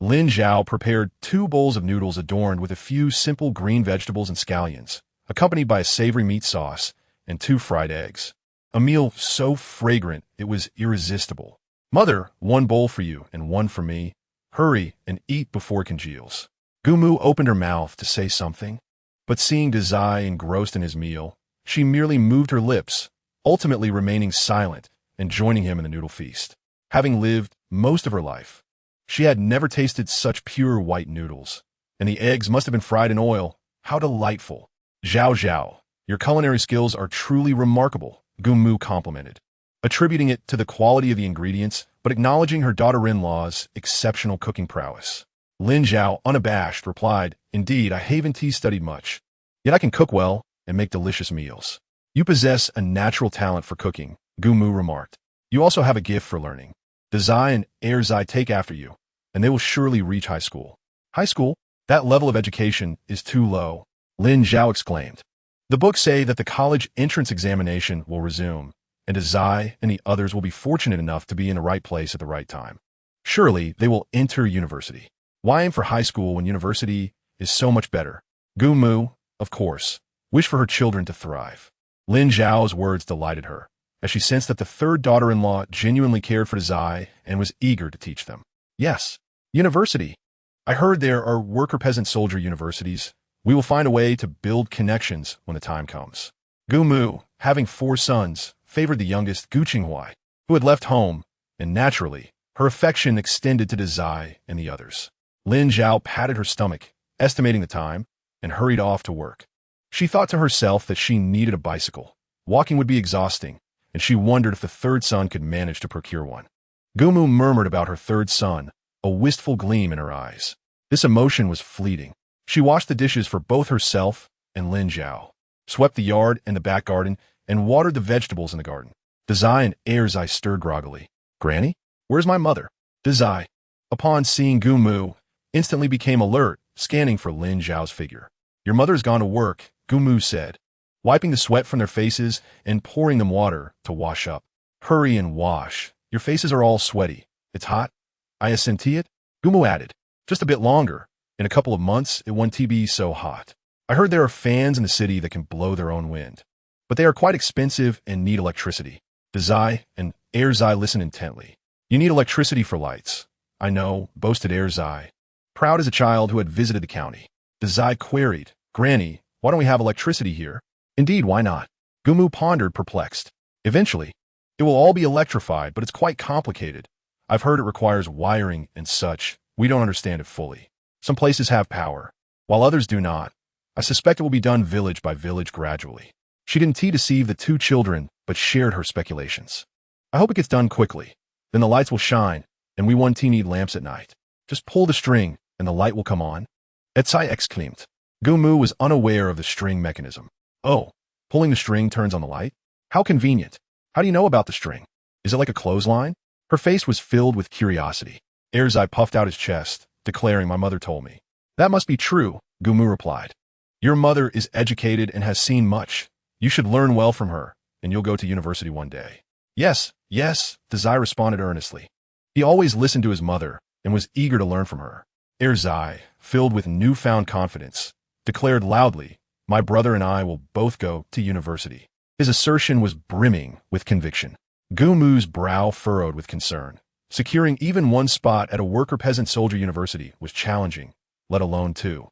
Lin Zhao prepared 2 bowls of noodles adorned with a few simple green vegetables and scallions, accompanied by a savory meat sauce and 2 fried eggs. A meal so fragrant it was irresistible. "Mother, 1 bowl for you and 1 for me. Hurry and eat before it congeals." Gu Mu opened her mouth to say something, but seeing De Zai engrossed in his meal, she merely moved her lips, ultimately remaining silent and joining him in the noodle feast. Having lived most of her life, she had never tasted such pure white noodles, and the eggs must have been fried in oil. How delightful! "Zhao Zhao, your culinary skills are truly remarkable," Gu Mu complimented, attributing it to the quality of the ingredients, but acknowledging her daughter-in-law's exceptional cooking prowess. Lin Zhao, unabashed, replied, "Indeed, I haven't studied much, yet I can cook well and make delicious meals." "You possess a natural talent for cooking," Gu Mu remarked. "You also have a gift for learning. De Zai and Zai take after you, and they will surely reach high school." "High school? That level of education is too low," Lin Zhao exclaimed. "The books say that the college entrance examination will resume, and De Zai and the others will be fortunate enough to be in the right place at the right time. Surely they will enter university. Why aim for high school when university is so much better?" Gu Mu, of course, wished for her children to thrive. Lin Zhao's words delighted her, as she sensed that the third daughter-in-law genuinely cared for De Zai and was eager to teach them. "Yes, university. I heard there are worker-peasant-soldier universities. We will find a way to build connections when the time comes." Gu Mu, having 4 sons, favored the youngest, Gu Qinghua, who had left home, and naturally, her affection extended to De Zai and the others. Lin Zhao patted her stomach, estimating the time, and hurried off to work. She thought to herself that she needed a bicycle. Walking would be exhausting, and she wondered if the third son could manage to procure one. Gumu murmured about her third son, a wistful gleam in her eyes. This emotion was fleeting. She washed the dishes for both herself and Lin Zhao, swept the yard and the back garden, and watered the vegetables in the garden. Dazai and Erzai stirred groggily. "Granny? Where's my mother?" Dazai, upon seeing Gumu, instantly became alert, scanning for Lin Zhao's figure. "Your mother's gone to work," Gumu said, wiping the sweat from their faces and pouring them water to wash up. "Hurry and wash. Your faces are all sweaty. It's hot." "I senti it," Gumu added. "Just a bit longer. In a couple of months, it won't be so hot. I heard there are fans in the city that can blow their own wind, but they are quite expensive and need electricity." Dazai and Erzai listened intently. "You need electricity for lights." "I know," boasted Erzai, proud as a child who had visited the county. Dazai queried, "Granny, why don't we have electricity here?" "Indeed, why not?" Gumu pondered, perplexed. "Eventually, it will all be electrified, but it's quite complicated. I've heard it requires wiring and such. We don't understand it fully. Some places have power, while others do not. I suspect it will be done village by village gradually." She didn't deceive the two children, but shared her speculations. "I hope it gets done quickly. Then the lights will shine, and we won't need lamps at night. Just pull the string, and the light will come on." Etsai exclaimed. Gumu was unaware of the string mechanism. "Oh, pulling the string turns on the light? How convenient. How do you know about the string? Is it like a clothesline?" Her face was filled with curiosity. Erzai puffed out his chest, declaring, "My mother told me." "That must be true," Gumu replied. "Your mother is educated and has seen much. You should learn well from her, and you'll go to university one day." Yes, Dazai responded earnestly. He always listened to his mother and was eager to learn from her. Erzai, filled with newfound confidence, declared loudly, "My brother and I will both go to university." His assertion was brimming with conviction. Gumu's brow furrowed with concern. Securing even one spot at a worker-peasant-soldier university was challenging, let alone two.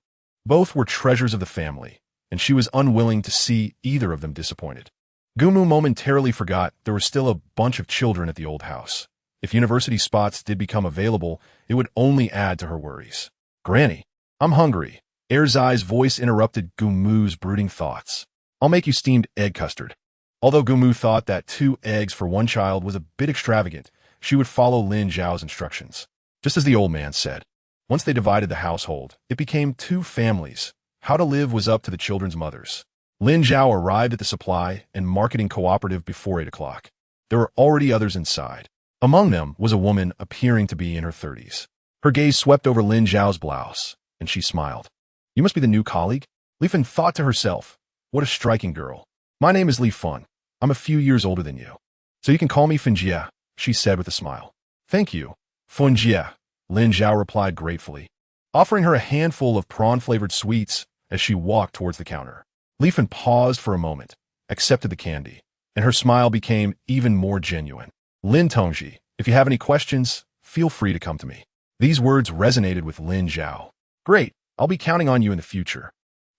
Both were treasures of the family, and she was unwilling to see either of them disappointed. Gumu momentarily forgot there were still a bunch of children at the old house. If university spots did become available, it would only add to her worries. "Granny, I'm hungry." Erzai's voice interrupted Gumu's brooding thoughts. "I'll make you steamed egg custard." Although Gumu thought that 2 eggs for one child was a bit extravagant, she would follow Lin Zhao's instructions. Just as the old man said. Once they divided the household, it became 2 families. How to live was up to the children's mothers. Lin Zhao arrived at the supply and marketing cooperative before 8 o'clock. There were already others inside. Among them was a woman appearing to be in her 30s. Her gaze swept over Lin Zhao's blouse, and she smiled. "You must be the new colleague?" Li Fan thought to herself, "What a striking girl. My name is Li Fan. I'm a few years older than you. So you can call me Fanjia," she said with a smile. "Thank you, Fanjia," Lin Zhao replied gratefully, offering her a handful of prawn-flavored sweets as she walked towards the counter. Li Fan paused for a moment, accepted the candy, and her smile became even more genuine. "Lin Tongji, if you have any questions, feel free to come to me." These words resonated with Lin Zhao. "Great, I'll be counting on you in the future."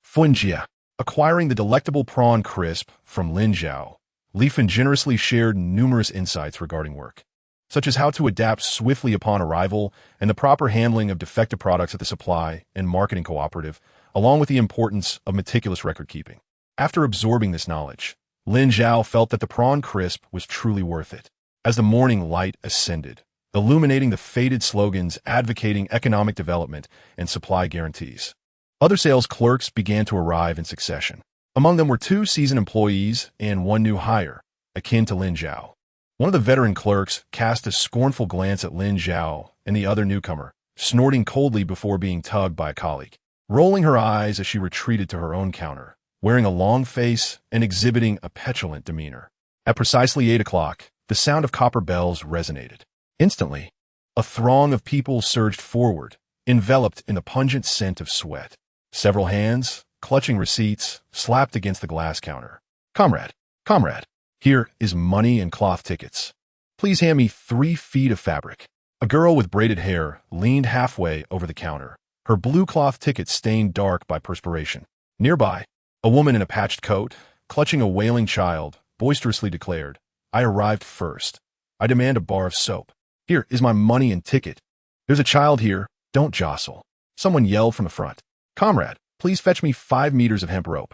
Fanjia, acquiring the delectable prawn crisp from Lin Zhao, Li Fan generously shared numerous insights regarding work, such as how to adapt swiftly upon arrival and the proper handling of defective products at the supply and marketing cooperative, along with the importance of meticulous record-keeping. After absorbing this knowledge, Lin Zhao felt that the prawn crisp was truly worth it. As the morning light ascended, illuminating the faded slogans advocating economic development and supply guarantees, other sales clerks began to arrive in succession. Among them were 2 seasoned employees and 1 new hire, akin to Lin Zhao. One of the veteran clerks cast a scornful glance at Lin Zhao and the other newcomer, snorting coldly before being tugged by a colleague, rolling her eyes as she retreated to her own counter, wearing a long face and exhibiting a petulant demeanor. At precisely 8 o'clock, the sound of copper bells resonated. Instantly, a throng of people surged forward, enveloped in the pungent scent of sweat. Several hands, clutching receipts, slapped against the glass counter. Comrade, here is money and cloth tickets. Please hand me 3 feet of fabric." A girl with braided hair leaned halfway over the counter, her blue cloth ticket stained dark by perspiration. Nearby, a woman in a patched coat, clutching a wailing child, boisterously declared, "I arrived first. I demand a bar of soap. Here is my money and ticket." "There's a child here," Don't jostle. Someone yelled from the front. Comrade, please fetch me 5 meters of hemp rope.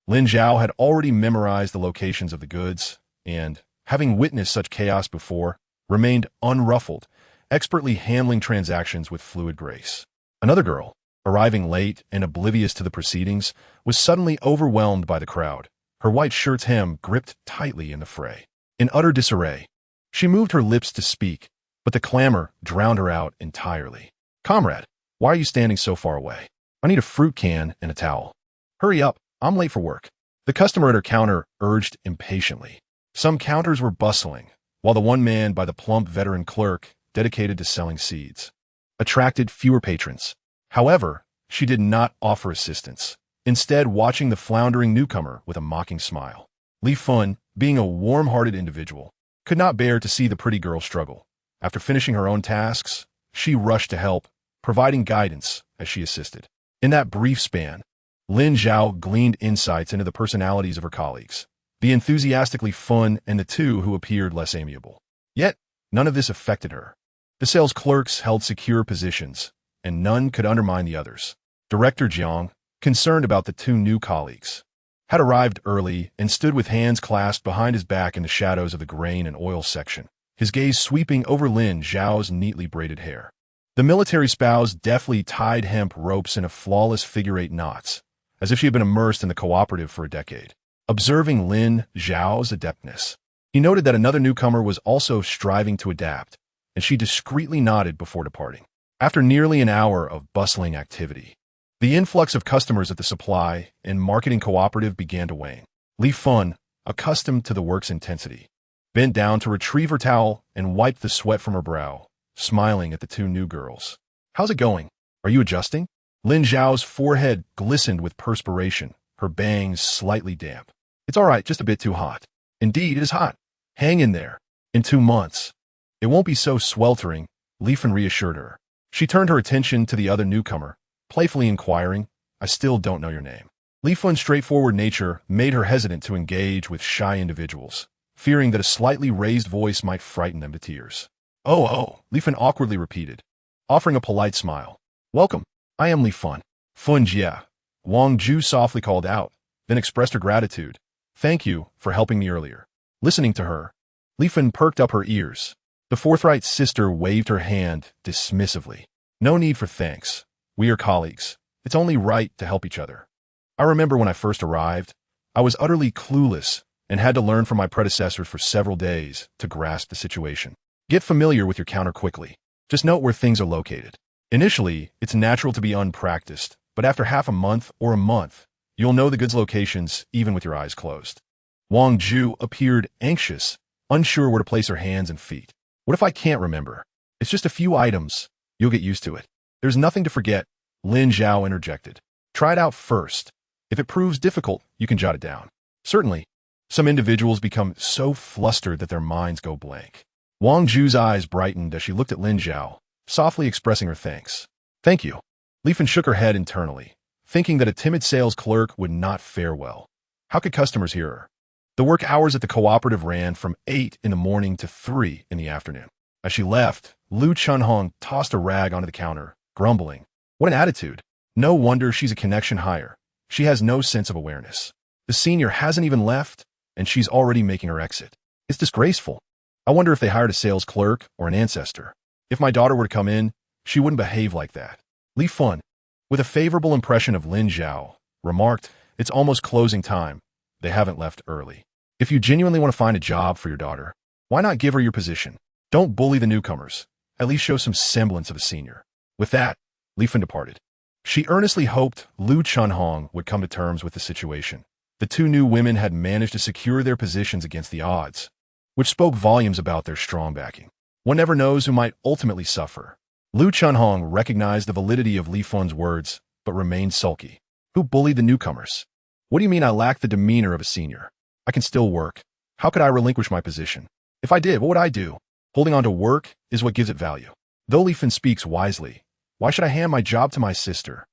Lin Zhao had already memorized the locations of the goods, and, having witnessed such chaos before, remained unruffled, expertly handling transactions with fluid grace. Another girl, arriving late and oblivious to the proceedings, was suddenly overwhelmed by the crowd, her white shirt's hem gripped tightly in the fray. In utter disarray, she moved her lips to speak, but the clamor drowned her out entirely. Comrade, why are you standing so far away? I need a fruit can and a towel. Hurry up, I'm late for work. The customer at her counter urged impatiently. Some counters were bustling, while the one man by the plump veteran clerk, dedicated to selling seeds, attracted fewer patrons. However, she did not offer assistance, instead watching the floundering newcomer with a mocking smile. Li Fun, being a warm-hearted individual, could not bear to see the pretty girl struggle. After finishing her own tasks, she rushed to help, providing guidance as she assisted. In that brief span, Lin Zhao gleaned insights into the personalities of her colleagues, the enthusiastically fun and the two who appeared less amiable. Yet, none of this affected her. The sales clerks held secure positions, and none could undermine the others. Director Jiang, concerned about the two new colleagues, had arrived early and stood with hands clasped behind his back in the shadows of the grain and oil section, his gaze sweeping over Lin Zhao's neatly braided hair. The military spouse deftly tied hemp ropes into flawless figure-8 knots, as if she had been immersed in the cooperative for a decade. Observing Lin Zhao's adeptness, he noted that another newcomer was also striving to adapt, and she discreetly nodded before departing. After nearly an hour of bustling activity, the influx of customers at the supply and marketing cooperative began to wane. Li Fun, accustomed to the work's intensity, bent down to retrieve her towel and wiped the sweat from her brow, smiling at the two new girls. How's it going? Are you adjusting? Lin Zhao's forehead glistened with perspiration, her bangs slightly damp. It's all right, just a bit too hot. Indeed, it is hot. Hang in there. In 2 months, it won't be so sweltering, Li Fun reassured her. She turned her attention to the other newcomer, playfully inquiring, I still don't know your name. Li Fun's straightforward nature made her hesitant to engage with shy individuals, fearing that a slightly raised voice might frighten them to tears. Oh, Li Fun awkwardly repeated, offering a polite smile. Welcome, I am Li Fun. Fun Jia. Wang Ju softly called out, then expressed her gratitude. Thank you for helping me earlier. Listening to her, Li Fun perked up her ears. The forthright sister waved her hand dismissively. No need for thanks. We are colleagues. It's only right to help each other. I remember when I first arrived, I was utterly clueless and had to learn from my predecessors for several days to grasp the situation. Get familiar with your counter quickly. Just note where things are located. Initially, it's natural to be unpracticed, but after half a month or a month, you'll know the goods locations even with your eyes closed. Wang Ju appeared anxious, unsure where to place her hands and feet. What if I can't remember? It's just a few items. You'll get used to it. There's nothing to forget, Lin Zhao interjected. Try it out first. If it proves difficult, you can jot it down. Certainly, some individuals become so flustered that their minds go blank. Wang Ju's eyes brightened as she looked at Lin Zhao, softly expressing her thanks. Thank you. Li Fun shook her head internally, thinking that a timid sales clerk would not fare well. How could customers hear her? The work hours at the cooperative ran from 8 in the morning to 3 in the afternoon. As she left, Lu Chunhong tossed a rag onto the counter, grumbling. What an attitude. No wonder she's a connection hire. She has no sense of awareness. The senior hasn't even left, and she's already making her exit. It's disgraceful. I wonder if they hired a sales clerk or an ancestor. If my daughter were to come in, she wouldn't behave like that. Li Fun, with a favorable impression of Lin Zhao, remarked, it's almost closing time. They haven't left early. If you genuinely want to find a job for your daughter, why not give her your position? Don't bully the newcomers. At least show some semblance of a senior. With that, Li Fun departed. She earnestly hoped Lu Chunhong would come to terms with the situation. The two new women had managed to secure their positions against the odds, which spoke volumes about their strong backing. One never knows who might ultimately suffer. Lu Chunhong recognized the validity of Li Fun's words, but remained sulky. Who bullied the newcomers? What do you mean I lack the demeanor of a senior? I can still work. How could I relinquish my position? If I did, what would I do? Holding on to work is what gives it value. Though Li Fun speaks wisely, why should I hand my job to my sister?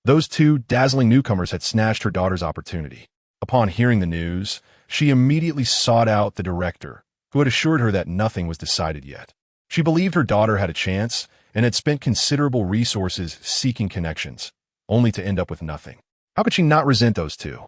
Those two dazzling newcomers had snatched her daughter's opportunity. Upon hearing the news, she immediately sought out the director, who had assured her that nothing was decided yet. She believed her daughter had a chance, and had spent considerable resources seeking connections, only to end up with nothing. How could she not resent those two?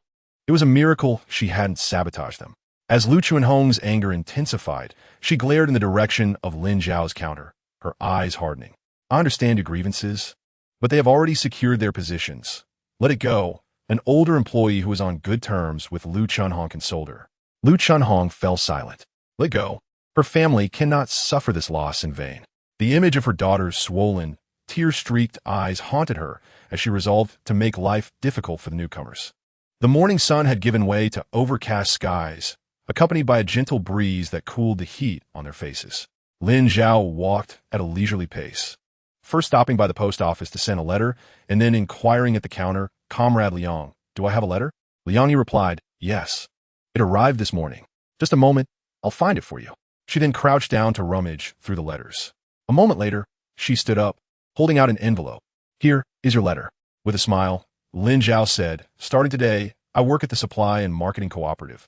It was a miracle she hadn't sabotaged them. As Lu Chuanhong's anger intensified, she glared in the direction of Lin Zhao's counter, her eyes hardening. I understand your grievances, but they have already secured their positions. Let it go. An older employee who was on good terms with Lu Chunhong consoled her. Lu Chunhong fell silent. Let go. Her family cannot suffer this loss in vain. The image of her daughter's swollen, tear-streaked eyes haunted her as she resolved to make life difficult for the newcomers. The morning sun had given way to overcast skies, accompanied by a gentle breeze that cooled the heat on their faces. Lin Zhao walked at a leisurely pace, first stopping by the post office to send a letter, and then inquiring at the counter, "Comrade Liang, do I have a letter?" Liang replied, "Yes. It arrived this morning. Just a moment, I'll find it for you." She then crouched down to rummage through the letters. A moment later, she stood up, holding out an envelope. "Here is your letter." With a smile, Lin Zhao said, "Starting today, I work at the supply and marketing cooperative.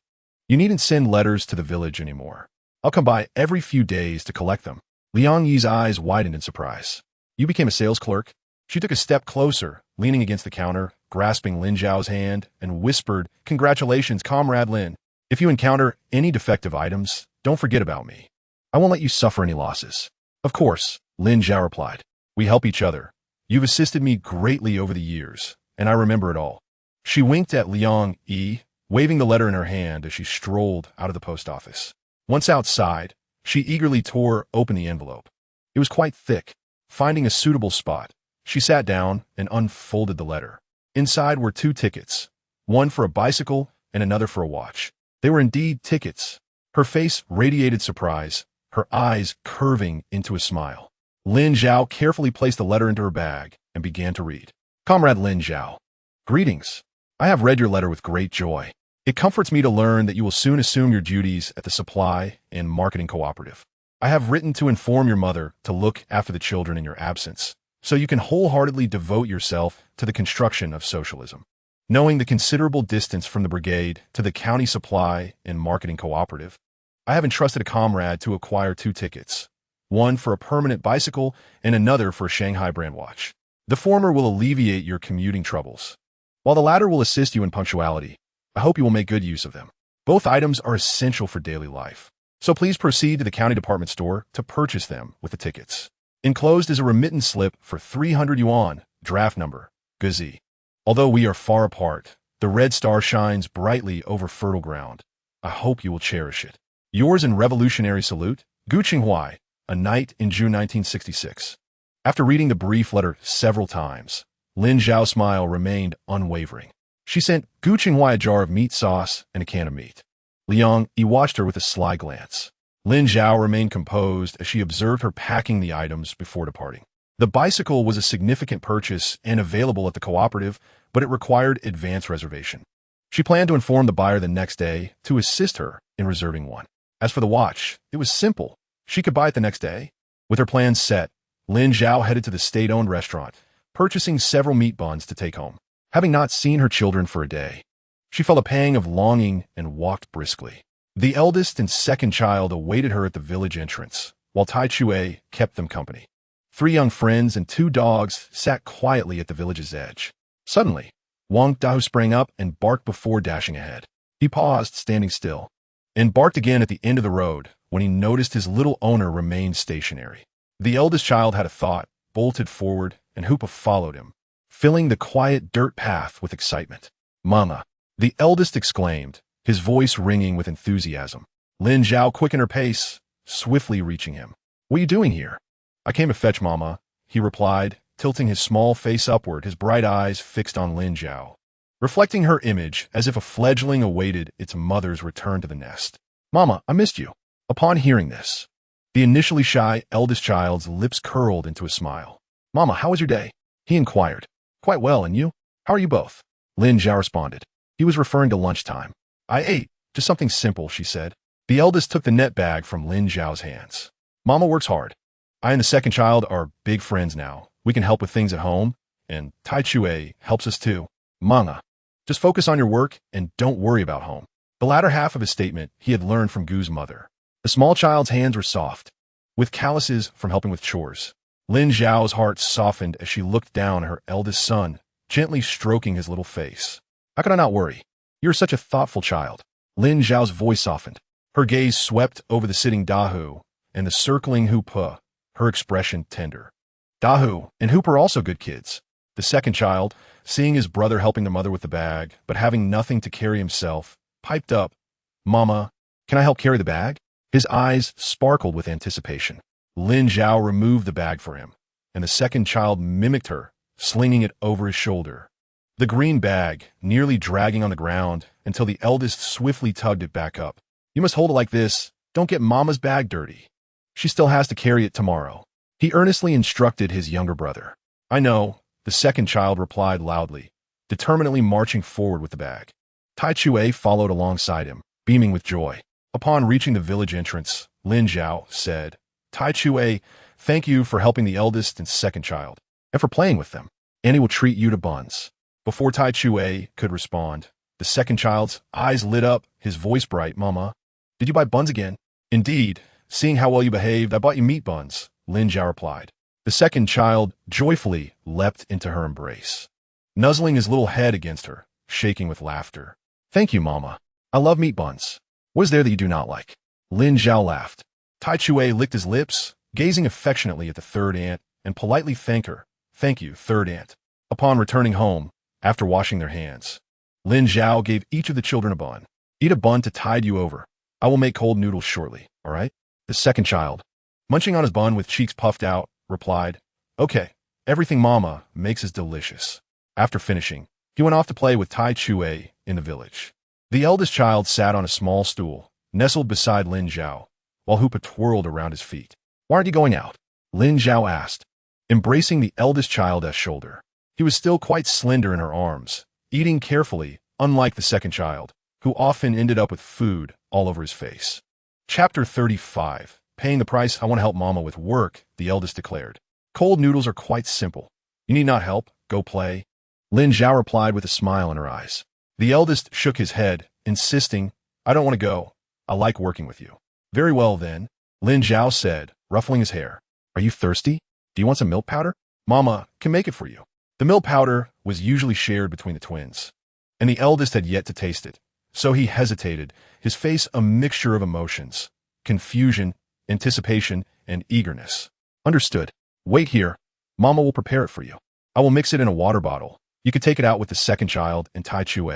You needn't send letters to the village anymore. I'll come by every few days to collect them." Liang Yi's eyes widened in surprise. "You became a sales clerk?" She took a step closer, leaning against the counter, grasping Lin Zhao's hand, and whispered, "Congratulations, Comrade Lin. If you encounter any defective items, don't forget about me. I won't let you suffer any losses." "Of course," Lin Zhao replied. "We help each other. You've assisted me greatly over the years, and I remember it all." She winked at Liang Yi, waving the letter in her hand as she strolled out of the post office. Once outside, she eagerly tore open the envelope. It was quite thick. Finding a suitable spot, she sat down and unfolded the letter. Inside were 2 tickets, one for a bicycle and another for a watch. They were indeed tickets. Her face radiated surprise, her eyes curving into a smile. Lin Zhao carefully placed the letter into her bag and began to read. "Comrade Lin Zhao, greetings. I have read your letter with great joy. It comforts me to learn that you will soon assume your duties at the supply and marketing cooperative. I have written to inform your mother to look after the children in your absence, so you can wholeheartedly devote yourself to the construction of socialism. Knowing the considerable distance from the brigade to the county supply and marketing cooperative, I have entrusted a comrade to acquire 2 tickets, one for a permanent bicycle and another for a Shanghai brand watch. The former will alleviate your commuting troubles, while the latter will assist you in punctuality. I hope you will make good use of them. Both items are essential for daily life, so please proceed to the county department store to purchase them with the tickets. Enclosed is a remittance slip for 300 yuan, draft number, Guzi. Although we are far apart, the red star shines brightly over fertile ground. I hope you will cherish it. Yours in revolutionary salute, Gu Qinghuai, a knight in June 1966. After reading the brief letter several times, Lin Zhao's smile remained unwavering. She sent Gu Qinghuai a jar of meat sauce and a can of meat. Liang Yi watched her with a sly glance. Lin Zhao remained composed as she observed her packing the items before departing. The bicycle was a significant purchase and available at the cooperative, but it required advance reservation. She planned to inform the buyer the next day to assist her in reserving one. As for the watch, it was simple. She could buy it the next day. With her plans set, Lin Zhao headed to the state-owned restaurant, purchasing several meat buns to take home. Having not seen her children for a day, she felt a pang of longing and walked briskly. The eldest and second child awaited her at the village entrance, while Tai Chue kept them company. 3 young friends and 2 dogs sat quietly at the village's edge. Suddenly, Wang Dao sprang up and barked before dashing ahead. He paused, standing still, and barked again at the end of the road when he noticed his little owner remained stationary. The eldest child had a thought, bolted forward, and Hoopa followed him, filling the quiet dirt path with excitement. "Mama," the eldest exclaimed, his voice ringing with enthusiasm. Lin Zhao quickened her pace, swiftly reaching him. "What are you doing here?" "I came to fetch Mama," he replied, tilting his small face upward, his bright eyes fixed on Lin Zhao, reflecting her image as if a fledgling awaited its mother's return to the nest. "Mama, I missed you." Upon hearing this, the initially shy eldest child's lips curled into a smile. "Mama, how was your day?" he inquired. "Quite well, and you? How are you both?" Lin Zhao responded. He was referring to lunchtime. "I ate, just something simple," she said. The eldest took the net bag from Lin Zhao's hands. "Mama works hard. I and the second child are big friends now. We can help with things at home, and Tai Chue helps us too. Mama, just focus on your work and don't worry about home." The latter half of his statement he had learned from Gu's mother. The small child's hands were soft, with calluses from helping with chores. Lin Zhao's heart softened as she looked down at her eldest son, gently stroking his little face. How could I not worry? You're such a thoughtful child. Lin Zhao's voice softened. Her gaze swept over the sitting Dahu and the circling Hupe, her expression tender. Dahu and Hupe are also good kids. The second child, seeing his brother helping the mother with the bag, but having nothing to carry himself, piped up, Mama, can I help carry the bag? His eyes sparkled with anticipation. Lin Zhao removed the bag for him, and the second child mimicked her, slinging it over his shoulder. The green bag, nearly dragging on the ground until the eldest swiftly tugged it back up. You must hold it like this. Don't get Mama's bag dirty. She still has to carry it tomorrow. He earnestly instructed his younger brother. I know, the second child replied loudly, determinedly marching forward with the bag. Tai Chue followed alongside him, beaming with joy. Upon reaching the village entrance, Lin Zhao said, Tai Chue, thank you for helping the eldest and second child, and for playing with them. Annie will treat you to buns. Before Tai Chue could respond, the second child's eyes lit up, his voice bright. Mama, did you buy buns again? Indeed, seeing how well you behaved, I bought you meat buns, Lin Zhao replied. The second child joyfully leapt into her embrace, nuzzling his little head against her, shaking with laughter. Thank you, Mama. I love meat buns. What is there that you do not like? Lin Zhao laughed. Tai Chue licked his lips, gazing affectionately at the third aunt, and politely thanked her. Thank you, third aunt. Upon returning home, after washing their hands, Lin Zhao gave each of the children a bun. Eat a bun to tide you over. I will make cold noodles shortly, all right? The second child, munching on his bun with cheeks puffed out, replied, Okay, everything Mama makes is delicious. After finishing, he went off to play with Tai Chue in the village. The eldest child sat on a small stool, nestled beside Lin Zhao, while Hupe twirled around his feet. Why aren't you going out? Lin Zhao asked, embracing the eldest child's shoulder. He was still quite slender in her arms, eating carefully, unlike the second child, who often ended up with food all over his face. Chapter 35. Paying the price. I want to help Mama with work, the eldest declared. Cold noodles are quite simple. You need not help. Go play. Lin Zhao replied with a smile in her eyes. The eldest shook his head, insisting, I don't want to go. I like working with you. Very well then, Lin Zhao said, ruffling his hair. Are you thirsty? Do you want some milk powder? Mama can make it for you. The milk powder was usually shared between the twins, and the eldest had yet to taste it, so he hesitated, his face a mixture of emotions, confusion, anticipation, and eagerness. Understood. Wait here. Mama will prepare it for you. I will mix it in a water bottle. You could take it out with the second child and Tai Chue.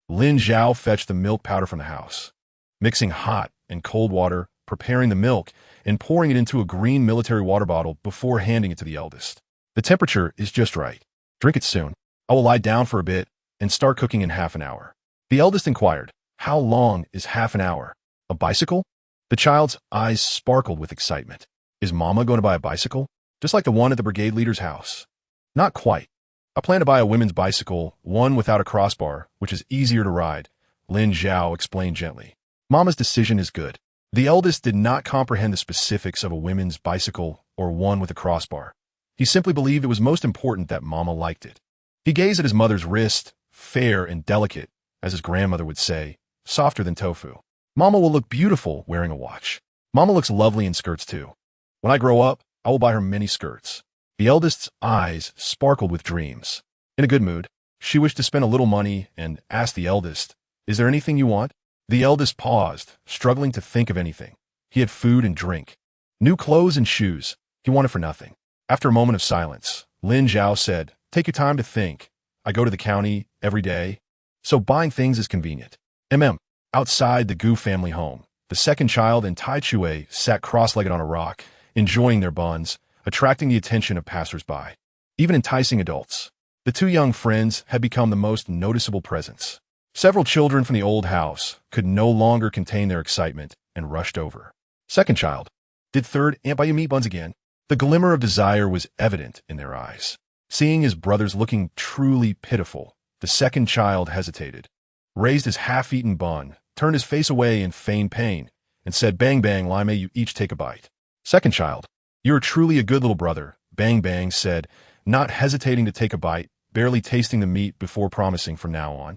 Lin Zhao fetched the milk powder from the house, mixing hot and cold water, preparing the milk, and pouring it into a green military water bottle before handing it to the eldest. The temperature is just right. Drink it soon. I will lie down for a bit and start cooking in half an hour. The eldest inquired, How long is half an hour? A bicycle? The child's eyes sparkled with excitement. Is Mama going to buy a bicycle? Just like the one at the brigade leader's house? Not quite. I plan to buy a women's bicycle, one without a crossbar, which is easier to ride, Lin Zhao explained gently. Mama's decision is good. The eldest did not comprehend the specifics of a women's bicycle or one with a crossbar. He simply believed it was most important that Mama liked it. He gazed at his mother's wrist, fair and delicate, as his grandmother would say, softer than tofu. Mama will look beautiful wearing a watch. Mama looks lovely in skirts too. When I grow up, I will buy her many skirts. The eldest's eyes sparkled with dreams. In a good mood, she wished to spend a little money and asked the eldest, Is there anything you want? The eldest paused, struggling to think of anything. He had food and drink, new clothes and shoes. He wanted for nothing. After a moment of silence, Lin Zhao said, Take your time to think. I go to the county every day, so buying things is convenient. Outside the Gu family home, the second child and Tai Chue sat cross-legged on a rock, enjoying their buns, attracting the attention of passers-by, even enticing adults. The two young friends had become the most noticeable presence. Several children from the old house could no longer contain their excitement and rushed over. Second child, did third aunt buy you meat buns again? The glimmer of desire was evident in their eyes. Seeing his brothers looking truly pitiful, the second child hesitated, raised his half-eaten bun, turned his face away in feigned pain, and said, Bang Bang, Lime, you each take a bite. Second child, You're truly a good little brother, Bang Bang said, not hesitating to take a bite, barely tasting the meat before promising from now on.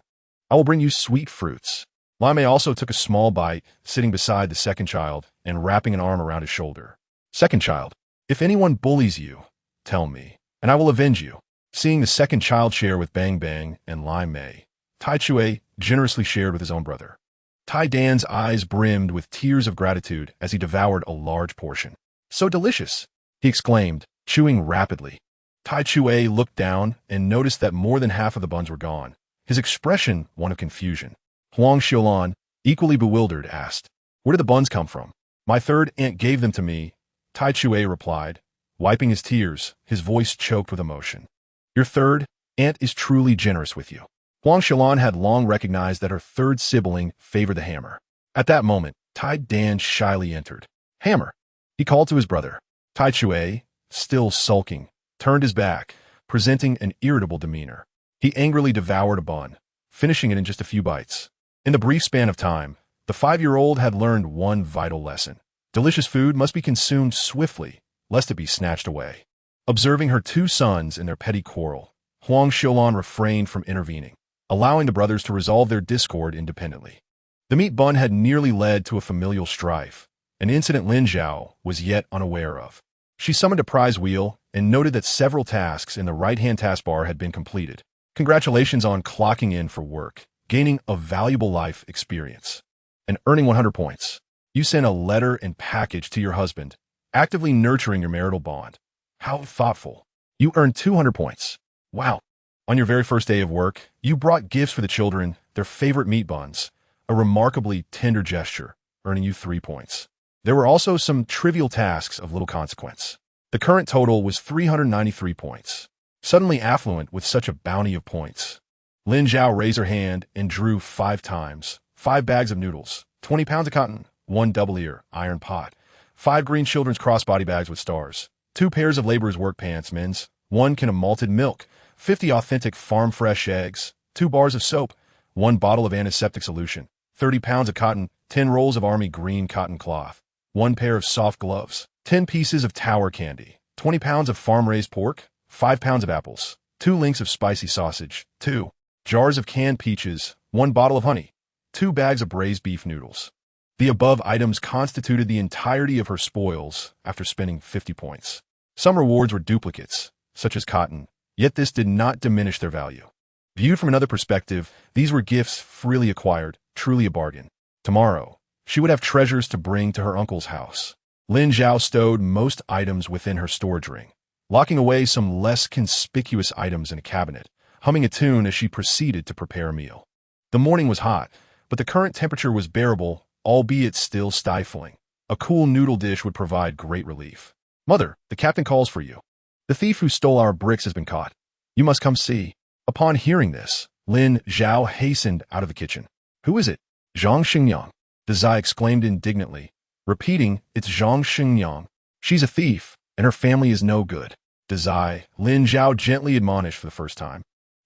I will bring you sweet fruits. Lime also took a small bite, sitting beside the second child and wrapping an arm around his shoulder. Second child, If anyone bullies you, tell me, and I will avenge you. Seeing the second child share with Bang Bang and Lai Mei, Tai Chue generously shared with his own brother. Tai Dan's eyes brimmed with tears of gratitude as he devoured a large portion. "So delicious!" he exclaimed, chewing rapidly. Tai Chue looked down and noticed that more than half of the buns were gone, his expression one of confusion. Huang Xiulan, equally bewildered, asked, "Where did the buns come from?" "My third aunt gave them to me," Tai Chue replied, wiping his tears, his voice choked with emotion. "Your third aunt is truly generous with you." Huang Xiulan had long recognized that her third sibling favored the hammer. At that moment, Tai Dan shyly entered. "Hammer!" he called to his brother. Tai Chue, still sulking, turned his back, presenting an irritable demeanor. He angrily devoured a bun, finishing it in just a few bites. In the brief span of time, the 5-year-old had learned one vital lesson. Delicious food must be consumed swiftly, lest it be snatched away. Observing her two sons in their petty quarrel, Huang Xiulan refrained from intervening, allowing the brothers to resolve their discord independently. The meat bun had nearly led to a familial strife, an incident Lin Zhao was yet unaware of. She summoned a prize wheel and noted that several tasks in the right-hand taskbar had been completed. Congratulations on clocking in for work, gaining a valuable life experience, and earning 100 points. You sent a letter and package to your husband, actively nurturing your marital bond. How thoughtful. You earned 200 points. Wow. On your very first day of work, you brought gifts for the children, their favorite meat buns, a remarkably tender gesture, earning you 3 points. There were also some trivial tasks of little consequence. The current total was 393 points. Suddenly affluent with such a bounty of points, Lin Zhao raised her hand and drew 5 times, 5 bags of noodles, 20 pounds of cotton, 1 double-ear iron pot, 5 green children's crossbody bags with stars, 2 pairs of laborers' work pants men's, 1 can of malted milk, 50 authentic farm-fresh eggs, 2 bars of soap, 1 bottle of antiseptic solution, 30 pounds of cotton, 10 rolls of army green cotton cloth, 1 pair of soft gloves, 10 pieces of tower candy, 20 pounds of farm-raised pork, 5 pounds of apples, 2 links of spicy sausage, 2 jars of canned peaches, 1 bottle of honey, 2 bags of braised beef noodles. The above items constituted the entirety of her spoils after spending 50 points. Some rewards were duplicates, such as cotton, yet this did not diminish their value. Viewed from another perspective, these were gifts freely acquired, truly a bargain. Tomorrow, she would have treasures to bring to her uncle's house. Lin Zhao stowed most items within her storage ring, locking away some less conspicuous items in a cabinet, humming a tune as she proceeded to prepare a meal. The morning was hot, but the current temperature was bearable, albeit still stifling. A cool noodle dish would provide great relief. "Mother, the captain calls for you. The thief who stole our bricks has been caught. You must come see." Upon hearing this, Lin Zhao hastened out of the kitchen. "Who is it?" "Zhang Xingyang," Dazai exclaimed indignantly, repeating, "It's Zhang Xingyang. She's a thief, and her family is no good." "Dazai," Lin Zhao gently admonished for the first time,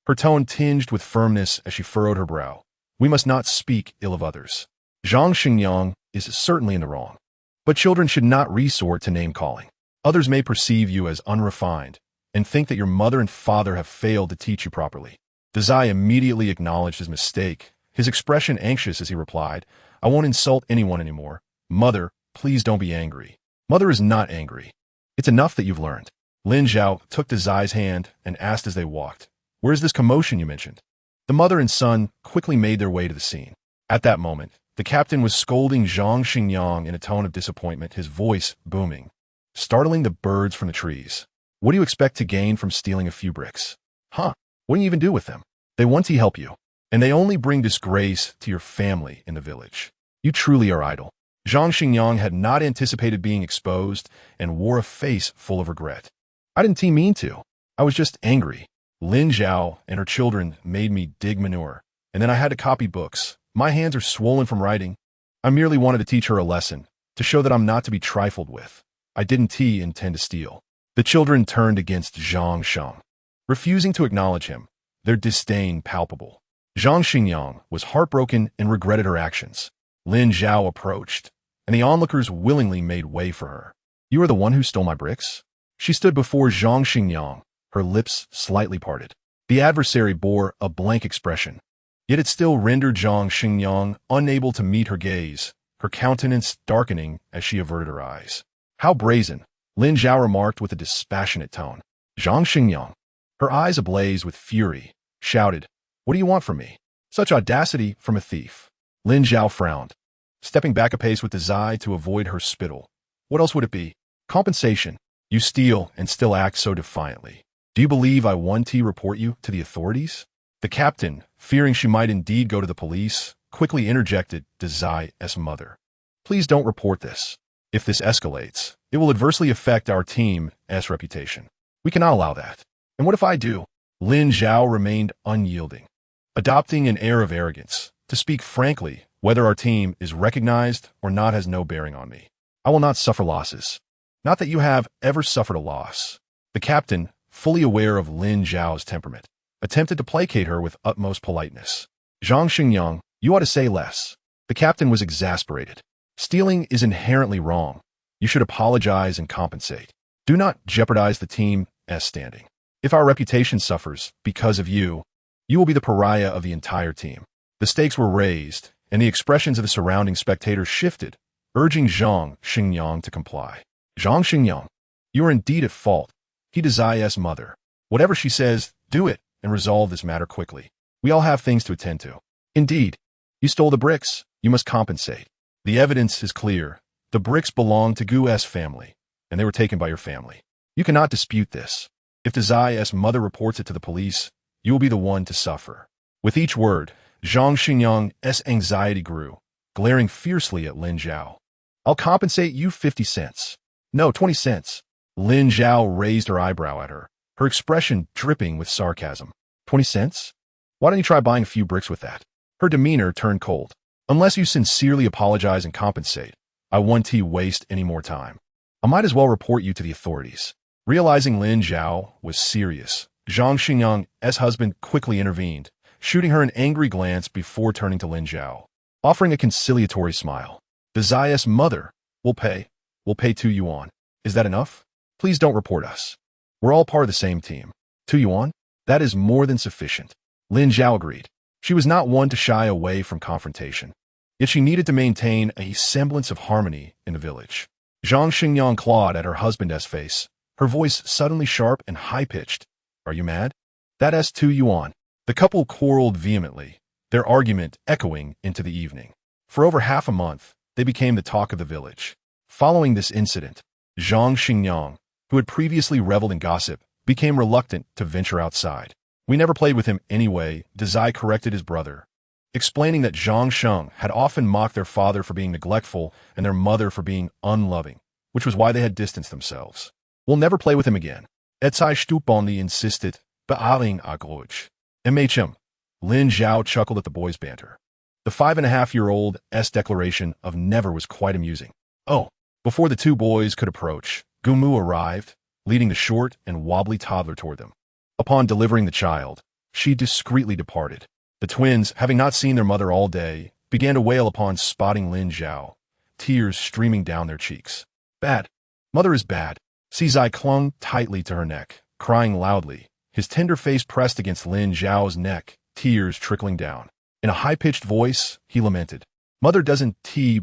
her tone tinged with firmness as she furrowed her brow. "We must not speak ill of others. Zhang Xingyang is certainly in the wrong. But children should not resort to name-calling. Others may perceive you as unrefined and think that your mother and father have failed to teach you properly." Dazai immediately acknowledged his mistake, his expression anxious as he replied, "I won't insult anyone anymore. Mother, please don't be angry." "Mother is not angry. It's enough that you've learned." Lin Zhao took Dazai's hand and asked as they walked, "Where's this commotion you mentioned?" The mother and son quickly made their way to the scene. At that moment, the captain was scolding Zhang Xingyang in a tone of disappointment, his voice booming, startling the birds from the trees. "What do you expect to gain from stealing a few bricks? Huh? What do you even do with them? They want to help you, and they only bring disgrace to your family in the village. You truly are idle." Zhang Xingyang had not anticipated being exposed and wore a face full of regret. "I didn't mean to. I was just angry. Lin Zhao and her children made me dig manure, and then I had to copy books. My hands are swollen from writing. I merely wanted to teach her a lesson, to show that I'm not to be trifled with. I didn't intend to steal." The children turned against Zhang Sheng, refusing to acknowledge him, their disdain palpable. Zhang Xingyang was heartbroken and regretted her actions. Lin Zhao approached, and the onlookers willingly made way for her. "You are the one who stole my bricks?" She stood before Zhang Xingyang, her lips slightly parted. The adversary bore a blank expression, yet it still rendered Zhang Xingyang unable to meet her gaze, her countenance darkening as she averted her eyes. "How brazen," Lin Zhao remarked with a dispassionate tone. Zhang Xingyang, her eyes ablaze with fury, shouted, "What do you want from me? Such audacity from a thief." Lin Zhao frowned, stepping back a pace with Dazai to avoid her spittle. What else would it be? Compensation. You steal and still act so defiantly. Do you believe I want to report you to the authorities? The captain, fearing she might indeed go to the police, quickly interjected Dazai's mother. Please don't report this. If this escalates, it will adversely affect our team's reputation. We cannot allow that. And what if I do? Lin Zhao remained unyielding, adopting an air of arrogance. To speak frankly, whether our team is recognized or not has no bearing on me. I will not suffer losses. Not that you have ever suffered a loss. The captain, fully aware of Lin Zhao's temperament, attempted to placate her with utmost politeness. Zhang Xingyang, you ought to say less. The captain was exasperated. Stealing is inherently wrong. You should apologize and compensate. Do not jeopardize the team's standing. If our reputation suffers because of you, you will be the pariah of the entire team. The stakes were raised, and the expressions of the surrounding spectators shifted, urging Zhang Xingyang to comply. Zhang Xingyang, you are indeed at fault. He Dazai's mother. Whatever she says, do it, and resolve this matter quickly. We all have things to attend to. Indeed, you stole the bricks. You must compensate. The evidence is clear. The bricks belong to Gu's family, and they were taken by your family. You cannot dispute this. If Dazai's mother reports it to the police, you will be the one to suffer. With each word, Zhang Xingyang's anxiety grew, glaring fiercely at Lin Zhao. I'll compensate you 50 cents. No, 20 cents. Lin Zhao raised her eyebrow at her, her expression dripping with sarcasm. 20 cents? Why don't you try buying a few bricks with that? Her demeanor turned cold. Unless you sincerely apologize and compensate, I won't waste any more time. I might as well report you to the authorities. Realizing Lin Zhao was serious, Zhang Xingyang's husband quickly intervened, shooting her an angry glance before turning to Lin Zhao, offering a conciliatory smile. Dazai's mother will pay 2 yuan. Is that enough? Please don't report us. We're all part of the same team. 2 yuan? That is more than sufficient. Lin Zhao agreed. She was not one to shy away from confrontation. Yet she needed to maintain a semblance of harmony in the village. Zhang Xingyang clawed at her husband's face, her voice suddenly sharp and high-pitched. Are you mad? That's 2 yuan. The couple quarreled vehemently, their argument echoing into the evening. For over half a month, they became the talk of the village. Following this incident, Zhang Xingyang, who had previously reveled in gossip, became reluctant to venture outside. We never played with him anyway, Dazai corrected his brother, explaining that Zhang Sheng had often mocked their father for being neglectful and their mother for being unloving, which was why they had distanced themselves. We'll never play with him again. Etzai Stuponi insisted, bealing a grudge. MHM. Lin Zhao chuckled at the boys' banter. The 5.5-year-old's declaration of never was quite amusing. Oh, before the two boys could approach, Gumu arrived, leading the short and wobbly toddler toward them. Upon delivering the child, she discreetly departed. The twins, having not seen their mother all day, began to wail upon spotting Lin Zhao, tears streaming down their cheeks. Bad. Mother is bad. Sizai clung tightly to her neck, crying loudly, his tender face pressed against Lin Zhao's neck, tears trickling down. In a high-pitched voice, he lamented, Mother doesn't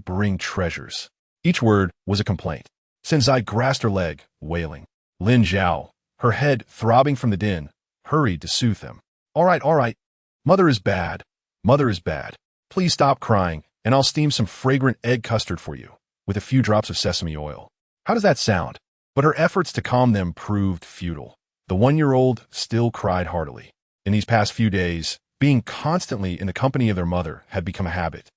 bring treasures. Each word was a complaint. Senzai grasped her leg, wailing. Lin Zhao, her head throbbing from the din, hurried to soothe him. All right. Mother is bad. Mother is bad. Please stop crying, and I'll steam some fragrant egg custard for you, with a few drops of sesame oil. How does that sound? But her efforts to calm them proved futile. The 1-year-old still cried heartily. In these past few days, being constantly in the company of their mother had become a habit.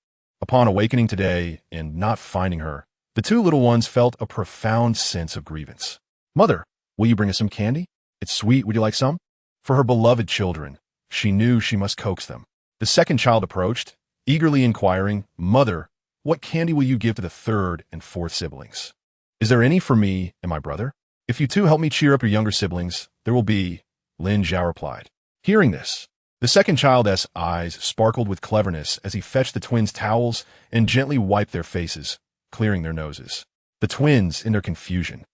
Upon awakening today and not finding her, the two little ones felt a profound sense of grievance. Mother, will you bring us some candy? It's sweet, would you like some? For her beloved children, she knew she must coax them. The second child approached, eagerly inquiring, Mother, what candy will you give to the third and fourth siblings? Is there any for me and my brother? If you two help me cheer up your younger siblings, there will be, Lin Zhao replied. Hearing this, the second child's eyes sparkled with cleverness as he fetched the twins' towels and gently wiped their faces, clearing their noses. The twins, in their confusion,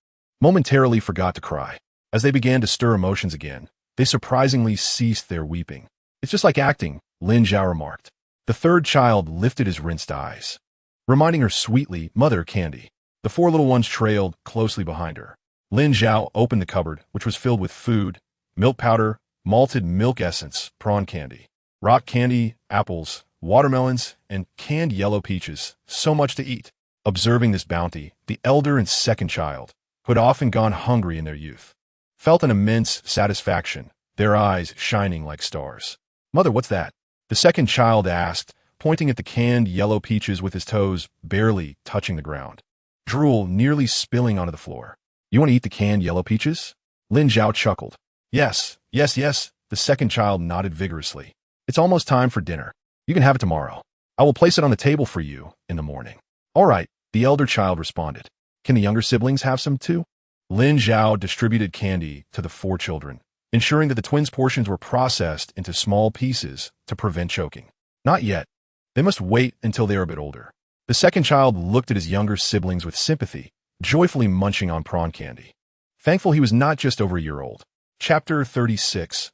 momentarily forgot to cry. As they began to stir emotions again, they surprisingly ceased their weeping. It's just like acting, Lin Zhao remarked. The third child lifted his rinsed eyes, reminding her sweetly, Mother, candy. The 4 little ones trailed closely behind her. Lin Zhao opened the cupboard, which was filled with food, milk powder, malted milk essence, prawn candy, rock candy, apples, watermelons, and canned yellow peaches. So much to eat. Observing this bounty, the elder and second child, who had often gone hungry in their youth, felt an immense satisfaction, their eyes shining like stars. "Mother, what's that?" the second child asked, pointing at the canned yellow peaches with his toes barely touching the ground, drool nearly spilling onto the floor. "You want to eat the canned yellow peaches?" Lin Zhao chuckled. Yes, yes, yes, the second child nodded vigorously. "It's almost time for dinner. You can have it tomorrow. I will place it on the table for you in the morning." "All right," the elder child responded. "Can the younger siblings have some too?" Lin Zhao distributed candy to the 4 children, ensuring that the twins' portions were processed into small pieces to prevent choking. "Not yet. They must wait until they are a bit older." The second child looked at his younger siblings with sympathy, joyfully munching on prawn candy, thankful he was not just over a year old. Chapter 36.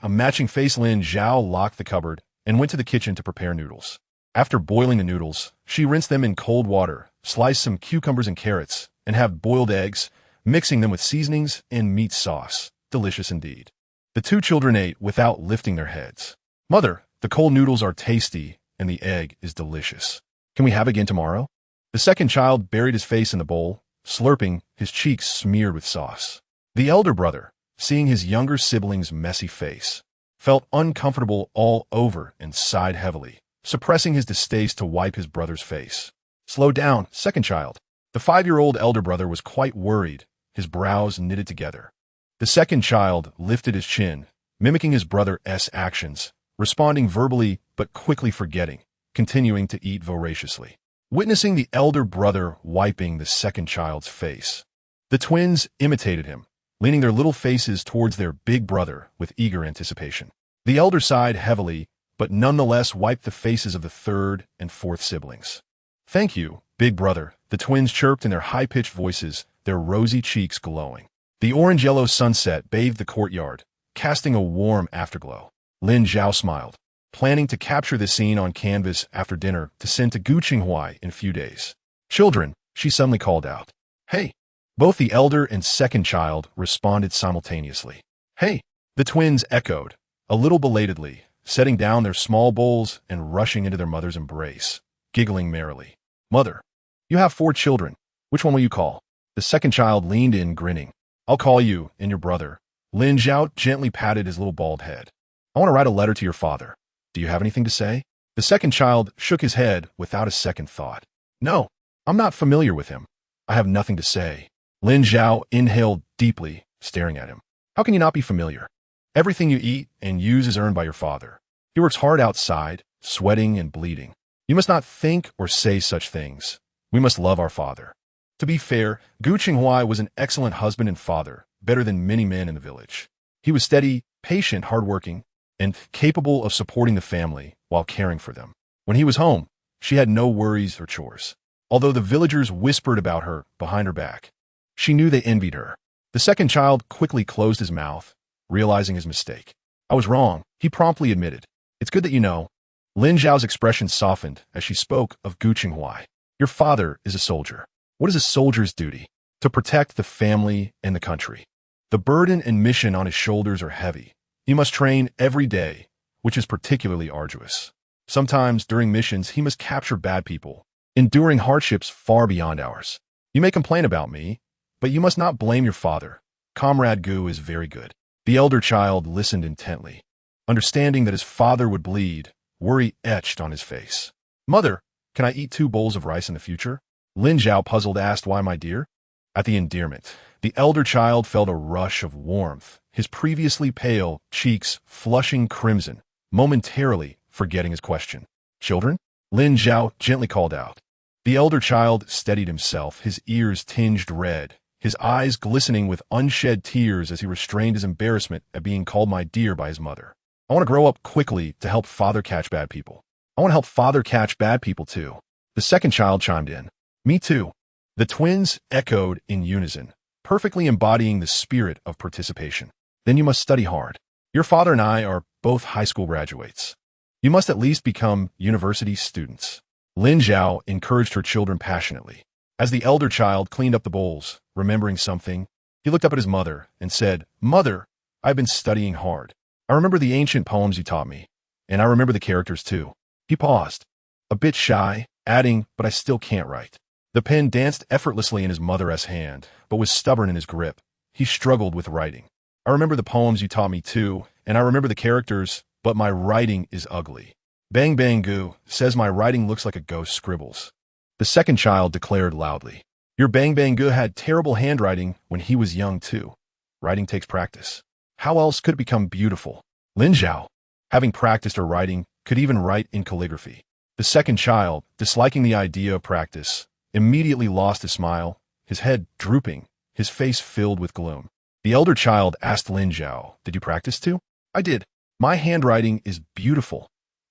A matching face. Lin Zhao locked the cupboard and went to the kitchen to prepare noodles. After boiling the noodles, she rinsed them in cold water, sliced some cucumbers and carrots, and have boiled eggs, mixing them with seasonings and meat sauce. Delicious indeed. The 2 children ate without lifting their heads. "Mother, the cold noodles are tasty and the egg is delicious. Can we have again tomorrow?" The second child buried his face in the bowl, slurping, his cheeks smeared with sauce. The elder brother, seeing his younger sibling's messy face, felt uncomfortable all over and sighed heavily, suppressing his distaste to wipe his brother's face. "Slow down, second child." The 5-year-old elder brother was quite worried, his brows knitted together. The second child lifted his chin, mimicking his brother's actions, responding verbally but quickly forgetting, continuing to eat voraciously. Witnessing the elder brother wiping the second child's face, the twins imitated him, leaning their little faces towards their big brother with eager anticipation. The elder sighed heavily, but nonetheless wiped the faces of the 3rd and 4th siblings. "Thank you, big brother," the twins chirped in their high-pitched voices, their rosy cheeks glowing. The orange-yellow sunset bathed the courtyard, casting a warm afterglow. Lin Zhao smiled, planning to capture this scene on canvas after dinner to send to Guqinghua in a few days. "Children," she suddenly called out. "Hey!" Both the elder and second child responded simultaneously. "Hey!" the twins echoed, a little belatedly, setting down their small bowls and rushing into their mother's embrace, giggling merrily. "Mother, you have 4 children. Which one will you call?" The second child leaned in, grinning. "I'll call you and your brother." Lin Zhao gently patted his little bald head. "I want to write a letter to your father. Do you have anything to say?" The second child shook his head without a second thought. "No, I'm not familiar with him. I have nothing to say." Lin Zhao inhaled deeply, staring at him. "How can you not be familiar? Everything you eat and use is earned by your father. He works hard outside, sweating and bleeding. You must not think or say such things. We must love our father." To be fair, Gu Qinghua was an excellent husband and father, better than many men in the village. He was steady, patient, hardworking, and capable of supporting the family while caring for them. When he was home, she had no worries or chores. Although the villagers whispered about her behind her back, she knew they envied her. The second child quickly closed his mouth, realizing his mistake. "I was wrong," he promptly admitted. "It's good that you know." Lin Zhao's expression softened as she spoke of Gu Qinghua. "Your father is a soldier. What is a soldier's duty? To protect the family and the country. The burden and mission on his shoulders are heavy. He must train every day, which is particularly arduous. Sometimes, during missions, he must capture bad people, enduring hardships far beyond ours. You may complain about me, but you must not blame your father. Comrade Gu is very good." The elder child listened intently, understanding that his father would bleed, worry etched on his face. "Mother, can I eat 2 bowls of rice in the future?" Lin Zhao, puzzled, asked. "Why, my dear?" At the endearment, the elder child felt a rush of warmth, his previously pale cheeks flushing crimson, momentarily forgetting his question. "Children?" Lin Zhao gently called out. The elder child steadied himself, his ears tinged red, his eyes glistening with unshed tears as he restrained his embarrassment at being called my dear by his mother. "I want to grow up quickly to help father catch bad people." "I want to help father catch bad people too." The second child chimed in. "Me too." The twins echoed in unison, perfectly embodying the spirit of participation. "Then you must study hard. Your father and I are both high school graduates. You must at least become university students." Lin Zhao encouraged her children passionately. As the elder child cleaned up the bowls, remembering something, He looked up at his mother and said, "Mother, I've been studying hard. I remember the ancient poems you taught me, and I remember the characters too." He paused, a bit shy, adding, "But I still can't write." The pen danced effortlessly in his mother's hand, but was stubborn in his grip. He struggled with writing. "I remember the poems you taught me too, and I remember the characters, but my writing is ugly. Bang Bang Goo says my writing looks like a ghost scribbles." The second child declared loudly, "Your Bang Bang Goo had terrible handwriting when he was young too. Writing takes practice. How else could it become beautiful?" Lin Zhao, having practiced her writing, could even write in calligraphy. The second child, disliking the idea of practice, immediately lost his smile, his head drooping, his face filled with gloom. The elder child asked Lin Zhao, "Did you practice too?" "I did. My handwriting is beautiful.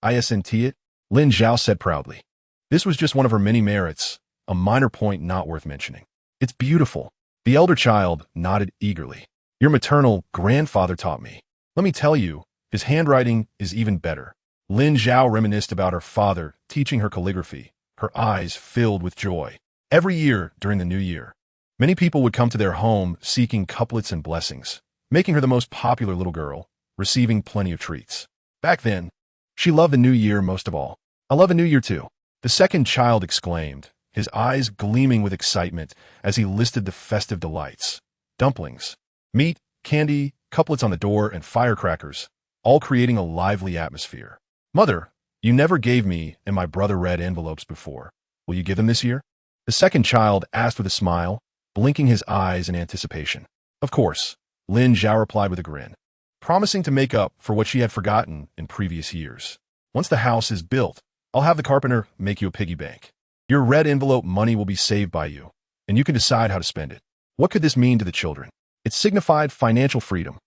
Isn't it?" Lin Zhao said proudly. This was just one of her many merits, a minor point not worth mentioning. "It's beautiful." The elder child nodded eagerly. "Your maternal grandfather taught me. Let me tell you, his handwriting is even better." Lin Zhao reminisced about her father teaching her calligraphy, her eyes filled with joy. Every year during the new year, many people would come to their home seeking couplets and blessings, making her the most popular little girl, receiving plenty of treats. Back then, she loved the new year most of all. "I love a new year too," the second child exclaimed, his eyes gleaming with excitement as he listed the festive delights. Dumplings, meat, candy, couplets on the door, and firecrackers, all creating a lively atmosphere. "Mother, you never gave me and my brother red envelopes before. Will you give them this year?" The second child asked with a smile, blinking his eyes in anticipation. "Of course," Lin Zhao replied with a grin, promising to make up for what she had forgotten in previous years. "Once the house is built, I'll have the carpenter make you a piggy bank. Your red envelope money will be saved by you, and you can decide how to spend it." What could this mean to the children? It signified financial freedom.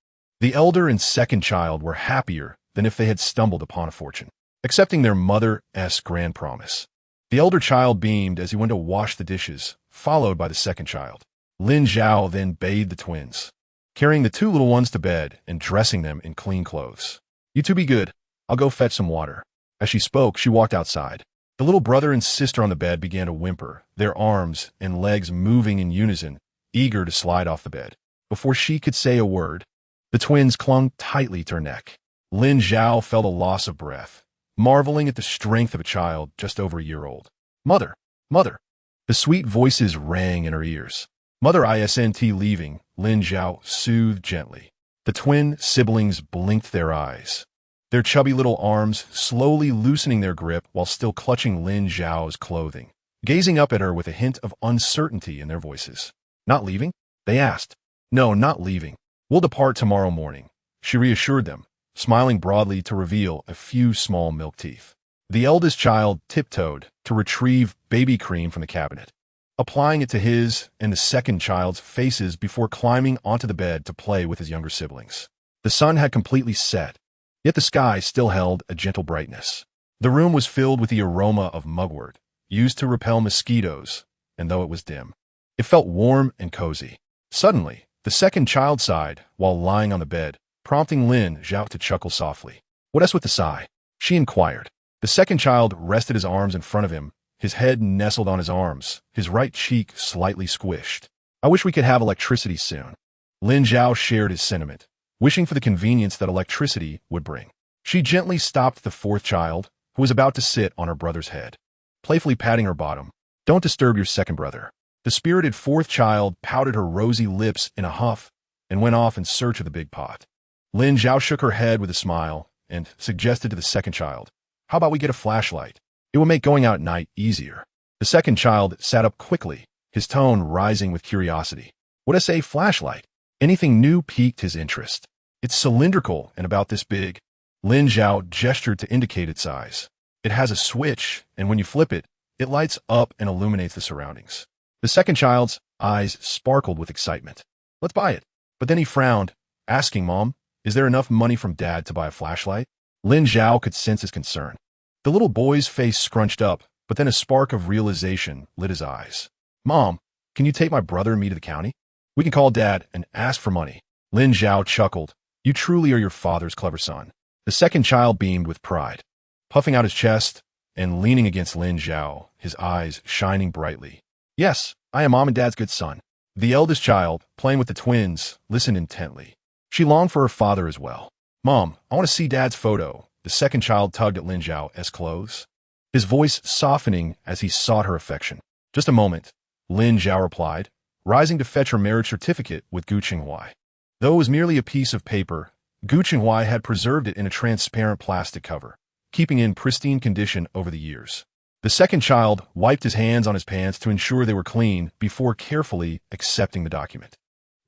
The elder and second child were happier than if they had stumbled upon a fortune, accepting their mother's grand promise. The elder child beamed as he went to wash the dishes, followed by the second child. Lin Zhao then bathed the twins, carrying the two little ones to bed and dressing them in clean clothes. "You two be good. I'll go fetch some water." As she spoke, she walked outside. The little brother and sister on the bed began to whimper, their arms and legs moving in unison, eager to slide off the bed. Before she could say a word, the twins clung tightly to her neck. Lin Zhao felt a loss of breath, marveling at the strength of a child just over a year old. "Mother, mother." The sweet voices rang in her ears. "Mother isn't leaving," Lin Zhao soothed gently. The twin siblings blinked their eyes, their chubby little arms slowly loosening their grip while still clutching Lin Zhao's clothing, gazing up at her with a hint of uncertainty in their voices. "Not leaving?" they asked. "No, not leaving. We'll depart tomorrow morning," she reassured them, smiling broadly to reveal a few small milk teeth. The eldest child tiptoed to retrieve baby cream from the cabinet, applying it to his and the second child's faces before climbing onto the bed to play with his younger siblings. The sun had completely set, yet the sky still held a gentle brightness. The room was filled with the aroma of mugwort, used to repel mosquitoes, and though it was dim, it felt warm and cozy. Suddenly, the second child sighed while lying on the bed, prompting Lin Zhao to chuckle softly. "What else with the sigh?" she inquired. The second child rested his arms in front of him, his head nestled on his arms, his right cheek slightly squished. "I wish we could have electricity soon." Lin Zhao shared his sentiment, wishing for the convenience that electricity would bring. She gently stopped the fourth child, who was about to sit on her brother's head, playfully patting her bottom. "Don't disturb your second brother." The spirited fourth child pouted her rosy lips in a huff and went off in search of the big pot. Lin Zhao shook her head with a smile and suggested to the second child, "How about we get a flashlight? It will make going out at night easier." The second child sat up quickly, his tone rising with curiosity. "What is a flashlight?" Anything new piqued his interest. "It's cylindrical and about this big." Lin Zhao gestured to indicate its size. "It has a switch, and when you flip it, it lights up and illuminates the surroundings." The second child's eyes sparkled with excitement. "Let's buy it." But then he frowned, asking, "Mom, is there enough money from Dad to buy a flashlight?" Lin Zhao could sense his concern. The little boy's face scrunched up, but then a spark of realization lit his eyes. "Mom, can you take my brother and me to the county? We can call Dad and ask for money." Lin Zhao chuckled. "You truly are your father's clever son." The second child beamed with pride, puffing out his chest and leaning against Lin Zhao, his eyes shining brightly. "Yes, I am Mom and Dad's good son." The eldest child, playing with the twins, listened intently. She longed for her father as well. "Mom, I want to see Dad's photo." The second child tugged at Lin Zhao's clothes, his voice softening as he sought her affection. "Just a moment," Lin Zhao replied, rising to fetch her marriage certificate with Gu Qinghuai. Though it was merely a piece of paper, Gu Qinghuai had preserved it in a transparent plastic cover, keeping it in pristine condition over the years. The second child wiped his hands on his pants to ensure they were clean before carefully accepting the document.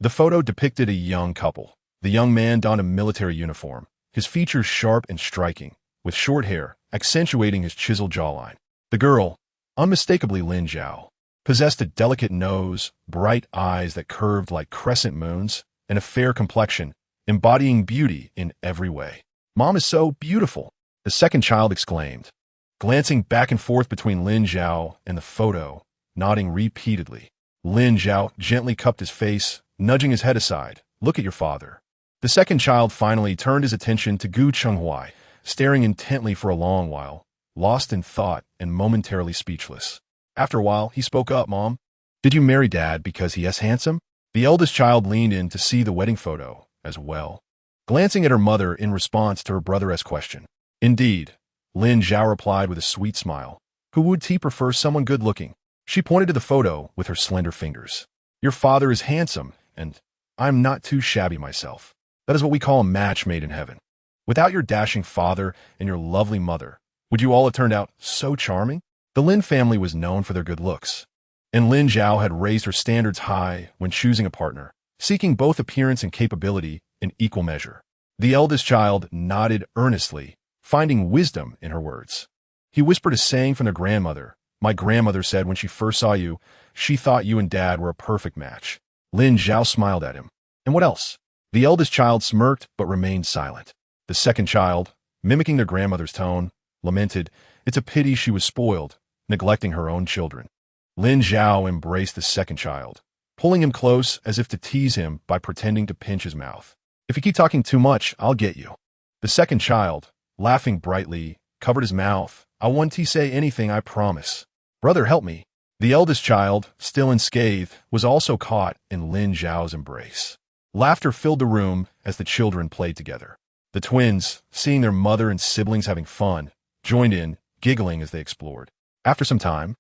The photo depicted a young couple. The young man donned a military uniform, his features sharp and striking, with short hair, accentuating his chiseled jawline. The girl, unmistakably Lin Zhao, possessed a delicate nose, bright eyes that curved like crescent moons, and a fair complexion, embodying beauty in every way. "Mom is so beautiful," the second child exclaimed, glancing back and forth between Lin Zhao and the photo, nodding repeatedly. Lin Zhao gently cupped his face, nudging his head aside. "Look at your father." The second child finally turned his attention to Gu Qinghuai, staring intently for a long while, lost in thought and momentarily speechless. After a while, he spoke up. "Mom, did you marry Dad because he is handsome?" The eldest child leaned in to see the wedding photo as well, glancing at her mother in response to her brother's question. "Indeed," Lin Zhao replied with a sweet smile. "Who would he prefer someone good-looking?" She pointed to the photo with her slender fingers. "Your father is handsome, and I'm not too shabby myself. That is what we call a match made in heaven. Without your dashing father and your lovely mother, would you all have turned out so charming?" The Lin family was known for their good looks, and Lin Zhao had raised her standards high when choosing a partner, seeking both appearance and capability in equal measure. The eldest child nodded earnestly, finding wisdom in her words. He whispered a saying from their grandmother. "My grandmother said when she first saw you, she thought you and Dad were a perfect match." Lin Zhao smiled at him. "And what else?" The eldest child smirked but remained silent. The second child, mimicking their grandmother's tone, lamented, "It's a pity she was spoiled, neglecting her own children." Lin Zhao embraced the second child, pulling him close as if to tease him by pretending to pinch his mouth. "If you keep talking too much, I'll get you." The second child, laughing brightly, covered his mouth. "I won't say anything, I promise." "Brother, help me." The eldest child, still unscathed, was also caught in Lin Zhao's embrace. Laughter filled the room as the children played together. The twins, seeing their mother and siblings having fun, joined in, giggling as they explored. After some time,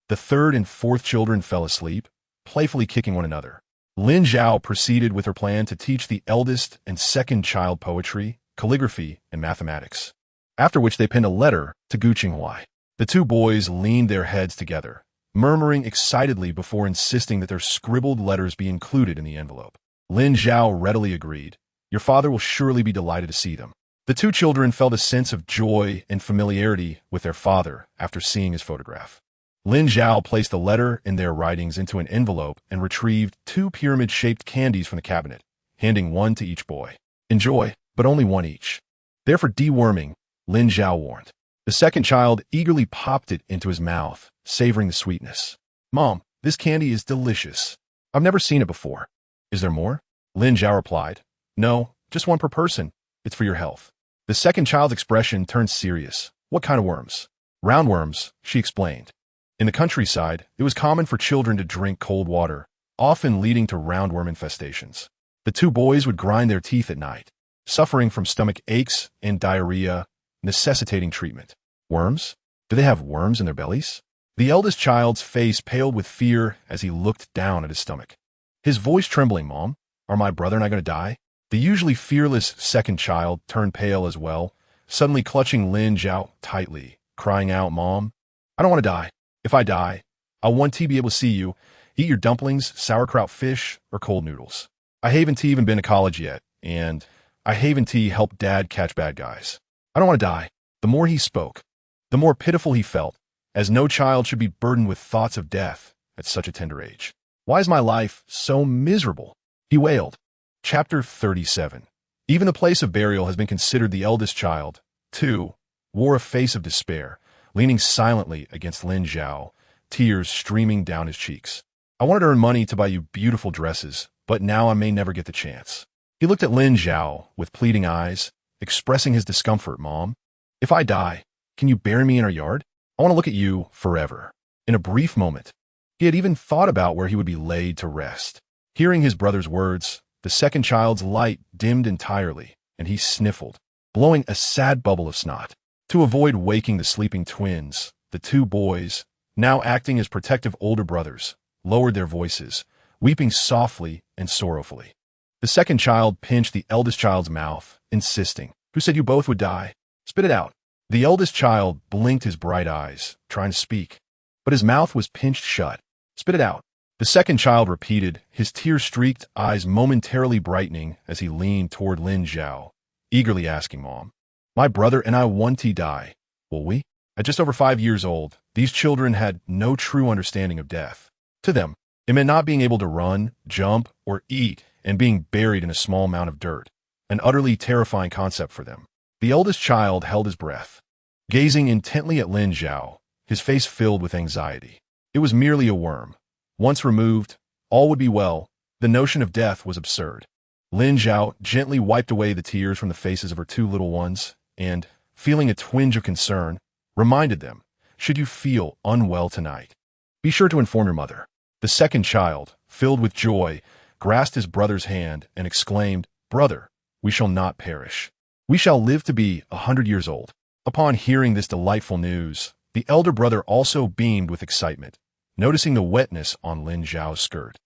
the third and fourth children fell asleep, playfully kicking one another. Lin Zhao proceeded with her plan to teach the eldest and second child poetry, calligraphy, and mathematics, after which they penned a letter to Gu Qinghuai. The two boys leaned their heads together, murmuring excitedly before insisting that their scribbled letters be included in the envelope. Lin Zhao readily agreed. "Your father will surely be delighted to see them." The two children felt a sense of joy and familiarity with their father after seeing his photograph. Lin Zhao placed the letter and their writings into an envelope and retrieved 2 pyramid-shaped candies from the cabinet, handing one to each boy. "Enjoy, but only one each. They're for deworming," Lin Zhao warned. The second child eagerly popped it into his mouth, savoring the sweetness. "Mom, this candy is delicious. I've never seen it before." "Is there more?" Lin Zhao replied. "No, just one per person. It's for your health." The second child's expression turned serious. "What kind of worms?" "Roundworms," she explained. In the countryside, it was common for children to drink cold water, often leading to roundworm infestations. The two boys would grind their teeth at night, suffering from stomach aches and diarrhea, necessitating treatment. "Worms? Do they have worms in their bellies?" The eldest child's face paled with fear as he looked down at his stomach. His voice trembling. "Mom, are my brother and I going to die?" The usually fearless second child turned pale as well, suddenly clutching Lin Zhao tightly, crying out, "Mom, I don't want to die. If I die, I want to be able to see you, eat your dumplings, sauerkraut fish, or cold noodles. I haven't even been to college yet, and I haven't helped Dad catch bad guys. I don't want to die." The more he spoke, the more pitiful he felt, as no child should be burdened with thoughts of death at such a tender age. "Why is my life so miserable?" he wailed. Chapter 37. Even the place of burial has been considered. The eldest child, too, wore a face of despair, leaning silently against Lin Zhao, tears streaming down his cheeks. "I wanted to earn money to buy you beautiful dresses, but now I may never get the chance." He looked at Lin Zhao with pleading eyes, expressing his discomfort. "Mom, if I die, can you bury me in our yard? I want to look at you forever." In a brief moment, He had even thought about where he would be laid to rest. Hearing his brother's words, the second child's light dimmed entirely, and he sniffled, blowing a sad bubble of snot. To avoid waking the sleeping twins, the two boys, now acting as protective older brothers, lowered their voices, weeping softly and sorrowfully. The second child pinched the eldest child's mouth, insisting, "Who said you both would die? Spit it out." The eldest child blinked his bright eyes, trying to speak, but his mouth was pinched shut. "Spit it out." The second child repeated, his tear-streaked eyes momentarily brightening as he leaned toward Lin Zhao, eagerly asking Mom, "My brother and I want to die. Will we?" At just over 5 years old, these children had no true understanding of death. To them, it meant not being able to run, jump, or eat, and being buried in a small amount of dirt, an utterly terrifying concept for them. The eldest child held his breath, gazing intently at Lin Zhao, his face filled with anxiety. It was merely a worm. Once removed, all would be well. The notion of death was absurd. Lin Zhao gently wiped away the tears from the faces of her two little ones and, feeling a twinge of concern, reminded them, "Should you feel unwell tonight, be sure to inform your mother." The second child, filled with joy, grasped his brother's hand and exclaimed, "Brother, we shall not perish. We shall live to be 100 years old." Upon hearing this delightful news, the elder brother also beamed with excitement, noticing the wetness on Lin Zhao's skirt,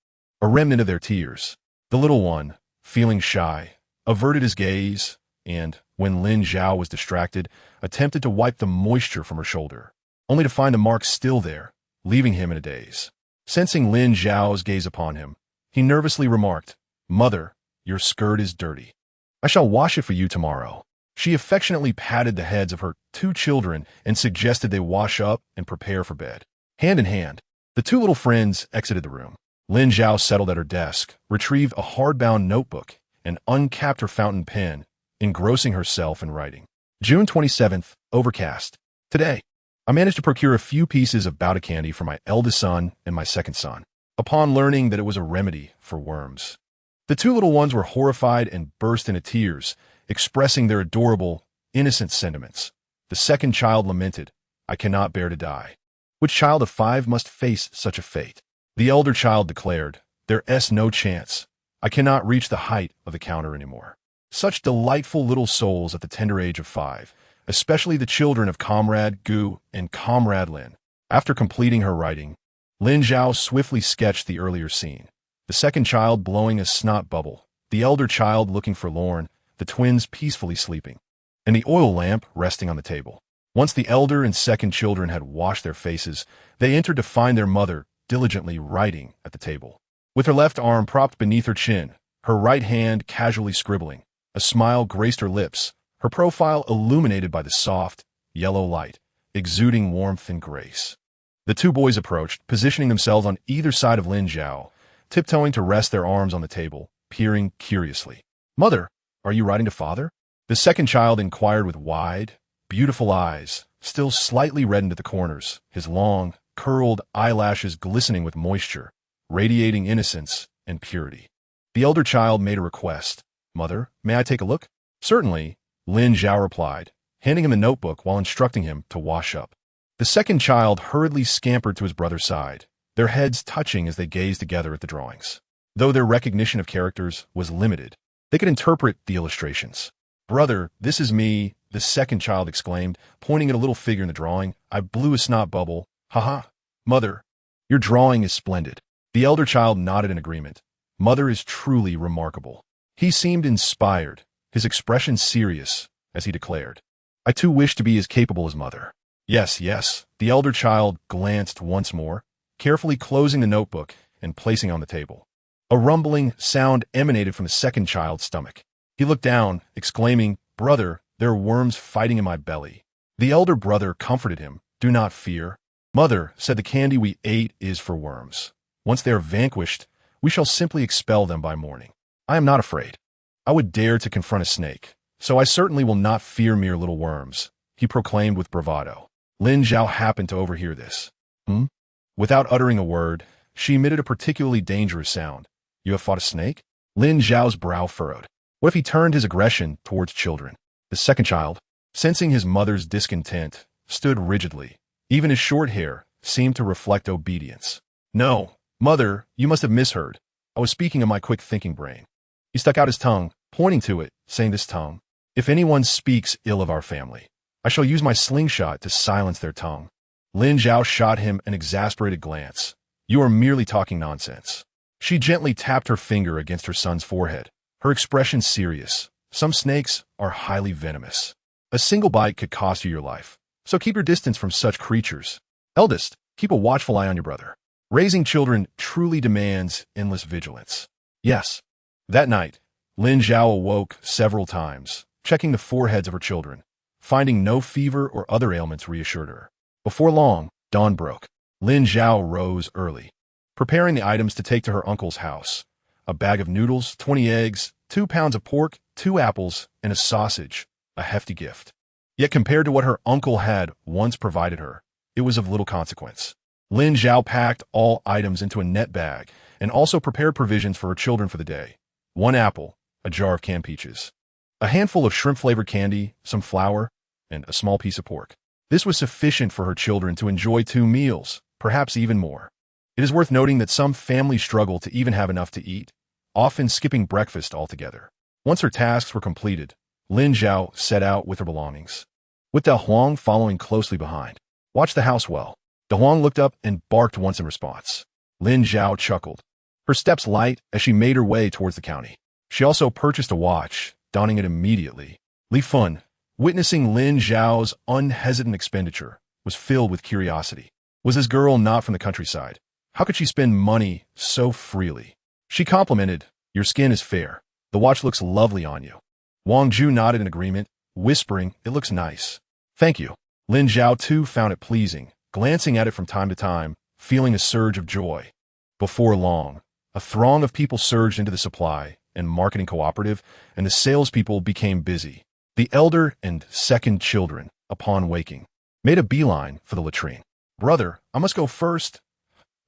a remnant of their tears. The little one, feeling shy, averted his gaze, and, when Lin Zhao was distracted, attempted to wipe the moisture from her shoulder, only to find the mark still there, leaving him in a daze. Sensing Lin Zhao's gaze upon him, he nervously remarked, "Mother, your skirt is dirty. I shall wash it for you tomorrow." She affectionately patted the heads of her two children and suggested they wash up and prepare for bed. Hand in hand, the two little friends exited the room. Lin Zhao settled at her desk, retrieved a hardbound notebook, and uncapped her fountain pen, engrossing herself in writing. June 27th, overcast. Today, I managed to procure a few pieces of Bouda candy for my eldest son and my second son, upon learning that it was a remedy for worms. The two little ones were horrified and burst into tears, expressing their adorable, innocent sentiments. The second child lamented, "I cannot bear to die. Which child of 5 must face such a fate?" The elder child declared, "There's no chance. I cannot reach the height of the counter anymore." Such delightful little souls at the tender age of 5, especially the children of Comrade Gu and Comrade Lin. After completing her writing, Lin Zhao swiftly sketched the earlier scene. The second child blowing a snot bubble, the elder child looking forlorn, the twins peacefully sleeping, and the oil lamp resting on the table. Once the elder and second children had washed their faces, they entered to find their mother diligently writing at the table. With her left arm propped beneath her chin, her right hand casually scribbling, a smile graced her lips, her profile illuminated by the soft, yellow light, exuding warmth and grace. The two boys approached, positioning themselves on either side of Lin Zhao, tiptoeing to rest their arms on the table, peering curiously. "Mother, are you writing to father?" The second child inquired with wide, beautiful eyes, still slightly reddened at the corners, his long, curled eyelashes glistening with moisture, radiating innocence and purity. The elder child made a request. "Mother, may I take a look?" "Certainly," Lin Zhao replied, handing him a notebook while instructing him to wash up. The second child hurriedly scampered to his brother's side, their heads touching as they gazed together at the drawings. Though their recognition of characters was limited, they could interpret the illustrations. "Brother, this is me," the second child exclaimed, pointing at a little figure in the drawing. "I blew a snot bubble. Haha. Mother, your drawing is splendid." The elder child nodded in agreement. "Mother is truly remarkable." He seemed inspired, his expression serious, as he declared, "I too wish to be as capable as mother." "Yes, yes." The elder child glanced once more, carefully closing the notebook and placing it on the table. A rumbling sound emanated from the second child's stomach. He looked down, exclaiming, "Brother, there are worms fighting in my belly." The elder brother comforted him. "Do not fear. Mother said the candy we ate is for worms. Once they are vanquished, we shall simply expel them by morning. I am not afraid. I would dare to confront a snake, so I certainly will not fear mere little worms," he proclaimed with bravado. Lin Zhao happened to overhear this. Without uttering a word, she emitted a particularly dangerous sound. "You have fought a snake?" Lin Zhao's brow furrowed. What if he turned his aggression towards children? The second child, sensing his mother's discontent, stood rigidly. Even his short hair seemed to reflect obedience. No, mother, you must have misheard. I was speaking of my quick thinking brain. He stuck out his tongue, pointing to it, saying this tongue. If anyone speaks ill of our family, I shall use my slingshot to silence their tongue. Lin Zhao shot him an exasperated glance. You are merely talking nonsense. She gently tapped her finger against her son's forehead, her expression serious. Some snakes are highly venomous. A single bite could cost you your life, so keep your distance from such creatures. Eldest, keep a watchful eye on your brother. Raising children truly demands endless vigilance. Yes. That night, Lin Zhao awoke several times, checking the foreheads of her children. Finding no fever or other ailments reassured her. Before long, dawn broke. Lin Zhao rose early, preparing the items to take to her uncle's house. A bag of noodles, 20 eggs, 2 pounds of pork, 2 apples, and a sausage, a hefty gift. Yet compared to what her uncle had once provided her, it was of little consequence. Lin Zhao packed all items into a net bag and also prepared provisions for her children for the day. 1 apple, a jar of canned peaches, a handful of shrimp-flavored candy, some flour, and a small piece of pork. This was sufficient for her children to enjoy 2 meals, perhaps even more. It is worth noting that some families struggle to even have enough to eat, often skipping breakfast altogether. Once her tasks were completed, Lin Zhao set out with her belongings, with Da Huang following closely behind. Watch the house well. Da Huang looked up and barked once in response. Lin Zhao chuckled, her steps light as she made her way towards the county. She also purchased a watch, donning it immediately. Li Fun, witnessing Lin Zhao's unhesitant expenditure, was filled with curiosity. Was this girl not from the countryside? How could she spend money so freely? She complimented, your skin is fair. The watch looks lovely on you. Wang Ju nodded in agreement, whispering, it looks nice. Thank you. Lin Zhao too found it pleasing, glancing at it from time to time, feeling a surge of joy. Before long, a throng of people surged into the supply and marketing cooperative, and the salespeople became busy. The elder and second children, upon waking, made a beeline for the latrine. Brother, I must go first.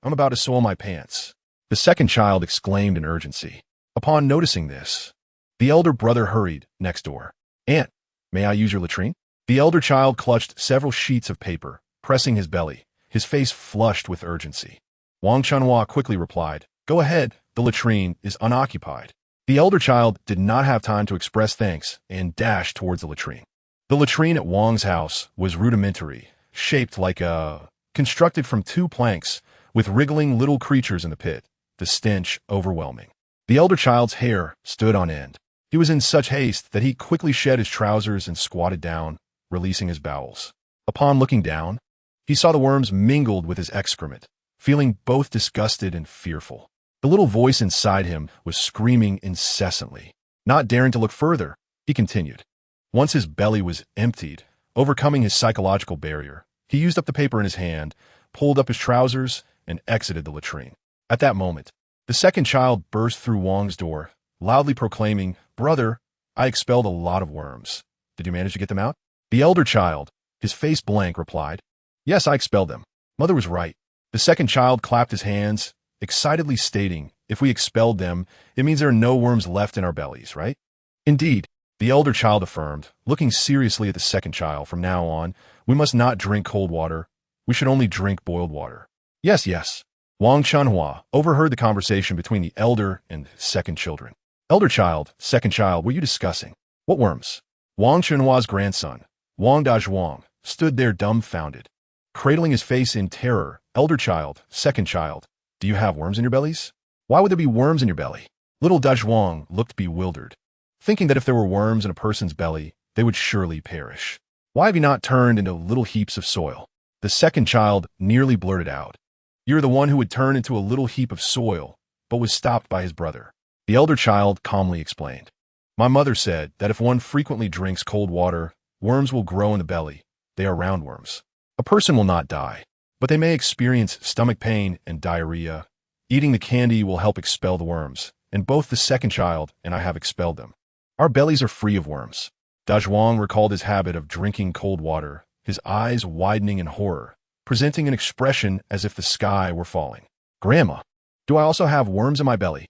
I'm about to soil my pants. The second child exclaimed in urgency. Upon noticing this, the elder brother hurried next door. Aunt, may I use your latrine? The elder child clutched several sheets of paper, pressing his belly, his face flushed with urgency. Wang Chunhua quickly replied, go ahead, the latrine is unoccupied. The elder child did not have time to express thanks and dashed towards the latrine. The latrine at Wang's house was rudimentary, shaped like constructed from 2 planks, with wriggling little creatures in the pit, the stench overwhelming. The elder child's hair stood on end. He was in such haste that he quickly shed his trousers and squatted down, releasing his bowels. Upon looking down, he saw the worms mingled with his excrement, feeling both disgusted and fearful. The little voice inside him was screaming incessantly. Not daring to look further, he continued. Once his belly was emptied, overcoming his psychological barrier, he used up the paper in his hand, pulled up his trousers, and exited the latrine. At that moment, the second child burst through Wang's door, loudly proclaiming, brother, I expelled a lot of worms. Did you manage to get them out? The elder child, his face blank, replied, yes, I expelled them. Mother was right. The second child clapped his hands, excitedly stating, if we expelled them, it means there are no worms left in our bellies, right? Indeed, the elder child affirmed, looking seriously at the second child, from now on, we must not drink cold water. We should only drink boiled water. Yes, yes. Wang Chunhua overheard the conversation between the elder and second children. Elder child, second child, were you discussing? What worms? Wang Chunhua's grandson, Wang Dazhuang, stood there dumbfounded. Cradling his face in terror, elder child, second child, do you have worms in your bellies? Why would there be worms in your belly? Little Dazhuang looked bewildered, thinking that if there were worms in a person's belly, they would surely perish. Why have you not turned into little heaps of soil? The second child nearly blurted out. You're the one who would turn into a little heap of soil, but was stopped by his brother. The elder child calmly explained. My mother said that if one frequently drinks cold water, worms will grow in the belly. They are roundworms. A person will not die, but they may experience stomach pain and diarrhea. Eating the candy will help expel the worms, and both the second child and I have expelled them. Our bellies are free of worms. Dazhuang recalled his habit of drinking cold water, his eyes widening in horror, presenting an expression as if the sky were falling. Grandma, do I also have worms in my belly?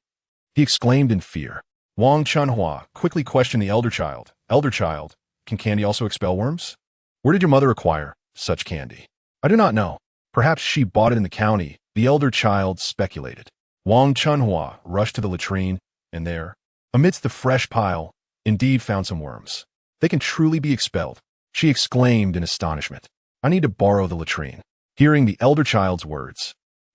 He exclaimed in fear. Wang Chunhua quickly questioned the elder child. Elder child, can candy also expel worms? Where did your mother acquire such candy? I do not know. Perhaps she bought it in the county The elder child speculated. Wang Chunhua rushed to the latrine, and there, amidst the fresh pile, indeed found some worms. They can truly be expelled, she exclaimed in astonishment. I need to borrow the latrine. Hearing the elder child's words,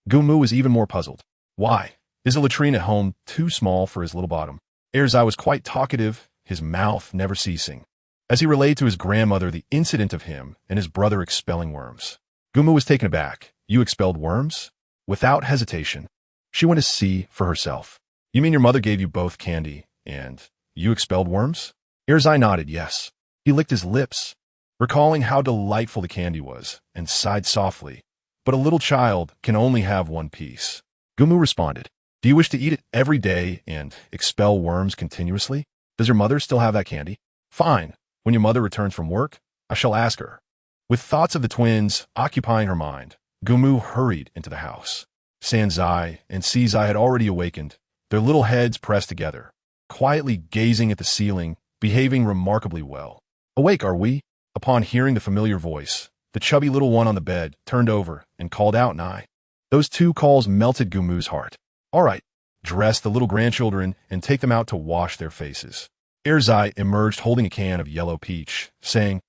Gumu was even more puzzled. Why? Is the latrine at home too small for his little bottom? Erzai was quite talkative, his mouth never ceasing, as he relayed to his grandmother the incident of him and his brother expelling worms. Gumu was taken aback. You expelled worms? Without hesitation, she went to see for herself. You mean your mother gave you both candy, and you expelled worms? Erzai nodded yes. He licked his lips, recalling how delightful the candy was, and sighed softly. But a little child can only have one piece. Gumu responded. Do you wish to eat it every day and expel worms continuously? Does your mother still have that candy? Fine. When your mother returns from work, I shall ask her. With thoughts of the twins occupying her mind, Gumu hurried into the house. Sanzai and Sizai had already awakened, their little heads pressed together, quietly gazing at the ceiling, behaving remarkably well. Awake, are we? Upon hearing the familiar voice, the chubby little one on the bed turned over and called out Nai. Those two calls melted Gumu's heart. All right, dress the little grandchildren and take them out to wash their faces. Erzai emerged holding a can of yellow peach, saying,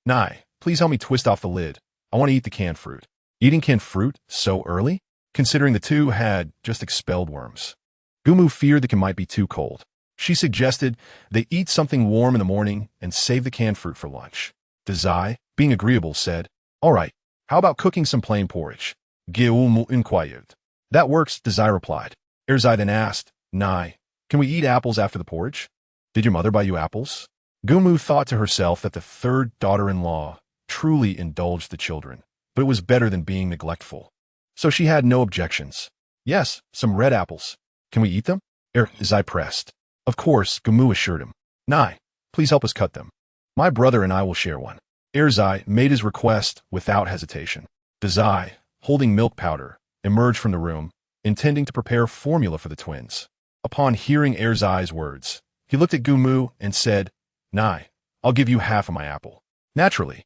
Nai, please help me twist off the lid. I want to eat the canned fruit. Eating canned fruit so early? Considering the two had just expelled worms. Gumu feared the can might be too cold. She suggested they eat something warm in the morning and save the canned fruit for lunch. Dazai, being agreeable, said, All right, how about cooking some plain porridge? Gumu inquired. That works, Dazai replied. Erzai then asked, Nai, can we eat apples after the porridge? Did your mother buy you apples? Gumu thought to herself that the third daughter-in-law truly indulged the children, but it was better than being neglectful. So she had no objections. Yes, some red apples. Can we eat them? Erzai pressed. Of course, Gumu assured him. Nai, please help us cut them. My brother and I will share one. Erzai made his request without hesitation. Dazai, holding milk powder, emerged from the room, intending to prepare formula for the twins. Upon hearing Erzai's words, he looked at Gumu and said, Nai, I'll give you half of my apple. Naturally,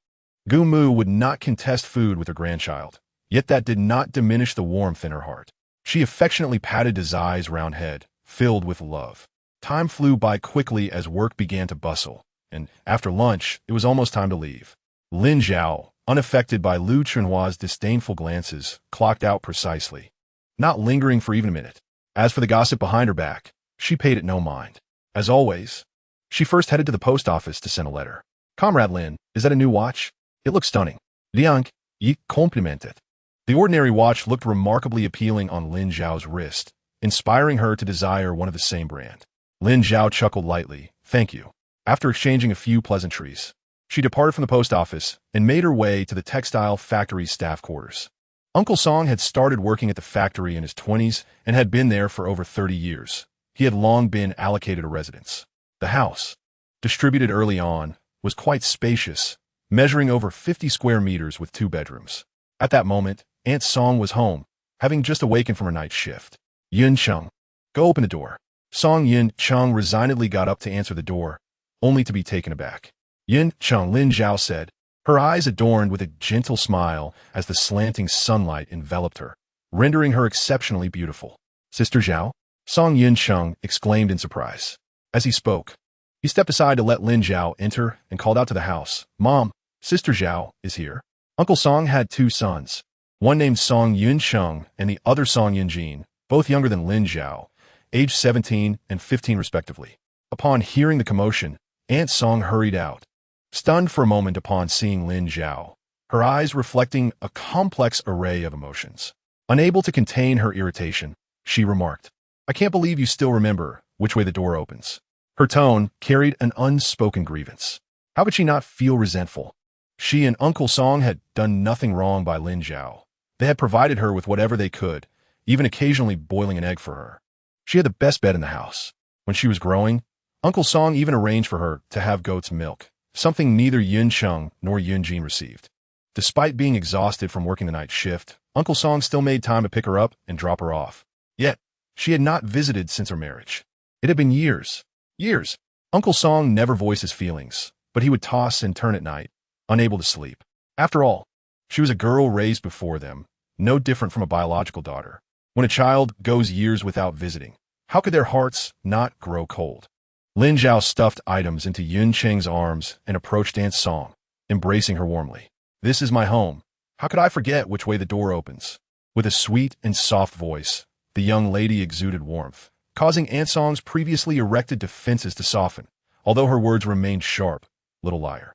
Gumu would not contest food with her grandchild, yet that did not diminish the warmth in her heart. She affectionately patted Dazai's round head, filled with love. Time flew by quickly as work began to bustle, and after lunch, it was almost time to leave. Lin Zhao, unaffected by Lu Chunhua's disdainful glances, clocked out precisely, not lingering for even a minute. As for the gossip behind her back, she paid it no mind. As always, she first headed to the post office to send a letter. Comrade Lin, is that a new watch? It looks stunning. Liang, yi complimented. The ordinary watch looked remarkably appealing on Lin Zhao's wrist, inspiring her to desire one of the same brand. Lin Zhao chuckled lightly. Thank you. After exchanging a few pleasantries, she departed from the post office and made her way to the textile factory's staff quarters. Uncle Song had started working at the factory in his 20s and had been there for over 30 years. He had long been allocated a residence. The house, distributed early on, was quite spacious, measuring over 50 square meters with 2 bedrooms. At that moment, Aunt Song was home, having just awakened from her night shift. Yun Chung, go open the door. Song Yun Chung resignedly got up to answer the door, only to be taken aback. Yun Chung, Lin Zhao said, her eyes adorned with a gentle smile as the slanting sunlight enveloped her, rendering her exceptionally beautiful. Sister Zhao? Song Yun Chung exclaimed in surprise. As he spoke, he stepped aside to let Lin Zhao enter and called out to the house, Mom, Sister Zhao is here. Uncle Song had 2 sons, one named Song Yun Chung and the other Song Yun Jin, both younger than Lin Zhao, aged 17 and 15 respectively. Upon hearing the commotion, Aunt Song hurried out, stunned for a moment upon seeing Lin Zhao, her eyes reflecting a complex array of emotions. Unable to contain her irritation, she remarked, I can't believe you still remember which way the door opens. Her tone carried an unspoken grievance. How could she not feel resentful? She and Uncle Song had done nothing wrong by Lin Zhao. They had provided her with whatever they could, even occasionally boiling an egg for her. She had the best bed in the house. When she was growing, Uncle Song even arranged for her to have goat's milk, something neither Yun Chung nor Yun Jin received. Despite being exhausted from working the night shift, Uncle Song still made time to pick her up and drop her off. Yet, she had not visited since her marriage. It had been years. Years. Uncle Song never voiced his feelings, but he would toss and turn at night, unable to sleep. After all, she was a girl raised before them, no different from a biological daughter. When a child goes years without visiting, how could their hearts not grow cold? Lin Zhao stuffed items into Yun Cheng's arms and approached Aunt Song, embracing her warmly. This is my home. How could I forget which way the door opens? With a sweet and soft voice, the young lady exuded warmth, causing Aunt Song's previously erected defenses to soften, although her words remained sharp. Little liar.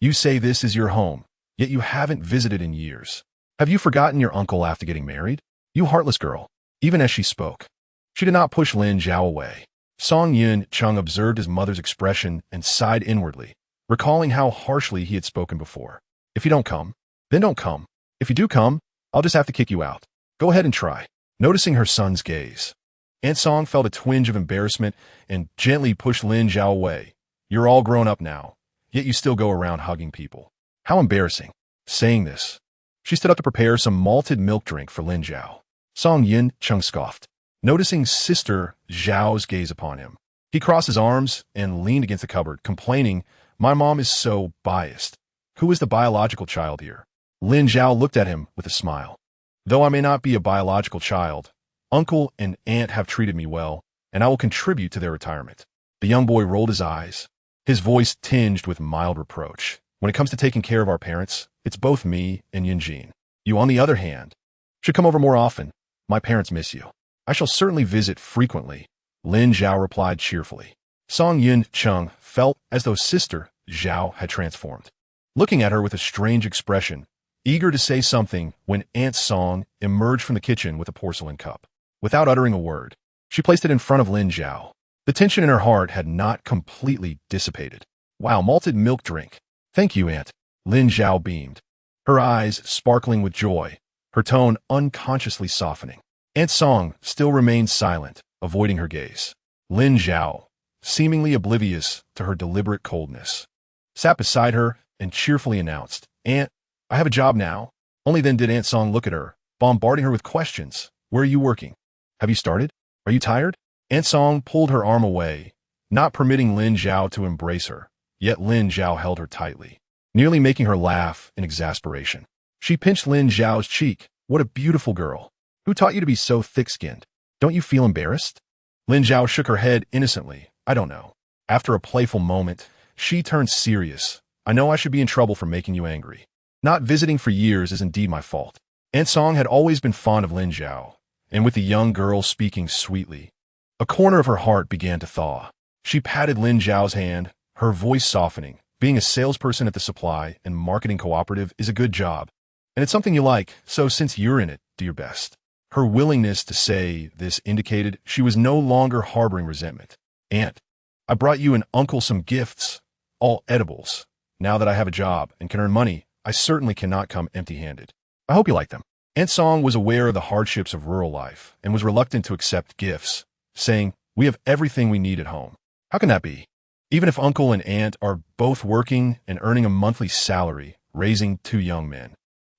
You say this is your home, yet you haven't visited in years. Have you forgotten your uncle after getting married? You heartless girl. Even as she spoke, she did not push Lin Zhao away. Song Yun Chung observed his mother's expression and sighed inwardly, recalling how harshly he had spoken before. If you don't come, then don't come. If you do come, I'll just have to kick you out. Go ahead and try. Noticing her son's gaze, Aunt Song felt a twinge of embarrassment and gently pushed Lin Zhao away. You're all grown up now, yet you still go around hugging people. How embarrassing. Saying this, she stood up to prepare some malted milk drink for Lin Zhao. Song Yun Chung scoffed, noticing Sister Zhao's gaze upon him. He crossed his arms and leaned against the cupboard, complaining, my mom is so biased. Who is the biological child here? Lin Zhao looked at him with a smile. Though I may not be a biological child, uncle and aunt have treated me well, and I will contribute to their retirement. The young boy rolled his eyes, his voice tinged with mild reproach. When it comes to taking care of our parents, it's both me and Yunjin. You, on the other hand, should come over more often. My parents miss you. I shall certainly visit frequently, Lin Zhao replied cheerfully. Song Yun Chung felt as though Sister Zhao had transformed, looking at her with a strange expression, eager to say something when Aunt Song emerged from the kitchen with a porcelain cup. Without uttering a word, she placed it in front of Lin Zhao. The tension in her heart had not completely dissipated. Wow, malted milk drink. Thank you, Aunt. Lin Zhao beamed, her eyes sparkling with joy, her tone unconsciously softening. Aunt Song still remained silent, avoiding her gaze. Lin Zhao, seemingly oblivious to her deliberate coldness, sat beside her and cheerfully announced, Aunt, I have a job now. Only then did Aunt Song look at her, bombarding her with questions. Where are you working? Have you started? Are you tired? Aunt Song pulled her arm away, not permitting Lin Zhao to embrace her, yet Lin Zhao held her tightly, nearly making her laugh in exasperation. She pinched Lin Zhao's cheek. What a beautiful girl. Who taught you to be so thick-skinned? Don't you feel embarrassed? Lin Zhao shook her head innocently. I don't know. After a playful moment, she turned serious. I know I should be in trouble for making you angry. Not visiting for years is indeed my fault. Aunt Song had always been fond of Lin Zhao, and with the young girl speaking sweetly, a corner of her heart began to thaw. She patted Lin Zhao's hand, her voice softening. Being a salesperson at the supply and marketing cooperative is a good job, and it's something you like, so since you're in it, do your best. Her willingness to say this indicated she was no longer harboring resentment. Aunt, I brought you and Uncle some gifts, all edibles. Now that I have a job and can earn money, I certainly cannot come empty-handed. I hope you like them. Aunt Song was aware of the hardships of rural life and was reluctant to accept gifts, saying, we have everything we need at home. How can that be? Even if uncle and aunt are both working and earning a monthly salary, raising two young men,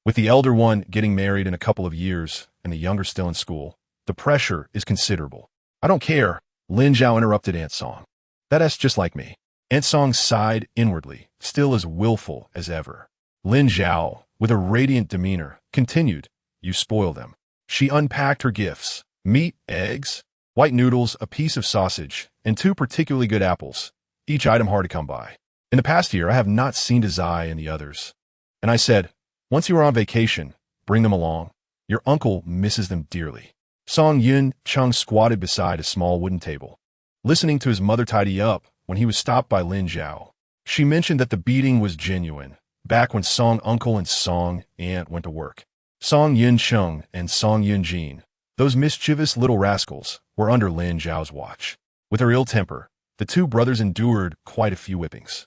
with the elder one getting married in a couple of years and the younger still in school, the pressure is considerable. I don't care, Lin Zhao interrupted Aunt Song. That's just like me. Aunt Song sighed inwardly, still as willful as ever. Lin Zhao, with a radiant demeanor, continued, you spoil them. She unpacked her gifts, meat, eggs, white noodles, a piece of sausage, and two particularly good apples, each item hard to come by. In the past year, I have not seen Dazai and the others. And I said, once you are on vacation, bring them along. Your uncle misses them dearly. Song Yun Chung squatted beside a small wooden table, listening to his mother tidy up when he was stopped by Lin Zhao. She mentioned that the beating was genuine, back when Song uncle and Song aunt went to work. Song Yun Chung and Song Yun Jin, those mischievous little rascals, were under Lin Zhao's watch. With her ill temper, the two brothers endured quite a few whippings.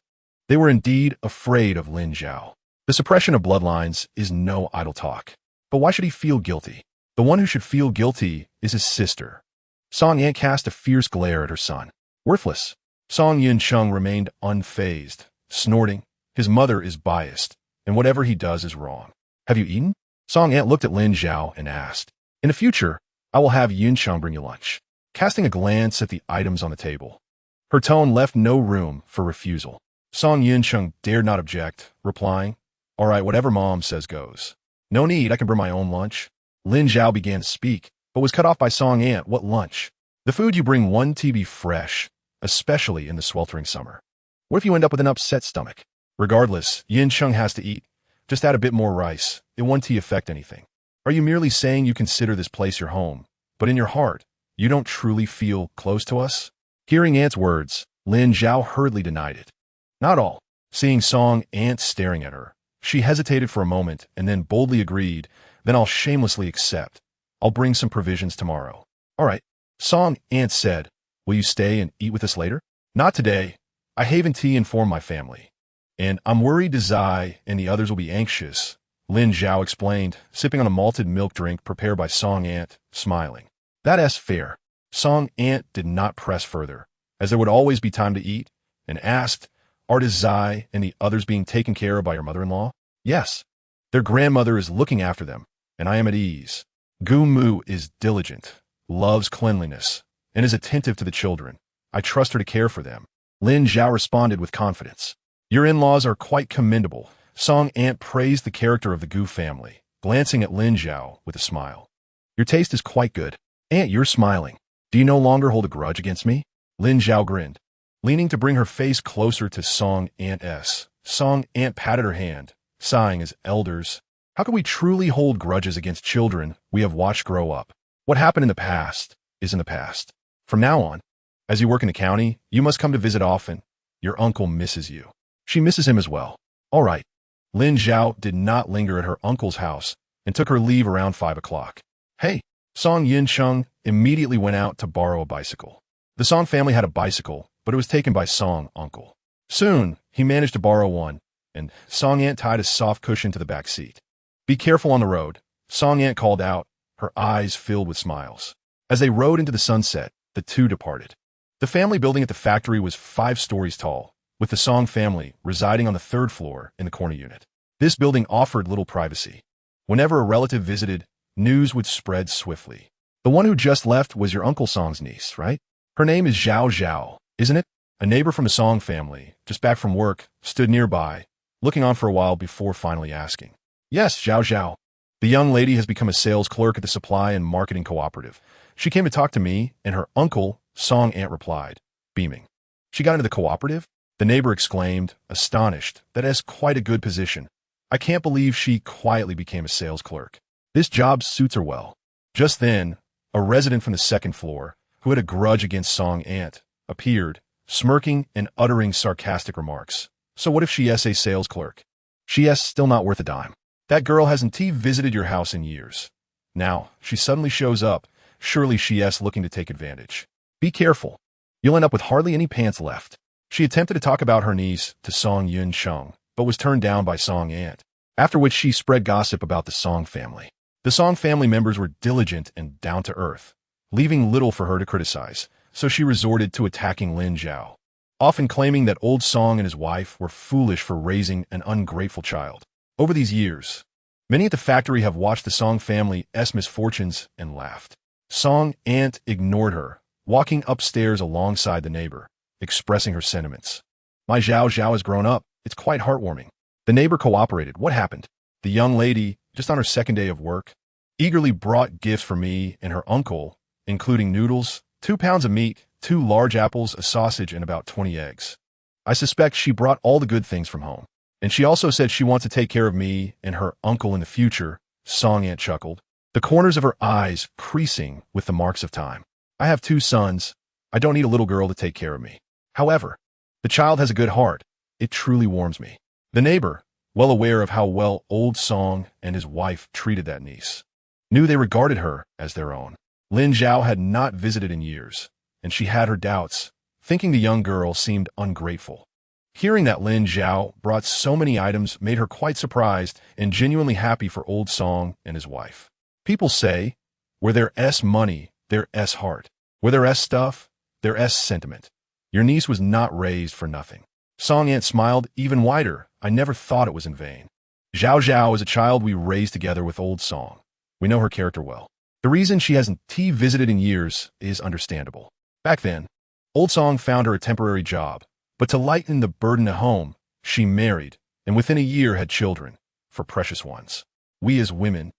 They were indeed afraid of Lin Zhao. The suppression of bloodlines is no idle talk. But why should he feel guilty? The one who should feel guilty is his sister. Song Yan cast a fierce glare at her son. Worthless. Song Yun Chung remained unfazed, snorting. His mother is biased, and whatever he does is wrong. Have you eaten? Song Aunt looked at Lin Zhao and asked, in the future, I will have Yun Chung bring you lunch. Casting a glance at the items on the table, her tone left no room for refusal. Song Yun Chung dared not object, replying, all right, whatever mom says goes. No need, I can bring my own lunch. Lin Zhao began to speak, but was cut off by Song Ant. What lunch? The food you bring one to be fresh, especially in the sweltering summer. What if you end up with an upset stomach? Regardless, Yin Chung has to eat. Just add a bit more rice. It won't affect anything. Are you merely saying you consider this place your home, but in your heart, you don't truly feel close to us? Hearing Ant's words, Lin Zhao hurriedly denied it. Not all. Seeing Song Ant staring at her, she hesitated for a moment and then boldly agreed, then I'll shamelessly accept. I'll bring some provisions tomorrow. All right. Song Ant said, will you stay and eat with us later? Not today. I haven't informed my family. And I'm worried Zai and the others will be anxious, Lin Zhao explained, sipping on a malted milk drink prepared by Song Ant, smiling. That's fair. Song Ant did not press further, as there would always be time to eat, and asked, are Zai and the others being taken care of by your mother-in-law? Yes. Their grandmother is looking after them, and I am at ease. Gu Mu is diligent, loves cleanliness, and is attentive to the children. I trust her to care for them. Lin Zhao responded with confidence. Your in-laws are quite commendable. Song Ant praised the character of the Gu family, glancing at Lin Zhao with a smile. Your taste is quite good. Ant, you're smiling. Do you no longer hold a grudge against me? Lin Zhao grinned, leaning to bring her face closer to Song Ant's. Song Ant patted her hand, sighing as elders. How can we truly hold grudges against children we have watched grow up? What happened in the past is in the past. From now on, as you work in the county, you must come to visit often. Your uncle misses you. She misses him as well. All right. Lin Zhao did not linger at her uncle's house and took her leave around 5 o'clock. Hey, Song Yin Chung immediately went out to borrow a bicycle. The Song family had a bicycle, but it was taken by Song uncle. Soon, he managed to borrow one, and Song Ant tied a soft cushion to the back seat. Be careful on the road, Song Ant called out, her eyes filled with smiles. As they rode into the sunset, the two departed. The family building at the factory was 5 stories tall, with the Song family residing on the 3rd floor in the corner unit. This building offered little privacy. Whenever a relative visited, news would spread swiftly. The one who just left was your Uncle Song's niece, right? Her name is Zhao Zhao, isn't it? A neighbor from the Song family, just back from work, stood nearby, looking on for a while before finally asking. Yes, Zhao Zhao. The young lady has become a sales clerk at the supply and marketing cooperative. She came to talk to me, and her uncle, Song Ant replied, beaming. She got into the cooperative? The neighbor exclaimed, astonished. That is quite a good position. I can't believe she quietly became a sales clerk. This job suits her well. Just then, a resident from the 2nd floor, who had a grudge against Song Ant, appeared, smirking and uttering sarcastic remarks. So what if she is a sales clerk? She is still not worth a dime. That girl hasn't visited your house in years. Now, she suddenly shows up. Surely she is looking to take advantage. Be careful. You'll end up with hardly any pants left. She attempted to talk about her niece to Song Yun Chung, but was turned down by Song Ant, after which she spread gossip about the Song family. The Song family members were diligent and down to earth, leaving little for her to criticize, so she resorted to attacking Lin Zhao, often claiming that old Song and his wife were foolish for raising an ungrateful child. Over these years, many at the factory have watched the Song family's misfortunes and laughed. Song Ant ignored her, walking upstairs alongside the neighbor, expressing her sentiments. My Zhao Zhao has grown up. It's quite heartwarming. The neighbor cooperated. What happened? The young lady, just on her 2nd day of work, eagerly brought gifts for me and her uncle, including noodles, 2 pounds of meat, 2 large apples, a sausage, and about 20 eggs. I suspect she brought all the good things from home. And she also said she wants to take care of me and her uncle in the future, Song Ant chuckled, the corners of her eyes creasing with the marks of time. I have 2 sons. I don't need a little girl to take care of me. However, the child has a good heart. It truly warms me. The neighbor, well aware of how well old Song and his wife treated that niece, knew they regarded her as their own. Lin Zhao had not visited in years, and she had her doubts, thinking the young girl seemed ungrateful. Hearing that Lin Zhao brought so many items made her quite surprised and genuinely happy for old Song and his wife. People say, where there's money, there's heart. Where there's stuff, there's sentiment. Your niece was not raised for nothing. Song Ant smiled even wider. I never thought it was in vain. Zhao Zhao is a child we raised together with old Song. We know her character well. The reason she hasn't visited in years is understandable. Back then, old Song found her a temporary job, but to lighten the burden at home, she married, and within a year had children, for precious ones. We as women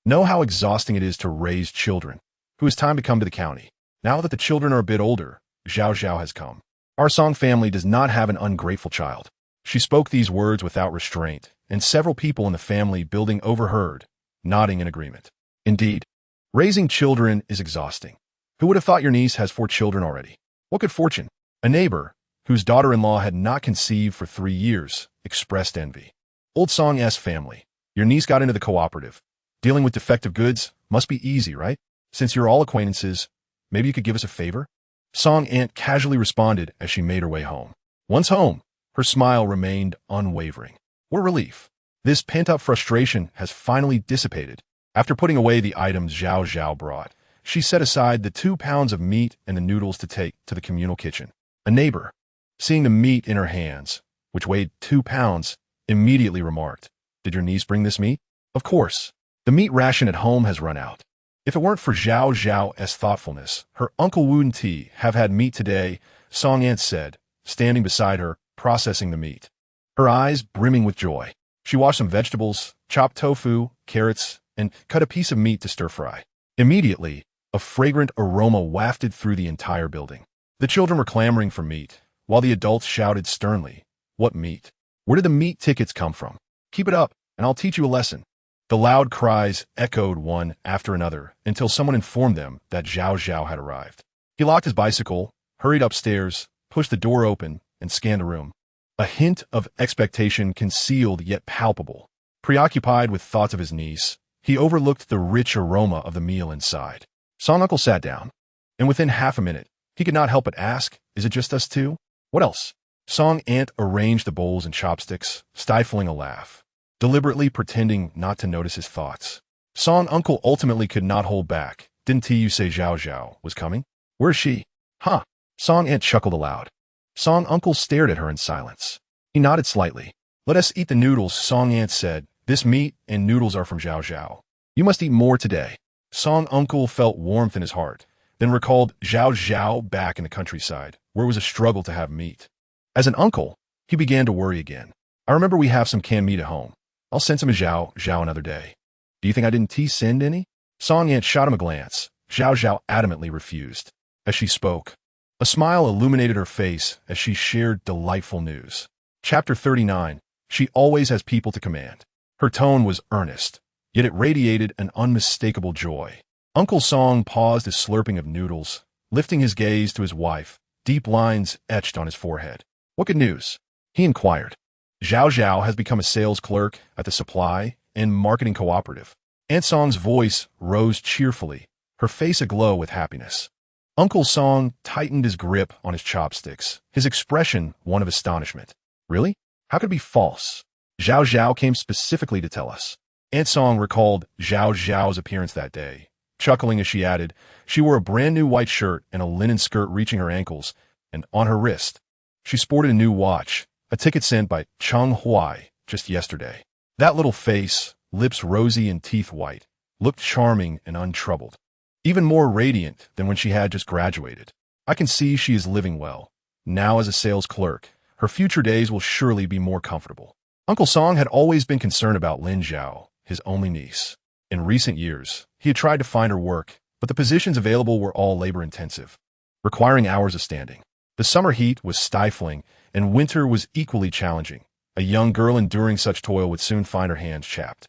Know how exhausting it is to raise children. Who has time to come to the county? Now that the children are a bit older, Zhao Zhao has come. Our Song family does not have an ungrateful child. She spoke these words without restraint, and several people in the family building overheard, nodding in agreement. Indeed, raising children is exhausting. Who would have thought your niece has 4 children already? What good fortune! A neighbor, whose daughter-in-law had not conceived for 3 years, expressed envy. Old Song's family. Your niece got into the cooperative. Dealing with defective goods must be easy, right? Since you're all acquaintances, maybe you could give us a favor? Song Aunt casually responded as she made her way home. Once home, her smile remained unwavering. What a relief. This pent-up frustration has finally dissipated. After putting away the items Zhao Zhao brought, she set aside the 2 pounds of meat and the noodles to take to the communal kitchen. A neighbor, seeing the meat in her hands, which weighed 2 pounds, immediately remarked, "Did your niece bring this meat?" "Of course. The meat ration at home has run out." If it weren't for Zhao Zhao's thoughtfulness, her uncle wouldn't have had meat today, Song Aunt said, standing beside her, processing the meat. Her eyes brimming with joy. She washed some vegetables, chopped tofu, carrots, and cut a piece of meat to stir-fry. Immediately, a fragrant aroma wafted through the entire building. The children were clamoring for meat, while the adults shouted sternly, "What meat? Where did the meat tickets come from? Keep it up, and I'll teach you a lesson." The loud cries echoed one after another until someone informed them that Zhao Zhao had arrived. He locked his bicycle, hurried upstairs, pushed the door open, and scanned the room. A hint of expectation concealed yet palpable. Preoccupied with thoughts of his niece, he overlooked the rich aroma of the meal inside. Song Uncle sat down, and within half a minute, he could not help but ask, "Is it just us two? What else?" Song Aunt arranged the bowls and chopsticks, stifling a laugh, deliberately pretending not to notice his thoughts. Song Uncle ultimately could not hold back. "Didn't you say Zhao Zhao was coming? Where's she?" "Huh." Song Aunt chuckled aloud. Song Uncle stared at her in silence. He nodded slightly. "Let us eat the noodles," Song Aunt said. "This meat and noodles are from Zhao Zhao. You must eat more today." Song Uncle felt warmth in his heart, then recalled Zhao Zhao back in the countryside, where it was a struggle to have meat. As an uncle, he began to worry again. "I remember we have some canned meat at home. I'll send some to Zhao Zhao another day." "Do you think I didn't send any?" Song Aunt shot him a glance. Zhao Zhao adamantly refused. As she spoke, a smile illuminated her face as she shared delightful news. Chapter 39. She always has people to command. Her tone was earnest, yet it radiated an unmistakable joy. Uncle Song paused his slurping of noodles, lifting his gaze to his wife, deep lines etched on his forehead. "What good news?" he inquired. "Zhao Zhao has become a sales clerk at the supply and marketing cooperative." Aunt Song's voice rose cheerfully, her face aglow with happiness. Uncle Song tightened his grip on his chopsticks, his expression one of astonishment. "Really? How could it be false? Zhao Zhao came specifically to tell us." Aunt Song recalled Zhao Zhao's appearance that day. Chuckling as she added, she wore a brand new white shirt and a linen skirt reaching her ankles, and on her wrist, she sported a new watch, a ticket sent by Cheng Huai just yesterday. That little face, lips rosy and teeth white, looked charming and untroubled, even more radiant than when she had just graduated. "I can see she is living well. Now as a sales clerk, her future days will surely be more comfortable." Uncle Song had always been concerned about Lin Zhao, his only niece. In recent years, he had tried to find her work, but the positions available were all labor-intensive, requiring hours of standing. The summer heat was stifling, and winter was equally challenging. A young girl enduring such toil would soon find her hands chapped.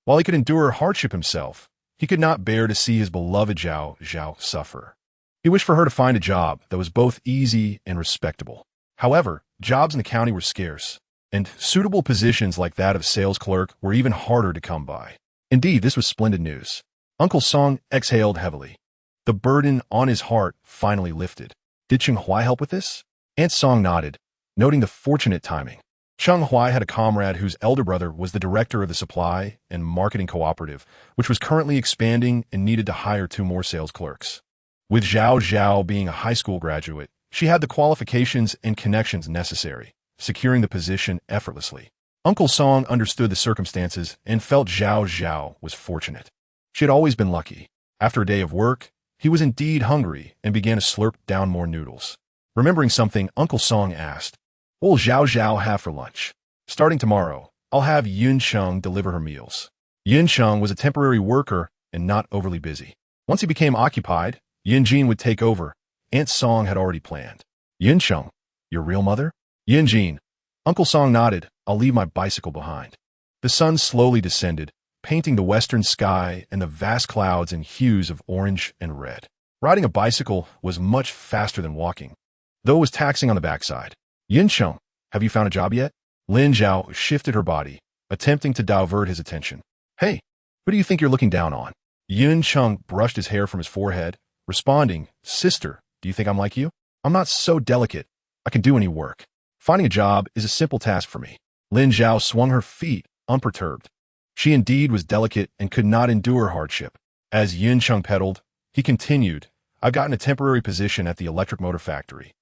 While he could endure hardship himself, he could not bear to see his beloved Zhao Zhao suffer. He wished for her to find a job that was both easy and respectable. However, jobs in the county were scarce, and suitable positions like that of sales clerk were even harder to come by. Indeed, this was splendid news. Uncle Song exhaled heavily. The burden on his heart finally lifted. Did Cheng Huai help with this? Aunt Song nodded, noting the fortunate timing. Cheng Huai had a comrade whose elder brother was the director of the supply and marketing cooperative, which was currently expanding and needed to hire 2 more sales clerks. With Zhao Zhao being a high school graduate, she had the qualifications and connections necessary, securing the position effortlessly. Uncle Song understood the circumstances and felt Zhao Zhao was fortunate. She had always been lucky. After a day of work, he was indeed hungry and began to slurp down more noodles. Remembering something, Uncle Song asked, "What will Zhao Zhao have for lunch?" "Starting tomorrow, I'll have Yun Cheng deliver her meals." Yin Cheng was a temporary worker and not overly busy. Once he became occupied, Yin Jin would take over. Aunt Song had already planned. Yin Cheng, your real mother? Yin Jin. Uncle Song nodded. I'll leave my bicycle behind. The sun slowly descended, painting the western sky and the vast clouds in hues of orange and red. Riding a bicycle was much faster than walking, though it was taxing on the backside. Yin Cheng, have you found a job yet? Lin Zhao shifted her body, attempting to divert his attention. Hey, who do you think you're looking down on? Yin Cheng brushed his hair from his forehead, responding, Sister, do you think I'm like you? I'm not so delicate. I can do any work. Finding a job is a simple task for me. Lin Zhao swung her feet, unperturbed. She indeed was delicate and could not endure hardship. As Yin Cheng pedaled, he continued, I've gotten a temporary position at the electric motor factory.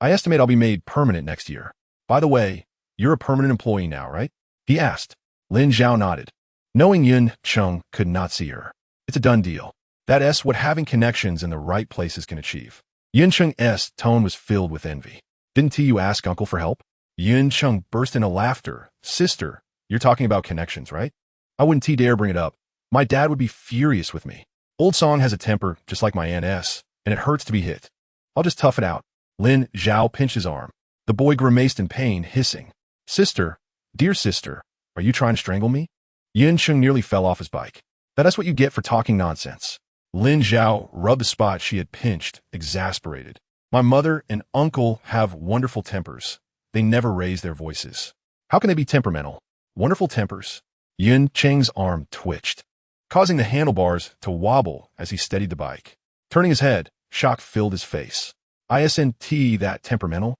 I estimate I'll be made permanent next year. By the way, you're a permanent employee now, right? He asked. Lin Zhao nodded, knowing Yin Cheng could not see her. It's a done deal. That's what having connections in the right places can achieve. Yin Cheng's tone was filled with envy. Didn't you ask Uncle for help? Yin Cheng burst into laughter. Sister, you're talking about connections, right? I wouldn't dare bring it up. My dad would be furious with me. Old Song has a temper just like my Aunt S, and it hurts to be hit. I'll just tough it out. Lin Zhao pinched his arm. The boy grimaced in pain, hissing. Sister, dear sister, are you trying to strangle me? Yin Cheng nearly fell off his bike. That's what you get for talking nonsense. Lin Zhao rubbed the spot she had pinched, exasperated. My mother and uncle have wonderful tempers. They never raise their voices. How can they be temperamental? Wonderful tempers. Yin Cheng's arm twitched, causing the handlebars to wobble as he steadied the bike. Turning his head, shock filled his face. Isn't that temperamental?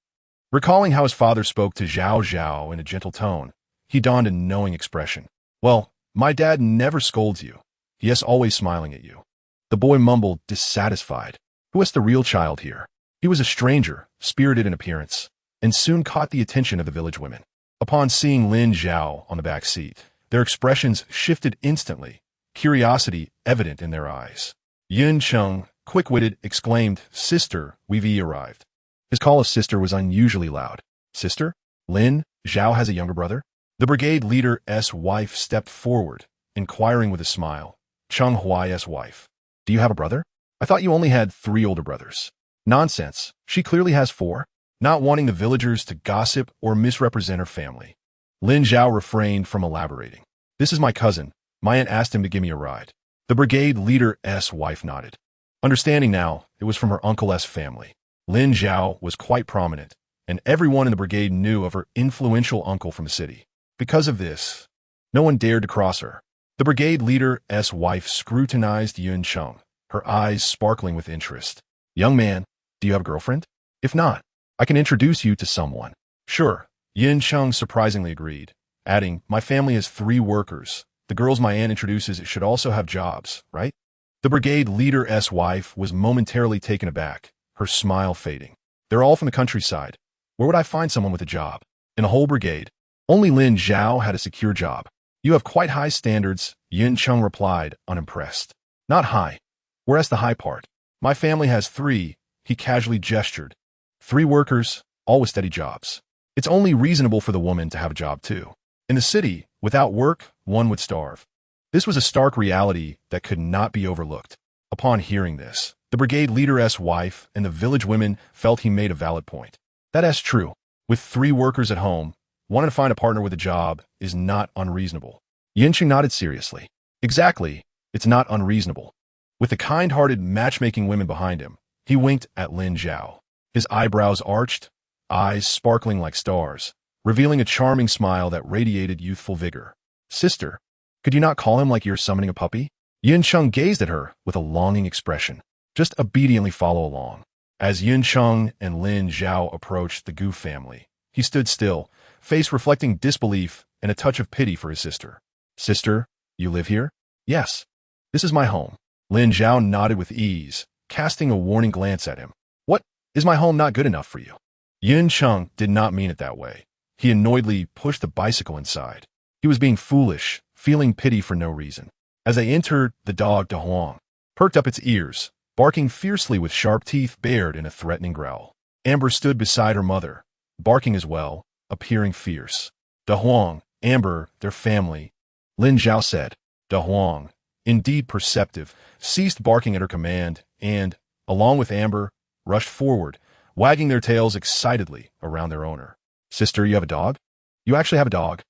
Recalling how his father spoke to Zhao Zhao in a gentle tone, he donned a knowing expression. Well, my dad never scolds you. He is always smiling at you. The boy mumbled, dissatisfied. Who is the real child here? He was a stranger, spirited in appearance, and soon caught the attention of the village women. Upon seeing Lin Zhao on the back seat, their expressions shifted instantly, curiosity evident in their eyes. Yin Cheng, quick-witted, exclaimed, Sister, we've arrived. His call of sister was unusually loud. Sister? Lin Zhao has a younger brother? The brigade leader's wife stepped forward, inquiring with a smile. Cheng Huai's wife. Do you have a brother? I thought you only had 3 older brothers. Nonsense. She clearly has 4. Not wanting the villagers to gossip or misrepresent her family, Lin Zhao refrained from elaborating. This is my cousin. My aunt asked him to give me a ride. The brigade leader's wife nodded. Understanding now, it was from her uncle's family. Lin Zhao was quite prominent, and everyone in the brigade knew of her influential uncle from the city. Because of this, no one dared to cross her. The brigade leader's wife scrutinized Yin Cheng, her eyes sparkling with interest. Young man, do you have a girlfriend? If not, I can introduce you to someone. Sure, Yin Cheng surprisingly agreed, adding, my family has 3 workers. The girls my aunt introduces should also have jobs, right? The brigade leader's wife was momentarily taken aback, her smile fading. They're all from the countryside. Where would I find someone with a job? In the whole brigade, only Lin Zhao had a secure job. You have quite high standards, Yin Cheng replied, unimpressed. Not high. Where's the high part? My family has 3, he casually gestured. 3 workers, all with steady jobs. It's only reasonable for the woman to have a job too. In the city, without work, one would starve. This was a stark reality that could not be overlooked. Upon hearing this, the brigade leader's wife and the village women felt he made a valid point. That's true. With 3 workers at home, wanting to find a partner with a job is not unreasonable. Yin Cheng nodded seriously. Exactly, it's not unreasonable. With the kind-hearted matchmaking women behind him, he winked at Lin Zhao. His eyebrows arched, eyes sparkling like stars, revealing a charming smile that radiated youthful vigor. Sister, could you not call him like you're summoning a puppy? Yin Cheng gazed at her with a longing expression. Just obediently follow along. As Yin Cheng and Lin Zhao approached the Gu family, he stood still, face reflecting disbelief and a touch of pity for his sister. Sister, you live here? Yes. This is my home. Lin Zhao nodded with ease, casting a warning glance at him. What? Is my home not good enough for you? Yin Cheng did not mean it that way. He annoyedly pushed the bicycle inside. He was being foolish, feeling pity for no reason. As they entered, the dog Da Huang perked up its ears, barking fiercely with sharp teeth bared in a threatening growl. Amber stood beside her mother, barking as well, appearing fierce. Da Huang, Amber, their family, Lin Zhao said. De Huang, indeed perceptive, ceased barking at her command and, along with Amber, rushed forward, wagging their tails excitedly around their owner. Sister, you have a dog? You actually have a dog?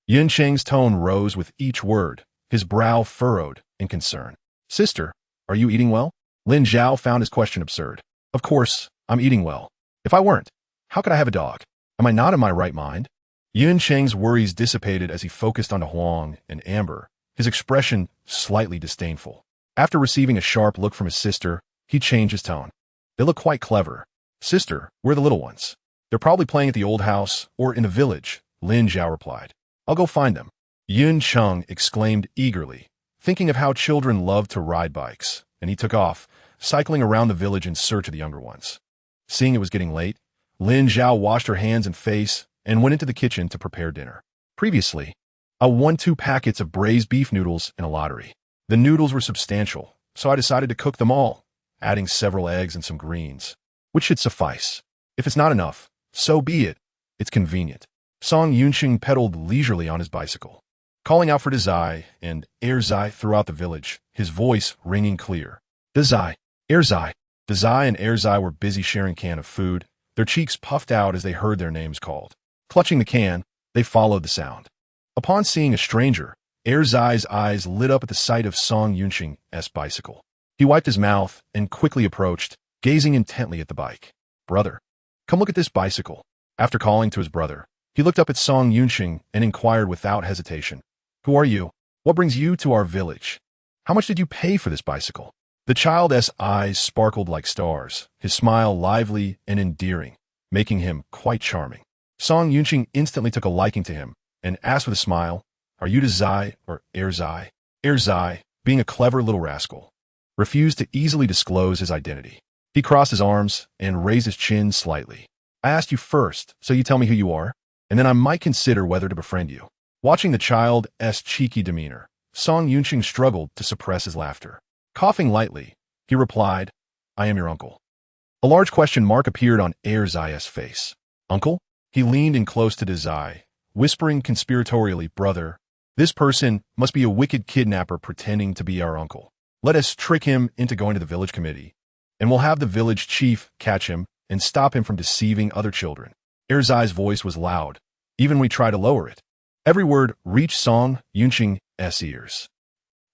Yin Cheng's tone rose with each word, his brow furrowed in concern. Sister, are you eating well? Lin Zhao found his question absurd. Of course, I'm eating well. If I weren't, how could I have a dog? Am I not in my right mind? Yin Cheng's worries dissipated as he focused on Huang and Amber, his expression slightly disdainful. After receiving a sharp look from his sister, he changed his tone. They look quite clever. Sister, we're the little ones. They're probably playing at the old house or in the village, Lin Zhao replied. I'll go find them. Yun Cheng exclaimed eagerly, thinking of how children love to ride bikes, and he took off, cycling around the village in search of the younger ones. Seeing it was getting late, Lin Zhao washed her hands and face and went into the kitchen to prepare dinner. Previously, I won 2 packets of braised beef noodles in a lottery. The noodles were substantial, so I decided to cook them all, adding several eggs and some greens, which should suffice. If it's not enough, so be it. It's convenient. Song Yunxing pedaled leisurely on his bicycle, calling out for Dazai and Erzai throughout the village, his voice ringing clear. Dazai, Erzai. Dazai and Erzai were busy sharing a can of food, their cheeks puffed out as they heard their names called. Clutching the can, they followed the sound. Upon seeing a stranger, Erzai's eyes lit up at the sight of Song Yunxing's bicycle. He wiped his mouth and quickly approached, gazing intently at the bike. Brother, come look at this bicycle. After calling to his brother, he looked up at Song Yunxing and inquired without hesitation. Who are you? What brings you to our village? How much did you pay for this bicycle? The child's eyes sparkled like stars, his smile lively and endearing, making him quite charming. Song Yunxing instantly took a liking to him and asked with a smile, Are you Dazai or Erzai? Erzai, being a clever little rascal, refused to easily disclose his identity. He crossed his arms and raised his chin slightly. I asked you first, so you tell me who you are, and then I might consider whether to befriend you. Watching the child's cheeky demeanor, Song Yunxing struggled to suppress his laughter. Coughing lightly, he replied, I am your uncle. A large question mark appeared on Erzai's face. Uncle? He leaned in close to Dazai, whispering conspiratorially, Brother, this person must be a wicked kidnapper pretending to be our uncle. Let us trick him into going to the village committee, and we'll have the village chief catch him and stop him from deceiving other children. Erzai's voice was loud, even when we tried to lower it. Every word reached Song Yunxing's ears.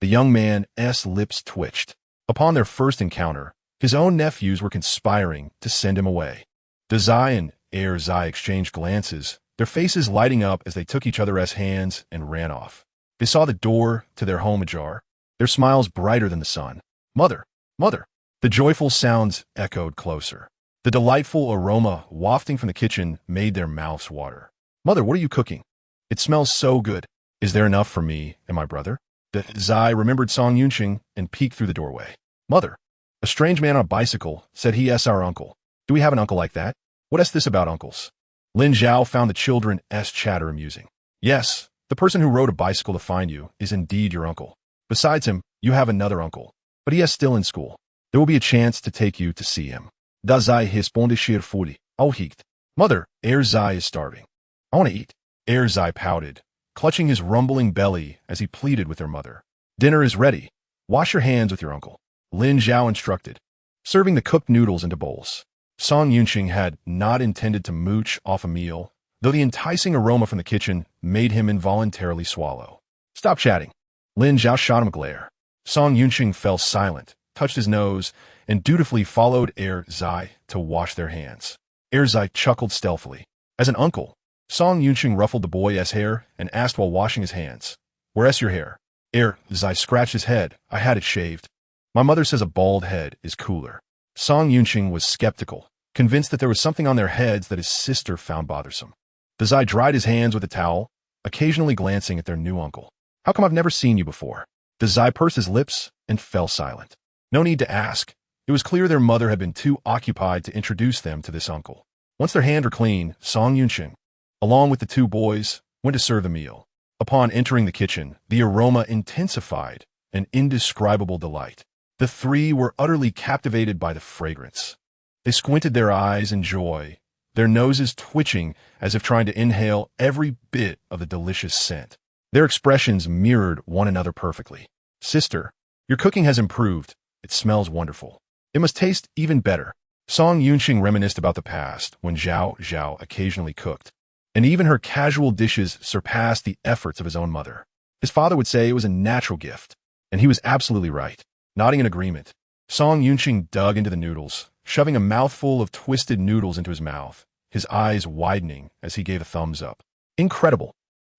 The young man's lips twitched. Upon their first encounter, his own nephews were conspiring to send him away. Dazai and Erzai exchanged glances, their faces lighting up as they took each other's hands and ran off. They saw the door to their home ajar, their smiles brighter than the sun. Mother, mother. The joyful sounds echoed closer. The delightful aroma wafting from the kitchen made their mouths water. Mother, what are you cooking? It smells so good. Is there enough for me and my brother? Dazai remembered Song Yunxing and peeked through the doorway. Mother, a strange man on a bicycle said he is our uncle. Do we have an uncle like that? What is this about uncles? Lin Zhao found the children's chatter amusing. Yes, the person who rode a bicycle to find you is indeed your uncle. Besides him, you have another uncle, but he is still in school. There will be a chance to take you to see him. Dazai responded cheerfully. I'll eat. Mother, Erzai is starving. I want to eat. Erzai pouted, clutching his rumbling belly as he pleaded with their mother. Dinner is ready. Wash your hands with your uncle. Lin Zhao instructed, serving the cooked noodles into bowls. Song Yunxing had not intended to mooch off a meal, though the enticing aroma from the kitchen made him involuntarily swallow. Stop chatting. Lin Zhao shot him a glare. Song Yunxing fell silent, touched his nose, and dutifully followed Erzai to wash their hands. Erzai chuckled stealthily. As an uncle, Song Yunxing ruffled the boy's hair and asked while washing his hands, Where's your hair? Erzai scratched his head. I had it shaved. My mother says a bald head is cooler. Song Yunxing was skeptical, convinced that there was something on their heads that his sister found bothersome. Dazai dried his hands with a towel, occasionally glancing at their new uncle. How come I've never seen you before? Dazai pursed his lips and fell silent. No need to ask. It was clear their mother had been too occupied to introduce them to this uncle. Once their hands were clean, Song Yunxing, along with the 2 boys, went to serve the meal. Upon entering the kitchen, the aroma intensified, an indescribable delight. The 3 were utterly captivated by the fragrance. They squinted their eyes in joy, their noses twitching as if trying to inhale every bit of the delicious scent. Their expressions mirrored one another perfectly. Sister, your cooking has improved. It smells wonderful. It must taste even better. Song Yunqing reminisced about the past when Zhao Zhao occasionally cooked, and even her casual dishes surpassed the efforts of his own mother. His father would say it was a natural gift, and he was absolutely right. Nodding in agreement, Song Yunqing dug into the noodles, shoving a mouthful of twisted noodles into his mouth, his eyes widening as he gave a thumbs up. Incredible.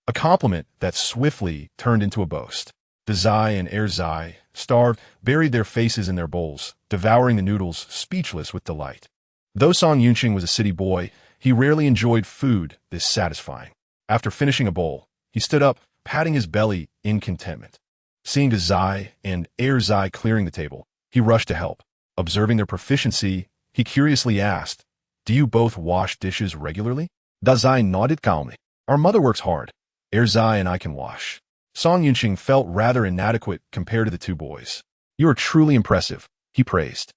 A compliment that swiftly turned into a boast. Dazai and Erzai, starved, buried their faces in their bowls, devouring the noodles, speechless with delight. Though Song Yunqing was a city boy, he rarely enjoyed food this satisfying. After finishing a bowl, he stood up, patting his belly in contentment. Seeing Dazai and Erzai clearing the table, he rushed to help. Observing their proficiency, he curiously asked, "Do you both wash dishes regularly?" Dazai nodded calmly. "Our mother works hard. Erzai and I can wash." Song Yunqing felt rather inadequate compared to the two boys. "You are truly impressive," he praised.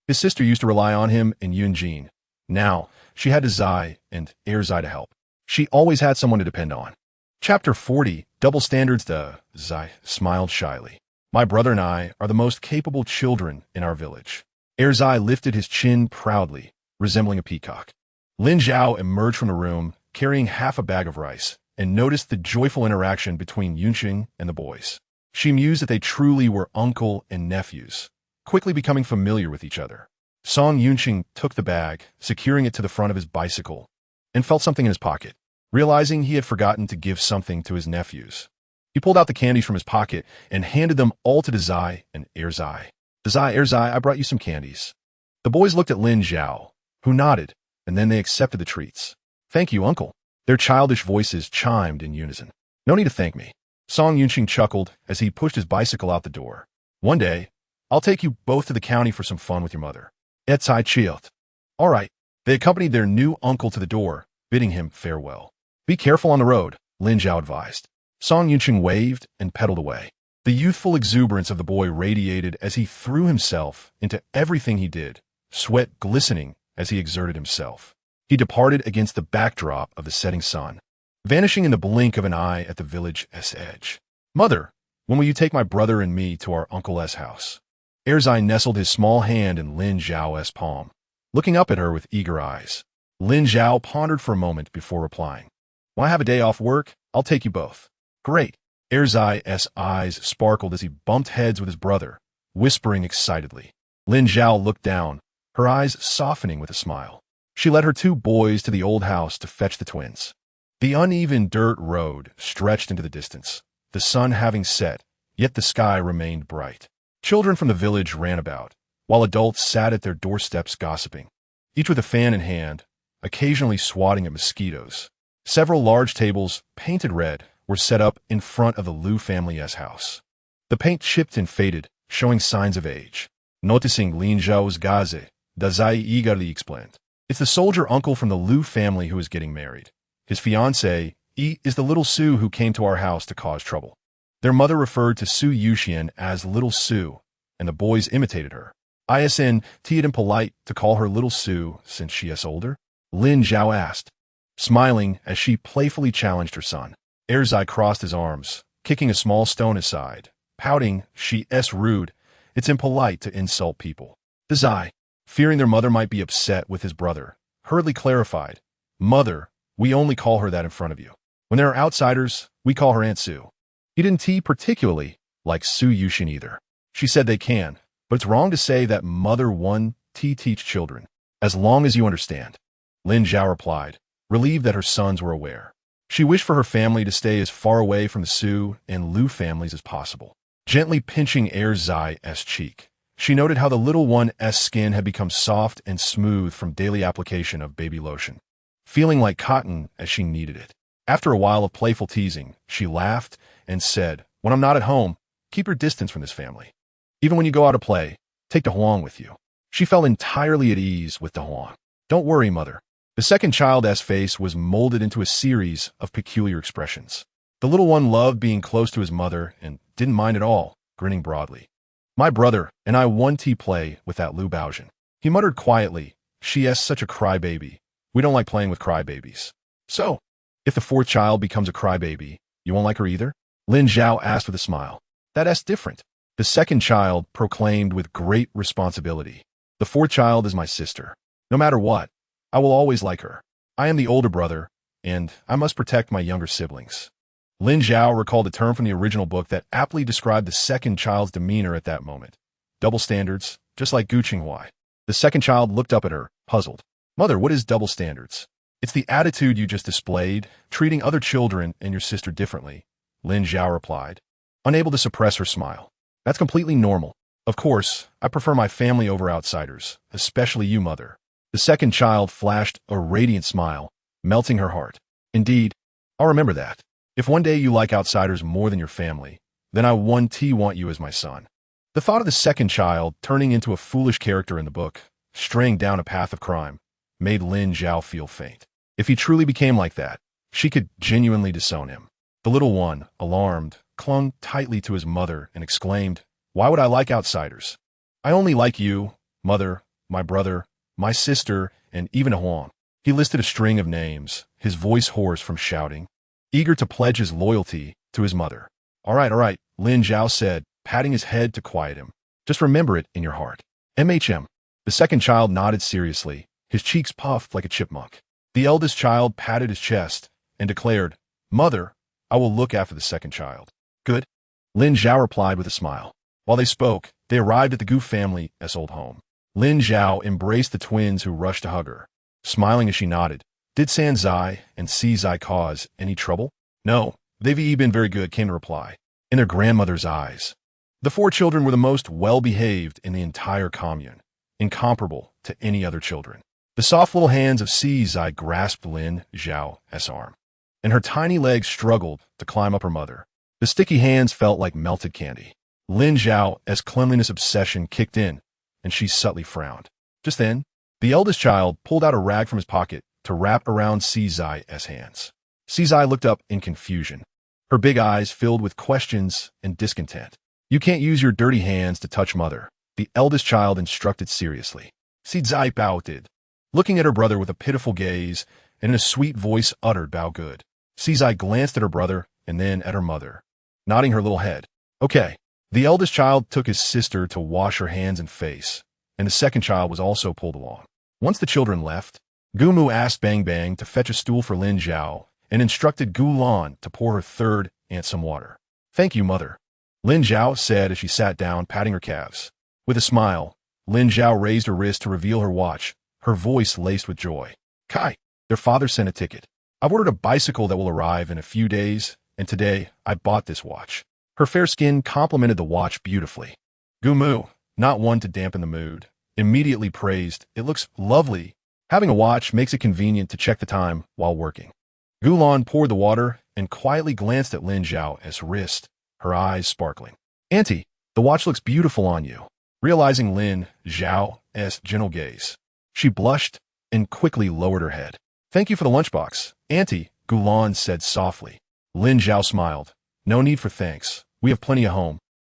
His sister used to rely on him and Yunjin. Now, she had Dazai and Erzai to help. She always had someone to depend on. Chapter 40, Double Standards. Dazai smiled shyly. "My brother and I are the most capable children in our village." Erzai lifted his chin proudly, resembling a peacock. Lin Zhao emerged from the room, carrying half a bag of rice, and noticed the joyful interaction between Yunqing and the boys. She mused that they truly were uncle and nephews, quickly becoming familiar with each other. Song Yunqing took the bag, securing it to the front of his bicycle, and felt something in his pocket, realizing he had forgotten to give something to his nephews. He pulled out the candies from his pocket and handed them all to Dazai and Erzai. "Dazai, Erzai, I brought you some candies." The boys looked at Lin Zhao, who nodded, and then they accepted the treats. "Thank you, uncle." Their childish voices chimed in unison. "No need to thank me." Song Yunqing chuckled as he pushed his bicycle out the door. "One day, I'll take you both to the county for some fun with your mother." Etzai chilled. "All right." They accompanied their new uncle to the door, bidding him farewell. "Be careful on the road," Lin Zhao advised. Song Yunqing waved and pedaled away. The youthful exuberance of the boy radiated as he threw himself into everything he did, sweat glistening as he exerted himself. He departed against the backdrop of the setting sun, vanishing in the blink of an eye at the village's edge. "Mother, when will you take my brother and me to our uncle's house?" Erzai nestled his small hand in Lin Zhao's palm, looking up at her with eager eyes. Lin Zhao pondered for a moment before replying. "When I have a day off work, I'll take you both." "Great." Erzai's eyes sparkled as he bumped heads with his brother, whispering excitedly. Lin Zhao looked down, her eyes softening with a smile. She led her two boys to the old house to fetch the twins. The uneven dirt road stretched into the distance, the sun having set, yet the sky remained bright. Children from the village ran about, while adults sat at their doorsteps gossiping, each with a fan in hand, occasionally swatting at mosquitoes. Several large tables, painted red, were set up in front of the Liu family's house. The paint chipped and faded, showing signs of age. Noticing Lin Zhao's gaze, Dazai eagerly explained. "It's the soldier uncle from the Liu family who is getting married. His fiancée, Yi, is the little Su who came to our house to cause trouble." Their mother referred to Su Yuxian as Little Su, and the boys imitated her. "Isn't it impolite to call her Little Su since she is older?" Lin Zhao asked, smiling as she playfully challenged her son. Erzai crossed his arms, kicking a small stone aside. Pouting, "She's rude. It's impolite to insult people." Dazai, fearing their mother might be upset with his brother, hurriedly clarified, "Mother, we only call her that in front of you. When there are outsiders, we call her Aunt Su." He didn't particularly like Su Yuxian either. She said they can, but it's wrong to say that mother one teach children, as long as you understand. Lin Zhao replied, relieved that her sons were aware. She wished for her family to stay as far away from the Su and Liu families as possible. Gently pinching Erzai's cheek, she noted how the little one's skin had become soft and smooth from daily application of baby lotion, feeling like cotton as she needed it. After a while of playful teasing, she laughed and said, "When I'm not at home, keep your distance from this family. Even when you go out to play, take the Huang with you." She felt entirely at ease with the Huang. "Don't worry, mother." The second child's face was molded into a series of peculiar expressions. The little one loved being close to his mother and didn't mind at all, grinning broadly. "My brother and I want to play with that Liu Baojian." He muttered quietly, "She is such a crybaby. We don't like playing with crybabies." "So, if the fourth child becomes a crybaby, you won't like her either?" Lin Zhao asked with a smile. That's different. The second child proclaimed with great responsibility. The fourth child is my sister. No matter what, I will always like her. I am the older brother, and I must protect my younger siblings. Lin Zhao recalled a term from the original book that aptly described the second child's demeanor at that moment. Double standards, just like Gu Qinghuai. The second child looked up at her, puzzled. Mother, what is double standards? It's the attitude you just displayed, treating other children and your sister differently, Lin Zhao replied, unable to suppress her smile. That's completely normal. Of course, I prefer my family over outsiders, especially you, Mother. The second child flashed a radiant smile, melting her heart. Indeed, I'll remember that. If one day you like outsiders more than your family, then I want you as my son. The thought of the second child turning into a foolish character in the book, straying down a path of crime, made Lin Zhao feel faint. If he truly became like that, she could genuinely disown him. The little one, alarmed, clung tightly to his mother and exclaimed, Why would I like outsiders? I only like you, Mother, my brother, my sister, and even Huang. He listed a string of names, his voice hoarse from shouting, eager to pledge his loyalty to his mother. All right, Lin Zhao said, patting his head to quiet him. Just remember it in your heart. MHM. The second child nodded seriously, his cheeks puffed like a chipmunk. The eldest child patted his chest and declared, Mother, I will look after the second child. Good. Lin Zhao replied with a smile. While they spoke, they arrived at the Gu family's old home. Lin Zhao embraced the twins who rushed to hug her. Smiling as she nodded, did San Zai and Si Zai cause any trouble? No, they've been very good, came the reply. In their grandmother's eyes, the four children were the most well-behaved in the entire commune, incomparable to any other children. The soft little hands of Si Zai grasped Lin Zhao's arm, and her tiny legs struggled to climb up her mother. The sticky hands felt like melted candy. Lin Zhao's cleanliness obsession kicked in, and she subtly frowned. Just then, the eldest child pulled out a rag from his pocket to wrap around Si Zai's hands. Si Zai looked up in confusion, her big eyes filled with questions and discontent. You can't use your dirty hands to touch Mother, the eldest child instructed seriously. Si Zai bowed, looking at her brother with a pitiful gaze, and in a sweet voice uttered, Bow good. Si Zai glanced at her brother and then at her mother, nodding her little head. Okay. The eldest child took his sister to wash her hands and face, and the second child was also pulled along. Once the children left, Gu Mu asked Bang Bang to fetch a stool for Lin Zhao and instructed Gu Lan to pour her third aunt some water. Thank you, Mother, Lin Zhao said as she sat down, patting her calves. With a smile, Lin Zhao raised her wrist to reveal her watch, her voice laced with joy. Kai, their father sent a ticket. I've ordered a bicycle that will arrive in a few days, and today I bought this watch. Her fair skin complemented the watch beautifully. Gu Mu, not one to dampen the mood, immediately praised, It looks lovely. Having a watch makes it convenient to check the time while working. Gu Lan poured the water and quietly glanced at Lin Zhao's wrist, her eyes sparkling. Auntie, the watch looks beautiful on you. Realizing Lin Zhao's gentle gaze, she blushed and quickly lowered her head. Thank you for the lunchbox, Auntie, Gu Lan said softly. Lin Zhao smiled. No need for thanks. We have plenty at home,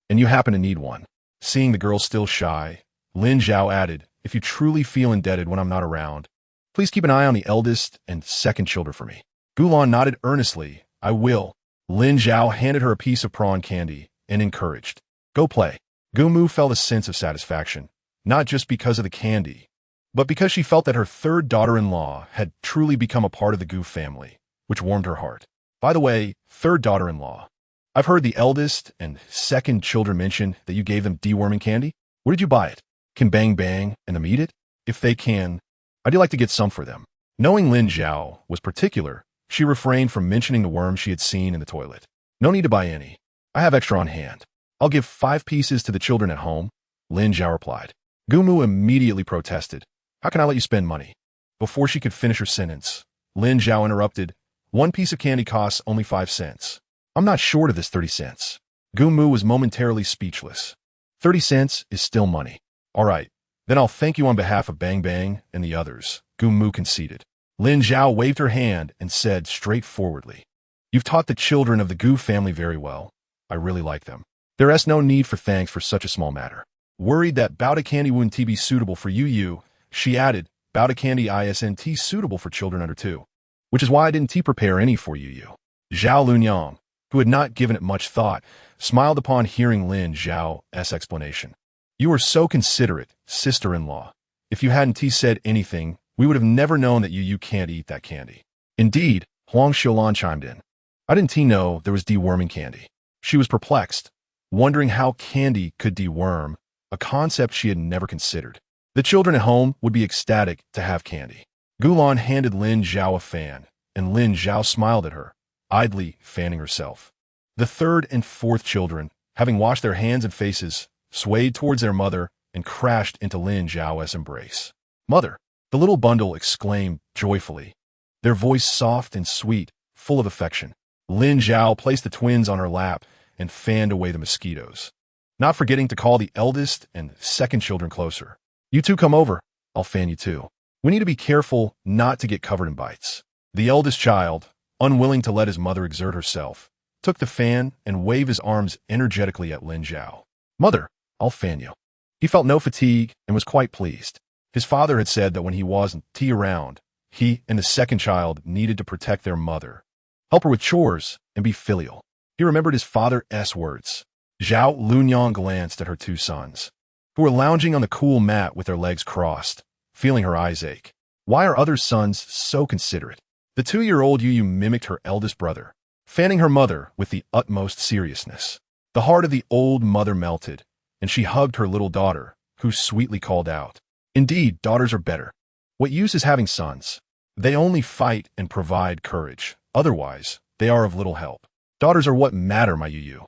and you happen to need one. Seeing the girl still shy, Lin Zhao added, If you truly feel indebted when I'm not around, please keep an eye on the eldest and second children for me. Gu Lan nodded earnestly. I will. Lin Zhao handed her a piece of prawn candy and encouraged. Go play. Gu Mu felt a sense of satisfaction, not just because of the candy, but because she felt that her third daughter-in-law had truly become a part of the Gu family, which warmed her heart. By the way, third daughter-in-law. I've heard the eldest and second children mention that you gave them deworming candy. Where did you buy it? Can Bang Bang and them eat it? If they can, I'd like to get some for them. Knowing Lin Zhao was particular, she refrained from mentioning the worm she had seen in the toilet. No need to buy any. I have extra on hand. I'll give 5 pieces to the children at home, Lin Zhao replied. Gu Mu immediately protested. How can I let you spend money? Before she could finish her sentence, Lin Zhao interrupted. 1 piece of candy costs only 5 cents. I'm not short of this 30 cents. Gu Mu was momentarily speechless. 30 cents is still money. All right, then I'll thank you on behalf of Bang Bang and the others, Gu Mu conceded. Lin Zhao waved her hand and said straightforwardly, You've taught the children of the Gu family very well. I really like them. There is no need for thanks for such a small matter. Worried that Bowda Candy wouldn't be suitable for you, she added, Bowda Candy isn't suitable for children under 2. Which is why I didn't prepare any for you. Zhao Lunyang, who had not given it much thought, smiled upon hearing Lin Zhao's explanation. You are so considerate, sister-in-law. If you hadn't said anything, we would have never known that you can't eat that candy. Indeed, Huang Xiulan chimed in. I didn't know there was deworming candy. She was perplexed, wondering how candy could deworm, a concept she had never considered. The children at home would be ecstatic to have candy. Gulan handed Lin Zhao a fan, and Lin Zhao smiled at her, idly fanning herself. The third and fourth children, having washed their hands and faces, swayed towards their mother and crashed into Lin Zhao's embrace. Mother, the little bundle exclaimed joyfully, their voice soft and sweet, full of affection. Lin Zhao placed the twins on her lap and fanned away the mosquitoes, not forgetting to call the eldest and second children closer. You two come over, I'll fan you too. We need to be careful not to get covered in bites. The eldest child, unwilling to let his mother exert herself, took the fan and waved his arms energetically at Lin Zhao. Mother, I'll fan you. He felt no fatigue and was quite pleased. His father had said that when he wasn't around, he and the second child needed to protect their mother, help her with chores, and be filial. He remembered his father's words. Zhao Lunyang glanced at her two sons, who were lounging on the cool mat with their legs crossed, feeling her eyes ache. Why are other sons so considerate? The 2-year-old Yu mimicked her eldest brother, fanning her mother with the utmost seriousness. The heart of the old mother melted, and she hugged her little daughter, who sweetly called out, Indeed, daughters are better. What use is having sons? They only fight and provide courage. Otherwise, they are of little help. Daughters are what matter, my Yu.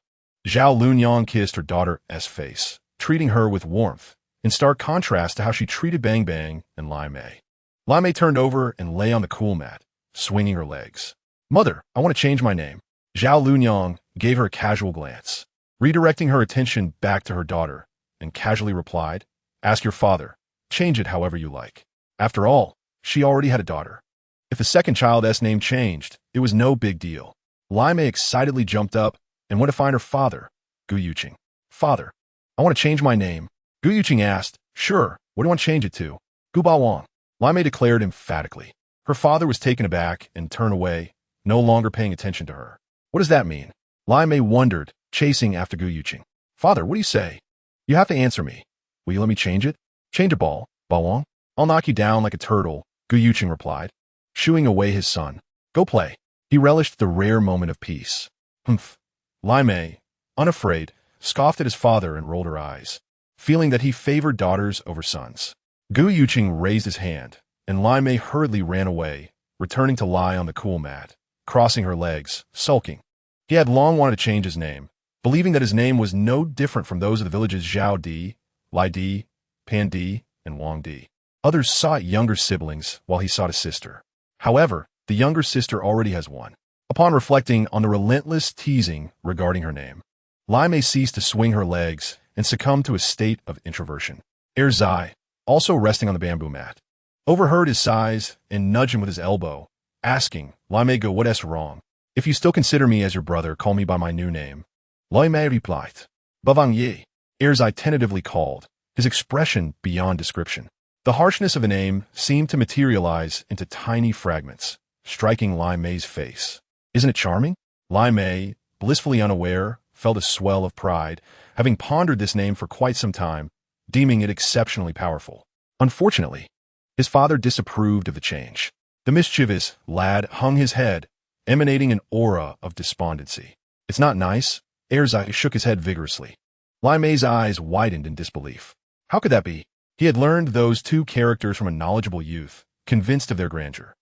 Zhao Lunyang kissed her daughter's face, treating her with warmth, in stark contrast to how she treated Bang Bang and Lai Mei. Lai Mei turned over and lay on the cool mat, swinging her legs. Mother, I want to change my name. Zhao Lunyang gave her a casual glance, redirecting her attention back to her daughter, and casually replied, Ask your father. Change it however you like. After all, she already had a daughter. If the second child's name changed, it was no big deal. Lai Mei excitedly jumped up and went to find her father, Gu Yuqing. Father, I want to change my name. Gu Yuqing asked, Sure, what do you want to change it to? Gu Ba Wang. Lai Mei declared emphatically. Her father was taken aback and turned away, no longer paying attention to her. What does that mean? Lai Mei wondered, chasing after Gu Yuqing. Father, what do you say? You have to answer me. Will you let me change it? Change a ball, Ba Wang. I'll knock you down like a turtle, Gu Yuqing replied, shooing away his son. Go play. He relished the rare moment of peace. Humph. Lai Mei, unafraid, scoffed at his father and rolled her eyes, feeling that he favored daughters over sons. Gu Yuqing raised his hand, and Lai Mei hurriedly ran away, returning to lie on the cool mat, crossing her legs, sulking. He had long wanted to change his name, believing that his name was no different from those of the villages Zhao Di, Lai Di, Pan Di, and Wang Di. Others sought younger siblings, while he sought a sister. However, the younger sister already has one. Upon reflecting on the relentless teasing regarding her name, Lai Mei ceased to swing her legs and succumbed to a state of introversion. Zai, also resting on the bamboo mat, overheard his sighs and nudged him with his elbow, asking, Lai Mei go, what's wrong? If you still consider me as your brother, call me by my new name. Lai Mei replied. Bavang Ye, Zai tentatively called, his expression beyond description. The harshness of the name seemed to materialize into tiny fragments, striking Lai Mei's face. Isn't it charming? Lai Mei, blissfully unaware, felt a swell of pride, having pondered this name for quite some time, deeming it exceptionally powerful. Unfortunately, his father disapproved of the change. The mischievous lad hung his head, emanating an aura of despondency. It's not nice. Zai shook his head vigorously. Lai Mei's eyes widened in disbelief. How could that be? He had learned those two characters from a knowledgeable youth, convinced of their grandeur.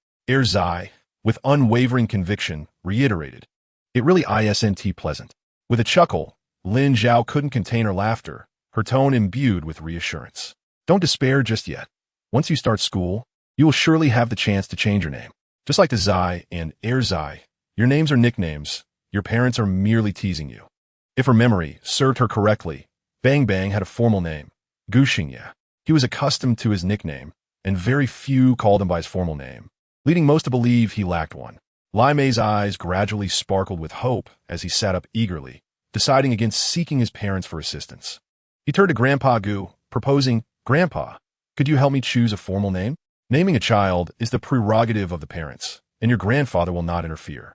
Zai, with unwavering conviction, reiterated, It really isn't pleasant. With a chuckle, Lin Zhao couldn't contain her laughter, her tone imbued with reassurance. Don't despair just yet. Once you start school, you will surely have the chance to change your name. Just like the Zai and Zai, your names are nicknames. Your parents are merely teasing you. If her memory served her correctly, Bang Bang had a formal name, Gu Xingye. He was accustomed to his nickname, and very few called him by his formal name, leading most to believe he lacked one. Lai Mei's eyes gradually sparkled with hope as he sat up eagerly, deciding against seeking his parents for assistance. He turned to Grandpa Gu, proposing, Grandpa, could you help me choose a formal name? Naming a child is the prerogative of the parents, and your grandfather will not interfere.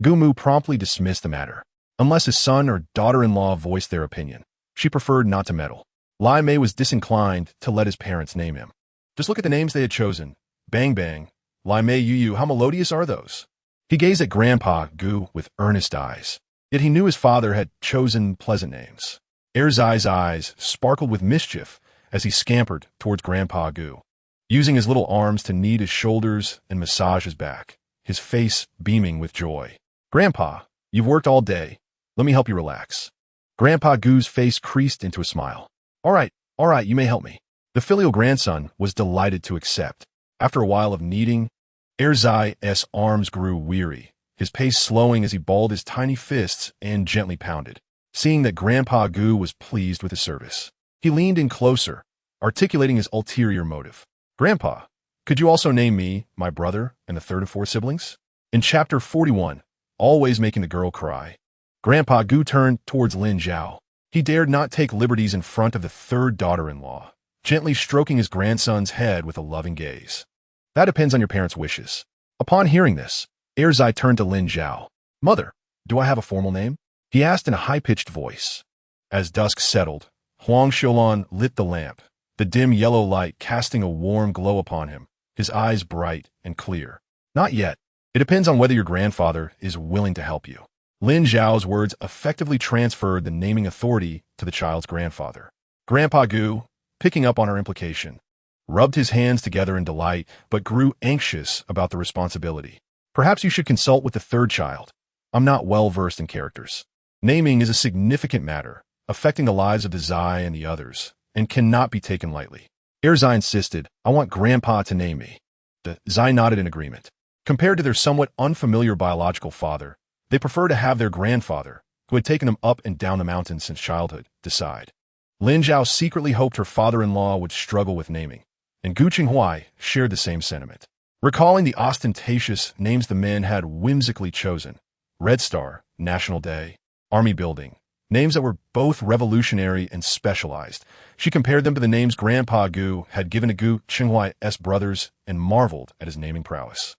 Gumu promptly dismissed the matter. Unless his son or daughter-in-law voiced their opinion, she preferred not to meddle. Lai Mei was disinclined to let his parents name him. Just look at the names they had chosen. Bang Bang, Lai Mei Yu, how melodious are those? He gazed at Grandpa Gu with earnest eyes. Yet he knew his father had chosen pleasant names. Erzai's eyes sparkled with mischief as he scampered towards Grandpa Gu, using his little arms to knead his shoulders and massage his back, his face beaming with joy. Grandpa, you've worked all day. Let me help you relax. Grandpa Gu's face creased into a smile. All right, you may help me. The filial grandson was delighted to accept. After a while of kneading, Erzai's arms grew weary, his pace slowing as he balled his tiny fists and gently pounded. Seeing that Grandpa Gu was pleased with his service, he leaned in closer, articulating his ulterior motive. Grandpa, could you also name me, my brother, and the third of 4 siblings? In Chapter 41, always making the girl cry, Grandpa Gu turned towards Lin Zhao. He dared not take liberties in front of the third daughter-in-law, gently stroking his grandson's head with a loving gaze. That depends on your parents' wishes. Upon hearing this, Erzai turned to Lin Zhao. Mother, do I have a formal name? He asked in a high-pitched voice. As dusk settled, Huang Xiulan lit the lamp, the dim yellow light casting a warm glow upon him, his eyes bright and clear. Not yet. It depends on whether your grandfather is willing to help you. Lin Zhao's words effectively transferred the naming authority to the child's grandfather. Grandpa Gu, picking up on her implication, rubbed his hands together in delight but grew anxious about the responsibility. Perhaps you should consult with the third child. I'm not well versed in characters. Naming is a significant matter, affecting the lives of the Zai and the others, and cannot be taken lightly. Erzai insisted, I want Grandpa to name me. The Zai nodded in agreement. Compared to their somewhat unfamiliar biological father, they prefer to have their grandfather, who had taken them up and down the mountain since childhood, decide. Lin Zhao secretly hoped her father-in-law would struggle with naming, and Gu Qinghuai shared the same sentiment. Recalling the ostentatious names the men had whimsically chosen, Red Star, National Day, Army Building, names that were both revolutionary and specialized, she compared them to the names Grandpa Gu had given to Gu Qinghuai's brothers and marveled at his naming prowess.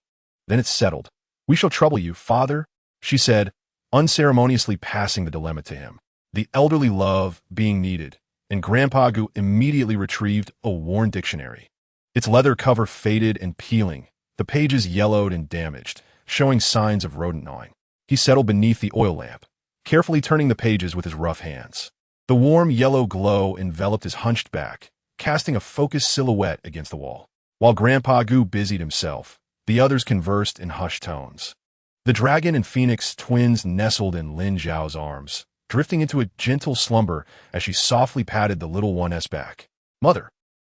Then it's settled. We shall trouble you, father, she said, unceremoniously passing the dilemma to him. The elderly love being needed, and Grandpa Gu immediately retrieved a worn dictionary. Its leather cover faded and peeling, the pages yellowed and damaged, showing signs of rodent gnawing. He settled beneath the oil lamp, carefully turning the pages with his rough hands. The warm yellow glow enveloped his hunched back, casting a focused silhouette against the wall. While Grandpa Gu busied himself, the others conversed in hushed tones. The dragon and phoenix twins nestled in Lin Zhao's arms, drifting into a gentle slumber as she softly patted the little one's back. Mother,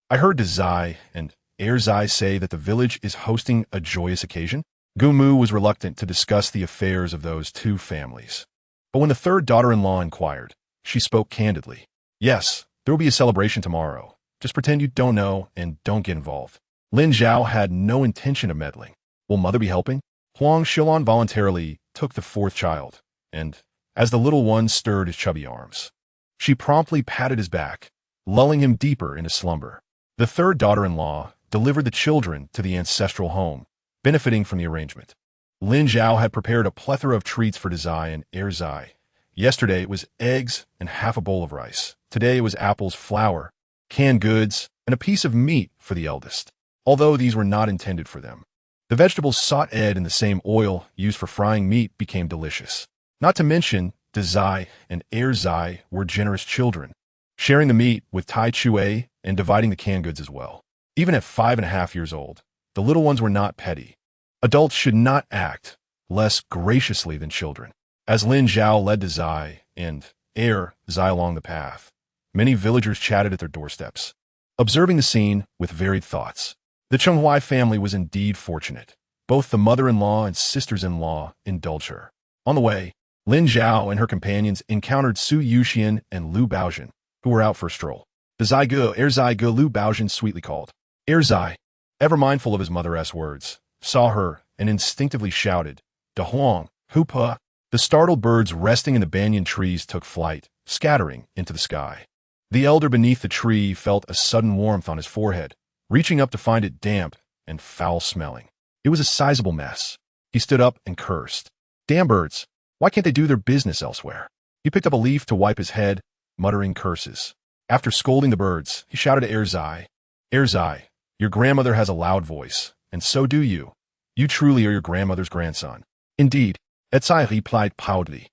I heard Zai and Erzai say that the village is hosting a joyous occasion. Gumu was reluctant to discuss the affairs of those two families. But when the third daughter-in-law inquired, she spoke candidly. Yes, there will be a celebration tomorrow. Just pretend you don't know and don't get involved. Lin Zhao had no intention of meddling. Will mother be helping? Huang Xiulan voluntarily took the fourth child, and, as the little one stirred his chubby arms, she promptly patted his back, lulling him deeper into slumber. The third daughter-in-law delivered the children to the ancestral home, benefiting from the arrangement. Lin Zhao had prepared a plethora of treats for Zai and Erzai. Yesterday it was eggs and half a bowl of rice. Today it was apples, flour, canned goods, and a piece of meat for the eldest, although these were not intended for them. The vegetables sautéed in the same oil used for frying meat became delicious. Not to mention, Zai and Erzai were generous children, sharing the meat with Tai Chue and dividing the canned goods as well. Even at 5.5 years old, the little ones were not petty. Adults should not act less graciously than children. As Lin Zhao led Zai and Erzai along the path, many villagers chatted at their doorsteps, observing the scene with varied thoughts. The Qinghuai family was indeed fortunate. Both the mother-in-law and sisters-in-law indulged her. On the way, Lin Zhao and her companions encountered Su Yuxian and Lu Baozhen, who were out for a stroll. Zai Ge, Erzai Ge, Lu Baozhen sweetly called. Erzai, ever mindful of his mother's words, saw her and instinctively shouted, "Da Huang, Hupa!" The startled birds resting in the banyan trees took flight, scattering into the sky. The elder beneath the tree felt a sudden warmth on his forehead, reaching up to find it damp and foul-smelling. It was a sizable mess. He stood up and cursed. Damn birds. Why can't they do their business elsewhere? He picked up a leaf to wipe his head, muttering curses. After scolding the birds, he shouted to Erzai, Erzai, your grandmother has a loud voice, and so do you. You truly are your grandmother's grandson. Indeed, Erzai replied proudly.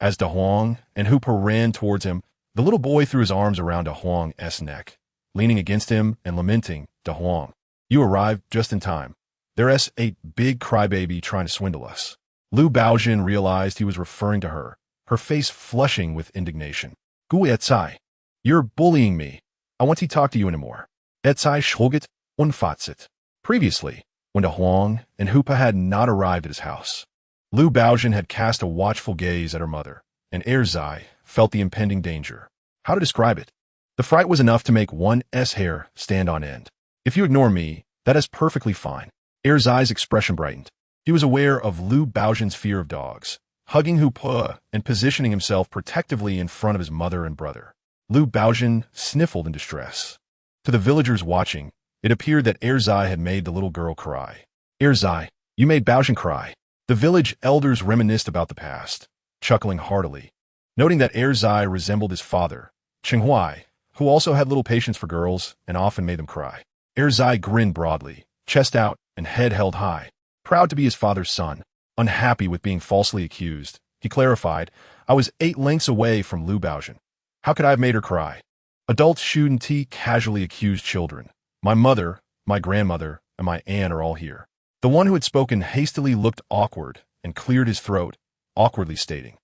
As De Huang and Hooper ran towards him, the little boy threw his arms around De Huang's neck, leaning against him and lamenting, De Huang, you arrived just in time. There's a big crybaby trying to swindle us. Lu Baojin realized he was referring to her, her face flushing with indignation. Gu Erzai, you're bullying me. I want to talk to you anymore. Erzai schlugt und fazit. Previously, when De Huang and Hoopa had not arrived at his house, Lu Baojin had cast a watchful gaze at her mother, and Erzai felt the impending danger. How to describe it? The fright was enough to make one's hair stand on end. If you ignore me, that is perfectly fine. Erzai's expression brightened. He was aware of Lu Baojin's fear of dogs, hugging Hoopa and positioning himself protectively in front of his mother and brother. Lu Baojin sniffled in distress. To the villagers watching, it appeared that Erzai had made the little girl cry. Erzai, you made Baojin cry. The village elders reminisced about the past, chuckling heartily, noting that Erzai resembled his father, Qinghuai, who also had little patience for girls and often made them cry. Erzai grinned broadly, chest out and head held high. Proud to be his father's son, unhappy with being falsely accused, he clarified, I was 8 lengths away from Lu Baojin. How could I have made her cry? Adults shouldn't casually accuse children. My mother, my grandmother, and my aunt are all here. The one who had spoken hastily looked awkward and cleared his throat, awkwardly stating,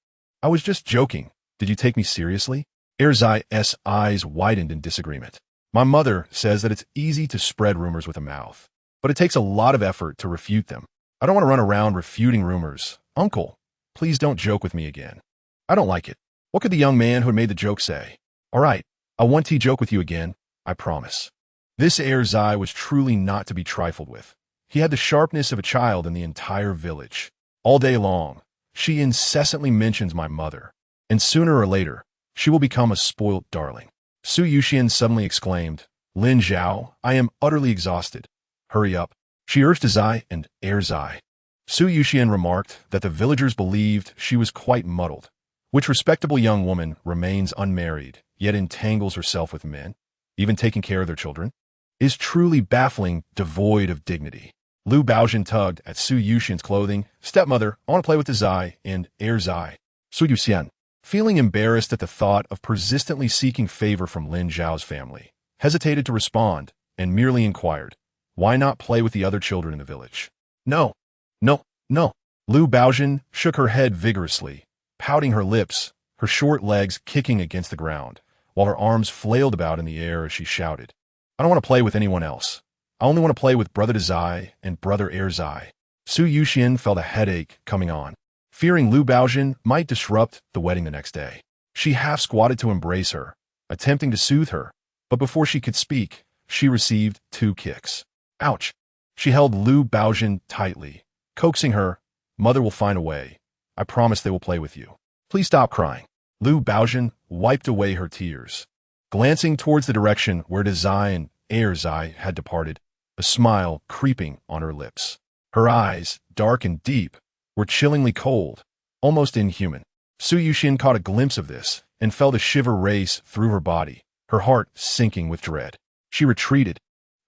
I was just joking. Did you take me seriously? Erzai's eyes widened in disagreement. My mother says that it's easy to spread rumors with a mouth, but it takes a lot of effort to refute them. I don't want to run around refuting rumors. Uncle, please don't joke with me again. I don't like it. What could the young man who had made the joke say? All right, I won't joke with you again, I promise. This Erzai was truly not to be trifled with. He had the sharpness of a child in the entire village. All day long, she incessantly mentions my mother, and sooner or later, she will become a spoilt darling. Su Yuxian suddenly exclaimed, Lin Zhao, I am utterly exhausted. Hurry up. She urged Zai and Erzai. Su Yuxian remarked that the villagers believed she was quite muddled. Which respectable young woman remains unmarried, yet entangles herself with men, even taking care of their children, is truly baffling, devoid of dignity. Lu Baojin tugged at Su Yuxian's clothing. Stepmother, I want to play with Zai and Erzai. Su Yuxian, feeling embarrassed at the thought of persistently seeking favor from Lin Zhao's family, hesitated to respond and merely inquired, why not play with the other children in the village? No, no, no. Lu Baojin shook her head vigorously, pouting her lips, her short legs kicking against the ground, while her arms flailed about in the air as she shouted, I don't want to play with anyone else. I only want to play with Brother Zai and Brother Erzai. Su Yuxian felt a headache coming on, fearing Lu Baojin might disrupt the wedding the next day. She half squatted to embrace her, attempting to soothe her, but before she could speak, she received 2 kicks. Ouch! She held Lu Baojin tightly, coaxing her, Mother will find a way. I promise they will play with you. Please stop crying. Lu Baojin wiped away her tears. Glancing towards the direction where Zai and Erzai had departed, a smile creeping on her lips. Her eyes, dark and deep, were chillingly cold, almost inhuman. Su Yuxian caught a glimpse of this and felt a shiver race through her body, her heart sinking with dread. She retreated,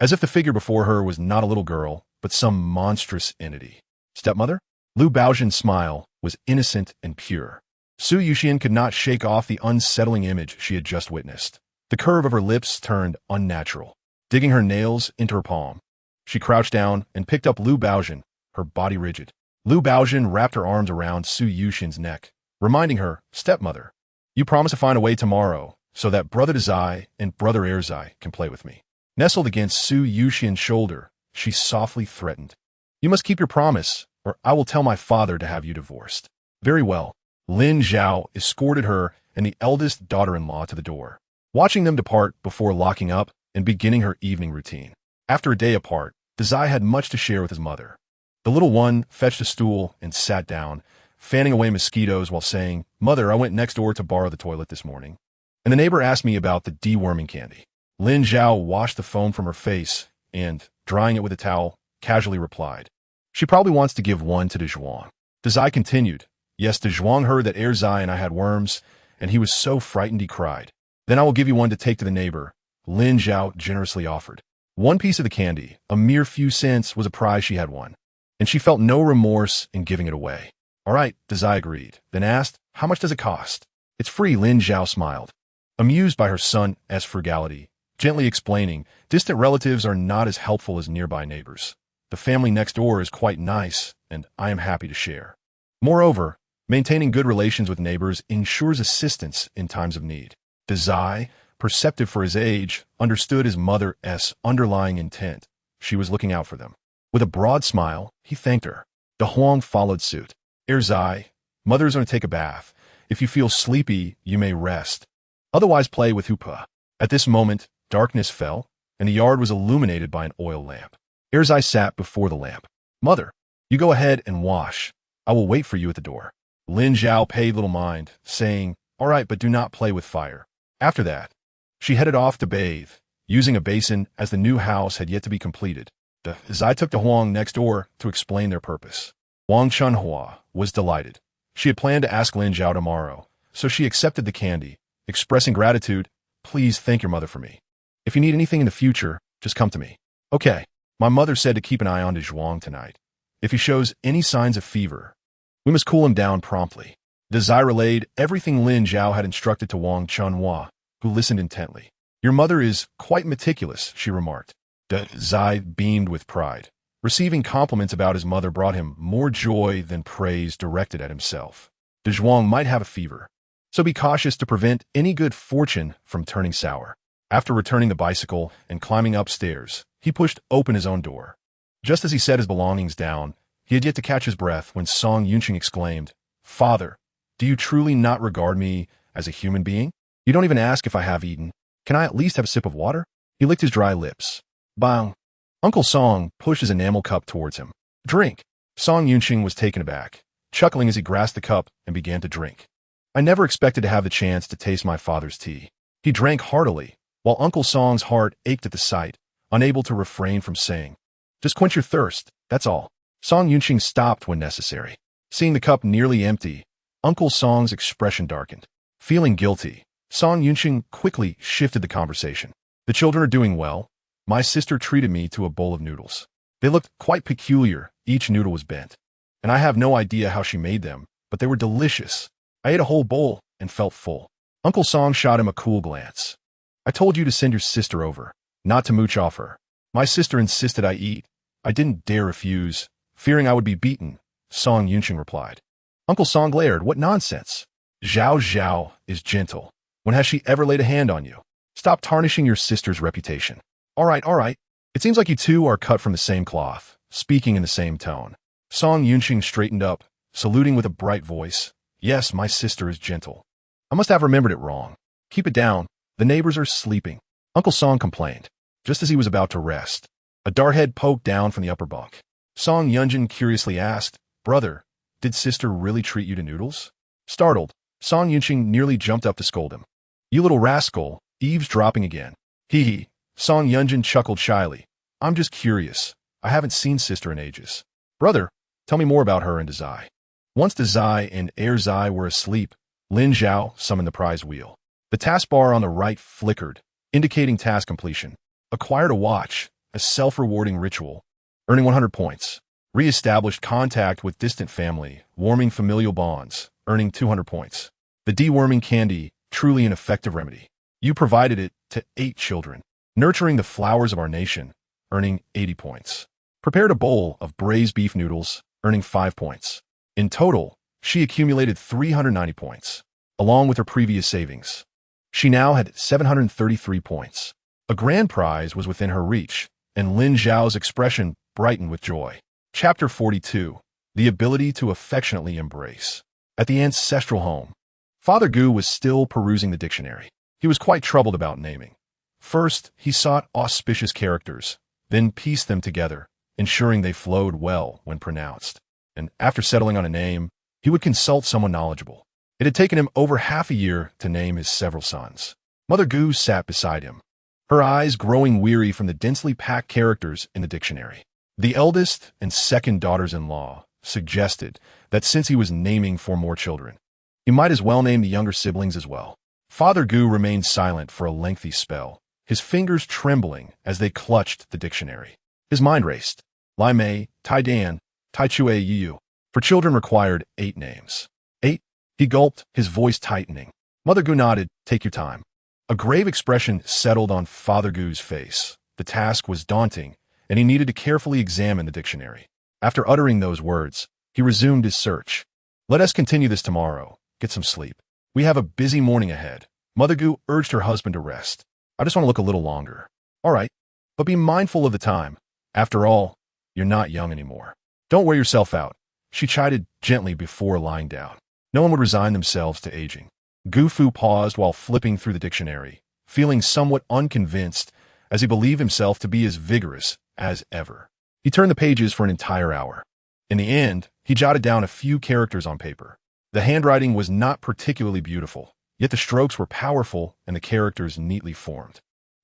as if the figure before her was not a little girl, but some monstrous entity. Stepmother? Lu Baojin's smile was innocent and pure. Su Yuxian could not shake off the unsettling image she had just witnessed. The curve of her lips turned unnatural, digging her nails into her palm. She crouched down and picked up Lu Baojin, her body rigid. Lu Baojin wrapped her arms around Su Yuxian's neck, reminding her, Stepmother, you promise to find a way tomorrow so that Brother Zai and Brother Erzai can play with me. Nestled against Su Yuxian's shoulder, she softly threatened, You must keep your promise, or I will tell my father to have you divorced. Very well. Lin Zhao escorted her and the eldest daughter-in-law to the door, watching them depart before locking up and beginning her evening routine. After a day apart, Zai had much to share with his mother. The little one fetched a stool and sat down, fanning away mosquitoes while saying, Mother, I went next door to borrow the toilet this morning, and the neighbor asked me about the deworming candy. Lin Zhao washed the foam from her face and, drying it with a towel, casually replied, She probably wants to give one to De Zhuang. Dazai continued. Yes, the Zhuang heard that Zai and I had worms, and he was so frightened he cried. Then I will give you one to take to the neighbor, Lin Zhao generously offered. One piece of the candy, a mere few cents, was a prize she had won, and she felt no remorse in giving it away. All right, Dazai agreed, then asked, how much does it cost? It's free, Lin Zhao smiled, amused by her son's frugality, gently explaining, distant relatives are not as helpful as nearby neighbors. The family next door is quite nice, and I am happy to share. Moreover, maintaining good relations with neighbors ensures assistance in times of need. Dazai, perceptive for his age, understood his mother's underlying intent. She was looking out for them. With a broad smile, he thanked her. De Huang followed suit. Zai, mother's going to take a bath. If you feel sleepy, you may rest. Otherwise play with Hupa. At this moment, darkness fell, and the yard was illuminated by an oil lamp. Zai sat before the lamp. Mother, you go ahead and wash. I will wait for you at the door. Lin Zhao paid little mind, saying, all right, but do not play with fire. After that, she headed off to bathe, using a basin as the new house had yet to be completed. Zai took to Huang next door to explain their purpose. Wang Chunhua was delighted. She had planned to ask Lin Zhao tomorrow, so she accepted the candy, expressing gratitude. Please thank your mother for me. If you need anything in the future, just come to me. Okay. My mother said to keep an eye on Zhuang tonight. If he shows any signs of fever, we must cool him down promptly. Dazai relayed everything Lin Zhao had instructed to Wang Chunhua, who listened intently. Your mother is quite meticulous, she remarked. Dazai beamed with pride. Receiving compliments about his mother brought him more joy than praise directed at himself. Zhuang might have a fever, so be cautious to prevent any good fortune from turning sour. After returning the bicycle and climbing upstairs, he pushed open his own door. Just as he set his belongings down, he had yet to catch his breath when Song Yunqing exclaimed, Father, do you truly not regard me as a human being? You don't even ask if I have eaten. Can I at least have a sip of water? He licked his dry lips. Bang! Uncle Song pushed his enamel cup towards him. Drink! Song Yunqing was taken aback, chuckling as he grasped the cup and began to drink. I never expected to have the chance to taste my father's tea. He drank heartily, while Uncle Song's heart ached at the sight, unable to refrain from saying, just quench your thirst, that's all. Song Yunqing stopped when necessary. Seeing the cup nearly empty, Uncle Song's expression darkened. Feeling guilty, Song Yunqing quickly shifted the conversation. The children are doing well. My sister treated me to a bowl of noodles. They looked quite peculiar, each noodle was bent. And I have no idea how she made them, but they were delicious. I ate a whole bowl and felt full. Uncle Song shot him a cool glance. I told you to send your sister over, not to mooch off her. My sister insisted I eat. I didn't dare refuse, fearing I would be beaten, Song Yunqing replied. Uncle Song glared, what nonsense. Zhao Zhao is gentle. When has she ever laid a hand on you? Stop tarnishing your sister's reputation. All right. It seems like you two are cut from the same cloth, speaking in the same tone. Song Yunqing straightened up, saluting with a bright voice. Yes, my sister is gentle. I must have remembered it wrong. Keep it down. The neighbors are sleeping. Uncle Song complained. Just as he was about to rest, a darthead poked down from the upper bunk. Song Yunjin curiously asked, Brother, did sister really treat you to noodles? Startled, Song Yunqing nearly jumped up to scold him. You little rascal, eavesdropping again. Hee. Song Yunjin chuckled shyly. I'm just curious. I haven't seen sister in ages. Brother, tell me more about her and Dazai. Once Dazai and Zai were asleep, Lin Zhao summoned the prize wheel. The taskbar on the right flickered, indicating task completion. Acquired a watch, a self-rewarding ritual, earning 100 points. Re-established contact with distant family, warming familial bonds, earning 200 points. The deworming candy, truly an effective remedy. You provided it to 8 children. Nurturing the flowers of our nation, earning 80 points. Prepared a bowl of braised beef noodles, earning 5 points. In total, she accumulated 390 points, along with her previous savings. She now had 733 points. A grand prize was within her reach, and Lin Zhao's expression brightened with joy. Chapter 42. The Ability to Affectionately Embrace. At the ancestral home, Father Gu was still perusing the dictionary. He was quite troubled about naming. First, he sought auspicious characters, then pieced them together, ensuring they flowed well when pronounced. And after settling on a name, he would consult someone knowledgeable. It had taken him over half a year to name his several sons. Mother Gu sat beside him, her eyes growing weary from the densely packed characters in the dictionary. The eldest and second daughters-in-law, suggested that since he was naming for more children, he might as well name the younger siblings as well. Father Gu remained silent for a lengthy spell, his fingers trembling as they clutched the dictionary. His mind raced. Lai Mei, Tai Dan, Tai Chue Yu. For children required 8 names. 8? He gulped, his voice tightening. Mother Gu nodded. Take your time. A grave expression settled on Father Gu's face. The task was daunting, and he needed to carefully examine the dictionary. After uttering those words, he resumed his search. Let us continue this tomorrow. Get some sleep. We have a busy morning ahead. Mother Gu urged her husband to rest. I just want to look a little longer. All right, but be mindful of the time. After all, you're not young anymore. Don't wear yourself out. She chided gently before lying down. No one would resign themselves to aging. Gu Fu paused while flipping through the dictionary, feeling somewhat unconvinced as he believed himself to be as vigorous as ever. He turned the pages for an entire hour. In the end, he jotted down a few characters on paper. The handwriting was not particularly beautiful, yet the strokes were powerful and the characters neatly formed.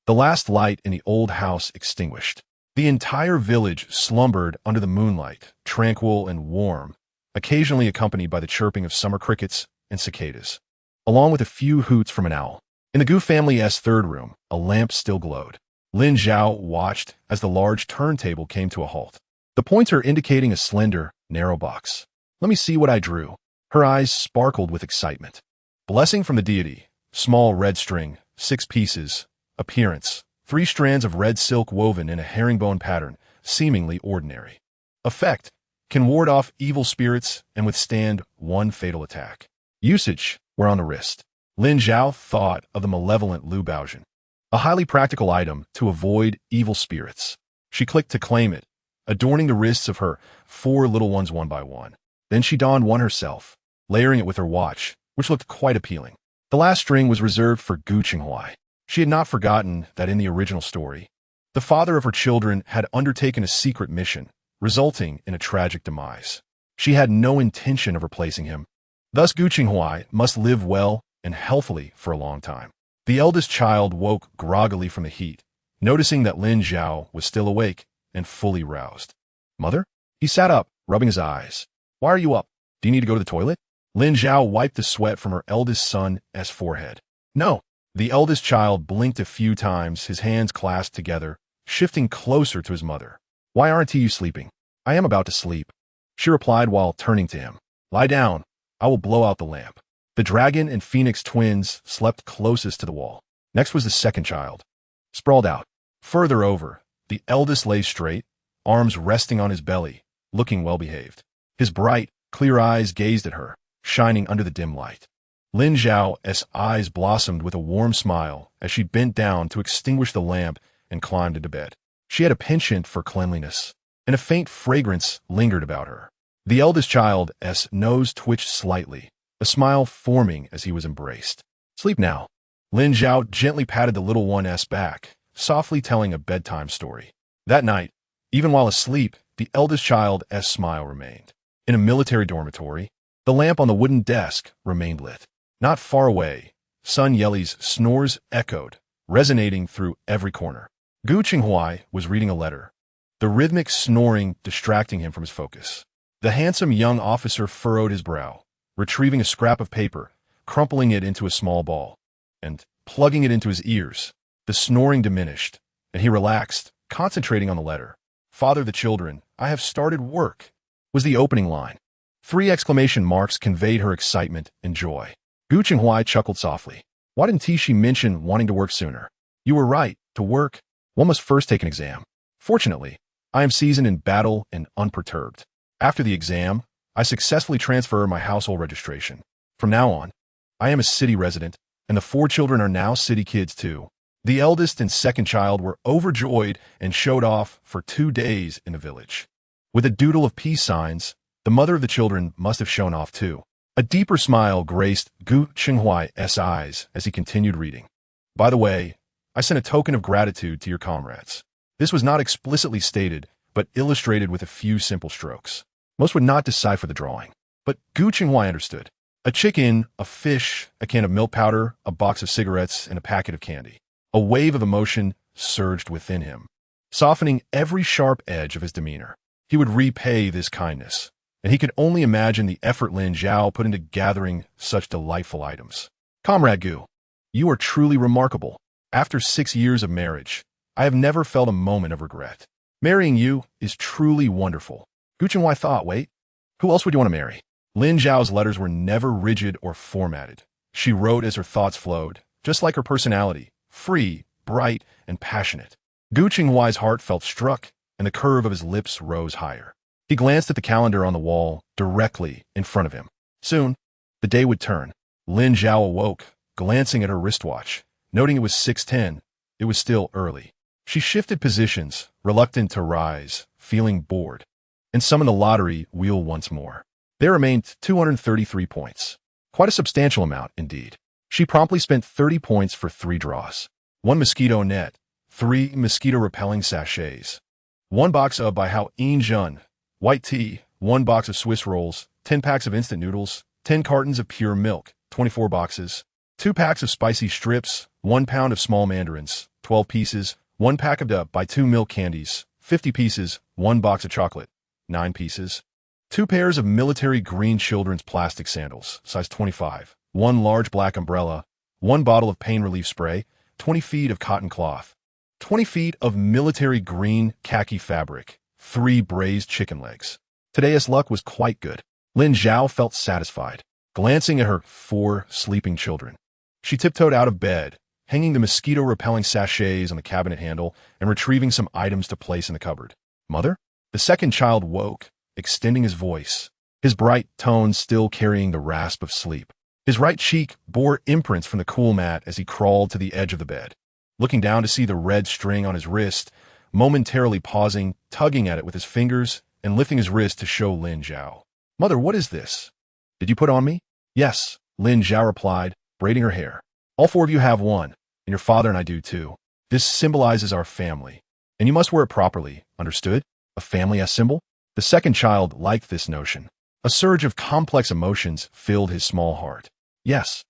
The last light in the old house extinguished. The entire village slumbered under the moonlight, tranquil and warm, occasionally accompanied by the chirping of summer crickets and cicadas, along with a few hoots from an owl. In the Gu family's third room, a lamp still glowed. Lin Zhao watched as the large turntable came to a halt, the pointer indicating a slender, narrow box. Let me see what I drew. Her eyes sparkled with excitement. Blessing from the deity, small red string, 6 pieces, appearance, 3 strands of red silk woven in a herringbone pattern, seemingly ordinary. Effect, can ward off evil spirits and withstand 1 fatal attack. Usage, wear on the wrist. Lin Zhao thought of the malevolent Lu Baojian, a highly practical item to avoid evil spirits. She clicked to claim it, adorning the wrists of her 4 little ones one by one. Then she donned one herself, layering it with her watch, which looked quite appealing. The last string was reserved for Gu Qinghuai. She had not forgotten that in the original story, the father of her children had undertaken a secret mission, resulting in a tragic demise. She had no intention of replacing him. Thus Gu Qinghuai must live well and healthily for a long time. The eldest child woke groggily from the heat, noticing that Lin Zhao was still awake and fully roused. Mother? He sat up, rubbing his eyes. Why are you up? Do you need to go to the toilet? Lin Zhao wiped the sweat from her eldest son's forehead. No. The eldest child blinked a few times, his hands clasped together, shifting closer to his mother. Why aren't you sleeping? I am about to sleep, she replied while turning to him. Lie down. I will blow out the lamp. The dragon and phoenix twins slept closest to the wall. Next was the second child. Sprawled out. Further over, the eldest lay straight, arms resting on his belly, looking well-behaved. His bright, clear eyes gazed at her, shining under the dim light. Lin Zhao's eyes blossomed with a warm smile as she bent down to extinguish the lamp and climbed into bed. She had a penchant for cleanliness, and a faint fragrance lingered about her. The eldest child's nose twitched slightly, a smile forming as he was embraced. Sleep now. Lin Zhao gently patted the little one's back, softly telling a bedtime story. That night, even while asleep, the eldest child's smile remained. In a military dormitory, the lamp on the wooden desk remained lit. Not far away, Sun Yeli's snores echoed, resonating through every corner. Gu Qinghuai was reading a letter, the rhythmic snoring distracting him from his focus. The handsome young officer furrowed his brow, retrieving a scrap of paper, crumpling it into a small ball, and plugging it into his ears. The snoring diminished, and he relaxed, concentrating on the letter. Father the children, I have started work, was the opening line. 3 exclamation marks conveyed her excitement and joy. Gu Qinghuai chuckled softly. Why didn't Tishi mention wanting to work sooner? You were right. To work, one must first take an exam. Fortunately, I am seasoned in battle and unperturbed. After the exam, I successfully transfer my household registration. From now on, I am a city resident, and the 4 children are now city kids too. The eldest and second child were overjoyed and showed off for 2 days in the village. With a doodle of peace signs, the mother of the children must have shown off too. A deeper smile graced Gu Qinghuai's eyes as he continued reading. By the way, I sent a token of gratitude to your comrades. This was not explicitly stated, but illustrated with a few simple strokes. Most would not decipher the drawing, but Gu Qinghuai understood. A chicken, a fish, a can of milk powder, a box of cigarettes, and a packet of candy. A wave of emotion surged within him, softening every sharp edge of his demeanor. He would repay this kindness, and he could only imagine the effort Lin Zhao put into gathering such delightful items. Comrade Gu, you are truly remarkable. After 6 years of marriage, I have never felt a moment of regret. Marrying you is truly wonderful. Gu Chenhuai thought, wait, who else would you want to marry? Lin Zhao's letters were never rigid or formatted. She wrote as her thoughts flowed, just like her personality, free, bright, and passionate. Gu Chenhuai's heart felt struck, and the curve of his lips rose higher. He glanced at the calendar on the wall, directly in front of him. Soon, the day would turn. Lin Zhao awoke, glancing at her wristwatch. Noting it was 6:10, it was still early. She shifted positions, reluctant to rise, feeling bored, and summoned the lottery wheel once more. There remained 233 points. Quite a substantial amount, indeed. She promptly spent 30 points for 3 draws. 1 mosquito net, 3 mosquito-repelling sachets, 1 box of by Hao Jun, white tea, 1 box of Swiss rolls, 10 packs of instant noodles, 10 cartons of pure milk, 24 boxes, 2 packs of spicy strips, 1 pound of small mandarins, 12 pieces, 1 pack of da by 2 milk candies, 50 pieces, 1 box of chocolate, 9 pieces, 2 pairs of military green children's plastic sandals, size 25, 1 large black umbrella, 1 bottle of pain relief spray, 20 feet of cotton cloth, 20 feet of military green khaki fabric, 3 braised chicken legs. Today's luck was quite good. Lin Zhao felt satisfied. Glancing at her 4 sleeping children, she tiptoed out of bed, hanging the mosquito-repelling sachets on the cabinet handle and retrieving some items to place in the cupboard. Mother? The second child woke, extending his voice, his bright tones still carrying the rasp of sleep. His right cheek bore imprints from the cool mat as he crawled to the edge of the bed, looking down to see the red string on his wrist, momentarily pausing, tugging at it with his fingers, and lifting his wrist to show Lin Zhao. Mother, what is this? Did you put on me? Yes, Lin Zhao replied, braiding her hair. All 4 of you have one, and your father and I do too. This symbolizes our family, and you must wear it properly, understood? A family symbol? The second child liked this notion. A surge of complex emotions filled his small heart. Yes.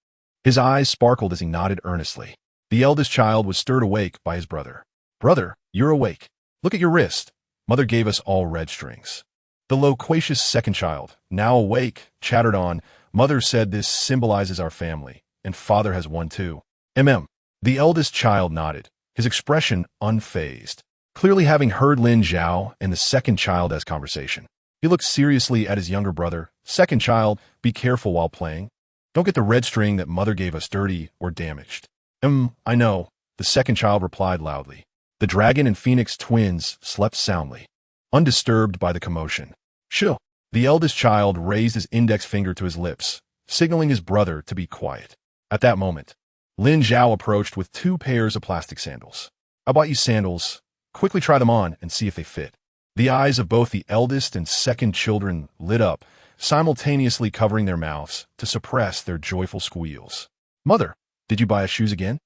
His eyes sparkled as he nodded earnestly. The eldest child was stirred awake by his brother. Brother, you're awake. Look at your wrist. Mother gave us all red strings. The loquacious second child, now awake, chattered on. Mother said this symbolizes our family, and father has one too. The eldest child nodded, his expression unfazed, clearly having heard Lin Zhao and the second child's conversation. He looked seriously at his younger brother. Second child, be careful while playing. Don't get the red string that mother gave us dirty or damaged. I know, the second child replied loudly. The dragon and phoenix twins slept soundly, undisturbed by the commotion. Shoo! The eldest child raised his index finger to his lips, signaling his brother to be quiet. At that moment, Lin Zhao approached with 2 pairs of plastic sandals. I bought you sandals. Quickly try them on and see if they fit. The eyes of both the eldest and second children lit up, simultaneously covering their mouths to suppress their joyful squeals. Mother, did you buy us shoes again?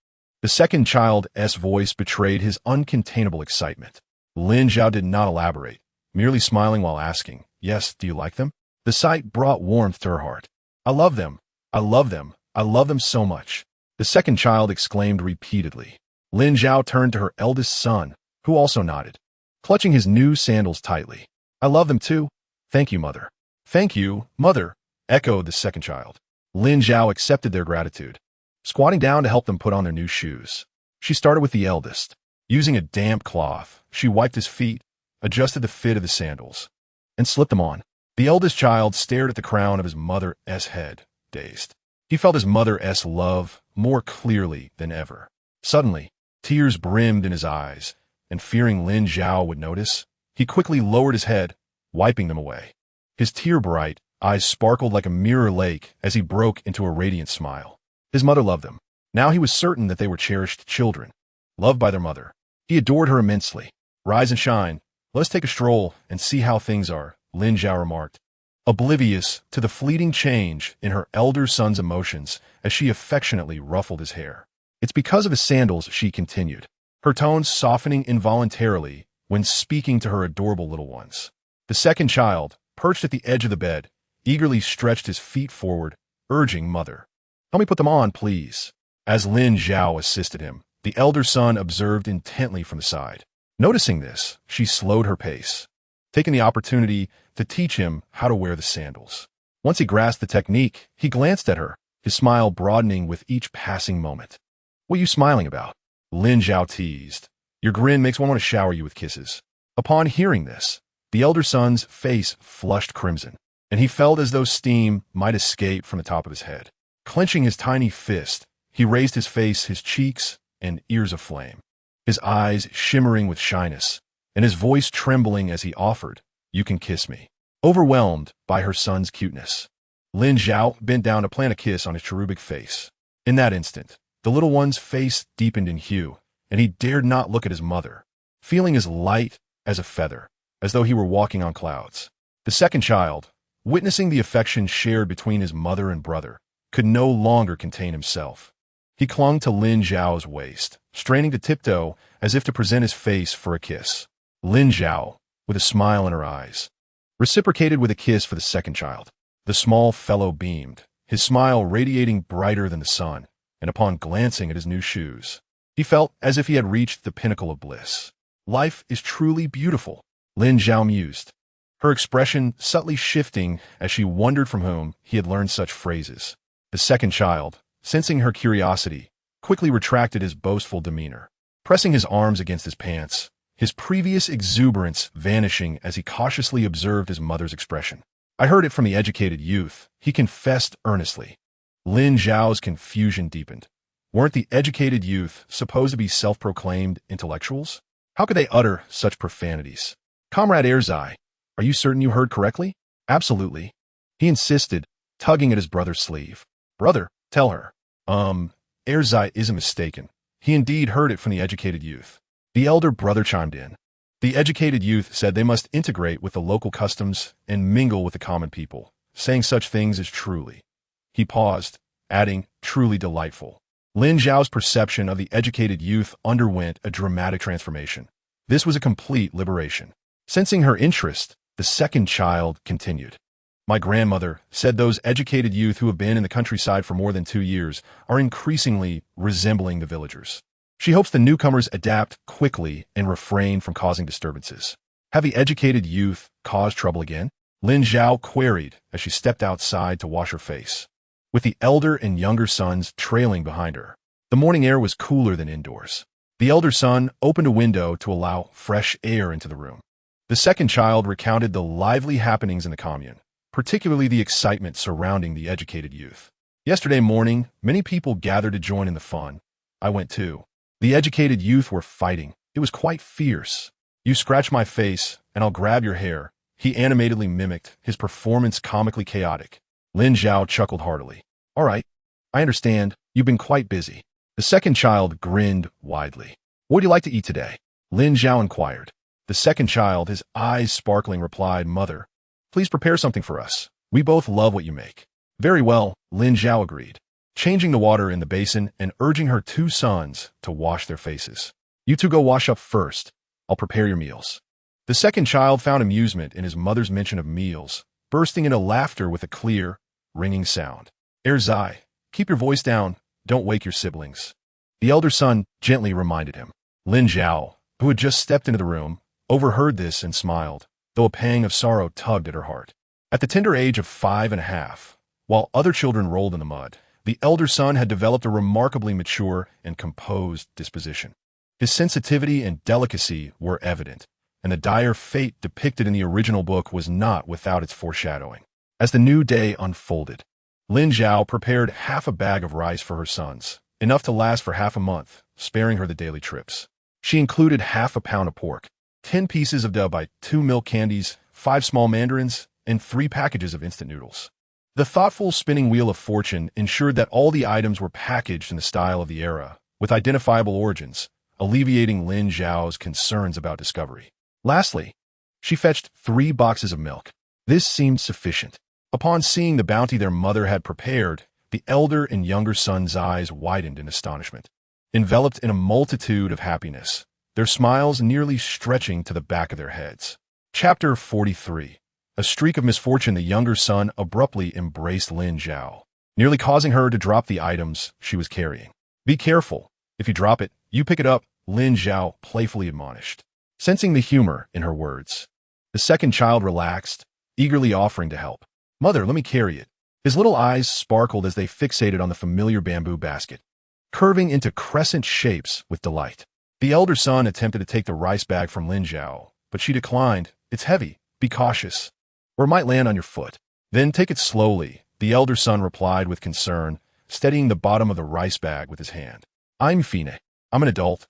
The second child's voice betrayed his uncontainable excitement. Lin Zhao did not elaborate, merely smiling while asking, yes, do you like them? The sight brought warmth to her heart. I love them. I love them. I love them so much. The second child exclaimed repeatedly. Lin Zhao turned to her eldest son, who also nodded, clutching his new sandals tightly. I love them too. Thank you, mother. Thank you, mother, echoed the second child. Lin Zhao accepted their gratitude, squatting down to help them put on their new shoes. She started with the eldest. Using a damp cloth, she wiped his feet, adjusted the fit of the sandals, and slipped them on. The eldest child stared at the crown of his mother's head, dazed. He felt his mother's love more clearly than ever. Suddenly, tears brimmed in his eyes, and fearing Lin Zhao would notice, he quickly lowered his head, wiping them away. His tear-bright eyes sparkled like a mirror lake as he broke into a radiant smile. His mother loved them. Now he was certain that they were cherished children, loved by their mother. He adored her immensely. Rise and shine. Let us take a stroll and see how things are, Lin Zhao remarked, oblivious to the fleeting change in her elder son's emotions as she affectionately ruffled his hair. It's because of his sandals, she continued, her tones softening involuntarily when speaking to her adorable little ones. The second child, perched at the edge of the bed, eagerly stretched his feet forward, urging mother. Help me put them on, please. As Lin Zhao assisted him, the elder son observed intently from the side. Noticing this, she slowed her pace, taking the opportunity to teach him how to wear the sandals. Once he grasped the technique, he glanced at her, his smile broadening with each passing moment. "What are you smiling about?" Lin Zhao teased. "Your grin makes one want to shower you with kisses." Upon hearing this, the elder son's face flushed crimson, and he felt as though steam might escape from the top of his head. Clenching his tiny fist, he raised his face, his cheeks, and ears aflame, his eyes shimmering with shyness, and his voice trembling as he offered, "You can kiss me." Overwhelmed by her son's cuteness, Lin Zhao bent down to plant a kiss on his cherubic face. In that instant, the little one's face deepened in hue, and he dared not look at his mother, feeling as light as a feather, as though he were walking on clouds. The second child, witnessing the affection shared between his mother and brother, could no longer contain himself. He clung to Lin Zhao's waist, straining to tiptoe as if to present his face for a kiss. Lin Zhao, with a smile in her eyes, reciprocated with a kiss for the second child. The small fellow beamed, his smile radiating brighter than the sun, and upon glancing at his new shoes, he felt as if he had reached the pinnacle of bliss. "Life is truly beautiful," Lin Zhao mused, her expression subtly shifting as she wondered from whom he had learned such phrases. The second child, sensing her curiosity, quickly retracted his boastful demeanor, pressing his arms against his pants, his previous exuberance vanishing as he cautiously observed his mother's expression. "I heard it from the educated youth," he confessed earnestly. Lin Zhao's confusion deepened. Weren't the educated youth supposed to be self-proclaimed intellectuals? How could they utter such profanities? "Comrade Erzai, are you certain you heard correctly?" "Absolutely," he insisted, tugging at his brother's sleeve. "Brother, tell her." Erzai isn't mistaken. He indeed heard it from the educated youth. The elder brother chimed in. The educated youth said they must integrate with the local customs and mingle with the common people, saying such things as truly. He paused, adding, "truly delightful." Lin Zhao's perception of the educated youth underwent a dramatic transformation. This was a complete liberation. Sensing her interest, the second child continued. "My grandmother said those educated youth who have been in the countryside for more than 2 years are increasingly resembling the villagers. She hopes the newcomers adapt quickly and refrain from causing disturbances." "Have the educated youth caused trouble again?" Lin Zhao queried as she stepped outside to wash her face, with the elder and younger sons trailing behind her. The morning air was cooler than indoors. The elder son opened a window to allow fresh air into the room. The second child recounted the lively happenings in the commune, particularly the excitement surrounding the educated youth. "Yesterday morning, many people gathered to join in the fun. I went too. The educated youth were fighting. It was quite fierce. 'You scratch my face, and I'll grab your hair,' he animatedly mimicked, his performance comically chaotic." Lin Zhao chuckled heartily. "All right, I understand. You've been quite busy." The second child grinned widely. "What would you like to eat today?" Lin Zhao inquired. The second child, his eyes sparkling, replied, "Mother, please prepare something for us. We both love what you make." "Very well," Lin Zhao agreed, changing the water in the basin and urging her 2 sons to wash their faces. "You two go wash up first. I'll prepare your meals." The second child found amusement in his mother's mention of meals, bursting into laughter with a clear, ringing sound. "Erzai, keep your voice down. Don't wake your siblings," the elder son gently reminded him. Lin Zhao, who had just stepped into the room, overheard this and smiled, though a pang of sorrow tugged at her heart. At the tender age of 5.5, while other children rolled in the mud, the elder son had developed a remarkably mature and composed disposition. His sensitivity and delicacy were evident, and the dire fate depicted in the original book was not without its foreshadowing. As the new day unfolded, Lin Zhao prepared half a bag of rice for her sons, enough to last for half a month, sparing her the daily trips. She included half a pound of pork, 10 pieces of dough by 2 milk candies, 5 small mandarins, and 3 packages of instant noodles. The thoughtful spinning wheel of fortune ensured that all the items were packaged in the style of the era, with identifiable origins, alleviating Lin Zhao's concerns about discovery. Lastly, she fetched 3 boxes of milk. This seemed sufficient. Upon seeing the bounty their mother had prepared, the elder and younger son's eyes widened in astonishment. Enveloped in a multitude of happiness, their smiles nearly stretching to the back of their heads. Chapter 43. A streak of misfortune. The younger son abruptly embraced Lin Zhao, nearly causing her to drop the items she was carrying. "Be careful. If you drop it, you pick it up," Lin Zhao playfully admonished. Sensing the humor in her words, the second child relaxed, eagerly offering to help. "Mother, let me carry it." His little eyes sparkled as they fixated on the familiar bamboo basket, curving into crescent shapes with delight. The elder son attempted to take the rice bag from Lin Zhao, but she declined. "It's heavy. Be cautious, or it might land on your foot." "Then take it slowly," the elder son replied with concern, steadying the bottom of the rice bag with his hand. "I'm fine. I'm an adult.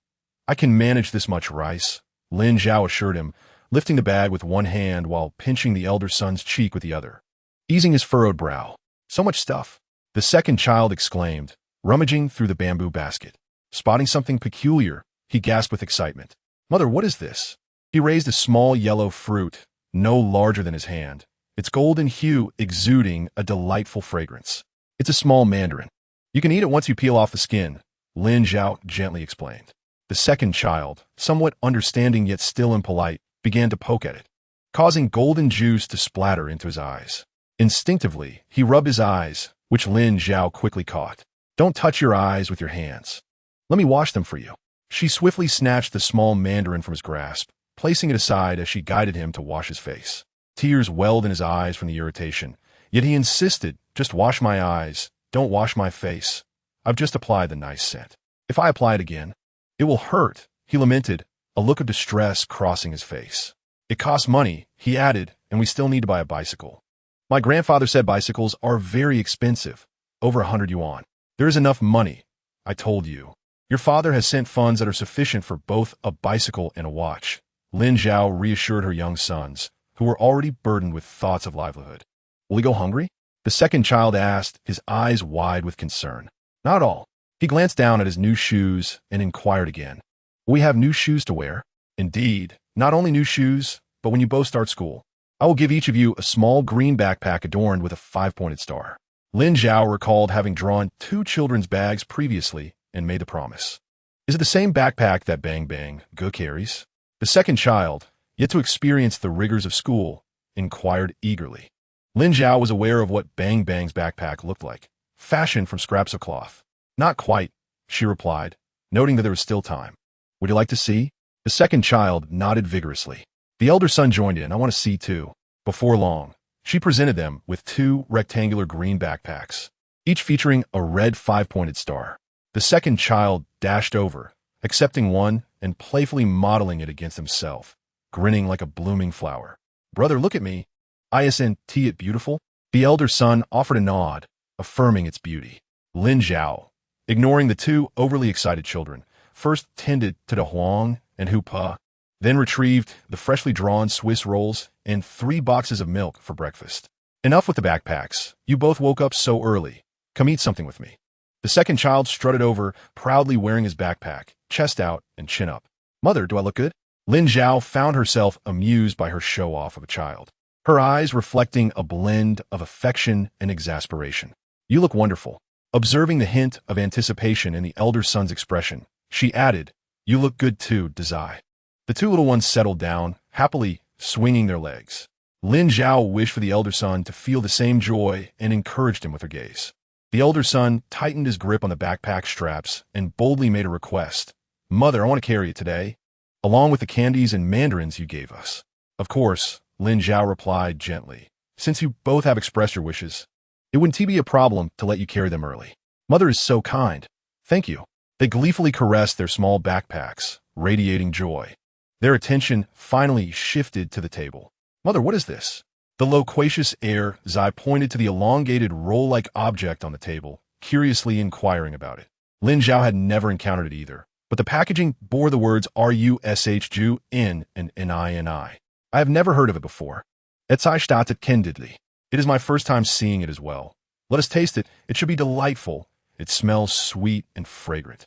I can manage this much rice," Lin Zhao assured him, lifting the bag with one hand while pinching the elder son's cheek with the other, easing his furrowed brow. "So much stuff," the second child exclaimed, rummaging through the bamboo basket. Spotting something peculiar, he gasped with excitement. "Mother, what is this?" He raised a small yellow fruit, no larger than his hand, its golden hue exuding a delightful fragrance. "It's a small mandarin. You can eat it once you peel off the skin," Lin Zhao gently explained. The second child, somewhat understanding yet still impolite, began to poke at it, causing golden juice to splatter into his eyes. Instinctively, he rubbed his eyes, which Lin Zhao quickly caught. "Don't touch your eyes with your hands. Let me wash them for you." She swiftly snatched the small mandarin from his grasp, placing it aside as she guided him to wash his face. Tears welled in his eyes from the irritation, yet he insisted, "Just wash my eyes, don't wash my face. I've just applied the nice scent. If I apply it again, it will hurt," he lamented, a look of distress crossing his face. "It costs money," he added, "and we still need to buy a bicycle. My grandfather said bicycles are very expensive, over 100 yuan. There is enough money. I told you. Your father has sent funds that are sufficient for both a bicycle and a watch." Lin Zhao reassured her young sons, who were already burdened with thoughts of livelihood. "Will he go hungry?" the second child asked, his eyes wide with concern. "Not at all." He glanced down at his new shoes and inquired again. "Will we have new shoes to wear?" "Indeed, not only new shoes, but when you both start school, I will give each of you a small green backpack adorned with a 5-pointed star." Lin Zhao recalled having drawn 2 children's bags previously and made the promise. "Is it the same backpack that Bang Bang Ge carries?" The second child, yet to experience the rigors of school, inquired eagerly. Lin Zhao was aware of what Bang Bang's backpack looked like, fashioned from scraps of cloth. "Not quite," she replied, noting that there was still time. "Would you like to see?" The second child nodded vigorously. The elder son joined in. "I want to see too." Before long, she presented them with 2 rectangular green backpacks, each featuring a red 5-pointed star. The second child dashed over, accepting one and playfully modeling it against himself, grinning like a blooming flower. "Brother, look at me. Isn't it beautiful?" The elder son offered a nod, affirming its beauty. Lin Zhao, ignoring the 2 overly excited children, first tended to the Huang and Hu Pa, then retrieved the freshly drawn Swiss rolls and 3 boxes of milk for breakfast. "Enough with the backpacks. You both woke up so early. Come eat something with me." The second child strutted over, proudly wearing his backpack, chest out and chin up. "Mother, do I look good?" Lin Zhao found herself amused by her show-off of a child, her eyes reflecting a blend of affection and exasperation. "You look wonderful." Observing the hint of anticipation in the elder son's expression, she added, "You look good too, Dazai." The 2 little ones settled down, happily swinging their legs. Lin Zhao wished for the elder son to feel the same joy and encouraged him with her gaze. The elder son tightened his grip on the backpack straps and boldly made a request. "Mother, I want to carry it today, along with the candies and mandarins you gave us." "Of course," Lin Zhao replied gently. "Since you both have expressed your wishes, it wouldn't be a problem to let you carry them early." "Mother is so kind." "Thank you." They gleefully caressed their small backpacks, radiating joy. Their attention finally shifted to the table. "Mother, what is this?" The loquacious heir Zai pointed to the elongated roll-like object on the table, curiously inquiring about it. Lin Zhao had never encountered it either, but the packaging bore the words "Rushju in" and "Nini." "I have never heard of it before." "It's started candidly. It is my first time seeing it as well. Let us taste it. It should be delightful. It smells sweet and fragrant."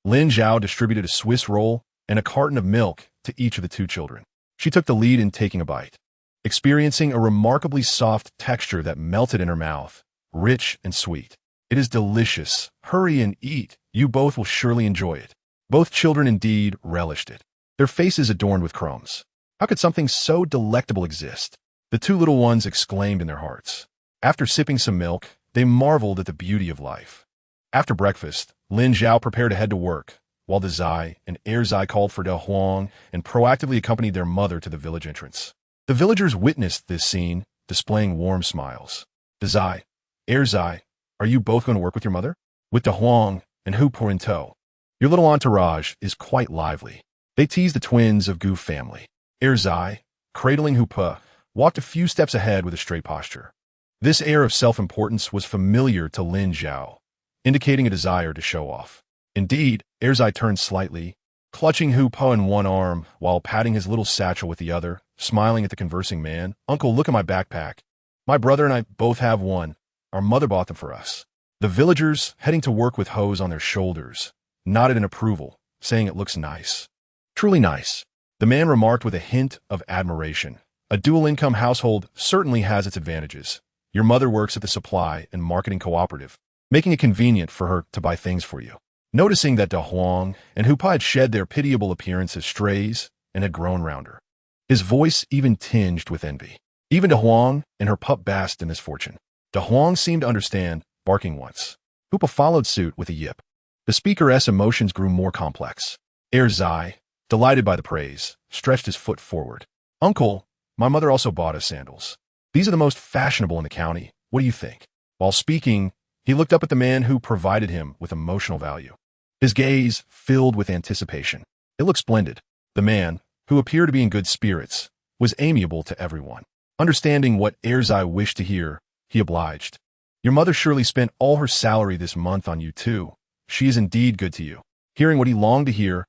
Lin Zhao distributed a Swiss roll and a carton of milk to each of the 2 children. She took the lead in taking a bite, experiencing a remarkably soft texture that melted in her mouth, rich and sweet. "It is delicious. Hurry and eat. You both will surely enjoy it." Both children indeed relished it, their faces adorned with crumbs. How could something so delectable exist? The 2 little ones exclaimed in their hearts. After sipping some milk, they marveled at the beauty of life. After breakfast, Lin Zhao prepared to head to work, while the Zai and heir Zai called for De Huang and proactively accompanied their mother to the village entrance. The villagers witnessed this scene, displaying warm smiles. Dazai, Zai, are you both going to work with your mother? With De Huang and Hu Po in tow. Your little entourage is quite lively. They tease the twins of Gu family. Zai, cradling Hu Po, walked a few steps ahead with a straight posture. This air of self-importance was familiar to Lin Zhao, indicating a desire to show off. Indeed, Zai turned slightly, clutching Hu Po in one arm while patting his little satchel with the other, smiling at the conversing man. Uncle, look at my backpack. My brother and I both have one. Our mother bought them for us. The villagers, heading to work with hoes on their shoulders, nodded in approval, saying it looks nice. Truly nice. The man remarked with a hint of admiration. A dual-income household certainly has its advantages. Your mother works at the supply and marketing cooperative, making it convenient for her to buy things for you. Noticing that De Huang and Hu Po had shed their pitiable appearance as strays and had grown rounder, his voice even tinged with envy. Even De Huang and her pup basked in misfortune. De Huang seemed to understand, barking once. Hu Po followed suit with a yip. The speaker's emotions grew more complex. Zai, delighted by the praise, stretched his foot forward. Uncle, my mother also bought us sandals. These are the most fashionable in the county. What do you think? While speaking, he looked up at the man who provided him with emotional value. His gaze filled with anticipation. It looked splendid. The man, who appeared to be in good spirits, was amiable to everyone. Understanding what Zai wished to hear, he obliged. Your mother surely spent all her salary this month on you too. She is indeed good to you. Hearing what he longed to hear,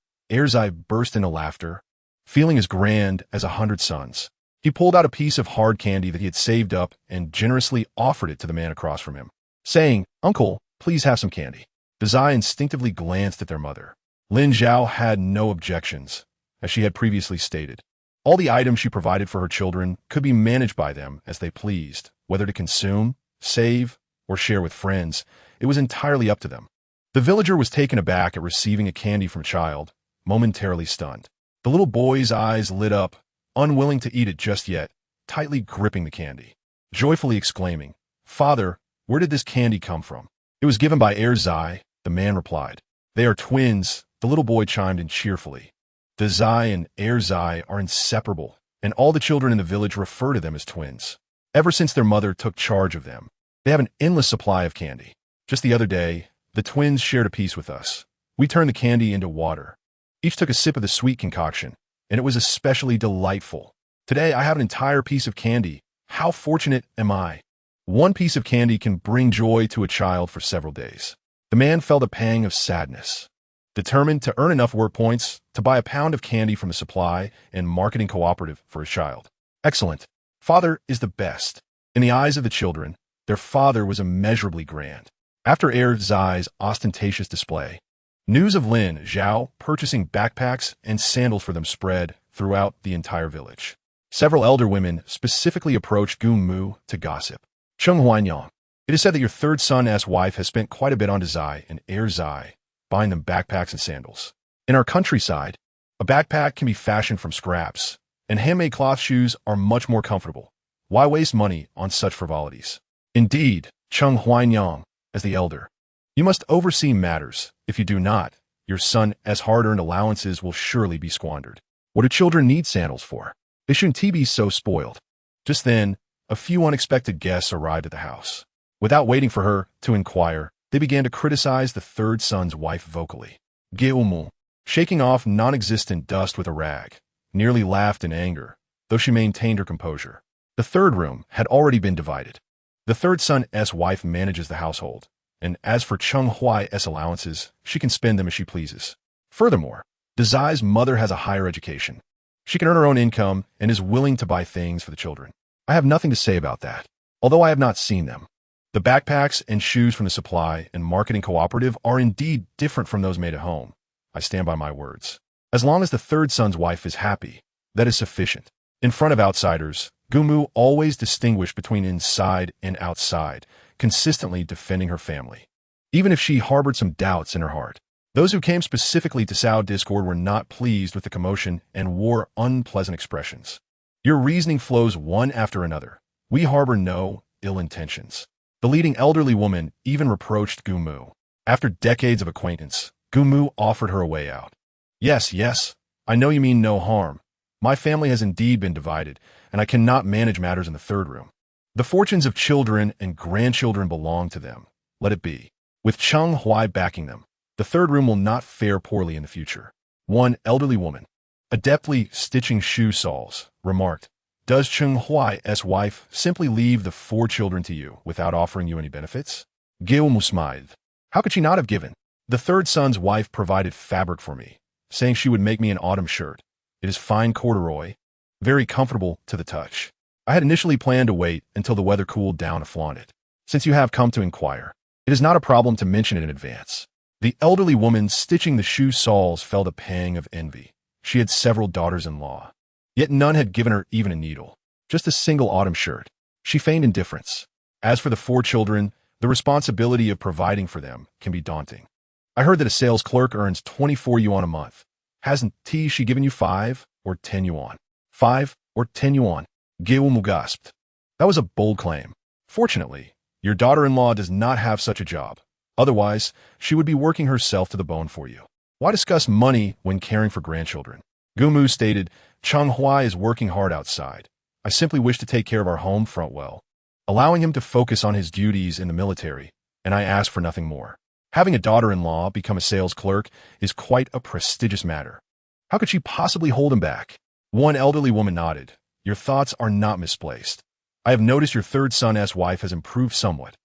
Zai burst into laughter, feeling as grand as 100 suns. He pulled out a piece of hard candy that he had saved up and generously offered it to the man across from him, saying, Uncle, please have some candy. Dazai instinctively glanced at their mother. Lin Zhao had no objections, as she had previously stated. All the items she provided for her children could be managed by them as they pleased, whether to consume, save, or share with friends. It was entirely up to them. The villager was taken aback at receiving a candy from a child, momentarily stunned. The little boy's eyes lit up, unwilling to eat it just yet, tightly gripping the candy, joyfully exclaiming, Father, where did this candy come from? It was given by Zai, the man replied. They are twins, the little boy chimed in cheerfully. Dazai and Zai are inseparable, and all the children in the village refer to them as twins. Ever since their mother took charge of them, they have an endless supply of candy. Just the other day, the twins shared a piece with us. We turned the candy into water. Each took a sip of the sweet concoction, and it was especially delightful. Today, I have an entire piece of candy. How fortunate am I? One piece of candy can bring joy to a child for several days. The man felt a pang of sadness. Determined to earn enough work points to buy a pound of candy from the supply and marketing cooperative for his child. Excellent. Father is the best. In the eyes of the children, their father was immeasurably grand. After Zai's ostentatious display, news of Lin Zhao purchasing backpacks and sandals for them spread throughout the entire village. Several elder women specifically approached Gu Mu to gossip. Cheng Huanyang, it is said that your third son's wife has spent quite a bit on Zai and Zai, buying them backpacks and sandals. In our countryside, a backpack can be fashioned from scraps, and handmade cloth shoes are much more comfortable. Why waste money on such frivolities? Indeed, Cheng Huanyang, as the elder, you must oversee matters. If you do not, your son's hard-earned allowances will surely be squandered. What do children need sandals for? They shouldn't be so spoiled. Just then, a few unexpected guests arrived at the house. Without waiting for her to inquire, they began to criticize the third son's wife vocally. Geumu, shaking off non-existent dust with a rag, nearly laughed in anger, though she maintained her composure. The third room had already been divided. The third son's wife manages the household, and as for Cheng Huai's allowances, she can spend them as she pleases. Furthermore, Dazai's mother has a higher education. She can earn her own income and is willing to buy things for the children. I have nothing to say about that, although I have not seen them. The backpacks and shoes from the supply and marketing cooperative are indeed different from those made at home. I stand by my words. As long as the third son's wife is happy, that is sufficient. In front of outsiders, Gumu always distinguished between inside and outside, consistently defending her family. Even if she harbored some doubts in her heart, those who came specifically to sow discord were not pleased with the commotion and wore unpleasant expressions. Your reasoning flows one after another. We harbor no ill intentions. The leading elderly woman even reproached Gumu. After decades of acquaintance, Gumu offered her a way out. Yes, I know you mean no harm. My family has indeed been divided, and I cannot manage matters in the third room. The fortunes of children and grandchildren belong to them. Let it be. With Cheng Huai backing them, the third room will not fare poorly in the future. One elderly woman, adeptly stitching shoe soles, remarked, "Does Cheng Huai's wife simply leave the 4 children to you without offering you any benefits?" Gil Musmaid. How could she not have given? The third son's wife provided fabric for me, saying she would make me an autumn shirt. It is fine corduroy, very comfortable to the touch. I had initially planned to wait until the weather cooled down to flaunt it. Since you have come to inquire, it is not a problem to mention it in advance. The elderly woman stitching the shoe soles felt a pang of envy. She had several daughters-in-law, yet none had given her even a needle, just a single autumn shirt. She feigned indifference. As for the 4 children, the responsibility of providing for them can be daunting. I heard that a sales clerk earns 24 yuan a month. Hasn't she given you 5 or 10 yuan? 5 or 10 yuan? Gilmu gasped. That was a bold claim. Fortunately, your daughter-in-law does not have such a job. Otherwise, she would be working herself to the bone for you. Why discuss money when caring for grandchildren? Gumu stated, Cheng Huai is working hard outside. I simply wish to take care of our home front well, allowing him to focus on his duties in the military, and I ask for nothing more. Having a daughter-in-law become a sales clerk is quite a prestigious matter. How could she possibly hold him back? One elderly woman nodded. Your thoughts are not misplaced. I have noticed your third son's wife has improved somewhat,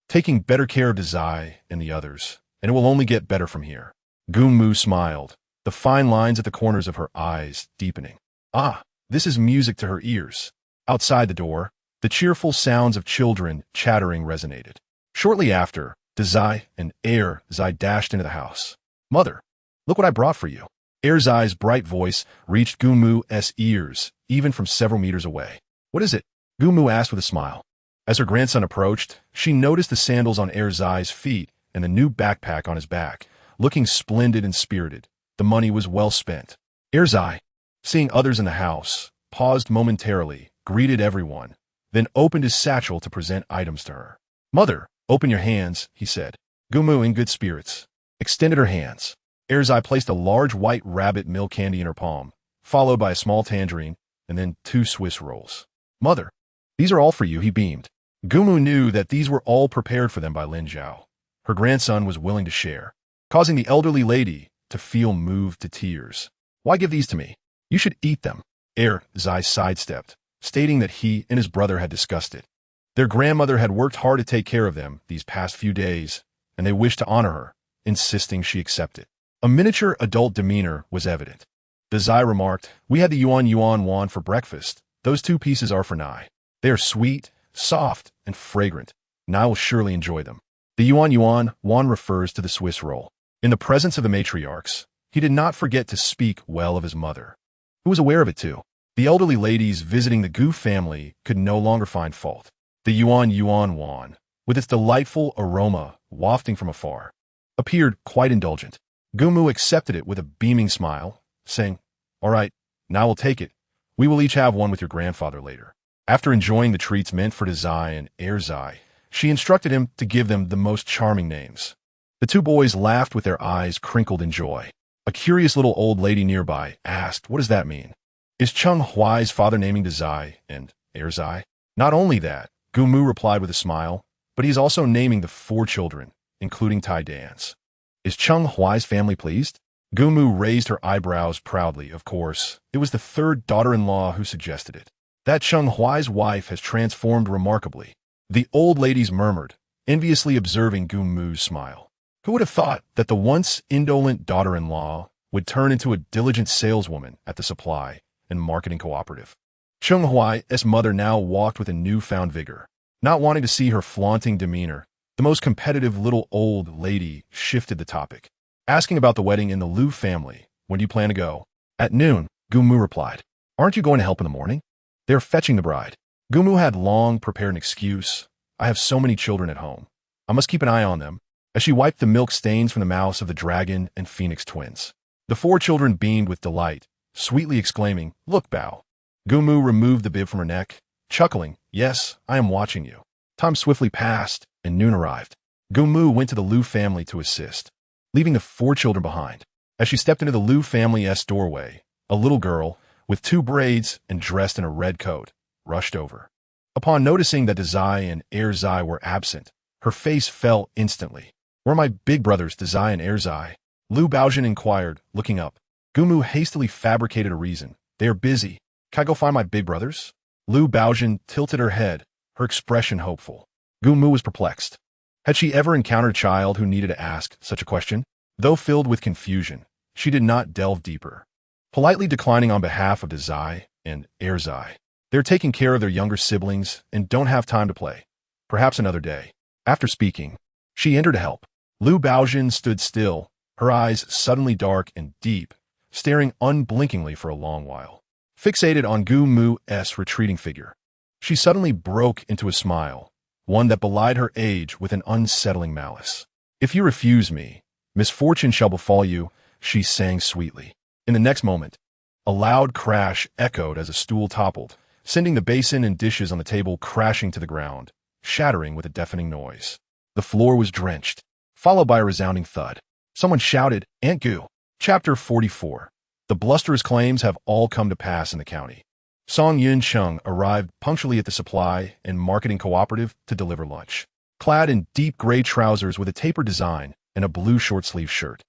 taking better care of Dazai and the others, and it will only get better from here. Gumu smiled, the fine lines at the corners of her eyes deepening. Ah, this is music to her ears. Outside the door, the cheerful sounds of children chattering resonated. Shortly after, Dazai and Zai dashed into the house. Mother, look what I brought for you. Zai's bright voice reached Gumu's ears, even from several meters away. What is it? Gumu asked with a smile. As her grandson approached, she noticed the sandals on Zai's feet and the new backpack on his back, looking splendid and spirited. The money was well spent. Zai, seeing others in the house, paused momentarily, greeted everyone, then opened his satchel to present items to her. Mother, open your hands, he said. Gumu, in good spirits, extended her hands. Zai placed a large white rabbit milk candy in her palm, followed by a small tangerine, and then 2 Swiss rolls. Mother, these are all for you, he beamed. Gumu knew that these were all prepared for them by Lin Zhao. Her grandson was willing to share, causing the elderly lady to feel moved to tears. Why give these to me? You should eat them. Zai sidestepped, stating that he and his brother had discussed it. Their grandmother had worked hard to take care of them these past few days, and they wished to honor her, insisting she accept it. A miniature adult demeanor was evident. Zai remarked, we had the yuan won for breakfast. Those 2 pieces are for Nai. They are sweet, soft, and fragrant. Nai will surely enjoy them. The yuan refers to the Swiss roll. In the presence of the matriarchs, he did not forget to speak well of his mother, who was aware of it too. The elderly ladies visiting the Gu family could no longer find fault. The yuan, with its delightful aroma wafting from afar, appeared quite indulgent. Gumu accepted it with a beaming smile, saying, all right, now we'll take it. We will each have one with your grandfather later. After enjoying the treats meant for Dazai and Zai, she instructed him to give them the most charming names. The 2 boys laughed with their eyes crinkled in joy. A curious little old lady nearby asked, what does that mean? Is Cheng Huai's father naming Dazai and Zai? Not only that, Gumu replied with a smile, but he's also naming the 4 children, including Tai Dan's. Is Cheng Huai's family pleased? Gumu raised her eyebrows proudly. Of course, it was the third daughter-in-law who suggested it. That Cheng Huai's wife has transformed remarkably. The old ladies murmured, enviously observing Gumu's smile. Who would have thought that the once indolent daughter-in-law would turn into a diligent saleswoman at the supply and marketing cooperative? Cheng Huai's mother now walked with a newfound vigor. Not wanting to see her flaunting demeanor, the most competitive little old lady shifted the topic, asking about the wedding in the Liu family. When do you plan to go? At noon, Gumu replied. Aren't you going to help in the morning? They're fetching the bride. Gumu had long prepared an excuse. I have so many children at home. I must keep an eye on them, as she wiped the milk stains from the mouths of the dragon and phoenix twins. The 4 children beamed with delight, sweetly exclaiming, look, Bao. Gumu removed the bib from her neck, chuckling, yes, I am watching you. Time swiftly passed, and noon arrived. Gumu went to the Liu family to assist, leaving the 4 children behind. As she stepped into the Liu family's doorway, a little girl, with 2 braids and dressed in a red coat, rushed over. Upon noticing that Dazai and Erzai were absent, her face fell instantly. "Where are my big brothers, Dazai and Erzai?" Lu Baozhen inquired, looking up. Gumu hastily fabricated a reason. "They are busy. Can I go find my big brothers?" Lu Baozhen tilted her head, her expression hopeful. Gumu was perplexed. Had she ever encountered a child who needed to ask such a question? Though filled with confusion, she did not delve deeper. Politely declining on behalf of Dazai and Erzai. They're taking care of their younger siblings and don't have time to play. Perhaps another day. After speaking, she entered to help. Lu Baozhen stood still, her eyes suddenly dark and deep, staring unblinkingly for a long while. Fixated on Gu Mu's retreating figure, she suddenly broke into a smile, one that belied her age with an unsettling malice. "If you refuse me, misfortune shall befall you," she sang sweetly. In the next moment, a loud crash echoed as a stool toppled, sending the basin and dishes on the table crashing to the ground, shattering with a deafening noise. The floor was drenched, followed by a resounding thud. Someone shouted, "Aunt Gu." Chapter 44. The blusterous claims have all come to pass in the county. Song Yun-chung arrived punctually at the supply and marketing cooperative to deliver lunch. Clad in deep gray trousers with a tapered design and a blue short-sleeved shirt,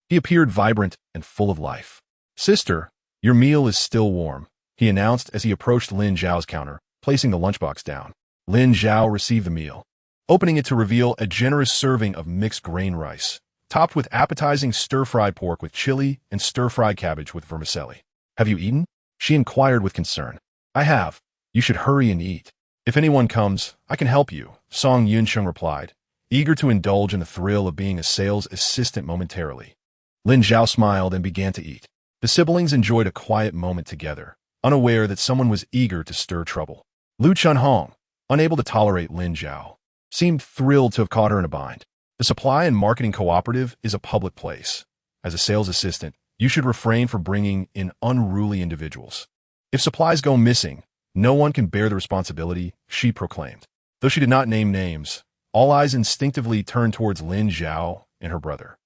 he appeared vibrant and full of life. "Sister, your meal is still warm," he announced as he approached Lin Zhao's counter, placing the lunchbox down. Lin Zhao received the meal, opening it to reveal a generous serving of mixed grain rice, topped with appetizing stir-fried pork with chili and stir-fried cabbage with vermicelli. "Have you eaten?" she inquired with concern. "I have. You should hurry and eat. If anyone comes, I can help you," Song Yun-chung replied, eager to indulge in the thrill of being a sales assistant momentarily. Lin Zhao smiled and began to eat. The siblings enjoyed a quiet moment together, unaware that someone was eager to stir trouble. Lu Chunhong, unable to tolerate Lin Zhao, seemed thrilled to have caught her in a bind. The supply and marketing cooperative is a public place. As a sales assistant, you should refrain from bringing in unruly individuals. If supplies go missing, no one can bear the responsibility, she proclaimed. Though she did not name names, all eyes instinctively turned towards Lin Zhao and her brother.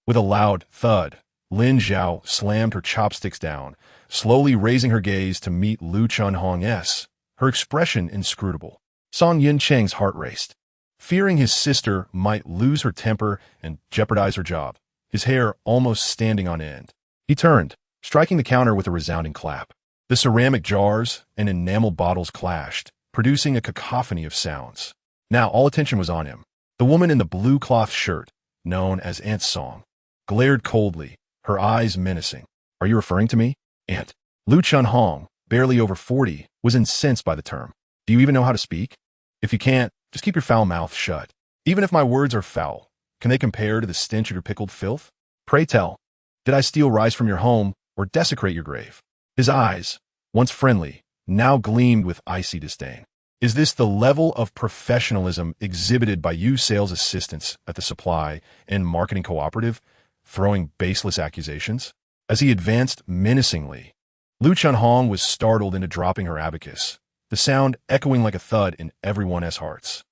With a loud thud, Lin Zhao slammed her chopsticks down, slowly raising her gaze to meet Lu Chunhong's, her expression inscrutable. Song Yun-cheng's heart raced. Fearing his sister might lose her temper and jeopardize her job, his hair almost standing on end, he turned, striking the counter with a resounding clap. The ceramic jars and enamel bottles clashed, producing a cacophony of sounds. Now all attention was on him. The woman in the blue cloth shirt, known as Aunt Song, glared coldly, her eyes menacing. "Are you referring to me, Aunt?" Lu Chunhong, barely over 40, was incensed by the term. "Do you even know how to speak? If you can't, just keep your foul mouth shut. Even if my words are foul, can they compare to the stench of your pickled filth? Pray tell, did I steal rice from your home or desecrate your grave?" His eyes, once friendly, now gleamed with icy disdain. "Is this the level of professionalism exhibited by you sales assistants at the supply and marketing cooperative, throwing baseless accusations?" As he advanced menacingly, Lu Chunhong was startled into dropping her abacus, the sound echoing like a thud in everyone's hearts.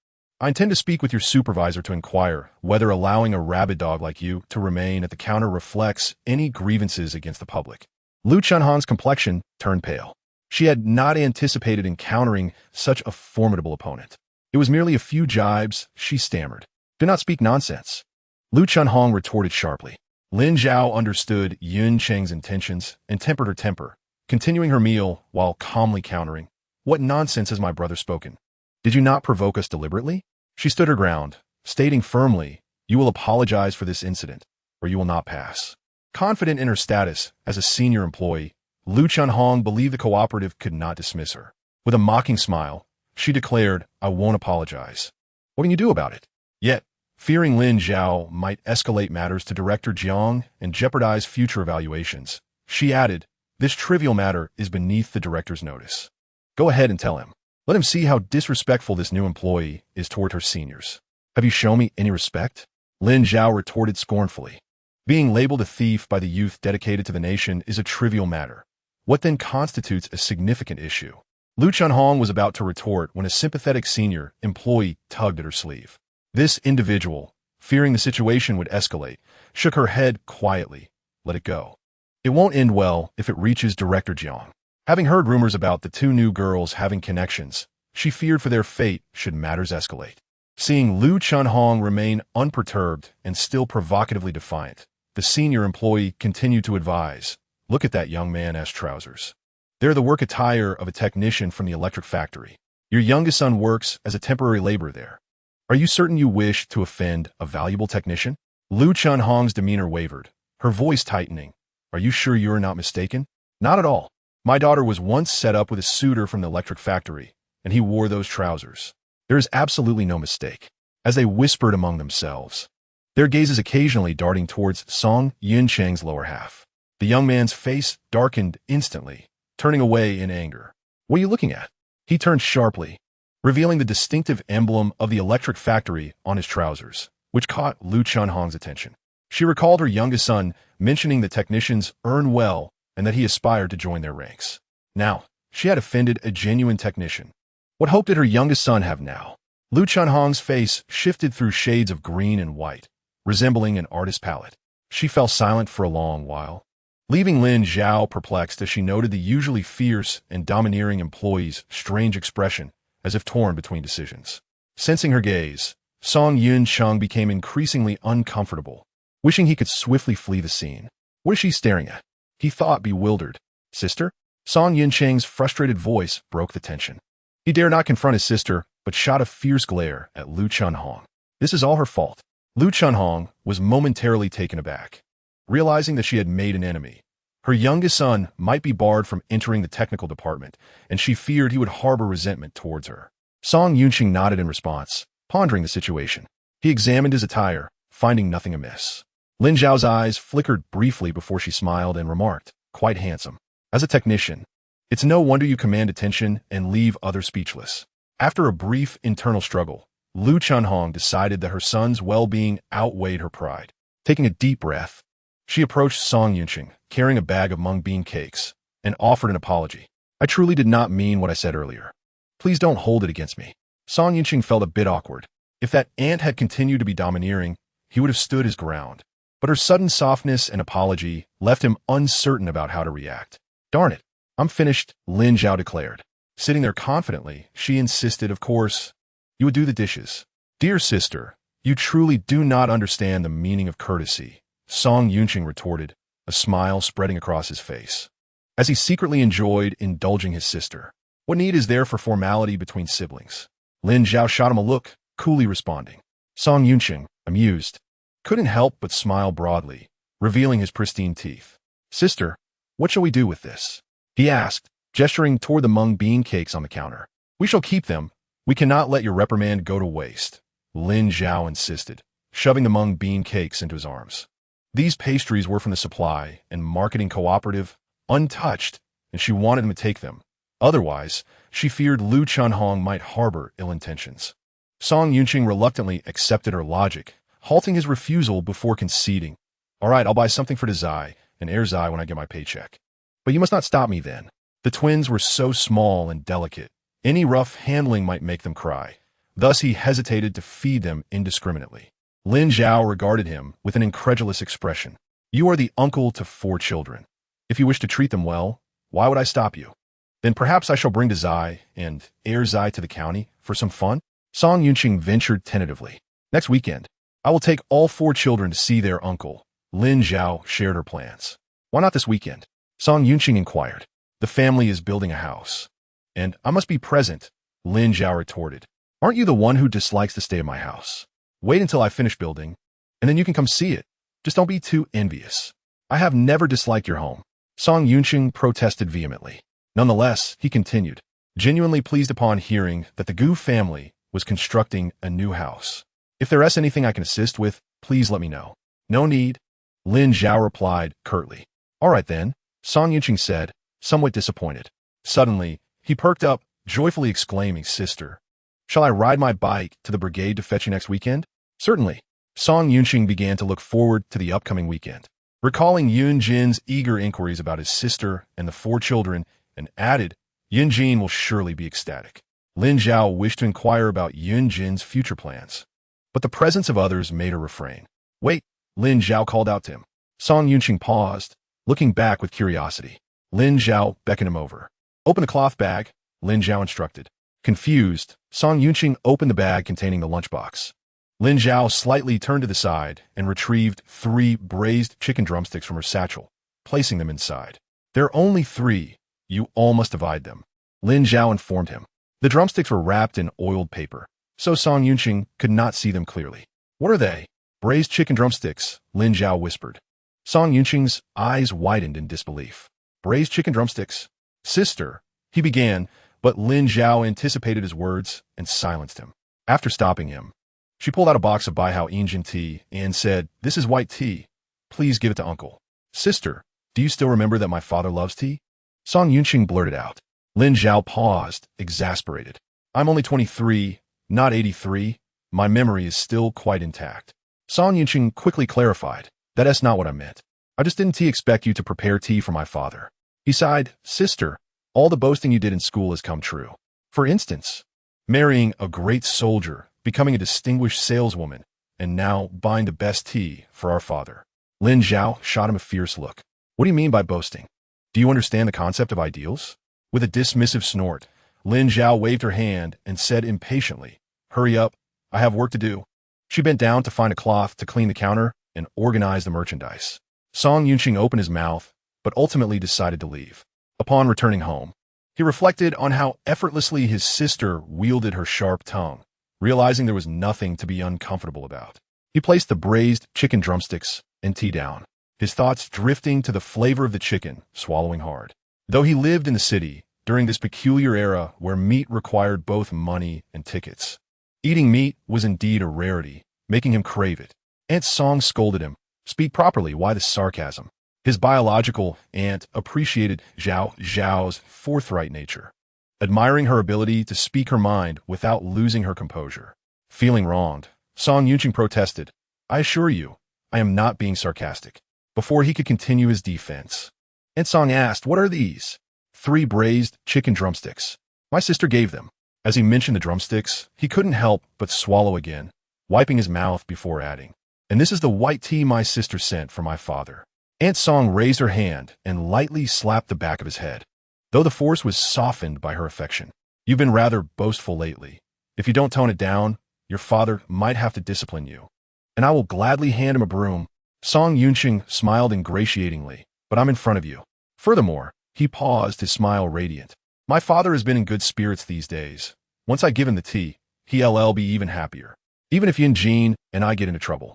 "I intend to speak with your supervisor to inquire whether allowing a rabid dog like you to remain at the counter reflects any grievances against the public." Lu Chunhong's complexion turned pale. She had not anticipated encountering such a formidable opponent. "It was merely a few jibes," she stammered. "Do not speak nonsense." Lu Chunhong retorted sharply. Lin Zhao understood Yun-cheng's intentions and tempered her temper, continuing her meal while calmly countering. "What nonsense has my brother spoken? Did you not provoke us deliberately?" She stood her ground, stating firmly, "You will apologize for this incident, or you will not pass." Confident in her status as a senior employee, Lu Chunhong believed the cooperative could not dismiss her. With a mocking smile, she declared, "I won't apologize." "What can you do about it?" Yet, fearing Lin Zhao might escalate matters to Director Jiang and jeopardize future evaluations, she added, "This trivial matter is beneath the director's notice. Go ahead and tell him. Let him see how disrespectful this new employee is toward her seniors." "Have you shown me any respect?" Lin Zhao retorted scornfully. Being labeled a thief by the youth dedicated to the nation is a trivial matter. What then constitutes a significant issue? Lu Chunhong was about to retort when a sympathetic senior employee tugged at her sleeve. This individual, fearing the situation would escalate, shook her head quietly. "Let it go. It won't end well if it reaches Director Jiang." Having heard rumors about the two new girls having connections, She feared for their fate should matters escalate. Seeing Lu Chunhong remain unperturbed and still provocatively defiant, the senior employee continued to advise, "Look at that young man's trousers. They're the work attire of a technician from the electric factory. Your youngest son works as a temporary laborer there. Are you certain you wish to offend a valuable technician?" Lu Chunhong's demeanor wavered, her voice tightening. "Are you sure you are not mistaken?" "Not at all. My daughter was once set up with a suitor from the electric factory, and he wore those trousers. There is absolutely no mistake." As they whispered among themselves, their gazes occasionally darting towards Song Yuncheng's lower half. The young man's face darkened instantly, turning away in anger. "What are you looking at?" He turned sharply, revealing the distinctive emblem of the electric factory on his trousers, which caught Lu Chunhong's attention. She recalled her youngest son mentioning the technicians earn well and that he aspired to join their ranks. Now, she had offended a genuine technician. What hope did her youngest son have now? Lu Chunhong's face shifted through shades of green and white, resembling an artist's palette. She fell silent for a long while, leaving Lin Zhao perplexed as she noted the usually fierce and domineering employee's strange expression, as if torn between decisions. Sensing her gaze, Song Yuncheng became increasingly uncomfortable, wishing he could swiftly flee the scene. What is she staring at? He thought, bewildered. "Sister?" Song Yuncheng's frustrated voice broke the tension. He dared not confront his sister, but shot a fierce glare at Lu Chunhong. This is all her fault. Lu Chunhong was momentarily taken aback, realizing that she had made an enemy. Her youngest son might be barred from entering the technical department, and she feared he would harbor resentment towards her. Song Yuncheng nodded in response, pondering the situation. He examined his attire, finding nothing amiss. Lin Zhao's eyes flickered briefly before she smiled and remarked, "Quite handsome. As a technician, it's no wonder you command attention and leave others speechless." After a brief internal struggle, Lu Chunhong decided that her son's well-being outweighed her pride. Taking a deep breath, she approached Song Yuncheng, carrying a bag of mung bean cakes, and offered an apology. "I truly did not mean what I said earlier. Please don't hold it against me." Song Yuncheng felt a bit awkward. If that aunt had continued to be domineering, he would have stood his ground. But her sudden softness and apology left him uncertain about how to react. "Darn it, I'm finished," Lin Zhao declared. Sitting there confidently, she insisted, "Of course, you would do the dishes." "Dear sister, you truly do not understand the meaning of courtesy," Song Yuncheng retorted, a smile spreading across his face, as he secretly enjoyed indulging his sister. "What need is there for formality between siblings?" Lin Zhao shot him a look, coolly responding. Song Yuncheng, amused, couldn't help but smile broadly, revealing his pristine teeth. "Sister, what shall we do with this?" he asked, gesturing toward the mung bean cakes on the counter. "We shall keep them. We cannot let your reprimand go to waste," Lin Zhao insisted, shoving the mung bean cakes into his arms. These pastries were from the supply and marketing cooperative, untouched, and she wanted him to take them. Otherwise, she feared Lu Chunhong might harbor ill intentions. Song Yuncheng reluctantly accepted her logic, halting his refusal before conceding. "All right, I'll buy something for Dazai and Erzai when I get my paycheck. But you must not stop me then." The twins were so small and delicate, any rough handling might make them cry. Thus he hesitated to feed them indiscriminately. Lin Zhao regarded him with an incredulous expression. "You are the uncle to 4 children. If you wish to treat them well, why would I stop you? Then perhaps I shall bring Dazai and Erzai to the county for some fun?" Song Yuncheng ventured tentatively. "Next weekend, I will take all 4 children to see their uncle." Lin Zhao shared her plans. "Why not this weekend?" Song Yuncheng inquired. "The family is building a house, and I must be present," Lin Zhao retorted. "Aren't you the one who dislikes to stay at my house? Wait until I finish building, and then you can come see it. Just don't be too envious. I have never disliked your home." Song Yuncheng protested vehemently. Nonetheless, he continued, genuinely pleased upon hearing that the Gu family was constructing a new house. "If there is anything I can assist with, please let me know." "No need," Lin Zhao replied curtly. "All right then," Song Yuncheng said, somewhat disappointed. Suddenly, he perked up, joyfully exclaiming, "Sister, shall I ride my bike to the brigade to fetch you next weekend?" "Certainly." Song Yuncheng began to look forward to the upcoming weekend, recalling Yun Jin's eager inquiries about his sister and the 4 children, and added, "Yun Jin will surely be ecstatic." Lin Zhao wished to inquire about Yun Jin's future plans, but the presence of others made her refrain. "Wait," Lin Zhao called out to him. Song Yuncheng paused, looking back with curiosity. Lin Zhao beckoned him over. "Open the cloth bag," Lin Zhao instructed. Confused, Song Yunqing opened the bag containing the lunchbox. Lin Zhao slightly turned to the side and retrieved 3 braised chicken drumsticks from her satchel, placing them inside. "There are only 3. You all must divide them," Lin Zhao informed him. The drumsticks were wrapped in oiled paper, so Song Yunqing could not see them clearly. "What are they?" "Braised chicken drumsticks," Lin Zhao whispered. Song Yunqing's eyes widened in disbelief. "Braised chicken drumsticks?" "Sister," he began, but Lin Zhao anticipated his words and silenced him. After stopping him, she pulled out a box of Baihao Indian tea and said, "This is white tea. Please give it to Uncle." "Sister, do you still remember that my father loves tea?" Song Yunqing blurted out. Lin Zhao paused, exasperated. "I'm only 23, not 83. My memory is still quite intact." Song Yunqing quickly clarified, "That's not what I meant. I just didn't expect you to prepare tea for my father." He sighed, "Sister, all the boasting you did in school has come true. For instance, marrying a great soldier, becoming a distinguished saleswoman, and now buying the best tea for our father." Lin Zhao shot him a fierce look. "What do you mean by boasting? Do you understand the concept of ideals?" With a dismissive snort, Lin Zhao waved her hand and said impatiently, "Hurry up, I have work to do." She bent down to find a cloth to clean the counter and organize the merchandise. Song Yunqing opened his mouth, but ultimately decided to leave. Upon returning home, he reflected on how effortlessly his sister wielded her sharp tongue, realizing there was nothing to be uncomfortable about. He placed the braised chicken drumsticks and tea down, his thoughts drifting to the flavor of the chicken, swallowing hard. Though he lived in the city during this peculiar era where meat required both money and tickets, eating meat was indeed a rarity, making him crave it. Aunt Song scolded him. "Speak properly, why the sarcasm?" His biological aunt appreciated Zhao's forthright nature, admiring her ability to speak her mind without losing her composure. Feeling wronged, Song Yunqing protested, "I assure you, I am not being sarcastic." Before he could continue his defense, Aunt Song asked, "What are these?" 3 braised chicken drumsticks. "My sister gave them." As he mentioned the drumsticks, he couldn't help but swallow again, wiping his mouth before adding, "And this is the white tea my sister sent for my father." Aunt Song raised her hand and lightly slapped the back of his head, though the force was softened by her affection. "You've been rather boastful lately. If you don't tone it down, your father might have to discipline you. And I will gladly hand him a broom." Song Yunqing smiled ingratiatingly, "But I'm in front of you." Furthermore, he paused, his smile radiant. "My father has been in good spirits these days. Once I give him the tea, he'll be even happier. Even if Yin Jean and I get into trouble,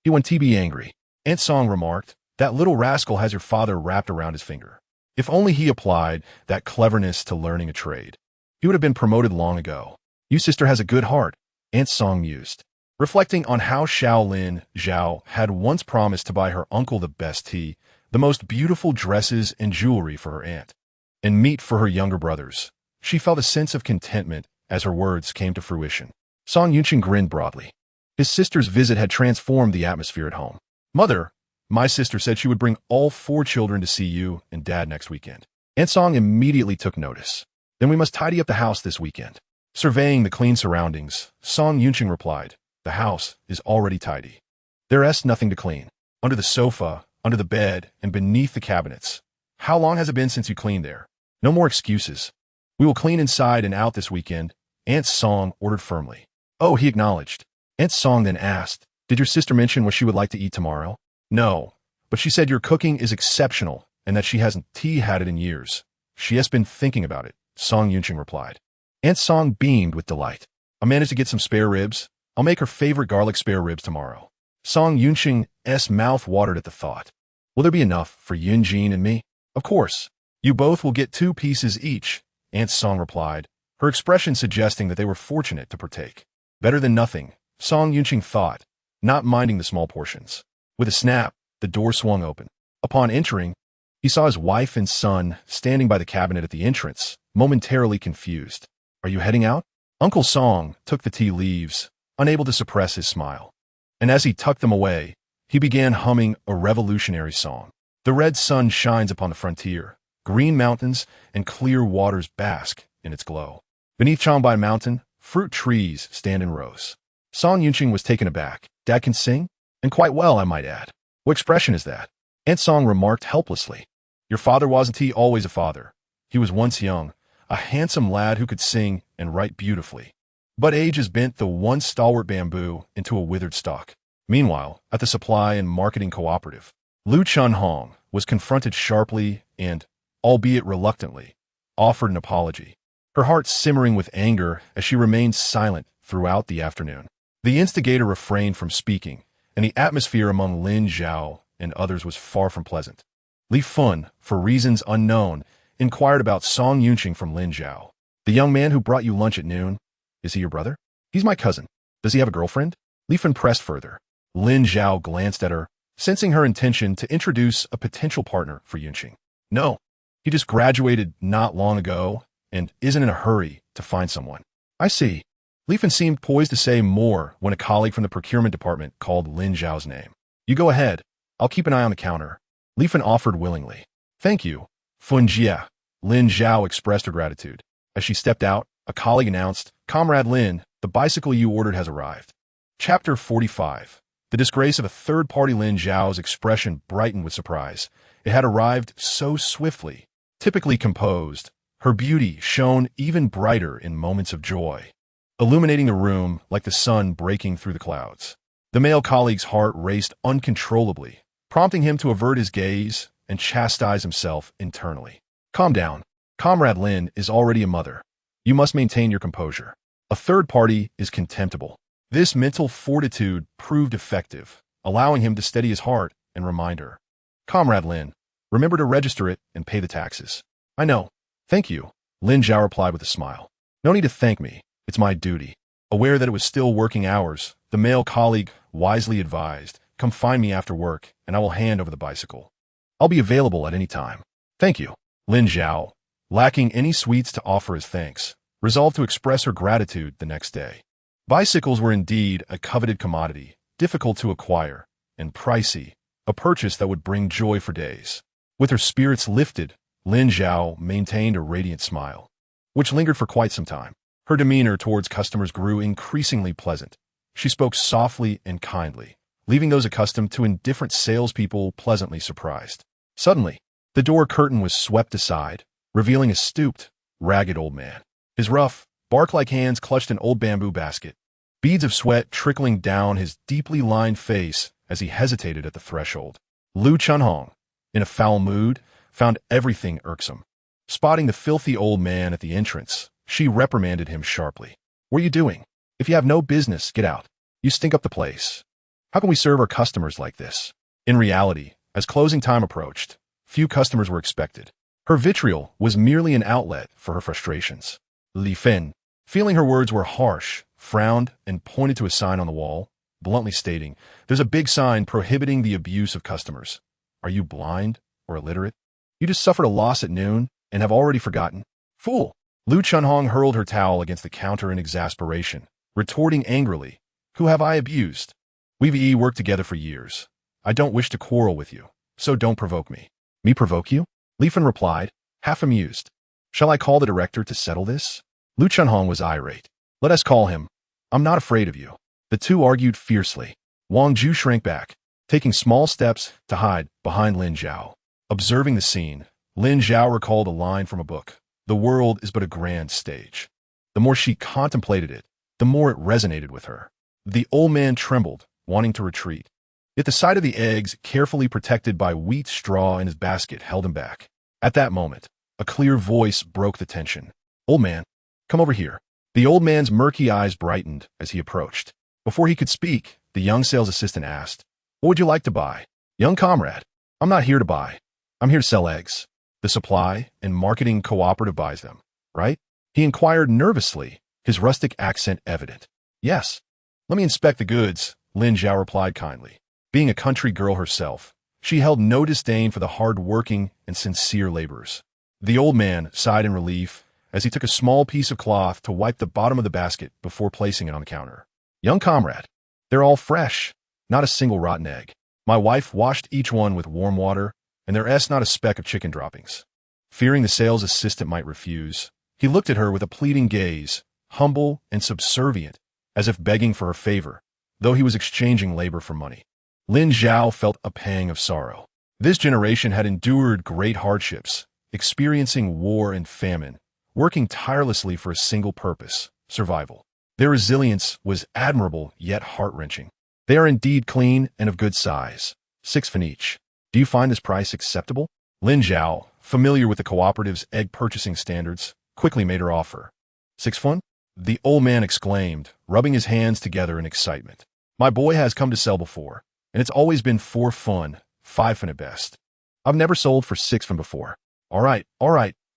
he won't be angry." Aunt Song remarked, "That little rascal has your father wrapped around his finger. If only he applied that cleverness to learning a trade, he would have been promoted long ago." "You sister has a good heart," Aunt Song mused, reflecting on how Lin Zhao had once promised to buy her uncle the best tea, the most beautiful dresses and jewelry for her aunt, and meat for her younger brothers. She felt a sense of contentment as her words came to fruition. Song Yunqing grinned broadly. His sister's visit had transformed the atmosphere at home. "Mother, my sister said she would bring all 4 children to see you and Dad next weekend." Aunt Song immediately took notice. "Then we must tidy up the house this weekend." Surveying the clean surroundings, Song Yunqing replied, "The house is already tidy. There is nothing to clean. Under the sofa, under the bed, and beneath the cabinets. How long has it been since you cleaned there? No more excuses. We will clean inside and out this weekend," Aunt Song ordered firmly. "Oh," he acknowledged. Aunt Song then asked, "Did your sister mention what she would like to eat tomorrow?" "No, but she said your cooking is exceptional and that she hasn't had it in years. She has been thinking about it," Song Yunqing replied. Aunt Song beamed with delight. "I managed to get some spare ribs. I'll make her favorite garlic spare ribs tomorrow." Song Yunqing's mouth watered at the thought. "Will there be enough for Yin Jean and me?" "Of course. You both will get 2 pieces each," Aunt Song replied, her expression suggesting that they were fortunate to partake. Better than nothing, Song Yunqing thought, not minding the small portions. With a snap, the door swung open. Upon entering, he saw his wife and son standing by the cabinet at the entrance, momentarily confused. "Are you heading out?" Uncle Song took the tea leaves, unable to suppress his smile. And as he tucked them away, he began humming a revolutionary song. The red sun shines upon the frontier. Green mountains and clear waters bask in its glow. Beneath Changbai Mountain, fruit trees stand in rows. Song Yunqing was taken aback. "Dad can sing? And quite well, I might add." "What expression is that?" Aunt Song remarked helplessly. "Your father wasn't he always a father? He was once young, a handsome lad who could sing and write beautifully. But age has bent the once stalwart bamboo into a withered stalk. Meanwhile, at the supply and marketing cooperative, Lu Chunhong was confronted sharply and, albeit reluctantly, offered an apology, her heart simmering with anger as she remained silent throughout the afternoon. The instigator refrained from speaking, and the atmosphere among Lin Zhao and others was far from pleasant. Li Fun, for reasons unknown, inquired about Song Yunqing from Lin Zhao. The young man who brought you lunch at noon, is he your brother? He's my cousin. Does he have a girlfriend? Li Fun pressed further. Lin Zhao glanced at her, sensing her intention to introduce a potential partner for Yunqing. No, he just graduated not long ago and isn't in a hurry to find someone. I see. Li Fun seemed poised to say more when a colleague from the procurement department called Lin Zhao's name. You go ahead. I'll keep an eye on the counter. Li Fun offered willingly. Thank you, Fun Jia. Lin Zhao expressed her gratitude. As she stepped out, a colleague announced, Comrade Lin, the bicycle you ordered has arrived. Chapter 45. The disgrace of a third-party. Lin Zhao's expression brightened with surprise. It had arrived so swiftly. Typically composed, her beauty shone even brighter in moments of joy, illuminating the room like the sun breaking through the clouds. The male colleague's heart raced uncontrollably, prompting him to avert his gaze and chastise himself internally. Calm down. Comrade Lin is already a mother. You must maintain your composure. A third party is contemptible. This mental fortitude proved effective, allowing him to steady his heart and remind her. Comrade Lin, remember to register it and pay the taxes. I know. Thank you, Lin Zhao replied with a smile. No need to thank me. It's my duty. Aware that it was still working hours, the male colleague wisely advised, come find me after work and I will hand over the bicycle. I'll be available at any time. Thank you. Lin Zhao, lacking any sweets to offer as thanks, resolved to express her gratitude the next day. Bicycles were indeed a coveted commodity, difficult to acquire, and pricey, a purchase that would bring joy for days. With her spirits lifted, Lin Zhao maintained a radiant smile, which lingered for quite some time. Her demeanor towards customers grew increasingly pleasant. She spoke softly and kindly, leaving those accustomed to indifferent salespeople pleasantly surprised. Suddenly, the door curtain was swept aside, revealing a stooped, ragged old man. His rough, bark-like hands clutched an old bamboo basket, beads of sweat trickling down his deeply lined face as he hesitated at the threshold. Lu Chunhong, in a foul mood, found everything irksome. Spotting the filthy old man at the entrance, she reprimanded him sharply. What are you doing? If you have no business, get out. You stink up the place. How can we serve our customers like this? In reality, as closing time approached, few customers were expected. Her vitriol was merely an outlet for her frustrations. Li Fen, feeling her words were harsh, frowned and pointed to a sign on the wall, bluntly stating, there's a big sign prohibiting the abuse of customers. Are you blind or illiterate? You just suffered a loss at noon and have already forgotten? Fool! Lu Chunhong hurled her towel against the counter in exasperation, retorting angrily, who have I abused? We've worked together for years. I don't wish to quarrel with you, so don't provoke me. Me provoke you? Li Fen replied, half amused. Shall I call the director to settle this? Lu Chunhong was irate. Let us call him. I'm not afraid of you. The two argued fiercely. Wang Ju shrank back, taking small steps to hide behind Lin Zhao. Observing the scene, Lin Zhao recalled a line from a book. The world is but a grand stage. The more she contemplated it, the more it resonated with her. The old man trembled, wanting to retreat. Yet the sight of the eggs, carefully protected by wheat straw in his basket, held him back. At that moment, a clear voice broke the tension. Old man, come over here. The old man's murky eyes brightened as he approached. Before he could speak, the young sales assistant asked, what would you like to buy? Young comrade, I'm not here to buy. I'm here to sell eggs. The supply and marketing cooperative buys them, right? He inquired nervously, his rustic accent evident. Yes. Let me inspect the goods, Lin Zhao replied kindly. Being a country girl herself, she held no disdain for the hard-working and sincere laborers. The old man sighed in relief as he took a small piece of cloth to wipe the bottom of the basket before placing it on the counter. Young comrade, they're all fresh, not a single rotten egg. My wife washed each one with warm water, and there's not a speck of chicken droppings. Fearing the sales assistant might refuse, he looked at her with a pleading gaze, humble and subservient, as if begging for her favor, though he was exchanging labor for money. Lin Zhao felt a pang of sorrow. This generation had endured great hardships, experiencing war and famine, working tirelessly for a single purpose: survival. Their resilience was admirable yet heart-wrenching. They are indeed clean and of good size. 6 fin each. Do you find this price acceptable? Lin Zhao, familiar with the cooperative's egg purchasing standards, quickly made her offer. 6 fun? The old man exclaimed, rubbing his hands together in excitement. My boy has come to sell before, and it's always been 4 fun, 5 fun at best. I've never sold for 6 fun before. All right,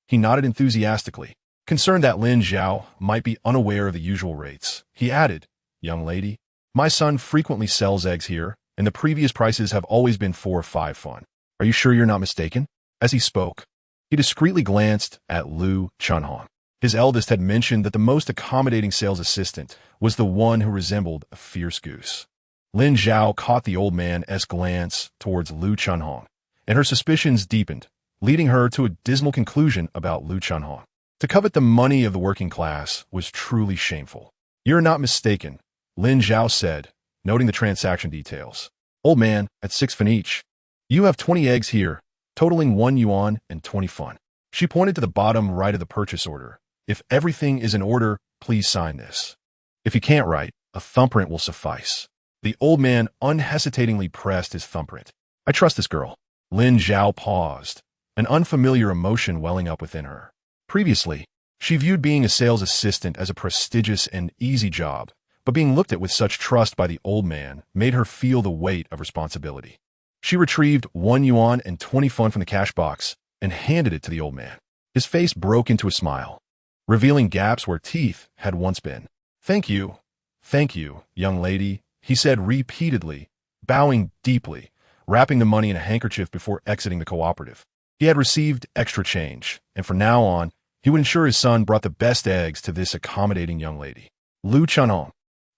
he nodded enthusiastically. Concerned that Lin Zhao might be unaware of the usual rates, he added, Young lady, my son frequently sells eggs here, and the previous prices have always been 4 or 5 fun. Are you sure you're not mistaken? As he spoke, he discreetly glanced at Lu Chunhong. His eldest had mentioned that the most accommodating sales assistant was the one who resembled a fierce goose. Lin Zhao caught the old man's glance towards Lu Chunhong, and her suspicions deepened, leading her to a dismal conclusion about Lu Chunhong. To covet the money of the working class was truly shameful. You're not mistaken, Lin Zhao said, noting the transaction details. Old man, at 6 fun each. You have 20 eggs here, totaling 1 yuan and 20 fun. She pointed to the bottom right of the purchase order. If everything is in order, please sign this. If you can't write, a thumbprint will suffice. The old man unhesitatingly pressed his thumbprint. I trust this girl. Lin Zhao paused, an unfamiliar emotion welling up within her. Previously, she viewed being a sales assistant as a prestigious and easy job, but being looked at with such trust by the old man made her feel the weight of responsibility. She retrieved 1 yuan and 20 fun from the cash box and handed it to the old man. His face broke into a smile, revealing gaps where teeth had once been. Thank you, young lady, he said repeatedly, bowing deeply, wrapping the money in a handkerchief before exiting the cooperative. He had received extra change, and from now on, he would ensure his son brought the best eggs to this accommodating young lady. Lu Chunhong,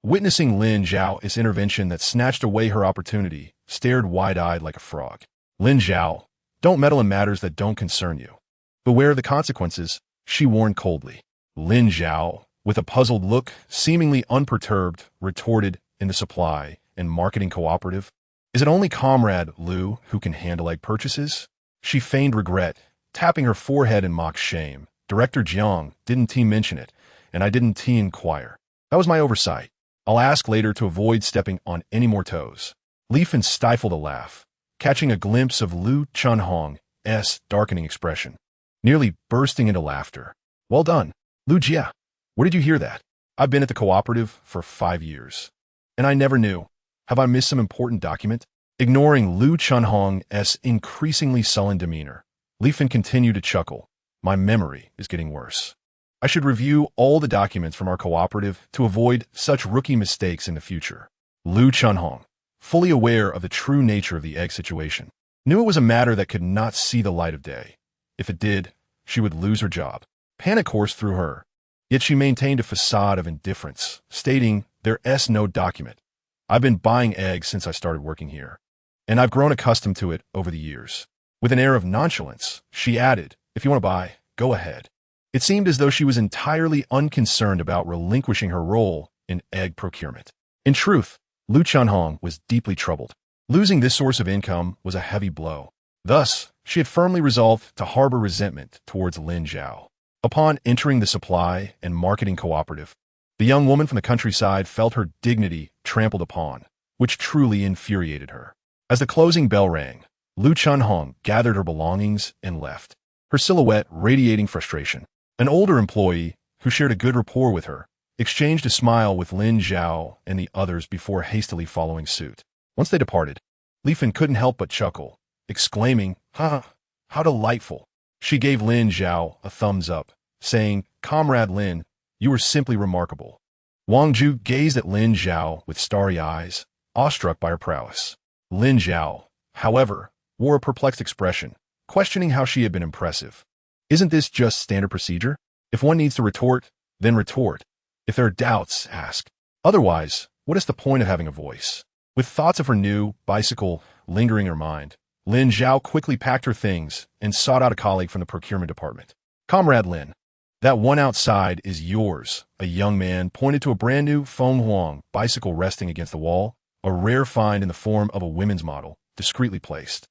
witnessing Lin Zhao's intervention that snatched away her opportunity, stared wide-eyed like a frog. Lin Zhao, don't meddle in matters that don't concern you. Beware of the consequences, she warned coldly. Lin Zhao, with a puzzled look, seemingly unperturbed, retorted, in the supply and marketing cooperative. Is it only Comrade Lu who can handle egg purchases? She feigned regret, tapping her forehead in mock shame. Director Jiang didn't mention it, and I didn't inquire. That was my oversight. I'll ask later to avoid stepping on any more toes. Li Fen stifled a laugh, catching a glimpse of Lu Chunhong's darkening expression, nearly bursting into laughter. Well done, Lu Jia. Where did you hear that? I've been at the cooperative for 5 years, and I never knew. Have I missed some important document? Ignoring Lu Chunhong's increasingly sullen demeanor, Li Fen continued to chuckle. My memory is getting worse. I should review all the documents from our cooperative to avoid such rookie mistakes in the future. Lu Chunhong, fully aware of the true nature of the egg situation, knew it was a matter that could not see the light of day. If it did, she would lose her job. Panic coursed through her, yet she maintained a facade of indifference, stating, There's no document. I've been buying eggs since I started working here, and I've grown accustomed to it over the years. With an air of nonchalance, she added, If you want to buy, go ahead. It seemed as though she was entirely unconcerned about relinquishing her role in egg procurement. In truth, Lu Chunhong was deeply troubled. Losing this source of income was a heavy blow. Thus, she had firmly resolved to harbor resentment towards Lin Zhao. Upon entering the supply and marketing cooperative, the young woman from the countryside felt her dignity trampled upon, which truly infuriated her. As the closing bell rang, Lu Chunhong gathered her belongings and left, her silhouette radiating frustration. An older employee, who shared a good rapport with her, exchanged a smile with Lin Zhao and the others before hastily following suit. Once they departed, Li Fen couldn't help but chuckle, exclaiming, how delightful. She gave Lin Zhao a thumbs up, saying, Comrade Lin, you were simply remarkable. Wang Ju gazed at Lin Zhao with starry eyes, awestruck by her prowess. Lin Zhao, however, wore a perplexed expression, questioning how she had been impressive. Isn't this just standard procedure? If one needs to retort, then retort. If there are doubts, ask. Otherwise, what is the point of having a voice? With thoughts of her new bicycle lingering in her mind, Lin Zhao quickly packed her things and sought out a colleague from the procurement department. Comrade Lin, that one outside is yours. A young man pointed to a brand new Feng Huang bicycle resting against the wall, a rare find in the form of a women's model, discreetly placed.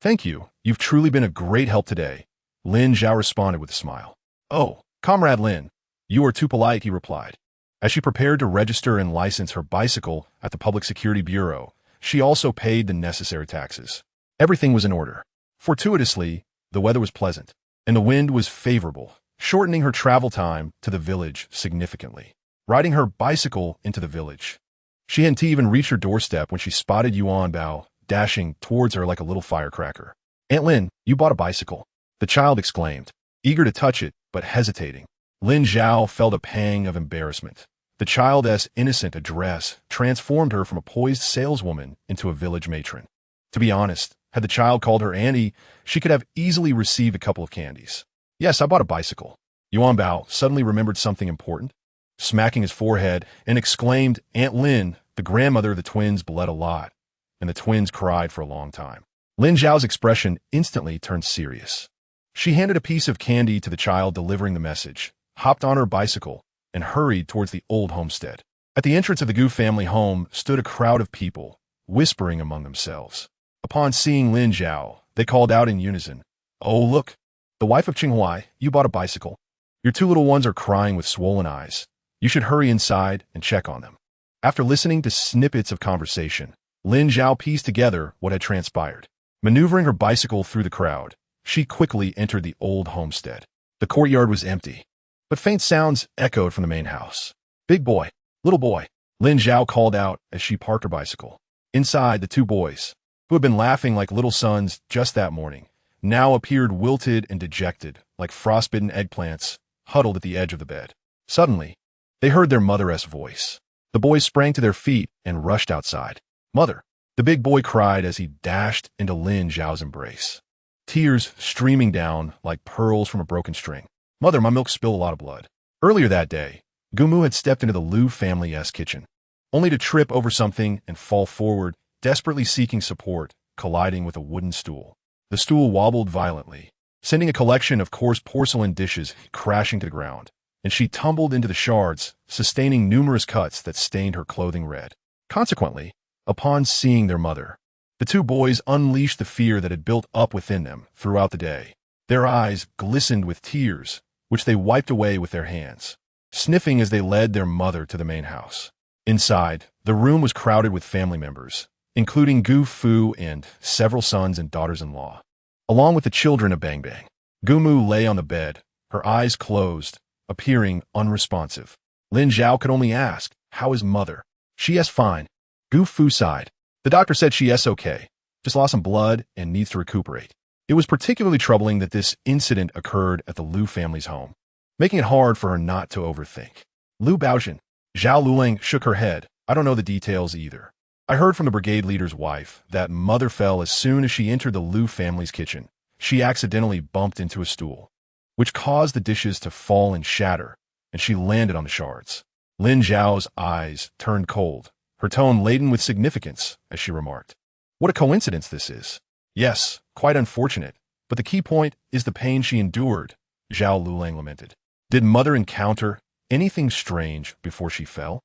Thank you. You've truly been a great help today. Lin Zhao responded with a smile. Oh, "Comrade Lin, you are too polite," he replied. As she prepared to register and license her bicycle at the Public Security Bureau, she also paid the necessary taxes. Everything was in order. Fortuitously, the weather was pleasant, and the wind was favorable, shortening her travel time to the village significantly. Riding her bicycle into the village, she hadn't even reached her doorstep when she spotted Yuan Bao dashing towards her like a little firecracker. "Aunt Lin, you bought a bicycle," the child exclaimed, eager to touch it but hesitating. Lin Zhao felt a pang of embarrassment. The child's innocent address transformed her from a poised saleswoman into a village matron. To be honest, had the child called her auntie, she could have easily received a couple of candies. "Yes, I bought a bicycle." Yuan Bao suddenly remembered something important, smacking his forehead, and exclaimed, "Aunt Lin, the grandmother of the twins, bled a lot," and the twins cried for a long time. Lin Zhao's expression instantly turned serious. She handed a piece of candy to the child delivering the message, hopped on her bicycle, and hurried towards the old homestead. At the entrance of the Gu family home stood a crowd of people, whispering among themselves. Upon seeing Lin Zhao, they called out in unison, "Oh, look, the wife of Qinghuai, you bought a bicycle. Your two little ones are crying with swollen eyes. You should hurry inside and check on them." After listening to snippets of conversation, Lin Zhao pieced together what had transpired. Maneuvering her bicycle through the crowd, she quickly entered the old homestead. The courtyard was empty, but faint sounds echoed from the main house. "Big boy, little boy," Lin Zhao called out as she parked her bicycle. Inside, the two boys, who had been laughing like little sons just that morning, now appeared wilted and dejected, like frostbitten eggplants, huddled at the edge of the bed. Suddenly, they heard their mother's voice. The boys sprang to their feet and rushed outside. "Mother!" the big boy cried as he dashed into Lin Zhao's embrace, tears streaming down like pearls from a broken string. "Mother, my milk spilled a lot of blood." Earlier that day, Gumu had stepped into the Liu family's kitchen, only to trip over something and fall forward, desperately seeking support, colliding with a wooden stool. The stool wobbled violently, sending a collection of coarse porcelain dishes crashing to the ground, and she tumbled into the shards, sustaining numerous cuts that stained her clothing red. Consequently, upon seeing their mother, the two boys unleashed the fear that had built up within them throughout the day. Their eyes glistened with tears, which they wiped away with their hands, sniffing as they led their mother to the main house. Inside, the room was crowded with family members, including Gu Fu and several sons and daughters-in-law, along with the children of Bang Bang. Gumu lay on the bed, her eyes closed, appearing unresponsive. Lin Zhao could only ask, "How is mother?" "She is fine." Gu Fu sighed. "The doctor said she is okay, just lost some blood and needs to recuperate." It was particularly troubling that this incident occurred at the Liu family's home, making it hard for her not to overthink. "Liu Baojin." Zhao Lulang shook her head. "I don't know the details either. I heard from the brigade leader's wife that mother fell as soon as she entered the Liu family's kitchen. She accidentally bumped into a stool, which caused the dishes to fall and shatter, and she landed on the shards." Lin Zhao's eyes turned cold, her tone laden with significance as she remarked, "What a coincidence this is." "Yes, quite unfortunate, but the key point is the pain she endured," Zhao Lulang lamented. "Did mother encounter anything strange before she fell?"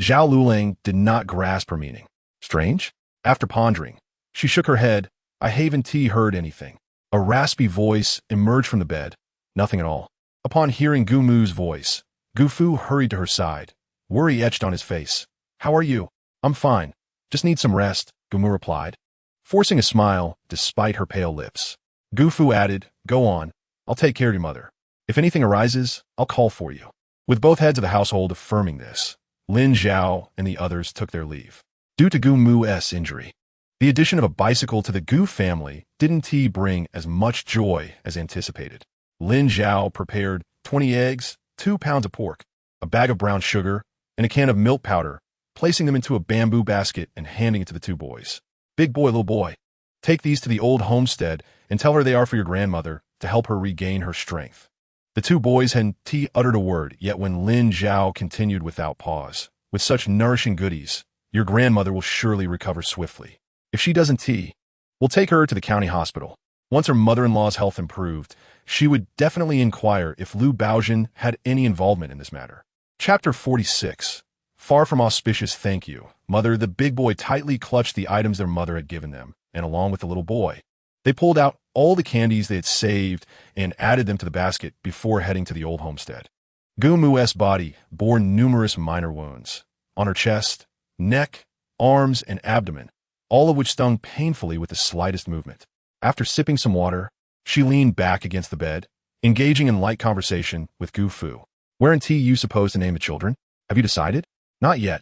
Zhao Lulang did not grasp her meaning. "Strange?" After pondering, she shook her head. "I haven't heard anything." A raspy voice emerged from the bed. "Nothing at all." Upon hearing Gumu's voice, Gu Fu hurried to her side, worry etched on his face. "How are you?" "I'm fine. Just need some rest," Gumu replied, forcing a smile despite her pale lips. Gu Fu added, "Go on. I'll take care of your mother. If anything arises, I'll call for you." With both heads of the household affirming this, Lin Zhao and the others took their leave. Due to Gu Mu's injury, the addition of a bicycle to the Gu family didn't bring as much joy as anticipated. Lin Zhao prepared 20 eggs, 2 pounds of pork, a bag of brown sugar, and a can of milk powder, placing them into a bamboo basket and handing it to the two boys. "Big boy, little boy, take these to the old homestead and tell her they are for your grandmother to help her regain her strength." The two boys hadn't uttered a word, yet when Lin Zhao continued without pause, "With such nourishing goodies, your grandmother will surely recover swiftly. If she doesn't we'll take her to the county hospital. Once her mother-in-law's health improved, she would definitely inquire if Liu Baojin had any involvement in this matter." Chapter 46. Far from auspicious. "Thank you, mother." The big boy tightly clutched the items their mother had given them, and along with the little boy, They pulled out all the candies they had saved and added them to the basket before heading to the old homestead. Gumu's body bore numerous minor wounds on her chest, neck, arms, and abdomen, all of which stung painfully with the slightest movement. After sipping some water, she leaned back against the bed, engaging in light conversation with Gu Fu. "Wherein you suppose to name the children? Have you decided?" "Not yet.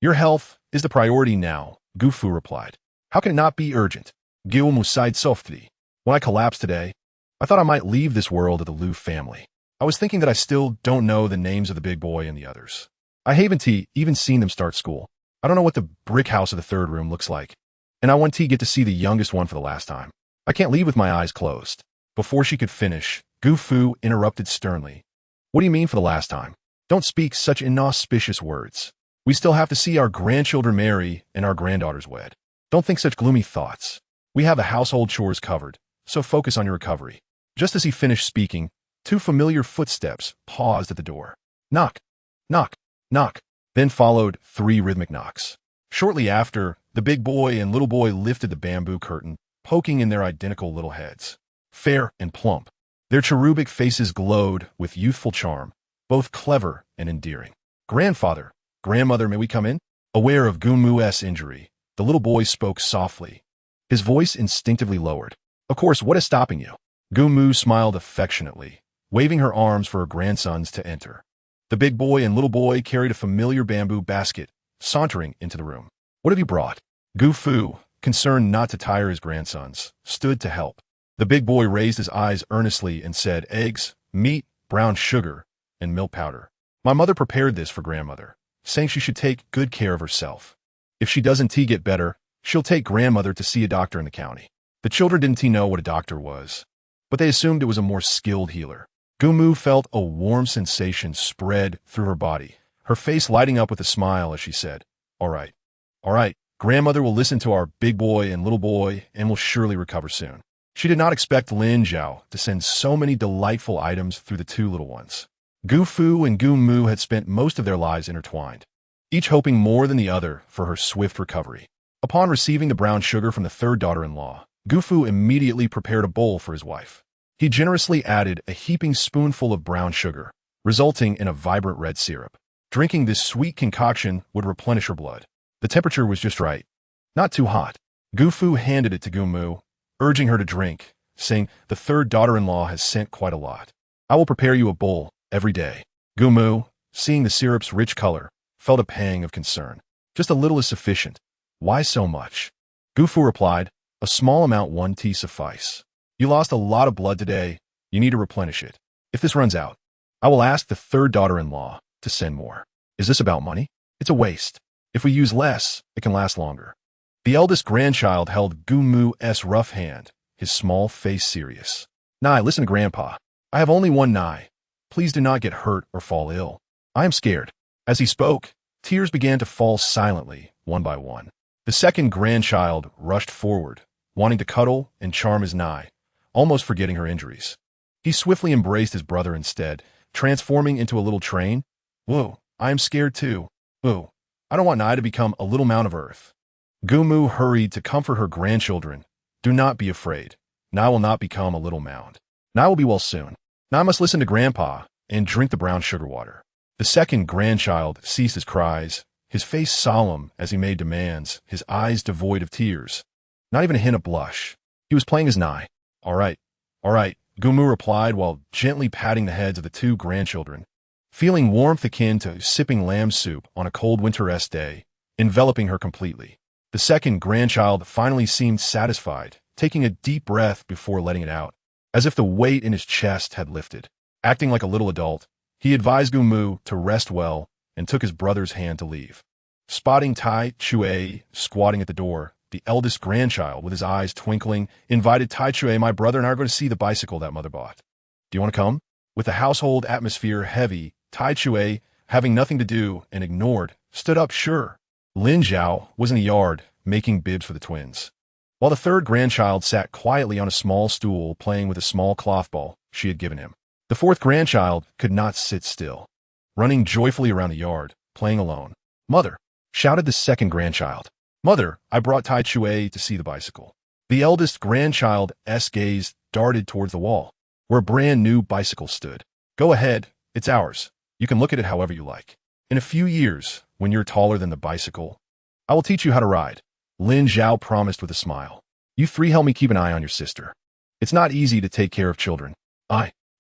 Your health is the priority now," Gu Fu replied. "How can it not be urgent?" Gumu sighed softly. "When I collapsed today, I thought I might leave this world of the Liu family. I was thinking that I still don't know the names of the big boy and the others. I haven't even seen them start school. I don't know what the brick house of the third room looks like. And I want to get to see the youngest one for the last time. I can't leave with my eyes closed." Before she could finish, Gu Fu interrupted sternly. "What do you mean for the last time? Don't speak such inauspicious words. We still have to see our grandchildren marry and our granddaughters wed. Don't think such gloomy thoughts. We have the household chores covered, so focus on your recovery." Just as he finished speaking, two familiar footsteps paused at the door. Knock, knock, knock. Then followed 3 rhythmic knocks. Shortly after, the big boy and little boy lifted the bamboo curtain, poking in their identical little heads. Fair and plump, their cherubic faces glowed with youthful charm, both clever and endearing. "Grandfather, grandmother, may we come in?" Aware of Gumu's injury, the little boy spoke softly, his voice instinctively lowered. "Of course, what is stopping you?" Gumu smiled affectionately, waving her arms for her grandsons to enter. The big boy and little boy carried a familiar bamboo basket, sauntering into the room. "What have you brought?" Gu Fu, concerned not to tire his grandsons, stood to help. The big boy raised his eyes earnestly and said, "Eggs, meat, brown sugar, and milk powder. My mother prepared this for grandmother, saying she should take good care of herself. If she doesn't get better, she'll take grandmother to see a doctor in the county." The children didn't know what a doctor was, but they assumed it was a more skilled healer. Gumu felt a warm sensation spread through her body, her face lighting up with a smile as she said, all right, grandmother will listen to our big boy and little boy and will surely recover soon." She did not expect Lin Zhao to send so many delightful items through the two little ones. Gu Fu and Gumu had spent most of their lives intertwined, each hoping more than the other for her swift recovery. Upon receiving the brown sugar from the third daughter-in-law, Gu Fu immediately prepared a bowl for his wife. He generously added a heaping spoonful of brown sugar, resulting in a vibrant red syrup. Drinking this sweet concoction would replenish her blood. The temperature was just right, not too hot. Gu Fu handed it to Gumu, urging her to drink, saying, "The third daughter-in-law has sent quite a lot. I will prepare you a bowl every day." Gumu, seeing the syrup's rich color, felt a pang of concern. "Just a little is sufficient. Why so much?" Gu Fu replied, "A small amount one tea suffice. You lost a lot of blood today. You need to replenish it. If this runs out, I will ask the third daughter-in-law to send more." "Is this about money?" "It's a waste. If we use less, it can last longer." The eldest grandchild held Gumu's rough hand, his small face serious. "Nai, listen to Grandpa. I have only one Nai. Please do not get hurt or fall ill. I am scared." As he spoke, tears began to fall silently, one by one. The second grandchild rushed forward, wanting to cuddle and charm his Nai, almost forgetting her injuries. He swiftly embraced his brother instead, transforming into a little train. "Whoa, I am scared too. Whoa, I don't want Nai to become a little mound of earth." Gumu hurried to comfort her grandchildren. "Do not be afraid. Nai will not become a little mound. Nai will be well soon. Nai must listen to Grandpa and drink the brown sugar water." The second grandchild ceased his cries, his face solemn as he made demands, his eyes devoid of tears. Not even a hint of blush. He was playing his Nai. All right, Gumu replied while gently patting the heads of the two grandchildren, feeling warmth akin to sipping lamb soup on a cold winter-esque day, enveloping her completely. The second grandchild finally seemed satisfied, taking a deep breath before letting it out, as if the weight in his chest had lifted. Acting like a little adult, he advised Gumu to rest well and took his brother's hand to leave. Spotting Tai Chue squatting at the door, the eldest grandchild, with his eyes twinkling, invited Tai Chue, "My brother and I are going to see the bicycle that mother bought. Do you want to come?" With the household atmosphere heavy, Tai Chue, having nothing to do and ignored, stood up. "Sure." Lin Zhao was in the yard, making bibs for the twins, while the third grandchild sat quietly on a small stool playing with a small cloth ball she had given him. The fourth grandchild could not sit still, running joyfully around the yard, playing alone. "Mother!" shouted the second grandchild. "Mother, I brought Tai Chue to see the bicycle." The eldest grandchild's gaze darted towards the wall, where a brand new bicycle stood. Go ahead, it's ours. You can look at it however you like. In a few years, when you're taller than the bicycle, I will teach you how to ride. Lin Zhao promised with a smile. You three help me keep an eye on your sister. It's not easy to take care of children.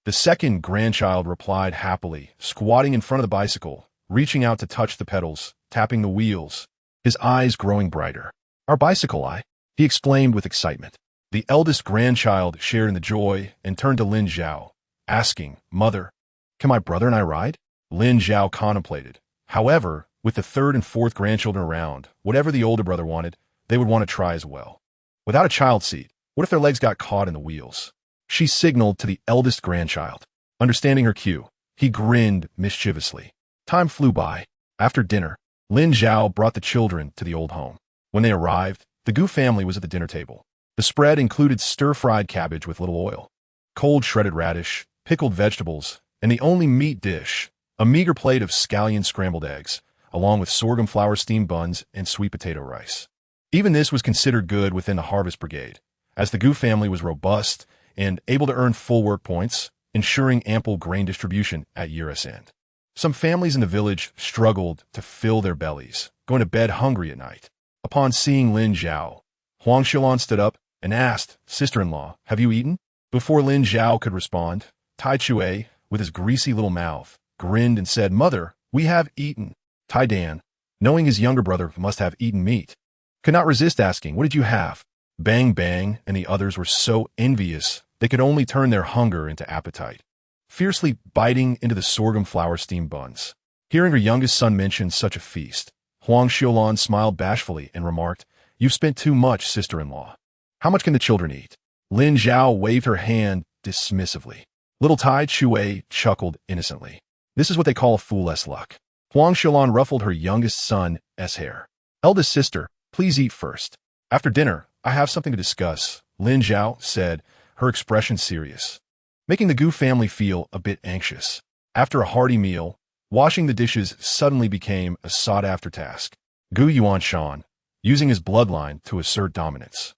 The second grandchild replied happily, squatting in front of the bicycle, reaching out to touch the pedals, tapping the wheels, his eyes growing brighter. Our bicycle, he exclaimed with excitement. The eldest grandchild shared in the joy and turned to Lin Zhao, asking, Mother, can my brother and I ride? Lin Zhao contemplated. However, with the third and fourth grandchildren around, whatever the older brother wanted, they would want to try as well. Without a child seat, what if their legs got caught in the wheels? She signaled to the eldest grandchild. Understanding her cue, he grinned mischievously. Time flew by. After dinner, Lin Zhao brought the children to the old home. When they arrived, the Gu family was at the dinner table. The spread included stir-fried cabbage with little oil, cold shredded radish, pickled vegetables, and the only meat dish, a meager plate of scallion scrambled eggs, along with sorghum flour steamed buns and sweet potato rice. Even this was considered good within the harvest brigade, as the Gu family was robust and able to earn full work points, ensuring ample grain distribution at year's end. Some families in the village struggled to fill their bellies, going to bed hungry at night. Upon seeing Lin Zhao, Huang Xiaolan stood up and asked, Sister-in-law, have you eaten? Before Lin Zhao could respond, Tai Chue, with his greasy little mouth, grinned and said, Mother, we have eaten. Tai Dan, knowing his younger brother must have eaten meat, could not resist asking, what did you have? Bang Bang and the others were so envious they could only turn their hunger into appetite, fiercely biting into the sorghum flour steamed buns. Hearing her youngest son mention such a feast, Huang Xiaolan smiled bashfully and remarked, You've spent too much, sister-in-law. How much can the children eat? Lin Zhao waved her hand dismissively. Little Tai Chue chuckled innocently. This is what they call a fool's luck. Huang Xiaolan ruffled her youngest son's hair. Eldest sister, please eat first. After dinner, I have something to discuss, Lin Zhao said, her expression serious, making the Gu family feel a bit anxious. After a hearty meal, washing the dishes suddenly became a sought-after task. Gu Yuanshan, using his bloodline to assert dominance,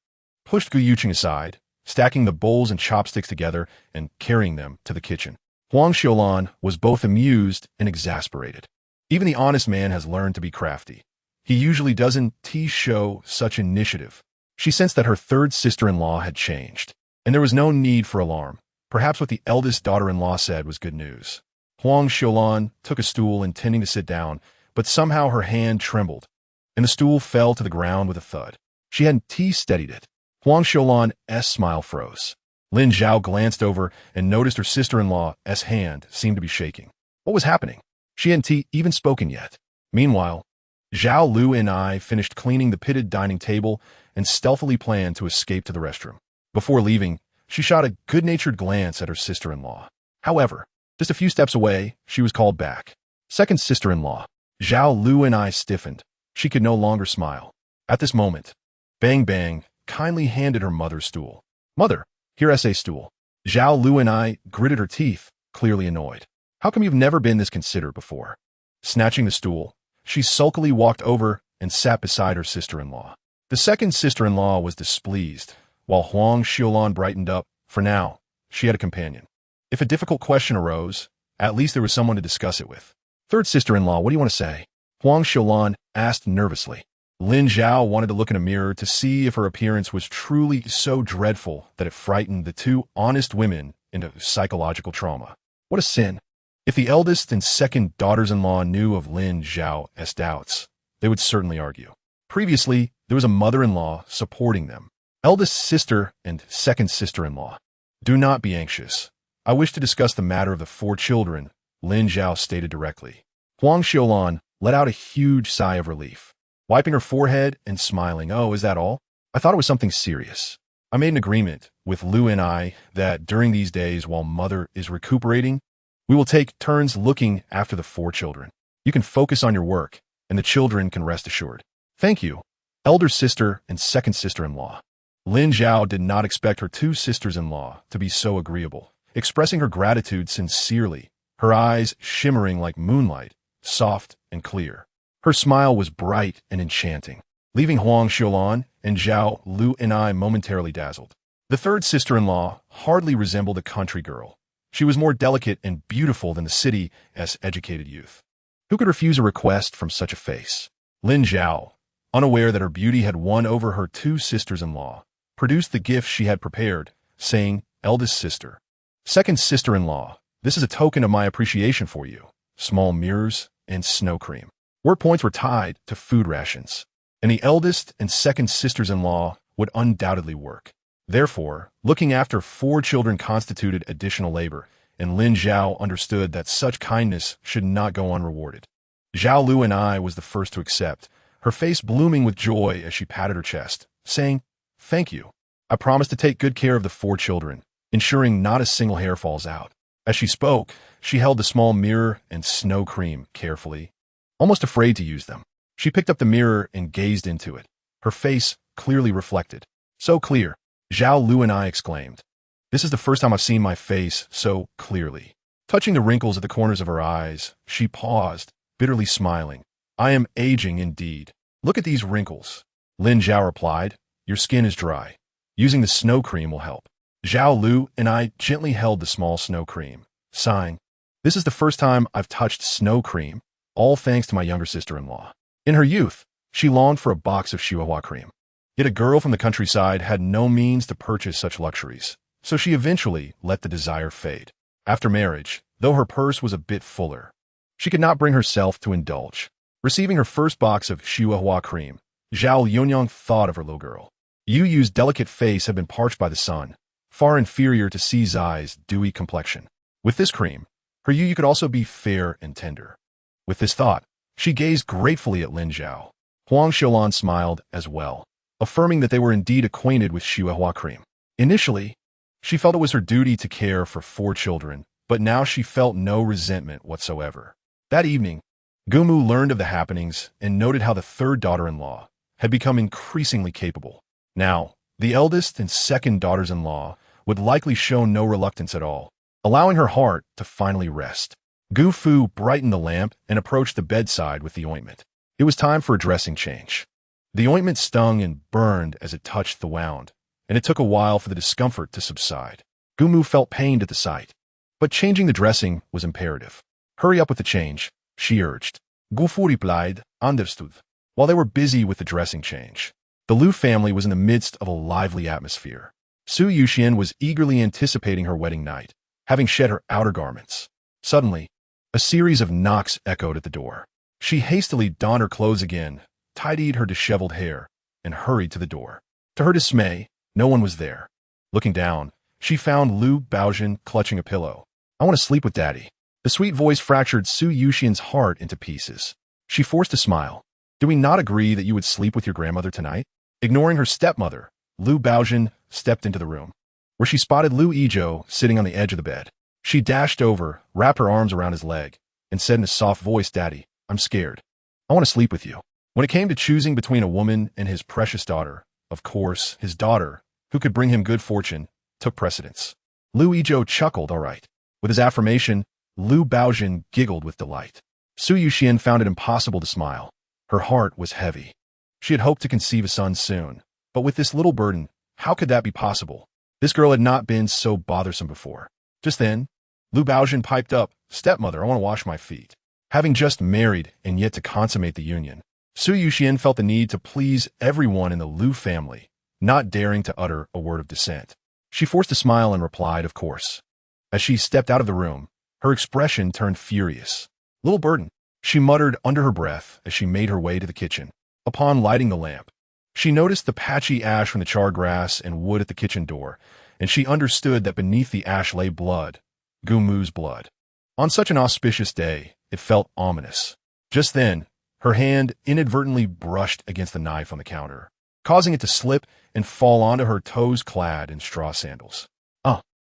pushed Gu Yuqing aside, stacking the bowls and chopsticks together and carrying them to the kitchen. Huang Xiaolan was both amused and exasperated. Even the honest man has learned to be crafty. He usually doesn't show such initiative. She sensed that her third sister-in-law had changed, and there was no need for alarm. Perhaps what the eldest daughter-in-law said was good news. Huang Xiaolan took a stool intending to sit down, but somehow her hand trembled, and the stool fell to the ground with a thud. She hadn't steadied it. Huang Xiaolan's smile froze. Lin Zhao glanced over and noticed her sister-in-law's hand seemed to be shaking. What was happening? She hadn't even spoken yet. Meanwhile, Zhao Lu and I finished cleaning the pitted dining table and stealthily planned to escape to the restroom. Before leaving, she shot a good-natured glance at her sister-in-law. However, just a few steps away, she was called back. Second sister-in-law. Zhao Lu and I stiffened. She could no longer smile. At this moment, Bang Bang kindly handed her mother's stool. Mother, here's a stool. Zhao Lu and I gritted her teeth, clearly annoyed. How come you've never been this considerate before? Snatching the stool, she sulkily walked over and sat beside her sister-in-law. The second sister-in-law was displeased, while Huang Xiaolan brightened up. For now, she had a companion. If a difficult question arose, at least there was someone to discuss it with. Third sister-in-law, what do you want to say? Huang Xiaolan asked nervously. Lin Zhao wanted to look in a mirror to see if her appearance was truly so dreadful that it frightened the two honest women into psychological trauma. What a sin. If the eldest and second daughters-in-law knew of Lin Zhao's doubts, they would certainly argue. Previously, there was a mother-in-law supporting them. Eldest sister and second sister-in-law. Do not be anxious. I wish to discuss the matter of the 4 children, Lin Zhao stated directly. Huang Xiaolan let out a huge sigh of relief, wiping her forehead and smiling. Oh, is that all? I thought it was something serious. I made an agreement with Lu and I that during these days while mother is recuperating, we will take turns looking after the 4 children. You can focus on your work, and the children can rest assured. Thank you, elder sister and second sister-in-law. Lin Zhao did not expect her 2 sisters-in-law to be so agreeable, expressing her gratitude sincerely, her eyes shimmering like moonlight, soft and clear. Her smile was bright and enchanting. leaving Huang Xiaolan and Zhao Lu and I momentarily dazzled. The third sister-in-law hardly resembled a country girl. She was more delicate and beautiful than the city's educated youth. Who could refuse a request from such a face? Lin Zhao, unaware that her beauty had won over her two sisters-in-law, produced the gift she had prepared, saying, "Eldest sister. Second sister-in-law, this is a token of my appreciation for you." Small mirrors and snow cream. Word points were tied to food rations, and the eldest and second sisters-in-law would undoubtedly work. Therefore, looking after 4 children constituted additional labor, and Lin Zhao understood that such kindness should not go unrewarded. Zhao Lu and I was the first to accept, her face blooming with joy as she patted her chest, saying, "Thank you. I promise to take good care of the 4 children, ensuring not a single hair falls out." As she spoke, she held the small mirror and snow cream carefully, almost afraid to use them. She picked up the mirror and gazed into it, her face clearly reflected. So clear, Zhao Lu and I exclaimed. This is the first time I've seen my face so clearly. Touching the wrinkles at the corners of her eyes, she paused, bitterly smiling. "I am aging indeed. Look at these wrinkles." Lin Zhao replied, "Your skin is dry. Using the snow cream will help." Zhao Lu and I gently held the small snow cream, sighing. This is the first time I've touched snow cream, all thanks to my younger sister-in-law. In her youth, she longed for a box of Chihuahua cream. Yet a girl from the countryside had no means to purchase such luxuries, so she eventually let the desire fade. After marriage, though her purse was a bit fuller, she could not bring herself to indulge. Receiving her first box of Chihuahua cream, Zhao Yunyang thought of her little girl. Yu Yu's delicate face had been parched by the sun, far inferior to Si Zai's dewy complexion. With this cream, her Yu Yu could also be fair and tender. With this thought, she gazed gratefully at Lin Zhao. Huang Xiaolan smiled as well, affirming that they were indeed acquainted with Chihuahua cream. Initially, she felt it was her duty to care for 4 children, but now she felt no resentment whatsoever. That evening, Gumu learned of the happenings and noted how the third daughter-in-law had become increasingly capable. Now, the eldest and second daughters-in-law would likely show no reluctance at all, allowing her heart to finally rest. Gu Fu brightened the lamp and approached the bedside with the ointment. It was time for a dressing change. The ointment stung and burned as it touched the wound, and it took a while for the discomfort to subside. Gumu felt pained at the sight, but changing the dressing was imperative. "Hurry up with the change," she urged. Gu Fu replied, "Understood." While they were busy with the dressing change, the Liu family was in the midst of a lively atmosphere. Su Yuxian was eagerly anticipating her wedding night, having shed her outer garments. Suddenly, a series of knocks echoed at the door. She hastily donned her clothes again, tidied her disheveled hair, and hurried to the door. To her dismay, no one was there. Looking down, she found Liu Baozhen clutching a pillow. "I want to sleep with Daddy." The sweet voice fractured Su Yuxian's heart into pieces. She forced a smile. "Do we not agree that you would sleep with your grandmother tonight?" Ignoring her stepmother, Liu Baozhen stepped into the room, where she spotted Liu Yizhou sitting on the edge of the bed. She dashed over, wrapped her arms around his leg, and said in a soft voice, "Daddy, I'm scared. I want to sleep with you." When it came to choosing between a woman and his precious daughter, of course, his daughter, who could bring him good fortune, took precedence. Liu Yizhou chuckled, "All right." With his affirmation, Liu Baozhen giggled with delight. Su Yuxian found it impossible to smile. Her heart was heavy. She had hoped to conceive a son soon, but with this little burden, how could that be possible? This girl had not been so bothersome before. Just then, Liu Baozhen piped up, "Stepmother, I want to wash my feet." Having just married and yet to consummate the union, Su Yuxian felt the need to please everyone in the Liu family, not daring to utter a word of dissent. She forced a smile and replied, "Of course." As she stepped out of the room, her expression turned furious. "Little burden," she muttered under her breath as she made her way to the kitchen. Upon lighting the lamp, she noticed the patchy ash from the charred grass and wood at the kitchen door, and she understood that beneath the ash lay blood, Gumu's blood. On such an auspicious day, it felt ominous. Just then, her hand inadvertently brushed against the knife on the counter, causing it to slip and fall onto her toes clad in straw sandals.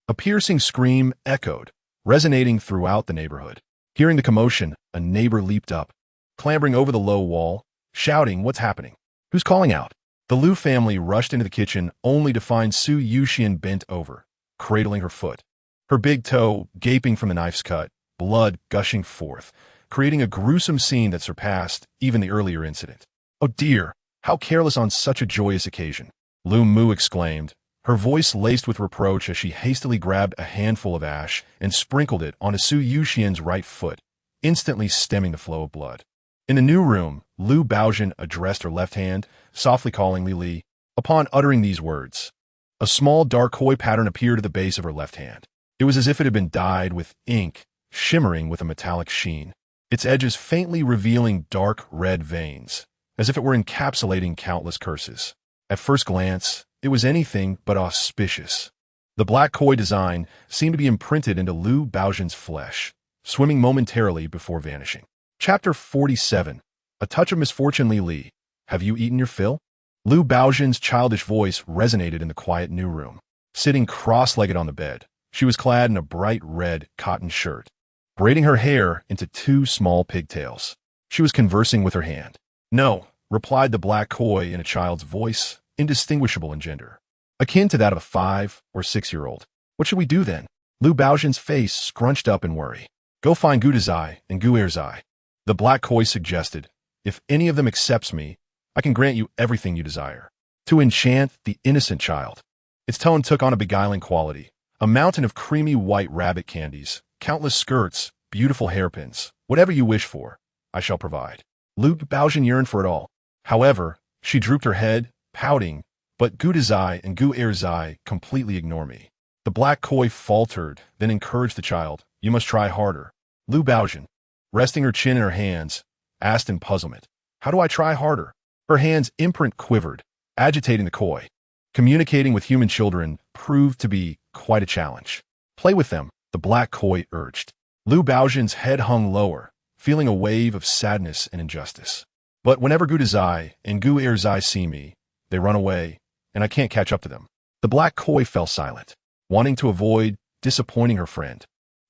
A piercing scream echoed, resonating throughout the neighborhood. Hearing the commotion, a neighbor leaped up, clambering over the low wall, shouting, "What's happening? Who's calling out?" The Liu family rushed into the kitchen only to find Su Yuxian bent over, cradling her foot, her big toe gaping from the knife's cut, blood gushing forth, creating a gruesome scene that surpassed even the earlier incident. "Oh dear, How careless on such a joyous occasion. Lu Mu exclaimed, her voice laced with reproach as she hastily grabbed a handful of ash and sprinkled it onto Su Yuxian's right foot, instantly stemming the flow of blood. In the new room, Lu Baojun addressed her left hand, softly calling Li Li. Upon uttering these words, a small dark koi pattern appeared at the base of her left hand. It was as if it had been dyed with ink, shimmering with a metallic sheen, its edges faintly revealing dark red veins, as if it were encapsulating countless curses. At first glance, it was anything but auspicious. The black koi design seemed to be imprinted into Lu Baojun's flesh, swimming momentarily before vanishing. Chapter 47. A Touch of Misfortune. Li Li, have you eaten your fill? Lu Baojun's childish voice resonated in the quiet new room. Sitting cross-legged on the bed, she was clad in a bright red cotton shirt, braiding her hair into two small pigtails. She was conversing with her hand. No, replied the black koi in a child's voice, indistinguishable in gender, akin to that of a 5 or 6-year-old. What should we do then? Lu Baojun's face scrunched up in worry. Go find Gu Dezai and Gu Erzai. The black koi suggested. If any of them accepts me, I can grant you everything you desire. To enchant the innocent child. Its tone took on a beguiling quality. A mountain of creamy white rabbit candies, countless skirts, beautiful hairpins, whatever you wish for, I shall provide. Lu Baojun yearned for it all. However, she drooped her head, pouting, but Gu Dezai and Gu Erzai completely ignore me. The black koi faltered, then encouraged the child. You must try harder. Lu Baojun, resting her chin in her hands, asked in puzzlement. How do I try harder? Her hand's imprint quivered, agitating the koi. Communicating with human children proved to be quite a challenge. Play with them, the black koi urged. Lu Baojun's head hung lower, feeling a wave of sadness and injustice. But whenever Gu Dezai and Gu Erzai see me, they run away, and I can't catch up to them. The black koi fell silent, wanting to avoid disappointing her friend.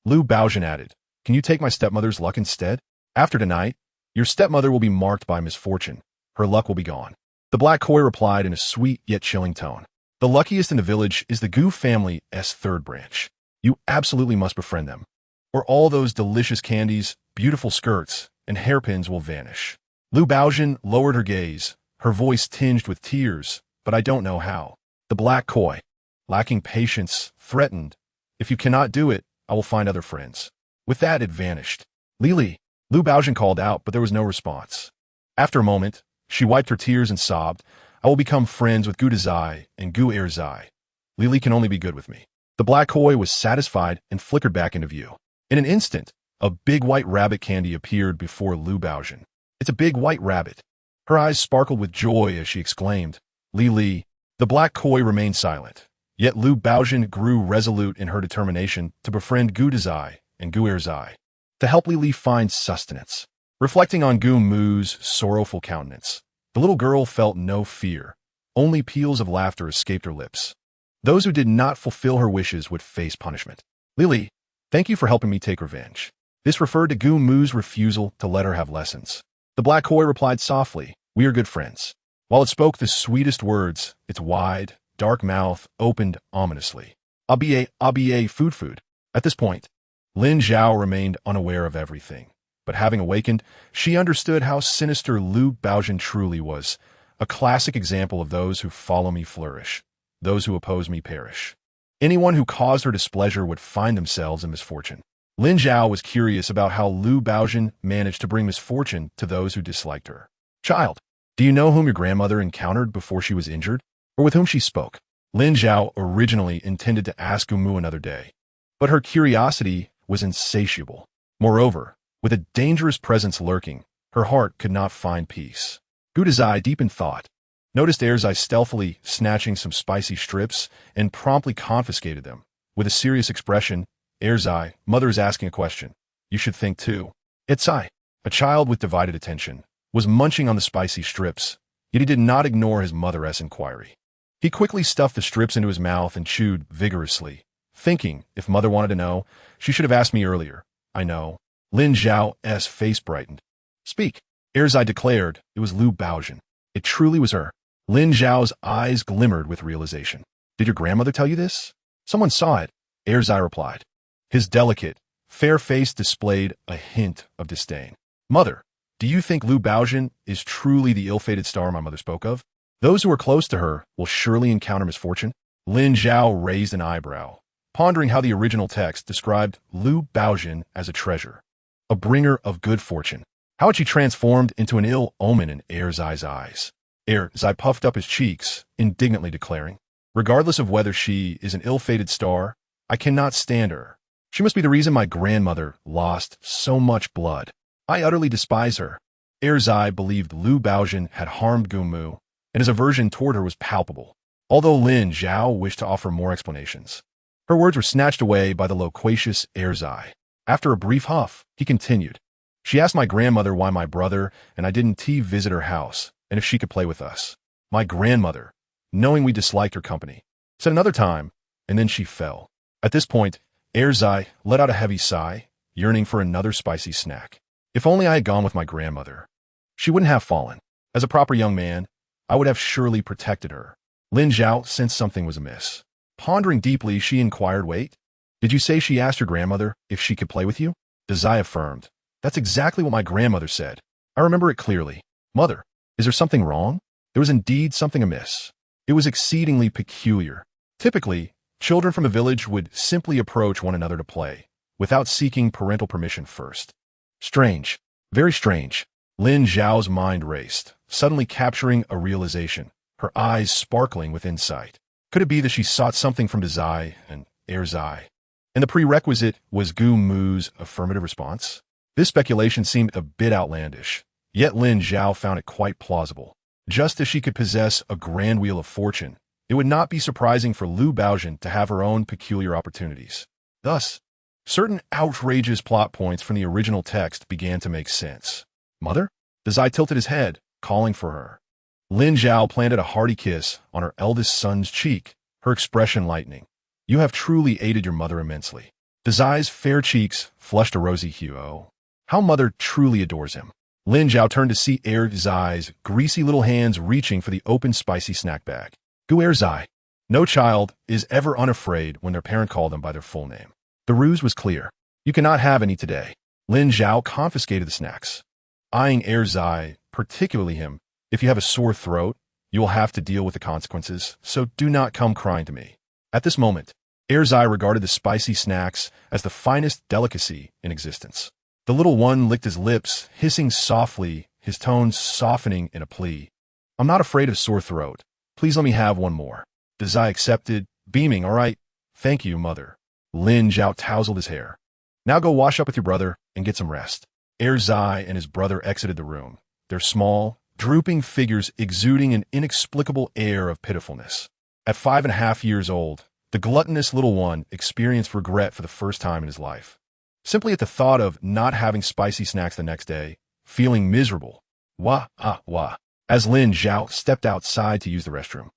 Lu Baojun added, can you take my stepmother's luck instead? After tonight, your stepmother will be marked by misfortune. Her luck will be gone. The black koi replied in a sweet yet chilling tone. The luckiest in the village is the Gu family's third branch. You absolutely must befriend them, or all those delicious candies, beautiful skirts, and hairpins will vanish. Lu Baojun lowered her gaze, her voice tinged with tears, but I don't know how. The black koi, lacking patience, threatened, if you cannot do it, I will find other friends. With that, it vanished. Li Li, Lu Baojun called out, but there was no response. After a moment, she wiped her tears and sobbed, I will become friends with Gu Dezai and Gu Erzai. Li Li can only be good with me. The black koi was satisfied and flickered back into view. In an instant, a big white rabbit candy appeared before Lu Baojun. It's a big white rabbit. Her eyes sparkled with joy as she exclaimed, Li Li. The black koi remained silent, yet Lu Baojun grew resolute in her determination to befriend Gu Dezai and Gu Erzai, to help Li Li find sustenance. Reflecting on Gu Mu's sorrowful countenance, the little girl felt no fear. Only peals of laughter escaped her lips. Those who did not fulfill her wishes would face punishment. Li Li, thank you for helping me take revenge. This referred to Gu Mu's refusal to let her have lessons. The black koi replied softly, we are good friends. While it spoke the sweetest words, its wide, dark mouth opened ominously. Abiye, food. At this point, Lin Zhao remained unaware of everything. But having awakened, she understood how sinister Lu Baojun truly was, a classic example of those who follow me flourish, those who oppose me perish. Anyone who caused her displeasure would find themselves in misfortune. Lin Zhao was curious about how Lu Baojun managed to bring misfortune to those who disliked her. Child, do you know whom your grandmother encountered before she was injured, or with whom she spoke? Lin Zhao originally intended to ask Gumu another day, but her curiosity was insatiable. Moreover, with a dangerous presence lurking, her heart could not find peace. Gu Dezai, deep in thought, noticed Erzai stealthily snatching some spicy strips and promptly confiscated them. With a serious expression, Erzai, mother is asking a question. You should think too. Erzai, a child with divided attention, was munching on the spicy strips, yet he did not ignore his mother's inquiry. He quickly stuffed the strips into his mouth and chewed vigorously, thinking, if mother wanted to know, she should have asked me earlier. I know. Lin Zhao's face brightened. Speak. Erzai declared it was Lu Baojun. It truly was her. Lin Zhao's eyes glimmered with realization. Did your grandmother tell you this? Someone saw it, Erzai replied. His delicate, fair face displayed a hint of disdain. Mother, Do you think Lu Baozhen is truly the ill-fated star my mother spoke of? Those who are close to her will surely encounter misfortune. Lin Zhao raised an eyebrow, pondering how the original text described Lu Baozhen as a treasure, a bringer of good fortune. How had she transformed into an ill omen in Zai's eyes? Zai puffed up his cheeks, indignantly declaring, "Regardless of whether she is an ill-fated star, I cannot stand her. She must be the reason my grandmother lost so much blood. I utterly despise her." Zai believed Lu Baozhen had harmed Gumu, and his aversion toward her was palpable. Although Lin Zhao wished to offer more explanations, her words were snatched away by the loquacious Zai. After a brief huff, he continued, "She asked my grandmother why my brother and I didn't visit her house, and if she could play with us. My grandmother, knowing we disliked her company, said another time, and then she fell." At this point, Zai let out a heavy sigh, yearning for another spicy snack. If only I had gone with my grandmother. She wouldn't have fallen. As a proper young man, I would have surely protected her. Lin Zhao sensed something was amiss. Pondering deeply, she inquired, "Wait, did you say she asked her grandmother if she could play with you?" Zai affirmed, "That's exactly what my grandmother said. I remember it clearly. Mother, is there something wrong?" There was indeed something amiss. It was exceedingly peculiar. Typically, children from a village would simply approach one another to play, without seeking parental permission first. Strange. Very strange. Lin Zhao's mind raced, suddenly capturing a realization, her eyes sparkling with insight. Could it be that she sought something from Zai and Zai, and the prerequisite was Gu Mu's affirmative response? This speculation seemed a bit outlandish, yet Lin Zhao found it quite plausible. Just as she could possess a grand wheel of fortune, it would not be surprising for Lu Baozhen to have her own peculiar opportunities. Thus, certain outrageous plot points from the original text began to make sense. "Mother?" Zai tilted his head, calling for her. Lin Zhao planted a hearty kiss on her eldest son's cheek, her expression lightening. "You have truly aided your mother immensely." Zai's fair cheeks flushed a rosy hue. "Oh, how mother truly adores him." Lin Zhao turned to see Zai's greasy little hands reaching for the open spicy snack bag. "Gu Zai." No child is ever unafraid when their parent called them by their full name. The ruse was clear. "You cannot have any today." Lin Zhao confiscated the snacks, eyeing Zai, particularly him. "If you have a sore throat, you will have to deal with the consequences, so do not come crying to me." At this moment, Zai regarded the spicy snacks as the finest delicacy in existence. The little one licked his lips, hissing softly, his tones softening in a plea. "I'm not afraid of sore throat. Please let me have one more." Zai accepted, beaming. "All right. Thank you, mother." Lin Zhao tousled his hair. "Now go wash up with your brother and get some rest." Zai and his brother exited the room, their small, drooping figures exuding an inexplicable air of pitifulness. At 5.5 years old, the gluttonous little one experienced regret for the first time in his life. Simply at the thought of not having spicy snacks the next day, feeling miserable. Wah, ah, wah. As Lin Zhao stepped outside to use the restroom,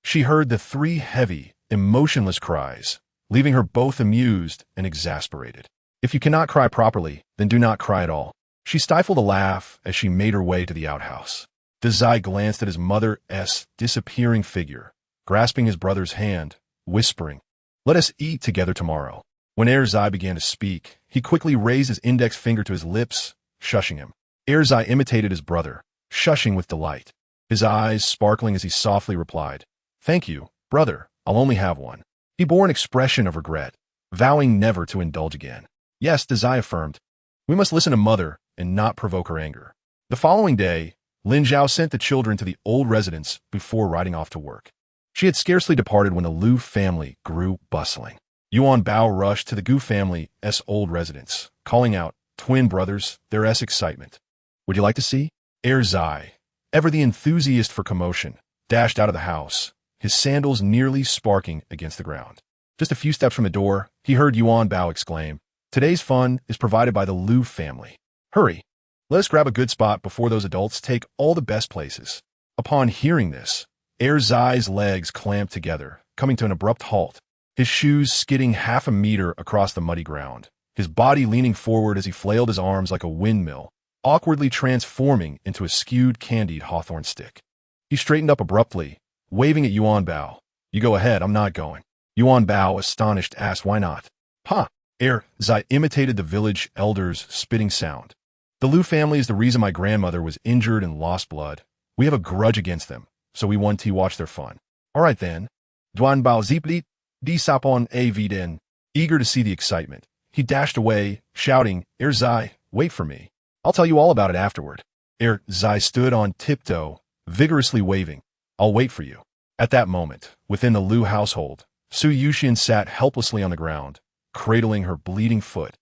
she heard the 3 heavy, emotionless cries, leaving her both amused and exasperated. If you cannot cry properly, then do not cry at all. She stifled a laugh as she made her way to the outhouse. Zai glanced at his mother's disappearing figure, grasping his brother's hand, whispering, "Let us eat together tomorrow." When Zai began to speak, he quickly raised his index finger to his lips, shushing him. Zai imitated his brother, shushing with delight, his eyes sparkling as he softly replied, "Thank you, brother, I'll only have one." He bore an expression of regret, vowing never to indulge again. "Yes," Zai affirmed, "we must listen to mother and not provoke her anger." The following day, Lin Zhao sent the children to the old residence before riding off to work. She had scarcely departed when the Lu family grew bustling. Yuan Bao rushed to the Gu family's old residence, calling out, "Twin brothers, their excitement. Would you like to see?" Zai, ever the enthusiast for commotion, dashed out of the house, his sandals nearly sparking against the ground. Just a few steps from the door, he heard Yuan Bao exclaim, "Today's fun is provided by the Lu family. Hurry, let us grab a good spot before those adults take all the best places." Upon hearing this, Zai's legs clamped together, coming to an abrupt halt, his shoes skidding 1/2 meter across the muddy ground, his body leaning forward as he flailed his arms like a windmill, awkwardly transforming into a skewed candied hawthorn stick. He straightened up abruptly, waving at Yuan Bao. "You go ahead, I'm not going." Yuan Bao, astonished, asked, "Why not?" "Ha!" Zai imitated the village elder's spitting sound. The Liu family is the reason my grandmother was injured and lost blood. We have a grudge against them, so we want to watch their fun. All right then. Duan bao zipli, di sapon a viden. Eager to see the excitement, he dashed away, shouting, Zai, wait for me. I'll tell you all about it afterward. Zai stood on tiptoe, vigorously waving. I'll wait for you. At that moment, within the Liu household, Su Yuxian sat helplessly on the ground, cradling her bleeding foot.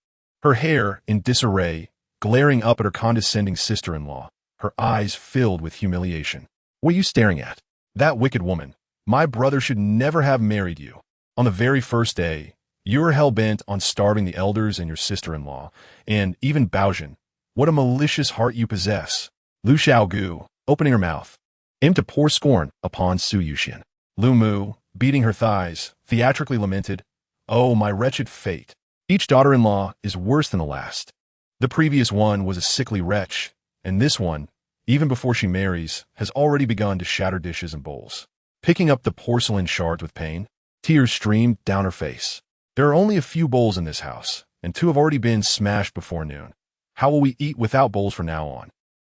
Her hair in disarray, glaring up at her condescending sister-in-law, her eyes filled with humiliation. What are you staring at? That wicked woman. My brother should never have married you. On the very first day, you were hell-bent on starving the elders and your sister-in-law, and even Baojin. What a malicious heart you possess. Lu Xiaogu, opening her mouth, aimed to pour scorn upon Su Yuxian. Lu Mu, beating her thighs, theatrically lamented, Oh, my wretched fate. Each daughter-in-law is worse than the last. The previous one was a sickly wretch, and this one, even before she marries, has already begun to shatter dishes and bowls. Picking up the porcelain shards with pain, tears streamed down her face. There are only a few bowls in this house, and 2 have already been smashed before noon. How will we eat without bowls from now on?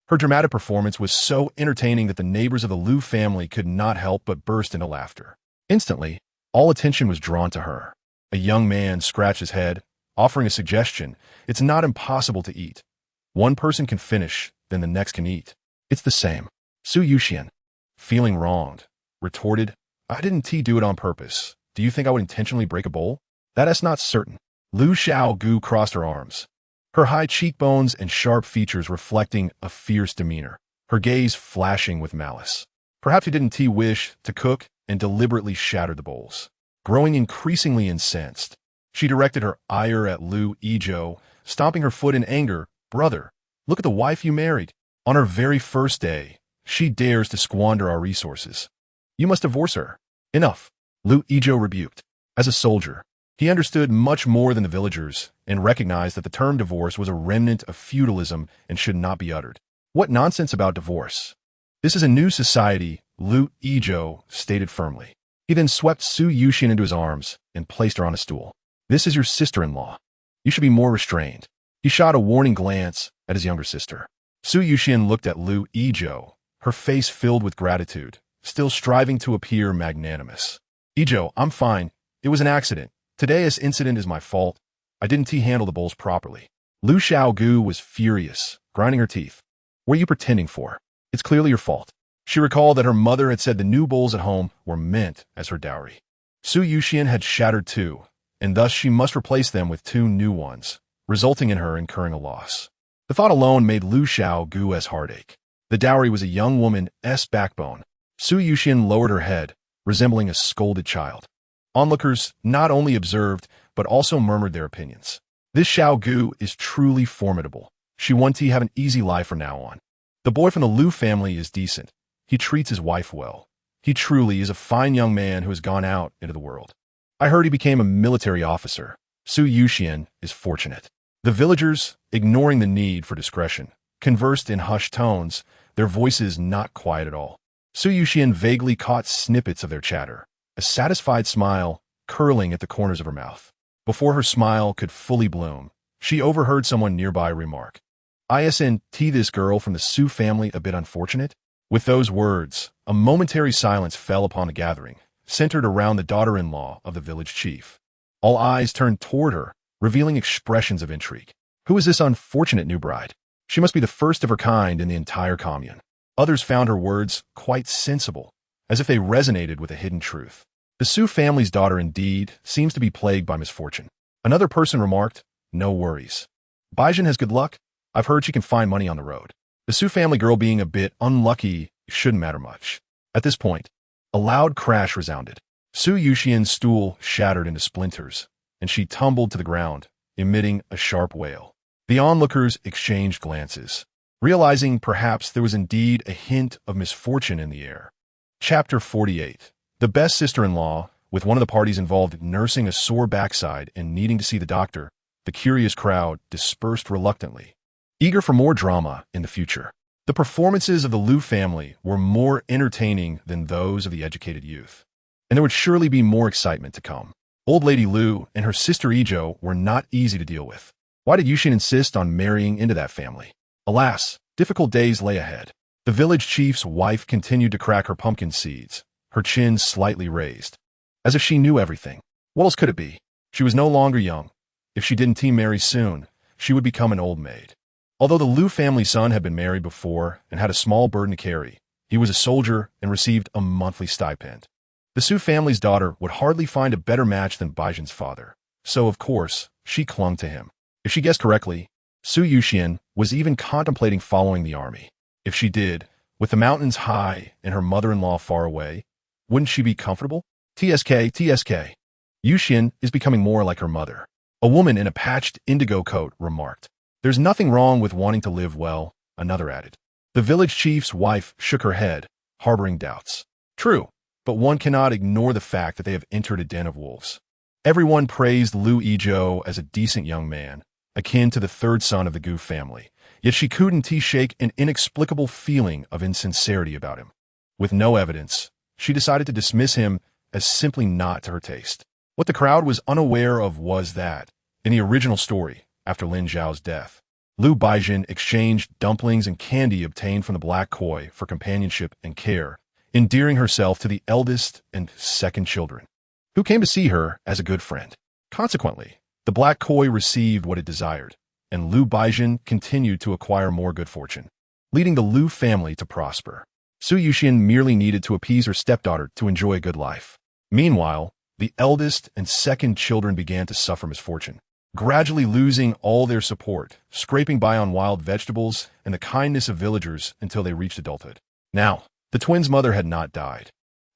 Her dramatic performance was so entertaining that the neighbors of the Liu family could not help but burst into laughter. Instantly, all attention was drawn to her. A young man scratched his head, offering a suggestion. It's not impossible to eat. One person can finish, then the next can eat. It's the same. Su Yuxian, feeling wronged, retorted, I didn't do it on purpose. Do you think I would intentionally break a bowl? That is not certain. Lu Xiaogu crossed her arms, her high cheekbones and sharp features reflecting a fierce demeanor, her gaze flashing with malice. Perhaps he didn't wish to cook and deliberately shattered the bowls. Growing increasingly incensed, she directed her ire at Lu Zhao, stomping her foot in anger. Brother, look at the wife you married. On her very first day, she dares to squander our resources. You must divorce her. Enough. Lu Zhao rebuked. As a soldier, he understood much more than the villagers and recognized that the term divorce was a remnant of feudalism and should not be uttered. What nonsense about divorce? This is a new society, Lu Zhao stated firmly. He then swept Su Yuxian into his arms and placed her on a stool. This is your sister-in-law. You should be more restrained. He shot a warning glance at his younger sister. Su Yuxian looked at Lu Zhao, her face filled with gratitude, still striving to appear magnanimous. Zhao, I'm fine. It was an accident. Today's incident is my fault. I didn't handle the bowls properly. Lu Xiaogu was furious, grinding her teeth. What are you pretending for? It's clearly your fault. She recalled that her mother had said the new bowls at home were meant as her dowry. Su Yuxian had shattered 2, and thus she must replace them with 2 new ones, resulting in her incurring a loss. The thought alone made Lu Xiaogu's heartache. The dowry was a young woman's backbone. Su Yuxian lowered her head, resembling a scolded child. Onlookers not only observed, but also murmured their opinions. This Xiaogu is truly formidable. She wants to have an easy life from now on. The boy from the Liu family is decent. He treats his wife well. He truly is a fine young man who has gone out into the world. I heard he became a military officer. Su Yuxian is fortunate. The villagers, ignoring the need for discretion, conversed in hushed tones, their voices not quiet at all. Su Yuxian vaguely caught snippets of their chatter, a satisfied smile curling at the corners of her mouth. Before her smile could fully bloom, she overheard someone nearby remark, Isn't this girl from the Su family a bit unfortunate? With those words, a momentary silence fell upon the gathering, centered around the daughter-in-law of the village chief. All eyes turned toward her, revealing expressions of intrigue. Who is this unfortunate new bride? She must be the first of her kind in the entire commune. Others found her words quite sensible, as if they resonated with a hidden truth. The Su family's daughter indeed seems to be plagued by misfortune. Another person remarked, No worries. Baijin has good luck. I've heard she can find money on the road. The Su family girl being a bit unlucky shouldn't matter much. At this point, a loud crash resounded. Su Yuxian's stool shattered into splinters, and she tumbled to the ground, emitting a sharp wail. The onlookers exchanged glances, realizing perhaps there was indeed a hint of misfortune in the air. Chapter 48. The best sister-in-law, with one of the parties involved nursing a sore backside and needing to see the doctor, the curious crowd dispersed reluctantly, eager for more drama in the future. The performances of the Liu family were more entertaining than those of the educated youth, and there would surely be more excitement to come. Old Lady Liu and her sister Zhao were not easy to deal with. Why did Yuxian insist on marrying into that family? Alas, difficult days lay ahead. The village chief's wife continued to crack her pumpkin seeds, her chin slightly raised, as if she knew everything. What else could it be? She was no longer young. If she didn't marry soon, she would become an old maid. Although the Liu family's son had been married before and had a small burden to carry, he was a soldier and received a monthly stipend. The Su family's daughter would hardly find a better match than Baizhen's father, so of course, she clung to him. If she guessed correctly, Su Yuxian was even contemplating following the army. If she did, with the mountains high and her mother-in-law far away, wouldn't she be comfortable? TSK. Yuxian is becoming more like her mother. A woman in a patched indigo coat remarked. There's nothing wrong with wanting to live well, another added. The village chief's wife shook her head, harboring doubts. True, but one cannot ignore the fact that they have entered a den of wolves. Everyone praised Liu Yizhou as a decent young man, akin to the third son of the Gu family, yet she couldn't shake an inexplicable feeling of insincerity about him. With no evidence, she decided to dismiss him as simply not to her taste. What the crowd was unaware of was that, in the original story, after Lin Zhao's death, Liu Baizhen exchanged dumplings and candy obtained from the black koi for companionship and care, endearing herself to the eldest and second children, who came to see her as a good friend. Consequently, the black koi received what it desired, and Liu Baizhen continued to acquire more good fortune, leading the Liu family to prosper. Su Yuxian merely needed to appease her stepdaughter to enjoy a good life. Meanwhile, the eldest and second children began to suffer misfortune, gradually losing all their support, scraping by on wild vegetables and the kindness of villagers until they reached adulthood. Now, the twins' mother had not died.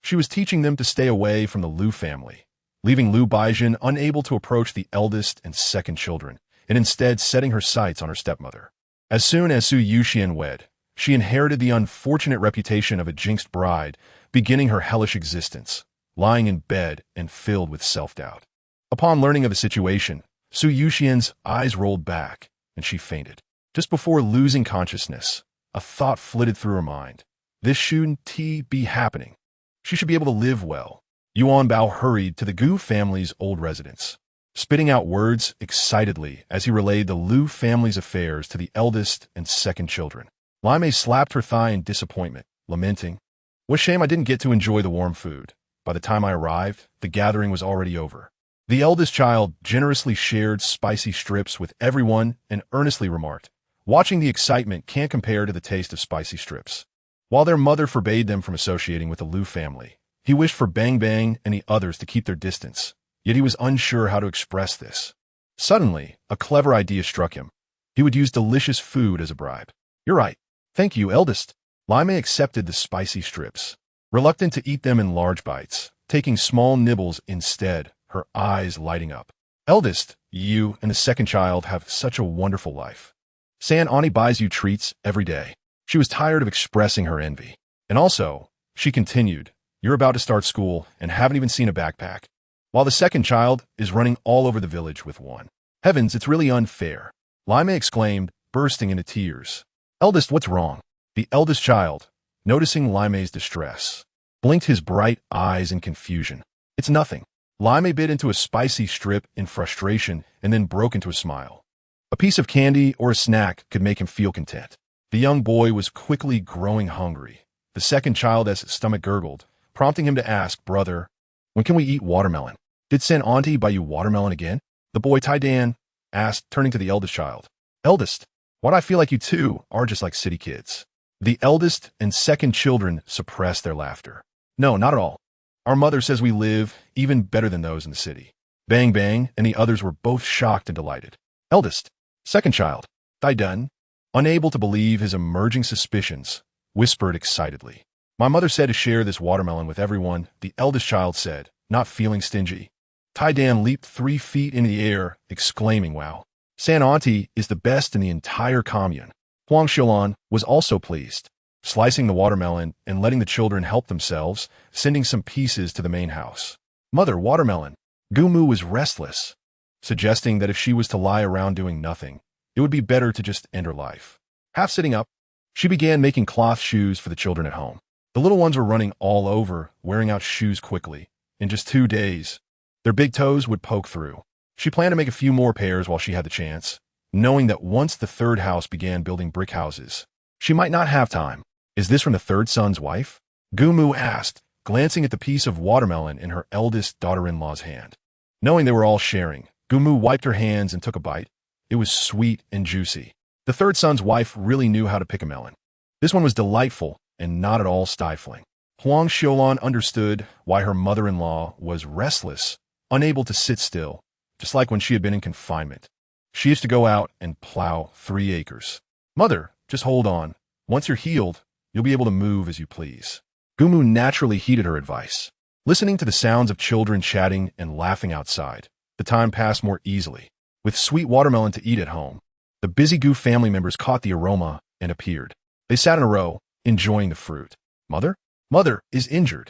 She was teaching them to stay away from the Liu family, leaving Liu Baizhen unable to approach the eldest and second children, and instead setting her sights on her stepmother. As soon as Su Yuxian wed, she inherited the unfortunate reputation of a jinxed bride, beginning her hellish existence, lying in bed and filled with self-doubt. Upon learning of the situation, Su Yuxian's eyes rolled back, and she fainted. Just before losing consciousness, a thought flitted through her mind. This shouldn't be happening. She should be able to live well. Yuan Bao hurried to the Gu family's old residence, spitting out words excitedly as he relayed the Liu family's affairs to the eldest and second children. Lime slapped her thigh in disappointment, lamenting, "What a shame I didn't get to enjoy the warm food. By the time I arrived, the gathering was already over." The eldest child generously shared spicy strips with everyone and earnestly remarked, "Watching the excitement can't compare to the taste of spicy strips." While their mother forbade them from associating with the Liu family, he wished for Bang Bang and the others to keep their distance, yet he was unsure how to express this. Suddenly, a clever idea struck him. He would use delicious food as a bribe. "You're right. Thank you, eldest." Lime accepted the spicy strips, reluctant to eat them in large bites, taking small nibbles instead, her eyes lighting up. "Eldest, you and the second child have such a wonderful life. San Ani buys you treats every day." She was tired of expressing her envy. "And also," she continued, "you're about to start school and haven't even seen a backpack, while the second child is running all over the village with one. Heavens, it's really unfair." Lime exclaimed, bursting into tears. "Eldest, what's wrong?" The eldest child, noticing Lime's distress, blinked his bright eyes in confusion. "It's nothing." Lime bit into a spicy strip in frustration and then broke into a smile. A piece of candy or a snack could make him feel content. The young boy was quickly growing hungry. The second child's stomach gurgled, prompting him to ask, "Brother, when can we eat watermelon? Did San Auntie buy you watermelon again?" The boy Tai Dan asked, turning to the eldest child. "Eldest, why do I feel like you two are just like city kids?" The eldest and second children suppressed their laughter. "No, not at all. Our mother says we live even better than those in the city." Bang Bang and the others were both shocked and delighted. "Eldest, second child," Tai Dan, unable to believe his emerging suspicions, whispered excitedly. "My mother said to share this watermelon with everyone," the eldest child said, not feeling stingy. Tai Dan leaped 3 feet in the air, exclaiming, "Wow. San Auntie is the best in the entire commune." Huang Xilan was also pleased, slicing the watermelon and letting the children help themselves, sending some pieces to the main house. "Mother, watermelon." Gumu was restless, suggesting that if she was to lie around doing nothing, it would be better to just end her life. Half sitting up, she began making cloth shoes for the children at home. The little ones were running all over, wearing out shoes quickly. In just 2 days, their big toes would poke through. She planned to make a few more pairs while she had the chance, knowing that once the third house began building brick houses, she might not have time. Is this from the third son's wife? Gumu asked, glancing at the piece of watermelon in her eldest daughter-in-law's hand. Knowing they were all sharing, Gumu wiped her hands and took a bite. It was sweet and juicy. The third son's wife really knew how to pick a melon. This one was delightful and not at all stifling. Huang Xiaolan understood why her mother-in-law was restless, unable to sit still, just like when she had been in confinement. She used to go out and plow 3 acres. Mother, just hold on. Once you're healed, you'll be able to move as you please. Gumu naturally heeded her advice. Listening to the sounds of children chatting and laughing outside, the time passed more easily. With sweet watermelon to eat at home, the busy Gu family members caught the aroma and appeared. They sat in a row, enjoying the fruit. Mother? Mother is injured.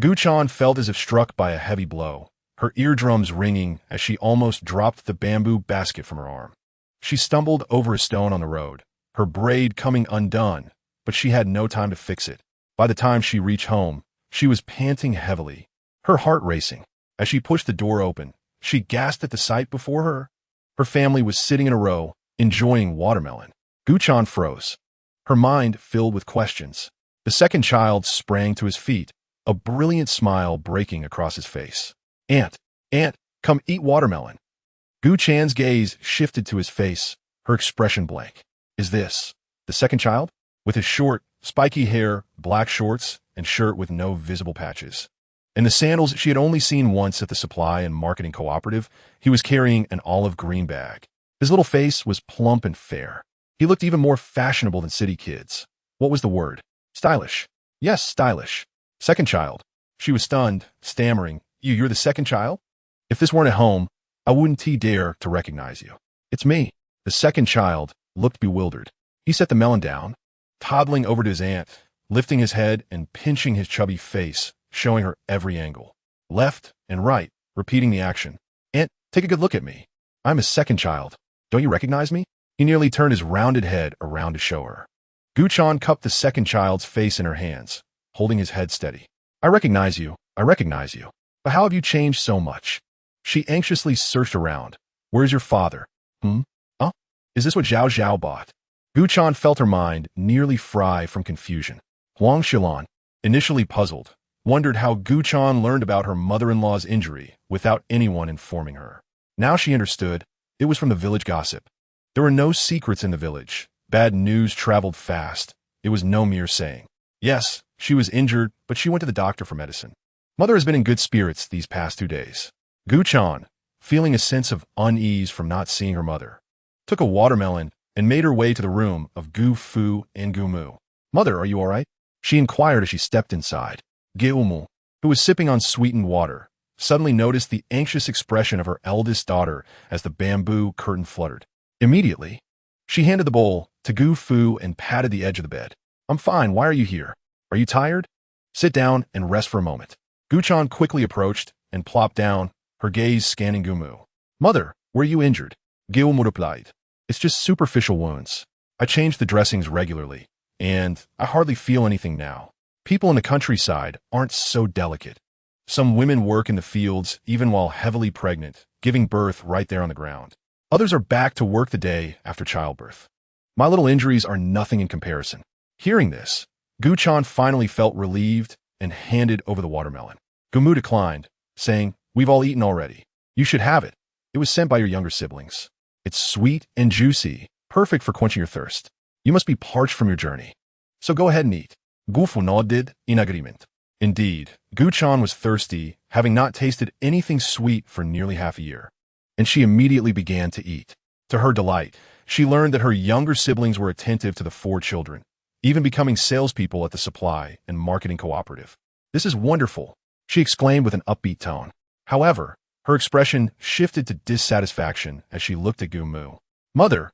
Gu Chan felt as if struck by a heavy blow, her eardrums ringing as she almost dropped the bamboo basket from her arm. She stumbled over a stone on the road, her braid coming undone, but she had no time to fix it. By the time she reached home, she was panting heavily, her heart racing. As she pushed the door open, she gasped at the sight before her. Her family was sitting in a row, enjoying watermelon. Gu Chan froze, her mind filled with questions. The second child sprang to his feet, a brilliant smile breaking across his face. Aunt, come eat watermelon. Gu Chan's gaze shifted to his face, her expression blank. Is this the second child? With his short, spiky hair, black shorts, and shirt with no visible patches, and the sandals she had only seen once at the supply and marketing cooperative, he was carrying an olive green bag. His little face was plump and fair. He looked even more fashionable than city kids. What was the word? Stylish. Yes, stylish. Second child. She was stunned, stammering. You're the second child? If this weren't at home, I wouldn't dare to recognize you. It's me. The second child looked bewildered. He set the melon down, toddling over to his aunt, lifting his head and pinching his chubby face, showing her every angle. Left and right, repeating the action. Aunt, take a good look at me. I'm his second child. Don't you recognize me? He nearly turned his rounded head around to show her. Gu Chan cupped the second child's face in her hands, holding his head steady. I recognize you. But how have you changed so much? She anxiously searched around. Where's your father? Is this what Zhao Zhao bought? Gu Chan felt her mind nearly fry from confusion. Huang Xiaolan, initially puzzled, wondered how Gu Chan learned about her mother-in-law's injury without anyone informing her. Now she understood. It was from the village gossip. There were no secrets in the village. Bad news traveled fast. It was no mere saying. Yes, she was injured, but she went to the doctor for medicine. Mother has been in good spirits these past 2 days. Gu Chan, feeling a sense of unease from not seeing her mother, took a watermelon and made her way to the room of Gu Fu and Gu Mu. Mother, are you all right? She inquired as she stepped inside. Gu Mu, who was sipping on sweetened water, suddenly noticed the anxious expression of her eldest daughter as the bamboo curtain fluttered. Immediately, she handed the bowl to Gu Fu and patted the edge of the bed. I'm fine. Why are you here? Are you tired? Sit down and rest for a moment. Gu Chan quickly approached and plopped down, her gaze scanning Gu Mu. Mother, were you injured? Gu Mu replied. It's just superficial wounds. I change the dressings regularly, and I hardly feel anything now. People in the countryside aren't so delicate. Some women work in the fields even while heavily pregnant, giving birth right there on the ground. Others are back to work the day after childbirth. My little injuries are nothing in comparison. Hearing this, Gu Chan finally felt relieved and handed over the watermelon. Gu Mu declined, saying, We've all eaten already. You should have it. It was sent by your younger siblings. It's sweet and juicy, perfect for quenching your thirst. You must be parched from your journey. So go ahead and eat. Gu Fu nodded in agreement. Indeed, Gu Chan was thirsty, having not tasted anything sweet for nearly half a year. And she immediately began to eat. To her delight, she learned that her younger siblings were attentive to the 4 children, even becoming salespeople at the supply and marketing cooperative. This is wonderful, she exclaimed with an upbeat tone. However, her expression shifted to dissatisfaction as she looked at Gu Mu. Mother,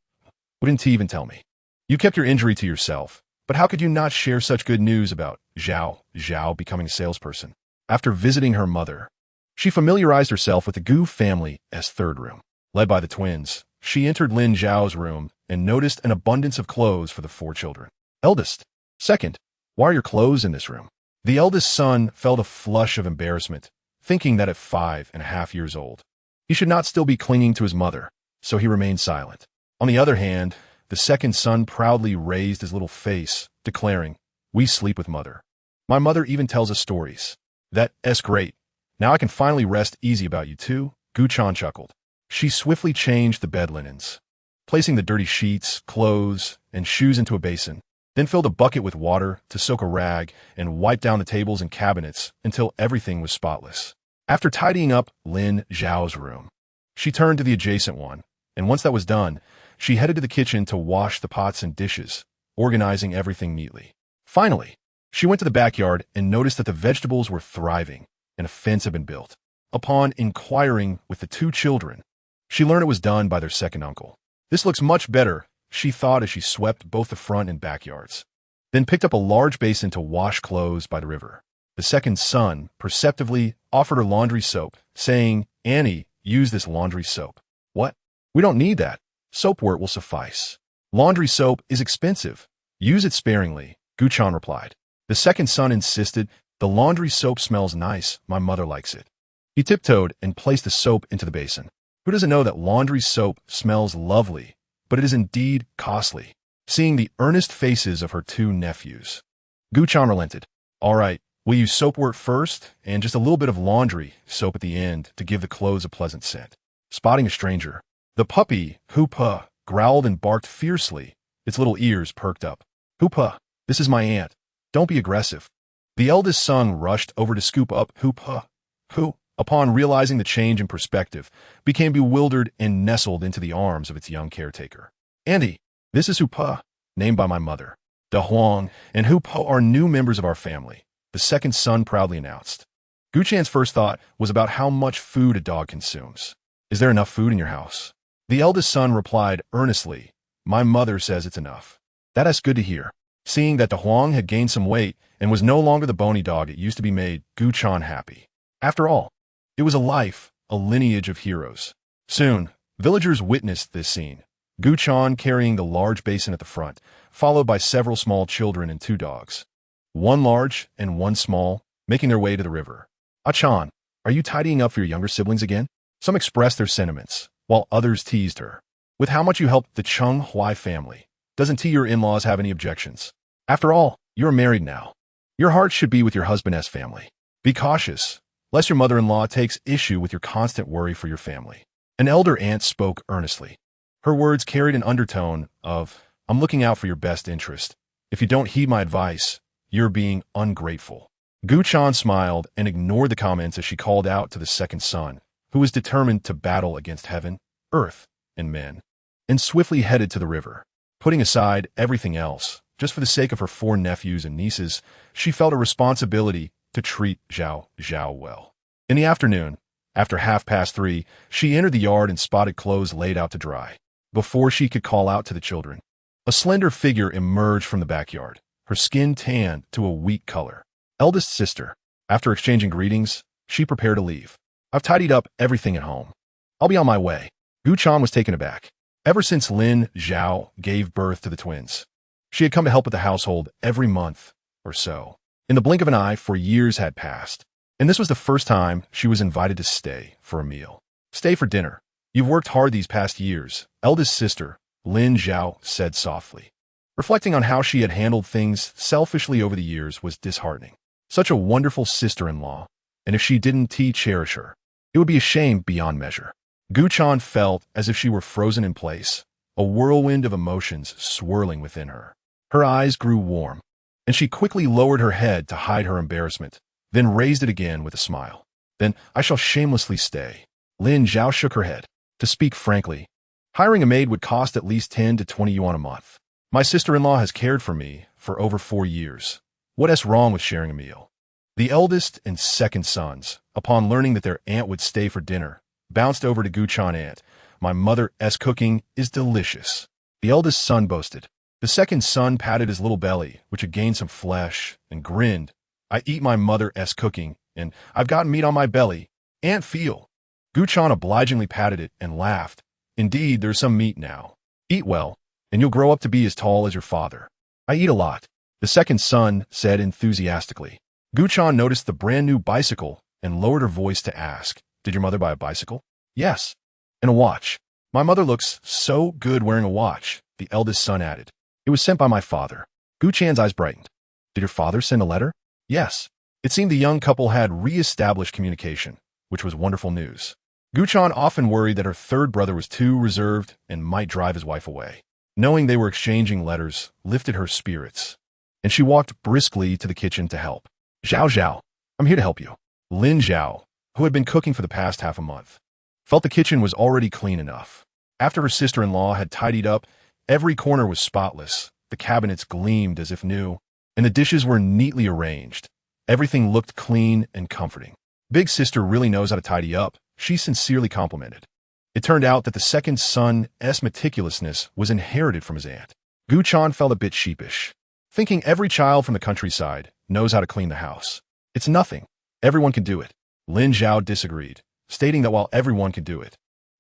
wouldn't even tell me. You kept your injury to yourself, but how could you not share such good news about Zhao Zhao becoming a salesperson? After visiting her mother, she familiarized herself with the Gu family as third room. Led by the twins, she entered Lin Zhao's room and noticed an abundance of clothes for the 4 children. Eldest. Second, why are your clothes in this room? The eldest son felt a flush of embarrassment, thinking that at 5.5 years old, he should not still be clinging to his mother, so he remained silent. On the other hand, the second son proudly raised his little face, declaring, "We sleep with mother. My mother even tells us stories. That's great. Now I can finally rest easy about you too." Guchan chuckled. She swiftly changed the bed linens, placing the dirty sheets, clothes, and shoes into a basin, then filled a bucket with water to soak a rag and wipe down the tables and cabinets until everything was spotless. After tidying up Lin Zhao's room, she turned to the adjacent one, and once that was done, she headed to the kitchen to wash the pots and dishes, organizing everything neatly. Finally, she went to the backyard and noticed that the vegetables were thriving and a fence had been built. Upon inquiring with the two children, she learned it was done by their second uncle. "This looks much better," she thought as she swept both the front and backyards, then picked up a large basin to wash clothes by the river. The second son perceptively offered her laundry soap, saying, "Annie, use this laundry soap." "What? We don't need that. Soapwort will suffice. Laundry soap is expensive. Use it sparingly," Guchan replied. The second son insisted, "The laundry soap smells nice. My mother likes it." He tiptoed and placed the soap into the basin. Who doesn't know that laundry soap smells lovely, but it is indeed costly? Seeing the earnest faces of her two nephews, Guchan relented. "All right, we'll use soapwort first and just a little bit of laundry soap at the end to give the clothes a pleasant scent." Spotting a stranger, the puppy, Hoopa, growled and barked fiercely, its little ears perked up. "Hoopa, this is my aunt. Don't be aggressive." The eldest son rushed over to scoop up Hoopa, who, upon realizing the change in perspective, became bewildered and nestled into the arms of its young caretaker. "Auntie, this is Hoopa, named by my mother. Da Huang and Hoopa are new members of our family," the second son proudly announced. Guchan's first thought was about how much food a dog consumes. "Is there enough food in your house?" The eldest son replied earnestly, "My mother says it's enough." "That's good to hear." Seeing that Da Huang had gained some weight and was no longer the bony dog it used to be, made Guchan happy. After all, it was a lineage of heroes. Soon, villagers witnessed this scene. Guchan carrying the large basin at the front, followed by several small children and two dogs, one large and one small, making their way to the river. "Achan, are you tidying up for your younger siblings again?" Some expressed their sentiments, while others teased her. "With how much you helped the Chung Hui family, doesn't your in-laws have any objections? After all, you're married now. Your heart should be with your husband's family. Be cautious, lest your mother-in-law takes issue with your constant worry for your family." An elder aunt spoke earnestly. Her words carried an undertone of, "I'm looking out for your best interest. If you don't heed my advice, you're being ungrateful." Guchan smiled and ignored the comments as she called out to the second son, who was determined to battle against heaven, earth, and men, and swiftly headed to the river. Putting aside everything else, just for the sake of her four nephews and nieces, she felt a responsibility to treat Zhao well. In the afternoon, after 3:30, she entered the yard and spotted clothes laid out to dry. Before she could call out to the children, a slender figure emerged from the backyard, her skin tanned to a weak color. Eldest sister. After exchanging greetings, she prepared to leave. "I've tidied up everything at home. I'll be on my way." Guchan was taken aback. Ever since Lin Zhao gave birth to the twins, she had come to help with the household every month or so. In the blink of an eye, 4 years had passed, and this was the first time she was invited to stay for a meal. "Stay for dinner. You've worked hard these past years," eldest sister Lin Zhao said softly. Reflecting on how she had handled things selfishly over the years was disheartening. Such a wonderful sister-in-law, and if she didn't cherish her, it would be a shame beyond measure. Guchan felt as if she were frozen in place, a whirlwind of emotions swirling within her. Her eyes grew warm, and she quickly lowered her head to hide her embarrassment, then raised it again with a smile. "Then I shall shamelessly stay." Lin Zhao shook her head. "To speak frankly, hiring a maid would cost at least 10 to 20 yuan a month. My sister-in-law has cared for me for over 4 years. What's wrong with sharing a meal?" The eldest and second sons, upon learning that their aunt would stay for dinner, bounced over to Guchan. "Aunt, my mother's cooking is delicious," the eldest son boasted. The second son patted his little belly, which had gained some flesh, and grinned. "I eat my mother's cooking, and I've got meat on my belly. Aunt, feel." Guchan obligingly patted it and laughed. "Indeed, there's some meat now. Eat well, and you'll grow up to be as tall as your father." "I eat a lot," the second son said enthusiastically. Guchan noticed the brand-new bicycle and lowered her voice to ask, "Did your mother buy a bicycle?" "Yes, and a watch. My mother looks so good wearing a watch, the eldest son added. It was sent by my father. Gu Chan's eyes brightened. Did your father send a letter? Yes. It seemed the young couple had re-established communication, which was wonderful news. Gu Chan often worried that her third brother was too reserved and might drive his wife away. Knowing they were exchanging letters lifted her spirits, and she walked briskly to the kitchen to help. Zhao Zhao, I'm here to help you. Lin Zhao, who had been cooking for the past half a month, felt the kitchen was already clean enough. After her sister-in-law had tidied up, every corner was spotless, the cabinets gleamed as if new, and the dishes were neatly arranged. Everything looked clean and comforting. Big sister really knows how to tidy up, she sincerely complimented. It turned out that the second son's meticulousness was inherited from his aunt. Gu Chan felt a bit sheepish, thinking every child from the countryside knows how to clean the house. It's nothing. Everyone can do it. Lin Zhao disagreed, stating that while everyone could do it,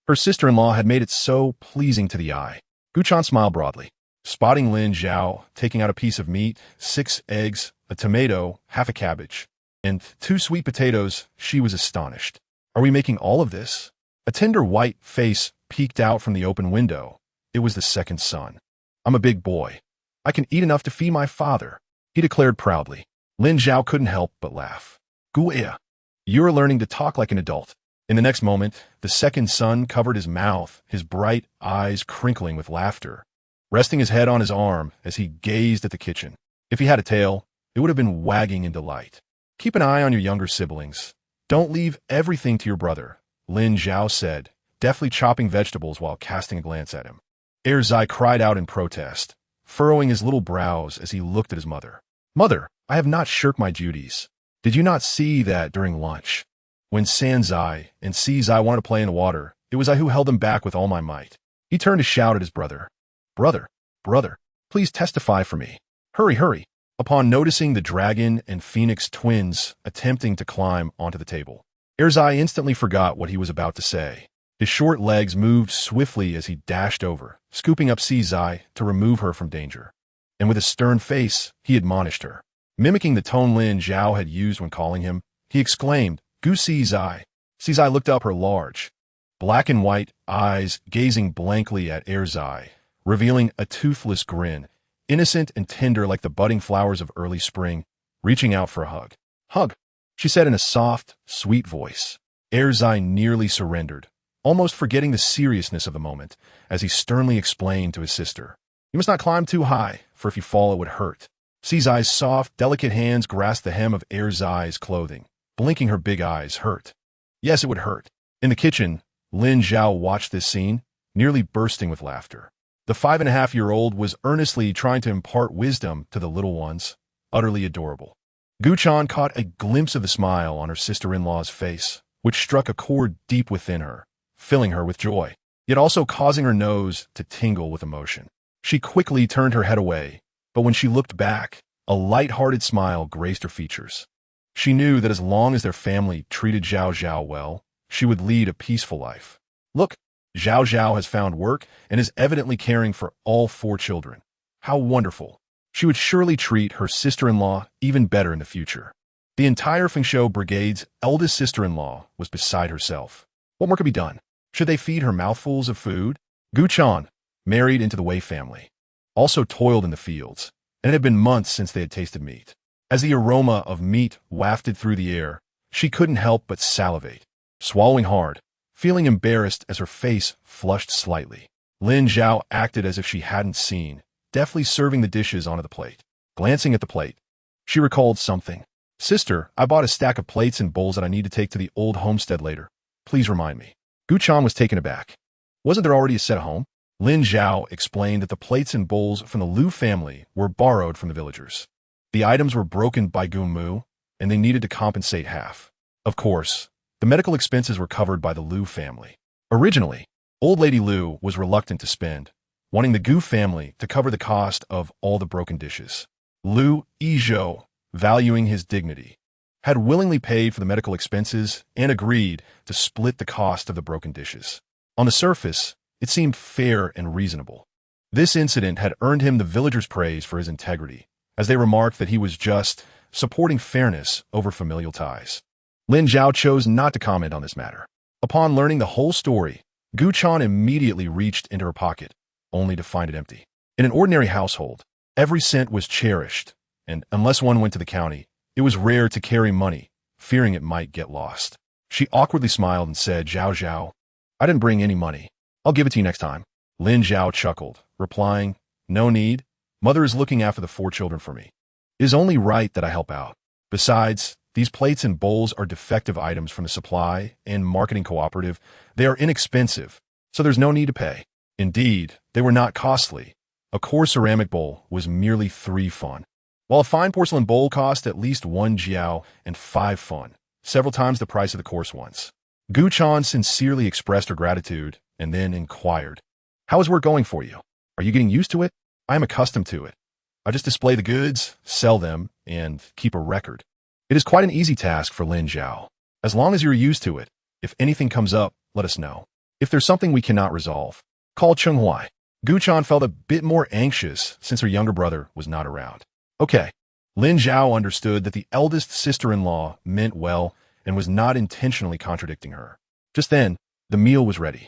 her sister-in-law had made it so pleasing to the eye. Gu Chan smiled broadly, spotting Lin Zhao taking out a piece of meat, 6 eggs, a tomato, half a cabbage, and 2 sweet potatoes. She was astonished. Are we making all of this? A tender white face peeked out from the open window. It was the second son. I'm a big boy. I can eat enough to feed my father, he declared proudly. Lin Zhao couldn't help but laugh. Guia, you're learning to talk like an adult. In the next moment, the second son covered his mouth, his bright eyes crinkling with laughter, resting his head on his arm as he gazed at the kitchen. If he had a tail, it would have been wagging in delight. Keep an eye on your younger siblings. Don't leave everything to your brother, Lin Zhao said, deftly chopping vegetables while casting a glance at him. Zai cried out in protest, furrowing his little brows as he looked at his mother. Mother, I have not shirked my duties. Did you not see that during lunch? When Zai and Zai wanted to play in the water, it was I who held them back with all my might. He turned to shout at his brother. Brother, please testify for me. Hurry. Upon noticing the dragon and phoenix twins attempting to climb onto the table, Zai instantly forgot what he was about to say. His short legs moved swiftly as he dashed over, scooping up Zai to remove her from danger. And with a stern face, he admonished her. Mimicking the tone Lin Zhao had used when calling him, he exclaimed, Gu Zai. Zai looked up, her large, black and white eyes gazing blankly at Zai, revealing a toothless grin, innocent and tender like the budding flowers of early spring, reaching out for a hug. Hug, she said in a soft, sweet voice. Zai nearly surrendered, almost forgetting the seriousness of the moment, as he sternly explained to his sister. You must not climb too high, for if you fall it would hurt. Zai's soft, delicate hands grasped the hem of Zai's clothing, blinking her big eyes. Hurt. Yes, it would hurt. In the kitchen, Lin Zhao watched this scene, nearly bursting with laughter. The 5.5-year-old was earnestly trying to impart wisdom to the little ones, utterly adorable. Gu Chan caught a glimpse of the smile on her sister-in-law's face, which struck a chord deep within her, filling her with joy, yet also causing her nose to tingle with emotion. She quickly turned her head away, but when she looked back, a light-hearted smile graced her features. She knew that as long as their family treated Zhao Zhao well, she would lead a peaceful life. Look, Zhao Zhao has found work and is evidently caring for all 4 children. How wonderful. She would surely treat her sister-in-law even better in the future. The entire Fengshu Brigade's eldest sister-in-law was beside herself. What more could be done? Should they feed her mouthfuls of food? Gu Chan, married into the Wei family, also toiled in the fields, and it had been months since they had tasted meat. As the aroma of meat wafted through the air, she couldn't help but salivate, swallowing hard, feeling embarrassed as her face flushed slightly. Lin Zhao acted as if she hadn't seen, deftly serving the dishes onto the plate. Glancing at the plate, she recalled something. Sister, I bought a stack of plates and bowls that I need to take to the old homestead later. Please remind me. Gu Chan was taken aback. Wasn't there already a set home? Lin Zhao explained that the plates and bowls from the Liu family were borrowed from the villagers. The items were broken by Gu Mu, and they needed to compensate half. Of course, the medical expenses were covered by the Liu family. Originally, Old Lady Liu was reluctant to spend, wanting the Gu family to cover the cost of all the broken dishes. Liu Yizhou, valuing his dignity, had willingly paid for the medical expenses and agreed to split the cost of the broken dishes. On the surface, it seemed fair and reasonable. This incident had earned him the villagers' praise for his integrity, as they remarked that he was just supporting fairness over familial ties. Lin Zhao chose not to comment on this matter. Upon learning the whole story, Gu Chan immediately reached into her pocket, only to find it empty. In an ordinary household, every cent was cherished, and unless one went to the county, it was rare to carry money, fearing it might get lost. She awkwardly smiled and said, "Zhao Zhao, I didn't bring any money. I'll give it to you next time." Lin Zhao chuckled, replying, "No need. Mother is looking after the 4 children for me. It is only right that I help out. Besides, these plates and bowls are defective items from the supply and marketing cooperative. They are inexpensive, so there's no need to pay." Indeed, they were not costly. A coarse ceramic bowl was merely 3 fun, while a fine porcelain bowl cost at least 1 jiao and 5 fun, several times the price of the coarse ones. Gu Chan sincerely expressed her gratitude and then inquired, "How is work going for you? Are you getting used to it? I am accustomed to it. I just display the goods, sell them, and keep a record." It is quite an easy task for Lin Zhao. As long as you're used to it, if anything comes up, let us know. If there's something we cannot resolve, call Chung Huai. Gu Chan felt a bit more anxious since her younger brother was not around. Okay. Lin Zhao understood that the eldest sister-in-law meant well and was not intentionally contradicting her. Just then, the meal was ready.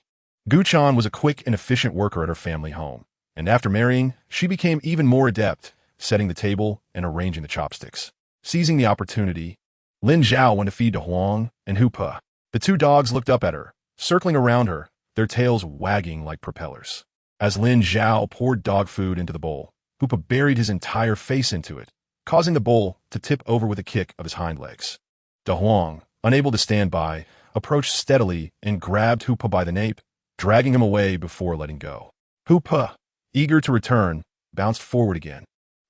Gu Chan was a quick and efficient worker at her family home, and after marrying, she became even more adept, setting the table and arranging the chopsticks. Seizing the opportunity, Lin Zhao went to feed to Huang and Hupa. The 2 dogs looked up at her, circling around her, their tails wagging like propellers. As Lin Zhao poured dog food into the bowl, Hupa buried his entire face into it, causing the bowl to tip over with a kick of his hind legs. De Huang, unable to stand by, approached steadily and grabbed Hupa by the nape, dragging him away before letting go. Hupa, eager to return, bounced forward again.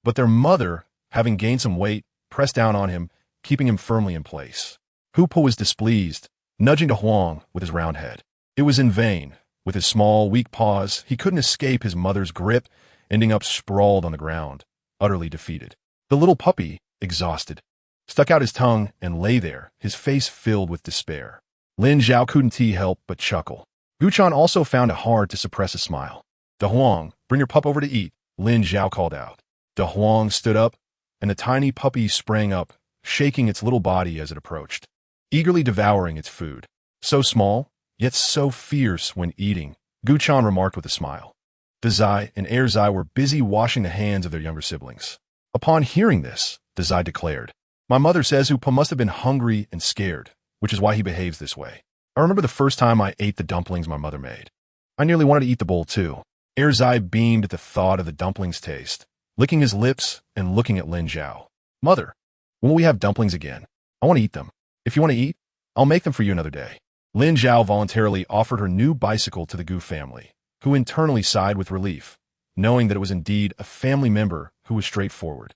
But their mother, having gained some weight, pressed down on him, keeping him firmly in place. Hupa was displeased, nudging De Huang with his round head. It was in vain. With his small, weak paws, he couldn't escape his mother's grip, ending up sprawled on the ground, utterly defeated. The little puppy, exhausted, stuck out his tongue and lay there, his face filled with despair. Lin Zhao couldn't help but chuckle. Gu Chan also found it hard to suppress a smile. "De Huang, bring your pup over to eat," Lin Zhao called out. De Huang stood up, and the tiny puppy sprang up, shaking its little body as it approached, eagerly devouring its food. So small, yet so fierce when eating, Gu Chan remarked with a smile. De Zai and Er Zai were busy washing the hands of their younger siblings. Upon hearing this, De Zai declared, "My mother says Hupa must have been hungry and scared, which is why he behaves this way. I remember the first time I ate the dumplings my mother made. I nearly wanted to eat the bowl too." Er Zai beamed at the thought of the dumplings' taste, licking his lips and looking at Lin Zhao. "Mother, when will we have dumplings again? I want to eat them. If you want to eat, I'll make them for you another day." Lin Zhao voluntarily offered her new bicycle to the Gu family, who internally sighed with relief, knowing that it was indeed a family member who was straightforward.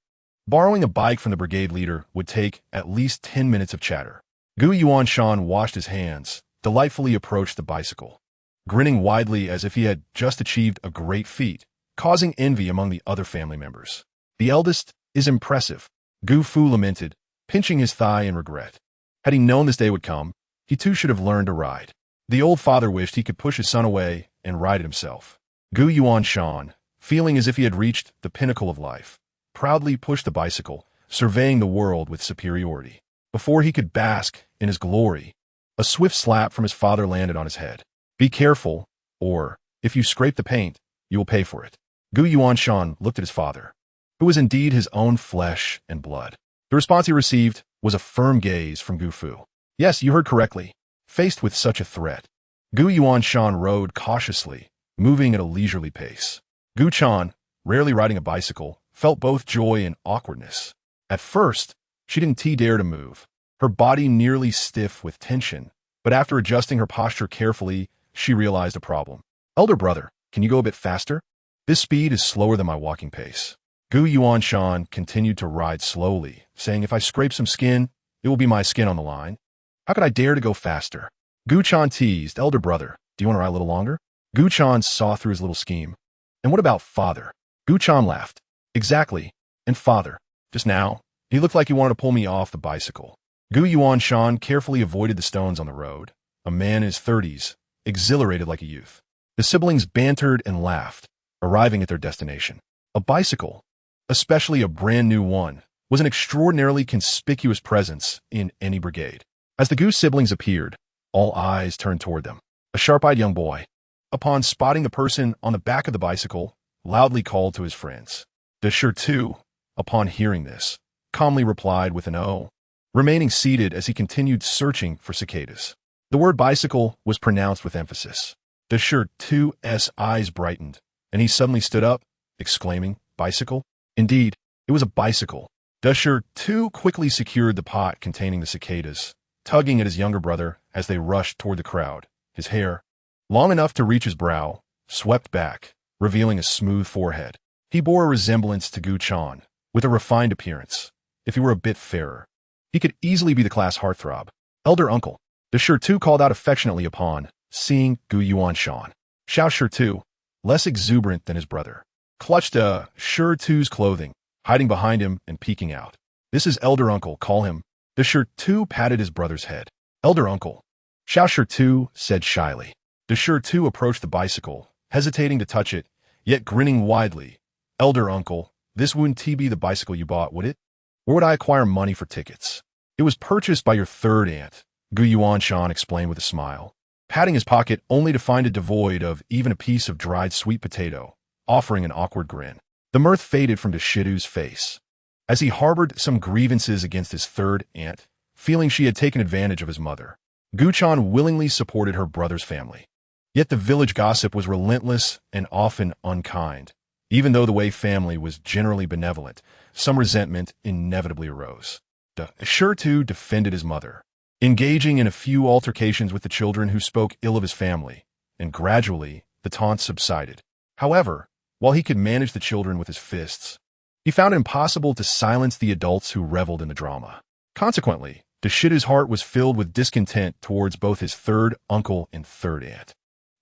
Borrowing a bike from the brigade leader would take at least 10 minutes of chatter. Gu Yuanshan washed his hands, delightfully approached the bicycle, grinning widely as if he had just achieved a great feat, causing envy among the other family members. "The eldest is impressive," Gu Fu lamented, pinching his thigh in regret. Had he known this day would come, he too should have learned to ride. The old father wished he could push his son away and ride it himself. Gu Yuanshan, feeling as if he had reached the pinnacle of life, proudly pushed the bicycle, surveying the world with superiority. Before he could bask in his glory, a swift slap from his father landed on his head. "Be careful, or, if you scrape the paint, you will pay for it." Gu Yuanshan looked at his father, who was indeed his own flesh and blood. The response he received was a firm gaze from Gu Fu. "Yes, you heard correctly." Faced with such a threat, Gu Yuanshan rode cautiously, moving at a leisurely pace. Gu Chan, rarely riding a bicycle, felt both joy and awkwardness. At first, she didn't dare to move, her body nearly stiff with tension, but after adjusting her posture carefully, she realized a problem. "Elder brother, can you go a bit faster? This speed is slower than my walking pace." Gu Yuanshan continued to ride slowly, saying, "If I scrape some skin, it will be my skin on the line. How could I dare to go faster?" Gu Chan teased, "Elder brother, do you want to ride a little longer?" Gu Chan saw through his little scheme. "And what about father?" Gu Chan laughed. "Exactly. And father. Just now, he looked like he wanted to pull me off the bicycle." Gu Yuanshan carefully avoided the stones on the road. A man in his 30s, exhilarated like a youth. The siblings bantered and laughed, arriving at their destination. A bicycle, especially a brand new one, was an extraordinarily conspicuous presence in any brigade. As the Gu siblings appeared, all eyes turned toward them. A sharp-eyed young boy, upon spotting the person on the back of the bicycle, loudly called to his friends. De Sure too, upon hearing this, calmly replied with an "oh," remaining seated as he continued searching for cicadas. The word bicycle was pronounced with emphasis. De Sure too's eyes brightened, and he suddenly stood up, exclaiming, "Bicycle?" Indeed, it was a bicycle. De Sure too quickly secured the pot containing the cicadas, tugging at his younger brother as they rushed toward the crowd. His hair, long enough to reach his brow, swept back, revealing a smooth forehead. He bore a resemblance to Gu Chan, with a refined appearance. If he were a bit fairer, he could easily be the class heartthrob. Elder uncle, De Sure too called out affectionately upon seeing Gu Yuanshan. Xiao Sure too, less exuberant than his brother, clutched De Sure too's clothing, hiding behind him and peeking out. "This is Elder uncle, call him." De Sure too patted his brother's head. "Elder uncle," Xiao Sure too said shyly. De Sure too approached the bicycle, hesitating to touch it, yet grinning widely. "Elder uncle, this wouldn't be the bicycle you bought, would it? Where would I acquire money for tickets?" "It was purchased by your third aunt," Gu Yuanshan explained with a smile, patting his pocket only to find it devoid of even a piece of dried sweet potato, offering an awkward grin. The mirth faded from De Shidu's face, as he harbored some grievances against his third aunt, feeling she had taken advantage of his mother. Gu Chan willingly supported her brother's family. Yet the village gossip was relentless and often unkind. Even though the Wei family was generally benevolent, some resentment inevitably arose. De Sure too defended his mother, engaging in a few altercations with the children who spoke ill of his family, and gradually the taunts subsided. However, while he could manage the children with his fists, he found it impossible to silence the adults who reveled in the drama. Consequently, De Shidu's heart was filled with discontent towards both his third uncle and third aunt.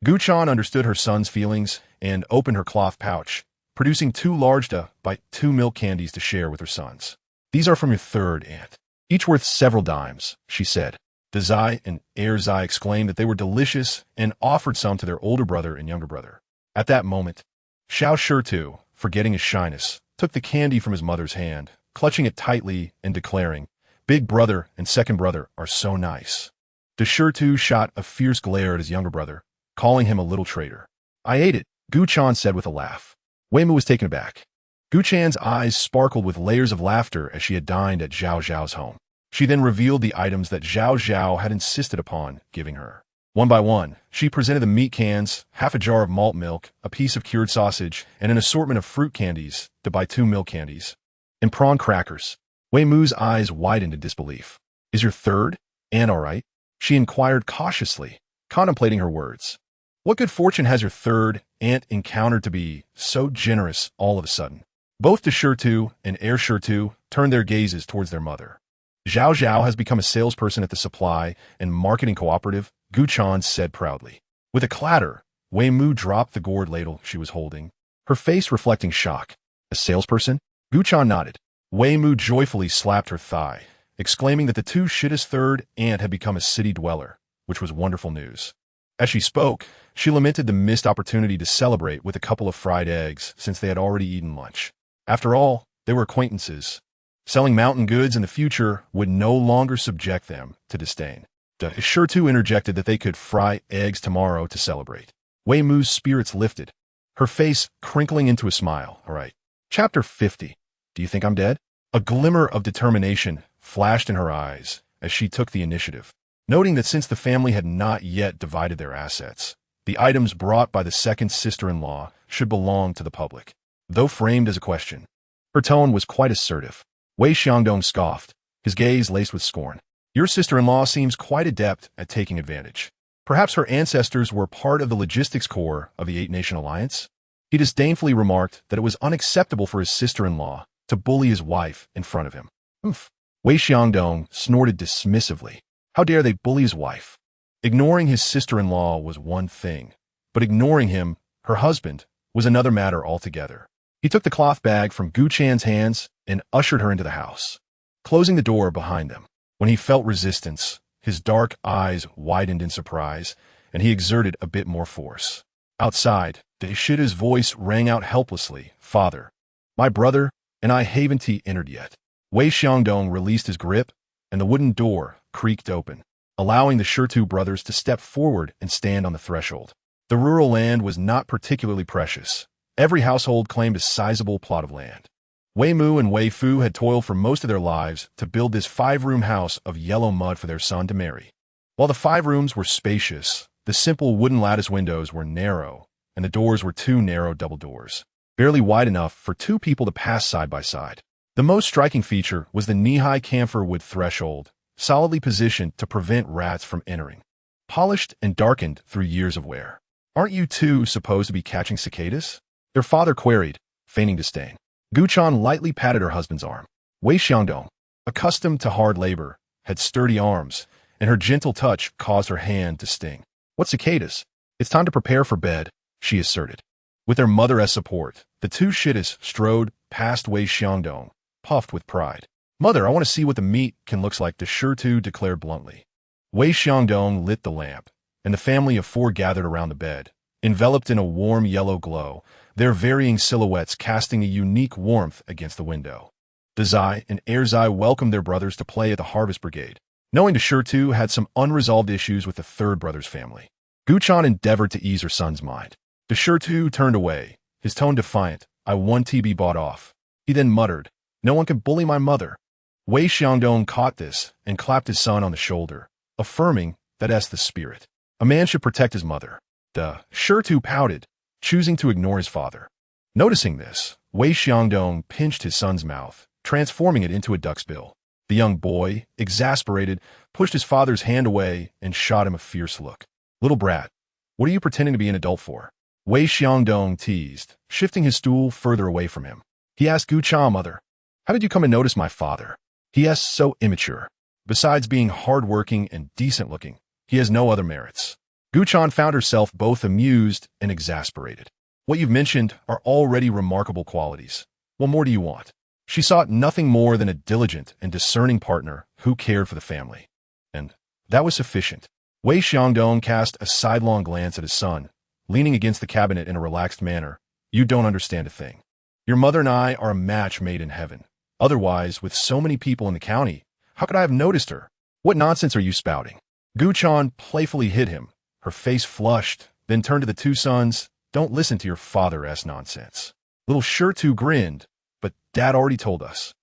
Gu Chan understood her son's feelings and opened her cloth pouch, producing 2 large by 2 milk candies to share with her sons. "These are from your third aunt, each worth several dimes," she said. De Zai and Er Zai exclaimed that they were delicious and offered some to their older brother and younger brother. At that moment, Xiao Sure too, forgetting his shyness, took the candy from his mother's hand, clutching it tightly and declaring, "Big brother and second brother are so nice." De Sure too shot a fierce glare at his younger brother, calling him a little traitor. "I ate it," Gu Chan said with a laugh. Wei Mu was taken aback. Gu Chan's eyes sparkled with layers of laughter as she had dined at Zhao Zhao's home. She then revealed the items that Zhao Zhao had insisted upon giving her. One by one, she presented the meat cans, half a jar of malt milk, a piece of cured sausage, and an assortment of fruit candies to buy 2 milk candies, and prawn crackers. Wei Mu's eyes widened in disbelief. "Is your third aunt all right?" she inquired cautiously, contemplating her words. "What good fortune has your third aunt encountered to be so generous all of a sudden?" Both De Sure too and Er Sure too turned their gazes towards their mother. "Zhao Zhao has become a salesperson at the supply and marketing cooperative," Gu Chan said proudly. With a clatter, Wei Mu dropped the gourd ladle she was holding, her face reflecting shock. "A salesperson?" Gu Chan nodded. Wei Mu joyfully slapped her thigh, exclaiming that the 2 Shida's third aunt had become a city dweller, which was wonderful news. As she spoke, she lamented the missed opportunity to celebrate with a couple of fried eggs since they had already eaten lunch. After all, they were acquaintances. Selling mountain goods in the future would no longer subject them to disdain. De Sure too interjected that they could fry eggs tomorrow to celebrate. Wei Mu's spirits lifted, her face crinkling into a smile. "All right." Chapter 50. "Do you think I'm dead?" A glimmer of determination flashed in her eyes as she took the initiative, noting that since the family had not yet divided their assets, the items brought by the second sister-in-law should belong to the public. Though framed as a question, her tone was quite assertive. Wei Xiangdong scoffed, his gaze laced with scorn. "Your sister-in-law seems quite adept at taking advantage. Perhaps her ancestors were part of the logistics corps of the 8-Nation Alliance?" He disdainfully remarked that it was unacceptable for his sister-in-law to bully his wife in front of him. "Humph." Wei Xiangdong snorted dismissively. How dare they bully his wife? Ignoring his sister-in-law was one thing, but ignoring him, her husband, was another matter altogether. He took the cloth bag from Gu Chan's hands and ushered her into the house, closing the door behind them. When he felt resistance, his dark eyes widened in surprise, and he exerted a bit more force. Outside, De Shida's voice rang out helplessly. "Father, my brother and I haven't entered yet." Wei Xiangdong released his grip, and the wooden door creaked open, allowing the Shurtu brothers to step forward and stand on the threshold. The rural land was not particularly precious. Every household claimed a sizable plot of land. Wei Mu and Wei Fu had toiled for most of their lives to build this 5-room house of yellow mud for their son to marry. While the 5 rooms were spacious, the simple wooden lattice windows were narrow, and the doors were 2 narrow double doors, barely wide enough for 2 people to pass side by side. The most striking feature was the knee-high camphor wood threshold, solidly positioned to prevent rats from entering. Polished and darkened through years of wear. "Aren't you two supposed to be catching cicadas?" their father queried, feigning disdain. Guchan lightly patted her husband's arm. Wei Xiangdong, accustomed to hard labor, had sturdy arms, and her gentle touch caused her hand to sting. "What cicadas? It's time to prepare for bed," she asserted. With their mother as support, the 2 shittas strode past Wei Xiangdong, puffed with pride. "Mother, I want to see what the meat can look like," the Shurtu declared bluntly. Wei Xiangdong lit the lamp, and the family of 4 gathered around the bed, enveloped in a warm yellow glow, their varying silhouettes casting a unique warmth against the window. Dazai and Erzai welcomed their brothers to play at the Harvest Brigade, knowing the Shurtu had some unresolved issues with the 3rd brother's family. Guchan endeavored to ease her son's mind. The Shurtu turned away, his tone defiant. "I want to be bought off." He then muttered, "No one can bully my mother." Wei Xiangdong caught this and clapped his son on the shoulder, affirming that that's the spirit. A man should protect his mother. The Shurtu pouted, choosing to ignore his father. Noticing this, Wei Xiangdong pinched his son's mouth, transforming it into a duck's bill. The young boy, exasperated, pushed his father's hand away and shot him a fierce look. "Little brat, what are you pretending to be an adult for?" Wei Xiangdong teased, shifting his stool further away from him. He asked Guchan, "Mother, how did you come to notice my father? He is so immature. Besides being hard-working and decent-looking, he has no other merits." Guchan found herself both amused and exasperated. "What you've mentioned are already remarkable qualities. What more do you want?" She sought nothing more than a diligent and discerning partner who cared for the family. And that was sufficient. Wei Xiangdong cast a sidelong glance at his son, leaning against the cabinet in a relaxed manner. "You don't understand a thing. Your mother and I are a match made in heaven. Otherwise, with so many people in the county, how could I have noticed her? What nonsense are you spouting?" Guchan playfully hit him. Her face flushed, then turned to the 2 sons. "Don't listen to your father's nonsense." Little Shurtu grinned, "But Dad already told us."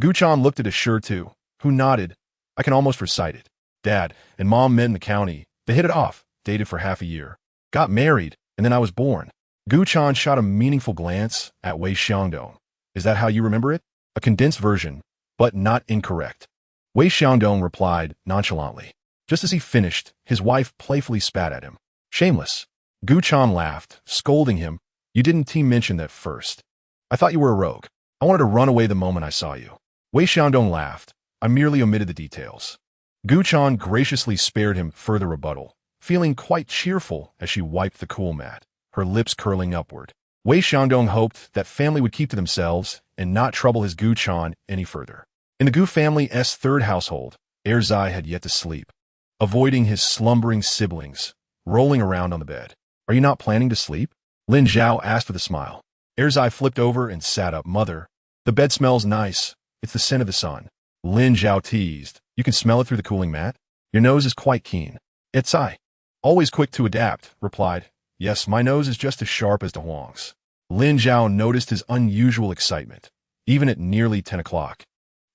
Guchan looked at a Shurtu, who nodded. "I can almost recite it. Dad and Mom met in the county. They hit it off, dated for half a year, got married, and then I was born." Guchan shot a meaningful glance at Wei Xiangdong. "Is that how you remember it?" "A condensed version, but not incorrect." Wei Xiangdong replied nonchalantly. Just as he finished, his wife playfully spat at him. "Shameless." Guchan laughed, scolding him. "You didn't mention that first. I thought you were a rogue. I wanted to run away the moment I saw you." Wei Xiangdong laughed. "I merely omitted the details." Guchan graciously spared him further rebuttal, feeling quite cheerful as she wiped the cool mat, her lips curling upward. Wei Xiangdong hoped that family would keep to themselves and not trouble his Guchan any further. In the Gu family's 3rd household, Erzai had yet to sleep, avoiding his slumbering siblings, rolling around on the bed. "Are you not planning to sleep?" Lin Zhao asked with a smile. Erzai flipped over and sat up. "Mother, the bed smells nice. It's the scent of the sun." Lin Zhao teased. "You can smell it through the cooling mat? Your nose is quite keen." Erzai, always quick to adapt, replied, "Yes, my nose is just as sharp as De Huang's." Lin Zhao noticed his unusual excitement, even at nearly 10 o'clock.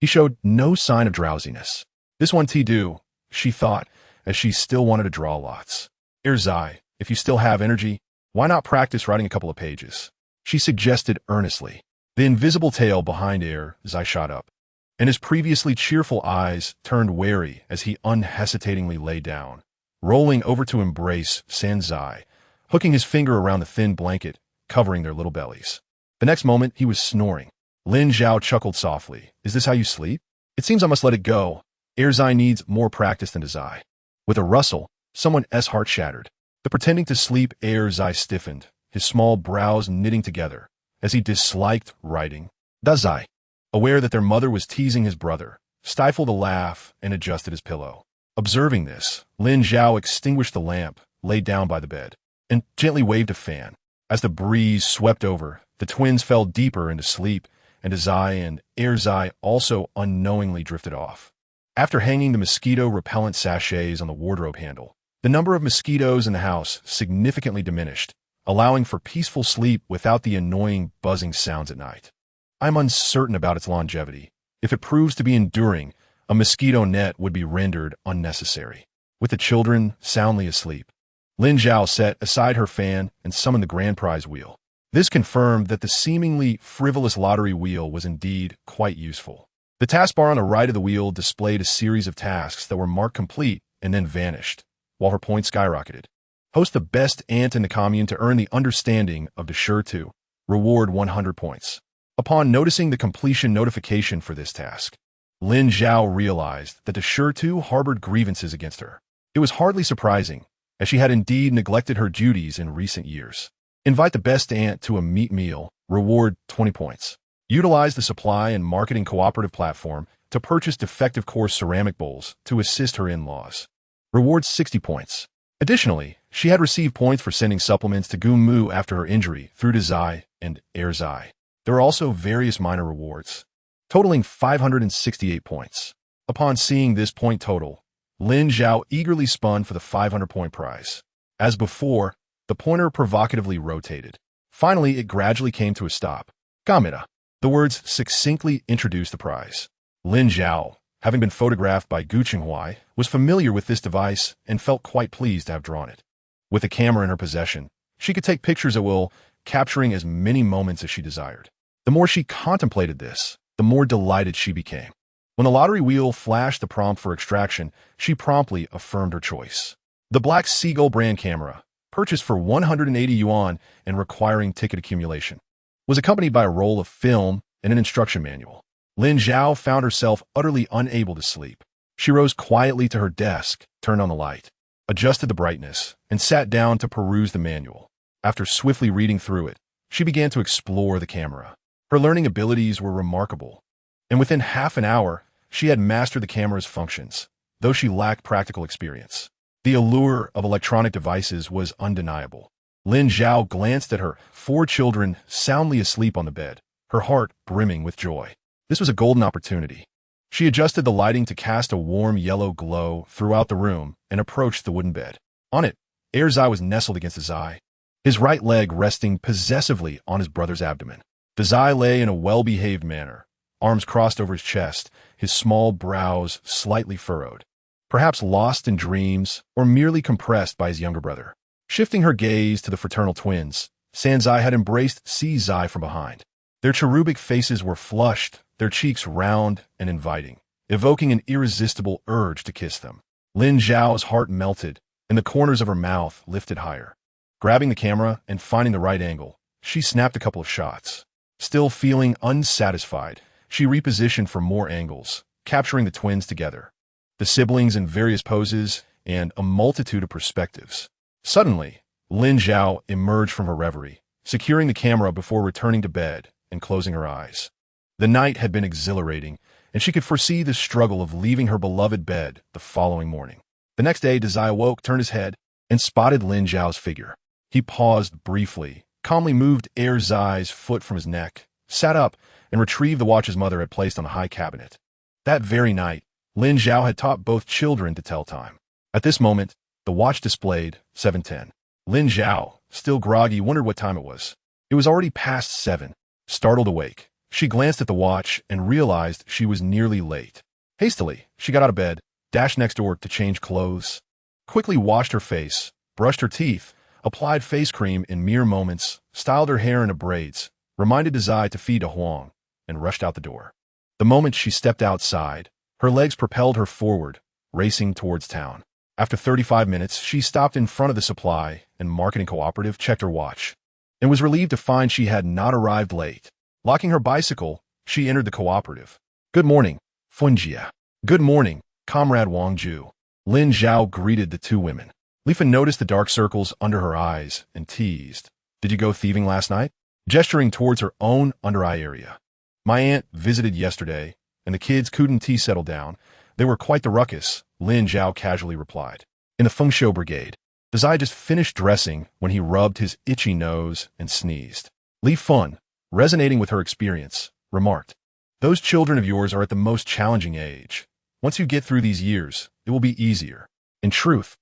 He showed no sign of drowsiness. "This one do," she thought, as she still wanted to draw lots. "Erzai, if you still have energy, why not practice writing a couple of pages?" she suggested earnestly. The invisible tail behind Erzai shot up, and his previously cheerful eyes turned wary as he unhesitatingly lay down, rolling over to embrace Sanzai, hooking his finger around the thin blanket covering their little bellies. The next moment, he was snoring. Lin Zhao chuckled softly. "Is this how you sleep? It seems I must let it go. Erzai needs more practice than Dazai." With a rustle, someone's heart shattered. The pretending to sleep Erzai stiffened, his small brows knitting together, as he disliked writing. Dazai, aware that their mother was teasing his brother, stifled a laugh and adjusted his pillow. Observing this, Lin Zhao extinguished the lamp, laid down by the bed, and gently waved a fan. As the breeze swept over, the twins fell deeper into sleep, and Dazai and Erzai also unknowingly drifted off. After hanging the mosquito repellent sachets on the wardrobe handle, the number of mosquitoes in the house significantly diminished, allowing for peaceful sleep without the annoying buzzing sounds at night. I'm uncertain about its longevity. If it proves to be enduring, a mosquito net would be rendered unnecessary. With the children soundly asleep, Lin Zhao set aside her fan and summoned the grand prize wheel. This confirmed that the seemingly frivolous lottery wheel was indeed quite useful. The taskbar on the right of the wheel displayed a series of tasks that were marked complete and then vanished, while her points skyrocketed. Host the best aunt in the commune to earn the understanding of the sure to. Reward 100 points. Upon noticing the completion notification for this task, Lin Zhao realized that the sure to harbored grievances against her. It was hardly surprising, as she had indeed neglected her duties in recent years. Invite the best aunt to a meat meal. Reward 20 points. Utilize the supply and marketing cooperative platform to purchase defective coarse ceramic bowls to assist her in-laws. Reward 60 points. Additionally, she had received points for sending supplements to Gumu after her injury through Zai and Zai. There are also various minor rewards, totaling 568 points. Upon seeing this point total, Lin Zhao eagerly spun for the 500-point prize. As before, the pointer provocatively rotated. Finally, it gradually came to a stop. Gamera. The words succinctly introduced the prize. Lin Zhao, having been photographed by Gu Qinghuai, was familiar with this device and felt quite pleased to have drawn it. With a camera in her possession, she could take pictures at will, capturing as many moments as she desired. The more she contemplated this, the more delighted she became. When the lottery wheel flashed the prompt for extraction, she promptly affirmed her choice. The Black Seagull brand camera, purchased for 180 yuan and requiring ticket accumulation, was accompanied by a roll of film and an instruction manual. Lin Zhao found herself utterly unable to sleep. She rose quietly to her desk, turned on the light, adjusted the brightness, and sat down to peruse the manual. After swiftly reading through it, she began to explore the camera. Her learning abilities were remarkable, and within half an hour, she had mastered the camera's functions, though she lacked practical experience. The allure of electronic devices was undeniable. Lin Zhao glanced at her 4 children soundly asleep on the bed, her heart brimming with joy. This was a golden opportunity. She adjusted the lighting to cast a warm yellow glow throughout the room and approached the wooden bed. On it, Zai was nestled against Zai, his right leg resting possessively on his brother's abdomen. Zai lay in a well-behaved manner, arms crossed over his chest, his small brows slightly furrowed, perhaps lost in dreams or merely compressed by his younger brother. Shifting her gaze to the fraternal twins, Sanzai had embraced Zai from behind. Their cherubic faces were flushed, their cheeks round and inviting, evoking an irresistible urge to kiss them. Lin Zhao's heart melted, and the corners of her mouth lifted higher. Grabbing the camera and finding the right angle, she snapped a couple of shots. Still feeling unsatisfied, she repositioned for more angles, capturing the twins together, the siblings in various poses, and a multitude of perspectives. Suddenly, Lin Zhao emerged from her reverie, securing the camera before returning to bed and closing her eyes. The night had been exhilarating, and she could foresee the struggle of leaving her beloved bed the following morning. The next day, Zai awoke, turned his head, and spotted Lin Zhao's figure. He paused briefly, calmly moved Zai's foot from his neck, sat up, and retrieved the watch his mother had placed on the high cabinet. That very night, Lin Zhao had taught both children to tell time. At this moment, the watch displayed 7:10. Lin Zhao, still groggy, wondered what time it was. It was already past 7. Startled awake, she glanced at the watch and realized she was nearly late. Hastily, she got out of bed, dashed next door to change clothes, quickly washed her face, brushed her teeth, applied face cream in mere moments, styled her hair into braids, reminded Zai to feed a Huang, and rushed out the door. The moment she stepped outside, her legs propelled her forward, racing towards town. After 35 minutes, she stopped in front of the supply and marketing cooperative, checked her watch, and was relieved to find she had not arrived late. Locking her bicycle, she entered the cooperative. Good morning, Funjia. Good morning, Comrade Wang Ju. Lin Zhao greeted the 2 women. Li noticed the dark circles under her eyes and teased. Did you go thieving last night? Gesturing towards her own under-eye area. My aunt visited yesterday, and the kids couldn't settle down. They were quite the ruckus, Lin Zhao casually replied. In the Fengshou Brigade. Zai just finished dressing when he rubbed his itchy nose and sneezed. Li Fun, resonating with her experience, remarked, Those children of yours are at the most challenging age. Once you get through these years, it will be easier. In truth,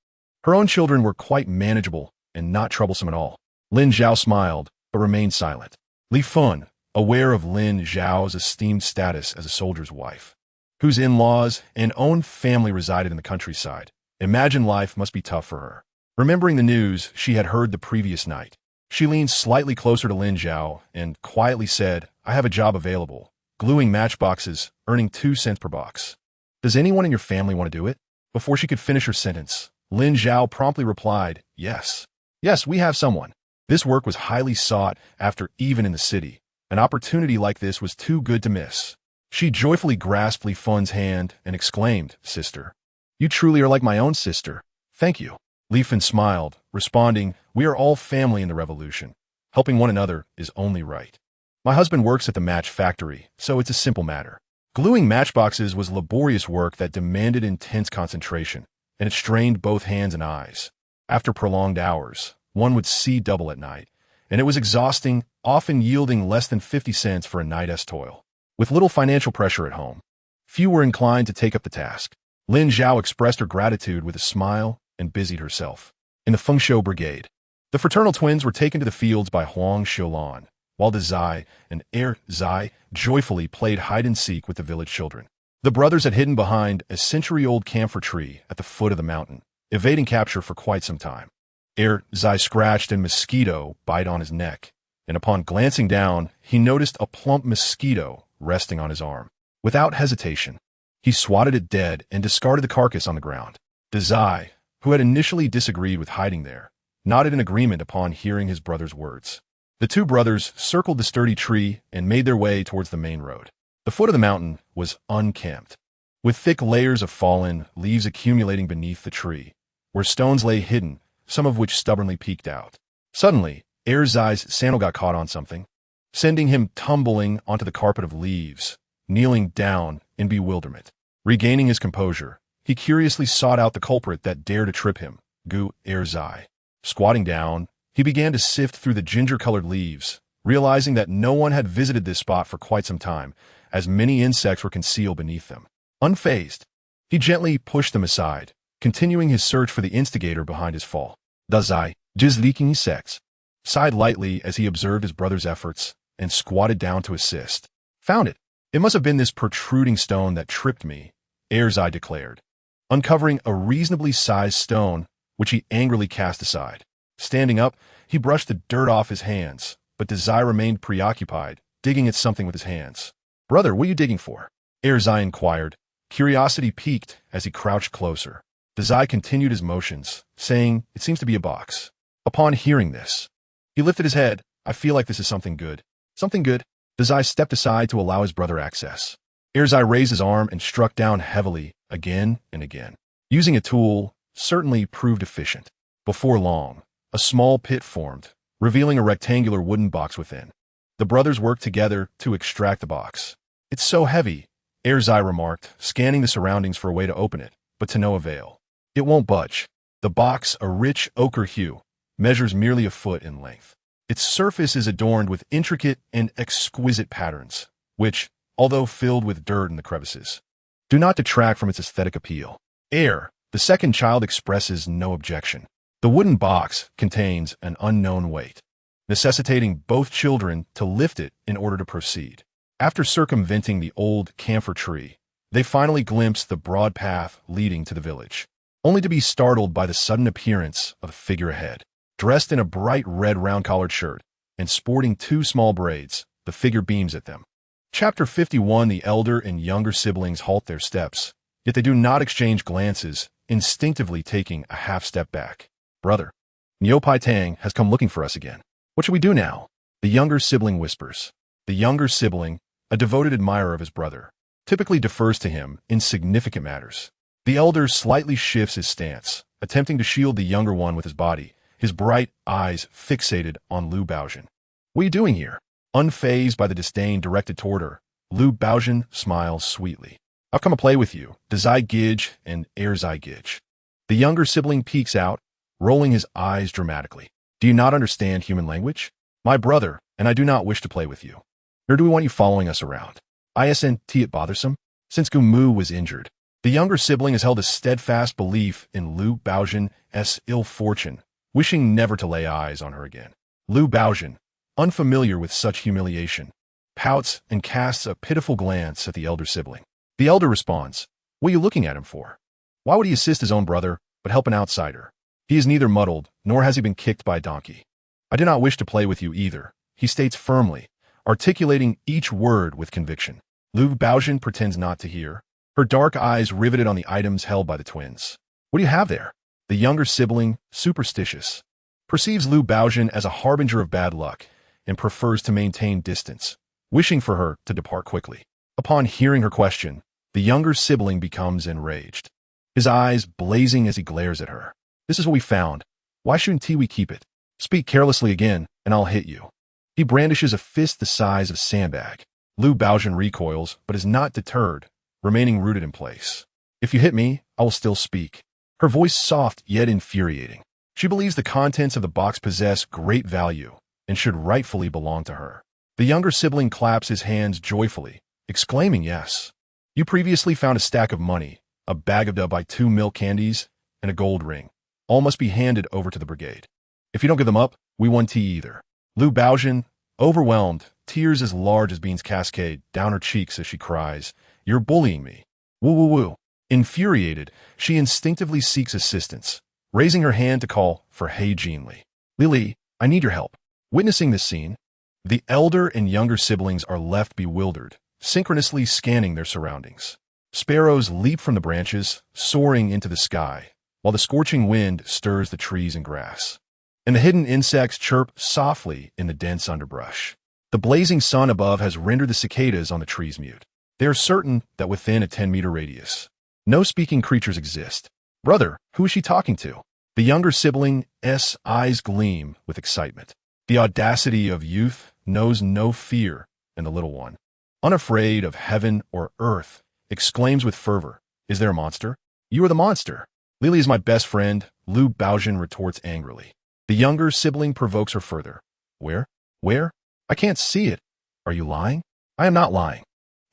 her own children were quite manageable and not troublesome at all. Lin Zhao smiled, but remained silent. Li Fun, aware of Lin Zhao's esteemed status as a soldier's wife, whose in-laws and own family resided in the countryside, imagined life must be tough for her. Remembering the news she had heard the previous night, she leaned slightly closer to Lin Zhao and quietly said, "I have a job available, gluing matchboxes, earning 2 cents per box. Does anyone in your family want to do it?" Before she could finish her sentence, Lin Zhao promptly replied, "Yes. Yes, we have someone." This work was highly sought after even in the city. An opportunity like this was too good to miss. She joyfully grasped Li Fun's hand and exclaimed, "Sister, you truly are like my own sister. Thank you." Li Fun smiled, responding, "We are all family in the revolution. Helping one another is only right. My husband works at the match factory, so it's a simple matter." Gluing matchboxes was laborious work that demanded intense concentration, and it strained both hands and eyes. After prolonged hours, one would see double at night, and it was exhausting, often yielding less than 50 cents for a night's toil. With little financial pressure at home, few were inclined to take up the task. Lin Zhao expressed her gratitude with a smile and busied herself. In the Fengshou Brigade, the fraternal twins were taken to the fields by Huang Xiulan, while De Zai and Zai joyfully played hide-and-seek with the village children. The brothers had hidden behind a century-old camphor tree at the foot of the mountain, evading capture for quite some time. Zai scratched a mosquito bite on his neck, and upon glancing down, he noticed a plump mosquito resting on his arm. Without hesitation, he swatted it dead and discarded the carcass on the ground. De Zai, who had initially disagreed with hiding there, nodded in agreement upon hearing his brother's words. The two brothers circled the sturdy tree and made their way towards the main road. The foot of the mountain was unkempt, with thick layers of fallen leaves accumulating beneath the tree, where stones lay hidden, some of which stubbornly peeked out. Suddenly, Zai's sandal got caught on something, sending him tumbling onto the carpet of leaves, kneeling down in bewilderment. Regaining his composure, he curiously sought out the culprit that dared to trip him, Zai. Squatting down, he began to sift through the ginger-colored leaves, realizing that no one had visited this spot for quite some time, as many insects were concealed beneath them. Unfazed, he gently pushed them aside, continuing his search for the instigator behind his fall. Zai, just leaking insects, sighed lightly as he observed his brother's efforts and squatted down to assist. "Found it. It must have been this protruding stone that tripped me," Zai declared, uncovering a reasonably sized stone, which he angrily cast aside. Standing up, he brushed the dirt off his hands, but Zai remained preoccupied, digging at something with his hands. "Brother, what are you digging for?" Zai inquired, curiosity piqued as he crouched closer. Zai continued his motions, saying, "It seems to be a box." Upon hearing this, he lifted his head. "I feel like this is something good." "Something good?" Zai stepped aside to allow his brother access. Zai raised his arm and struck down heavily, again and again. Using a tool certainly proved efficient. Before long, a small pit formed, revealing a rectangular wooden box within. The brothers worked together to extract the box. "It's so heavy," Zai remarked, scanning the surroundings for a way to open it, but to no avail. "It won't budge." The box, a rich ochre hue, measures merely a foot in length. Its surface is adorned with intricate and exquisite patterns, which, although filled with dirt in the crevices, do not detract from its aesthetic appeal. The second child, expresses no objection. The wooden box contains an unknown weight, necessitating both children to lift it in order to proceed. After circumventing the old camphor tree, they finally glimpsed the broad path leading to the village, only to be startled by the sudden appearance of a figure ahead. Dressed in a bright red round-collared shirt and sporting 2 small braids, the figure beams at them. Chapter 51. The elder and younger siblings halt their steps, yet they do not exchange glances, instinctively taking a half-step back. "Brother, Niu Pai Tang has come looking for us again. What should we do now?" The younger sibling whispers. The younger sibling, a devoted admirer of his brother, typically defers to him in significant matters. The elder slightly shifts his stance, attempting to shield the younger one with his body, his bright eyes fixated on Liu Baozhen. "What are you doing here?" Unfazed by the disdain directed toward her, Liu Baozhen smiles sweetly. "I've come to play with you, Zai Gij and Zai Gij." The younger sibling peeks out, rolling his eyes dramatically. "Do you not understand human language? My brother, and I do not wish to play with you. Nor do we want you following us around. Isn't it bothersome? Since Gumu was injured, The younger sibling has held a steadfast belief in Liu Baozhen's ill fortune, wishing never to lay eyes on her again. Liu Baozhen, unfamiliar with such humiliation, pouts and casts a pitiful glance at the elder sibling. The elder responds, "What are you looking at him for? Why would he assist his own brother, but help an outsider? He is neither muddled, nor has he been kicked by a donkey. I do not wish to play with you either," he states firmly, articulating each word with conviction. Liu Baozhen pretends not to hear, her dark eyes riveted on the items held by the twins. "What do you have there?" The younger sibling, superstitious, perceives Liu Baozhen as a harbinger of bad luck and prefers to maintain distance, wishing for her to depart quickly. Upon hearing her question, the younger sibling becomes enraged, his eyes blazing as he glares at her. "This is what we found. Why shouldn't we keep it? Speak carelessly again, and I'll hit you." He brandishes a fist the size of a sandbag. Liu Baozhen recoils, but is not deterred, remaining rooted in place. "If you hit me, I will still speak." Her voice soft yet infuriating. She believes the contents of the box possess great value and should rightfully belong to her. The younger sibling claps his hands joyfully, exclaiming, "Yes. You previously found a stack of money, a bag of by 2 milk candies, and a gold ring. All must be handed over to the brigade. If you don't give them up, we won't tea either." Liu Baozhen, overwhelmed, tears as large as beans cascade down her cheeks as she cries, "You're bullying me. Woo woo woo." Infuriated, she instinctively seeks assistance, raising her hand to call for He Jinli. "Lili, I need your help." Witnessing this scene, the elder and younger siblings are left bewildered, synchronously scanning their surroundings. Sparrows leap from the branches, soaring into the sky, while the scorching wind stirs the trees and grass. And the hidden insects chirp softly in the dense underbrush. The blazing sun above has rendered the cicadas on the trees mute. They are certain that within a 10-meter radius, no speaking creatures exist. "Brother, who is she talking to?" The younger sibling's eyes gleam with excitement. The audacity of youth knows no fear, and the little one, unafraid of heaven or earth, exclaims with fervor, "Is there a monster?" "You are the monster." "Lily is my best friend," Liu Baozhen retorts angrily. The younger sibling provokes her further. Where? I can't see it." "Are you lying?" "I am not lying."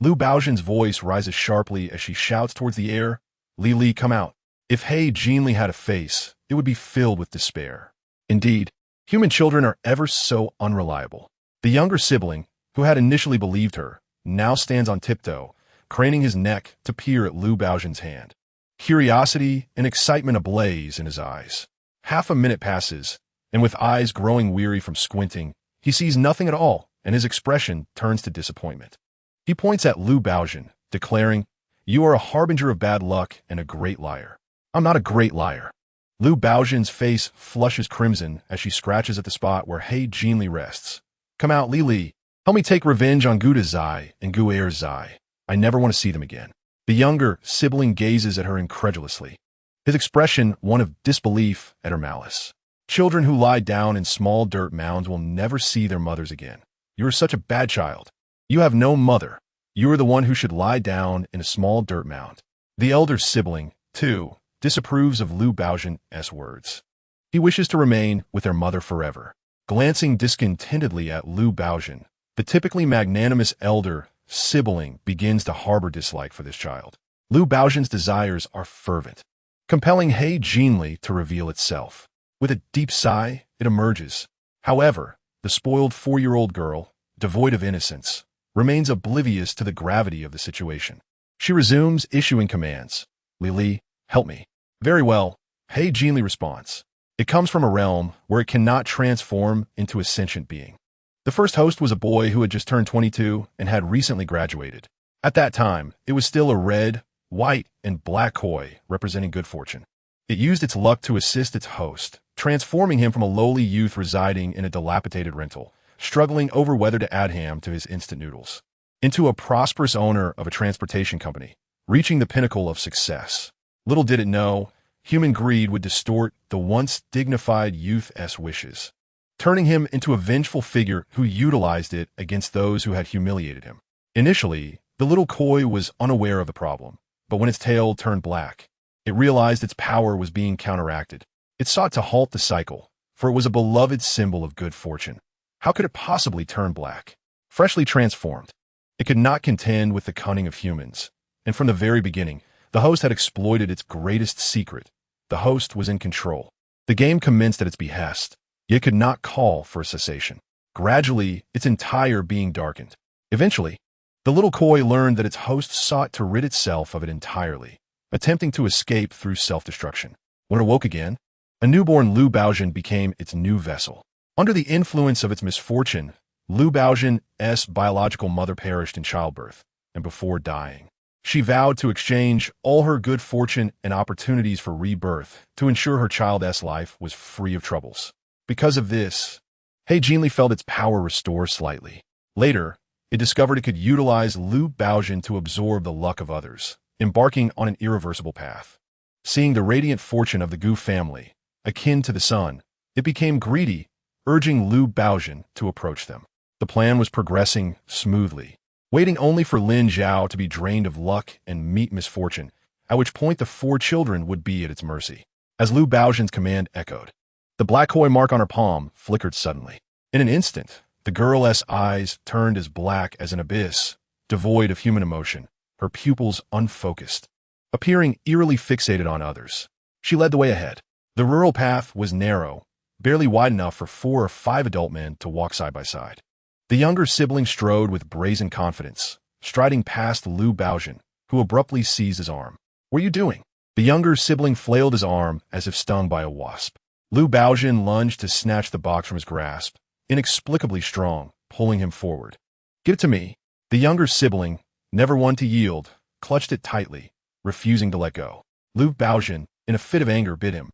Liu Baozhen's voice rises sharply as she shouts towards the air, "Lili, come out." If He Jinli had a face, it would be filled with despair. Indeed, human children are ever so unreliable. The younger sibling, who had initially believed her, now stands on tiptoe, craning his neck to peer at Liu Baozhen's hand. Curiosity and excitement ablaze in his eyes. Half a minute passes, and with eyes growing weary from squinting, he sees nothing at all, and his expression turns to disappointment. He points at Liu Baozhen, declaring, "You are a harbinger of bad luck and a great liar." "I'm not a great liar." Liu Baozhen's face flushes crimson as she scratches at the spot where He Jinli rests. "Come out, Lili. Help me take revenge on Guda Zai and Guer Zai. I never want to see them again." The younger sibling gazes at her incredulously, his expression one of disbelief at her malice. "Children who lie down in small dirt mounds will never see their mothers again. You are such a bad child. You have no mother. You are the one who should lie down in a small dirt mound." The elder sibling, too, disapproves of Liu Baozhen's words. He wishes to remain with their mother forever. Glancing discontentedly at Liu Baozhen, the typically magnanimous elder sibling begins to harbor dislike for this child. Liu Baozhen's desires are fervent, compelling He Jinli to reveal itself. With a deep sigh, it emerges. However, the spoiled 4-year-old girl, devoid of innocence, remains oblivious to the gravity of the situation. She resumes issuing commands. "Lili, help me." "Very well," He Jinli responds. It comes from a realm where it cannot transform into a sentient being. The first host was a boy who had just turned 22 and had recently graduated. At that time, it was still a red, white, and black koi representing good fortune. It used its luck to assist its host, transforming him from a lowly youth residing in a dilapidated rental, struggling over whether to add ham to his instant noodles, into a prosperous owner of a transportation company, reaching the pinnacle of success. Little did it know, human greed would distort the once dignified youth's wishes, turning him into a vengeful figure who utilized it against those who had humiliated him. Initially, the little koi was unaware of the problem, but when its tail turned black, it realized its power was being counteracted. It sought to halt the cycle, for it was a beloved symbol of good fortune. How could it possibly turn black? Freshly transformed, it could not contend with the cunning of humans, and from the very beginning, The host had exploited its greatest secret. The host was in control. The game commenced at its behest, yet could not call for a cessation. Gradually, its entire being darkened. Eventually, the little koi learned that its host sought to rid itself of it entirely, attempting to escape through self-destruction. When it awoke again, a newborn Lu Baojin became its new vessel. Under the influence of its misfortune, Lu Baojin's biological mother perished in childbirth, and before dying, she vowed to exchange all her good fortune and opportunities for rebirth to ensure her child's life was free of troubles. Because of this, He Jinli felt its power restore slightly. Later, it discovered it could utilize Lu Baojin to absorb the luck of others, embarking on an irreversible path. Seeing the radiant fortune of the Gu family, akin to the sun, it became greedy, urging Lu Baojin to approach them. The plan was progressing smoothly, waiting only for Lin Zhao to be drained of luck and meet misfortune, at which point the 4 children would be at its mercy. As Lu Baojin's command echoed, the black koi mark on her palm flickered suddenly. In an instant, the girl's eyes turned as black as an abyss, devoid of human emotion, her pupils unfocused, appearing eerily fixated on others. She led the way ahead. The rural path was narrow, barely wide enough for 4 or 5 adult men to walk side by side. The younger sibling strode with brazen confidence, striding past Lu Baojin, who abruptly seized his arm. "What are you doing?" The younger sibling flailed his arm as if stung by a wasp. Lu Baojin lunged to snatch the box from his grasp, inexplicably strong, pulling him forward. "Give it to me." The younger sibling, never one to yield, clutched it tightly, refusing to let go. Lu Baojin, in a fit of anger, bit him.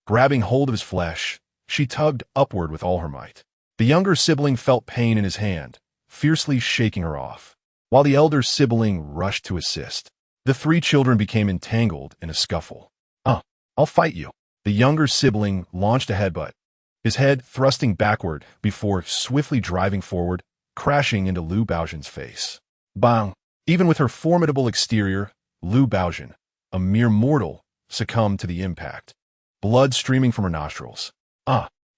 Grabbing hold of his flesh, she tugged upward with all her might. The younger sibling felt pain in his hand, fiercely shaking her off, while the elder sibling rushed to assist. The 3 children became entangled in a scuffle. I'll fight you." The younger sibling launched a headbutt, his head thrusting backward before swiftly driving forward, crashing into Lu Baojin's face. Bang! Even with her formidable exterior, Lu Baojin, a mere mortal, succumbed to the impact, blood streaming from her nostrils.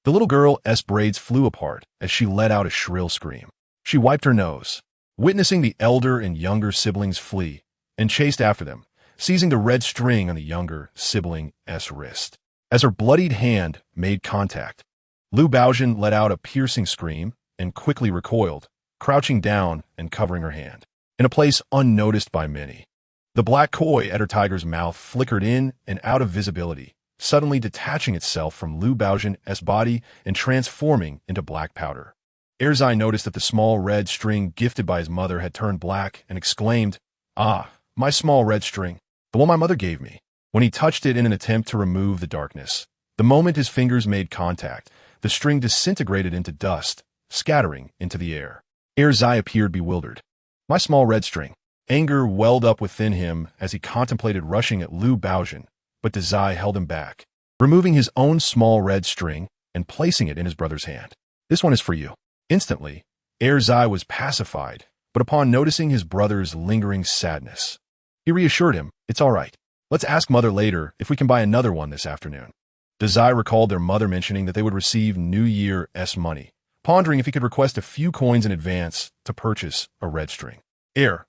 The little girl's braids flew apart as she let out a shrill scream. She wiped her nose, witnessing the elder and younger siblings flee, and chased after them, seizing the red string on the younger sibling's wrist. As her bloodied hand made contact, Lu Baojin let out a piercing scream and quickly recoiled, crouching down and covering her hand, in a place unnoticed by many. The black koi at her tiger's mouth flickered in and out of visibility, suddenly detaching itself from Lu Baojin's body and transforming into black powder. Erzai noticed that the small red string gifted by his mother had turned black and exclaimed, "My small red string, the one my mother gave me." When he touched it in an attempt to remove the darkness, the moment his fingers made contact, the string disintegrated into dust, scattering into the air. Erzai appeared bewildered. "My small red string." Anger welled up within him as he contemplated rushing at Lu Baojin, but Dazai held him back, removing his own small red string and placing it in his brother's hand. "This one is for you." Instantly, Erzai was pacified, but upon noticing his brother's lingering sadness, he reassured him, "It's all right. Let's ask Mother later if we can buy another one this afternoon." Dazai recalled their mother mentioning that they would receive New Year's money, pondering if he could request a few coins in advance to purchase a red string.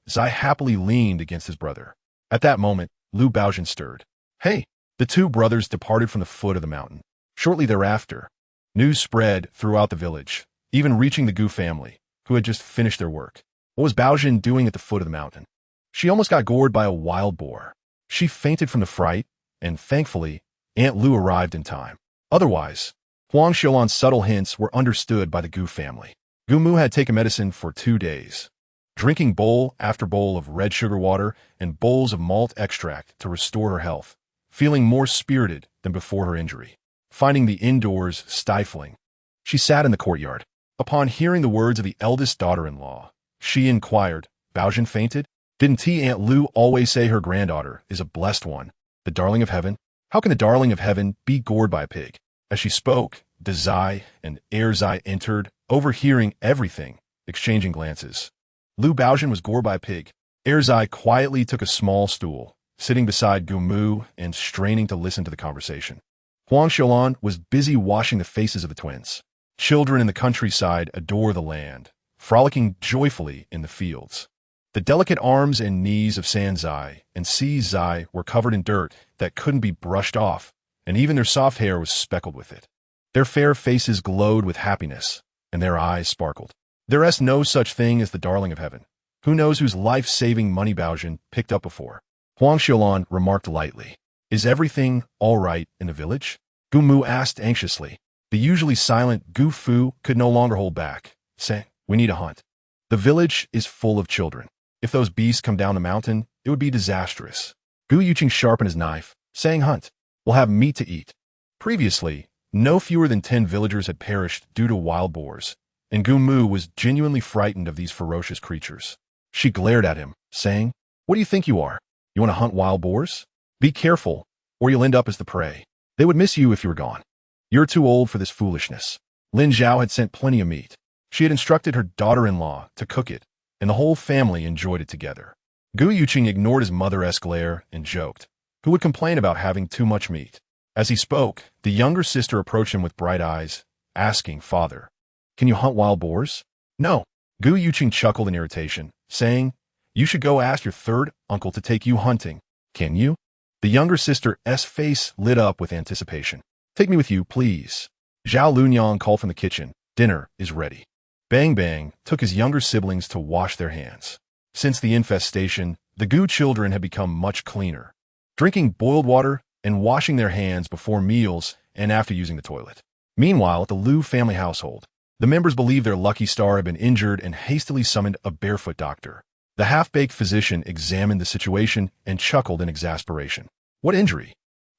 Zai happily leaned against his brother. At that moment, Lu Baojin stirred. "Hey!" The 2 brothers departed from the foot of the mountain. Shortly thereafter, news spread throughout the village, even reaching the Gu family, who had just finished their work. What was Baojin doing at the foot of the mountain? She almost got gored by a wild boar. She fainted from the fright, and thankfully, Aunt Lu arrived in time. Otherwise, Huang Xiulan's subtle hints were understood by the Gu family. Gu Mu had taken medicine for 2 days, drinking bowl after bowl of red sugar water and bowls of malt extract to restore her health, feeling more spirited than before her injury. Finding the indoors stifling, she sat in the courtyard. Upon hearing the words of the eldest daughter-in-law, she inquired, "Baojin fainted? Didn't Aunt Lu always say her granddaughter is a blessed one, the darling of heaven? How can the darling of heaven be gored by a pig?" As she spoke, Dazai and Erzai entered, overhearing everything, exchanging glances. Lu Baojin was gored by a pig. Erzai quietly took a small stool, sitting beside Gu Mu and straining to listen to the conversation. Huang Xiulan was busy washing the faces of the twins. Children in the countryside adore the land, frolicking joyfully in the fields. The delicate arms and knees of San Zai and Si Zai were covered in dirt that couldn't be brushed off, and even their soft hair was speckled with it. Their fair faces glowed with happiness, and their eyes sparkled. There is no such thing as the darling of heaven. Who knows whose life-saving money Baozhen picked up before? Huang Xiaolan remarked lightly. Is everything all right in the village? Gu Mu asked anxiously. The usually silent Gu Fu could no longer hold back, saying, we need a hunt. The village is full of children. If those beasts come down the mountain, it would be disastrous. Gu Yuqing sharpened his knife, saying, hunt. We'll have meat to eat. Previously, no fewer than 10 villagers had perished due to wild boars, and Gu Mu was genuinely frightened of these ferocious creatures. She glared at him, saying, what do you think you are? You want to hunt wild boars? Be careful, or you'll end up as the prey. They would miss you if you were gone. You're too old for this foolishness. Lin Zhao had sent plenty of meat. She had instructed her daughter-in-law to cook it, and the whole family enjoyed it together. Gu Yuqing ignored his mother-esque glare and joked. Who would complain about having too much meat? As he spoke, the younger sister approached him with bright eyes, asking, Father, can you hunt wild boars? No. Gu Yuqing chuckled in irritation, saying, you should go ask your third uncle to take you hunting. Can you? The younger sister's face lit up with anticipation. Take me with you, please. Zhao Lunyang called from the kitchen. Dinner is ready. Bang Bang took his younger siblings to wash their hands. Since the infestation, the Gu children had become much cleaner, drinking boiled water and washing their hands before meals and after using the toilet. Meanwhile, at the Lu family household, the members believed their lucky star had been injured and hastily summoned a barefoot doctor. The half-baked physician examined the situation and chuckled in exasperation. What injury?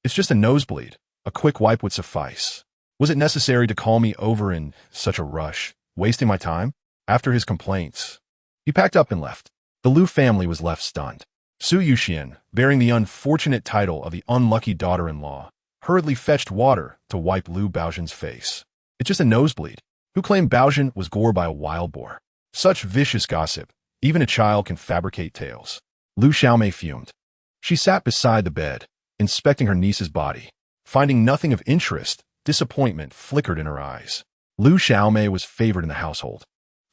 It's just a nosebleed. A quick wipe would suffice. Was it necessary to call me over in such a rush, wasting my time? After his complaints, he packed up and left. The Lu family was left stunned. Su Yuxian, bearing the unfortunate title of the unlucky daughter-in-law, hurriedly fetched water to wipe Lu Baozhen's face. It's just a nosebleed. Who claimed Baozhen was gored by a wild boar? Such vicious gossip. Even a child can fabricate tales. Lu Xiaomei fumed. She sat beside the bed, inspecting her niece's body. Finding nothing of interest, disappointment flickered in her eyes. Lu Xiaomei was favored in the household,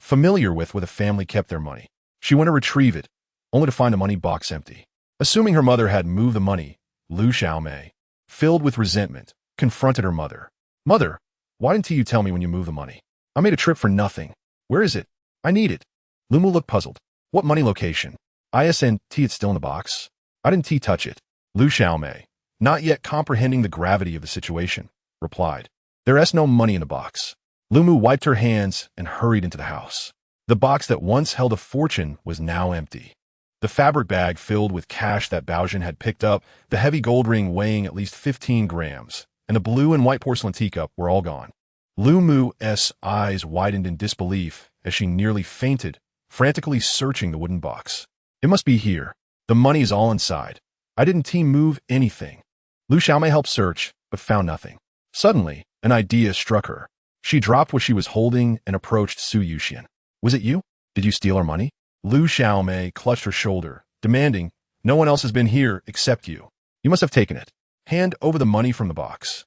familiar with where the family kept their money. She went to retrieve it, only to find the money box empty. Assuming her mother had moved the money, Lu Xiaomei, filled with resentment, confronted her mother. Mother, why didn't you tell me when you moved the money? I made a trip for nothing. Where is it? I need it. Lumu looked puzzled. What money location? ISNT, it's still in the box. I didn't touch it. Lu Xiaomei, not yet comprehending the gravity of the situation, replied. There is no money in the box. Lumu wiped her hands and hurried into the house. The box that once held a fortune was now empty. The fabric bag filled with cash that Baozhen had picked up, the heavy gold ring weighing at least 15 grams, and the blue and white porcelain teacup were all gone. Lumu's eyes widened in disbelief as she nearly fainted, frantically searching the wooden box. It must be here. The money is all inside. I didn't move anything. Lu Xiaomei helped search, but found nothing. Suddenly, an idea struck her. She dropped what she was holding and approached Su Yuxian. Was it you? Did you steal our money? Lu Xiaomei clutched her shoulder, demanding, no one else has been here except you. You must have taken it. Hand over the money from the box.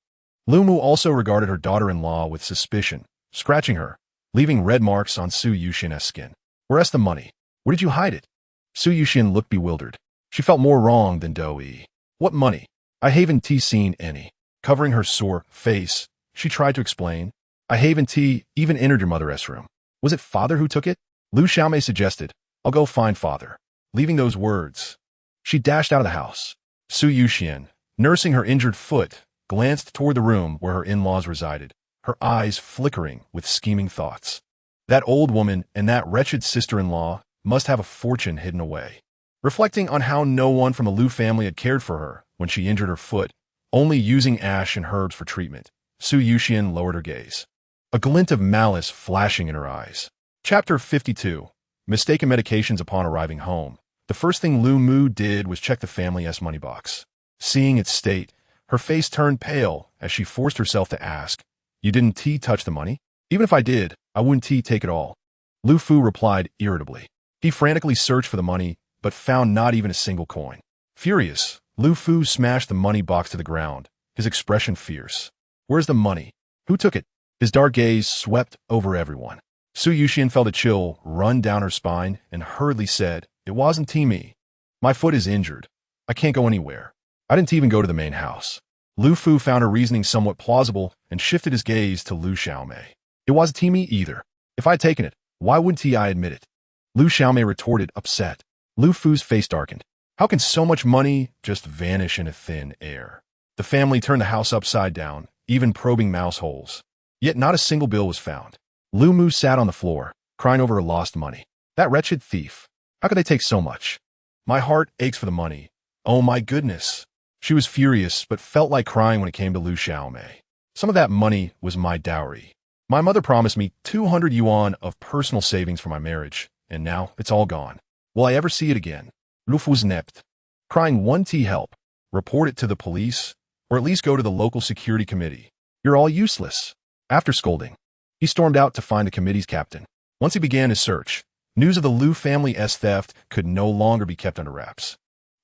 Lu Mu also regarded her daughter-in-law with suspicion, scratching her, leaving red marks on Su Yuxian's skin. Where's the money? Where did you hide it? Su Yuxian looked bewildered. She felt more wrong than Dou-yi. What money? I haven't seen any. Covering her sore face, she tried to explain. I haven't even entered your mother's room. Was it father who took it? Lu Xiaomei suggested. I'll go find father. Leaving those words, she dashed out of the house. Su Yuxian, nursing her injured foot, glanced toward the room where her in-laws resided, her eyes flickering with scheming thoughts. That old woman and that wretched sister-in-law must have a fortune hidden away. Reflecting on how no one from the Lu family had cared for her when she injured her foot, only using ash and herbs for treatment, Su Yuxian lowered her gaze, a glint of malice flashing in her eyes. Chapter 52. Mistaken medications upon arriving home. The first thing Lu Mu did was check the family's money box. Seeing its state, her face turned pale as she forced herself to ask, You didn't touch the money? Even if I did, I wouldn't take it all. Lu Fu replied irritably. He frantically searched for the money, but found not even a single coin. Furious, Lu Fu smashed the money box to the ground, his expression fierce. Where's the money? Who took it? His dark gaze swept over everyone. Su Yuxian felt a chill run down her spine and hurriedly said, It wasn't me. My foot is injured. I can't go anywhere. I didn't even go to the main house. Lu Fu found her reasoning somewhat plausible and shifted his gaze to Lu Xiaomei. It wasn't me either. If I'd taken it, why wouldn't I admit it? Lu Xiaomei retorted, upset. Lu Fu's face darkened. How can so much money just vanish in a thin air? The family turned the house upside down, even probing mouse holes. Yet not a single bill was found. Lu Mu sat on the floor, crying over her lost money. That wretched thief. How could they take so much? My heart aches for the money. Oh my goodness. She was furious, but felt like crying when it came to Lu Xiaomei. Some of that money was my dowry. My mother promised me 200 yuan of personal savings for my marriage, and now it's all gone. Will I ever see it again? Lu Fu snapped. Crying, won't help? Report it to the police, or at least go to the local security committee. You're all useless. After scolding, he stormed out to find the committee's captain. Once he began his search, news of the Lu family's theft could no longer be kept under wraps.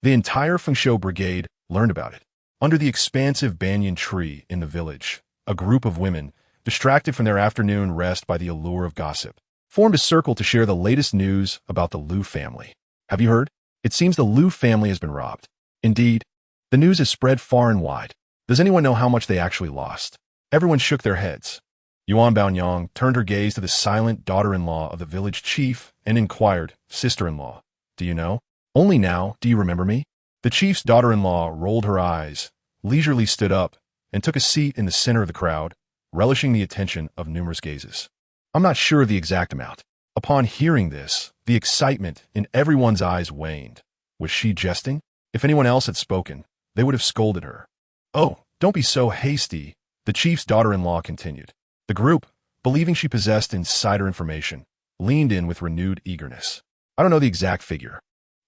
The entire Fengshu brigade learned about it. Under the expansive banyan tree in the village, a group of women, distracted from their afternoon rest by the allure of gossip, formed a circle to share the latest news about the Lu family. Have you heard? It seems the Lu family has been robbed. Indeed, the news has spread far and wide. Does anyone know how much they actually lost? Everyone shook their heads. Yuan Baonyang turned her gaze to the silent daughter-in-law of the village chief and inquired, Sister-in-law, do you know? Only now, do you remember me? The chief's daughter-in-law rolled her eyes, leisurely stood up, and took a seat in the center of the crowd, relishing the attention of numerous gazes. I'm not sure of the exact amount. Upon hearing this, the excitement in everyone's eyes waned. Was she jesting? If anyone else had spoken, they would have scolded her. Oh, don't be so hasty, the chief's daughter-in-law continued. The group, believing she possessed insider information, leaned in with renewed eagerness. I don't know the exact figure,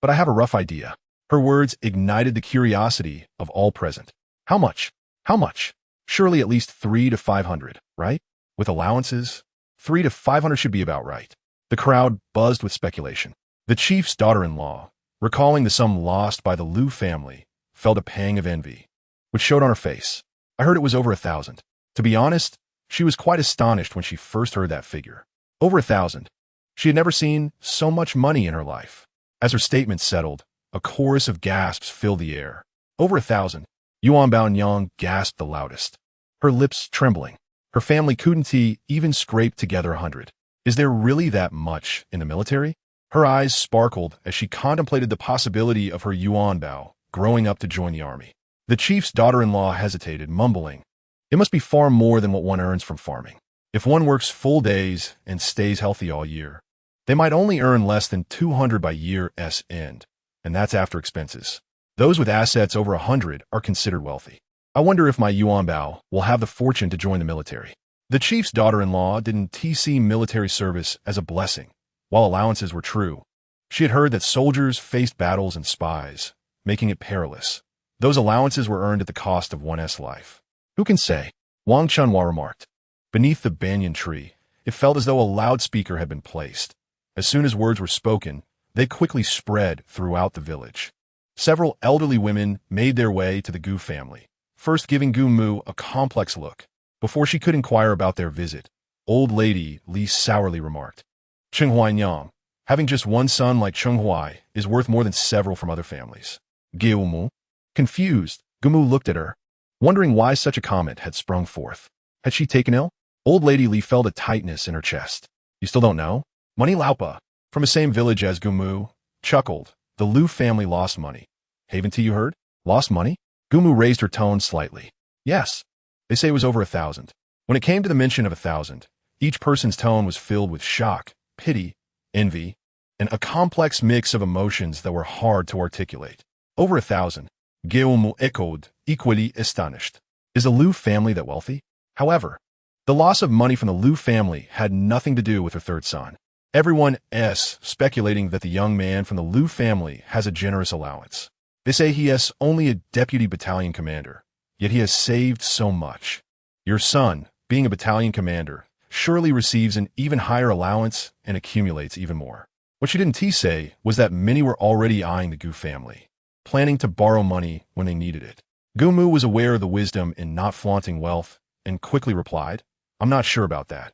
but I have a rough idea. Her words ignited the curiosity of all present. How much? How much? Surely at least 300 to 500, right? With allowances, 300 to 500 should be about right. The crowd buzzed with speculation. The chief's daughter-in-law, recalling the sum lost by the Lu family, felt a pang of envy, which showed on her face. I heard it was over 1,000. To be honest, she was quite astonished when she first heard that figure. Over 1,000. She had never seen so much money in her life. As her statement settled, a chorus of gasps filled the air. Over 1,000. Yuan Baonyang gasped the loudest, her lips trembling. Her family couldn't even scrape together 100. Is there really that much in the military? Her eyes sparkled as she contemplated the possibility of her Yuan Bao growing up to join the army. The chief's daughter-in-law hesitated, mumbling, it must be far more than what one earns from farming. If one works full days and stays healthy all year, they might only earn less than 200 by year's end, and that's after expenses. Those with assets over 100 are considered wealthy. I wonder if my Yuan Bao will have the fortune to join the military. The chief's daughter-in-law didn't see military service as a blessing, while allowances were true. She had heard that soldiers faced battles and spies, making it perilous. Those allowances were earned at the cost of one's life. Who can say? Wang Chunhua remarked. Beneath the banyan tree, it felt as though a loudspeaker had been placed. As soon as words were spoken, they quickly spread throughout the village. Several elderly women made their way to the Gu family, first giving Gu Mu a complex look. Before she could inquire about their visit, old lady Li sourly remarked, Cheng Huainyang, having just one son like Cheng Huai is worth more than several from other families. Gu Mu? Confused, Gu Mu looked at her, wondering why such a comment had sprung forth. Had she taken ill? Old lady Li felt a tightness in her chest. You still don't know? Money Laupa, from the same village as Gu Mu, chuckled. The Lu family lost money. Haven't you heard? Lost money? Gu Mu raised her tone slightly. Yes. They say it was over 1,000. When it came to the mention of 1,000, each person's tone was filled with shock, pity, envy, and a complex mix of emotions that were hard to articulate. Over 1,000. Gu Mu echoed, equally astonished. Is the Lu family that wealthy? However, the loss of money from the Lu family had nothing to do with her third son. Everyone is speculating that the young man from the Lu family has a generous allowance. They say he is only a deputy battalion commander, yet he has saved so much. Your son, being a battalion commander, surely receives an even higher allowance and accumulates even more. What she didn't say was that many were already eyeing the Gu family, planning to borrow money when they needed it. Gu Mu was aware of the wisdom in not flaunting wealth and quickly replied, I'm not sure about that.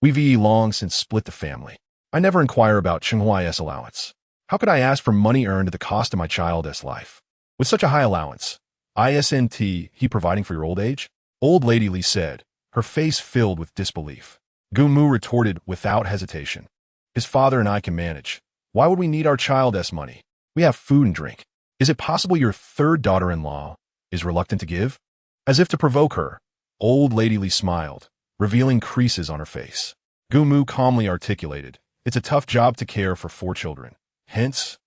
We've long since split the family. I never inquire about Cheng Huai's allowance. How could I ask for money earned at the cost of my child's life? With such a high allowance, isn't he providing for your old age? Old Lady Li said, her face filled with disbelief. Gumu retorted without hesitation. His father and I can manage. Why would we need our child's money? We have food and drink. Is it possible your third daughter-in-law is reluctant to give? As if to provoke her, Old Lady Li smiled, revealing creases on her face. Gumu calmly articulated, it's a tough job to care for 4 children. Hence,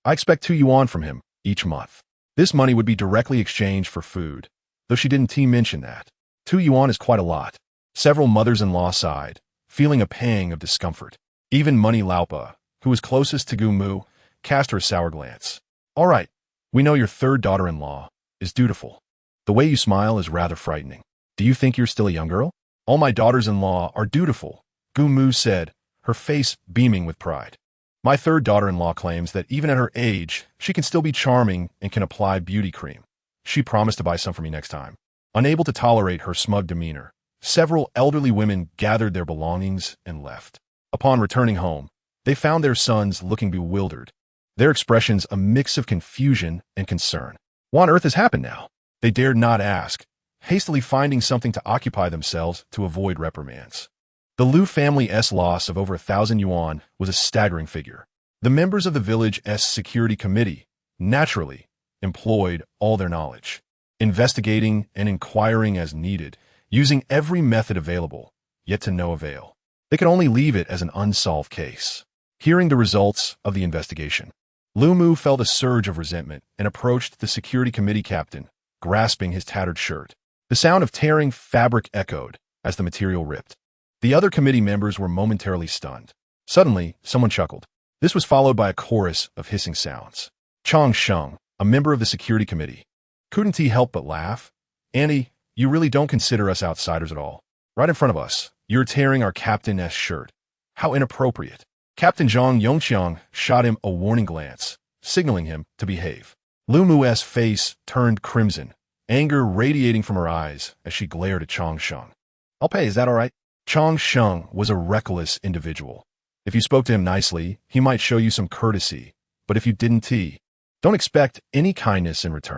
I expect 2 yuan from him each month. This money would be directly exchanged for food, though she didn't mention that. 2 yuan is quite a lot. Several mothers-in-law sighed, feeling a pang of discomfort. Even Money Laupa, who was closest to Gumu, cast her a sour glance. All right, we know your third daughter-in-law is dutiful. The way you smile is rather frightening. Do you think you're still a young girl? All my daughters-in-law are dutiful, Gumu said, her face beaming with pride. My third daughter-in-law claims that even at her age, she can still be charming and can apply beauty cream. She promised to buy some for me next time. Unable to tolerate her smug demeanor, several elderly women gathered their belongings and left. Upon returning home, they found their sons looking bewildered, their expressions a mix of confusion and concern. What on earth has happened now? They dared not ask, hastily finding something to occupy themselves to avoid reprimands. The Liu family's loss of over 1,000 yuan was a staggering figure. The members of the village's security committee, naturally, employed all their knowledge, investigating and inquiring as needed, using every method available, yet to no avail. They could only leave it as an unsolved case. Hearing the results of the investigation, Lu Mu felt a surge of resentment and approached the security committee captain, grasping his tattered shirt. The sound of tearing fabric echoed as the material ripped. The other committee members were momentarily stunned. Suddenly, someone chuckled. This was followed by a chorus of hissing sounds. Chang Sheng, a member of the security committee, couldn't he help but laugh? Annie, you really don't consider us outsiders at all. Right in front of us, you're tearing our captain's shirt. How inappropriate. Captain Zhang Yongqiang shot him a warning glance, signaling him to behave. Lu Mu's face turned crimson, anger radiating from her eyes as she glared at Chang Sheng. I'll pay, is that all right? Chang Sheng was a reckless individual. If you spoke to him nicely, he might show you some courtesy, but if you didn't, don't expect any kindness in return.